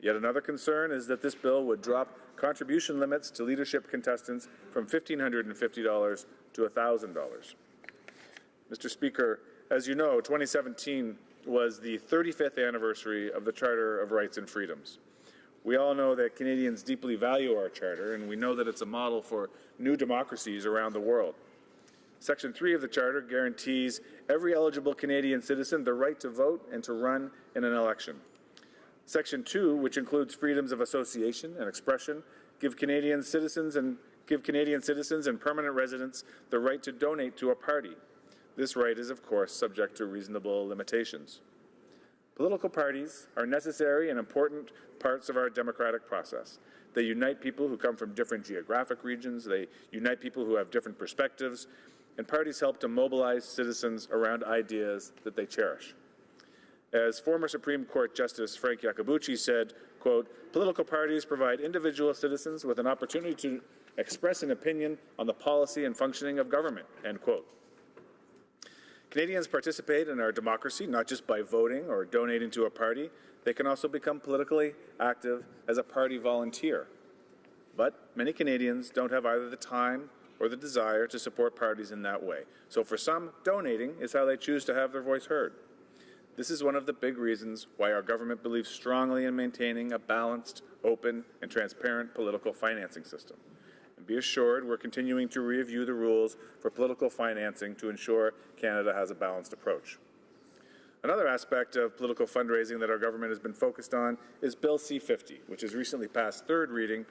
Yet another concern is that this bill would drop contribution limits to leadership contestants from $1,550 to $1,000. Mr. Speaker, as you know, 2017 was the 35th anniversary of the Charter of Rights and Freedoms. We all know that Canadians deeply value our Charter, and we know that it's a model for new democracies around the world. Section 3 of the Charter guarantees every eligible Canadian citizen the right to vote and to run in an election. Section 2, which includes freedoms of association and expression, give Canadian citizens and permanent residents the right to donate to a party. This right is, of course, subject to reasonable limitations. Political parties are necessary and important parts of our democratic process. They unite people who come from different geographic regions. They unite people who have different perspectives. And parties help to mobilize citizens around ideas that they cherish. As former Supreme Court Justice Frank Iacobucci said, quote, "Political parties provide individual citizens with an opportunity to express an opinion on the policy and functioning of government," end quote. Canadians participate in our democracy not just by voting or donating to a party. They can also become politically active as a party volunteer. But many Canadians don't have either the time or the desire to support parties in that way. So for some, donating is how they choose to have their voice heard. This is one of the big reasons why our government believes strongly in maintaining a balanced, open, and transparent political financing system. And be assured, we're continuing to review the rules for political financing to ensure Canada has a balanced approach. Another aspect of political fundraising that our government has been focused on is Bill C-50, which has recently passed third reading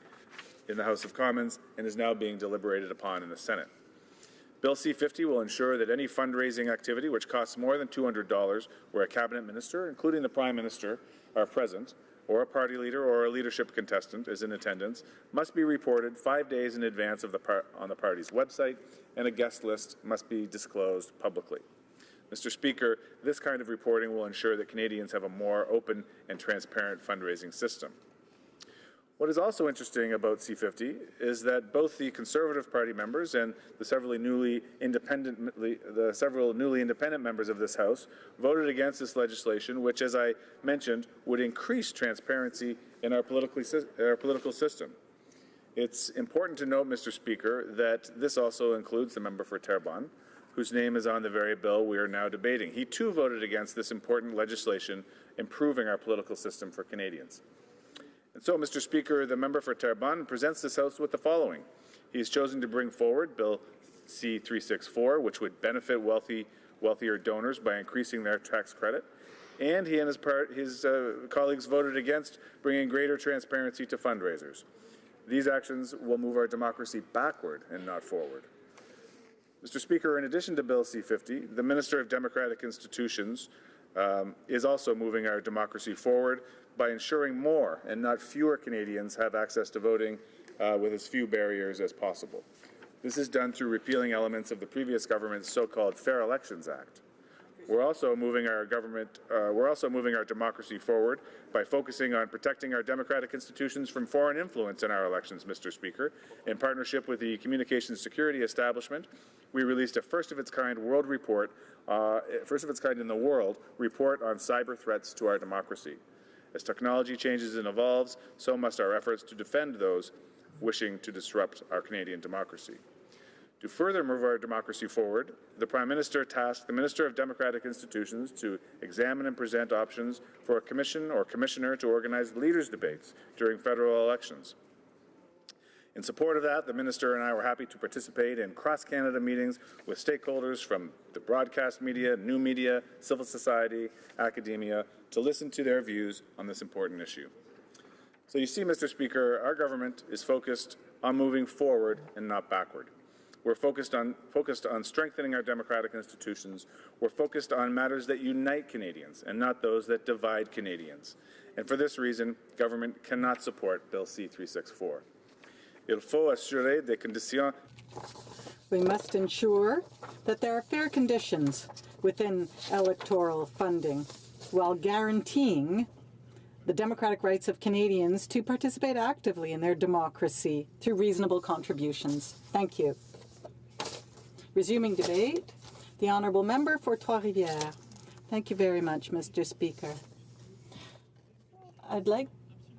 in the House of Commons and is now being deliberated upon in the Senate. Bill C-50 will ensure that any fundraising activity which costs more than $200, where a cabinet minister, including the Prime Minister, are present, or a party leader or a leadership contestant is in attendance, must be reported 5 days in advance of on the party's website, and a guest list must be disclosed publicly. Mr. Speaker, this kind of reporting will ensure that Canadians have a more open and transparent fundraising system. What is also interesting about C-50 is that both the Conservative Party members and the several newly independent members of this House voted against this legislation, which, as I mentioned, would increase transparency in our political system. It's important to note, Mr. Speaker, that this also includes the member for Terrebonne, whose name is on the very bill we are now debating. He too voted against this important legislation improving our political system for Canadians. And so, Mr. Speaker, the member for Terrebonne presents this House with the following. He has chosen to bring forward Bill C-364, which would benefit wealthier donors by increasing their tax credit, and he and his colleagues voted against bringing greater transparency to fundraisers. These actions will move our democracy backward and not forward. Mr. Speaker, in addition to Bill C-50, the Minister of Democratic Institutions is also moving our democracy forward by ensuring more and not fewer Canadians have access to voting with as few barriers as possible. This is done through repealing elements of the previous government's so-called Fair Elections Act. We're also moving our democracy forward by focusing on protecting our democratic institutions from foreign influence in our elections, Mr. Speaker. In partnership with the Communications Security Establishment, we released a first-of-its-kind world report, first-of-its-kind in the world, report on cyber threats to our democracy. As technology changes and evolves, so must our efforts to defend those wishing to disrupt our Canadian democracy. To further move our democracy forward, the Prime Minister tasked the Minister of Democratic Institutions to examine and present options for a commission or commissioner to organize leaders' debates during federal elections. In support of that, the Minister and I were happy to participate in cross-Canada meetings with stakeholders from the broadcast media, new media, civil society, academia, to listen to their views on this important issue. So you see, Mr. Speaker, our government is focused on moving forward and not backward. We're focused on strengthening our democratic institutions. We're focused on matters that unite Canadians and not those that divide Canadians. And for this reason, government cannot support Bill C-364. Il faut assurer des conditions. We must ensure that there are fair conditions within electoral funding while guaranteeing the democratic rights of Canadians to participate actively in their democracy through reasonable contributions. Thank you. Resuming debate, the Honourable Member for Trois-Rivières. Thank you very much, Mr. Speaker. I'd like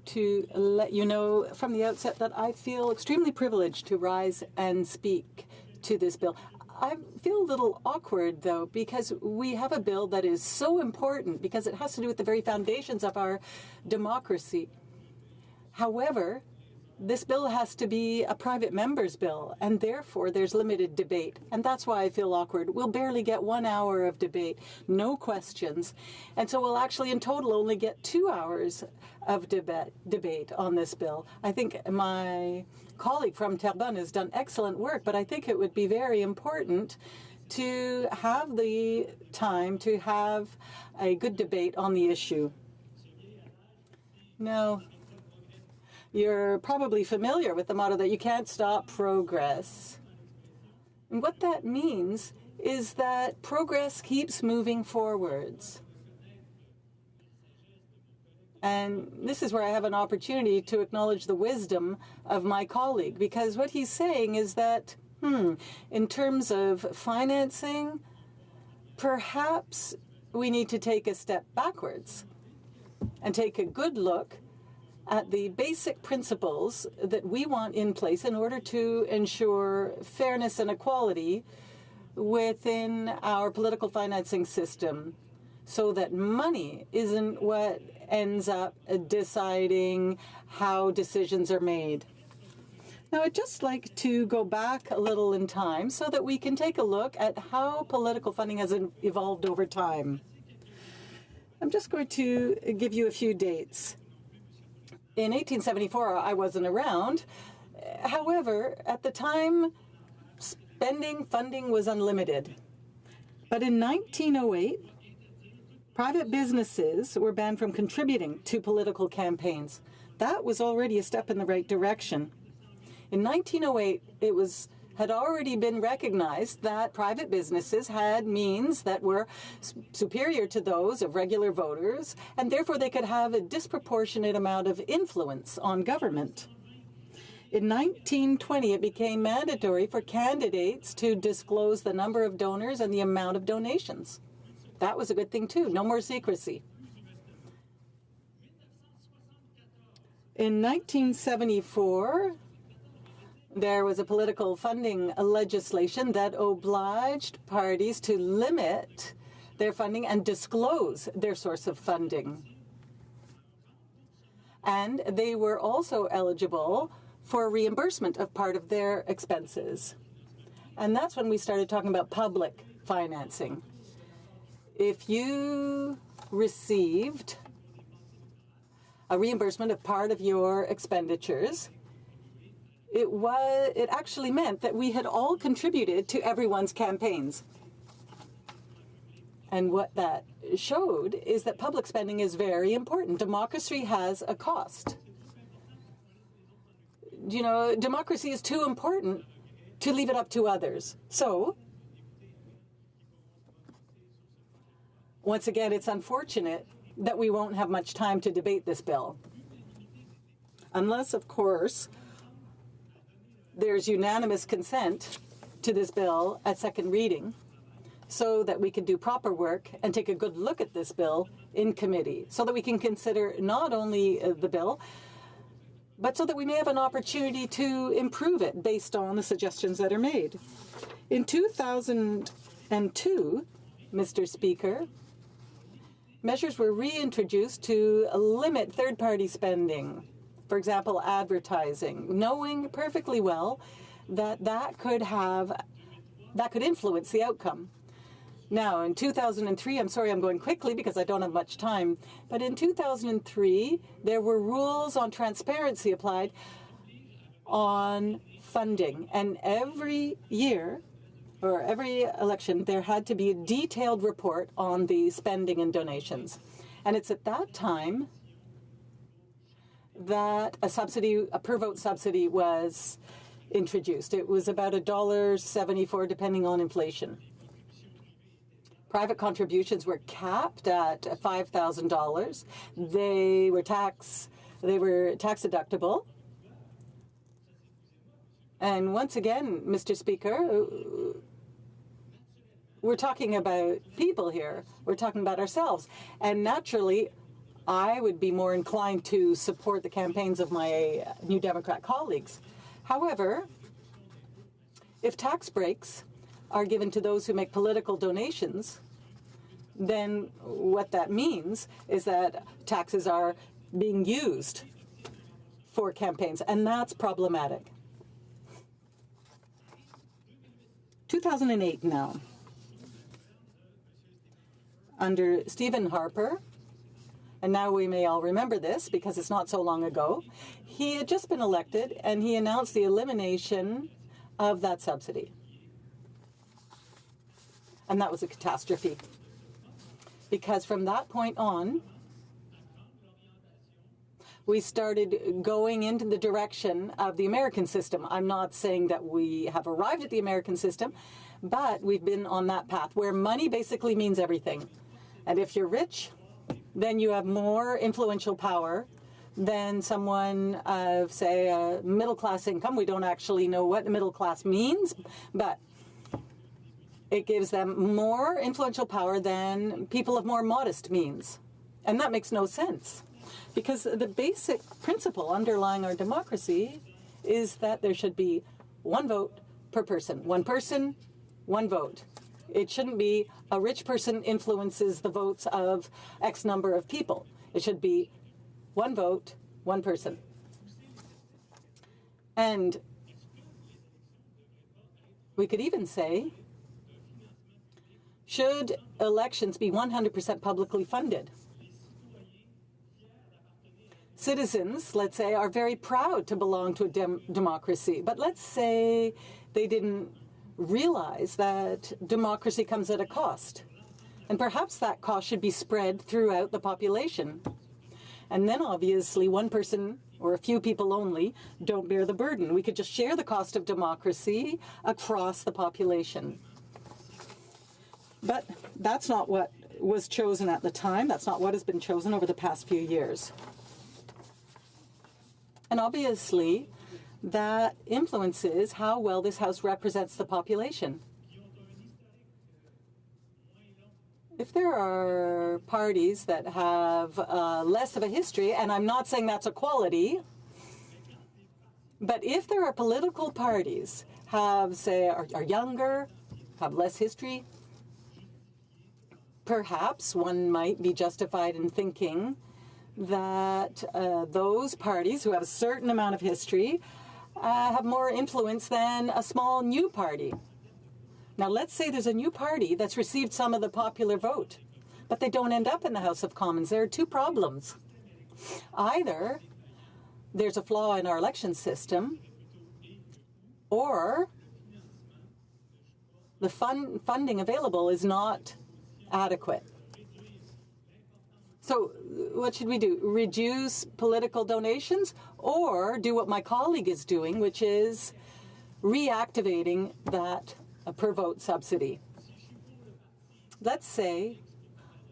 to let you know from the outset that I feel extremely privileged to rise and speak to this bill. I feel a little awkward, though, because we have a bill that is so important because it has to do with the very foundations of our democracy. However, this bill has to be a private member's bill, and therefore there's limited debate. And that's why I feel awkward. We'll barely get 1 hour of debate, no questions. And so we'll actually in total only get 2 hours of debate on this bill. I think my colleague from Terrebonne has done excellent work, but I think it would be very important to have the time to have a good debate on the issue. Now, you're probably familiar with the motto that you can't stop progress. And what that means is that progress keeps moving forwards. And this is where I have an opportunity to acknowledge the wisdom of my colleague, because what he's saying is that, in terms of financing, perhaps we need to take a step backwards and take a good look at the basic principles that we want in place in order to ensure fairness and equality within our political financing system, so that money isn't what ends up deciding how decisions are made. Now, I'd just like to go back a little in time so that we can take a look at how political funding has evolved over time. I'm just going to give you a few dates. In 1874, I wasn't around. However, at the time, funding was unlimited. But in 1908, private businesses were banned from contributing to political campaigns. That was already a step in the right direction. In 1908, it had already been recognized that private businesses had means that were superior to those of regular voters, and therefore they could have a disproportionate amount of influence on government. In 1920, it became mandatory for candidates to disclose the number of donors and the amount of donations. That was a good thing, too. No more secrecy. In 1974, there was a political funding legislation that obliged parties to limit their funding and disclose their source of funding. And they were also eligible for reimbursement of part of their expenses. And that's when we started talking about public financing. If you received a reimbursement of part of your expenditures, it actually meant that we had all contributed to everyone's campaigns. And what that showed is that public spending is very important. Democracy has a cost. You know, democracy is too important to leave it up to others. So once again, it's unfortunate that we won't have much time to debate this bill. Unless, of course, there's unanimous consent to this bill at second reading so that we can do proper work and take a good look at this bill in committee so that we can consider not only the bill, but so that we may have an opportunity to improve it based on the suggestions that are made. In 2002, Mr. Speaker, measures were reintroduced to limit third-party spending, for example, advertising, knowing perfectly well that that could influence the outcome. Now, in 2003, I'm sorry I'm going quickly because I don't have much time, but in 2003, there were rules on transparency applied on funding. And every year, or every election, there had to be a detailed report on the spending and donations. And it's at that time that a per vote subsidy was introduced. It was about $1.74, depending on inflation. Private contributions were capped at $5,000. They were tax deductible. And once again, Mr. Speaker, we're talking about people here. We're talking about ourselves. And naturally, I would be more inclined to support the campaigns of my New Democrat colleagues. However, if tax breaks are given to those who make political donations, then what that means is that taxes are being used for campaigns, and that's problematic. 2008 now. Under Stephen Harper, and now we may all remember this because it's not so long ago, he had just been elected and he announced the elimination of that subsidy. And that was a catastrophe. Because from that point on, we started going into the direction of the American system. I'm not saying that we have arrived at the American system, but we've been on that path where money basically means everything. And if you're rich, then you have more influential power than someone of, say, a middle-class income. We don't actually know what the middle class means, but it gives them more influential power than people of more modest means. And that makes no sense, because the basic principle underlying our democracy is that there should be one vote per person. One person, one vote. It shouldn't be a rich person influences the votes of X number of people. It should be one vote, one person. And we could even say, should elections be 100% publicly funded? Citizens, let's say, are very proud to belong to a democracy, but let's say they didn't realize that democracy comes at a cost. And perhaps that cost should be spread throughout the population. And then obviously one person or a few people only don't bear the burden. We could just share the cost of democracy across the population. But that's not what was chosen at the time. That's not what has been chosen over the past few years. And obviously, that influences how well this House represents the population. If there are parties that have less of a history, and I'm not saying that's a quality, but if there are political parties have, say, are younger, have less history, perhaps one might be justified in thinking that those parties who have a certain amount of history have more influence than a small new party. Now, let's say there's a new party that's received some of the popular vote, but they don't end up in the House of Commons. There are two problems. Either there's a flaw in our election system, or the funding available is not adequate. So what should we do? Reduce political donations, or do what my colleague is doing, which is reactivating that per vote subsidy? Let's say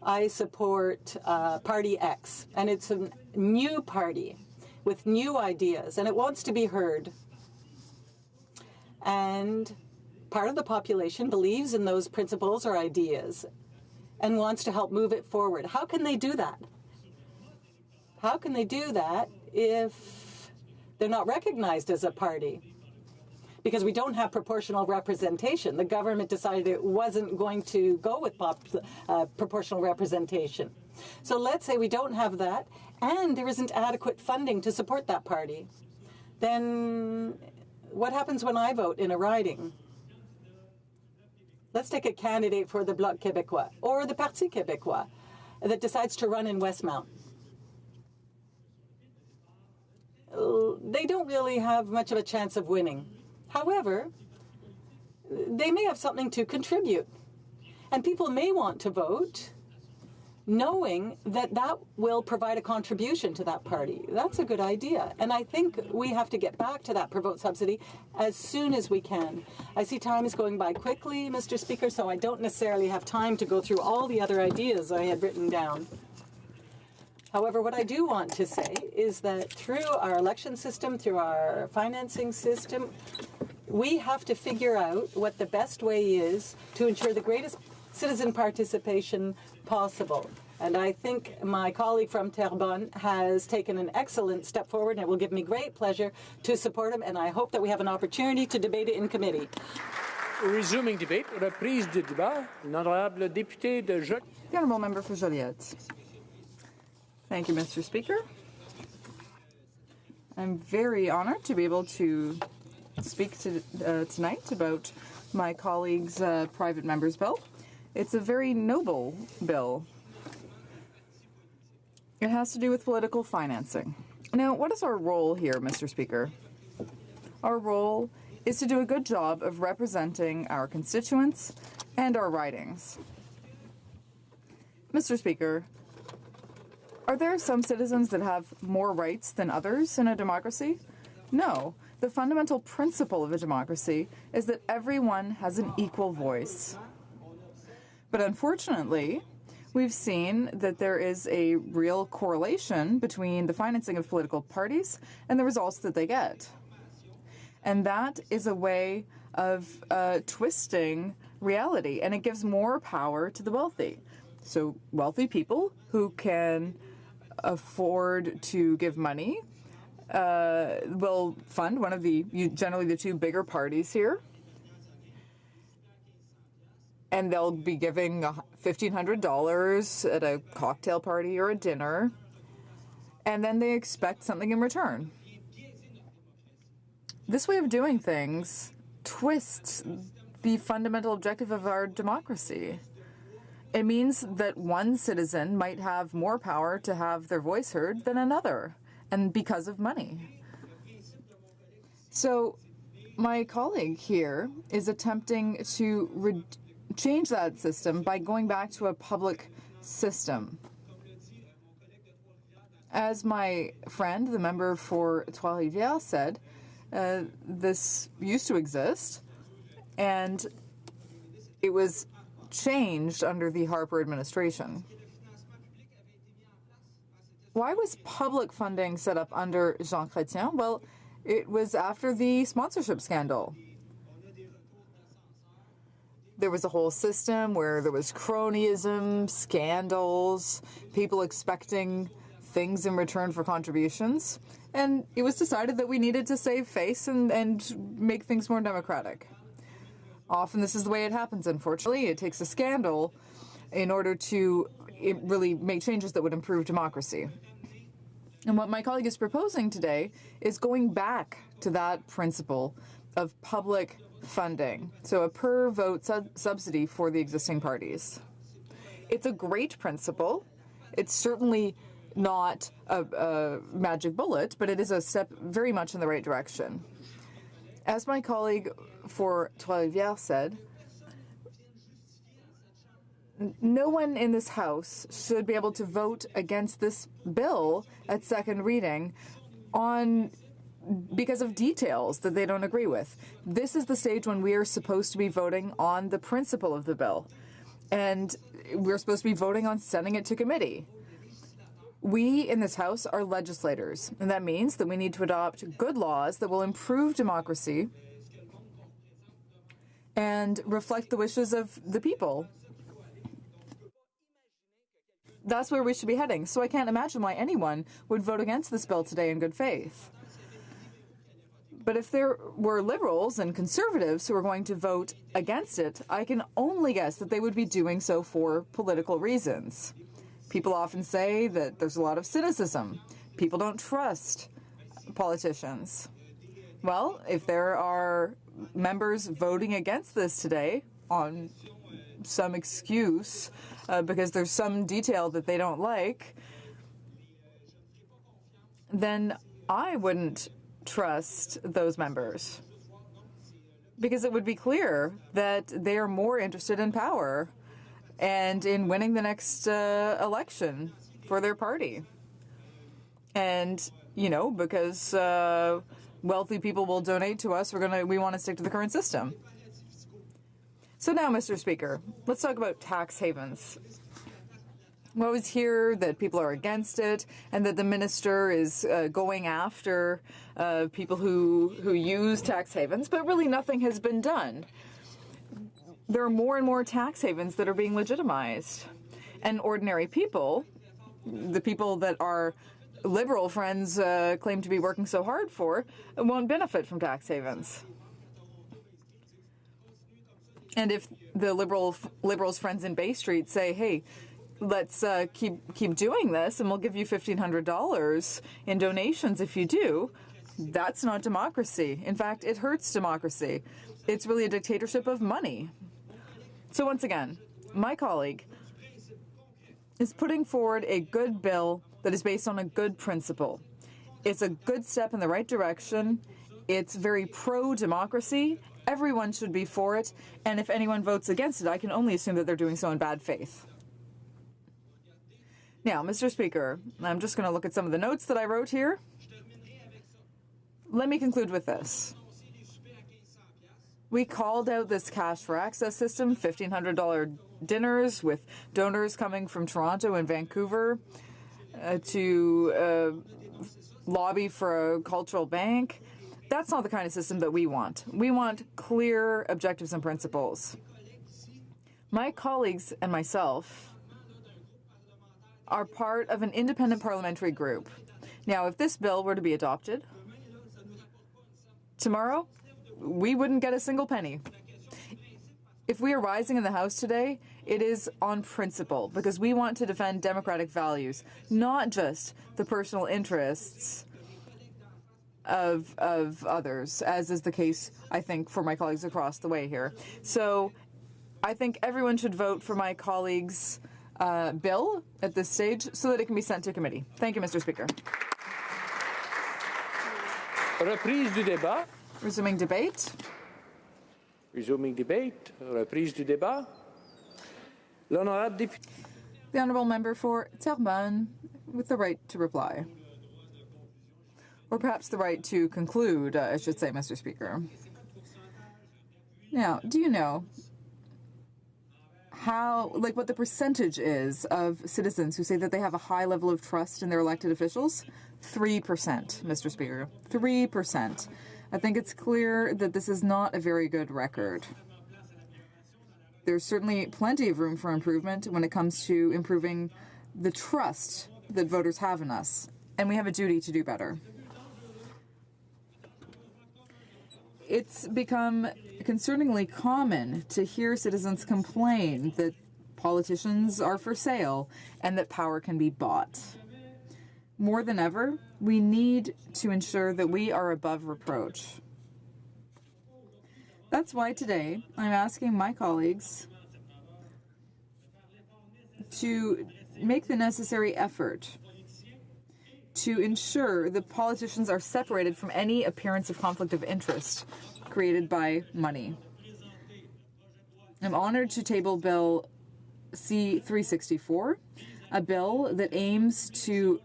I support Party X, and it's a new party with new ideas, and it wants to be heard. And part of the population believes in those principles or ideas and wants to help move it forward. How can they do that? How can they do that if they're not recognized as a party? Because we don't have proportional representation. The government decided it wasn't going to go with proportional representation. So let's say we don't have that, and there isn't adequate funding to support that party. Then what happens when I vote in a riding? Let's take a candidate for the Bloc Québécois or the Parti Québécois that decides to run in Westmount. They don't really have much of a chance of winning. However, they may have something to contribute. And people may want to vote knowing that that will provide a contribution to that party. That's a good idea. And I think we have to get back to that per vote subsidy as soon as we can. I see time is going by quickly, Mr. Speaker, so I don't necessarily have time to go through all the other ideas I had written down. However, what I do want to say is that through our election system, through our financing system, we have to figure out what the best way is to ensure the greatest citizen participation possible. And I think my colleague from Terrebonne has taken an excellent step forward, and it will give me great pleasure to support him, and I hope that we have an opportunity to debate it in committee. Resuming debate, reprise du débat, l'honorable député de Joliette. The honourable member for Joliette. Thank you, Mr. Speaker. I'm very honoured to be able to speak tonight about my colleague's private member's bill. It's a very noble bill. It has to do with political financing. Now, what is our role here, Mr. Speaker? Our role is to do a good job of representing our constituents and our ridings. Mr. Speaker, are there some citizens that have more rights than others in a democracy? No. The fundamental principle of a democracy is that everyone has an equal voice. But unfortunately, we've seen that there is a real correlation between the financing of political parties and the results that they get. And that is a way of twisting reality, and it gives more power to the wealthy. So wealthy people who can afford to give money will fund one of generally the two bigger parties here. And they'll be giving $1,500 at a cocktail party or a dinner, and then they expect something in return. This way of doing things twists the fundamental objective of our democracy. It means that one citizen might have more power to have their voice heard than another, and because of money. So my colleague here is attempting to change that system by going back to a public system. As my friend, the member for Trois-Rivières, said, this used to exist, and it was changed under the Harper administration. Why was public funding set up under Jean Chrétien? Well, it was after the sponsorship scandal. There was a whole system where there was cronyism, scandals, people expecting things in return for contributions, and it was decided that we needed to save face and make things more democratic. Often this is the way it happens, unfortunately. It takes a scandal in order to really make changes that would improve democracy. And what my colleague is proposing today is going back to that principle of public funding, so a per-vote subsidy for the existing parties. It's a great principle. It's certainly not a magic bullet, but it is a step very much in the right direction. As my colleague for Trois-Rivières said, no one in this House should be able to vote against this bill at second reading because of details that they don't agree with. This is the stage when we are supposed to be voting on the principle of the bill. and we're supposed to be voting on sending it to committee. We in this House are legislators, and that means that we need to adopt good laws that will improve democracy and reflect the wishes of the people. That's where we should be heading. So I can't imagine why anyone would vote against this bill today in good faith. But if there were Liberals and Conservatives who were going to vote against it, I can only guess that they would be doing so for political reasons. People often say that there's a lot of cynicism. People don't trust politicians. Well, if there are members voting against this today on some excuse because there's some detail that they don't like, then I wouldn't trust those members, because it would be clear that they are more interested in power and in winning the next election for their party. And, you know, because wealthy people will donate to us, we want to stick to the current system. So now, Mr. Speaker, let's talk about tax havens. We always hear that people are against it and that the minister is going after people who use tax havens, but really nothing has been done. There are more and more tax havens that are being legitimized. And ordinary people, the people that our Liberal friends claim to be working so hard for, won't benefit from tax havens. And if the Liberals' friends in Bay Street say, hey, let's keep doing this and we'll give you $1,500 in donations if you do, that's not democracy. In fact, it hurts democracy. It's really a dictatorship of money. So once again, my colleague is putting forward a good bill that is based on a good principle. It's a good step in the right direction. It's very pro-democracy. Everyone should be for it. And if anyone votes against it, I can only assume that they're doing so in bad faith. Now, Mr. Speaker, I'm just going to look at some of the notes that I wrote here. Let me conclude with this. We called out this cash for access system, $1,500 dinners with donors coming from Toronto and Vancouver to lobby for a cultural bank. That's not the kind of system that we want. We want clear objectives and principles. My colleagues and myself are part of an independent parliamentary group. Now, if this bill were to be adopted tomorrow, we wouldn't get a single penny. If we are rising in the House today, it is on principle, because we want to defend democratic values, not just the personal interests of others, as is the case, I think, for my colleagues across the way here. So I think everyone should vote for my colleagues' bill at this stage so that it can be sent to committee. Thank you, Mr. Speaker. Reprise du débat. Resuming debate. Resuming debate. Reprise du débat. L'honorable député. The honourable member for Terrebonne with the right to reply. Or perhaps the right to conclude, I should say, Mr. Speaker. Now, do you know what the percentage is of citizens who say that they have a high level of trust in their elected officials? 3%, Mr. Speaker. 3%. I think it's clear that this is not a very good record. There's certainly plenty of room for improvement when it comes to improving the trust that voters have in us, and we have a duty to do better. It's become concerningly common to hear citizens complain that politicians are for sale and that power can be bought. More than ever, we need to ensure that we are above reproach. That's why today I'm asking my colleagues to make the necessary effort to ensure that politicians are separated from any appearance of conflict of interest created by money. I'm honored to table Bill C-364, a bill that aims to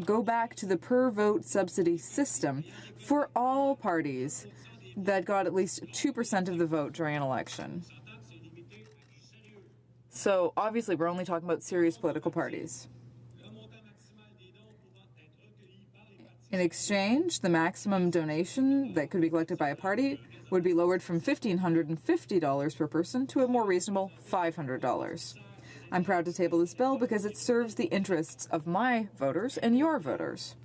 go back to the per-vote subsidy system for all parties that got at least 2% of the vote during an election. So obviously we're only talking about serious political parties. In exchange, the maximum donation that could be collected by a party would be lowered from $1,550 per person to a more reasonable $500. I'm proud to table this bill because it serves the interests of my voters and your voters.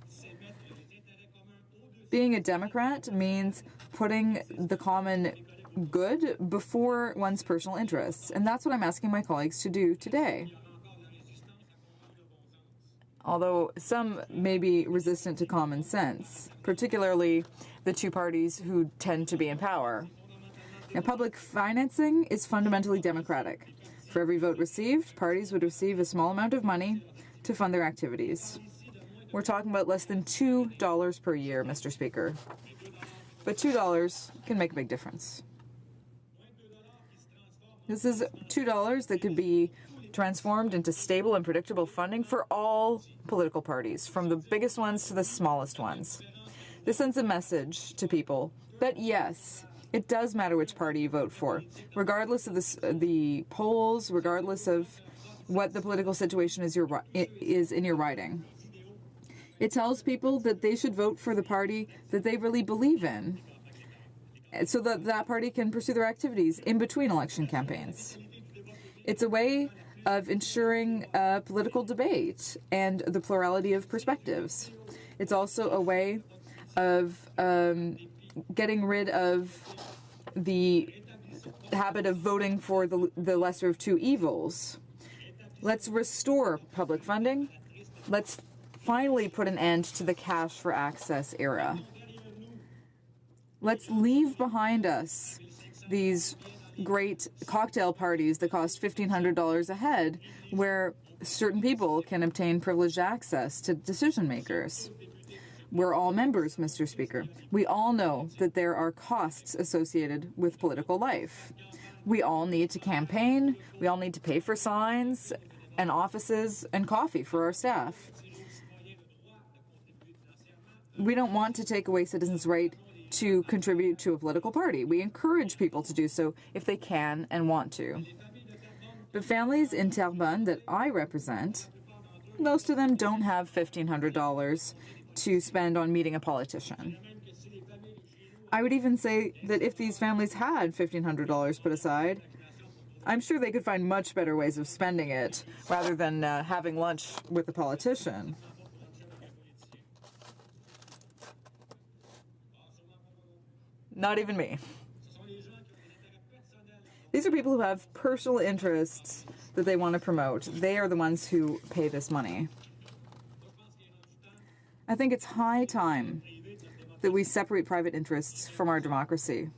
Being a Democrat means putting the common good before one's personal interests, and that's what I'm asking my colleagues to do today. Although some may be resistant to common sense, particularly the two parties who tend to be in power. Now, public financing is fundamentally democratic. For every vote received, parties would receive a small amount of money to fund their activities. We're talking about less than $2 per year, Mr. Speaker. But $2 can make a big difference. This is $2 that could be transformed into stable and predictable funding for all political parties, from the biggest ones to the smallest ones. This sends a message to people that, yes, it does matter which party you vote for, regardless of the polls, regardless of what the political situation is in your riding. It tells people that they should vote for the party that they really believe in, so that that party can pursue their activities in between election campaigns. It's a way of ensuring political debate and the plurality of perspectives. It's also a way of getting rid of the habit of voting for the lesser of two evils. Let's restore public funding. Let's finally put an end to the cash for access era. Let's leave behind us these great cocktail parties that cost $1,500 a head, where certain people can obtain privileged access to decision makers. We're all members, Mr. Speaker. We all know that there are costs associated with political life. We all need to campaign. We all need to pay for signs and offices and coffee for our staff. We don't want to take away citizens' right to contribute to a political party. We encourage people to do so if they can and want to. But families in Terrebonne that I represent, most of them don't have $1,500 to spend on meeting a politician. I would even say that if these families had $1,500 put aside, I'm sure they could find much better ways of spending it rather than having lunch with a politician. Not even me. These are people who have personal interests that they want to promote. They are the ones who pay this money. I think it's high time that we separate private interests from our democracy.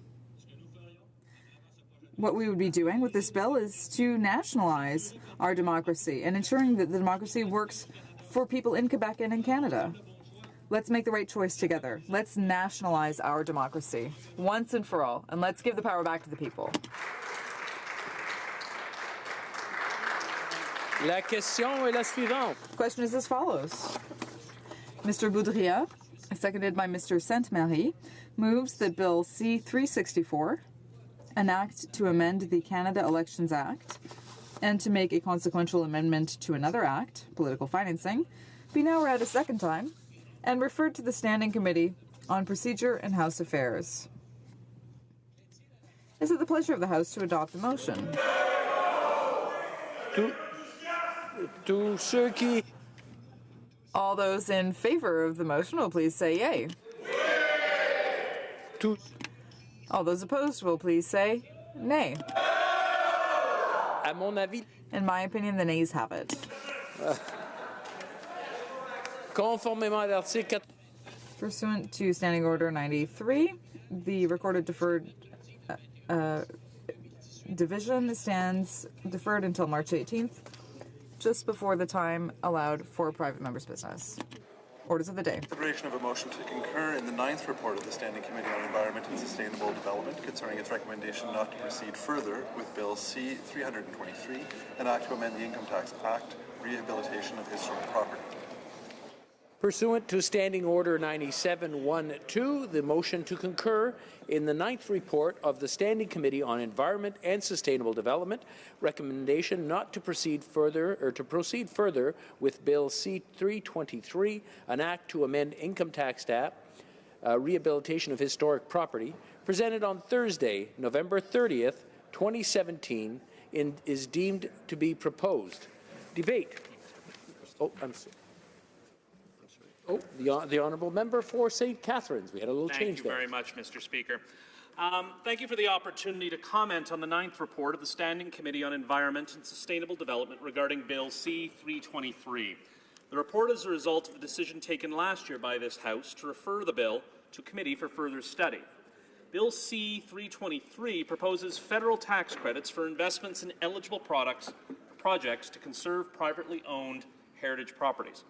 What we would be doing with this bill is to nationalize our democracy and ensuring that the democracy works for people in Quebec and in Canada. Let's make the right choice together. Let's nationalize our democracy once and for all, and let's give the power back to the people. La question est la suivante. The question is as follows. Mr. Boudria, seconded by Mr. Sainte-Marie, moves that Bill C-364, an act to amend the Canada Elections Act and to make a consequential amendment to another act, political financing, be now read a second time and referred to the Standing Committee on Procedure and House Affairs. Is it the pleasure of the House to adopt the motion? Tous ceux qui... All those in favor of the motion will please say yay. All those opposed will please say nay. À mon avis... In my opinion, the nays have it. Conformément à l'article... Pursuant to Standing Order 93, the recorded deferred division stands deferred until March 18th, just before the time allowed for private members' business. Orders of the day. Consideration of a motion to concur in the 9th report of the Standing Committee on Environment and Sustainable Development concerning its recommendation not to proceed further with Bill C-323, an act to amend the Income Tax Act, rehabilitation of historic property. Pursuant to Standing Order 97-1-2, the motion to concur in the 9th report of the Standing Committee on Environment and Sustainable Development, recommendation not to proceed further with Bill C-323, an act to amend income tax cap, rehabilitation of historic property, presented on Thursday, November 30th, 2017, is deemed to be proposed. Debate. The Honourable Member for St. Catharines. We had a little change there. Thank you very much, Mr. Speaker. Thank you for the opportunity to comment on the 9th report of the Standing Committee on Environment and Sustainable Development regarding Bill C-323. The report is a result of a decision taken last year by this House to refer the bill to committee for further study. Bill C-323 proposes federal tax credits for investments in eligible projects to conserve privately owned heritage properties.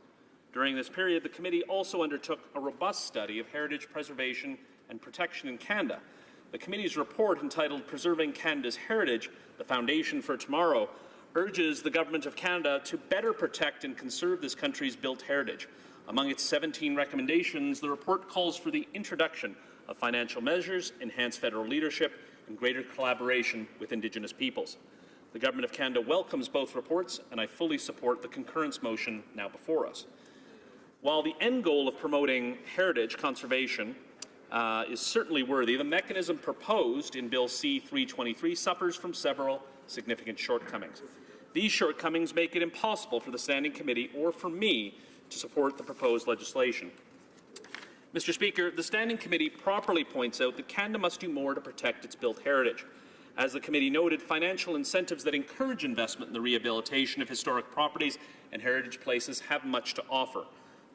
During this period, the committee also undertook a robust study of heritage preservation and protection in Canada. The committee's report, entitled Preserving Canada's Heritage, the Foundation for Tomorrow, urges the Government of Canada to better protect and conserve this country's built heritage. Among its 17 recommendations, the report calls for the introduction of financial measures, enhanced federal leadership, and greater collaboration with Indigenous peoples. The Government of Canada welcomes both reports, and I fully support the concurrence motion now before us. While the end goal of promoting heritage conservation is certainly worthy, the mechanism proposed in Bill C-323 suffers from several significant shortcomings. These shortcomings make it impossible for the Standing Committee or for me to support the proposed legislation. Mr. Speaker, the Standing Committee properly points out that Canada must do more to protect its built heritage. As the committee noted, financial incentives that encourage investment in the rehabilitation of historic properties and heritage places have much to offer.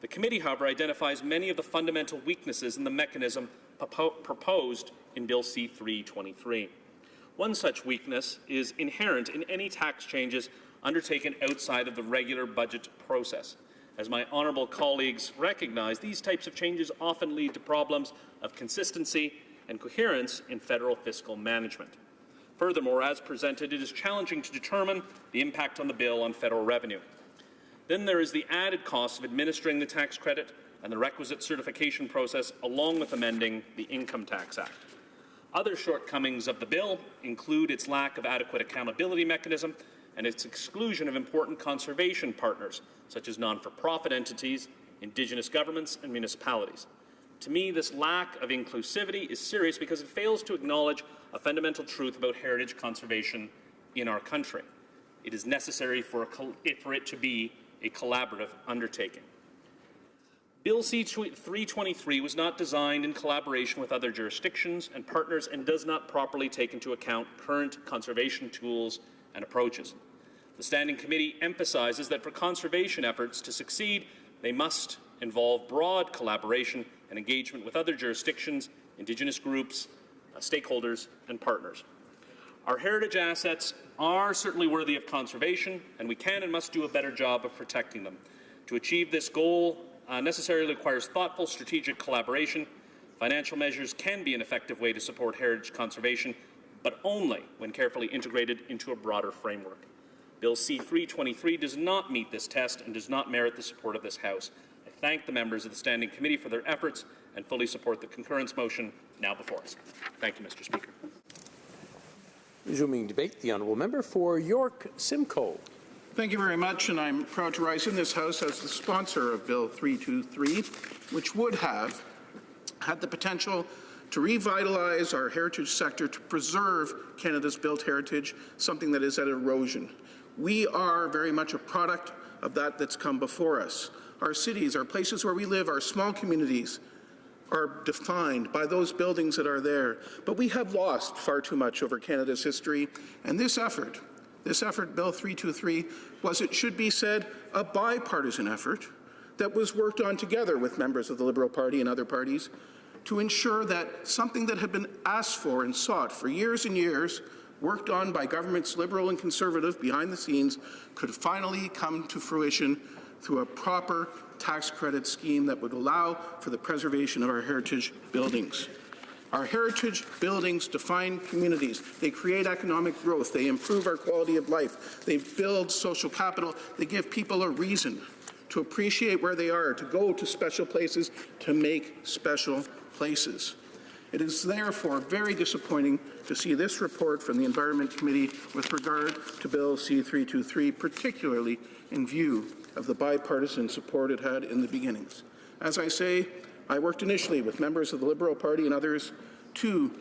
The committee, however, identifies many of the fundamental weaknesses in the mechanism proposed in Bill C-323. One such weakness is inherent in any tax changes undertaken outside of the regular budget process. As my honourable colleagues recognize, these types of changes often lead to problems of consistency and coherence in federal fiscal management. Furthermore, as presented, it is challenging to determine the impact on the bill on federal revenue. Then there is the added cost of administering the tax credit and the requisite certification process, along with amending the Income Tax Act. Other shortcomings of the bill include its lack of adequate accountability mechanism and its exclusion of important conservation partners, such as non-for-profit entities, Indigenous governments, and municipalities. To me, this lack of inclusivity is serious because it fails to acknowledge a fundamental truth about heritage conservation in our country. It is necessary for it to be a collaborative undertaking. Bill C-323 was not designed in collaboration with other jurisdictions and partners and does not properly take into account current conservation tools and approaches. The Standing Committee emphasises that for conservation efforts to succeed, they must involve broad collaboration and engagement with other jurisdictions, Indigenous groups, stakeholders, and partners. Our heritage assets are certainly worthy of conservation, and we can and must do a better job of protecting them. To achieve this goal necessarily requires thoughtful strategic collaboration. Financial measures can be an effective way to support heritage conservation, but only when carefully integrated into a broader framework. Bill C-323 does not meet this test and does not merit the support of this House. I thank the members of the Standing Committee for their efforts and fully support the concurrence motion now before us. Thank you, Mr. Speaker. Resuming debate, the Honourable Member for York Simcoe. Thank you very much, and I'm proud to rise in this House as the sponsor of Bill 323, which would have had the potential to revitalise our heritage sector, to preserve Canada's built heritage, something that is at erosion. We are very much a product of that's come before us. Our cities, our places where we live, our small communities are defined by those buildings that are there. But we have lost far too much over Canada's history, and this effort, Bill 323, was, it should be said, a bipartisan effort that was worked on together with members of the Liberal Party and other parties to ensure that something that had been asked for and sought for years and years, worked on by governments, Liberal and Conservative, behind the scenes, could finally come to fruition through a proper tax credit scheme that would allow for the preservation of our heritage buildings. Our heritage buildings define communities. They create economic growth. They improve our quality of life. They build social capital. They give people a reason to appreciate where they are, to go to special places, to make special places. It is therefore very disappointing to see this report from the Environment Committee with regard to Bill C-323, particularly in view of the bipartisan support it had in the beginnings. As I say, I worked initially with members of the Liberal Party and others to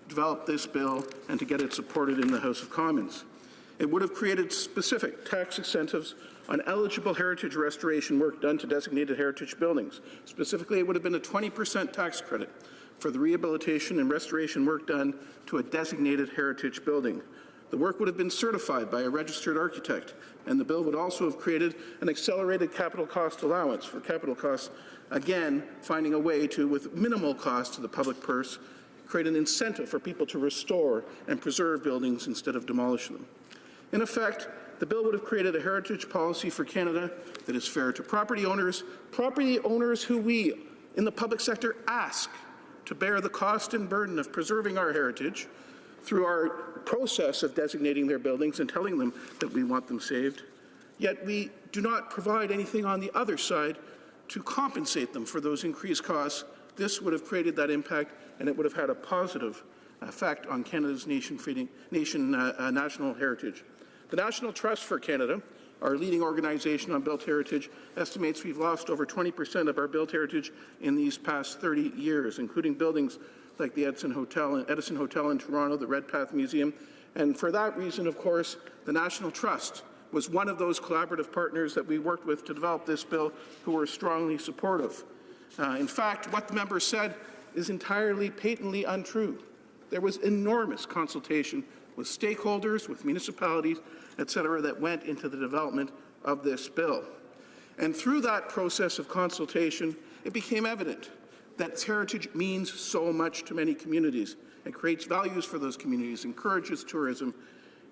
develop this bill and to get it supported in the House of Commons. It would have created specific tax incentives on eligible heritage restoration work done to designated heritage buildings. Specifically, it would have been a 20% tax credit for the rehabilitation and restoration work done to a designated heritage building. The work would have been certified by a registered architect, and the bill would also have created an accelerated capital cost allowance for capital costs, again, finding a way to, with minimal cost to the public purse, create an incentive for people to restore and preserve buildings instead of demolish them. In effect, the bill would have created a heritage policy for Canada that is fair to property owners who we, in the public sector, ask to bear the cost and burden of preserving our heritage through our process of designating their buildings and telling them that we want them saved. Yet we do not provide anything on the other side to compensate them for those increased costs. This would have created that impact, and it would have had a positive effect on Canada's national heritage. The National Trust for Canada, our leading organization on built heritage, estimates we've lost over 20% of our built heritage in these past 30 years, including buildings like the Edison Hotel in Toronto, the Redpath Museum. And for that reason, of course, the National Trust was one of those collaborative partners that we worked with to develop this bill, who were strongly supportive. In fact, what the member said is entirely patently untrue. There was enormous consultation with stakeholders, with municipalities, etc., that went into the development of this bill. And through that process of consultation, it became evident that heritage means so much to many communities. It creates values for those communities, encourages tourism,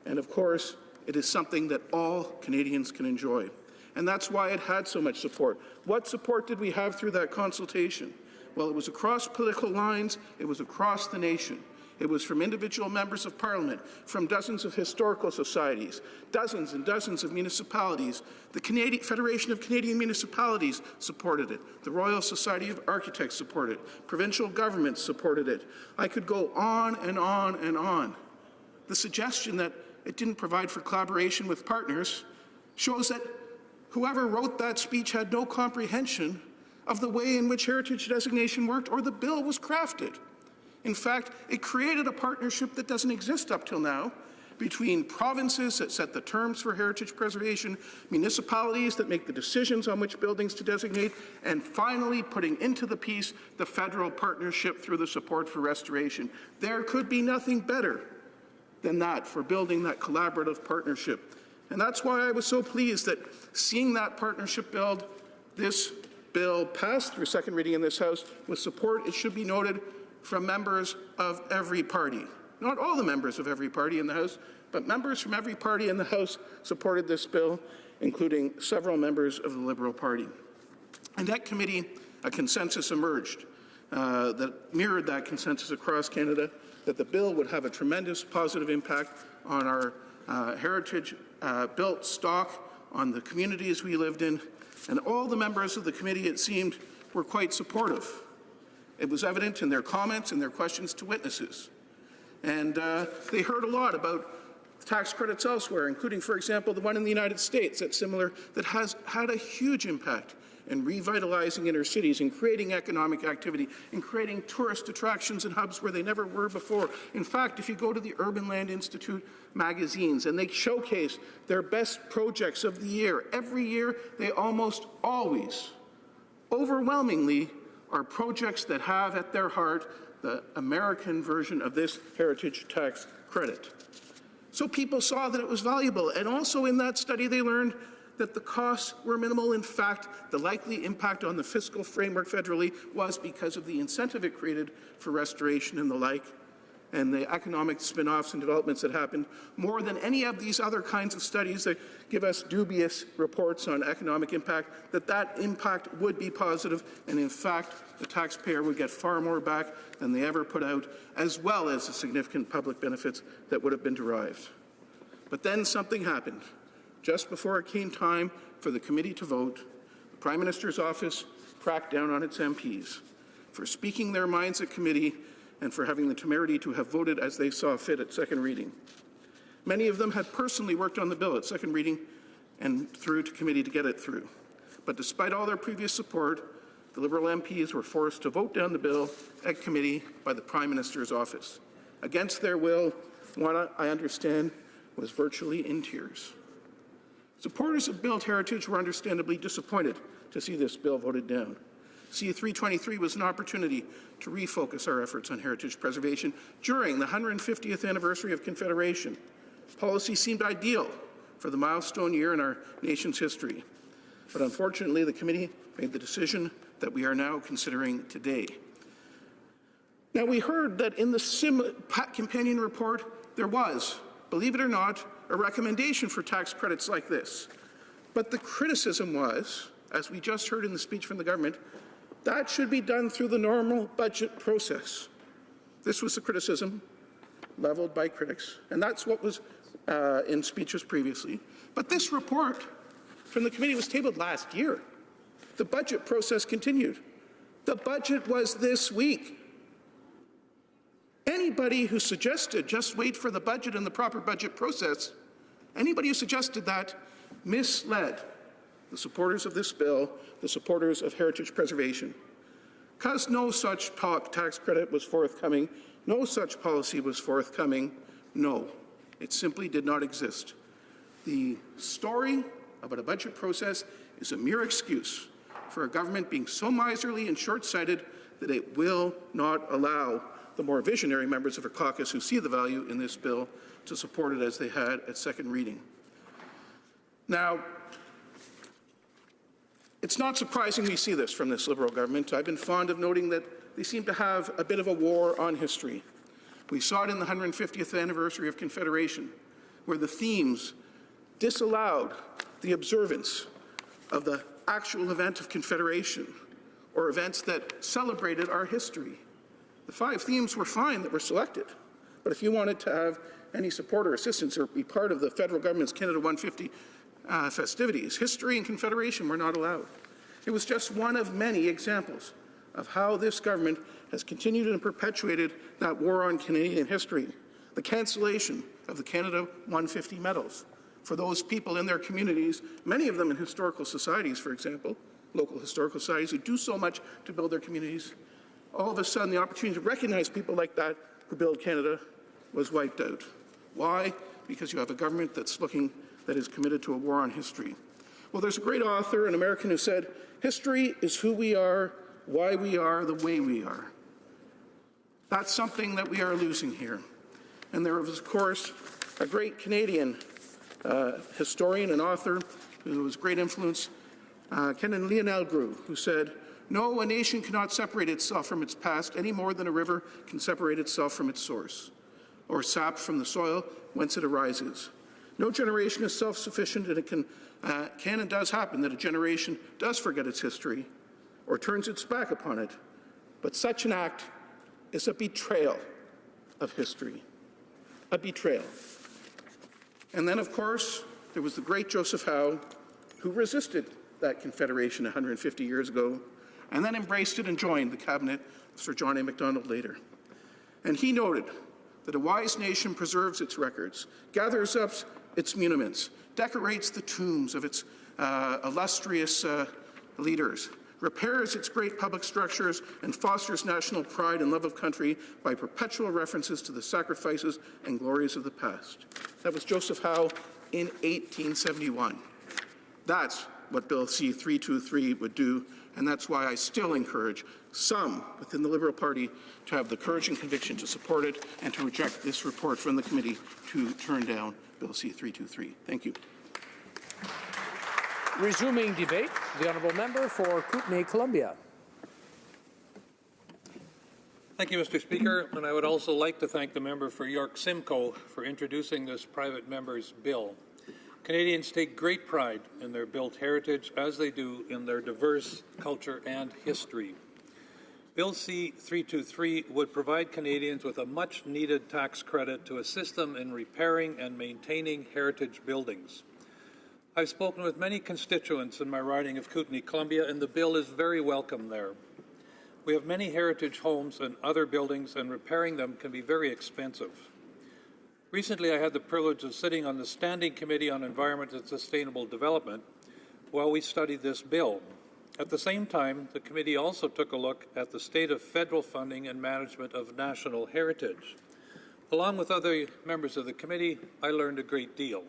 and of course, it is something that all Canadians can enjoy. And that's why it had so much support. What support did we have through that consultation? Well, it was across political lines, it was across the nation. It was from individual members of Parliament, from dozens of historical societies, dozens and dozens of municipalities. The Federation of Canadian Municipalities supported it. The Royal Society of Architects supported it. Provincial governments supported it. I could go on and on and on. The suggestion that it didn't provide for collaboration with partners shows that whoever wrote that speech had no comprehension of the way in which heritage designation worked or the bill was crafted. In fact, it created a partnership that doesn't exist up till now between provinces that set the terms for heritage preservation, municipalities that make the decisions on which buildings to designate, and finally putting into the piece the federal partnership through the support for restoration. There could be nothing better than that for building that collaborative partnership. And that's why I was so pleased that seeing that partnership build, this bill passed through second reading in this House with support, it should be noted, from members of every party. Not all the members of every party in the House, but members from every party in the House supported this bill, including several members of the Liberal Party. In that committee, a consensus emerged that mirrored that consensus across Canada, that the bill would have a tremendous positive impact on our heritage built stock, on the communities we lived in, and all the members of the committee, it seemed, were quite supportive. It was evident in their comments and their questions to witnesses. And they heard a lot about tax credits elsewhere, including, for example, the one in the United States that has had a huge impact in revitalizing inner cities, in creating economic activity, in creating tourist attractions and hubs where they never were before. In fact, if you go to the Urban Land Institute magazines and they showcase their best projects of the year, every year they almost always, overwhelmingly, are projects that have at their heart the American version of this heritage tax credit. So people saw that it was valuable, and also in that study they learned that the costs were minimal. In fact, the likely impact on the fiscal framework federally was because of the incentive it created for restoration and the like, and the economic spin-offs and developments that happened, more than any of these other kinds of studies that give us dubious reports on economic impact, that impact would be positive, and in fact, the taxpayer would get far more back than they ever put out, as well as the significant public benefits that would have been derived. But then something happened. Just before it came time for the committee to vote, Prime Minister's office cracked down on its MPs for speaking their minds at committee and for having the temerity to have voted as they saw fit at second reading. Many of them had personally worked on the bill at second reading and through to committee to get it through. But despite all their previous support, the Liberal MPs were forced to vote down the bill at committee by the Prime Minister's office. Against their will, one, I understand, was virtually in tears. Supporters of Build Heritage were understandably disappointed to see this bill voted down. C-323 was an opportunity to refocus our efforts on heritage preservation during the 150th anniversary of Confederation. Policy seemed ideal for the milestone year in our nation's history. But unfortunately, the committee made the decision that we are now considering today. Now, we heard that in the companion report, there was, believe it or not, a recommendation for tax credits like this. But the criticism was, as we just heard in the speech from the government, that should be done through the normal budget process. This was the criticism leveled by critics, and that's what was in speeches previously. But this report from the committee was tabled last year. The budget process continued. The budget was this week. Anybody who suggested just wait for the budget and the proper budget process, anybody who suggested that misled the supporters of this bill, the supporters of heritage preservation. Because no such tax credit was forthcoming, no such policy was forthcoming, no, it simply did not exist. The story about a budget process is a mere excuse for a government being so miserly and short-sighted that it will not allow the more visionary members of her caucus who see the value in this bill to support it as they had at second reading. Now, it's not surprising we see this from this Liberal government. I've been fond of noting that they seem to have a bit of a war on history. We saw it in the 150th anniversary of Confederation, where the themes disallowed the observance of the actual event of Confederation or events that celebrated our history. The 5 themes were fine that were selected, but if you wanted to have any support or assistance or be part of the federal government's Canada 150 festivities, history and Confederation were not allowed. It was just one of many examples of how this government has continued and perpetuated that war on Canadian history. The cancellation of the Canada 150 medals for those people in their communities, many of them in historical societies, for example, local historical societies who do so much to build their communities. All of a sudden, the opportunity to recognize people like that who build Canada was wiped out. Why? Because you have a government that is committed to a war on history. Well, there's a great author, an American, who said, "History is who we are, why we are, the way we are." That's something that we are losing here. And there was, of course, a great Canadian historian and author who was a great influence, Kenan Lionel Groulx, who said, "No, a nation cannot separate itself from its past any more than a river can separate itself from its source, or sap from the soil whence it arises. No generation is self-sufficient, and it can and does happen that a generation does forget its history or turns its back upon it. But such an act is a betrayal of history, a betrayal." And then, of course, there was the great Joseph Howe, who resisted that Confederation 150 years ago, and then embraced it and joined the cabinet of Sir John A. Macdonald later. And he noted that a wise nation preserves its records, gathers up its monuments, decorates the tombs of its illustrious leaders, repairs its great public structures, and fosters national pride and love of country by perpetual references to the sacrifices and glories of the past. That was Joseph Howe in 1871. That's what Bill C-323 would do, and that's why I still encourage some within the Liberal Party to have the courage and conviction to support it and to reject this report from the committee to turn down Bill C-323. Thank you. Resuming debate, the honourable member for Kootenay-Columbia. Thank you, Mr. Speaker, and I would also like to thank the member for York Simcoe for introducing this private member's bill. Canadians take great pride in their built heritage, as they do in their diverse culture and history. Bill C-323 would provide Canadians with a much-needed tax credit to assist them in repairing and maintaining heritage buildings. I've spoken with many constituents in my riding of Kootenay-Columbia, and the bill is very welcome there. We have many heritage homes and other buildings, and repairing them can be very expensive. Recently, I had the privilege of sitting on the Standing Committee on Environment and Sustainable Development while we studied this bill. At the same time, the committee also took a look at the state of federal funding and management of national heritage. Along with other members of the committee, I learned a great deal.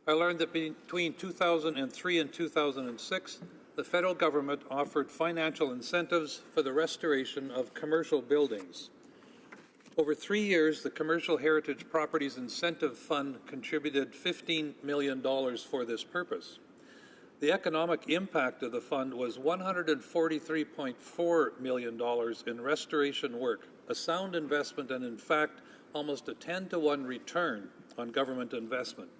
I learned that between 2003 and 2006, the federal government offered financial incentives for the restoration of commercial buildings. Over 3 years, the Commercial Heritage Properties Incentive Fund contributed $15 million for this purpose. The economic impact of the fund was $143.4 million in restoration work, a sound investment and, in fact, almost a 10-to-1 return on government investment.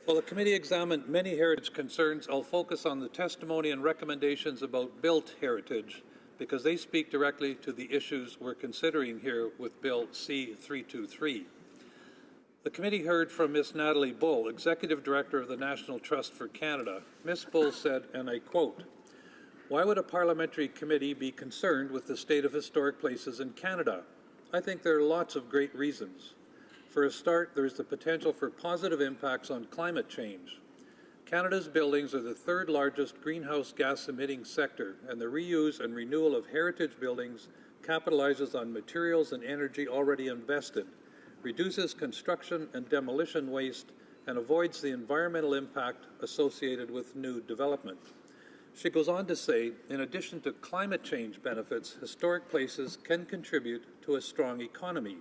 While the committee examined many heritage concerns, I'll focus on the testimony and recommendations about built heritage because they speak directly to the issues we're considering here with Bill C-323. The committee heard from Ms. Natalie Bull, Executive Director of the National Trust for Canada. Ms. Bull said, and I quote, "Why would a parliamentary committee be concerned with the state of historic places in Canada? I think there are lots of great reasons. For a start, there is the potential for positive impacts on climate change. Canada's buildings are the third largest greenhouse gas emitting sector, and the reuse and renewal of heritage buildings capitalizes on materials and energy already invested, reduces construction and demolition waste, and avoids the environmental impact associated with new development." She goes on to say, in addition to climate change benefits, historic places can contribute to a strong economy.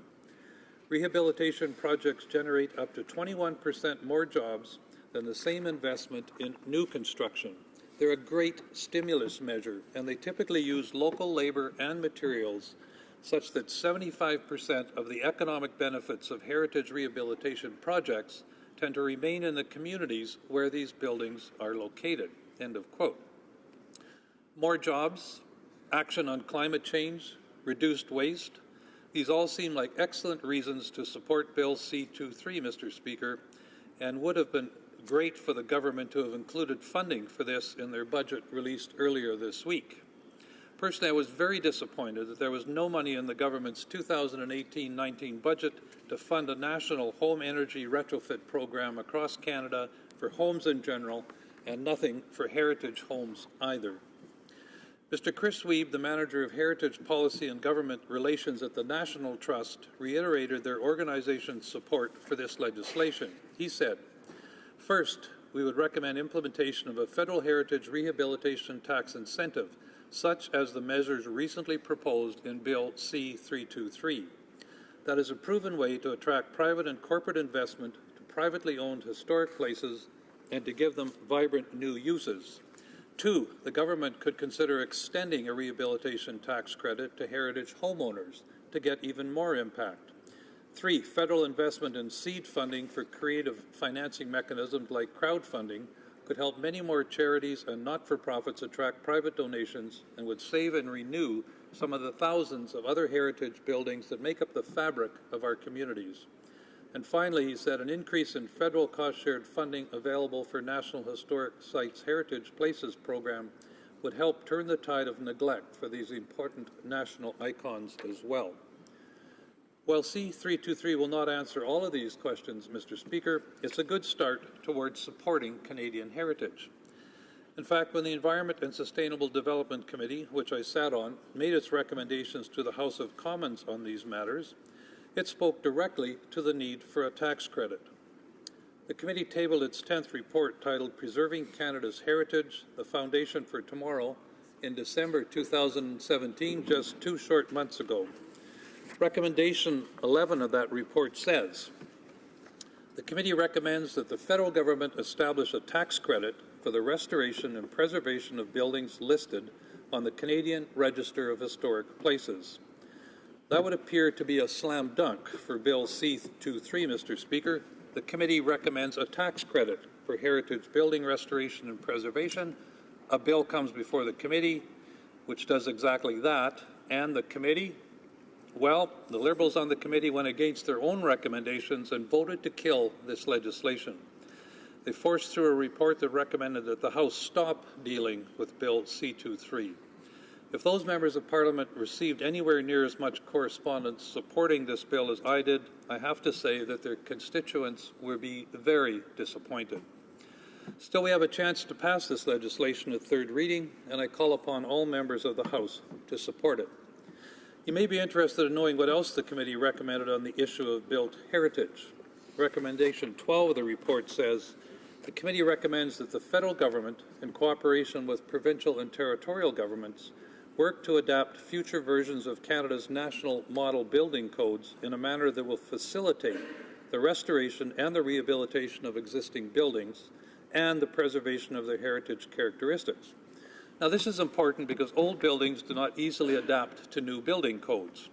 Rehabilitation projects generate up to 21% more jobs than the same investment in new construction. They're a great stimulus measure, and they typically use local labor and materials such that 75% of the economic benefits of heritage rehabilitation projects tend to remain in the communities where these buildings are located. End of quote. More jobs, action on climate change, reduced waste, these all seem like excellent reasons to support Bill C-23, Mr. Speaker, and would have been great for the government to have included funding for this in their budget released earlier this week. Personally, I was very disappointed that there was no money in the government's 2018-19 budget to fund a national home energy retrofit program across Canada for homes in general, and nothing for heritage homes either. Mr. Chris Wiebe, the Manager of Heritage Policy and Government Relations at the National Trust, reiterated their organization's support for this legislation. He said, "First, we would recommend implementation of a federal heritage rehabilitation tax incentive, such as the measures recently proposed in Bill C-323. That is a proven way to attract private and corporate investment to privately owned historic places and to give them vibrant new uses. 2, the government could consider extending a rehabilitation tax credit to heritage homeowners to get even more impact. 3, federal investment in seed funding for creative financing mechanisms like crowdfunding could help many more charities and not-for-profits attract private donations and would save and renew some of the thousands of other heritage buildings that make up the fabric of our communities. And finally, he said, an increase in federal cost-shared funding available for National Historic Sites Heritage Places program would help turn the tide of neglect for these important national icons as well." While C-323 will not answer all of these questions, Mr. Speaker, it's a good start towards supporting Canadian heritage. In fact, when the Environment and Sustainable Development Committee, which I sat on, made its recommendations to the House of Commons on these matters, it spoke directly to the need for a tax credit. The committee tabled its 10th report titled Preserving Canada's Heritage, the Foundation for Tomorrow, in December 2017, just 2 short months ago. Recommendation 11 of that report says, the committee recommends that the federal government establish a tax credit for the restoration and preservation of buildings listed on the Canadian Register of Historic Places. That would appear to be a slam dunk for Bill C-23, Mr. Speaker. The committee recommends a tax credit for heritage building restoration and preservation. A bill comes before the committee, which does exactly that, and the committee, well, the Liberals on the committee went against their own recommendations and voted to kill this legislation. they forced through a report that recommended that the House stop dealing with Bill C-23. If those members of Parliament received anywhere near as much correspondence supporting this bill as I did, I have to say that their constituents will be very disappointed. Still, we have a chance to pass this legislation at third reading, and I call upon all members of the House to support it. You may be interested in knowing what else the committee recommended on the issue of built heritage. Recommendation 12 of the report says, the committee recommends that the federal government, in cooperation with provincial and territorial governments, work to adapt future versions of Canada's national model building codes in a manner that will facilitate the restoration and the rehabilitation of existing buildings and the preservation of their heritage characteristics. Now, this is important because old buildings do not easily adapt to new building codes.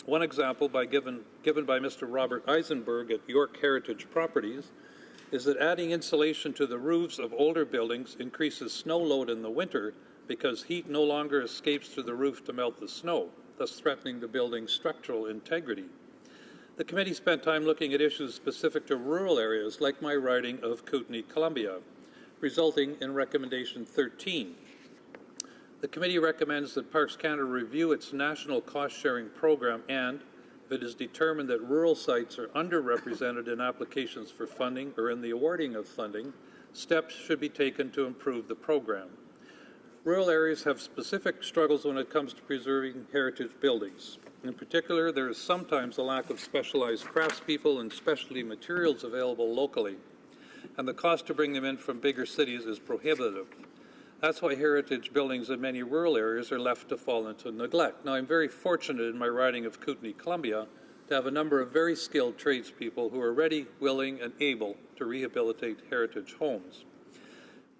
One example given by Mr. Robert Eisenberg at York Heritage Properties is that adding insulation to the roofs of older buildings increases snow load in the winter because heat no longer escapes through the roof to melt the snow, thus threatening the building's structural integrity. The committee spent time looking at issues specific to rural areas like my riding of Kootenay, Columbia, resulting in Recommendation 13. The committee recommends that Parks Canada review its national cost-sharing program and, if it is determined that rural sites are underrepresented in applications for funding or in the awarding of funding, steps should be taken to improve the program. Rural areas have specific struggles when it comes to preserving heritage buildings. In particular, there is sometimes a lack of specialized craftspeople and specialty materials available locally, and the cost to bring them in from bigger cities is prohibitive. That's why heritage buildings in many rural areas are left to fall into neglect. Now, I'm very fortunate in my riding of Kootenay, Columbia, to have a number of very skilled tradespeople who are ready, willing, and able to rehabilitate heritage homes.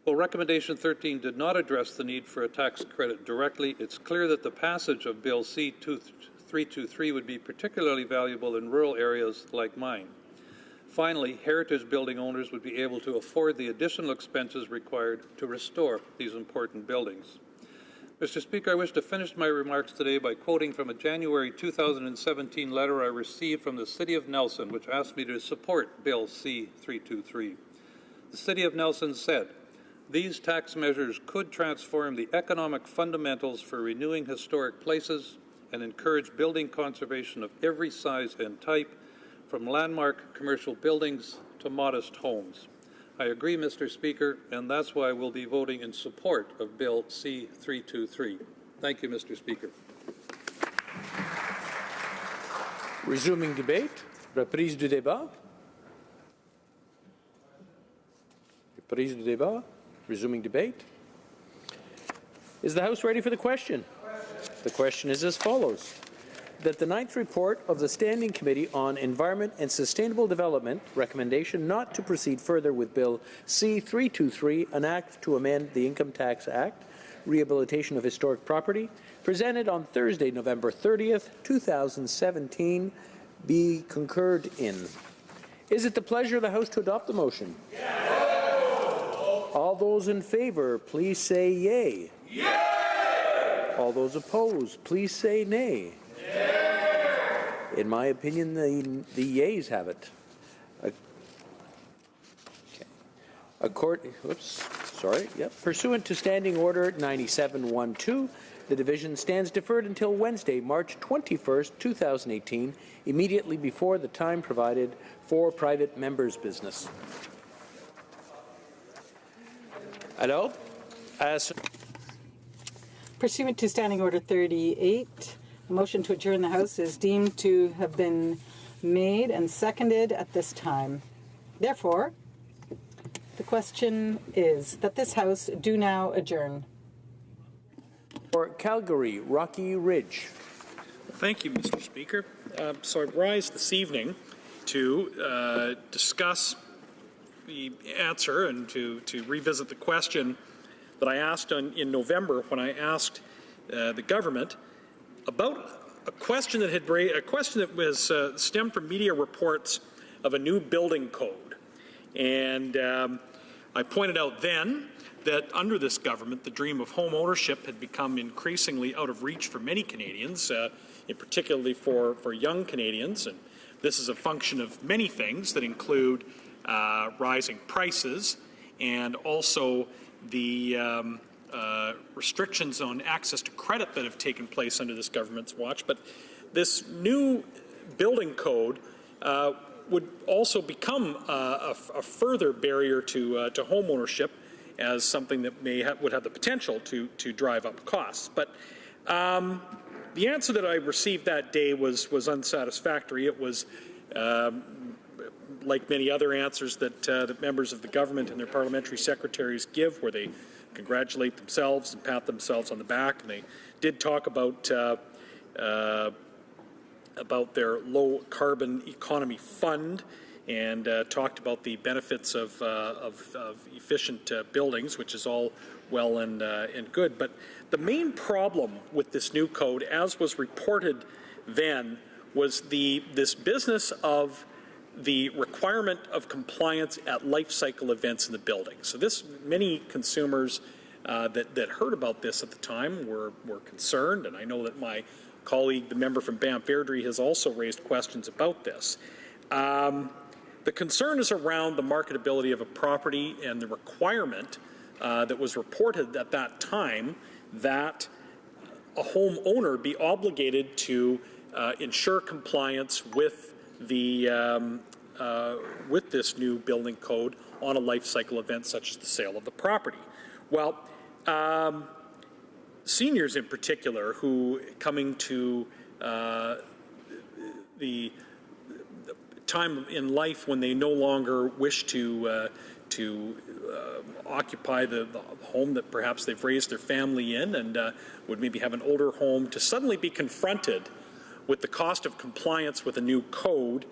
While Recommendation 13 did not address the need for a tax credit directly, it's clear that the passage of Bill C-323 would be particularly valuable in rural areas like mine. Finally, heritage building owners would be able to afford the additional expenses required to restore these important buildings. Mr. Speaker, I wish to finish my remarks today by quoting from a January 2017 letter I received from the City of Nelson, which asked me to support Bill C-323. The City of Nelson said, "These tax measures could transform the economic fundamentals for renewing historic places and encourage building conservation of every size and type, from landmark commercial buildings to modest homes." I agree, Mr. Speaker, and that's why we'll be voting in support of Bill C-323. Thank you, Mr. Speaker. Resuming debate. Reprise du débat. Reprise du débat. Resuming debate. Is the House ready for the question? The question is as follows. That the 9th report of the Standing Committee on Environment and Sustainable Development, recommendation not to proceed further with Bill C-323, an act to amend the Income Tax Act, rehabilitation of historic property, presented on Thursday, November 30th, 2017, be concurred in. Is it the pleasure of the House to adopt the motion? Yes. All those in favour, please say yea. Yay! All those opposed, please say nay. In my opinion, the yeas have it. Pursuant to Standing Order 9712, the division stands deferred until Wednesday, March 21st, 2018, immediately before the time provided for private members' business. Alors, pursuant to Standing Order 38, a motion to adjourn the House is deemed to have been made and seconded at this time. Therefore, the question is that this House do now adjourn. For Calgary, Rocky Ridge. Thank you, Mr. Speaker. So I rise this evening to discuss the answer and to revisit the question that I asked in November when I asked the government about a question that was stemmed from media reports of a new building code. And I pointed out then that under this government, the dream of home ownership had become increasingly out of reach for many Canadians, particularly for young Canadians. And this is a function of many things that include rising prices and also the restrictions on access to credit that have taken place under this government's watch. But this new building code would also become a further barrier to home ownership, as something that would have the potential to drive up costs. But the answer that I received that day was unsatisfactory. It was like many other answers that members of the government and their parliamentary secretaries give, where they congratulate themselves and pat themselves on the back, and they did talk about their low carbon economy fund, and talked about the benefits of efficient buildings, which is all well and good. But the main problem with this new code, as was reported then, was this business of the requirement of compliance at life cycle events in the building. So many consumers that heard about this at the time were concerned, and I know that my colleague, the member from Banff-Airdrie, has also raised questions about this. The concern is around the marketability of a property and the requirement that was reported at that time that a homeowner be obligated to ensure compliance with with this new building code on a life cycle event such as the sale of the property. Well, seniors in particular, who coming to the time in life when they no longer wish to occupy the home that perhaps they've raised their family in, and would maybe have an older home, to suddenly be confronted with the cost of compliance with a new code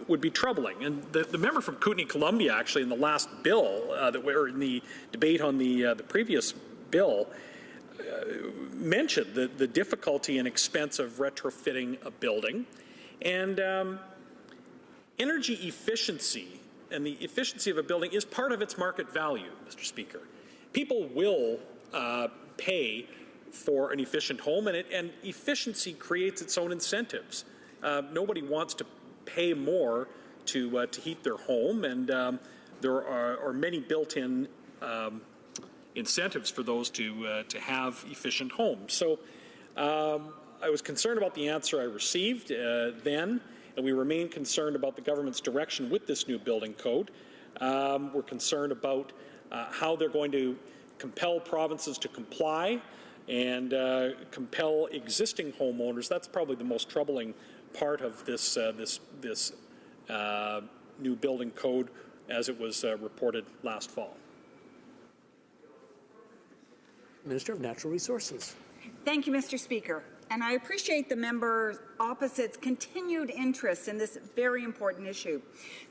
would be troubling. And the member from Kootenay-Columbia, actually, in the last bill that were in the debate on the previous bill, mentioned the difficulty and expense of retrofitting a building, and energy efficiency and the efficiency of a building is part of its market value, Mr. Speaker. People will pay for an efficient home, and efficiency creates its own incentives. Nobody wants to pay more to heat their home, and there are many built-in incentives for those to have efficient homes. So I was concerned about the answer I received then, and we remain concerned about the government's direction with this new building code. We're concerned about how they're going to compel provinces to comply and compel existing homeowners. That's probably the most troubling part of this new building code as it was reported last fall. Minister of Natural Resources. Thank you, Mr. Speaker. And I appreciate the member opposite's continued interest in this very important issue.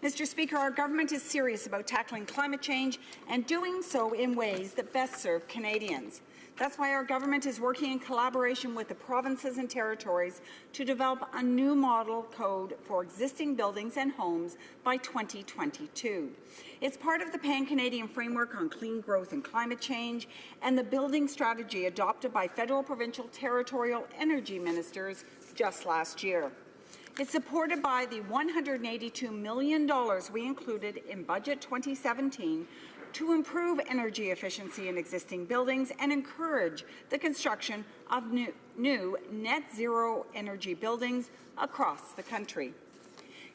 Mr. Speaker, our government is serious about tackling climate change and doing so in ways that best serve Canadians. That's why our government is working in collaboration with the provinces and territories to develop a new model code for existing buildings and homes by 2022. It's part of the Pan-Canadian Framework on Clean Growth and Climate Change and the building strategy adopted by federal, provincial, territorial energy ministers just last year. It's supported by the $182 million we included in Budget 2017 to improve energy efficiency in existing buildings and encourage the construction of new net-zero energy buildings across the country.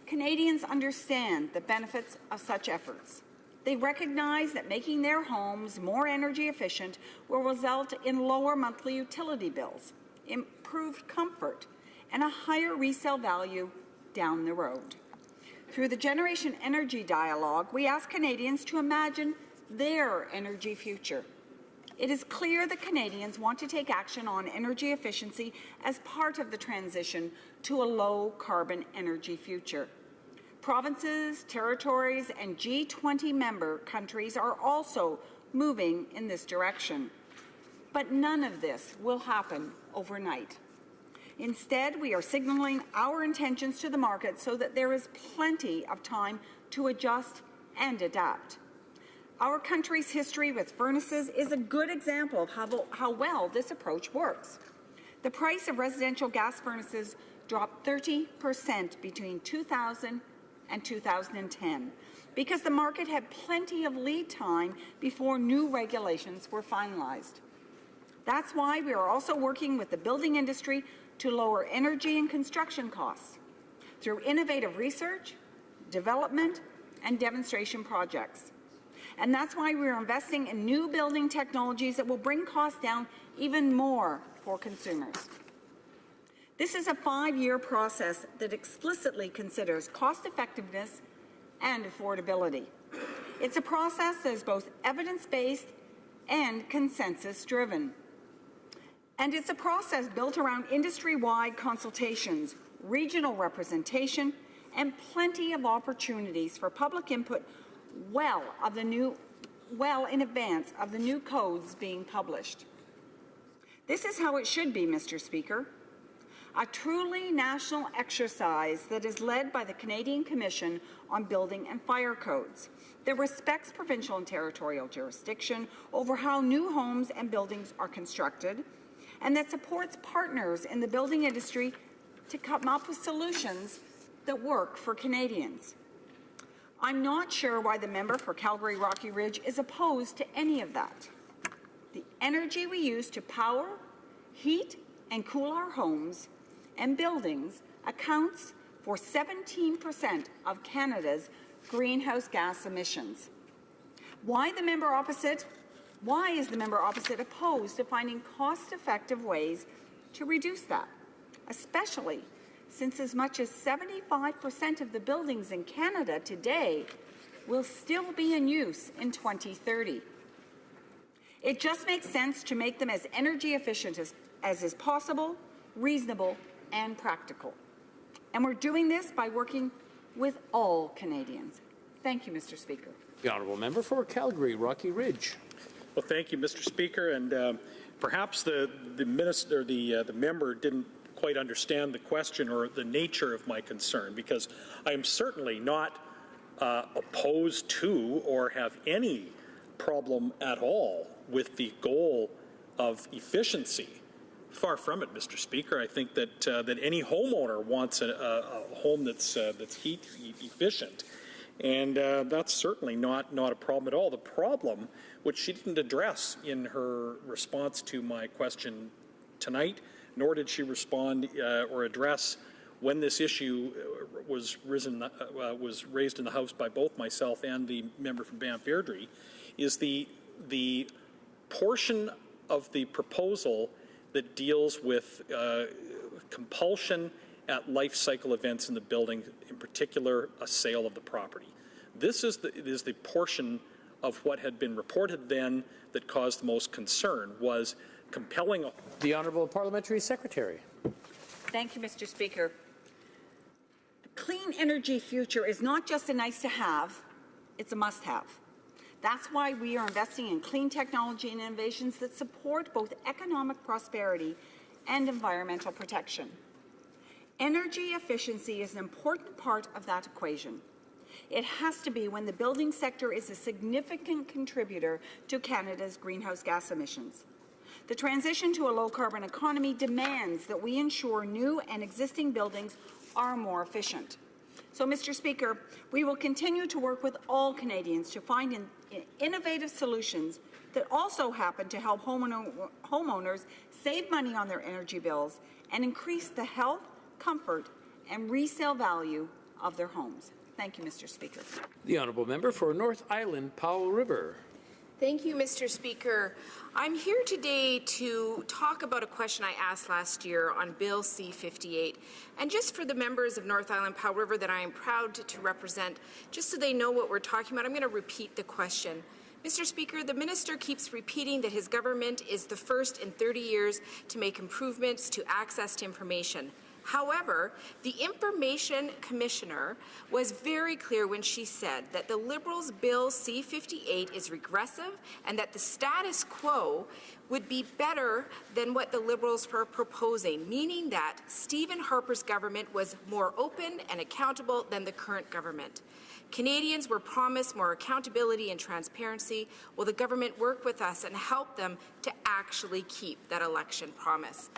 Canadians understand the benefits of such efforts. They recognize that making their homes more energy efficient will result in lower monthly utility bills, improved comfort, and a higher resale value down the road. Through the Generation Energy Dialogue, we ask Canadians to imagine their energy future. It is clear that Canadians want to take action on energy efficiency as part of the transition to a low-carbon energy future. Provinces, territories, and G20 member countries are also moving in this direction. But none of this will happen overnight. Instead, we are signaling our intentions to the market so that there is plenty of time to adjust and adapt. Our country's history with furnaces is a good example of how well this approach works. The price of residential gas furnaces dropped 30% between 2000 and 2010, because the market had plenty of lead time before new regulations were finalized. That's why we are also working with the building industry to lower energy and construction costs through innovative research, development, and demonstration projects. And that's why we are investing in new building technologies that will bring costs down even more for consumers. This is a 5-year process that explicitly considers cost-effectiveness and affordability. It's a process that is both evidence-based and consensus-driven. And it's a process built around industry-wide consultations, regional representation, and plenty of opportunities for public input well in advance of the new codes being published. This is how it should be, Mr. Speaker. A truly national exercise that is led by the Canadian Commission on Building and Fire Codes, that respects provincial and territorial jurisdiction over how new homes and buildings are constructed, and that supports partners in the building industry to come up with solutions that work for Canadians. I'm not sure why the member for Calgary Rocky Ridge is opposed to any of that. The energy we use to power, heat, and cool our homes and buildings accounts for 17% of Canada's greenhouse gas emissions. Why is the member opposite opposed to finding cost-effective ways to reduce that, especially since as much as 75% of the buildings in Canada today will still be in use in 2030? It just makes sense to make them as energy efficient as is possible, reasonable, and practical. And we're doing this by working with all Canadians. Thank you, Mr. Speaker. The honourable member for Calgary Rocky Ridge. Well, thank you, Mr. Speaker, and perhaps the member didn't quite understand the question or the nature of my concern, because I am certainly not opposed to or have any problem at all with the goal of efficiency. Far from it, Mr. Speaker. I think that that any homeowner wants a home that's heat efficient, and that's certainly not a problem at all. The problem, which she didn't address in her response to my question tonight, nor did she respond or address when this issue was raised in the House by both myself and the member from Banff-Airdrie, is the portion of the proposal that deals with compulsion at life cycle events in the building, in particular a sale of the property. This is the portion of what had been reported then that caused the most concern, was compelling. The Honourable Parliamentary Secretary. Thank you, Mr. Speaker. The clean energy future is not just a nice to have, it's a must have. That's why we are investing in clean technology and innovations that support both economic prosperity and environmental protection. Energy efficiency is an important part of that equation. It has to be when the building sector is a significant contributor to Canada's greenhouse gas emissions. The transition to a low-carbon economy demands that we ensure new and existing buildings are more efficient. So, Mr. Speaker, we will continue to work with all Canadians to find innovative solutions that also happen to help homeowners save money on their energy bills and increase the health, comfort, and resale value of their homes. Thank you, Mr. Speaker. The Honourable Member for North Island, Powell River. Thank you, Mr. Speaker. I'm here today to talk about a question I asked last year on Bill C-58. And just for the members of North Island Powell River that I am proud to represent, just so they know what we're talking about, I'm going to repeat the question. Mr. Speaker, the minister keeps repeating that his government is the first in 30 years to make improvements to access to information. However, the Information Commissioner was very clear when she said that the Liberals' Bill C-58 is regressive and that the status quo would be better than what the Liberals were proposing, meaning that Stephen Harper's government was more open and accountable than the current government. Canadians were promised more accountability and transparency. Will the government work with us and help them to actually keep that election promise?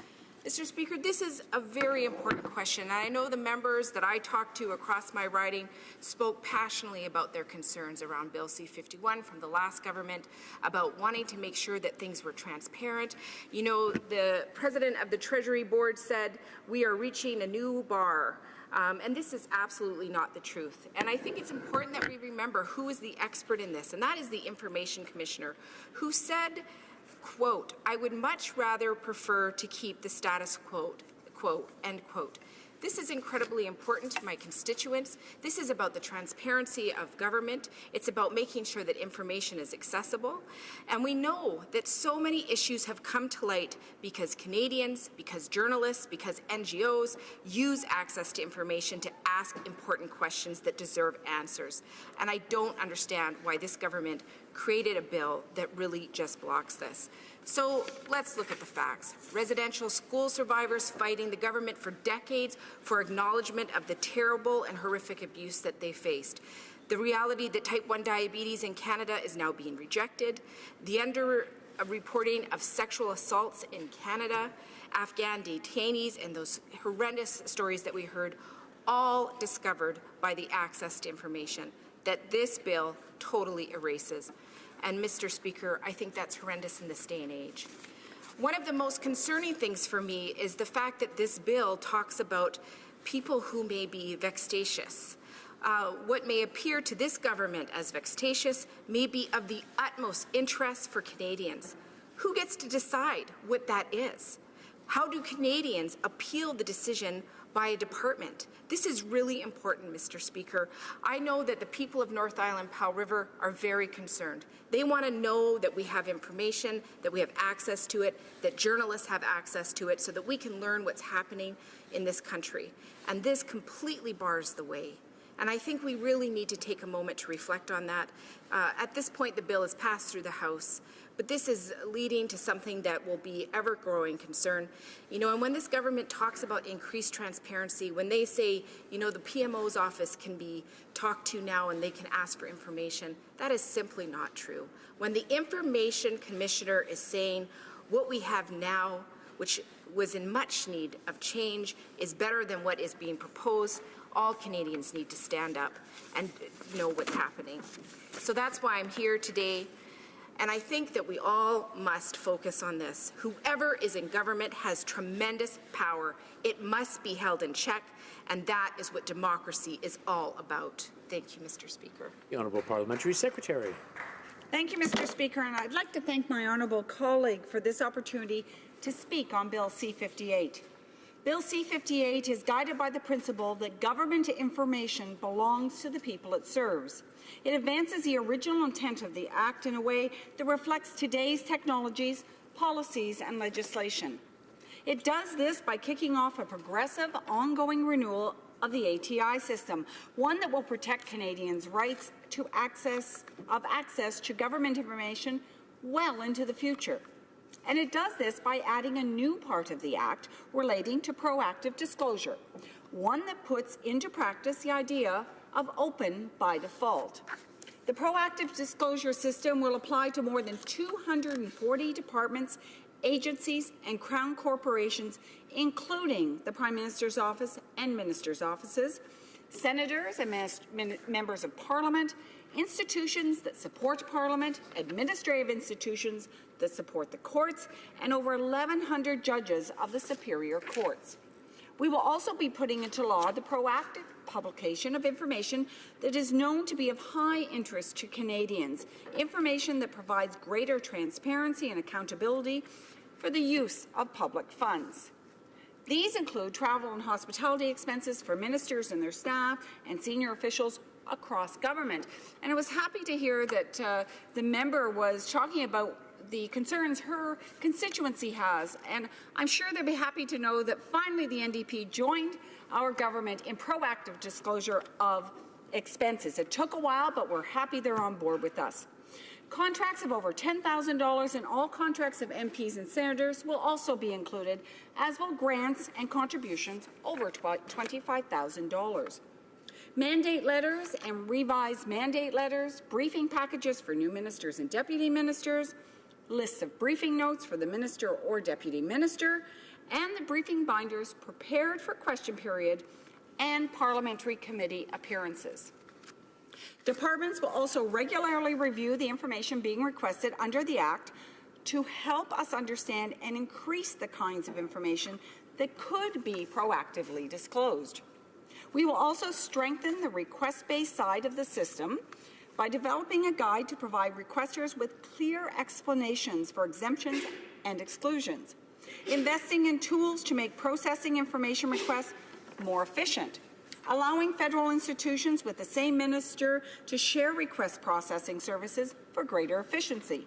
Mr. Speaker, this is a very important question, and I know the members that I talked to across my riding spoke passionately about their concerns around Bill C-51 from the last government, about wanting to make sure that things were transparent. You know, the President of the Treasury Board said, we are reaching a new bar. And this is absolutely not the truth. And I think it's important that we remember who is the expert in this, and that is the Information Commissioner, who said, quote, I would much rather prefer to keep the status quo, quote, end quote. This is incredibly important to my constituents. This is about the transparency of government. It's about making sure that information is accessible. And we know that so many issues have come to light because Canadians, because journalists, because NGOs use access to information to ask important questions that deserve answers. And I don't understand why this government created a bill that really just blocks this. So let's look at the facts. Residential school survivors fighting the government for decades for acknowledgement of the terrible and horrific abuse that they faced. The reality that type 1 diabetes in Canada is now being rejected. The underreporting of sexual assaults in Canada, Afghan detainees, and those horrendous stories that we heard, all discovered by the access to information that this bill totally erases. And Mr. Speaker, I think that's horrendous in this day and age. One of the most concerning things for me is the fact that this bill talks about people who may be vexatious. What may appear to this government as vexatious may be of the utmost interest for Canadians. Who gets to decide what that is? How do Canadians appeal the decision by a department? This is really important, Mr. Speaker. I know that the people of North Island Powell River are very concerned. They want to know that we have information, that we have access to it, that journalists have access to it so that we can learn what's happening in this country. And this completely bars the way. And I think we really need to take a moment to reflect on that. At this point, the bill has passed through the House, but this is leading to something that will be ever-growing concern. You know, and when this government talks about increased transparency, when they say, you know, the PMO's office can be talked to now and they can ask for information, that is simply not true. When the Information Commissioner is saying what we have now, which was in much need of change, is better than what is being proposed, all Canadians need to stand up and know what's happening. So that's why I'm here today. And I think that we all must focus on this. Whoever is in government has tremendous power. It must be held in check, and that is what democracy is all about. Thank you, Mr. Speaker. The Honourable Parliamentary Secretary. Thank you, Mr. Speaker, and I'd like to thank my honourable colleague for this opportunity to speak on Bill C-58. Bill C-58 is guided by the principle that government information belongs to the people it serves. It advances the original intent of the Act in a way that reflects today's technologies, policies, and legislation. It does this by kicking off a progressive, ongoing renewal of the ATI system, one that will protect Canadians' rights to access to government information well into the future. And it does this by adding a new part of the Act relating to proactive disclosure, one that puts into practice the idea of open by default. The proactive disclosure system will apply to more than 240 departments, agencies, and Crown corporations, including the Prime Minister's office and ministers' offices, senators and members of Parliament, institutions that support Parliament, administrative institutions that support the courts, and over 1,100 judges of the Superior Courts. We will also be putting into law the proactive publication of information that is known to be of high interest to Canadians, information that provides greater transparency and accountability for the use of public funds. These include travel and hospitality expenses for ministers and their staff and senior officials across government. And I was happy to hear that the member was talking about the concerns her constituency has. And I'm sure they'll be happy to know that finally the NDP joined our government in proactive disclosure of expenses. It took a while, but we're happy they're on board with us. Contracts of over $10,000 and all contracts of MPs and senators will also be included, as will grants and contributions over $25,000. Mandate letters and revised mandate letters, briefing packages for new ministers and deputy ministers, lists of briefing notes for the minister or deputy minister, and the briefing binders prepared for question period and parliamentary committee appearances. Departments will also regularly review the information being requested under the Act to help us understand and increase the kinds of information that could be proactively disclosed. We will also strengthen the request-based side of the system by developing a guide to provide requesters with clear explanations for exemptions and exclusions, investing in tools to make processing information requests more efficient, allowing federal institutions with the same minister to share request processing services for greater efficiency,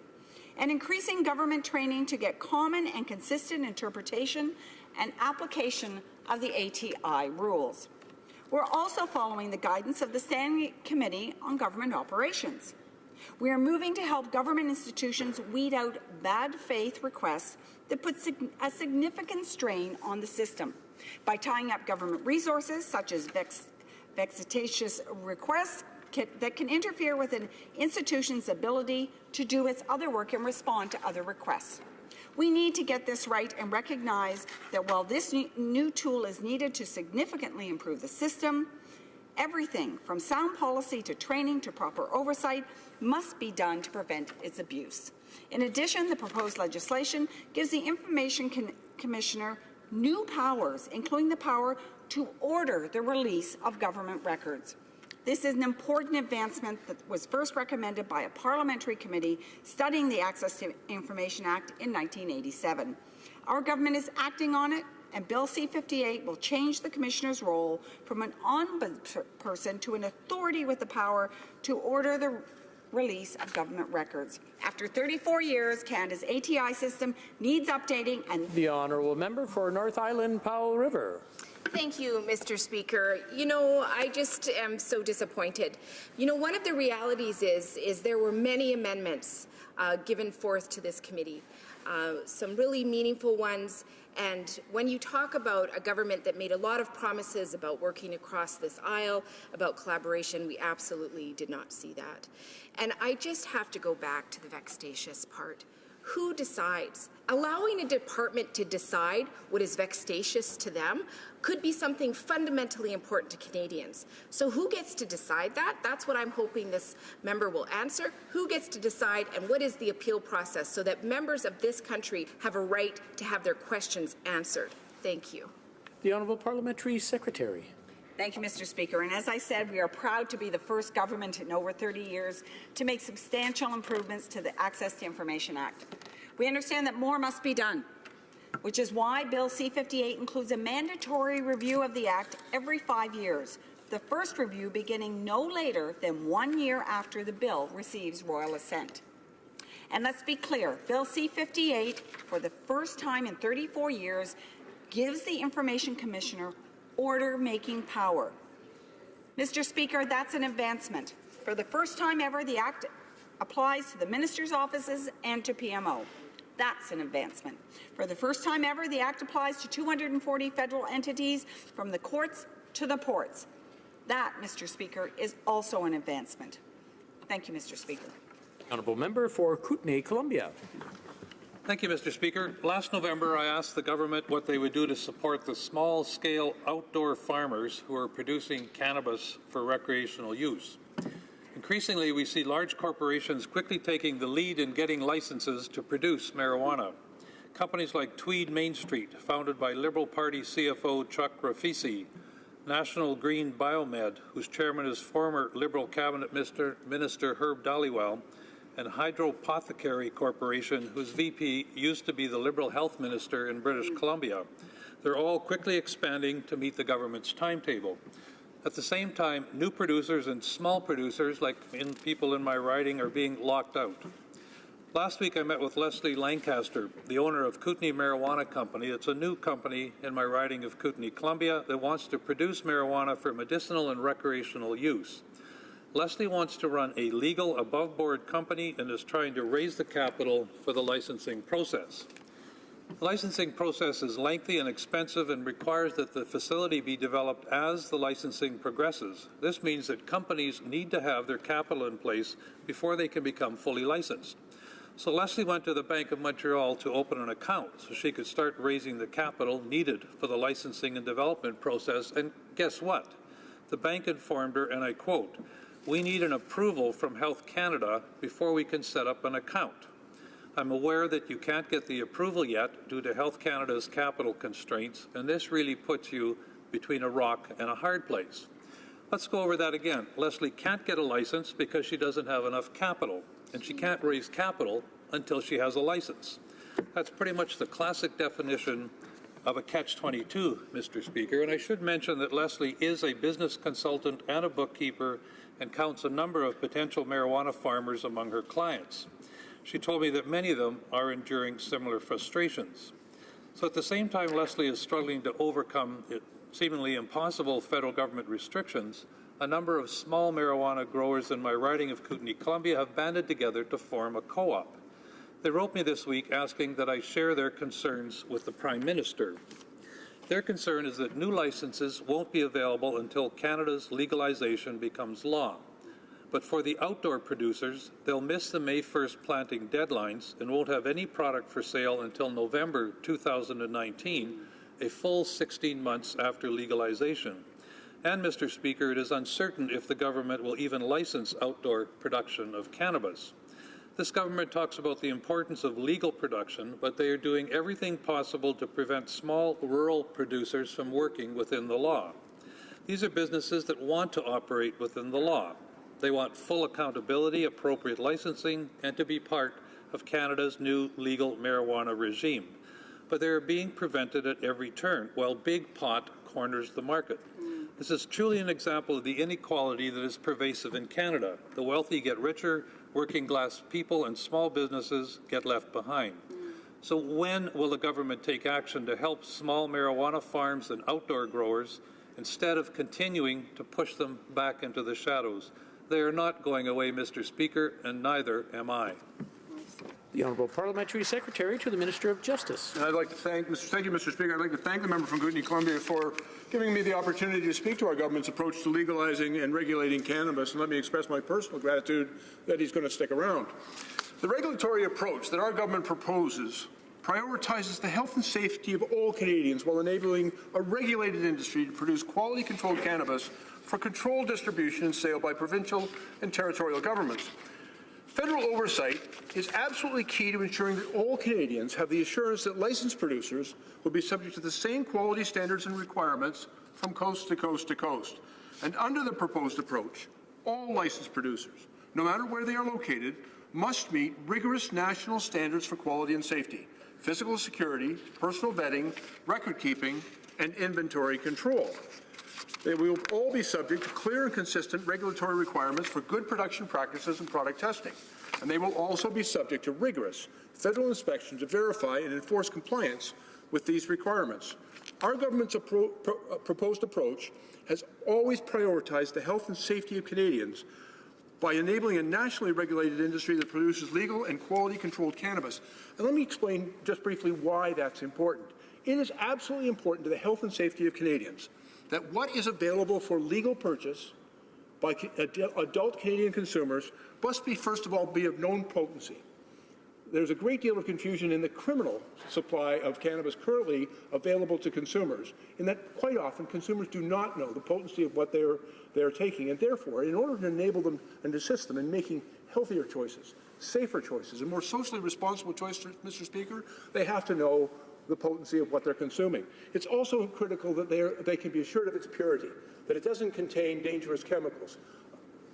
and increasing government training to get common and consistent interpretation and application of the ATI rules. We're also following the guidance of the Standing Committee on Government Operations. We are moving to help government institutions weed out bad faith requests that put a significant strain on the system by tying up government resources such as vexatious requests that can interfere with an institution's ability to do its other work and respond to other requests. We need to get this right and recognize that while this new tool is needed to significantly improve the system, everything from sound policy to training to proper oversight must be done to prevent its abuse. In addition, the proposed legislation gives the Information Commissioner new powers, including the power to order the release of government records. This is an important advancement that was first recommended by a parliamentary committee studying the Access to Information Act in 1987. Our government is acting on it, and Bill C-58 will change the Commissioner's role from an ombudsperson to an authority with the power to order the release of government records. After 34 years, Canada's ATI system needs updating, and the honourable member for North Island Powell River. Thank you, Mr. Speaker. You know, I just am so disappointed. You know, one of the realities is there were many amendments given forth to this committee, some really meaningful ones. And when you talk about a government that made a lot of promises about working across this aisle, about collaboration, we absolutely did not see that. And I just have to go back to the vexatious part. Who decides? Allowing a department to decide what is vexatious to them could be something fundamentally important to Canadians. So who gets to decide that? That's what I'm hoping this member will answer. Who gets to decide, and what is the appeal process so that members of this country have a right to have their questions answered? Thank you. The Honourable Parliamentary Secretary. Thank you, Mr. Speaker. And as I said, we are proud to be the first government in over 30 years to make substantial improvements to the Access to Information Act. We understand that more must be done, which is why Bill C-58 includes a mandatory review of the Act every 5 years, the first review beginning no later than 1 year after the bill receives royal assent. And let's be clear, Bill C-58, for the first time in 34 years, gives the Information Commissioner order-making power. Mr. Speaker, that's an advancement. For the first time ever, the Act applies to the Minister's offices and to PMO. That's an advancement. For the first time ever, the Act applies to 240 federal entities, from the courts to the ports. That, Mr. Speaker, is also an advancement. Thank you, Mr. Speaker. Honourable member for Kootenay, Columbia. Thank you, Mr. Speaker. Last November, I asked the government what they would do to support the small-scale outdoor farmers who are producing cannabis for recreational use. Increasingly, we see large corporations quickly taking the lead in getting licenses to produce marijuana. Companies like Tweed Main Street, founded by Liberal Party CFO Chuck Rafisi, National Green Biomed, whose chairman is former Liberal Cabinet Minister Herb Dhaliwal, and Hydropothecary Corporation, whose VP used to be the Liberal Health Minister in British Columbia. They're all quickly expanding to meet the government's timetable. At the same time, new producers and small producers, like people in my riding, are being locked out. Last week, I met with Leslie Lancaster, the owner of Kootenay Marijuana Company. It's a new company in my riding of Kootenay, Columbia, that wants to produce marijuana for medicinal and recreational use. Leslie wants to run a legal, above-board company and is trying to raise the capital for the licensing process. The licensing process is lengthy and expensive and requires that the facility be developed as the licensing progresses. This means that companies need to have their capital in place before they can become fully licensed. So Leslie went to the Bank of Montreal to open an account so she could start raising the capital needed for the licensing and development process. And guess what? The bank informed her, and I quote, "We need an approval from Health Canada before we can set up an account. I'm aware that you can't get the approval yet due to Health Canada's capital constraints, and this really puts you between a rock and a hard place." Let's go over that again. Leslie can't get a license because she doesn't have enough capital, and she can't raise capital until she has a license. That's pretty much the classic definition of a catch-22, Mr. Speaker. And I should mention that Leslie is a business consultant and a bookkeeper and counts a number of potential marijuana farmers among her clients. She told me that many of them are enduring similar frustrations. So at the same time Leslie is struggling to overcome seemingly impossible federal government restrictions, a number of small marijuana growers in my riding of Kootenay, Columbia have banded together to form a co-op. They wrote me this week asking that I share their concerns with the Prime Minister. Their concern is that new licenses won't be available until Canada's legalization becomes law. But for the outdoor producers, they'll miss the May 1st planting deadlines and won't have any product for sale until November 2019, a full 16 months after legalization. And, Mr. Speaker, it is uncertain if the government will even license outdoor production of cannabis. This government talks about the importance of legal production, but they are doing everything possible to prevent small rural producers from working within the law. These are businesses that want to operate within the law. They want full accountability, appropriate licensing, and to be part of Canada's new legal marijuana regime. But they are being prevented at every turn, while Big Pot corners the market. This is truly an example of the inequality that is pervasive in Canada. The wealthy get richer, working-class people and small businesses get left behind. So when will the government take action to help small marijuana farms and outdoor growers instead of continuing to push them back into the shadows? They are not going away, Mr. Speaker, and neither am I. The Honourable Parliamentary Secretary to the Minister of Justice. I'd like to thank you, Mr. Speaker. I'd like to thank the member from Kootenay, Columbia for giving me the opportunity to speak to our government's approach to legalizing and regulating cannabis, and let me express my personal gratitude that he's going to stick around. The regulatory approach that our government proposes prioritizes the health and safety of all Canadians while enabling a regulated industry to produce quality-controlled cannabis for controlled distribution and sale by provincial and territorial governments. Federal oversight is absolutely key to ensuring that all Canadians have the assurance that licensed producers will be subject to the same quality standards and requirements from coast to coast to coast. And under the proposed approach, all licensed producers, no matter where they are located, must meet rigorous national standards for quality and safety, physical security, personal vetting, record keeping, and inventory control. They will all be subject to clear and consistent regulatory requirements for good production practices and product testing. And they will also be subject to rigorous federal inspection to verify and enforce compliance with these requirements. Our government's proposed approach has always prioritized the health and safety of Canadians by enabling a nationally regulated industry that produces legal and quality-controlled cannabis. And let me explain just briefly why that's important. It is absolutely important to the health and safety of Canadians that what is available for legal purchase by adult Canadian consumers must be, first of all, be of known potency. There's a great deal of confusion in the criminal supply of cannabis currently available to consumers, in that quite often consumers do not know the potency of what they're taking, and therefore, in order to enable them and assist them in making healthier choices, safer choices, and more socially responsible choices, Mr. Speaker, they have to know the potency of what they're consuming. It's also critical that they can be assured of its purity, that it doesn't contain dangerous chemicals,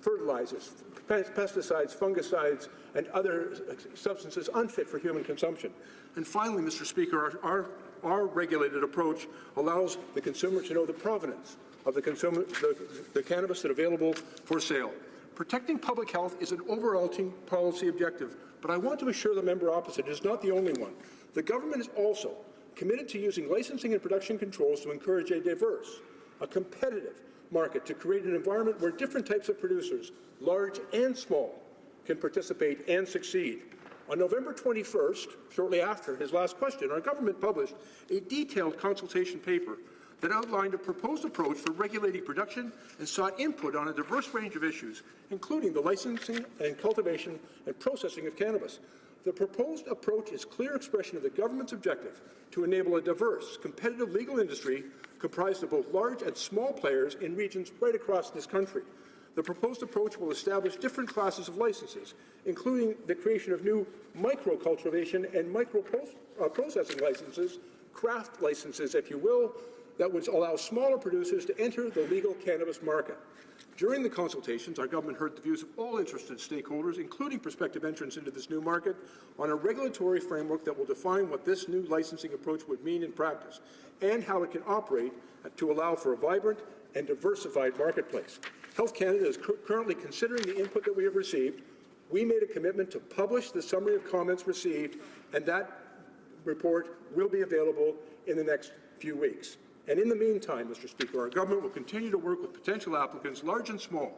fertilizers, pesticides, fungicides, and other substances unfit for human consumption. And finally, Mr. Speaker, our regulated approach allows the consumer to know the provenance of the cannabis that is available for sale. Protecting public health is an overarching policy objective, but I want to assure the member opposite it is not the only one. The government is also committed to using licensing and production controls to encourage a diverse, a competitive market to create an environment where different types of producers, large and small, can participate and succeed. On November 21st, shortly after his last question, our government published a detailed consultation paper that outlined a proposed approach for regulating production and sought input on a diverse range of issues, including the licensing and cultivation and processing of cannabis. The proposed approach is clear expression of the government's objective to enable a diverse, competitive legal industry comprised of both large and small players in regions right across this country. The proposed approach will establish different classes of licenses, including the creation of new micro-cultivation and micro-processing licenses, craft licenses, if you will, that would allow smaller producers to enter the legal cannabis market. During the consultations, our government heard the views of all interested stakeholders, including prospective entrants into this new market, on a regulatory framework that will define what this new licensing approach would mean in practice and how it can operate to allow for a vibrant and diversified marketplace. Health Canada is currently considering the input that we have received. We made a commitment to publish the summary of comments received, and that report will be available in the next few weeks. And in the meantime, Mr. Speaker, our government will continue to work with potential applicants, large and small,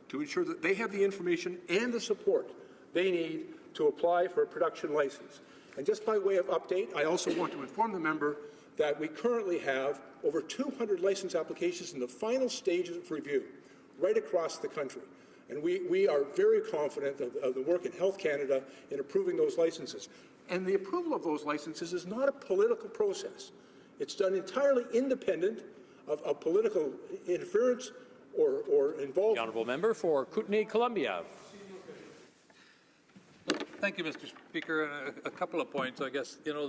to ensure that they have the information and the support they need to apply for a production license. And just by way of update, I also want to inform the member that we currently have over 200 license applications in the final stages of review right across the country. And we are very confident of the work in Health Canada in approving those licenses. And the approval of those licenses is not a political process. It's done entirely independent of political interference or involvement. The honourable member for Kootenay-Columbia. Thank you, Mr. Speaker. A couple of points, I guess. You know,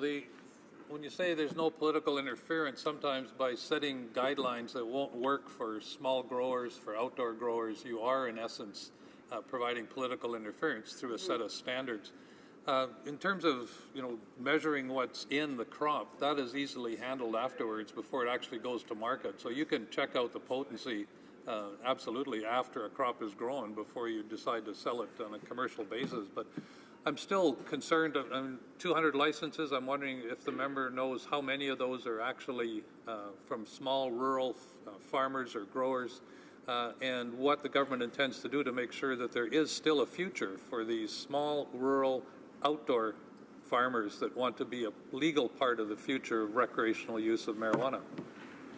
when you say there's no political interference, sometimes by setting guidelines that won't work for small growers, for outdoor growers, you are, in essence, providing political interference through a set of standards. In terms of, measuring what's in the crop, that is easily handled afterwards before it actually goes to market. So you can check out the potency absolutely after a crop is grown before you decide to sell it on a commercial basis. But I'm still concerned. 200 licenses. I'm wondering if the member knows how many of those are actually from small rural farmers or growers, and what the government intends to do to make sure that there is still a future for these small rural outdoor farmers that want to be a legal part of the future of recreational use of marijuana.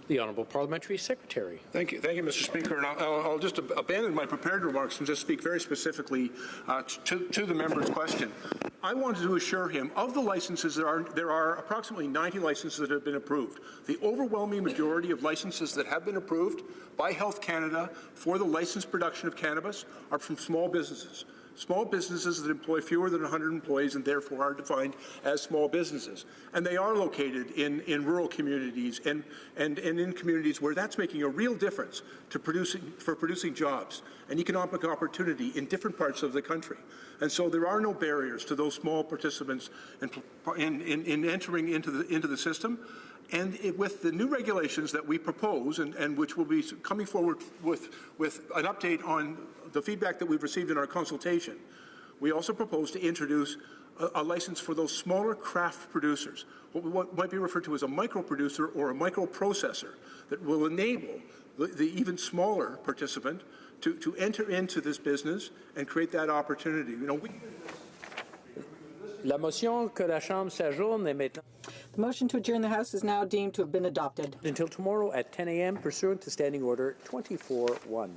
The Honourable Parliamentary Secretary. Thank you, Mr. Speaker. And I'll just abandon my prepared remarks and just speak very specifically to the member's question. I wanted to assure him of the licenses there are approximately 90 licenses that have been approved. The overwhelming majority of licenses that have been approved by Health Canada for the licensed production of cannabis are from small businesses. Small businesses that employ fewer than 100 employees and therefore are defined as small businesses. And they are located in rural communities and in communities where that's making a real difference to producing jobs and economic opportunity in different parts of the country. And so there are no barriers to those small participants in entering into the system. And with the new regulations that we propose and which will be coming forward with an update on the feedback that we've received in our consultation, we also propose to introduce a license for those smaller craft producers, what might be referred to as a micro-producer or a micro-processor, that will enable the even smaller participant to enter into this business and create that opportunity. La motion que la Chambre s'adjourne est maintenant. The motion to adjourn the House is now deemed to have been adopted. Until tomorrow at 10 a.m. pursuant to Standing Order 24-1.